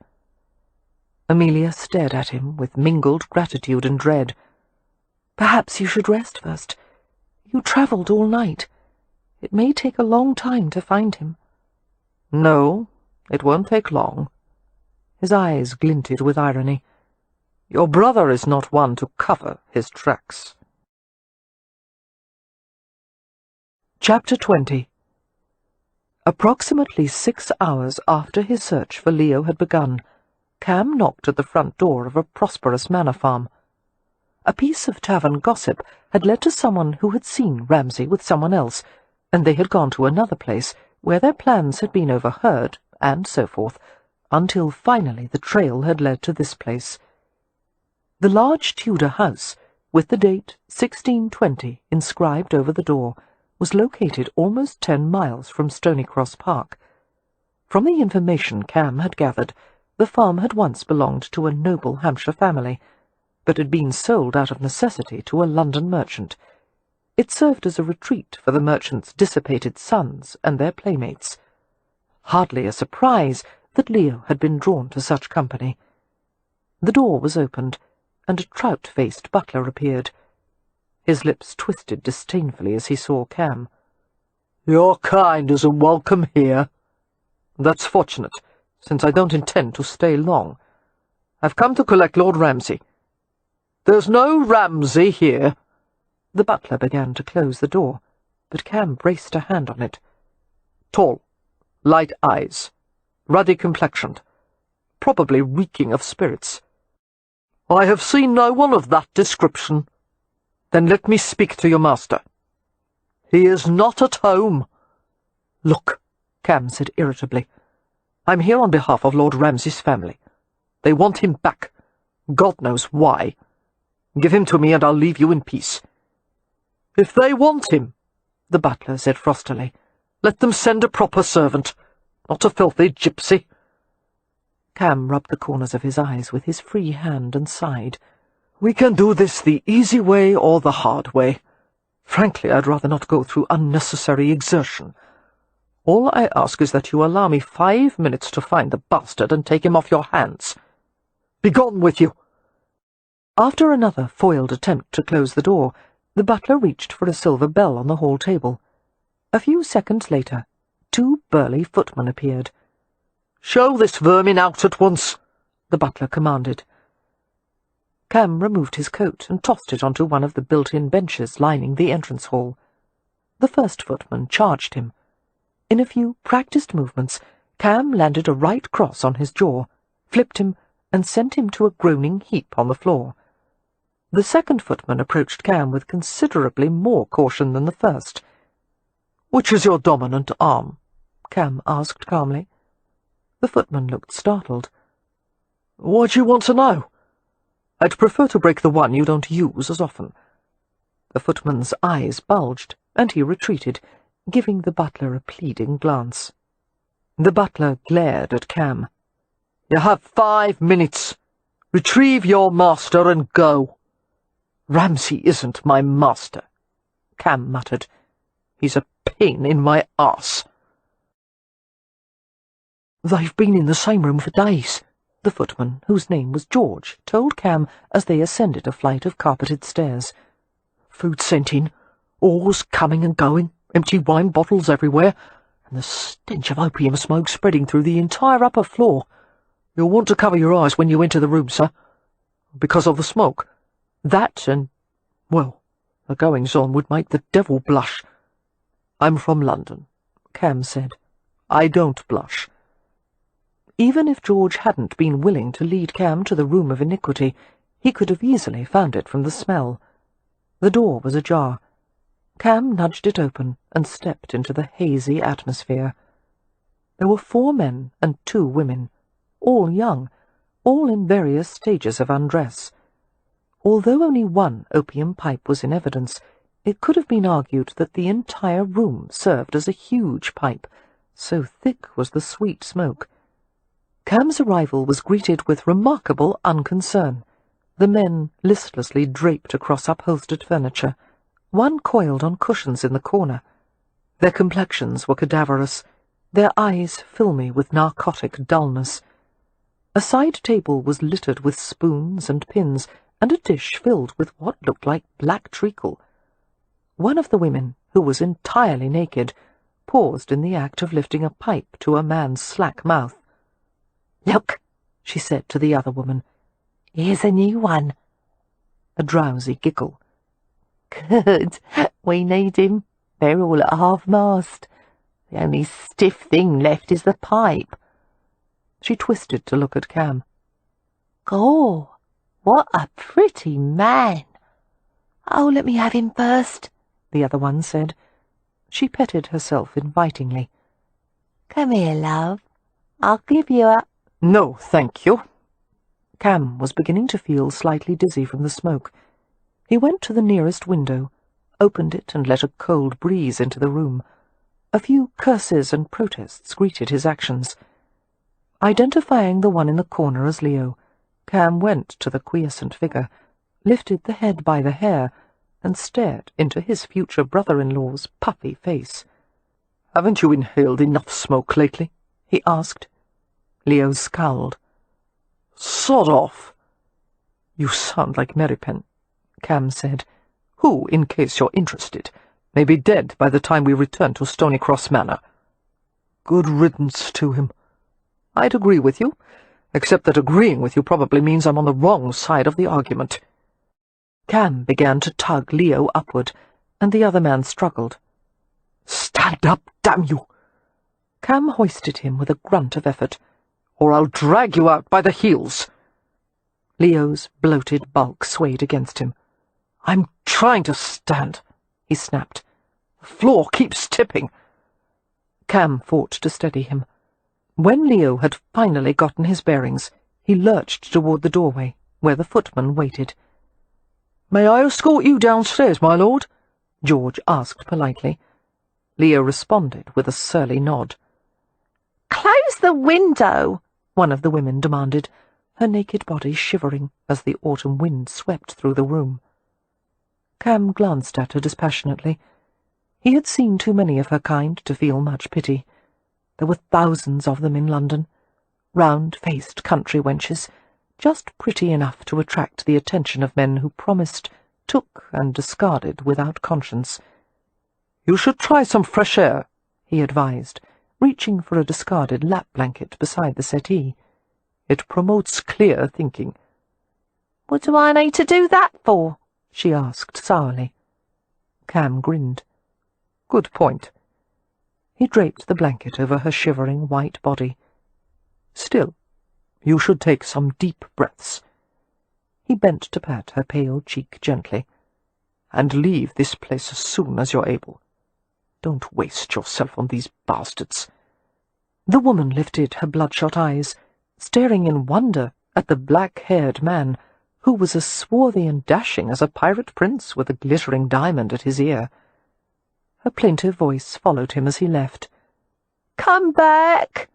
Amelia stared at him with mingled gratitude and dread. "Perhaps you should rest first. You travelled all night. It may take a long time to find him." "No, it won't take long." His eyes glinted with irony. "Your brother is not one to cover his tracks." Chapter 20. Approximately 6 hours after his search for Leo had begun, Cam knocked at the front door of a prosperous manor farm. A piece of tavern gossip had led to someone who had seen Ramsay with someone else, and they had gone to another place where their plans had been overheard, and so forth, until finally the trail had led to this place. The large Tudor house, with the date 1620 inscribed over the door, was located almost 10 miles from Stonycross Park. From the information Cam had gathered, the farm had once belonged to a noble Hampshire family, but had been sold out of necessity to a London merchant. It served as a retreat for the merchant's dissipated sons and their playmates. Hardly a surprise that Leo had been drawn to such company. The door was opened, and a trout-faced butler appeared. His lips twisted disdainfully as he saw Cam. "Your kind isn't welcome here." "That's fortunate, since I don't intend to stay long. I've come to collect Lord Ramsay." There's no Ramsay here." The butler began to close the door, but Cam braced a hand on it. "Tall, light eyes, ruddy complexioned, probably reeking of spirits." "I have seen no one of that description." "Then let me speak to your master." "He is not at home." "Look," Cam said irritably, "I'm here on behalf of Lord Ramsay's family. They want him back. God knows why. Give him to me and I'll leave you in peace." "If they want him," the butler said frostily, "let them send a proper servant, not a filthy gypsy." Cam rubbed the corners of his eyes with his free hand and sighed. "We can do this the easy way or the hard way. Frankly, I'd rather not go through unnecessary exertion. All I ask is that you allow me 5 minutes to find the bastard and take him off your hands. Begone with you!" After another foiled attempt to close the door, the butler reached for a silver bell on the hall table. A few seconds later, 2 burly footmen appeared. "Show this vermin out at once," the butler commanded. Cam removed his coat and tossed it onto one of the built-in benches lining the entrance hall. The first footman charged him. In a few practiced movements, Cam landed a right cross on his jaw, flipped him, and sent him to a groaning heap on the floor. The second footman approached Cam with considerably more caution than the first. "Which is your dominant arm?" Cam asked calmly. The footman looked startled. "What do you want to know?" "I'd prefer to break the one you don't use as often." The footman's eyes bulged, and he retreated, giving the butler a pleading glance. The butler glared at Cam. "You have 5 minutes. Retrieve your master and go." "Ramsay isn't my master," Cam muttered. "He's a pain in my arse." "They've been in the same room for days," the footman, whose name was George, told Cam as they ascended a flight of carpeted stairs. "Food sent in, oars coming and going, empty wine bottles everywhere, and the stench of opium smoke spreading through the entire upper floor. You'll want to cover your eyes when you enter the room, sir." "Because of the smoke?" "That and, well, the goings-on would make the devil blush." "I'm from London," Cam said. "I don't blush." Even if George hadn't been willing to lead Cam to the room of iniquity, he could have easily found it from the smell. The door was ajar. Cam nudged it open and stepped into the hazy atmosphere. There were 4 men and 2 women, all young, all in various stages of undress. Although only one opium pipe was in evidence, it could have been argued that the entire room served as a huge pipe, so thick was the sweet smoke. Cam's arrival was greeted with remarkable unconcern. The men listlessly draped across upholstered furniture, one coiled on cushions in the corner. Their complexions were cadaverous, their eyes filmy with narcotic dullness. A side table was littered with spoons and pins, and a dish filled with what looked like black treacle. One of the women, who was entirely naked, paused in the act of lifting a pipe to a man's slack mouth. "Look," she said to the other woman. "Here's a new one." A drowsy giggle. "Good. We need him. They're all at half-mast. The only stiff thing left is the pipe." She twisted to look at Cam. "Gaw, what a pretty man." "Oh, let me have him first," the other one said. She petted herself invitingly. "Come here, love. I'll give you a—" "No, thank you." Cam was beginning to feel slightly dizzy from the smoke. He went to the nearest window, opened it and let a cold breeze into the room. A few curses and protests greeted his actions. Identifying the one in the corner as Leo, Cam went to the quiescent figure, lifted the head by the hair, and stared into his future brother-in-law's puffy face. "Haven't you inhaled enough smoke lately?" he asked. Leo scowled. "Sod off." "You sound like Merrypen," Cam said, "who, in case you're interested, may be dead by the time we return to Stonycross Manor." "Good riddance to him." "I'd agree with you, except that agreeing with you probably means I'm on the wrong side of the argument." Cam began to tug Leo upward, and the other man struggled. "Stand up, damn you!" Cam hoisted him with a grunt of effort. "Or I'll drag you out by the heels." Leo's bloated bulk swayed against him. "I'm trying to stand," he snapped. "The floor keeps tipping." Cam fought to steady him. When Leo had finally gotten his bearings, he lurched toward the doorway, where the footman waited. "May I escort you downstairs, my lord?" George asked politely. Leo responded with a surly nod. "Close the window," one of the women demanded, her naked body shivering as the autumn wind swept through the room. Cam glanced at her dispassionately. He had seen too many of her kind to feel much pity. There were thousands of them in London, round-faced country wenches, just pretty enough to attract the attention of men who promised, took, and discarded without conscience. "You should try some fresh air," he advised, reaching for a discarded lap blanket beside the settee. "It promotes clear thinking." "What do I need to do that for?" she asked sourly. Cam grinned. "Good point." He draped the blanket over her shivering white body. "Still, you should take some deep breaths." He bent to pat her pale cheek gently. "And leave this place as soon as you're able. Don't waste yourself on these bastards." The woman lifted her bloodshot eyes, staring in wonder at the black-haired man, who was as swarthy and dashing as a pirate prince with a glittering diamond at his ear. Her plaintive voice followed him as he left. "Come back!"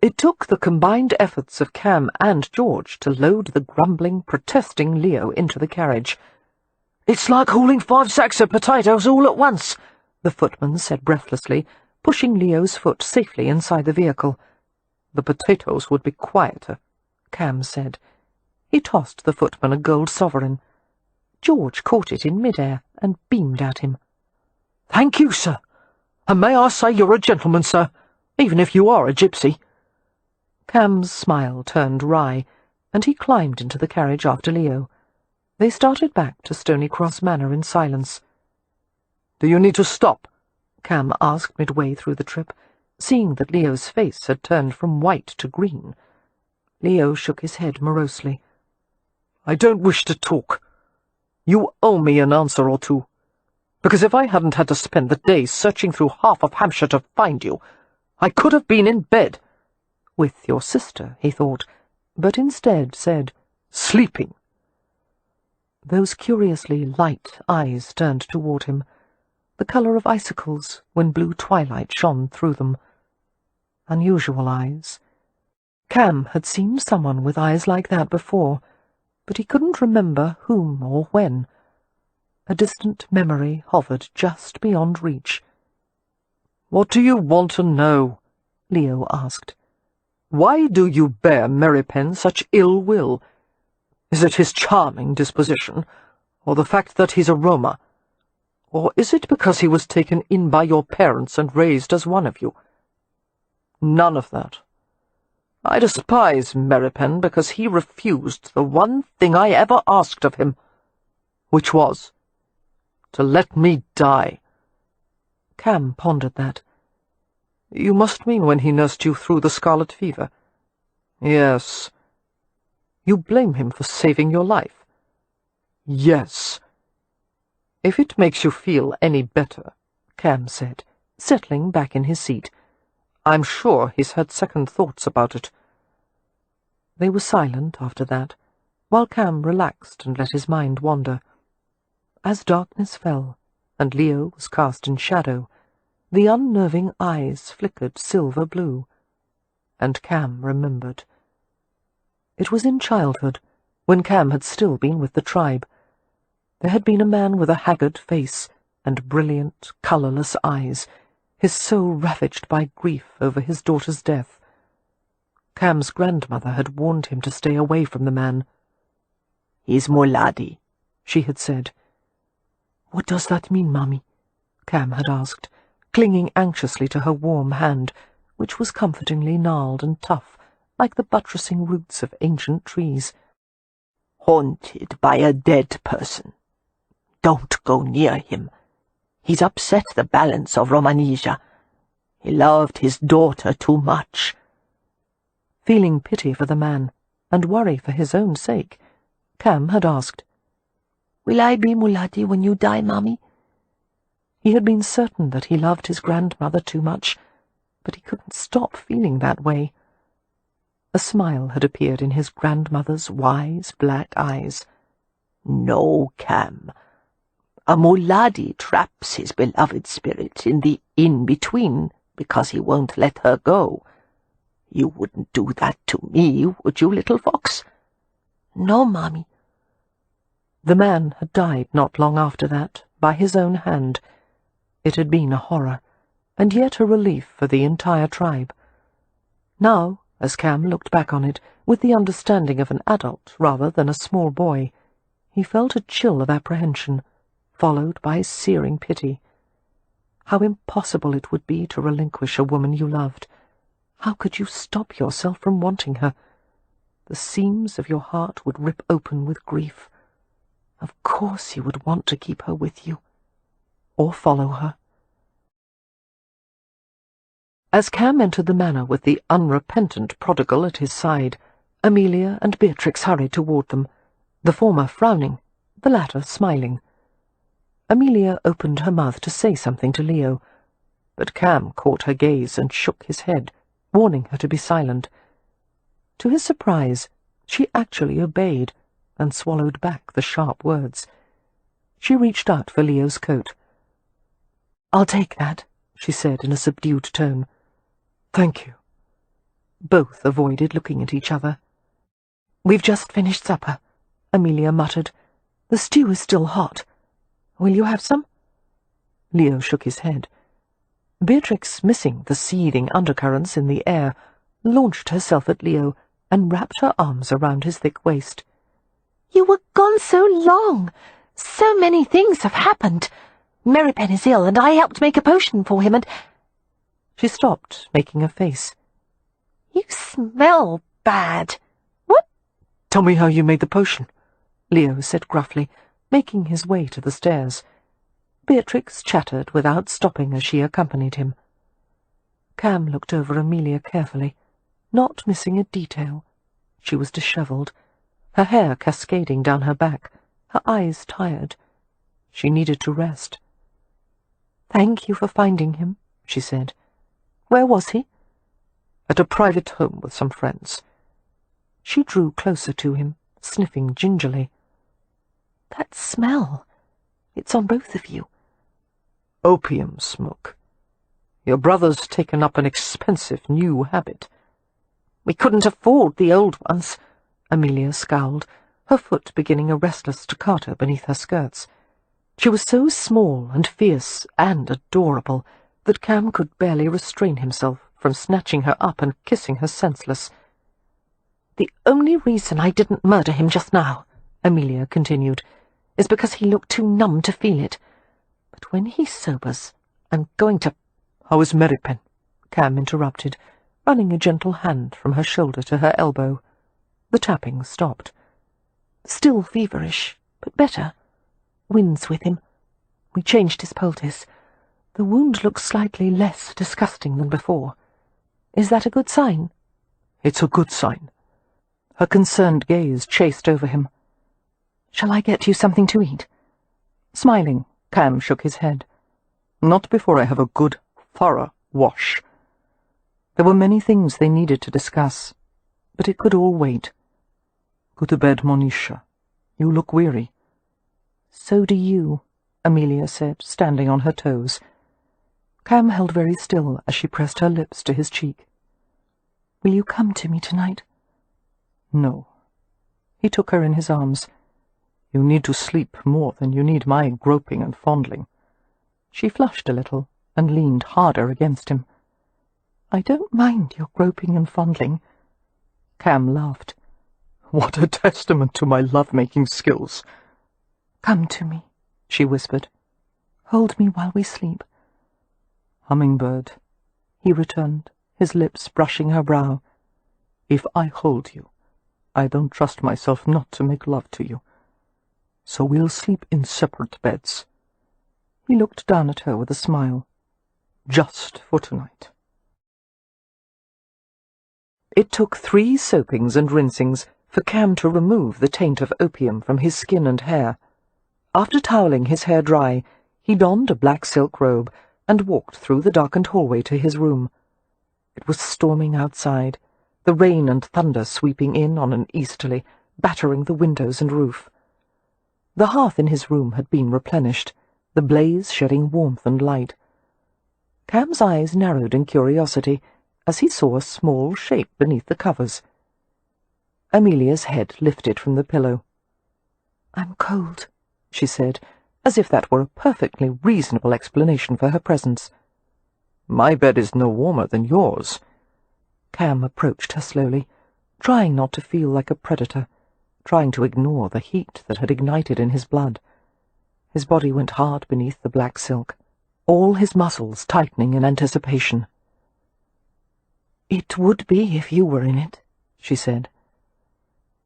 It took the combined efforts of Cam and George to load the grumbling, protesting Leo into the carriage. "It's like hauling 5 sacks of potatoes all at once," the footman said breathlessly, pushing Leo's foot safely inside the vehicle. "The potatoes would be quieter," Cam said. He tossed the footman a gold sovereign. George caught it in mid-air and beamed at him. "Thank you, sir. And may I say you're a gentleman, sir, even if you are a gypsy." Cam's smile turned wry, and he climbed into the carriage after Leo. They started back to Stony Cross Manor in silence. "Do you need to stop?" Cam asked midway through the trip, seeing that Leo's face had turned from white to green. Leo shook his head morosely. "I don't wish to talk. You owe me an answer or two. Because if I hadn't had to spend the day searching through half of Hampshire to find you, I could have been in bed." With your sister, he thought, but instead said, "Sleeping." Those curiously light eyes turned toward him, the colour of icicles when blue twilight shone through them. Unusual eyes. Cam had seen someone with eyes like that before, but he couldn't remember whom or when. A distant memory hovered just beyond reach. "What do you want to know?" Leo asked. "Why do you bear Merrypen such ill will? Is it his charming disposition, or the fact that he's a Roma? Or is it because he was taken in by your parents and raised as one of you?" "None of that. I despise Merrypen because he refused the one thing I ever asked of him, which was to let me die." Cam pondered that. "You must mean when he nursed you through the scarlet fever." "Yes." "You blame him for saving your life." "Yes." "If it makes you feel any better," Cam said, settling back in his seat, "I'm sure he's had second thoughts about it." They were silent after that, while Cam relaxed and let his mind wander. As darkness fell, and Leo was cast in shadow, the unnerving eyes flickered silver blue, and Cam remembered. It was in childhood, when Cam had still been with the tribe. There had been a man with a haggard face and brilliant, colourless eyes, his soul ravaged by grief over his daughter's death. Cam's grandmother had warned him to stay away from the man. "He's more laddie," she had said. "What does that mean, Mummy?" Cam had asked, clinging anxiously to her warm hand, which was comfortingly gnarled and tough, like the buttressing roots of ancient trees. haunted by a dead person. Don't go near him. He's upset the balance of Romanisia. He loved his daughter too much." Feeling pity for the man, and worry for his own sake, Cam had asked, "Will I be Muladi when you die, Mummy?" He had been certain that he loved his grandmother too much, but he couldn't stop feeling that way. A smile had appeared in his grandmother's wise black eyes. "No, Cam. A Muladi traps his beloved spirit in the in-between because he won't let her go. You wouldn't do that to me, would you, little fox?" "No, Mummy." The man had died not long after that, by his own hand. It had been a horror, and yet a relief for the entire tribe. Now, as Cam looked back on it, with the understanding of an adult rather than a small boy, he felt a chill of apprehension, followed by searing pity. How impossible it would be to relinquish a woman you loved. How could you stop yourself from wanting her? The seams of your heart would rip open with grief. Of course you would want to keep her with you, or follow her. As Cam entered the manor with the unrepentant prodigal at his side, Amelia and Beatrix hurried toward them, the former frowning, the latter smiling. Amelia opened her mouth to say something to Leo, but Cam caught her gaze and shook his head, warning her to be silent. To his surprise, she actually obeyed, and swallowed back the sharp words. She reached out for Leo's coat. "I'll take that," she said in a subdued tone. "Thank you." Both avoided looking at each other. "We've just finished supper," Amelia muttered. "The stew is still hot. Will you have some?" Leo shook his head. Beatrix, missing the seething undercurrents in the air, launched herself at Leo and wrapped her arms around his thick waist. "You were gone so long. So many things have happened. Meripen is ill, and I helped make a potion for him, and—" She stopped, making a face. "You smell bad. What—" "Tell me how you made the potion," Leo said gruffly, making his way to the stairs. Beatrix chattered without stopping as she accompanied him. Cam looked over Amelia carefully, not missing a detail. She was dishevelled, her hair cascading down her back, her eyes tired. She needed to rest. "Thank you for finding him," she said. "Where was he?" "At a private home with some friends." She drew closer to him, sniffing gingerly. "That smell. It's on both of you." "Opium smoke. Your brother's taken up an expensive new habit." "We couldn't afford the old ones," Amelia scowled, her foot beginning a restless staccato beneath her skirts. She was so small and fierce and adorable that Cam could barely restrain himself from snatching her up and kissing her senseless. "The only reason I didn't murder him just now," Amelia continued, "is because he looked too numb to feel it. But when he sobers, I'm going to—" "How is Meripen?" Cam interrupted, running a gentle hand from her shoulder to her elbow. The tapping stopped. "Still feverish, but better. Wind's with him. We changed his poultice. The wound looks slightly less disgusting than before. Is that a good sign?" "It's a good sign." Her concerned gaze chased over him. "Shall I get you something to eat?" Smiling, Cam shook his head. "Not before I have a good, thorough wash." There were many things they needed to discuss, but it could all wait. "Go to bed, Monisha. You look weary." "So do you," Amelia said, standing on her toes. Cam held very still as she pressed her lips to his cheek. "Will you come to me tonight?" "No." He took her in his arms. "You need to sleep more than you need my groping and fondling." She flushed a little and leaned harder against him. "I don't mind your groping and fondling." Cam laughed. "What a testament to my love-making skills." "Come to me," she whispered. "Hold me while we sleep." "Hummingbird," he returned, his lips brushing her brow. "If I hold you, I don't trust myself not to make love to you. So we'll sleep in separate beds." He looked down at her with a smile. "Just for tonight." It took 3 soapings and rinsings for Cam to remove the taint of opium from his skin and hair. After toweling his hair dry, he donned a black silk robe and walked through the darkened hallway to his room. It was storming outside, the rain and thunder sweeping in on an easterly, battering the windows and roof. The hearth in his room had been replenished, the blaze shedding warmth and light. Cam's eyes narrowed in curiosity as he saw a small shape beneath the covers. Amelia's head lifted from the pillow. "I'm cold," she said, as if that were a perfectly reasonable explanation for her presence. "My bed is no warmer than yours." Cam approached her slowly, trying not to feel like a predator, trying to ignore the heat that had ignited in his blood. His body went hard beneath the black silk, all his muscles tightening in anticipation. "It would be if you were in it," she said.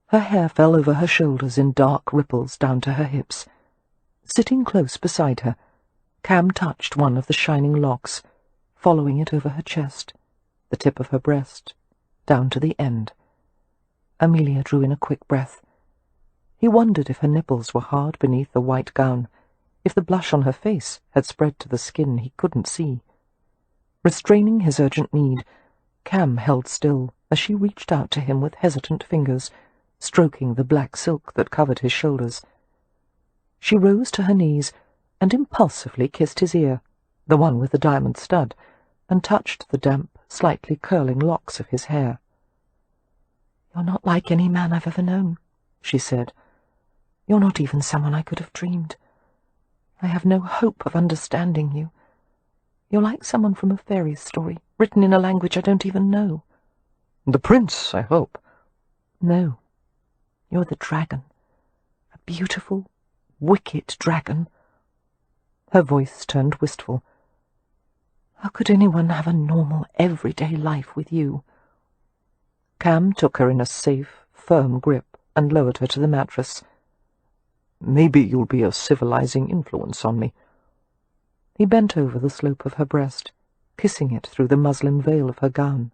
Her hair fell over her shoulders in dark ripples down to her hips. Sitting close beside her, Cam touched one of the shining locks, following it over her chest, the tip of her breast, down to the end. Amelia drew in a quick breath. He wondered if her nipples were hard beneath the white gown, if the blush on her face had spread to the skin he couldn't see. Restraining his urgent need, Cam held still as she reached out to him with hesitant fingers, stroking the black silk that covered his shoulders. She rose to her knees and impulsively kissed his ear, the one with the diamond stud, and touched the damp, slightly curling locks of his hair. "You're not like any man I've ever known," she said. "You're not even someone I could have dreamed. I have no hope of understanding you. You're like someone from a fairy story, written in a language I don't even know." "The prince, I hope." "No. You're the dragon. A beautiful, wicked dragon." Her voice turned wistful. "How could anyone have a normal, everyday life with you?" Cam took her in a safe, firm grip and lowered her to the mattress. "Maybe you'll be a civilizing influence on me." He bent over the slope of her breast, kissing it through the muslin veil of her gown.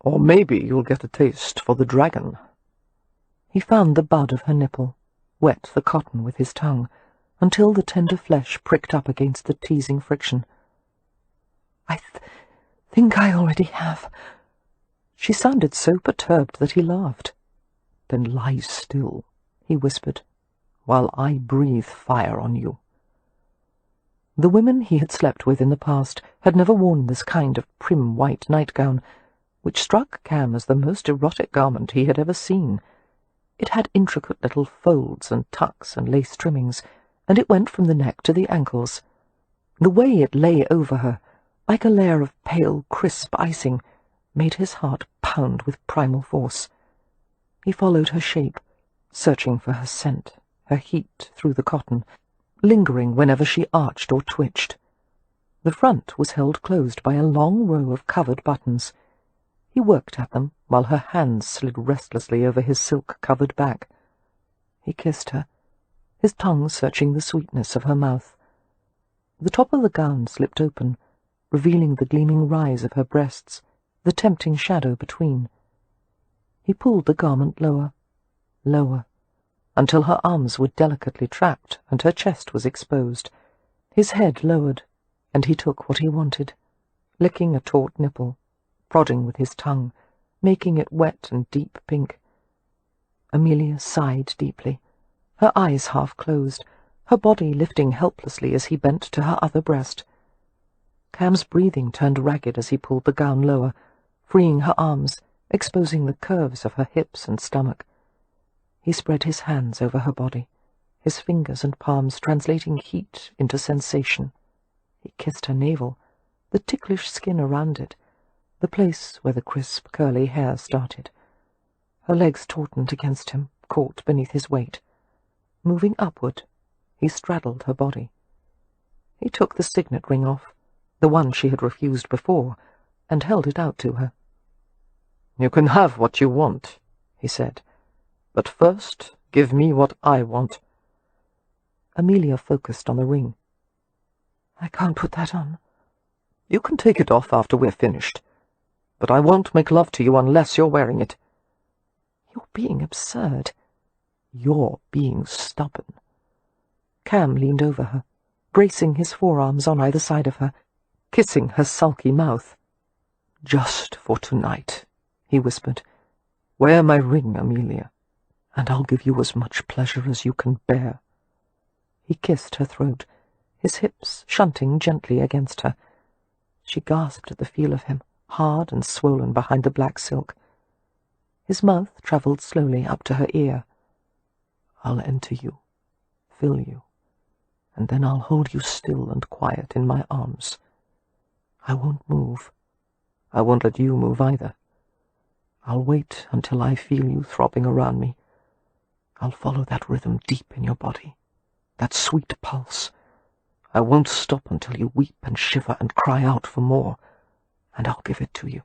"Or maybe you'll get a taste for the dragon." He found the bud of her nipple, wet the cotton with his tongue, until the tender flesh pricked up against the teasing friction. "I think I already have." She sounded so perturbed that he laughed. "Then lie still," he whispered, "while I breathe fire on you." The women he had slept with in the past had never worn this kind of prim white nightgown, which struck Cam as the most erotic garment he had ever seen. It had intricate little folds and tucks and lace trimmings, and it went from the neck to the ankles. The way it lay over her, like a layer of pale, crisp icing, made his heart pound with primal force. He followed her shape, searching for her scent, her heat through the cotton, lingering whenever she arched or twitched. The front was held closed by a long row of covered buttons. He worked at them while her hands slid restlessly over his silk-covered back. He kissed her, his tongue searching the sweetness of her mouth. The top of the gown slipped open, revealing the gleaming rise of her breasts, the tempting shadow between. He pulled the garment lower, lower, until her arms were delicately trapped and her chest was exposed. His head lowered, and he took what he wanted, licking a taut nipple, prodding with his tongue, making it wet and deep pink. Amelia sighed deeply, her eyes half closed, her body lifting helplessly as he bent to her other breast. Cam's breathing turned ragged as he pulled the gown lower, freeing her arms, exposing the curves of her hips and stomach. He spread his hands over her body, his fingers and palms translating heat into sensation. He kissed her navel, the ticklish skin around it, the place where the crisp, curly hair started. Her legs tautened against him, caught beneath his weight. Moving upward, he straddled her body. He took the signet ring off, the one she had refused before, and held it out to her. "You can have what you want," he said, But first, give me what I want." Amelia focused on the ring. "I can't put that on." "You can take it off after we're finished. But I won't make love to you unless you're wearing it." "You're being absurd." "You're being stubborn." Cam leaned over her, bracing his forearms on either side of her, kissing her sulky mouth. "Just for tonight," he whispered. "Wear my ring, Amelia, and I'll give you as much pleasure as you can bear." He kissed her throat, his hips shunting gently against her. She gasped at the feel of him, hard and swollen behind the black silk. His mouth travelled slowly up to her ear. "I'll enter you, fill you, and then I'll hold you still and quiet in my arms. I won't move. I won't let you move either. I'll wait until I feel you throbbing around me. I'll follow that rhythm deep in your body, that sweet pulse. I won't stop until you weep and shiver and cry out for more, and I'll give it to you,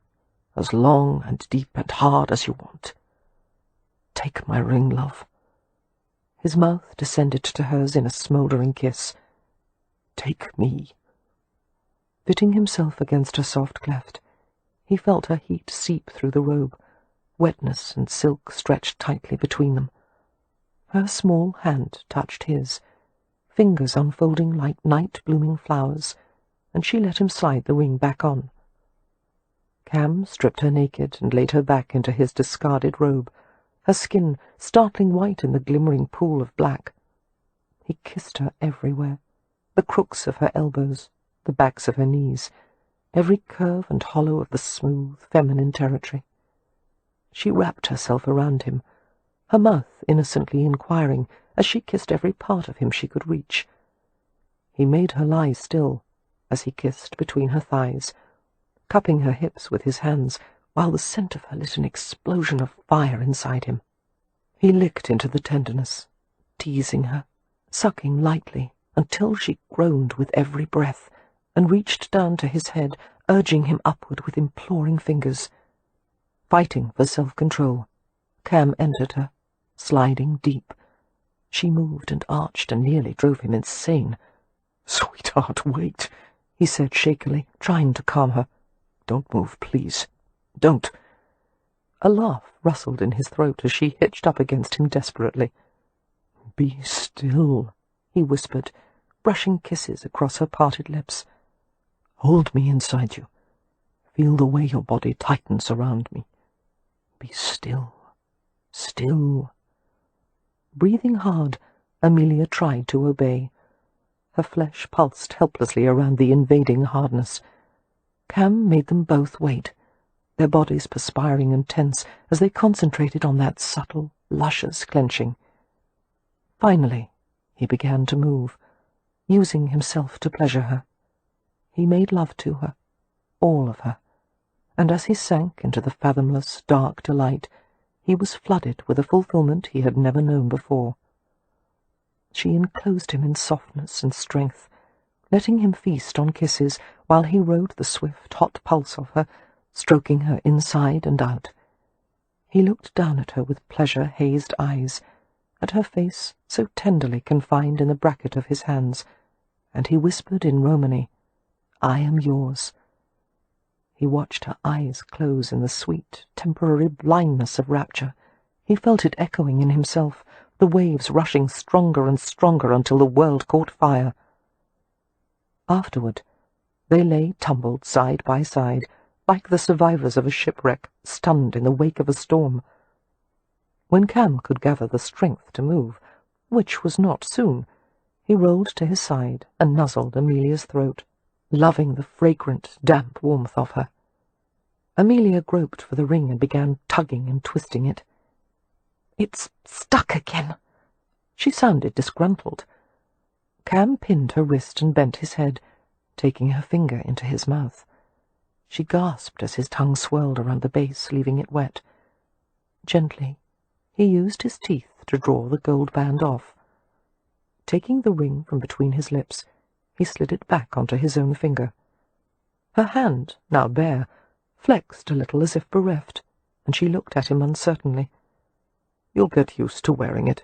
as long and deep and hard as you want. Take my ring, love." His mouth descended to hers in a smouldering kiss. "Take me." Fitting himself against her soft cleft, he felt her heat seep through the robe, wetness and silk stretched tightly between them. Her small hand touched his, fingers unfolding like night-blooming flowers, and she let him slide the ring back on. Cam stripped her naked and laid her back into his discarded robe, her skin startling white in the glimmering pool of black. He kissed her everywhere, the crooks of her elbows, the backs of her knees, every curve and hollow of the smooth, feminine territory. She wrapped herself around him, her mouth innocently inquiring as she kissed every part of him she could reach. He made her lie still as he kissed between her thighs, cupping her hips with his hands, while the scent of her lit an explosion of fire inside him. He licked into the tenderness, teasing her, sucking lightly until she groaned with every breath, and reached down to his head, urging him upward with imploring fingers. Fighting for self-control, Cam entered her, sliding deep. She moved and arched and nearly drove him insane. "Sweetheart, wait," he said shakily, trying to calm her. "Don't move, please. Don't." A laugh rustled in his throat as she hitched up against him desperately. "Be still," he whispered, brushing kisses across her parted lips. "Hold me inside you. Feel the way your body tightens around me. Be still, still." Breathing hard, Amelia tried to obey. Her flesh pulsed helplessly around the invading hardness. Cam made them both wait, their bodies perspiring and tense as they concentrated on that subtle, luscious clenching. Finally, he began to move, using himself to pleasure her. He made love to her, all of her, and as he sank into the fathomless, dark delight, he was flooded with a fulfillment he had never known before. She enclosed him in softness and strength, letting him feast on kisses while he rode the swift, hot pulse of her, stroking her inside and out. He looked down at her with pleasure-hazed eyes, at her face so tenderly confined in the bracket of his hands, and he whispered in Romany, "I am yours." He watched her eyes close in the sweet, temporary blindness of rapture. He felt it echoing in himself, the waves rushing stronger and stronger until the world caught fire. Afterward, they lay tumbled side by side, like the survivors of a shipwreck, stunned in the wake of a storm. When Cam could gather the strength to move, which was not soon, he rolled to his side and nuzzled Amelia's throat, loving the fragrant, damp warmth of her. Amelia groped for the ring and began tugging and twisting it. "It's stuck again." She sounded disgruntled. Cam pinned her wrist and bent his head, taking her finger into his mouth. She gasped as his tongue swirled around the base, leaving it wet. Gently, he used his teeth to draw the gold band off. Taking the ring from between his lips, he slid it back onto his own finger. Her hand, now bare, flexed a little as if bereft, and she looked at him uncertainly. You'll get used to wearing it.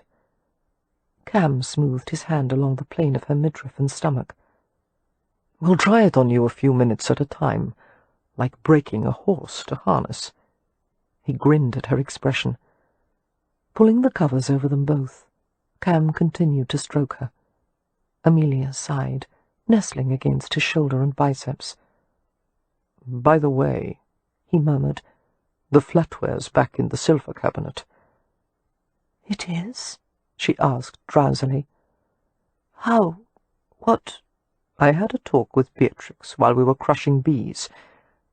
Cam smoothed his hand along the plane of her midriff and stomach. We'll try it on you a few minutes at a time, like breaking a horse to harness. He grinned at her expression. Pulling the covers over them both, Cam continued to stroke her. Amelia sighed, nestling against his shoulder and biceps. By the way, he murmured, the flatware's back in the silver cabinet. It is? She asked drowsily. How? What? I had a talk with Beatrix while we were crushing bees.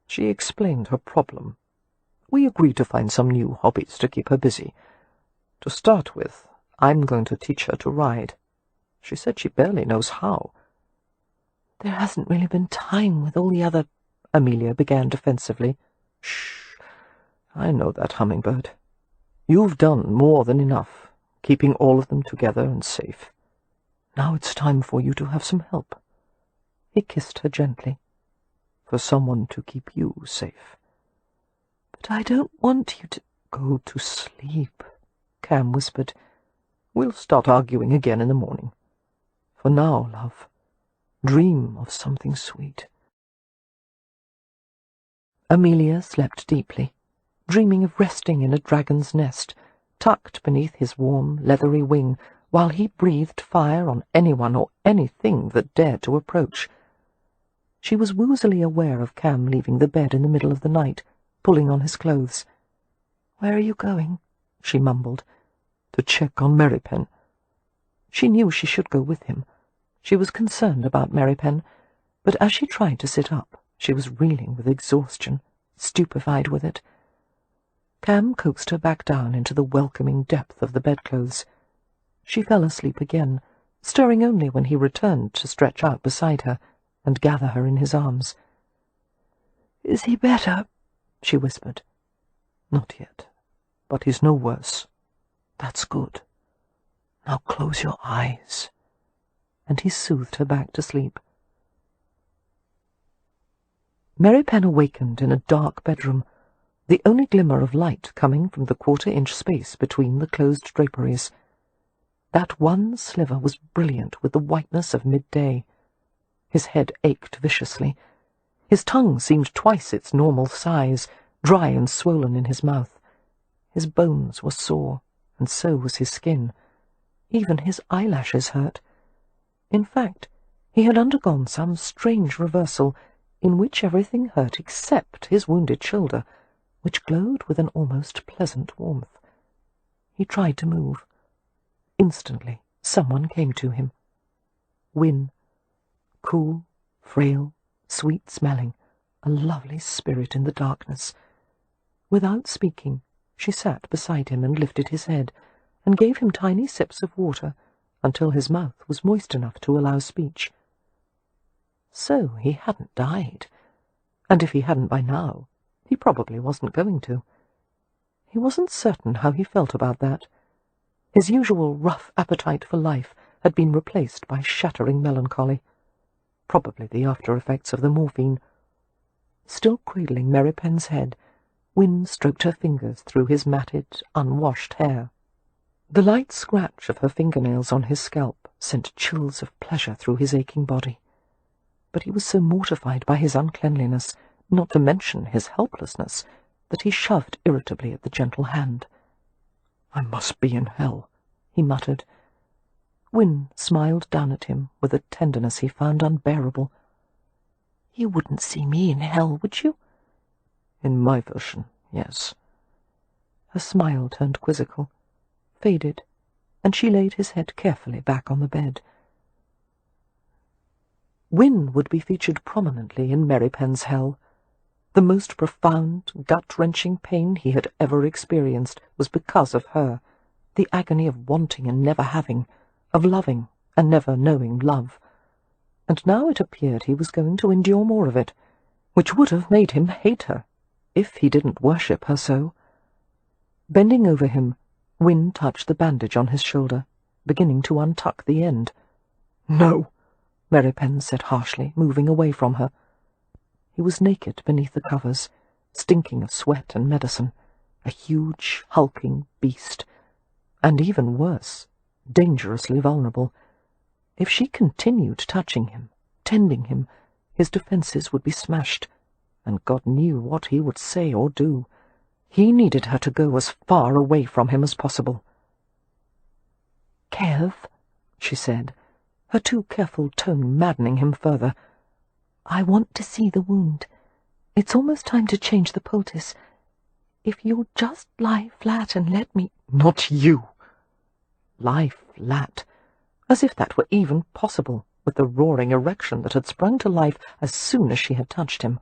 She explained her problem. We agreed to find some new hobbies to keep her busy. To start with, I'm going to teach her to ride. She said she barely knows how. There hasn't really been time with all the other... Amelia began defensively. Shh. I know that, Hummingbird. You've done more than enough, keeping all of them together and safe. Now it's time for you to have some help. He kissed her gently. For someone to keep you safe. But I don't want you to... Go to sleep, Cam whispered. We'll start arguing again in the morning. For now, love, dream of something sweet. Amelia slept deeply, dreaming of resting in a dragon's nest, tucked beneath his warm, leathery wing, while he breathed fire on anyone or anything that dared to approach. She was woozily aware of Cam leaving the bed in the middle of the night, pulling on his clothes. "Where are you going?" she mumbled. To check on Merrypen. She knew she should go with him. She was concerned about Merrypen, but as she tried to sit up, she was reeling with exhaustion, stupefied with it. Cam coaxed her back down into the welcoming depth of the bedclothes. She fell asleep again, stirring only when he returned to stretch out beside her and gather her in his arms. "Is he better?" she whispered. "Not yet, but he's no worse. That's good. Now close your eyes." And he soothed her back to sleep. Merrypen awakened in a dark bedroom, the only glimmer of light coming from the quarter-inch space between the closed draperies. That one sliver was brilliant with the whiteness of midday. His head ached viciously. His tongue seemed twice its normal size, dry and swollen in his mouth. His bones were sore, and so was his skin. Even his eyelashes hurt. In fact, he had undergone some strange reversal in which everything hurt except his wounded shoulder, which glowed with an almost pleasant warmth. He tried to move. Instantly, someone came to him. Wynne. Cool, frail, sweet-smelling, a lovely spirit in the darkness. Without speaking, she sat beside him and lifted his head, and gave him tiny sips of water until his mouth was moist enough to allow speech. So he hadn't died, and if he hadn't by now, he probably wasn't going to. He wasn't certain how he felt about that. His usual rough appetite for life had been replaced by shattering melancholy, probably the after-effects of the morphine. Still cradling Merrypen's head, Wynne stroked her fingers through his matted, unwashed hair. The light scratch of her fingernails on his scalp sent chills of pleasure through his aching body. But he was so mortified by his uncleanliness, not to mention his helplessness, that he shoved irritably at the gentle hand. "I must be in hell," he muttered. Wynne smiled down at him with a tenderness he found unbearable. "You wouldn't see me in hell, would you?" "In my version, yes." Her smile turned quizzical, faded, and she laid his head carefully back on the bed. Wynne would be featured prominently in Merrypen's hell. The most profound, gut-wrenching pain he had ever experienced was because of her, the agony of wanting and never having, of loving and never knowing love. And now it appeared he was going to endure more of it, which would have made him hate her, if he didn't worship her so. Bending over him, Wynne touched the bandage on his shoulder, beginning to untuck the end. "No," Merrypen said harshly, moving away from her. He was naked beneath the covers, stinking of sweat and medicine, a huge, hulking beast, and even worse, dangerously vulnerable. If she continued touching him, tending him, his defences would be smashed, and God knew what he would say or do. He needed her to go as far away from him as possible. "Kev," she said, her too careful tone maddening him further, "I want to see the wound. It's almost time to change the poultice. If you'll just lie flat and let me—" "Not you!" Lie flat, as if that were even possible, with the roaring erection that had sprung to life as soon as she had touched him.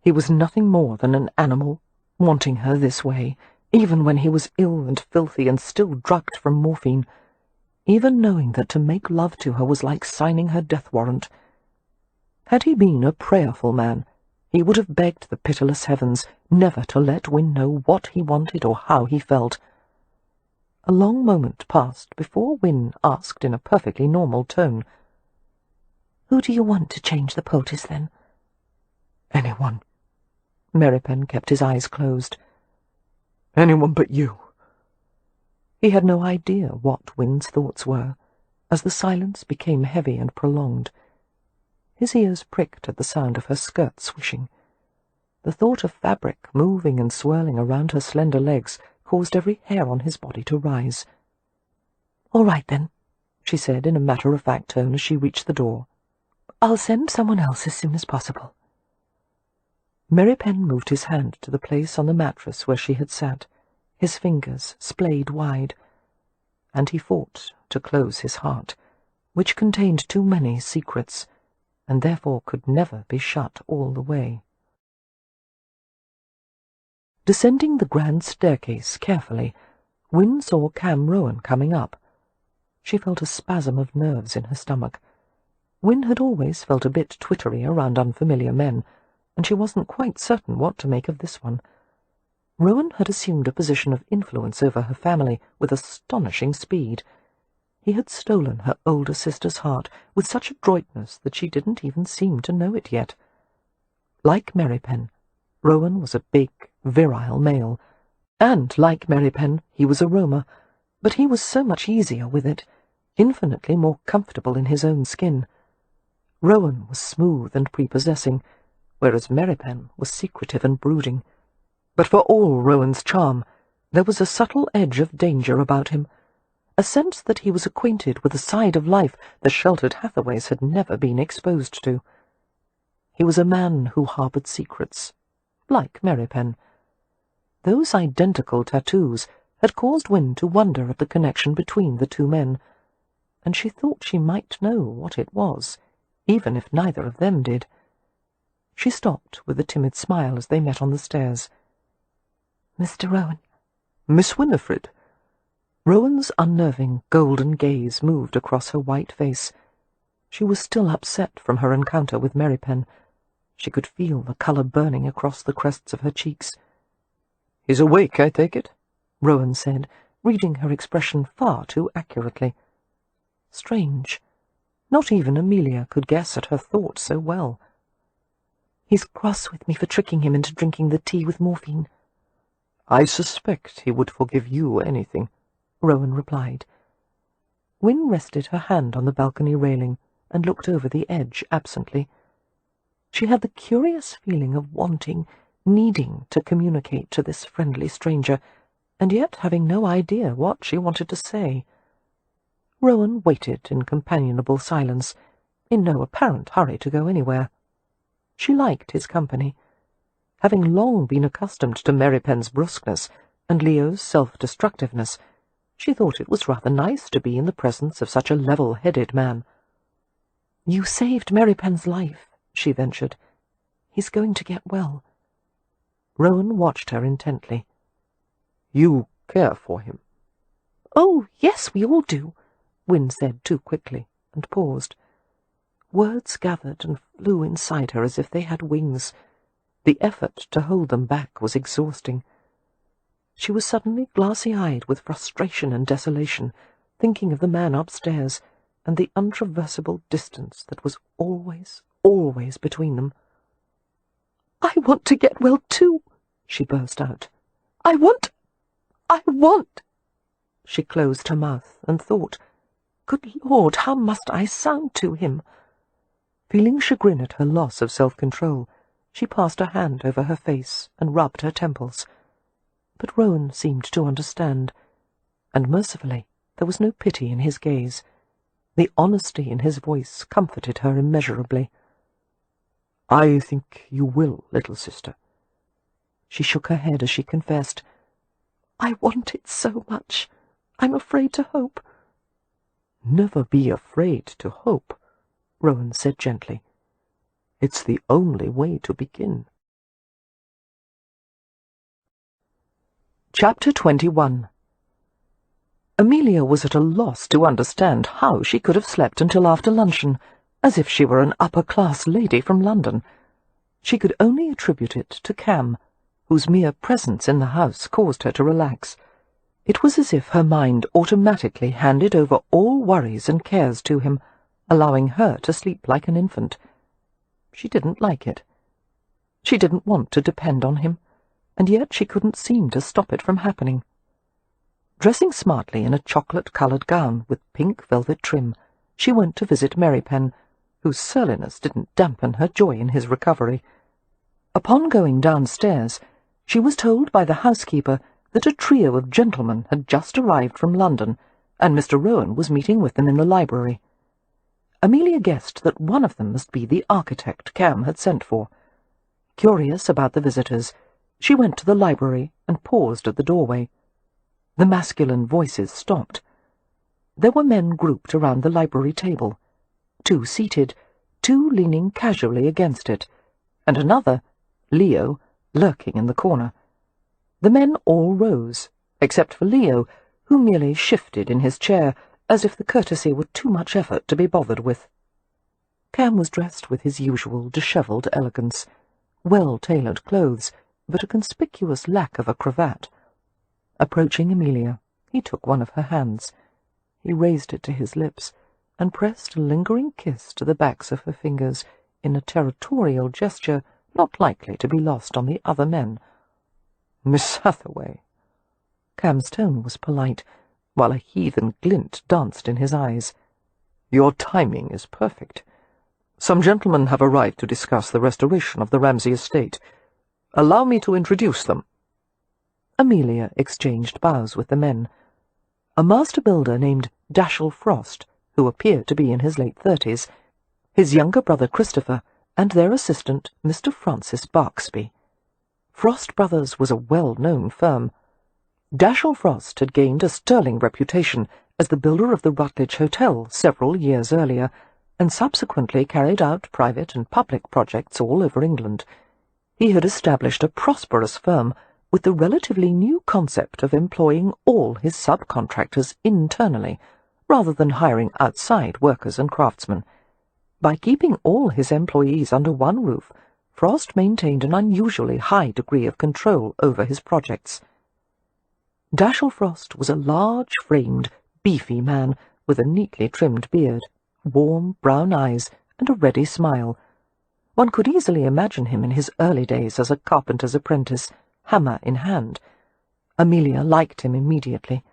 He was nothing more than an animal, wanting her this way, even when he was ill and filthy and still drugged from morphine, even knowing that to make love to her was like signing her death warrant. Had he been a prayerful man, he would have begged the pitiless heavens never to let Wynne know what he wanted or how he felt. A long moment passed before Wynne asked in a perfectly normal tone, "Who do you want to change the poultice, then?" "Anyone." Merripen kept his eyes closed. "Anyone but you." He had no idea what Wynne's thoughts were, as the silence became heavy and prolonged. His ears pricked at the sound of her skirt swishing. The thought of fabric moving and swirling around her slender legs caused every hair on his body to rise. "All right, then," she said in a matter-of-fact tone as she reached the door. "I'll send someone else as soon as possible." Merripen moved his hand to the place on the mattress where she had sat, his fingers splayed wide, and he fought to close his heart, which contained too many secrets, and therefore could never be shut all the way. Descending the grand staircase carefully, Wynne saw Cam Rohan coming up. She felt a spasm of nerves in her stomach. Wynne had always felt a bit twittery around unfamiliar men, and she wasn't quite certain what to make of this one. Rohan had assumed a position of influence over her family with astonishing speed. He had stolen her older sister's heart with such adroitness that she didn't even seem to know it yet. Like Merripen, Rohan was a big, virile male, and like Merripen, he was a roamer, but he was so much easier with it, infinitely more comfortable in his own skin. Rohan was smooth and prepossessing, whereas Merripen was secretive and brooding. But for all Rowan's charm, there was a subtle edge of danger about him, a sense that he was acquainted with a side of life the sheltered Hathaways had never been exposed to. He was a man who harboured secrets, like Merripen. Those identical tattoos had caused Wynne to wonder at the connection between the two men, and she thought she might know what it was, even if neither of them did. She stopped with a timid smile as they met on the stairs. "Mr. Rohan." "Miss Winifred." Rowan's unnerving, golden gaze moved across her white face. She was still upset from her encounter with Merripen. She could feel the colour burning across the crests of her cheeks. "He's awake, I take it?" Rohan said, reading her expression far too accurately. Strange. Not even Amelia could guess at her thought so well. "He's cross with me for tricking him into drinking the tea with morphine." "I suspect he would forgive you anything," Rohan replied. Wynne rested her hand on the balcony railing and looked over the edge absently. She had the curious feeling of wanting, needing to communicate to this friendly stranger, and yet having no idea what she wanted to say. Rohan waited in companionable silence, in no apparent hurry to go anywhere. She liked his company. Having long been accustomed to Merripen's brusqueness and Leo's self-destructiveness, she thought it was rather nice to be in the presence of such a level-headed man. "You saved Merripen's life," she ventured. "He's going to get well." Rohan watched her intently. "You care for him?" "Oh, yes, we all do," Wynne said too quickly, and paused. Words gathered and flew inside her as if they had wings. The effort to hold them back was exhausting. She was suddenly glassy-eyed with frustration and desolation, thinking of the man upstairs and the untraversable distance that was always, always between them. "I want to get well too," she burst out. I want... She closed her mouth and thought, "Good Lord, how must I sound to him?" Feeling chagrin at her loss of self-control, she passed a hand over her face and rubbed her temples. But Rohan seemed to understand, and mercifully there was no pity in his gaze. The honesty in his voice comforted her immeasurably. "I think you will, little sister." She shook her head as she confessed, "I want it so much. I'm afraid to hope." "Never be afraid to hope," Rohan said gently. "It's the only way to begin." Chapter 21. Amelia was at a loss to understand how she could have slept until after luncheon, as if she were an upper-class lady from London. She could only attribute it to Cam, whose mere presence in the house caused her to relax. It was as if her mind automatically handed over all worries and cares to him, allowing her to sleep like an infant. She didn't like it. She didn't want to depend on him, and yet she couldn't seem to stop it from happening. Dressing smartly in a chocolate-coloured gown with pink velvet trim, she went to visit Merrypen, whose surliness didn't dampen her joy in his recovery. Upon going downstairs, she was told by the housekeeper that a trio of gentlemen had just arrived from London, and Mr. Rohan was meeting with them in the library. Amelia guessed that one of them must be the architect Cam had sent for. Curious about the visitors, she went to the library and paused at the doorway. The masculine voices stopped. There were men grouped around the library table, 2 seated, 2 leaning casually against it, and another, Leo, lurking in the corner. The men all rose, except for Leo, who merely shifted in his chair, as if the courtesy were too much effort to be bothered with. Cam was dressed with his usual dishevelled elegance, well-tailored clothes, but a conspicuous lack of a cravat. Approaching Amelia, he took one of her hands. He raised it to his lips and pressed a lingering kiss to the backs of her fingers in a territorial gesture not likely to be lost on the other men. "Miss Hathaway." Cam's tone was polite, while a heathen glint danced in his eyes. "Your timing is perfect. Some gentlemen have arrived to discuss the restoration of the Ramsay estate. Allow me to introduce them." Amelia exchanged bows with the men. A master builder named Dashel Frost, who appeared to be in his late 30s, his younger brother Christopher, and their assistant, Mr. Francis Barksby. Frost Brothers was a well-known firm. Dashel Frost had gained a sterling reputation as the builder of the Rutledge Hotel several years earlier, and subsequently carried out private and public projects all over England. He had established a prosperous firm with the relatively new concept of employing all his subcontractors internally, rather than hiring outside workers and craftsmen. By keeping all his employees under one roof, Frost maintained an unusually high degree of control over his projects. Dashel Frost was a large-framed, beefy man with a neatly trimmed beard, warm brown eyes, and a ready smile. One could easily imagine him in his early days as a carpenter's apprentice, hammer in hand. Amelia liked him immediately.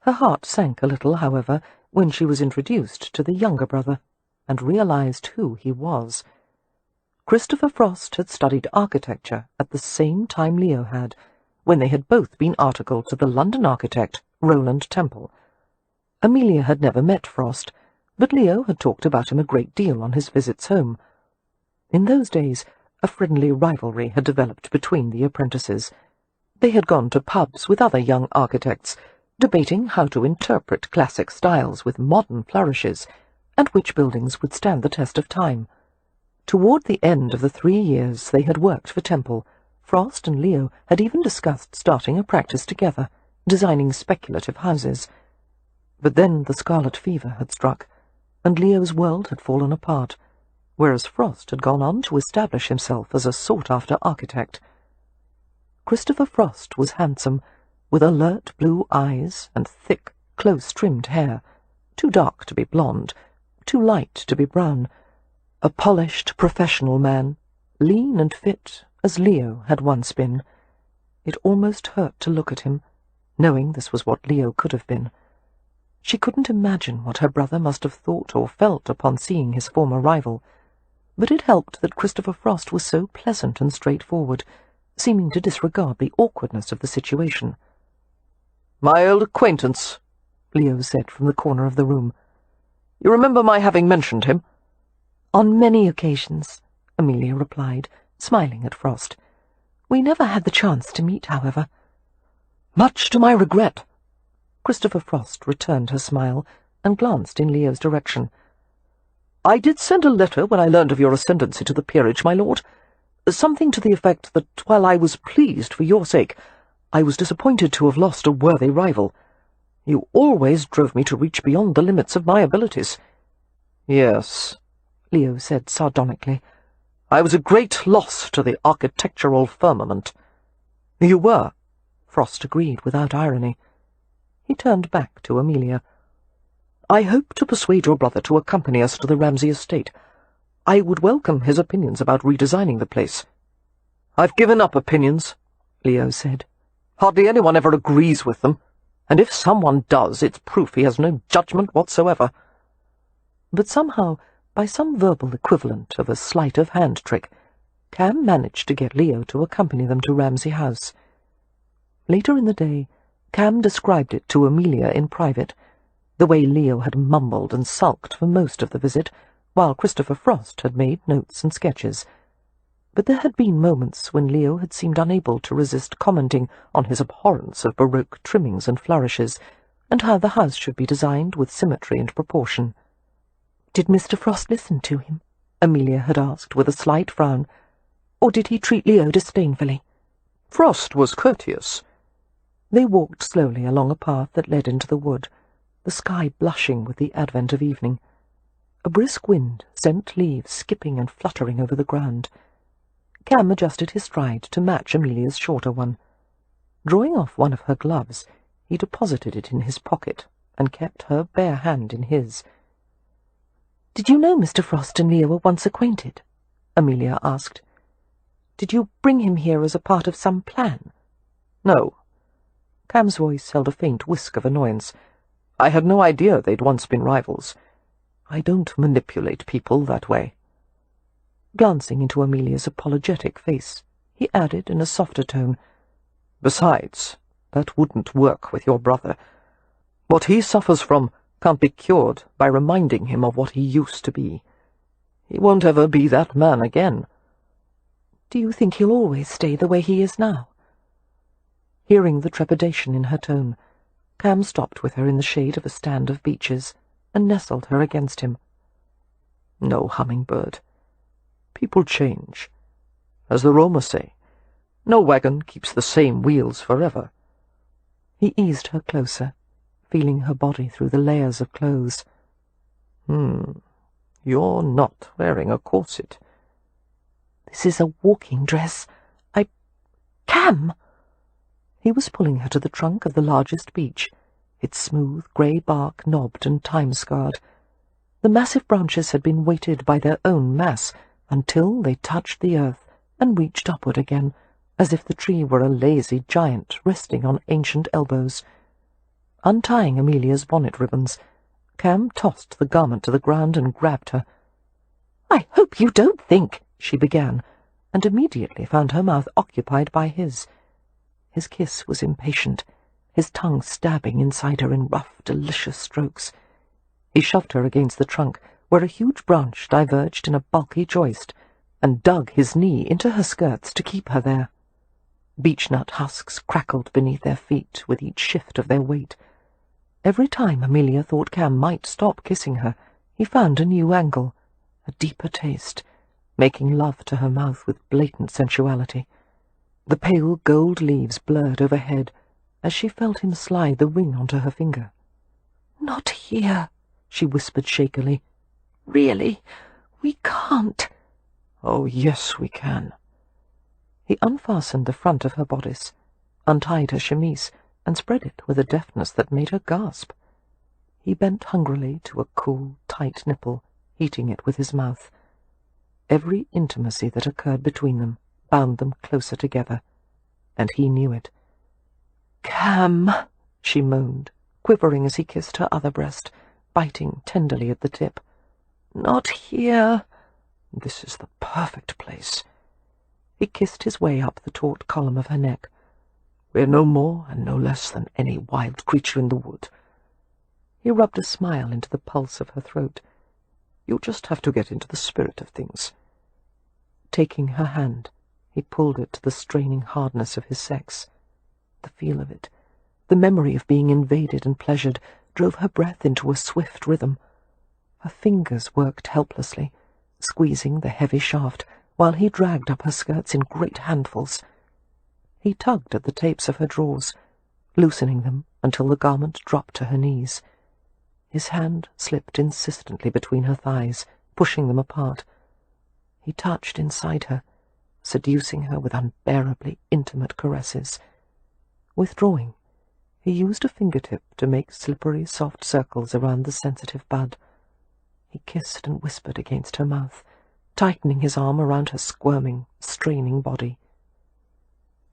Her heart sank a little, however, when she was introduced to the younger brother, and realized who he was. Christopher Frost had studied architecture at the same time Leo had, when they had both been articled to the London architect, Roland Temple. Amelia had never met Frost, but Leo had talked about him a great deal on his visits home. In those days, a friendly rivalry had developed between the apprentices. They had gone to pubs with other young architects, debating how to interpret classic styles with modern flourishes, and which buildings would stand the test of time. Toward the end of the 3 years they had worked for Temple, Frost and Leo had even discussed starting a practice together, designing speculative houses. But then the scarlet fever had struck, and Leo's world had fallen apart, whereas Frost had gone on to establish himself as a sought-after architect. Christopher Frost was handsome, with alert blue eyes and thick, close-trimmed hair, too dark to be blonde, too light to be brown, a polished professional man, lean and fit as Leo had once been. It almost hurt to look at him, knowing this was what Leo could have been. She couldn't imagine what her brother must have thought or felt upon seeing his former rival, but it helped that Christopher Frost was so pleasant and straightforward, seeming to disregard the awkwardness of the situation. "My old acquaintance," Leo said from the corner of the room. "You remember my having mentioned him?" "On many occasions," Amelia replied, smiling at Frost. "We never had the chance to meet, however." "Much to my regret." Christopher Frost returned her smile and glanced in Leo's direction. "I did send a letter when I learned of your ascendancy to the peerage, my lord. Something to the effect that, while I was pleased for your sake, I was disappointed to have lost a worthy rival. You always drove me to reach beyond the limits of my abilities." "Yes," Leo said sardonically. "I was a great loss to the architectural firmament." "You were," Frost agreed without irony. He turned back to Amelia. "I hope to persuade your brother to accompany us to the Ramsay estate. I would welcome his opinions about redesigning the place." "I've given up opinions," Leo said. "Hardly anyone ever agrees with them, and if someone does, it's proof he has no judgment whatsoever." But somehow, by some verbal equivalent of a sleight of hand trick, Cam managed to get Leo to accompany them to Ramsay House. Later in the day, Cam described it to Amelia in private, the way Leo had mumbled and sulked for most of the visit, while Christopher Frost had made notes and sketches. But there had been moments when Leo had seemed unable to resist commenting on his abhorrence of Baroque trimmings and flourishes, and how the house should be designed with symmetry and proportion. "Did Mr. Frost listen to him?" Amelia had asked with a slight frown. "Or did he treat Leo disdainfully?" "Frost was courteous." They walked slowly along a path that led into the wood, the sky blushing with the advent of evening. A brisk wind sent leaves skipping and fluttering over the ground. Cam adjusted his stride to match Amelia's shorter one. Drawing off one of her gloves, he deposited it in his pocket and kept her bare hand in his. "Did you know Mr. Frost and Leo were once acquainted?" Amelia asked. "Did you bring him here as a part of some plan?" "No." Cam's voice held a faint whisk of annoyance. "I had no idea they'd once been rivals. I don't manipulate people that way." Glancing into Amelia's apologetic face, he added in a softer tone, "Besides, that wouldn't work with your brother. What he suffers from can't be cured by reminding him of what he used to be. He won't ever be that man again." "Do you think he'll always stay the way he is now?" Hearing the trepidation in her tone, Cam stopped with her in the shade of a stand of beeches and nestled her against him. "No, Hummingbird. People change. As the Roma say, no wagon keeps the same wheels forever." He eased her closer, feeling her body through the layers of clothes. You're not wearing a corset." "This is a walking dress. Cam!" He was pulling her to the trunk of the largest beech, its smooth grey bark knobbed and time-scarred. The massive branches had been weighted by their own mass until they touched the earth and reached upward again, as if the tree were a lazy giant resting on ancient elbows. Untying Amelia's bonnet ribbons, Cam tossed the garment to the ground and grabbed her. "I hope you don't think," she began, and immediately found her mouth occupied by his. His kiss was impatient, his tongue stabbing inside her in rough, delicious strokes. He shoved her against the trunk, where a huge branch diverged in a bulky joist, and dug his knee into her skirts to keep her there. Beechnut husks crackled beneath their feet with each shift of their weight. Every time Amelia thought Cam might stop kissing her, he found a new angle, a deeper taste, making love to her mouth with blatant sensuality. The pale gold leaves blurred overhead as she felt him slide the ring onto her finger. "Not here," she whispered shakily. "Really, we can't." "Oh, yes, we can." He unfastened the front of her bodice, untied her chemise, and spread it with a deftness that made her gasp. He bent hungrily to a cool, tight nipple, heating it with his mouth. Every intimacy that occurred between them bound them closer together, and he knew it. "Cam," she moaned, quivering as he kissed her other breast, biting tenderly at the tip. "Not here." "This is the perfect place." He kissed his way up the taut column of her neck. "We're no more and no less than any wild creature in the wood." He rubbed a smile into the pulse of her throat. "You'll just have to get into the spirit of things." Taking her hand, he pulled it to the straining hardness of his sex. The feel of it, the memory of being invaded and pleasured, drove her breath into a swift rhythm. Her fingers worked helplessly, squeezing the heavy shaft, while he dragged up her skirts in great handfuls. He tugged at the tapes of her drawers, loosening them until the garment dropped to her knees. His hand slipped insistently between her thighs, pushing them apart. He touched inside her, seducing her with unbearably intimate caresses. Withdrawing, he used a fingertip to make slippery, soft circles around the sensitive bud. He kissed and whispered against her mouth, tightening his arm around her squirming, straining body.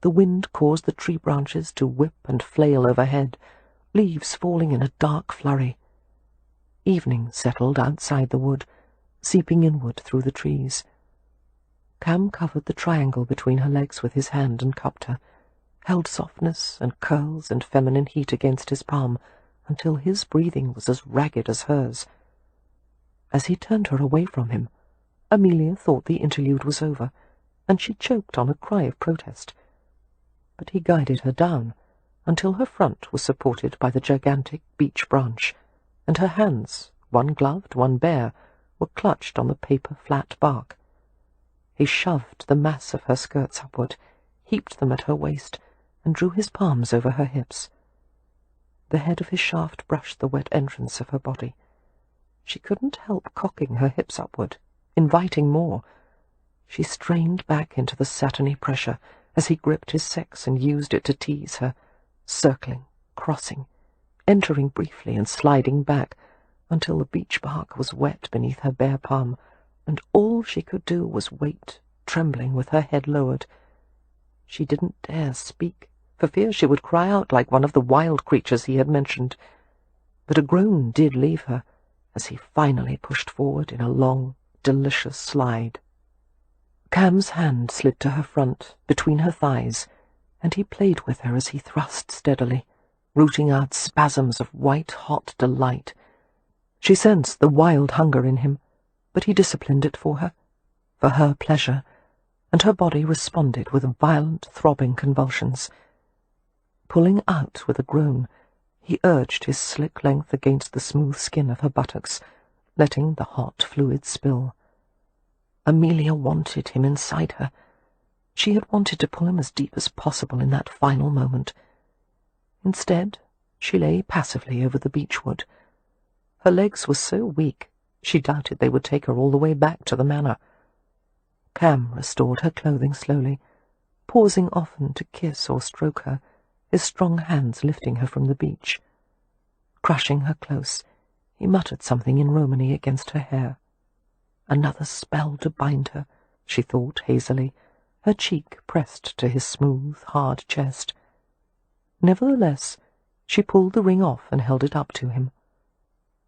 The wind caused the tree branches to whip and flail overhead, leaves falling in a dark flurry. Evening settled outside the wood, seeping inward through the trees. Cam covered the triangle between her legs with his hand and cupped her, held softness and curls and feminine heat against his palm until his breathing was as ragged as hers. As he turned her away from him, Amelia thought the interlude was over, and she choked on a cry of protest. But he guided her down until her front was supported by the gigantic beech branch, and her hands, one gloved, one bare, were clutched on the paper-flat bark. He shoved the mass of her skirts upward, heaped them at her waist, and drew his palms over her hips. The head of his shaft brushed the wet entrance of her body. She couldn't help cocking her hips upward, inviting more. She strained back into the satiny pressure as he gripped his sex and used it to tease her, circling, crossing, entering briefly and sliding back until the beech bark was wet beneath her bare palm, and all she could do was wait, trembling with her head lowered. She didn't dare speak, for fear she would cry out like one of the wild creatures he had mentioned, but a groan did leave her as he finally pushed forward in a long, delicious slide. Cam's hand slid to her front, between her thighs, and he played with her as he thrust steadily, rooting out spasms of white-hot delight. She sensed the wild hunger in him, but he disciplined it for her pleasure, and her body responded with violent, throbbing convulsions. Pulling out with a groan, he urged his slick length against the smooth skin of her buttocks, letting the hot fluid spill. Amelia wanted him inside her. She had wanted to pull him as deep as possible in that final moment. Instead, she lay passively over the beechwood. Her legs were so weak, she doubted they would take her all the way back to the manor. Cam restored her clothing slowly, pausing often to kiss or stroke her, his strong hands lifting her from the beach. Crushing her close, he muttered something in Romany against her hair. Another spell to bind her, she thought hazily, her cheek pressed to his smooth, hard chest. Nevertheless, she pulled the ring off and held it up to him.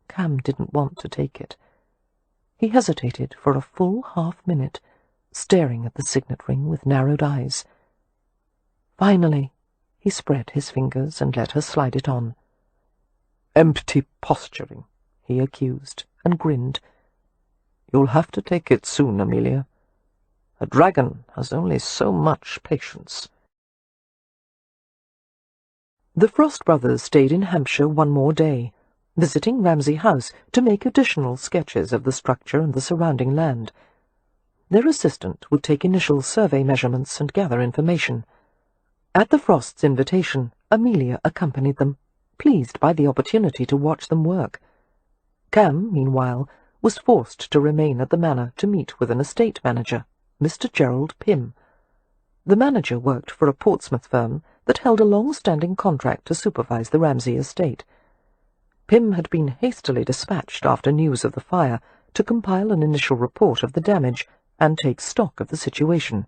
Cam didn't want to take it. He hesitated for a full half-minute, staring at the signet ring with narrowed eyes. Finally, he spread his fingers and let her slide it on. "Empty posturing," he accused, and grinned. "You'll have to take it soon, Amelia. A dragon has only so much patience." The Frost brothers stayed in Hampshire one more day, visiting Ramsay House to make additional sketches of the structure and the surrounding land. Their assistant would take initial survey measurements and gather information. At the Frosts' invitation, Amelia accompanied them, pleased by the opportunity to watch them work. Cam, meanwhile, was forced to remain at the manor to meet with an estate manager, Mr. Gerald Pym. The manager worked for a Portsmouth firm that held a long-standing contract to supervise the Ramsay estate. Pym had been hastily dispatched after news of the fire to compile an initial report of the damage and take stock of the situation.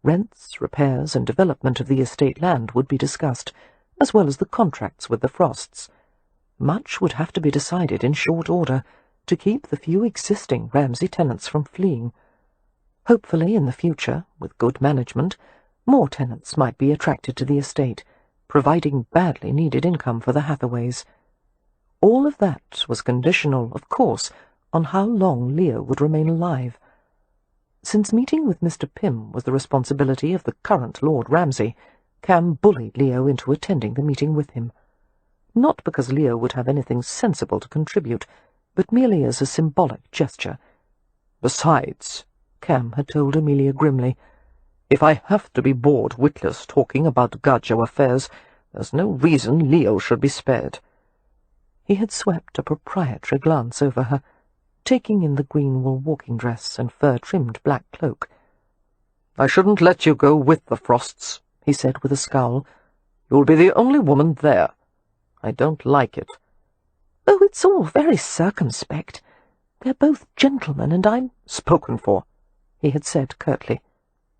Rents, repairs, and development of the estate land would be discussed, as well as the contracts with the Frosts. Much would have to be decided in short order to keep the few existing Ramsay tenants from fleeing. Hopefully, in the future, with good management, more tenants might be attracted to the estate, providing badly needed income for the Hathaways. All of that was conditional, of course, on how long Leo would remain alive. Since meeting with Mr. Pym was the responsibility of the current Lord Ramsay, Cam bullied Leo into attending the meeting with him. Not because Leo would have anything sensible to contribute, but merely as a symbolic gesture. Besides, Cam had told Amelia grimly, if I have to be bored witless talking about Gajo affairs, there's no reason Leo should be spared. He had swept a proprietary glance over her, taking in the green wool walking dress and fur-trimmed black cloak. I shouldn't let you go with the Frosts, he said with a scowl. You'll be the only woman there. I don't like it. Oh, it's all very circumspect. They're both gentlemen, and I'm spoken for, he had said curtly.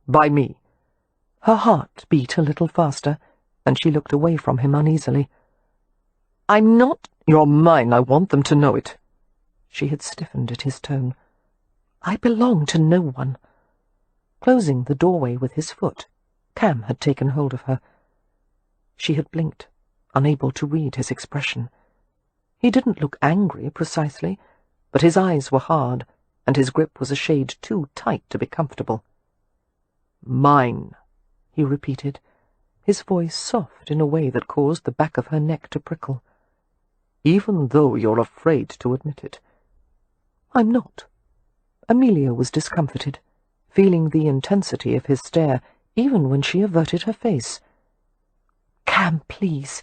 By me. Her heart beat a little faster, and she looked away from him uneasily. I'm not— You're mine, I want them to know it. She had stiffened at his tone. I belong to no one. Closing the doorway with his foot, Cam had taken hold of her. She had blinked, unable to read his expression. He didn't look angry, precisely, but his eyes were hard, and his grip was a shade too tight to be comfortable. Mine, he repeated, his voice soft in a way that caused the back of her neck to prickle. Even though you're afraid to admit it. I'm not. Amelia was discomfited, feeling the intensity of his stare even when she averted her face. Cam, please.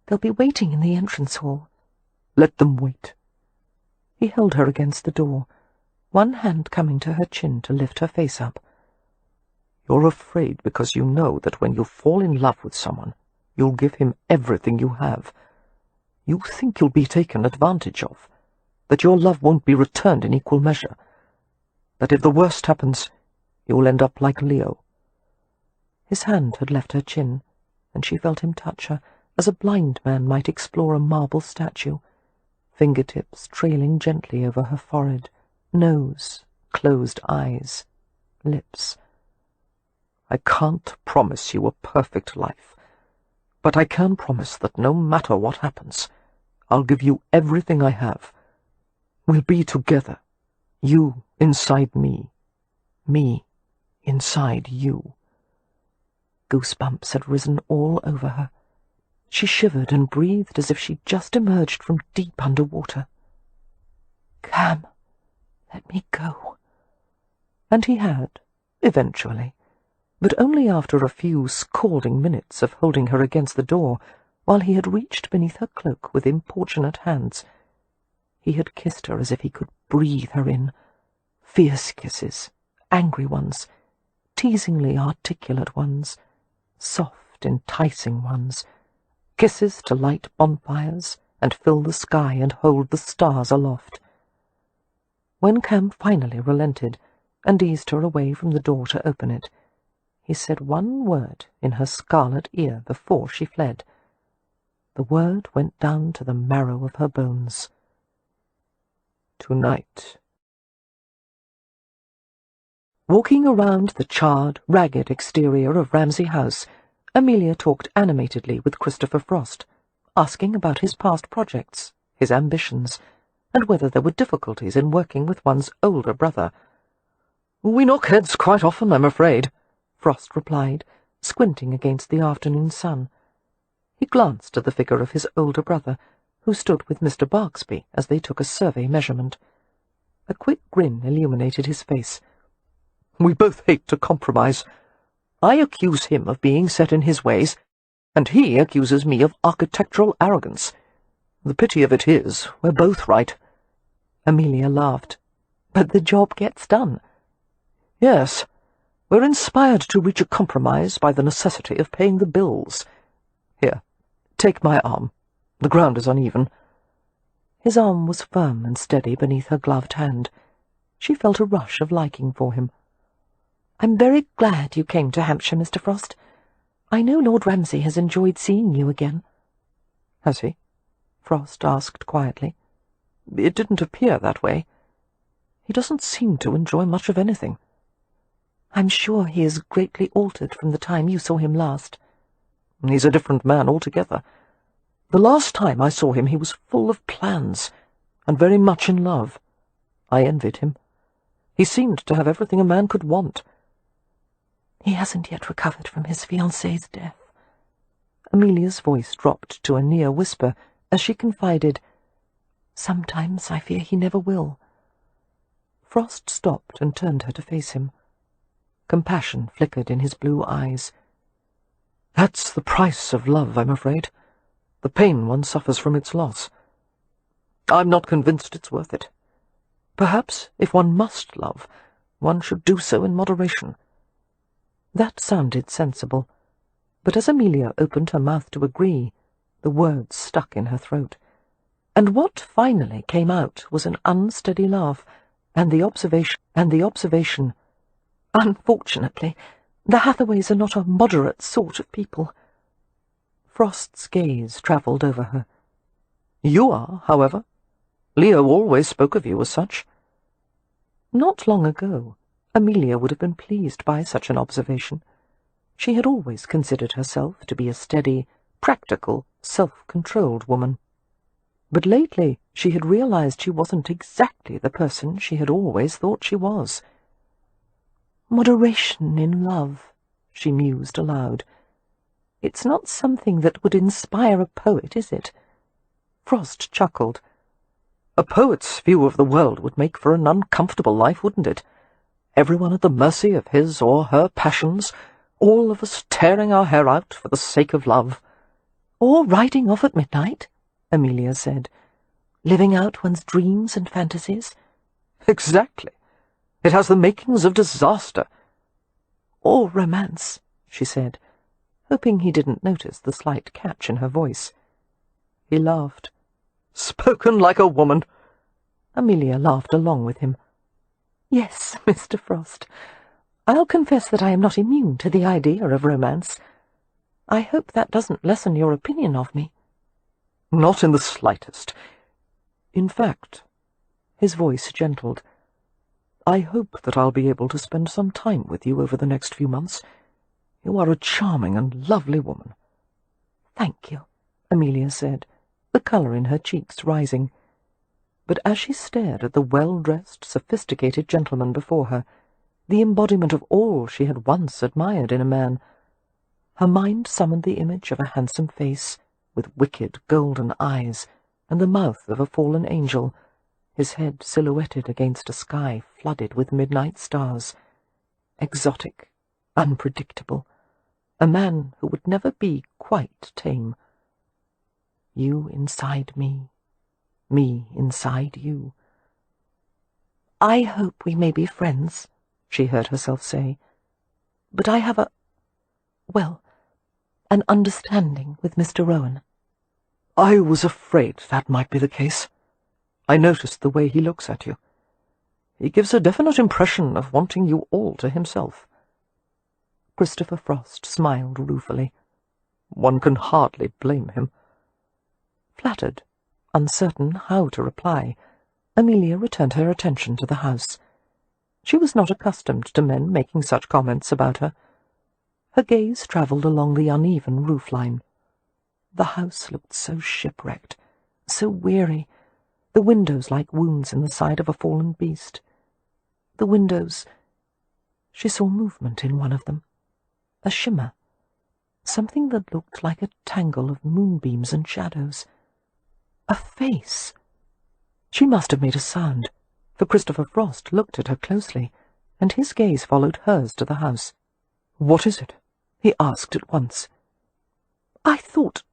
They'll be waiting in the entrance hall. Let them wait. He held her against the door, one hand coming to her chin to lift her face up. You're afraid because you know that when you fall in love with someone, you'll give him everything you have. You think you'll be taken advantage of, that your love won't be returned in equal measure, that if the worst happens, you'll end up like Leo. His hand had left her chin, and she felt him touch her, as a blind man might explore a marble statue, fingertips trailing gently over her forehead, nose, closed eyes, lips. I can't promise you a perfect life, but I can promise that no matter what happens, I'll give you everything I have. We'll be together, you inside me inside you. Goosebumps had risen all over her. She shivered and breathed as if she'd just emerged from deep underwater. Cam, let me go. And he had, eventually, but only after a few scalding minutes of holding her against the door, while he had reached beneath her cloak with importunate hands. He had kissed her as if he could breathe her in, fierce kisses, angry ones, teasingly articulate ones, soft, enticing ones, kisses to light bonfires and fill the sky and hold the stars aloft. When Cam finally relented and eased her away from the door to open it, he said one word in her scarlet ear before she fled. The word went down to the marrow of her bones. Tonight. Walking around the charred, ragged exterior of Ramsay House, Amelia talked animatedly with Christopher Frost, asking about his past projects, his ambitions, and whether there were difficulties in working with one's older brother. We knock heads quite often, I'm afraid, Frost replied, squinting against the afternoon sun. He glanced at the figure of his older brother, who stood with Mr. Barksby as they took a survey measurement. A quick grin illuminated his face. We both hate to compromise. I accuse him of being set in his ways, and he accuses me of architectural arrogance. The pity of it is, we're both right. Amelia laughed. But the job gets done. Yes, we're inspired to reach a compromise by the necessity of paying the bills. Here, take my arm. The ground is uneven. His arm was firm and steady beneath her gloved hand. She felt a rush of liking for him. I'm very glad you came to Hampshire, Mr. Frost. I know Lord Ramsay has enjoyed seeing you again." "Has he?" Frost asked quietly. "It didn't appear that way. He doesn't seem to enjoy much of anything." "I'm sure he is greatly altered from the time you saw him last." "He's a different man altogether. The last time I saw him he was full of plans, and very much in love. I envied him. He seemed to have everything a man could want." "He hasn't yet recovered from his fiancée's death." Amelia's voice dropped to a near whisper as she confided, "Sometimes I fear he never will." Frost stopped and turned her to face him. Compassion flickered in his blue eyes. "That's the price of love, I'm afraid. The pain one suffers from its loss. I'm not convinced it's worth it. Perhaps, if one must love, one should do so in moderation." That sounded sensible, but as Amelia opened her mouth to agree, the words stuck in her throat, and what finally came out was an unsteady laugh, and the observation, "Unfortunately, the Hathaways are not a moderate sort of people." Frost's gaze travelled over her. "You are, however. Leo always spoke of you as such." Not long ago, Amelia would have been pleased by such an observation. She had always considered herself to be a steady, practical, self-controlled woman. But lately she had realized she wasn't exactly the person she had always thought she was. "Moderation in love," she mused aloud. "It's not something that would inspire a poet, is it?" Frost chuckled. "A poet's view of the world would make for an uncomfortable life, wouldn't it? Everyone at the mercy of his or her passions, all of us tearing our hair out for the sake of love." "Or riding off at midnight," Amelia said. "Living out one's dreams and fantasies." "Exactly. It has the makings of disaster." "Or romance," she said, hoping he didn't notice the slight catch in her voice. He laughed. "Spoken like a woman." Amelia laughed along with him. "Yes, Mr. Frost. I'll confess that I am not immune to the idea of romance. I hope that doesn't lessen your opinion of me." "Not in the slightest. In fact," his voice gentled, "I hope that I'll be able to spend some time with you over the next few months. You are a charming and lovely woman." "Thank you," Amelia said, the colour in her cheeks rising. But as she stared at the well-dressed, sophisticated gentleman before her, the embodiment of all she had once admired in a man, her mind summoned the image of a handsome face, with wicked golden eyes, and the mouth of a fallen angel, his head silhouetted against a sky flooded with midnight stars. Exotic, unpredictable, a man who would never be quite tame. You inside me inside you. "I hope we may be friends," she heard herself say. "But I have an understanding with Mr. Rohan." "I was afraid that might be the case. I noticed the way he looks at you. He gives a definite impression of wanting you all to himself." Christopher Frost smiled ruefully. One can hardly blame him. Flattered, uncertain how to reply, Amelia returned her attention to the house. She was not accustomed to men making such comments about her. Her gaze travelled along the uneven roofline. The house looked so shipwrecked, so weary, the windows like wounds in the side of a fallen beast. The windows— she saw movement in one of them, a shimmer, something that looked like a tangle of moonbeams and shadows. A face! She must have made a sound, for Christopher Frost looked at her closely, and his gaze followed hers to the house. "What is it?" he asked at once. "I thought—"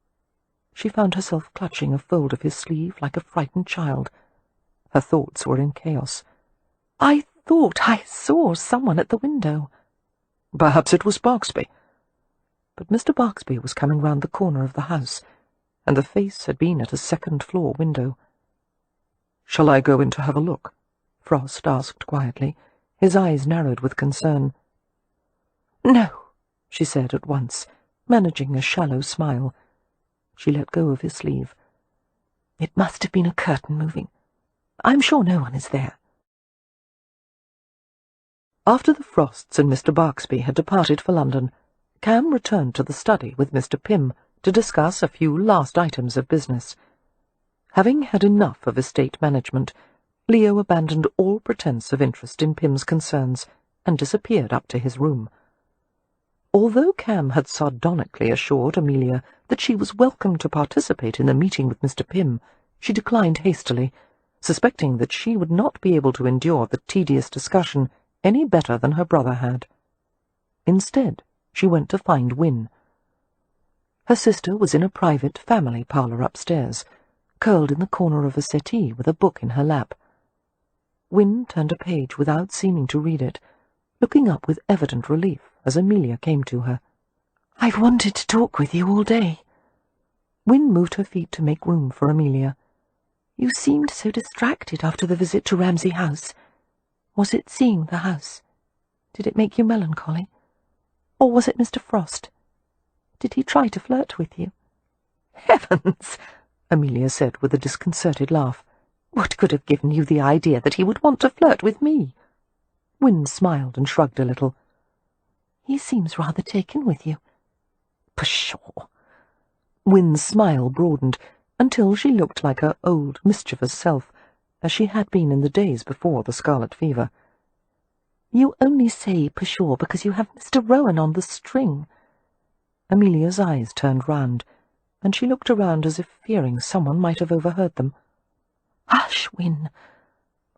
She found herself clutching a fold of his sleeve like a frightened child. Her thoughts were in chaos. "I thought I saw someone at the window." Perhaps it was Barksby. But Mr. Barksby was coming round the corner of the house, and the face had been at a second-floor window. "Shall I go in to have a look?" Frost asked quietly, his eyes narrowed with concern. "No," she said at once, managing a shallow smile. She let go of his sleeve. "It must have been a curtain moving. I'm sure no one is there." After the Frosts and Mr. Barksby had departed for London, Cam returned to the study with Mr. Pym to discuss a few last items of business. Having had enough of estate management, Leo abandoned all pretence of interest in Pym's concerns and disappeared up to his room. Although Cam had sardonically assured Amelia that she was welcome to participate in the meeting with Mr. Pym, she declined hastily, suspecting that she would not be able to endure the tedious discussion any better than her brother had. Instead, she went to find Win. Her sister was in a private family parlour upstairs, curled in the corner of a settee with a book in her lap. Win turned a page without seeming to read it, looking up with evident relief as Amelia came to her. "I've wanted to talk with you all day." Win moved her feet to make room for Amelia. "You seemed so distracted after the visit to Ramsay House. Was it seeing the house? Did it make you melancholy? Or was it Mr. Frost? Did he try to flirt with you?" "Heavens!" Amelia said with a disconcerted laugh. "What could have given you the idea that he would want to flirt with me?" Win smiled and shrugged a little. "He seems rather taken with you." "Pshaw!" Win's smile broadened until she looked like her old, mischievous self, as she had been in the days before the scarlet fever. "You only say pshaw because you have Mr. Rohan on the string." Amelia's eyes turned round, and she looked around as if fearing someone might have overheard them. "Hush, Win.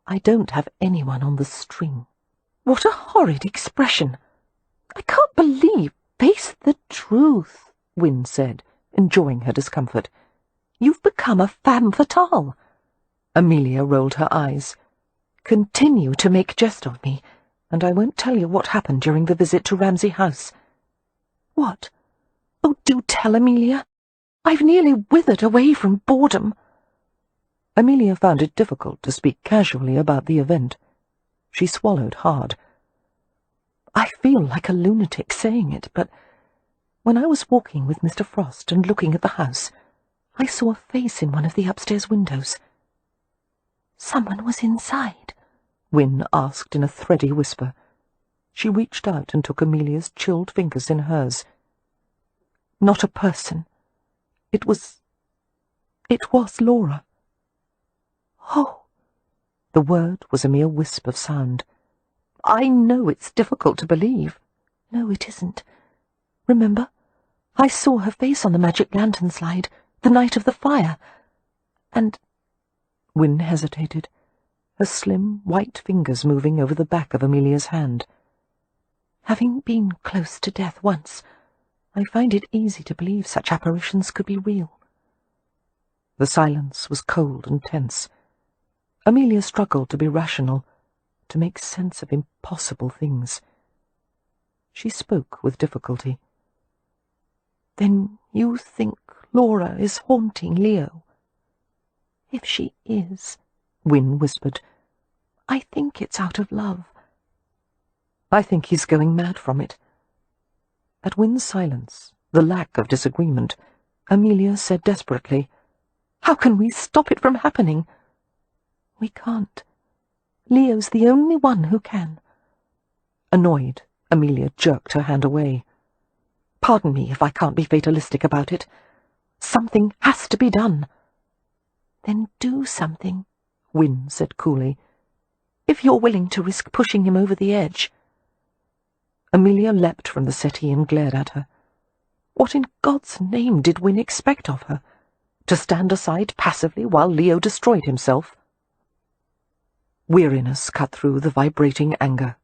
I don't have anyone on the string." "What a horrid expression! I can't believe—" "Face the truth," Win said, enjoying her discomfort. "You've become a femme fatale." Amelia rolled her eyes. "Continue to make jest of me, and I won't tell you what happened during the visit to Ramsay House." "What? Oh, do tell, Amelia. I've nearly withered away from boredom." Amelia found it difficult to speak casually about the event. She swallowed hard. "I feel like a lunatic saying it, but when I was walking with Mr. Frost and looking at the house, I saw a face in one of the upstairs windows." "Someone was inside?" Win asked in a thready whisper. She reached out and took Amelia's chilled fingers in hers. "Not a person. It was Laura." "Oh!" The word was a mere wisp of sound. "I know it's difficult to believe." "No, it isn't. Remember, I saw her face on the magic lantern slide the night of the fire. And—" Win hesitated, her slim, white fingers moving over the back of Amelia's hand. "Having been close to death once, I find it easy to believe such apparitions could be real." The silence was cold and tense. Amelia struggled to be rational, to make sense of impossible things. She spoke with difficulty. "Then you think Laura is haunting Leo?" "If she is," Win whispered, "I think it's out of love." "I think he's going mad from it." At Win's silence, the lack of disagreement, Amelia said desperately, "How can we stop it from happening?" "We can't. Leo's the only one who can." Annoyed, Amelia jerked her hand away. "Pardon me if I can't be fatalistic about it. Something has to be done." "Then do something," Win said coolly, "if you're willing to risk pushing him over the edge." Amelia leapt from the settee and glared at her. What in God's name did Win expect of her? To stand aside passively while Leo destroyed himself? Weariness cut through the vibrating anger.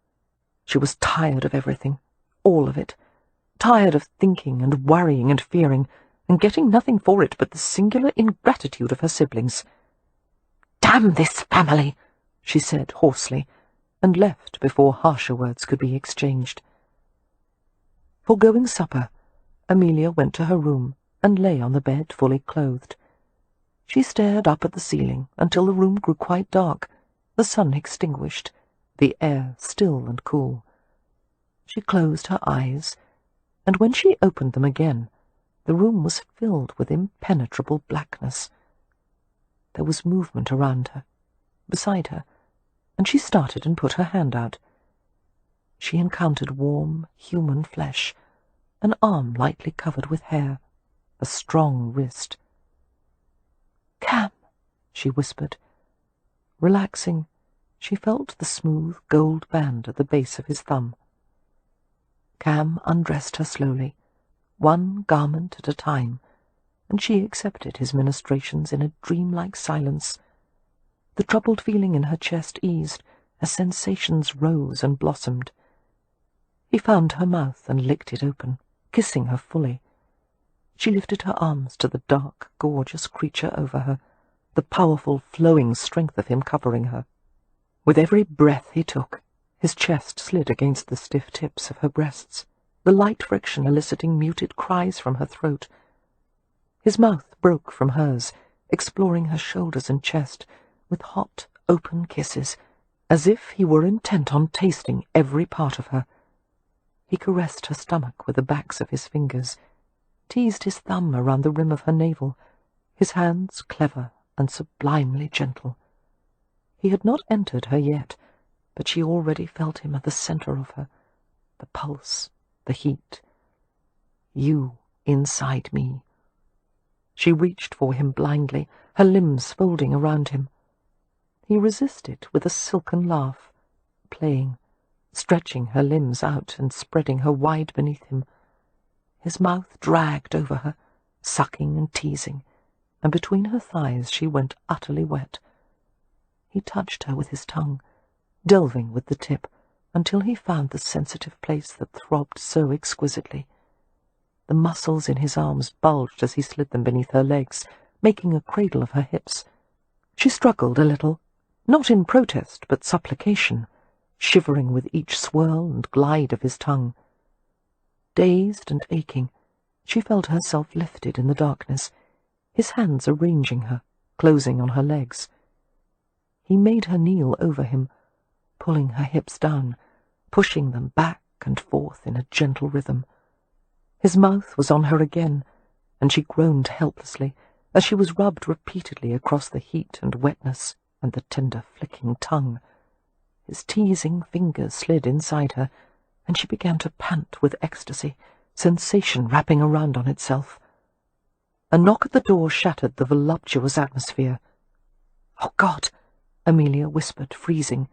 She was tired of everything, all of it, tired of thinking and worrying and fearing, and getting nothing for it but the singular ingratitude of her siblings. "Damn this family!" she said hoarsely, and left before harsher words could be exchanged. Foregoing supper, Amelia went to her room and lay on the bed fully clothed. She stared up at the ceiling until the room grew quite dark, the sun extinguished, the air still and cool. She closed her eyes and when she opened them again, the room was filled with impenetrable blackness. There was movement around her, beside her, and she started and put her hand out. She encountered warm, human flesh, an arm lightly covered with hair, a strong wrist. "Cam," she whispered. Relaxing, she felt the smooth gold band at the base of his thumb. Cam undressed her slowly, one garment at a time, and she accepted his ministrations in a dreamlike silence. The troubled feeling in her chest eased as sensations rose and blossomed. He found her mouth and licked it open, kissing her fully. She lifted her arms to the dark, gorgeous creature over her, the powerful, flowing strength of him covering her. With every breath he took, his chest slid against the stiff tips of her breasts, the light friction eliciting muted cries from her throat. His mouth broke from hers, exploring her shoulders and chest, with hot, open kisses, as if he were intent on tasting every part of her. He caressed her stomach with the backs of his fingers, teased his thumb around the rim of her navel, his hands clever and sublimely gentle. He had not entered her yet, but she already felt him at the center of her, the pulse, the heat. You inside me. She reached for him blindly, her limbs folding around him. He resisted with a silken laugh, playing, stretching her limbs out and spreading her wide beneath him. His mouth dragged over her, sucking and teasing, and between her thighs she went utterly wet. He touched her with his tongue, delving with the tip, until he found the sensitive place that throbbed so exquisitely. The muscles in his arms bulged as he slid them beneath her legs, making a cradle of her hips. She struggled a little, not in protest but supplication, shivering with each swirl and glide of his tongue. Dazed and aching, she felt herself lifted in the darkness, his hands arranging her, closing on her legs. He made her kneel over him, pulling her hips down, pushing them back and forth in a gentle rhythm. His mouth was on her again, and she groaned helplessly as she was rubbed repeatedly across the heat and wetness and the tender flicking tongue. His teasing fingers slid inside her, and she began to pant with ecstasy, sensation wrapping around on itself. A knock at the door shattered the voluptuous atmosphere. "Oh, God!" Amelia whispered, freezing.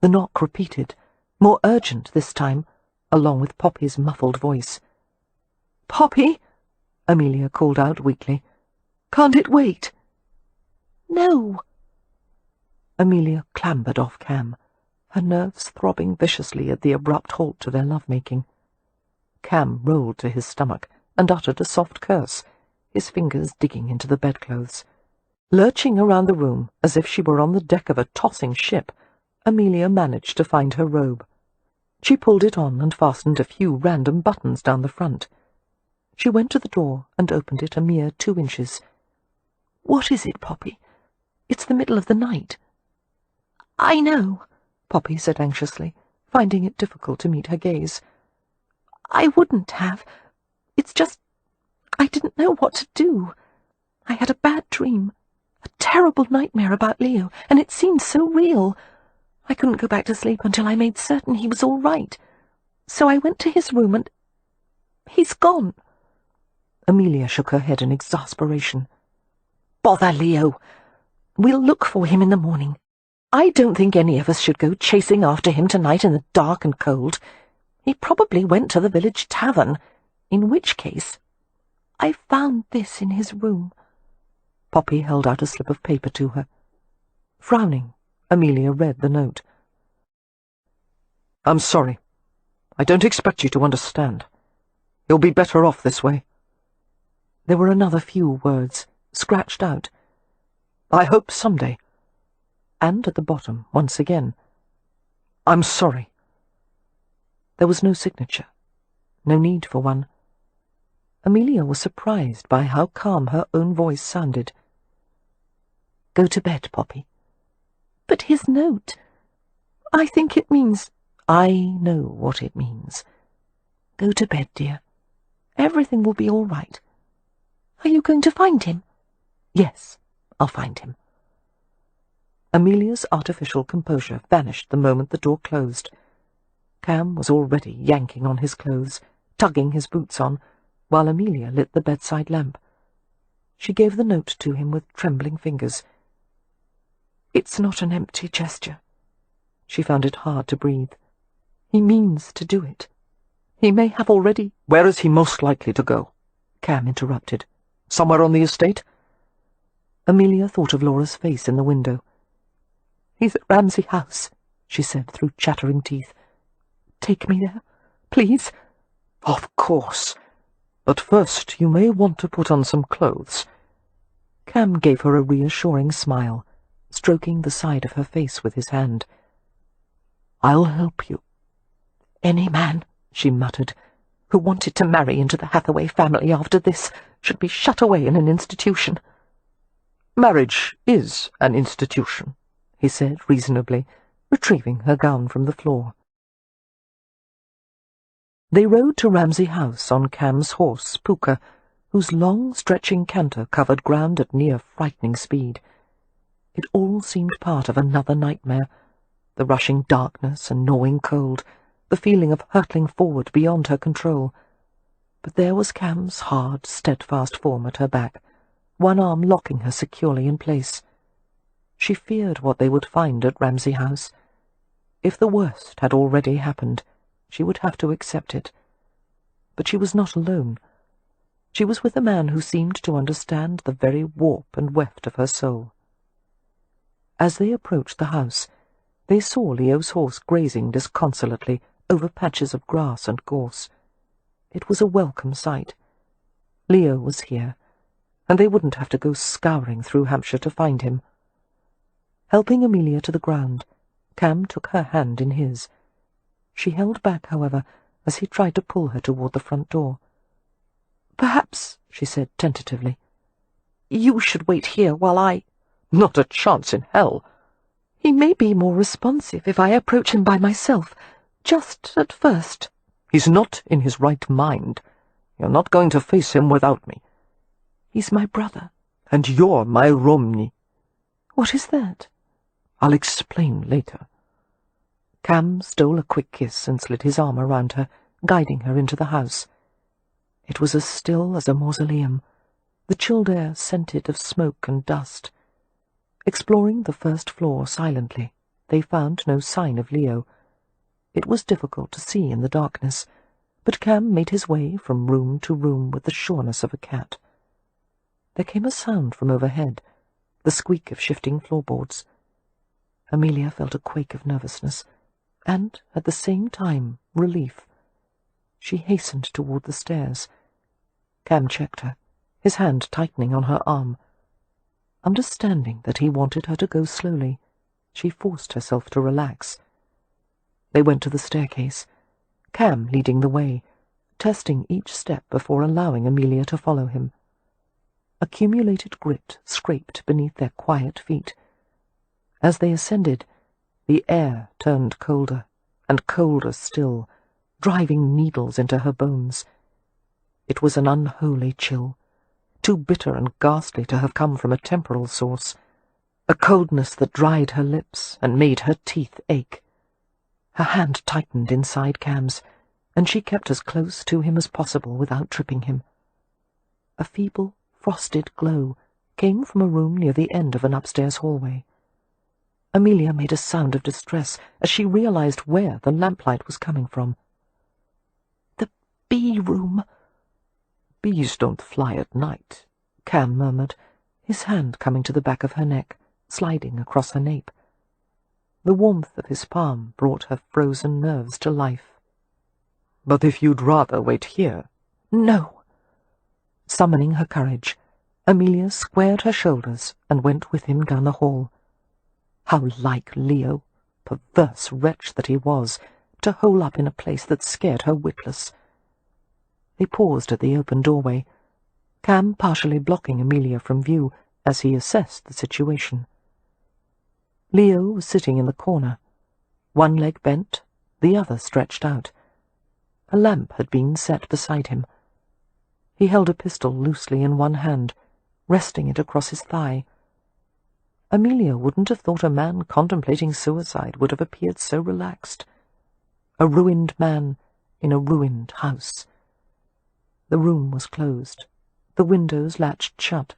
The knock repeated, more urgent this time, along with Poppy's muffled voice. "Poppy!" Amelia called out weakly. "Can't it wait?" "No." Amelia clambered off Cam, her nerves throbbing viciously at the abrupt halt to their love-making. Cam rolled to his stomach and uttered a soft curse, his fingers digging into the bedclothes. Lurching around the room as if she were on the deck of a tossing ship, Amelia managed to find her robe. She pulled it on and fastened a few random buttons down the front. She went to the door and opened it a mere 2 inches. "What is it, Poppy? It's the middle of the night." "I know," Poppy said anxiously, finding it difficult to meet her gaze. "I wouldn't have. It's just I didn't know what to do. I had a bad dream, a terrible nightmare about Leo, and it seemed so real. I couldn't go back to sleep until I made certain he was all right. So I went to his room and he's gone." Amelia shook her head in exasperation. "Bother Leo. We'll look for him in the morning. I don't think any of us should go chasing after him tonight in the dark and cold. He probably went to the village tavern, in which case I found this in his room." Poppy held out a slip of paper to her. Frowning, Amelia read the note. "I'm sorry. I don't expect you to understand. You'll be better off this way." There were another few words, scratched out. "I hope someday." And at the bottom, once again, "I'm sorry." There was no signature, no need for one. Amelia was surprised by how calm her own voice sounded. "Go to bed, Poppy." "But his note, I think it means—" "I know what it means. Go to bed, dear. Everything will be all right. Are you going to find him? Yes, I'll find him. Amelia's artificial composure vanished the moment the door closed. Cam was already yanking on his clothes, tugging his boots on, while Amelia lit the bedside lamp. She gave the note to him with trembling fingers. It's not an empty gesture. She found it hard to breathe. He means to do it. He may have already— Where is he most likely to go? Cam interrupted. Somewhere on the estate? Amelia thought of Laura's face in the window. He's at Ramsay House, she said through chattering teeth. Take me there, please. Of course. But first you may want to put on some clothes. Cam gave her a reassuring smile, stroking the side of her face with his hand. I'll help you. Any man, she muttered, who wanted to marry into the Hathaway family after this should be shut away in an institution. Marriage is an institution, he said reasonably, retrieving her gown from the floor. They rode to Ramsay House on Cam's horse, Puka, whose long, stretching canter covered ground at near frightening speed. It all seemed part of another nightmare, the rushing darkness and gnawing cold, the feeling of hurtling forward beyond her control. But there was Cam's hard, steadfast form at her back, one arm locking her securely in place. She feared what they would find at Ramsay House. If the worst had already happened, she would have to accept it. But she was not alone. She was with a man who seemed to understand the very warp and weft of her soul. As they approached the house, they saw Leo's horse grazing disconsolately over patches of grass and gorse. It was a welcome sight. Leo was here, and they wouldn't have to go scouring through Hampshire to find him. Helping Amelia to the ground, Cam took her hand in his. She held back, however, as he tried to pull her toward the front door. "Perhaps," she said tentatively, "you should wait here while I—" "Not a chance in hell." "He may be more responsive if I approach him by myself, just at first." "He's not in his right mind. You're not going to face him without me." "He's my brother." "And you're my Romney." "What is that?" "I'll explain later." Cam stole a quick kiss and slid his arm around her, guiding her into the house. It was as still as a mausoleum, the chilled air scented of smoke and dust. Exploring the first floor silently, they found no sign of Leo. It was difficult to see in the darkness, but Cam made his way from room to room with the sureness of a cat. There came a sound from overhead, the squeak of shifting floorboards. Amelia felt a quake of nervousness, and, at the same time, relief. She hastened toward the stairs. Cam checked her, his hand tightening on her arm. Understanding that he wanted her to go slowly, she forced herself to relax. They went to the staircase, Cam leading the way, testing each step before allowing Amelia to follow him. Accumulated grit scraped beneath their quiet feet. As they ascended, the air turned colder, and colder still, driving needles into her bones. It was an unholy chill, too bitter and ghastly to have come from a temporal source, a coldness that dried her lips and made her teeth ache. Her hand tightened inside Cam's, and she kept as close to him as possible without tripping him. A feeble, frosted glow came from a room near the end of an upstairs hallway. Amelia made a sound of distress as she realized where the lamplight was coming from. "The bee room." "Bees don't fly at night," Cam murmured, his hand coming to the back of her neck, sliding across her nape. The warmth of his palm brought her frozen nerves to life. "But if you'd rather wait here—" "No." Summoning her courage, Amelia squared her shoulders and went with him down the hall. How like Leo, perverse wretch that he was, to hole up in a place that scared her witless. They paused at the open doorway, Cam partially blocking Amelia from view as he assessed the situation. Leo was sitting in the corner, one leg bent, the other stretched out. A lamp had been set beside him. He held a pistol loosely in one hand, resting it across his thigh. Amelia wouldn't have thought a man contemplating suicide would have appeared so relaxed. A ruined man in a ruined house. The room was closed, the windows latched shut,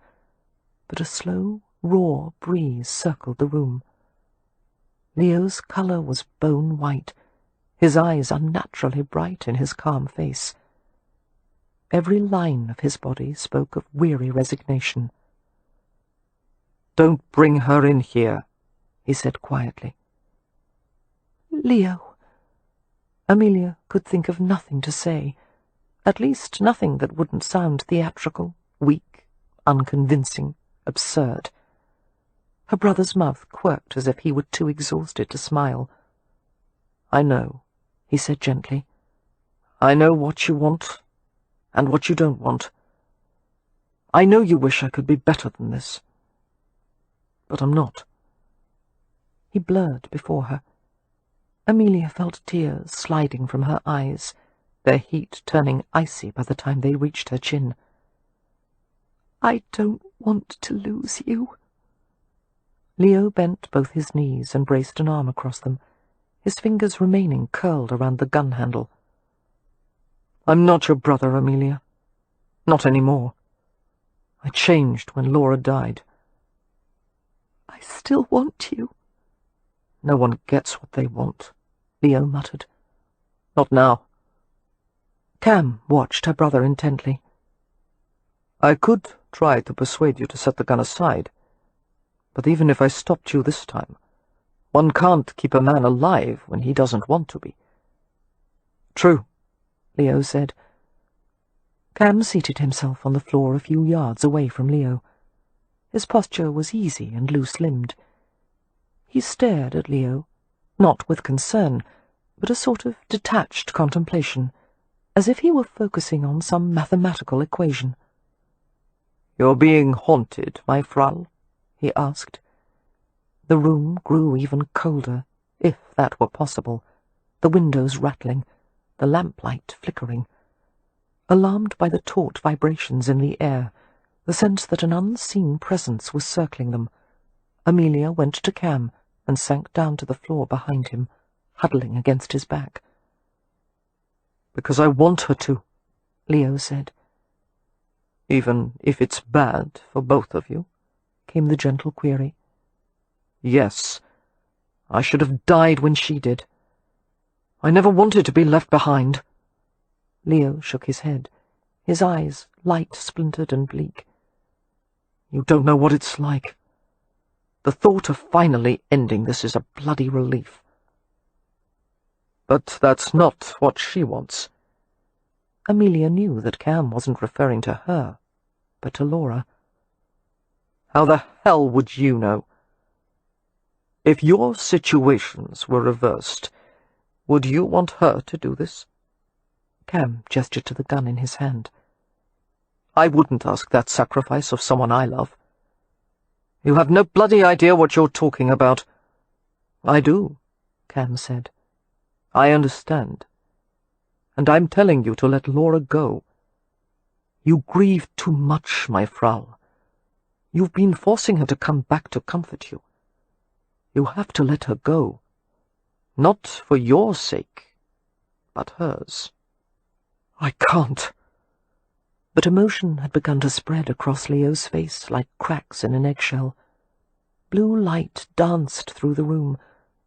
but a slow, raw breeze circled the room. Leo's colour was bone white, his eyes unnaturally bright in his calm face. Every line of his body spoke of weary resignation. "Don't bring her in here," he said quietly. "Leo." Amelia could think of nothing to say, at least nothing that wouldn't sound theatrical, weak, unconvincing, absurd. Her brother's mouth quirked as if he were too exhausted to smile. "I know," he said gently. "I know what you want and what you don't want. I know you wish I could be better than this. But I'm not." He blurred before her. Amelia felt tears sliding from her eyes, their heat turning icy by the time they reached her chin. "I don't want to lose you." Leo bent both his knees and braced an arm across them, his fingers remaining curled around the gun handle. "I'm not your brother, Amelia. Not anymore. I changed when Laura died." "I still want you." "No one gets what they want," Leo muttered. "Not now." Cam watched her brother intently. "I could try to persuade you to set the gun aside, but even if I stopped you this time, one can't keep a man alive when he doesn't want to be." "True," Leo said. Cam seated himself on the floor a few yards away from Leo. His posture was easy and loose-limbed. He stared at Leo, not with concern, but a sort of detached contemplation, as if he were focusing on some mathematical equation. "You're being haunted, my Frau?" he asked. The room grew even colder, if that were possible, the windows rattling, the lamplight flickering. Alarmed by the taut vibrations in the air, the sense that an unseen presence was circling them, Amelia went to Cam and sank down to the floor behind him, huddling against his back. "Because I want her to," Leo said. "Even if it's bad for both of you?" came the gentle query. "Yes. I should have died when she did. I never wanted to be left behind." Leo shook his head, his eyes light-splintered and bleak. "You don't know what it's like. The thought of finally ending this is a bloody relief." "But that's not what she wants." Amelia knew that Cam wasn't referring to her, but to Laura. "How the hell would you know? If your situations were reversed, would you want her to do this?" Cam gestured to the gun in his hand. "I wouldn't ask that sacrifice of someone I love." "You have no bloody idea what you're talking about." "I do," Cam said. "I understand. And I'm telling you to let Laura go. You grieve too much, my Frau. You've been forcing her to come back to comfort you. You have to let her go. Not for your sake, but hers." "I can't." But emotion had begun to spread across Leo's face like cracks in an eggshell. Blue light danced through the room,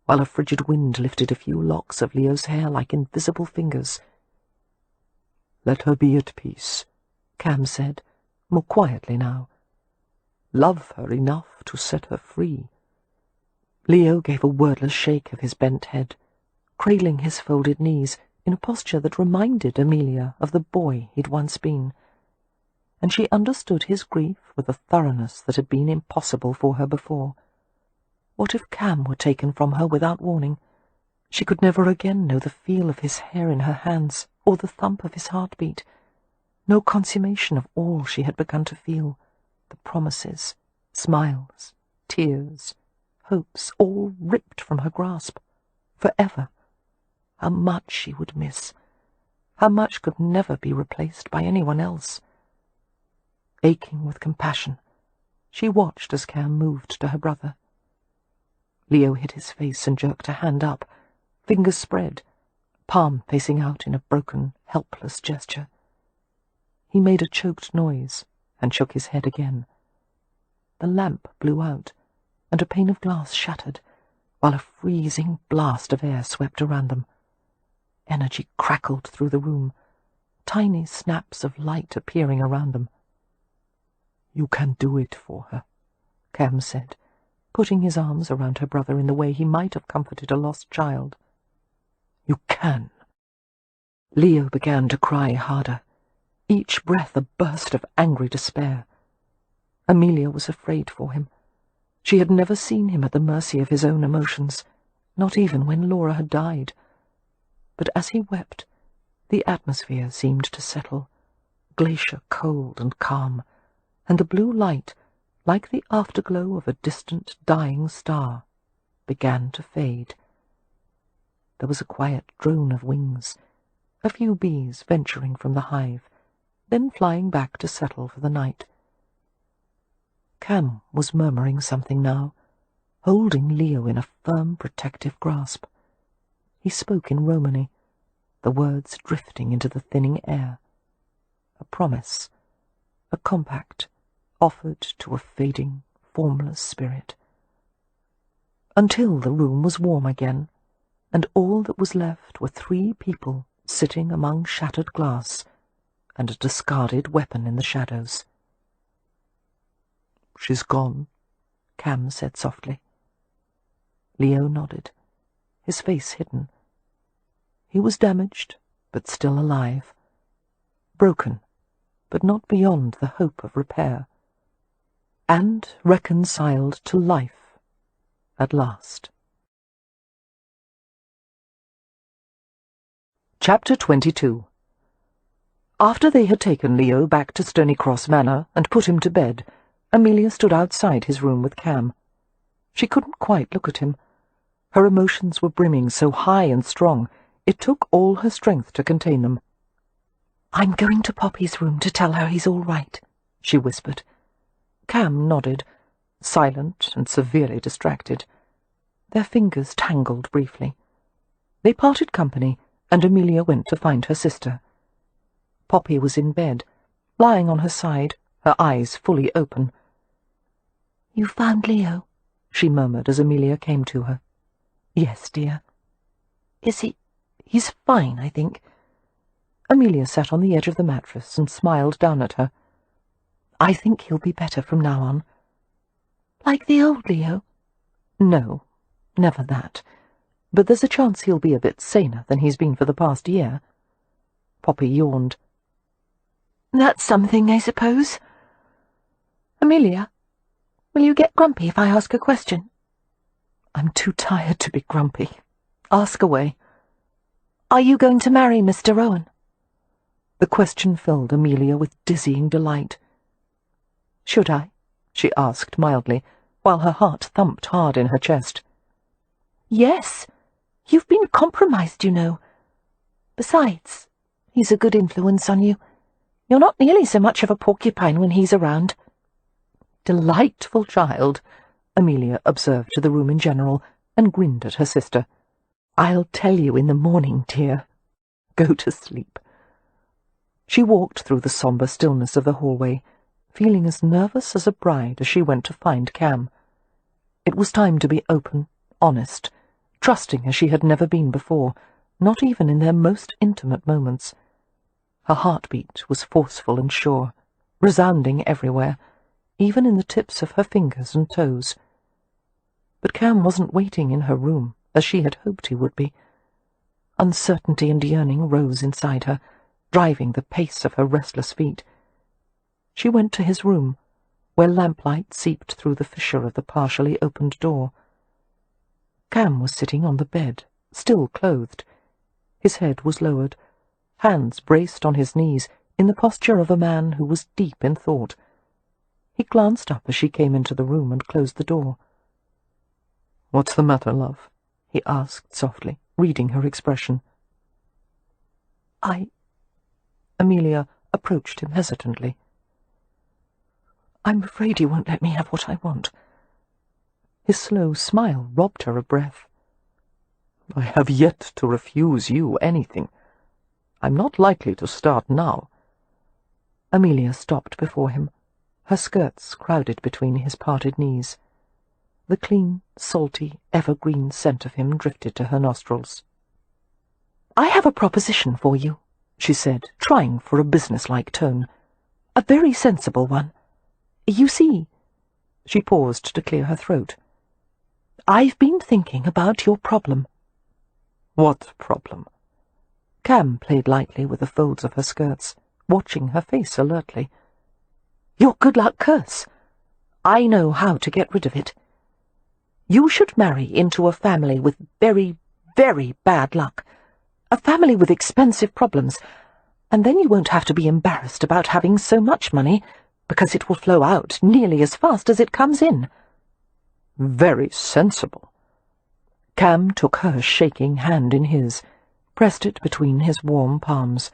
while a frigid wind lifted a few locks of Leo's hair like invisible fingers. "Let her be at peace," Cam said, more quietly now. "Love her enough to set her free." Leo gave a wordless shake of his bent head, cradling his folded knees in a posture that reminded Amelia of the boy he'd once been, and she understood his grief with a thoroughness that had been impossible for her before. What if Cam were taken from her without warning? She could never again know the feel of his hair in her hands, or the thump of his heartbeat. No consummation of all she had begun to feel, the promises, smiles, tears, hopes, all ripped from her grasp, forever. How much she would miss! How much could never be replaced by anyone else! Aching with compassion, she watched as Cam moved to her brother. Leo hid his face and jerked a hand up, fingers spread, palm facing out in a broken, helpless gesture. He made a choked noise and shook his head again. The lamp blew out, and a pane of glass shattered, while a freezing blast of air swept around them. Energy crackled through the room, tiny snaps of light appearing around them. "You can do it for her," Cam said, putting his arms around her brother in the way he might have comforted a lost child. "You can." Leo began to cry harder, each breath a burst of angry despair. Amelia was afraid for him. She had never seen him at the mercy of his own emotions, not even when Laura had died. But as he wept, the atmosphere seemed to settle, glacier cold and calm, and the blue light, like the afterglow of a distant dying star, began to fade. There was a quiet drone of wings, a few bees venturing from the hive, then flying back to settle for the night. Cam was murmuring something now, holding Leo in a firm, protective grasp. He spoke in Romany, the words drifting into the thinning air. A promise, a compact, offered to a fading, formless spirit. Until the room was warm again, and all that was left were 3 people sitting among shattered glass and a discarded weapon in the shadows. "She's gone," Cam said softly. Leo nodded, his face hidden. He was damaged, but still alive. Broken, but not beyond the hope of repair. And reconciled to life, at last. Chapter 22. After they had taken Leo back to Stony Cross Manor and put him to bed, Amelia stood outside his room with Cam. She couldn't quite look at him. Her emotions were brimming so high and strong, it took all her strength to contain them. "I'm going to Poppy's room to tell her he's all right," she whispered. Cam nodded, silent and severely distracted. Their fingers tangled briefly. They parted company, and Amelia went to find her sister. Poppy was in bed, lying on her side, her eyes fully open. "You found Leo?" she murmured as Amelia came to her. "Yes, dear." "Is he— He's fine, I think." Amelia sat on the edge of the mattress and smiled down at her. "I think he'll be better from now on." "Like the old Leo?" "No, never that. But there's a chance he'll be a bit saner than he's been for the past year." Poppy yawned. "That's something, I suppose. Amelia, will you get grumpy if I ask a question?" "I'm too tired to be grumpy. Ask away." "Are you going to marry Mr. Rohan?" The question filled Amelia with dizzying delight. "Should I?" she asked mildly, while her heart thumped hard in her chest. "Yes. You've been compromised, you know. Besides, he's a good influence on you. You're not nearly so much of a porcupine when he's around." "Delightful child," Amelia observed to the room in general, and grinned at her sister. "I'll tell you in the morning, dear. Go to sleep." She walked through the sombre stillness of the hallway, feeling as nervous as a bride as she went to find Cam. It was time to be open, honest, trusting as she had never been before, not even in their most intimate moments. Her heartbeat was forceful and sure, resounding everywhere, even in the tips of her fingers and toes. But Cam wasn't waiting in her room, as she had hoped he would be. Uncertainty and yearning rose inside her, driving the pace of her restless feet. She went to his room, where lamplight seeped through the fissure of the partially opened door. Cam was sitting on the bed, still clothed. His head was lowered, hands braced on his knees, in the posture of a man who was deep in thought. He glanced up as she came into the room and closed the door. "What's the matter, love?" he asked softly, reading her expression. Amelia approached him hesitantly. I'm afraid you won't let me have what I want." His slow smile robbed her of breath. "I have yet to refuse you anything. I'm not likely to start now." Amelia stopped before him, her skirts crowded between his parted knees. The clean, salty, evergreen scent of him drifted to her nostrils. "I have a proposition for you," she said, trying for a businesslike tone. "A very sensible one. You see—" She paused to clear her throat. "I've been thinking about your problem." "What problem?" Cam played lightly with the folds of her skirts, watching her face alertly. "Your good luck curse. I know how to get rid of it. You should marry into a family with very, very bad luck, a family with expensive problems, and then you won't have to be embarrassed about having so much money, because it will flow out nearly as fast as it comes in." "Very sensible." Cam took her shaking hand in his, pressed it between his warm palms,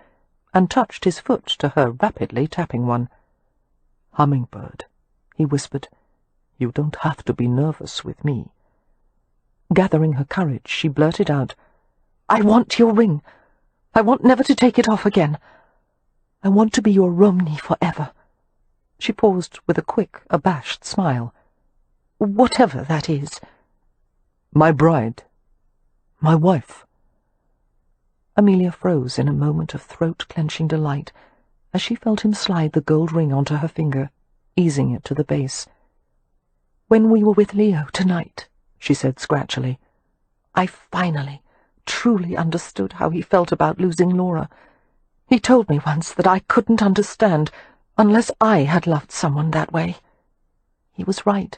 and touched his foot to her rapidly tapping one. "Hummingbird," he whispered, "you don't have to be nervous with me." Gathering her courage, she blurted out, "I want your ring. I want never to take it off again. I want to be your Romney forever." She paused with a quick, abashed smile. "Whatever that is." "My bride. My wife." Amelia froze in a moment of throat-clenching delight as she felt him slide the gold ring onto her finger, easing it to the base. "When we were with Leo tonight," she said scratchily, "I finally, truly understood how he felt about losing Laura. He told me once that I couldn't understand unless I had loved someone that way. He was right.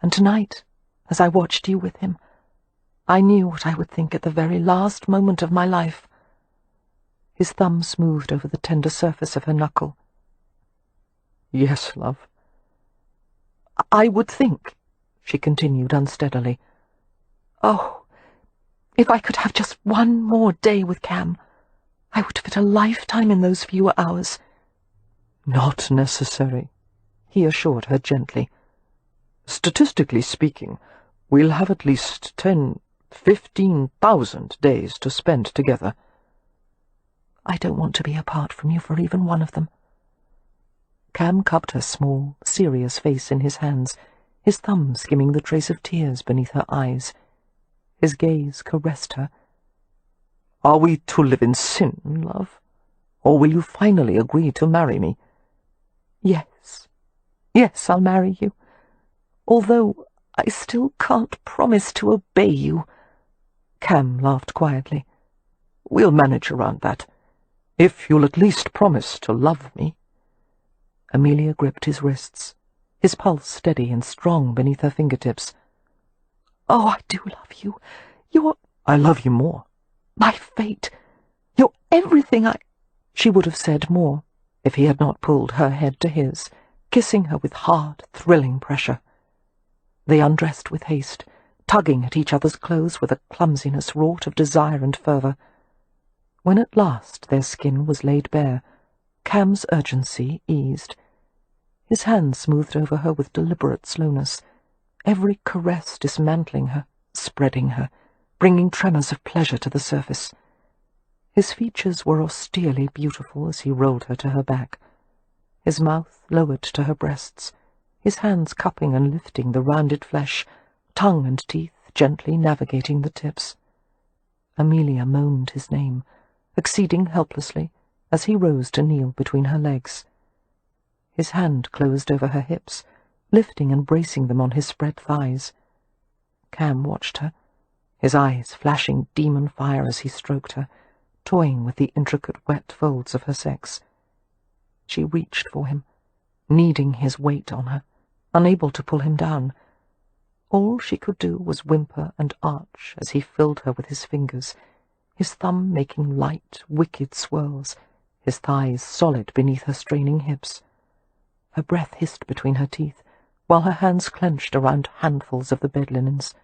And tonight, as I watched you with him, I knew what I would think at the very last moment of my life." His thumb smoothed over the tender surface of her knuckle. "Yes, love." "I would think," she continued unsteadily, "oh, if I could have just one more day with Cam, I would fit a lifetime in those few hours." "Not necessary," he assured her gently. "Statistically speaking, we'll have at least 10,000–15,000 days to spend together." "I don't want to be apart from you for even one of them." Cam cupped her small, serious face in his hands, his thumb skimming the trace of tears beneath her eyes. His gaze caressed her. "Are we to live in sin, love? Or will you finally agree to marry me?" "Yes. Yes, I'll marry you. Although I still can't promise to obey you." Cam laughed quietly. "We'll manage around that, if you'll at least promise to love me." Amelia gripped his wrists, his pulse steady and strong beneath her fingertips. "Oh, I do love you. You're—" "I love you more." "My fate. You're everything I—" She would have said more if he had not pulled her head to his, kissing her with hard, thrilling pressure. They undressed with haste, tugging at each other's clothes with a clumsiness wrought of desire and fervour. When at last their skin was laid bare, Cam's urgency eased. His hand smoothed over her with deliberate slowness, every caress dismantling her, spreading her, bringing tremors of pleasure to the surface. His features were austerely beautiful as he rolled her to her back, his mouth lowered to her breasts, his hands cupping and lifting the rounded flesh, tongue and teeth gently navigating the tips. Amelia moaned his name, acceding helplessly as he rose to kneel between her legs. His hand closed over her hips, lifting and bracing them on his spread thighs. Cam watched her, his eyes flashing demon fire as he stroked her, toying with the intricate wet folds of her sex. She reached for him, needing his weight on her, unable to pull him down. All she could do was whimper and arch as he filled her with his fingers, his thumb making light, wicked swirls, his thighs solid beneath her straining hips. Her breath hissed between her teeth, while her hands clenched around handfuls of the bed linens.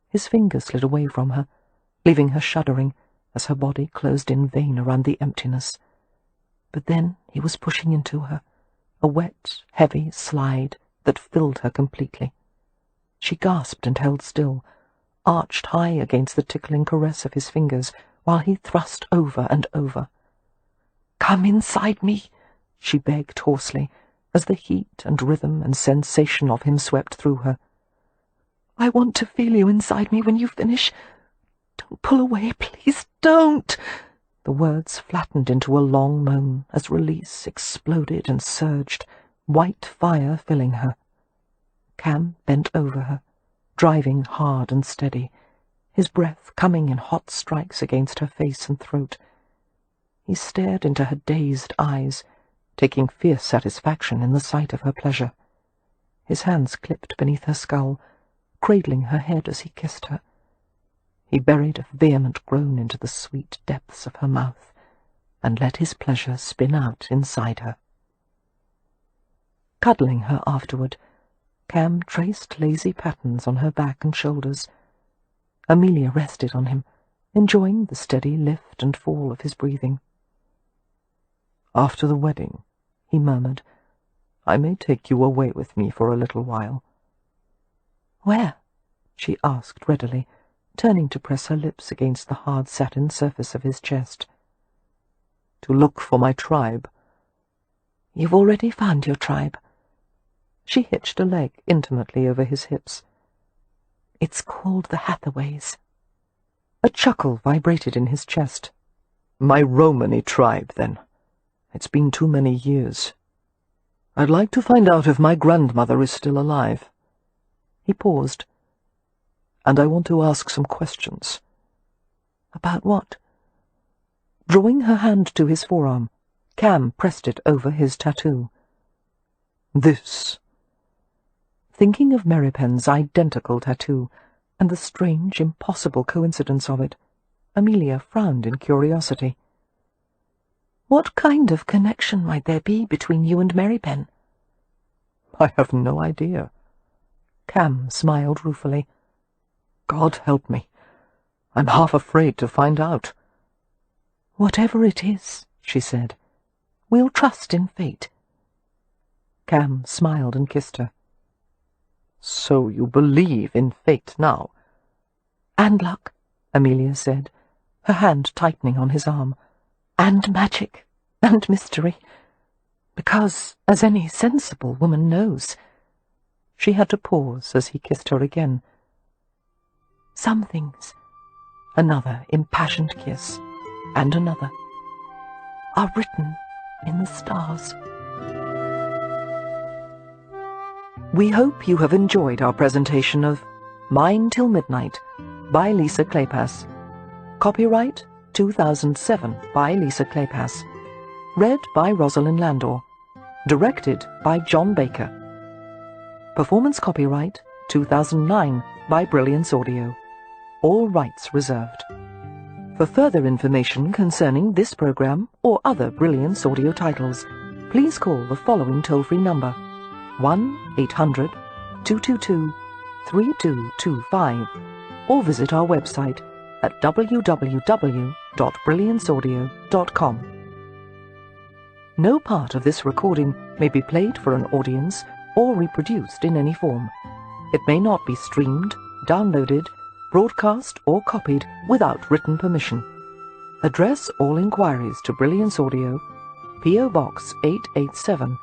His fingers slid away from her, leaving her shuddering as her body closed in vain around the emptiness. But then he was pushing into her, a wet, heavy slide that filled her completely. She gasped and held still, arched high against the tickling caress of his fingers, while he thrust over and over. "Come inside me," she begged hoarsely, as the heat and rhythm and sensation of him swept through her. "I want to feel you inside me when you finish. Don't pull away, please, don't!" The words flattened into a long moan as release exploded and surged, white fire filling her. Cam bent over her, driving hard and steady, his breath coming in hot strikes against her face and throat. He stared into her dazed eyes, taking fierce satisfaction in the sight of her pleasure. His hands clipped beneath her skull, cradling her head as he kissed her. He buried a vehement groan into the sweet depths of her mouth, and let his pleasure spin out inside her. Cuddling her afterward, Cam traced lazy patterns on her back and shoulders. Amelia rested on him, enjoying the steady lift and fall of his breathing. "After the wedding," he murmured, "I may take you away with me for a little while." "Where?" she asked readily, turning to press her lips against the hard satin surface of his chest. "To look for my tribe." "You've already found your tribe." She hitched a leg intimately over his hips. "It's called the Hathaways." A chuckle vibrated in his chest. "My Romany tribe, then. It's been too many years. I'd like to find out if my grandmother is still alive." He paused. "And I want to ask some questions." "About what?" Drawing her hand to his forearm, Cam pressed it over his tattoo. "This." Thinking of Meripen's identical tattoo, and the strange, impossible coincidence of it, Amelia frowned in curiosity. "What kind of connection might there be between you and Meripen?" "I have no idea." Cam smiled ruefully. "God help me. I'm half afraid to find out." "Whatever it is," she said, "we'll trust in fate." Cam smiled and kissed her. "So you believe in fate now?" "And luck," Amelia said, her hand tightening on his arm. "And magic, and mystery. Because, as any sensible woman knows—" She had to pause as he kissed her again. "Some things," another impassioned kiss, and another, "are written in the stars." We hope you have enjoyed our presentation of Mine Till Midnight by Lisa Kleypas. Copyright 2007 by Lisa Kleypas. Read by Rosalind Landor. Directed by John Baker. Performance copyright 2009 by Brilliance Audio. All rights reserved. For further information concerning this program or other Brilliance Audio titles, please call the following toll-free number: 1-800-222-3225, or visit our website at www.brillianceaudio.com. No part of this recording may be played for an audience or reproduced in any form. It may not be streamed, downloaded, broadcast, or copied without written permission. Address all inquiries to Brilliance Audio, P.O. Box 887,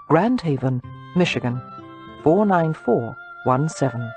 Grand Haven, Michigan 49417.